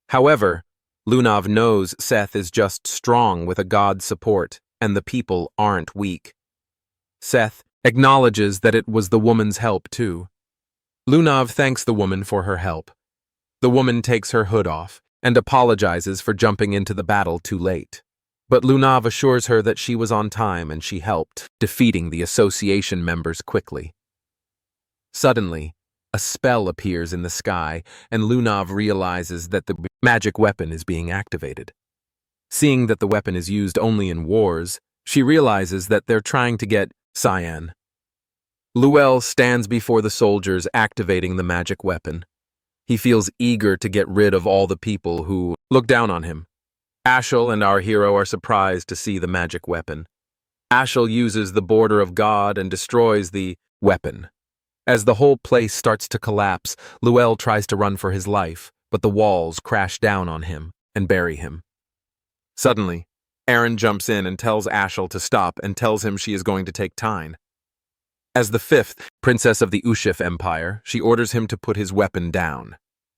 Speaker 1: However, Lunav knows Seth is just strong with a god's support, and the people aren't weak. Seth acknowledges that it was the woman's help too. Lunav thanks the woman for her help. The woman takes her hood off and apologizes for jumping into the battle too late. But Lunav assures her that she was on time and she helped, defeating the association members quickly. Suddenly, a spell appears in the sky, and Lunav realizes that the magic weapon is being activated. Seeing that the weapon is used only in wars, she realizes that they're trying to get Cyan. Luel stands before the soldiers activating the magic weapon. He feels eager to get rid of all the people who look down on him. Ashel and our hero are surprised to see the magic weapon. Ashel uses the border of God and destroys the weapon. As the whole place starts to collapse, Luel tries to run for his life, but the walls crash down on him and bury him. Suddenly, Aaron jumps in and tells Ashel to stop and tells him she is going to take Tyne. As the fifth princess of the Ushif Empire, she orders him to put his weapon down.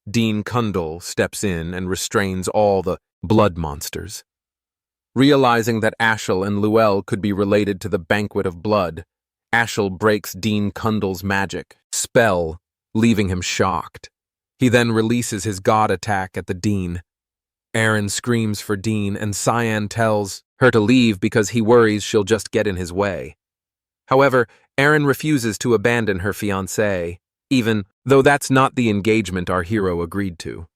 Speaker 1: Dean Kundal steps in and restrains all the blood monsters. Realizing that Ashel and Luel could be related to the banquet of blood, Ashel breaks Dean Kundal's magic spell, leaving him shocked. He then releases his god attack at the Dean. Aaron screams for Dean, and Cyan tells her to leave because he worries she'll just get in his way. However, Aaron refuses to abandon her fiancé, even though that's not the engagement our hero agreed to.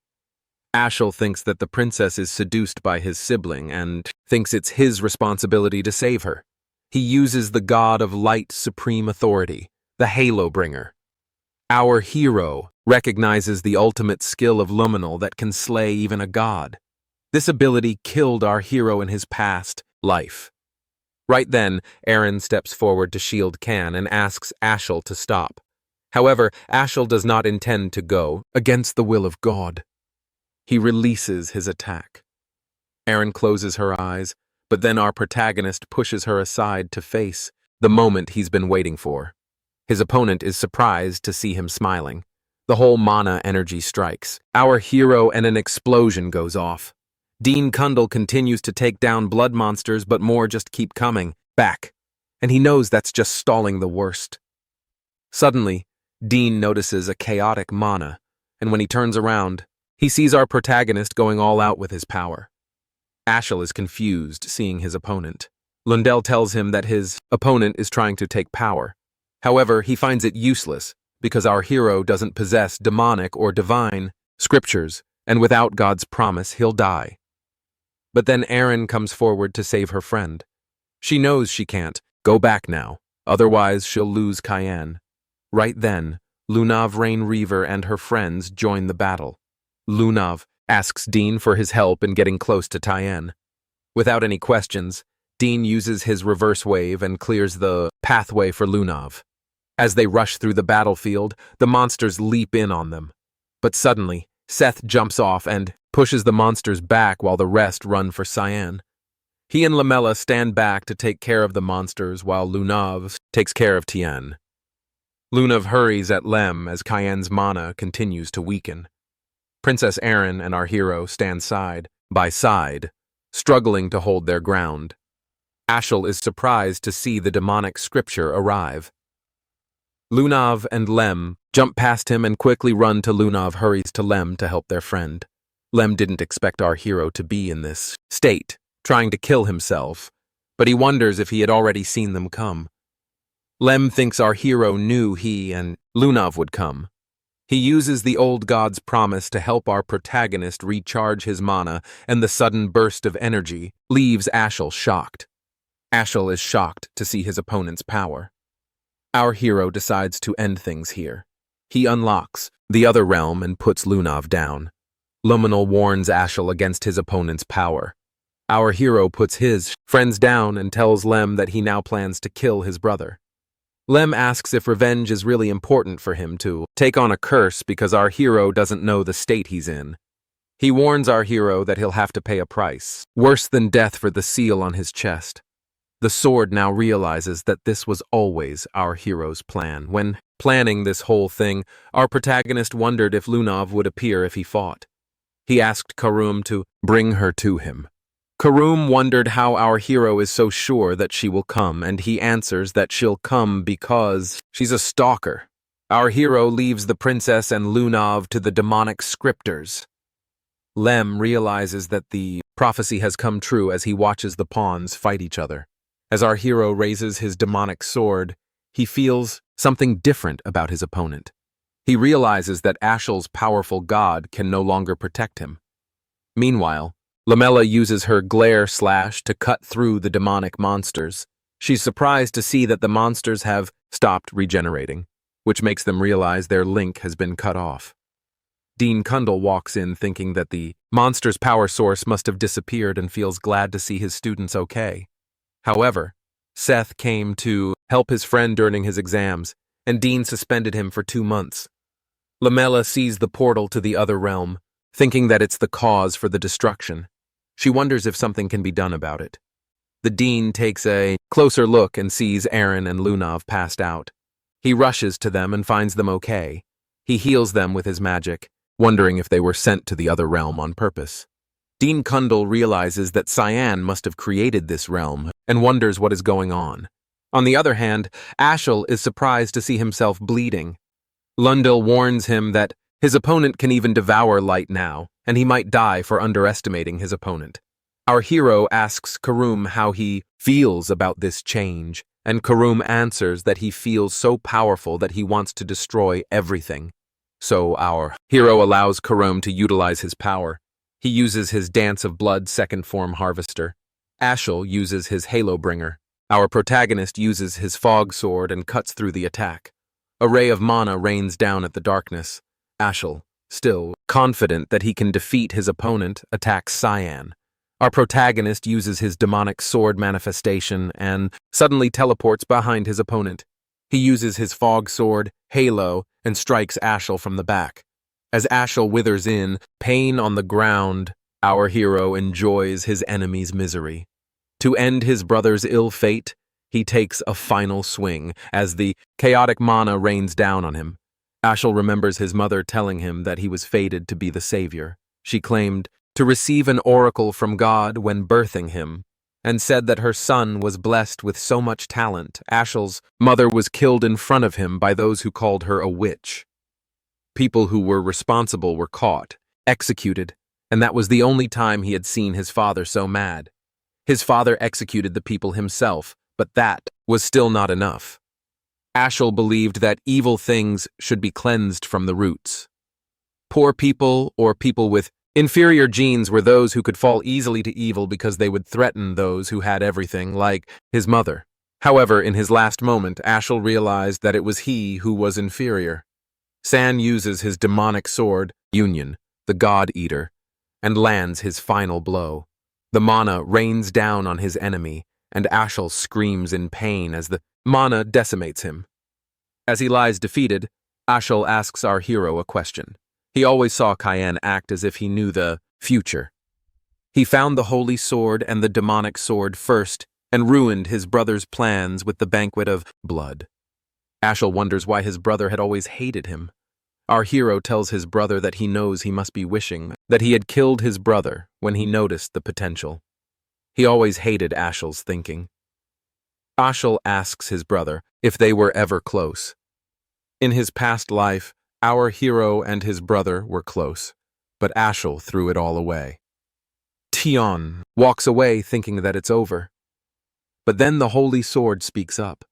Speaker 1: Ashel thinks that the princess is seduced by his sibling and thinks it's his responsibility to save her. He uses the god of light supreme authority, the Halo Bringer. Our hero recognizes the ultimate skill of Luminal that can slay even a god. This ability killed our hero in his past life. Right then, Aaron steps forward to shield Can and asks Ashel to stop. However, Ashel does not intend to go against the will of God. He releases his attack. Aaron closes her eyes, but then our protagonist pushes her aside to face the moment he's been waiting for. His opponent is surprised to see him smiling. The whole mana energy strikes. Our hero and an explosion goes off. Dean Kundal continues to take down blood monsters, but more just keep coming back, and he knows that's just stalling the worst. Suddenly, Dean notices a chaotic mana, and when he turns around, he sees our protagonist going all out with his power. Ashel is confused, seeing his opponent. Lundell tells him that his opponent is trying to take power. However, he finds it useless, because our hero doesn't possess demonic or divine scriptures, and without God's promise, he'll die. But then Aaron comes forward to save her friend. She knows she can't go back now, otherwise she'll lose Cayenne. Right then, Lunav Rain Reaver and her friends join the battle. Lunav asks Dean for his help in getting close to Tyann. Without any questions, Dean uses his reverse wave and clears the pathway for Lunav. As they rush through the battlefield, the monsters leap in on them. But suddenly, Seth jumps off and pushes the monsters back while the rest run for Cyan. He and Lamella stand back to take care of the monsters while Lunav takes care of Tien. Lunav hurries at Lem as Cayenne's mana continues to weaken. Princess Erin and our hero stand side by side, struggling to hold their ground. Ashel is surprised to see the demonic scripture arrive. Lunav and Lem jump past him and quickly run to Lunav hurries to Lem to help their friend. Lem didn't expect our hero to be in this state, trying to kill himself, but he wonders if he had already seen them come. Lem thinks our hero knew he and Lunav would come. He uses the old god's promise to help our protagonist recharge his mana, and the sudden burst of energy leaves Ashel shocked. Ashel is shocked to see his opponent's power. Our hero decides to end things here. He unlocks the other realm and puts Lunav down. Luminal warns Ashel against his opponent's power. Our hero puts his friends down and tells Lem that he now plans to kill his brother. Lem asks if revenge is really important for him to take on a curse because our hero doesn't know the state he's in. He warns our hero that he'll have to pay a price, worse than death for the seal on his chest. The sword now realizes that this was always our hero's plan. When planning this whole thing, our protagonist wondered if Lunav would appear if he fought. He asked Karum to bring her to him. Karum wondered how our hero is so sure that she will come, and he answers that she'll come because she's a stalker. Our hero leaves the princess and Lunav to the demonic scripters. Lem realizes that the prophecy has come true as he watches the pawns fight each other. As our hero raises his demonic sword, he feels something different about his opponent. He realizes that Ashel's powerful god can no longer protect him. Meanwhile, Lamella uses her glare slash to cut through the demonic monsters. She's surprised to see that the monsters have stopped regenerating, which makes them realize their link has been cut off. Dean Kundal walks in thinking that the monster's power source must have disappeared and feels glad to see his students okay. However, Seth came to help his friend during his exams, and Dean suspended him for 2 months. Lamella sees the portal to the other realm, thinking that it's the cause for the destruction. She wonders if something can be done about it. The Dean takes a closer look and sees Aaron and Lunav passed out. He rushes to them and finds them okay. He heals them with his magic, wondering if they were sent to the other realm on purpose. Dean Kundal realizes that Cyan must have created this realm and wonders what is going on. On the other hand, Ashel is surprised to see himself bleeding. Lundil warns him that his opponent can even devour light now, and he might die for underestimating his opponent. Our hero asks Karum how he feels about this change, and Karum answers that he feels so powerful that he wants to destroy everything. So our hero allows Karum to utilize his power. He uses his Dance of Blood second form harvester. Ashel uses his Halo Bringer. Our protagonist uses his Fog Sword and cuts through the attack. A ray of mana rains down at the darkness. Ashel, still confident that he can defeat his opponent, attacks Cyan. Our protagonist uses his demonic sword manifestation and suddenly teleports behind his opponent. He uses his Fog Sword, Halo, and strikes Ashel from the back. As Ashel withers in, pain on the ground, our hero enjoys his enemy's misery. To end his brother's ill fate, he takes a final swing as the chaotic mana rains down on him. Ashel remembers his mother telling him that he was fated to be the savior. She claimed to receive an oracle from God when birthing him, and said that her son was blessed with so much talent. Ashel's mother was killed in front of him by those who called her a witch. People who were responsible were caught, executed, and that was the only time he had seen his father so mad. His father executed the people himself, but that was still not enough. Ashel believed that evil things should be cleansed from the roots. Poor people or people with inferior genes were those who could fall easily to evil because they would threaten those who had everything, like his mother. However, in his last moment, Ashel realized that it was he who was inferior. San uses his demonic sword, Union, the God Eater, and lands his final blow. The mana rains down on his enemy, and Ashel screams in pain as the mana decimates him. As he lies defeated, Ashel asks our hero a question. He always saw Cyan act as if he knew the future. He found the holy sword and the demonic sword first and ruined his brother's plans with the banquet of blood. Ashel wonders why his brother had always hated him. Our hero tells his brother that he knows he must be wishing that he had killed his brother when he noticed the potential. He always hated Ashel's thinking. Ashel asks his brother if they were ever close. In his past life, our hero and his brother were close, but Ashel threw it all away. Tion walks away thinking that it's over. But then the holy sword speaks up.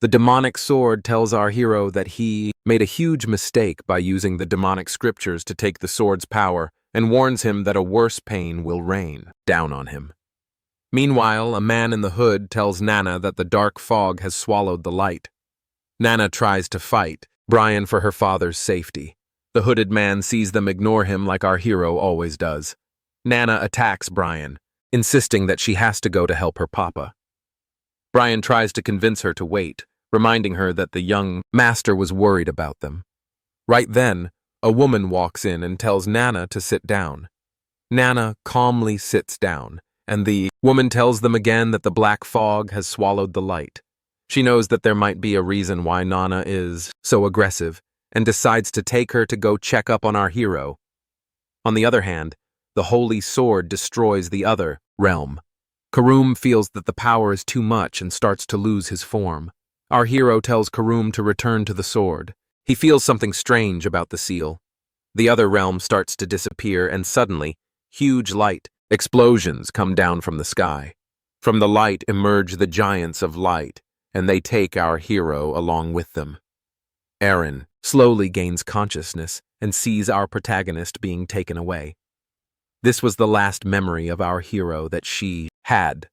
Speaker 1: The demonic sword tells our hero that he made a huge mistake by using the demonic scriptures to take the sword's power and warns him that a worse pain will rain down on him. Meanwhile, a man in the hood tells Nana that the dark fog has swallowed the light. Nana tries to fight Brian for her father's safety. The hooded man sees them ignore him like our hero always does. Nana attacks Brian, insisting that she has to go to help her papa. Brian tries to convince her to wait, reminding her that the young master was worried about them. Right then, a woman walks in and tells Nana to sit down. Nana calmly sits down, and the woman tells them again that the black fog has swallowed the light. She knows that there might be a reason why Nana is so aggressive, and decides to take her to go check up on our hero. On the other hand, the holy sword destroys the other realm. Karum feels that the power is too much and starts to lose his form. Our hero tells Karum to return to the sword. He feels something strange about the seal. The other realm starts to disappear, and suddenly, huge light explosions come down from the sky. From the light emerge the giants of light, and they take our hero along with them. Eren slowly gains consciousness and sees our protagonist being taken away. This was the last memory of our hero that she had.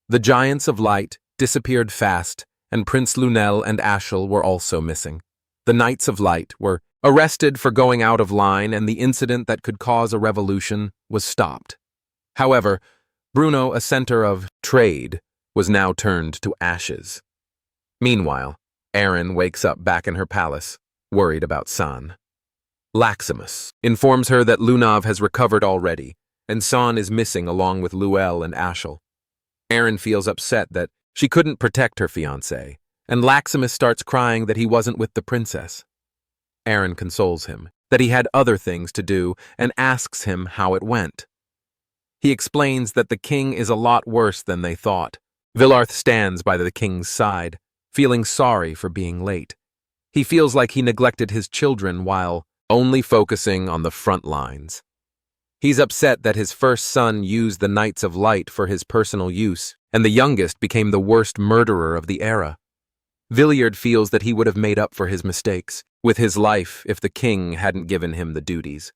Speaker 1: The giants of light disappeared fast, and Prince Lunel and Ashel were also missing. The Knights of Light were arrested for going out of line, and the incident that could cause a revolution was stopped. However, Bruno, a center of trade, was now turned to ashes. Meanwhile, Eren wakes up back in her palace, worried about San. Laximus informs her that Lunav has recovered already, and San is missing along with Luel and Ashel. Eren feels upset that she couldn't protect her fiancé, and Laximus starts crying that he wasn't with the princess. Eren consoles him that he had other things to do and asks him how it went. He explains that the king is a lot worse than they thought. Villarth stands by the king's side, feeling sorry for being late. He feels like he neglected his children while only focusing on the front lines. He's upset that his first son used the Knights of Light for his personal use, and the youngest became the worst murderer of the era. Villiard feels that he would have made up for his mistakes with his life if the king hadn't given him the duties.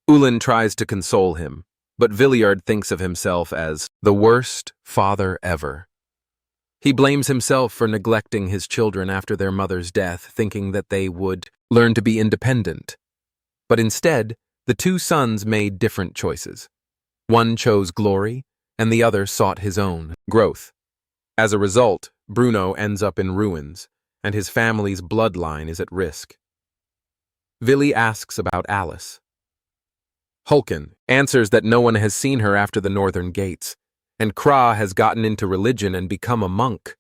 Speaker 1: Ulan tries to console him, but Villiard thinks of himself as the worst father ever. He blames himself for neglecting his children after their mother's death, thinking that they would learn to be independent. But instead, the two sons made different choices. One chose glory, and the other sought his own growth. As a result, Bruno ends up in ruins, and his family's bloodline is at risk. Villy asks about Alice. Hulken answers that no one has seen her after the northern gates, and Kra has gotten into religion and become a monk.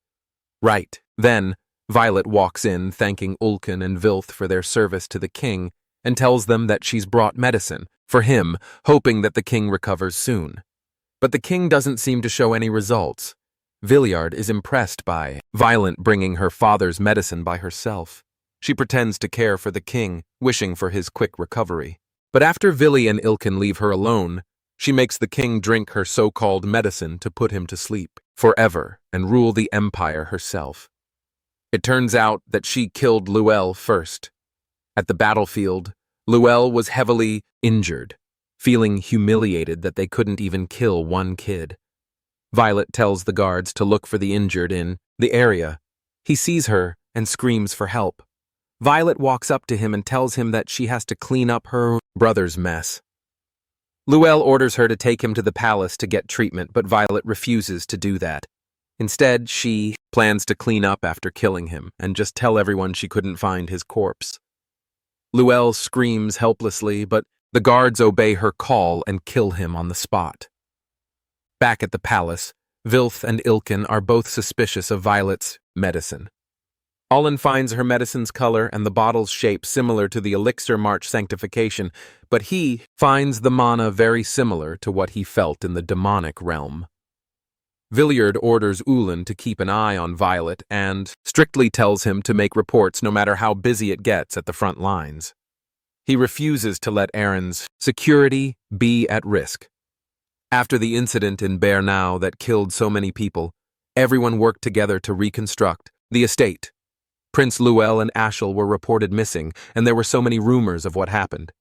Speaker 1: Right then, Violet walks in, thanking Ulken and Vilth for their service to the king, and tells them that she's brought medicine for him, hoping that the king recovers soon. But the king doesn't seem to show any results. Villiard is impressed by Violet bringing her father's medicine by herself. She pretends to care for the king, wishing for his quick recovery. But after Villy and Ilken leave her alone, she makes the king drink her so-called medicine to put him to sleep forever and rule the empire herself. It turns out that she killed Luel first. At the battlefield, Luel was heavily injured, feeling humiliated that they couldn't even kill one kid. Violet tells the guards to look for the injured in the area. He sees her and screams for help. Violet walks up to him and tells him that she has to clean up her brother's mess. Luel orders her to take him to the palace to get treatment, but Violet refuses to do that. Instead, she plans to clean up after killing him and just tell everyone she couldn't find his corpse. Luel screams helplessly, but the guards obey her call and kill him on the spot. Back at the palace, Vilth and Ilken are both suspicious of Violet's medicine. Olin finds her medicine's color and the bottle's shape similar to the elixir march sanctification, but he finds the mana very similar to what he felt in the demonic realm. Villiard orders Ulan to keep an eye on Violet and strictly tells him to make reports no matter how busy it gets at the front lines. He refuses to let Eren's security be at risk. After the incident in Bernau that killed so many people, everyone worked together to reconstruct the estate. Prince Luel and Ashel were reported missing, and there were so many rumors of what happened.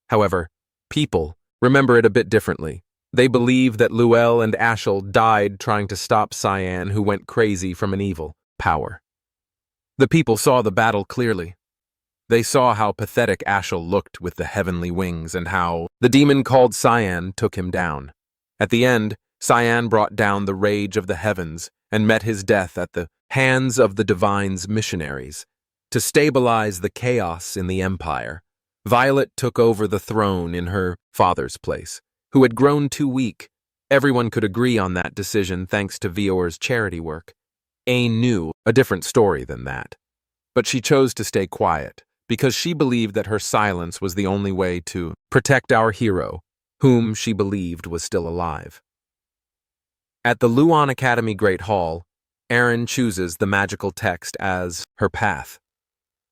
Speaker 1: However, people remember it a bit differently. They believe that Luel and Ashel died trying to stop Cyan, who went crazy from an evil power. The people saw the battle clearly. They saw how pathetic Ashel looked with the heavenly wings and how the demon called Cyan took him down. At the end, Cyan brought down the rage of the heavens and met his death at the hands of the Divine's missionaries. To stabilize the chaos in the empire, Violet took over the throne in her father's place, who had grown too weak. Everyone could agree on that decision thanks to Vior's charity work. Ain knew a different story than that. But she chose to stay quiet because she believed that her silence was the only way to protect our hero, whom she believed was still alive. At the Luon Academy Great Hall, Erin chooses the magical text as her path.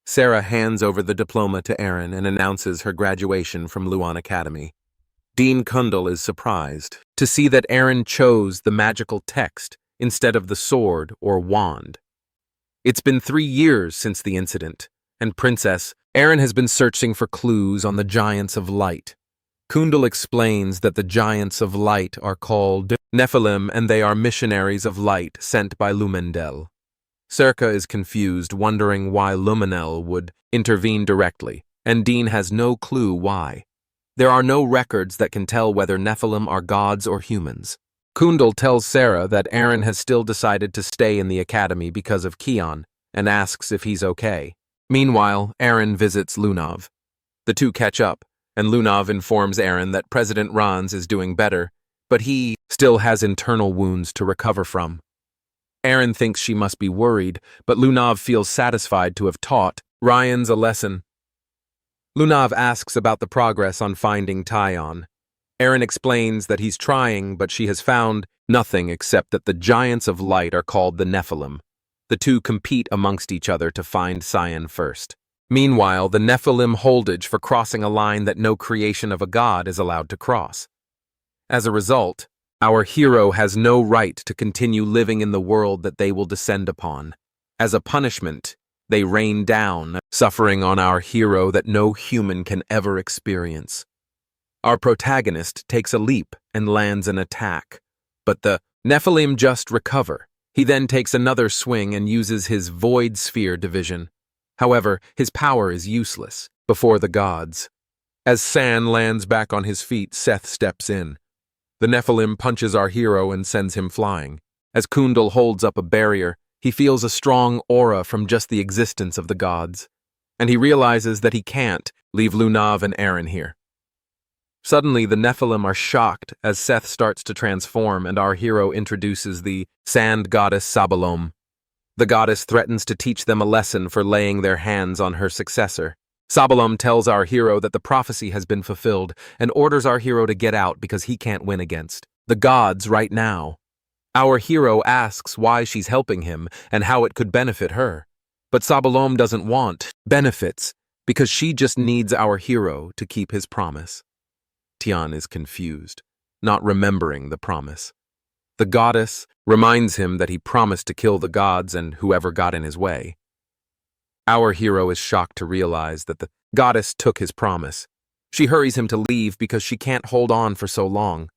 Speaker 1: Sarah hands over the diploma to Erin and announces her graduation from Luon Academy. Dean Kundal is surprised to see that Erin chose the magical text instead of the sword or wand. It's been 3 years since the incident, and Princess Erin has been searching for clues on the Giants of Light. Kundal explains that the Giants of Light are called Nephilim and they are missionaries of light sent by Lumendel. Serka is confused, wondering why Luminel would intervene directly, and Dean has no clue why. There are no records that can tell whether Nephilim are gods or humans. Kundal tells Sarah that Erin has still decided to stay in the academy because of Kion, and asks if he's okay. Meanwhile, Erin visits Lunav. The two catch up, and Lunav informs Erin that President Ranz is doing better, but he still has internal wounds to recover from. Erin thinks she must be worried, but Lunav feels satisfied to have taught Ryans a lesson. Lunav asks about the progress on finding Tyon. Erin explains that he's trying, but she has found nothing except that the Giants of Light are called the Nephilim. The two compete amongst each other to find Sion first. Meanwhile, the Nephilim holdage for crossing a line that no creation of a god is allowed to cross. As a result, our hero has no right to continue living in the world that they will descend upon. As a punishment, they rain down suffering on our hero that no human can ever experience. Our protagonist takes a leap and lands an attack, but the Nephilim just recover. He then takes another swing and uses his Void Sphere division. However, his power is useless before the gods. As San lands back on his feet, Seth steps in. The Nephilim punches our hero and sends him flying. As Kundal holds up a barrier, he feels a strong aura from just the existence of the gods, and he realizes that he can't leave Lunav and Erin here. Suddenly, the Nephilim are shocked as Seth starts to transform and our hero introduces the sand goddess Sabalom. The goddess threatens to teach them a lesson for laying their hands on her successor. Sabalom tells our hero that the prophecy has been fulfilled and orders our hero to get out because he can't win against the gods right now. Our hero asks why she's helping him and how it could benefit her. But Sabalom doesn't want benefits because she just needs our hero to keep his promise. Tian is confused, not remembering the promise. The goddess reminds him that he promised to kill the gods and whoever got in his way. Our hero is shocked to realize that the goddess took his promise. She hurries him to leave because she can't hold on for so long.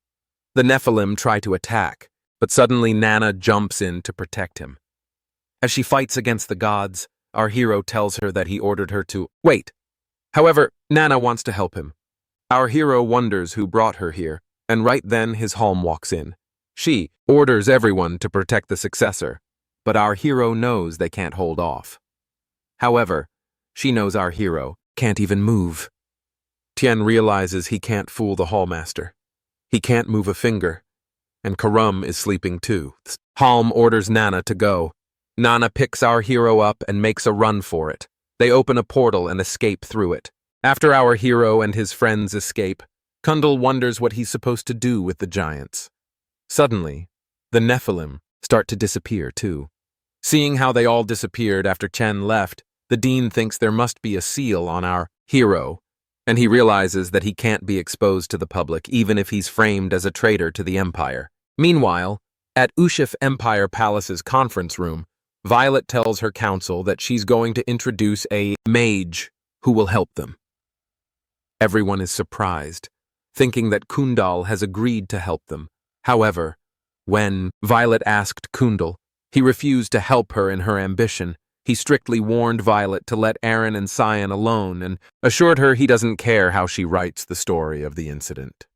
Speaker 1: The Nephilim try to attack, but suddenly Nana jumps in to protect him. As she fights against the gods, our hero tells her that he ordered her to wait. However, Nana wants to help him. Our hero wonders who brought her here, and right then his Halm walks in. She orders everyone to protect the successor, but our hero knows they can't hold off. However, she knows our hero can't even move. Tien realizes he can't fool the Hallmaster. He can't move a finger, and Karum is sleeping too. Halm orders Nana to go. Nana picks our hero up and makes a run for it. They open a portal and escape through it. After our hero and his friends escape, Kundal wonders what he's supposed to do with the giants. Suddenly, the Nephilim start to disappear too. Seeing how they all disappeared after Chen left, the dean thinks there must be a seal on our hero, and he realizes that he can't be exposed to the public even if he's framed as a traitor to the Empire. Meanwhile, at Ushif Empire Palace's conference room, Violet tells her council that she's going to introduce a mage who will help them. Everyone is surprised, thinking that Kundal has agreed to help them. However, when Violet asked Kundal, he refused to help her in her ambition. He strictly warned Violet to let Erin and Sion alone and assured her he doesn't care how she writes the story of the incident.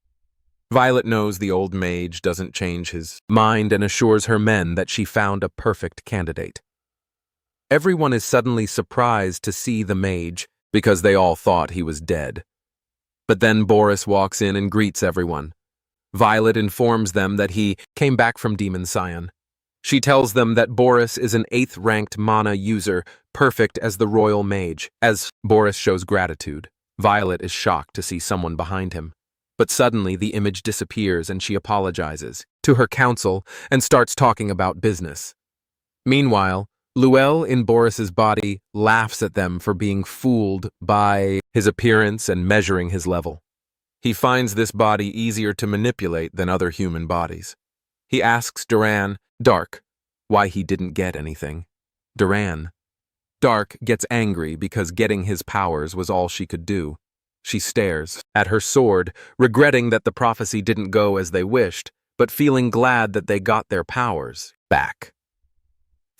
Speaker 1: Violet knows the old mage doesn't change his mind and assures her men that she found a perfect candidate. Everyone is suddenly surprised to see the mage because they all thought he was dead. But then Boris walks in and greets everyone. Violet informs them that he came back from Demon Sion. She tells them that Boris is an 8th-ranked mana user, perfect as the royal mage. As Boris shows gratitude, Violet is shocked to see someone behind him. But suddenly the image disappears and she apologizes to her council and starts talking about business. Meanwhile, Luel in Boris's body laughs at them for being fooled by his appearance and measuring his level. He finds this body easier to manipulate than other human bodies. He asks Duran, Dark, why he didn't get anything. Dark gets angry because getting his powers was all she could do. She stares at her sword, regretting that the prophecy didn't go as they wished, but feeling glad that they got their powers back.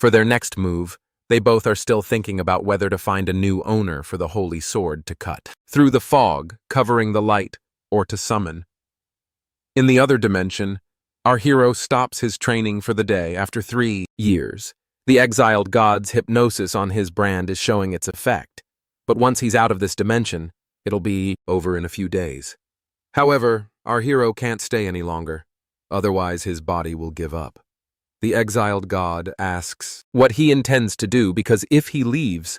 Speaker 1: For their next move, they both are still thinking about whether to find a new owner for the holy sword to cut through the fog, covering the light, or to summon. In the other dimension, our hero stops his training for the day after 3 years. The exiled god's hypnosis on his brand is showing its effect, but once he's out of this dimension, it'll be over in a few days. However, our hero can't stay any longer, otherwise his body will give up. The exiled god asks what he intends to do because if he leaves,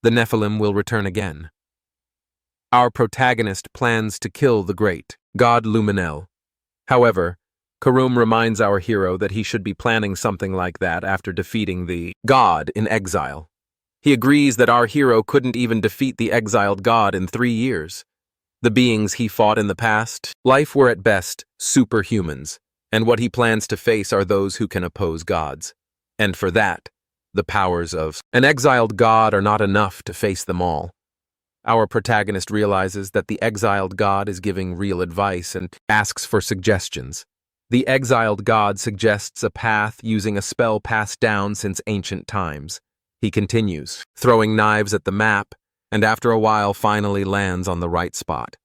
Speaker 1: the Nephilim will return again. Our protagonist plans to kill the great god Luminel. However, Karum reminds our hero that he should be planning something like that after defeating the god in exile. He agrees that our hero couldn't even defeat the exiled god in 3 years. The beings he fought in the past life were at best superhumans, and what he plans to face are those who can oppose gods. And for that, the powers of an exiled god are not enough to face them all. Our protagonist realizes that the exiled god is giving real advice and asks for suggestions. The exiled god suggests a path using a spell passed down since ancient times. He continues, throwing knives at the map, and after a while finally lands on the right spot.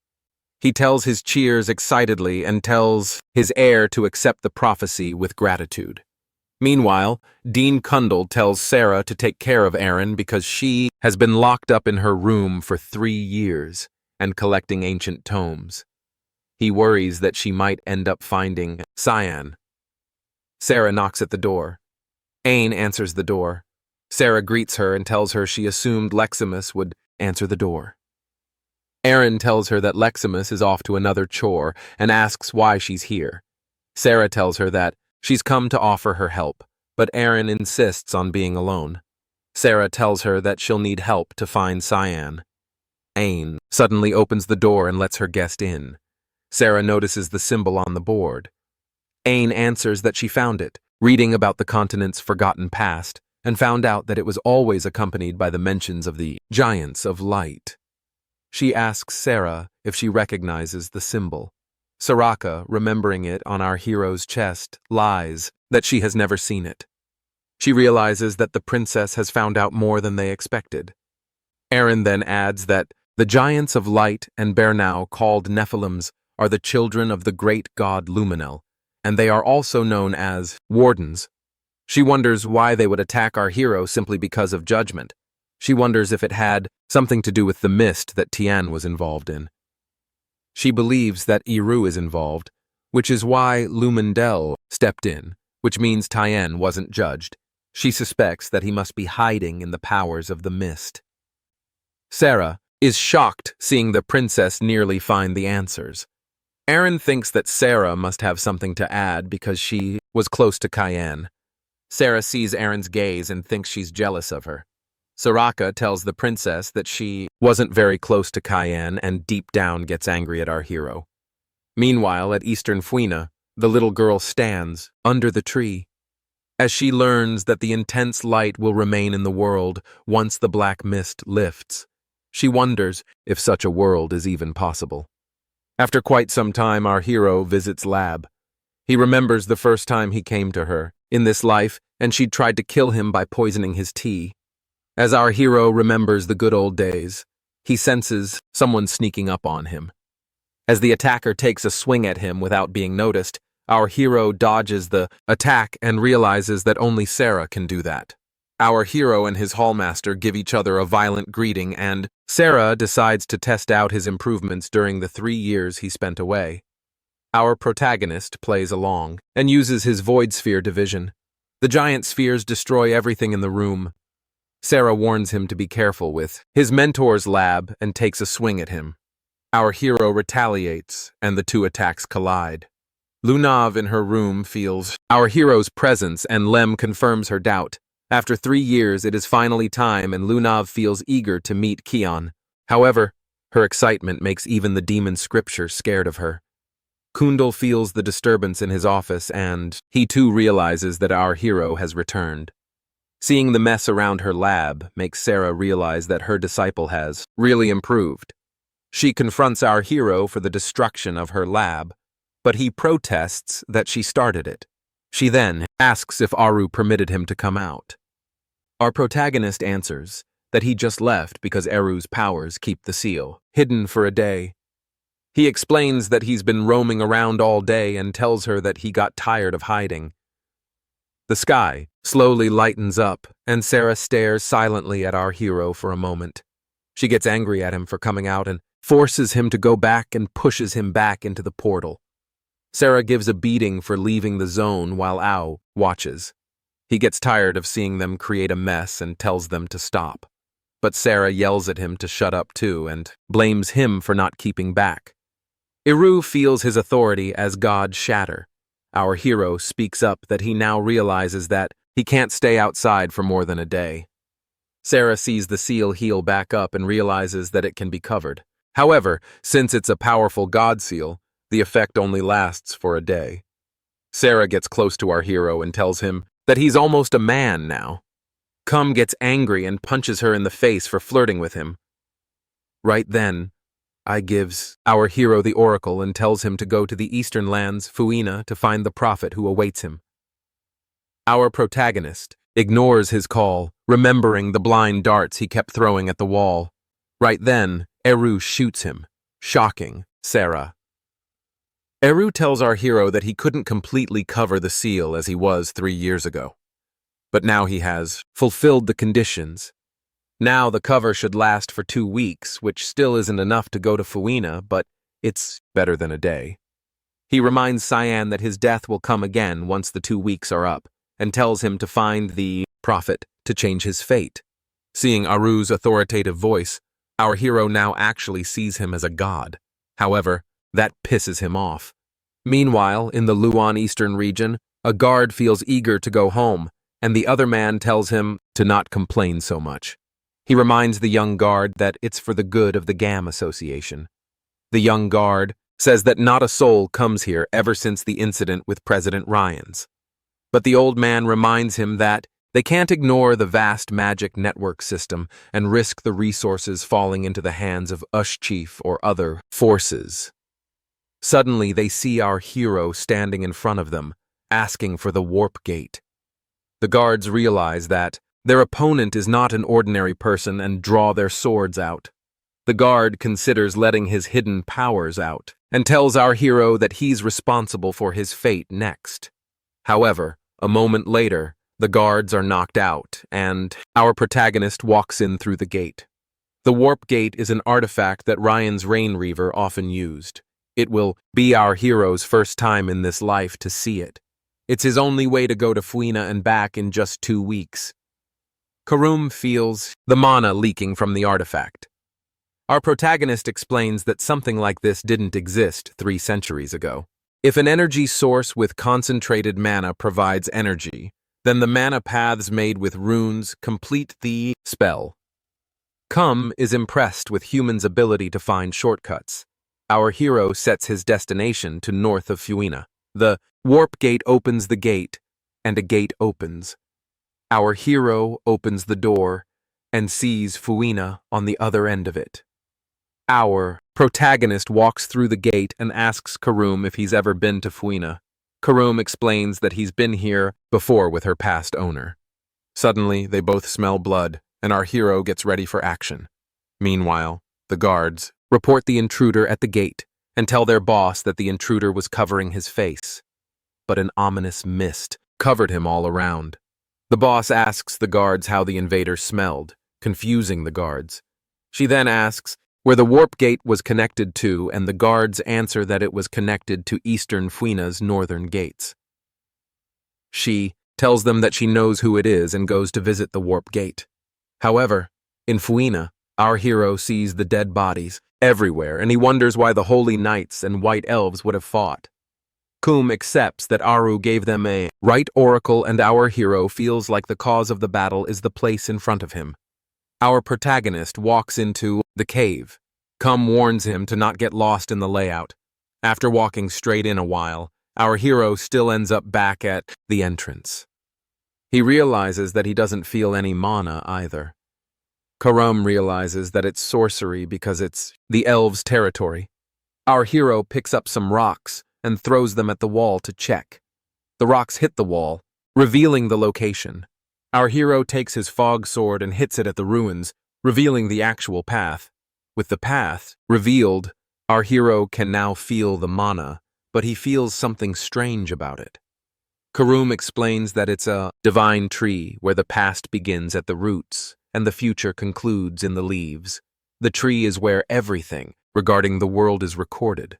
Speaker 1: He tells his cheers excitedly and tells his heir to accept the prophecy with gratitude. Meanwhile, Dean Kundal tells Sarah to take care of Aaron because she has been locked up in her room for 3 years and collecting ancient tomes. He worries that she might end up finding Cyan. Sarah knocks at the door. Ain answers the door. Sarah greets her and tells her she assumed Leximus would answer the door. Aaron tells her that Leximus is off to another chore and asks why she's here. Sarah tells her that she's come to offer her help, but Aaron insists on being alone. Sarah tells her that she'll need help to find Cyan. Ain suddenly opens the door and lets her guest in. Sarah notices the symbol on the board. Ain answers that she found it, reading about the continent's forgotten past, and found out that it was always accompanied by the mentions of the Giants of Light. She asks Sarah if she recognizes the symbol. Soraka, remembering it on our hero's chest, lies that she has never seen it. She realizes that the princess has found out more than they expected. Aaron then adds that the Giants of Light and Bernau, called Nephilims, are the children of the great god Luminel, and they are also known as Wardens. She wonders why they would attack our hero simply because of judgment. She wonders if it had something to do with the mist that Tian was involved in. She believes that Iru is involved, which is why Lumendel stepped in, which means Tian wasn't judged. She suspects that he must be hiding in the powers of the mist. Sarah is shocked seeing the princess nearly find the answers. Aaron thinks that Sarah must have something to add because she was close to Cayenne. Sarah sees Aaron's gaze and thinks she's jealous of her. Soraka tells the princess that she wasn't very close to Cayenne and deep down gets angry at our hero. Meanwhile, at Eastern Fuina, the little girl stands under the tree. As she learns that the intense light will remain in the world once the black mist lifts, she wonders if such a world is even possible. After quite some time, our hero visits Lab. He remembers the first time he came to her in this life, and she'd tried to kill him by poisoning his tea. As our hero remembers the good old days, he senses someone sneaking up on him. As the attacker takes a swing at him without being noticed, our hero dodges the attack and realizes that only Sarah can do that. Our hero and his hallmaster give each other a violent greeting, and Sarah decides to test out his improvements during the 3 years he spent away. Our protagonist plays along and uses his void sphere division. The giant spheres destroy everything in the room. Sarah warns him to be careful with his mentor's lab and takes a swing at him. Our hero retaliates, and the two attacks collide. Lunav in her room feels our hero's presence, and Lem confirms her doubt. After 3 years, it is finally time, and Lunav feels eager to meet Kion. However, her excitement makes even the demon scripture scared of her. Kundal feels the disturbance in his office, and he too realizes that our hero has returned. Seeing the mess around her lab makes Sarah realize that her disciple has really improved. She confronts our hero for the destruction of her lab, but he protests that she started it. She then asks if Aru permitted him to come out. Our protagonist answers that he just left because Aru's powers keep the seal hidden for a day. He explains that he's been roaming around all day and tells her that he got tired of hiding. The sky slowly lightens up, and Sarah stares silently at our hero for a moment. She gets angry at him for coming out and forces him to go back and pushes him back into the portal. Sarah gives a beating for leaving the zone while Ao watches. He gets tired of seeing them create a mess and tells them to stop. But Sarah yells at him to shut up too and blames him for not keeping back. Eru feels his authority as God shatter. Our hero speaks up that he now realizes that he can't stay outside for more than a day. Sarah sees the seal heal back up and realizes that it can be covered. However, since it's a powerful God seal, the effect only lasts for a day. Sarah gets close to our hero and tells him that he's almost a man now. Kum gets angry and punches her in the face for flirting with him. Right then, I gives our hero the oracle and tells him to go to the eastern lands, Fuina, to find the prophet who awaits him. Our protagonist ignores his call, remembering the blind darts he kept throwing at the wall. Right then, Eru shoots him, shocking Sarah. Eru tells our hero that he couldn't completely cover the seal as he was 3 years ago. But now he has fulfilled the conditions. Now the cover should last for 2 weeks, which still isn't enough to go to Fuina, but it's better than a day. He reminds Cyan that his death will come again once the 2 weeks are up, and tells him to find the prophet to change his fate. Seeing Aru's authoritative voice, our hero now actually sees him as a god. However, that pisses him off. Meanwhile, in the Luan Eastern region, a guard feels eager to go home, and the other man tells him to not complain so much. He reminds the young guard that it's for the good of the GAM Association. The young guard says that not a soul comes here ever since the incident with President Ryans. But the old man reminds him that they can't ignore the vast magic network system and risk the resources falling into the hands of Ushchief or other forces. Suddenly, they see our hero standing in front of them, asking for the warp gate. The guards realize that their opponent is not an ordinary person and draw their swords out. The guard considers letting his hidden powers out and tells our hero that he's responsible for his fate next. However, a moment later, the guards are knocked out and our protagonist walks in through the gate. The warp gate is an artifact that Ryan's Rain Reaver often used. It will be our hero's first time in this life to see it. It's his only way to go to Fuina and back in just 2 weeks. Karum feels the mana leaking from the artifact. Our protagonist explains that something like this didn't exist 3 centuries ago. If an energy source with concentrated mana provides energy, then the mana paths made with runes complete the spell. Kum is impressed with humans' ability to find shortcuts. Our hero sets his destination to north of Fuina. The warp gate opens the gate, and a gate opens. Our hero opens the door and sees Fuina on the other end of it. Our protagonist walks through the gate and asks Karum if he's ever been to Fuina. Karum explains that he's been here before with her past owner. Suddenly, they both smell blood, and our hero gets ready for action. Meanwhile, the guards report the intruder at the gate and tell their boss that the intruder was covering his face. But an ominous mist covered him all around. The boss asks the guards how the invader smelled, confusing the guards. She then asks where the warp gate was connected to, and the guards answer that it was connected to Eastern Fuina's northern gates. She tells them that she knows who it is and goes to visit the warp gate. However, in Fuina, Our hero sees the dead bodies everywhere, and he wonders why the holy knights and white elves would have fought. Kum accepts that Aru gave them a right oracle, and our hero feels like the cause of the battle is the place in front of him. Our protagonist walks into the cave. Kum warns him to not get lost in the layout. After walking straight in a while, our hero still ends up back at the entrance. He realizes that he doesn't feel any mana either. Karum realizes that it's sorcery because it's the elves' territory. Our hero picks up some rocks and throws them at the wall to check. The rocks hit the wall, revealing the location. Our hero takes his fog sword and hits it at the ruins, revealing the actual path. With the path revealed, our hero can now feel the mana, but he feels something strange about it. Karum explains that it's a divine tree where the past begins at the roots and the future concludes in the leaves. The tree is where everything regarding the world is recorded.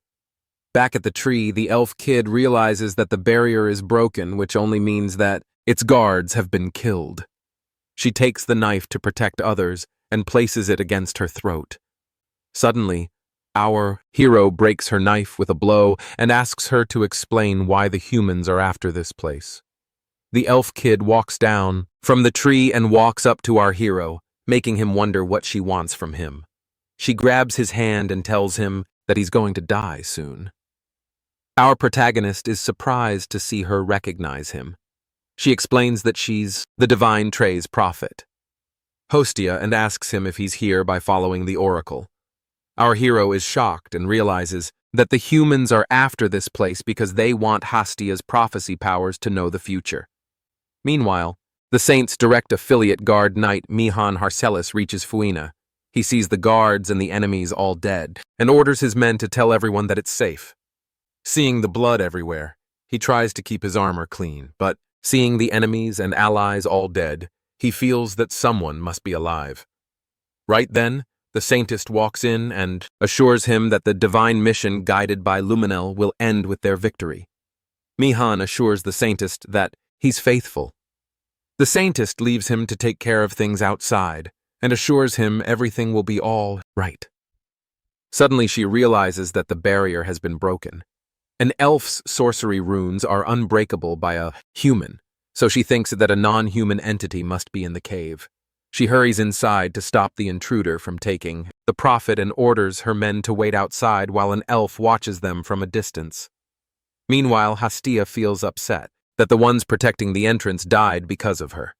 Speaker 1: Back at the tree, the elf kid realizes that the barrier is broken, which only means that its guards have been killed. She takes the knife to protect others and places it against her throat. Suddenly, our hero breaks her knife with a blow and asks her to explain why the humans are after this place. The elf kid walks down from the tree and walks up to our hero, making him wonder what she wants from him. She grabs his hand and tells him that he's going to die soon. Our protagonist is surprised to see her recognize him. She explains that she's the divine Trey's prophet, Hostia, and asks him if he's here by following the oracle. Our hero is shocked and realizes that the humans are after this place because they want Hostia's prophecy powers to know the future. Meanwhile, the Saint's direct affiliate guard knight Mihan Harcelis reaches Fuina. He sees the guards and the enemies all dead and orders his men to tell everyone that it's safe. Seeing the blood everywhere, he tries to keep his armor clean, but seeing the enemies and allies all dead, he feels that someone must be alive. Right then, the Saintist walks in and assures him that the divine mission guided by Luminel will end with their victory. Mihan assures the Saintist that he's faithful. The Saintist leaves him to take care of things outside and assures him everything will be all right. Suddenly she realizes that the barrier has been broken. An elf's sorcery runes are unbreakable by a human, so she thinks that a non-human entity must be in the cave. She hurries inside to stop the intruder from taking the prophet and orders her men to wait outside while an elf watches them from a distance. Meanwhile, Hastia feels upset that the ones protecting the entrance died because of her.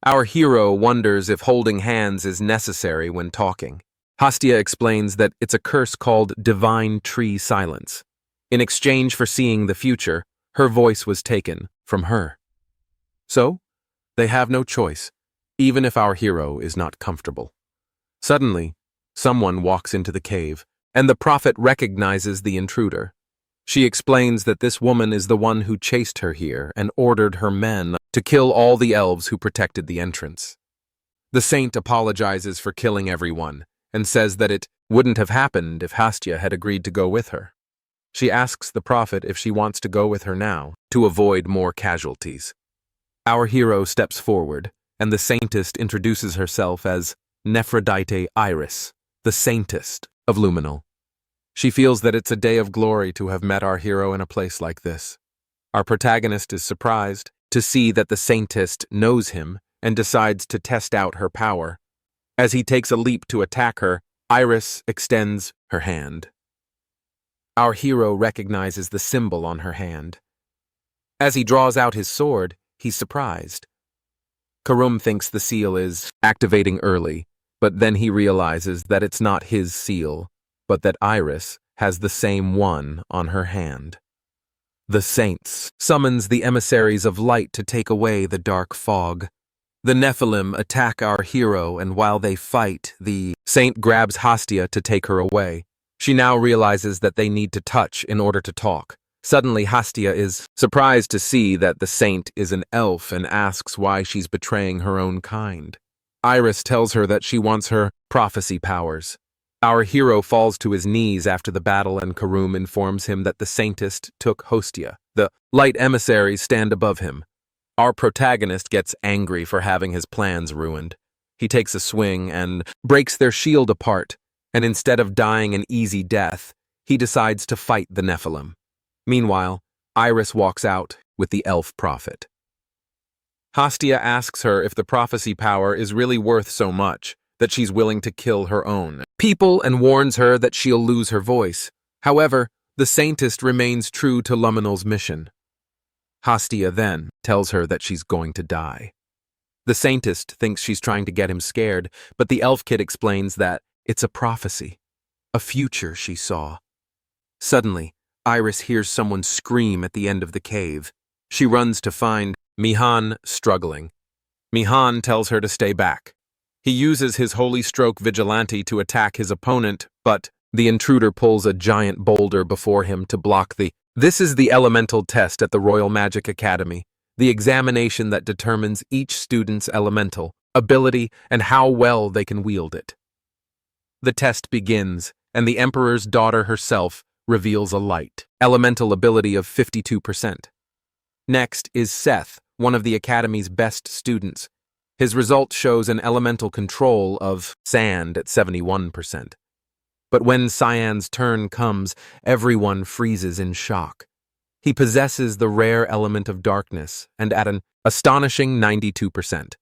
Speaker 1: Our hero wonders if holding hands is necessary when talking. Hastia explains that it's a curse called Divine Tree Silence. In exchange for seeing the future, her voice was taken from her. So, they have no choice, even if our hero is not comfortable. Suddenly, someone walks into the cave, and the prophet recognizes the intruder. She explains that this woman is the one who chased her here and ordered her men to kill all the elves who protected the entrance. The saint apologizes for killing everyone and says that it wouldn't have happened if Hastia had agreed to go with her. She asks the prophet if she wants to go with her now to avoid more casualties. Our hero steps forward, and the saintist introduces herself as Nephrodite Iris, the saintist of Luminal. She feels that it's a day of glory to have met our hero in a place like this. Our protagonist is surprised to see that the saintist knows him and decides to test out her power. As he takes a leap to attack her, Iris extends her hand. Our hero recognizes the symbol on her hand. As he draws out his sword, he's surprised. Karum thinks the seal is activating early, but then he realizes that it's not his seal, but that Iris has the same one on her hand. The Saints summons the emissaries of light to take away the dark fog. The Nephilim attack our hero, and while they fight, the Saint grabs Hastia to take her away. She now realizes that they need to touch in order to talk. Suddenly, Hastia is surprised to see that the Saint is an elf and asks why she's betraying her own kind. Iris tells her that she wants her prophecy powers. Our hero falls to his knees after the battle, and Karum informs him that the Saintist took Hostia. The light emissaries stand above him. Our protagonist gets angry for having his plans ruined. He takes a swing and breaks their shield apart, and instead of dying an easy death, he decides to fight the Nephilim. Meanwhile, Iris walks out with the elf prophet. Hastia asks her if the prophecy power is really worth so much that she's willing to kill her own people and warns her that she'll lose her voice. However, the Saintist remains true to Luminal's mission. Hastia then tells her that she's going to die. The Saintist thinks she's trying to get him scared, but the elf kid explains that it's a prophecy, a future she saw. Suddenly, Iris hears someone scream at the end of the cave. She runs to find Mihan struggling. Mihan tells her to stay back. He uses his Holy Stroke vigilante to attack his opponent, but the intruder pulls a giant boulder before him to block the... This is the elemental test at the Royal Magic Academy, the examination that determines each student's elemental ability and how well they can wield it. The test begins, and the Emperor's daughter herself reveals a light elemental ability of 52%. Next is Seth, one of the Academy's best students. His result shows an elemental control of sand at 71%. But when Cyan's turn comes, everyone freezes in shock. He possesses the rare element of darkness, and at an astonishing 92%.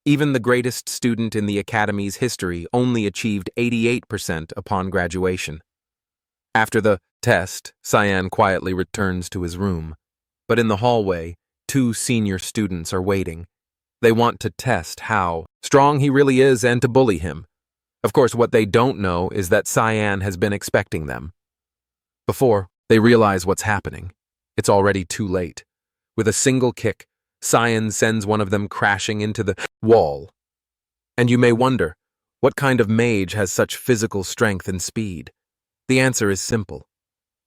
Speaker 1: Even the greatest student in the Academy's history only achieved 88% upon graduation. After the test, Cyan quietly returns to his room. But in the hallway, 2 senior students are waiting. They want to test how strong he really is and to bully him. Of course, what they don't know is that Cyan has been expecting them. Before they realize what's happening, it's already too late. With a single kick, Cyan sends one of them crashing into the wall. And you may wonder, what kind of mage has such physical strength and speed? The answer is simple.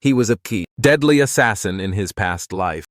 Speaker 1: He was a deadly assassin in his past life.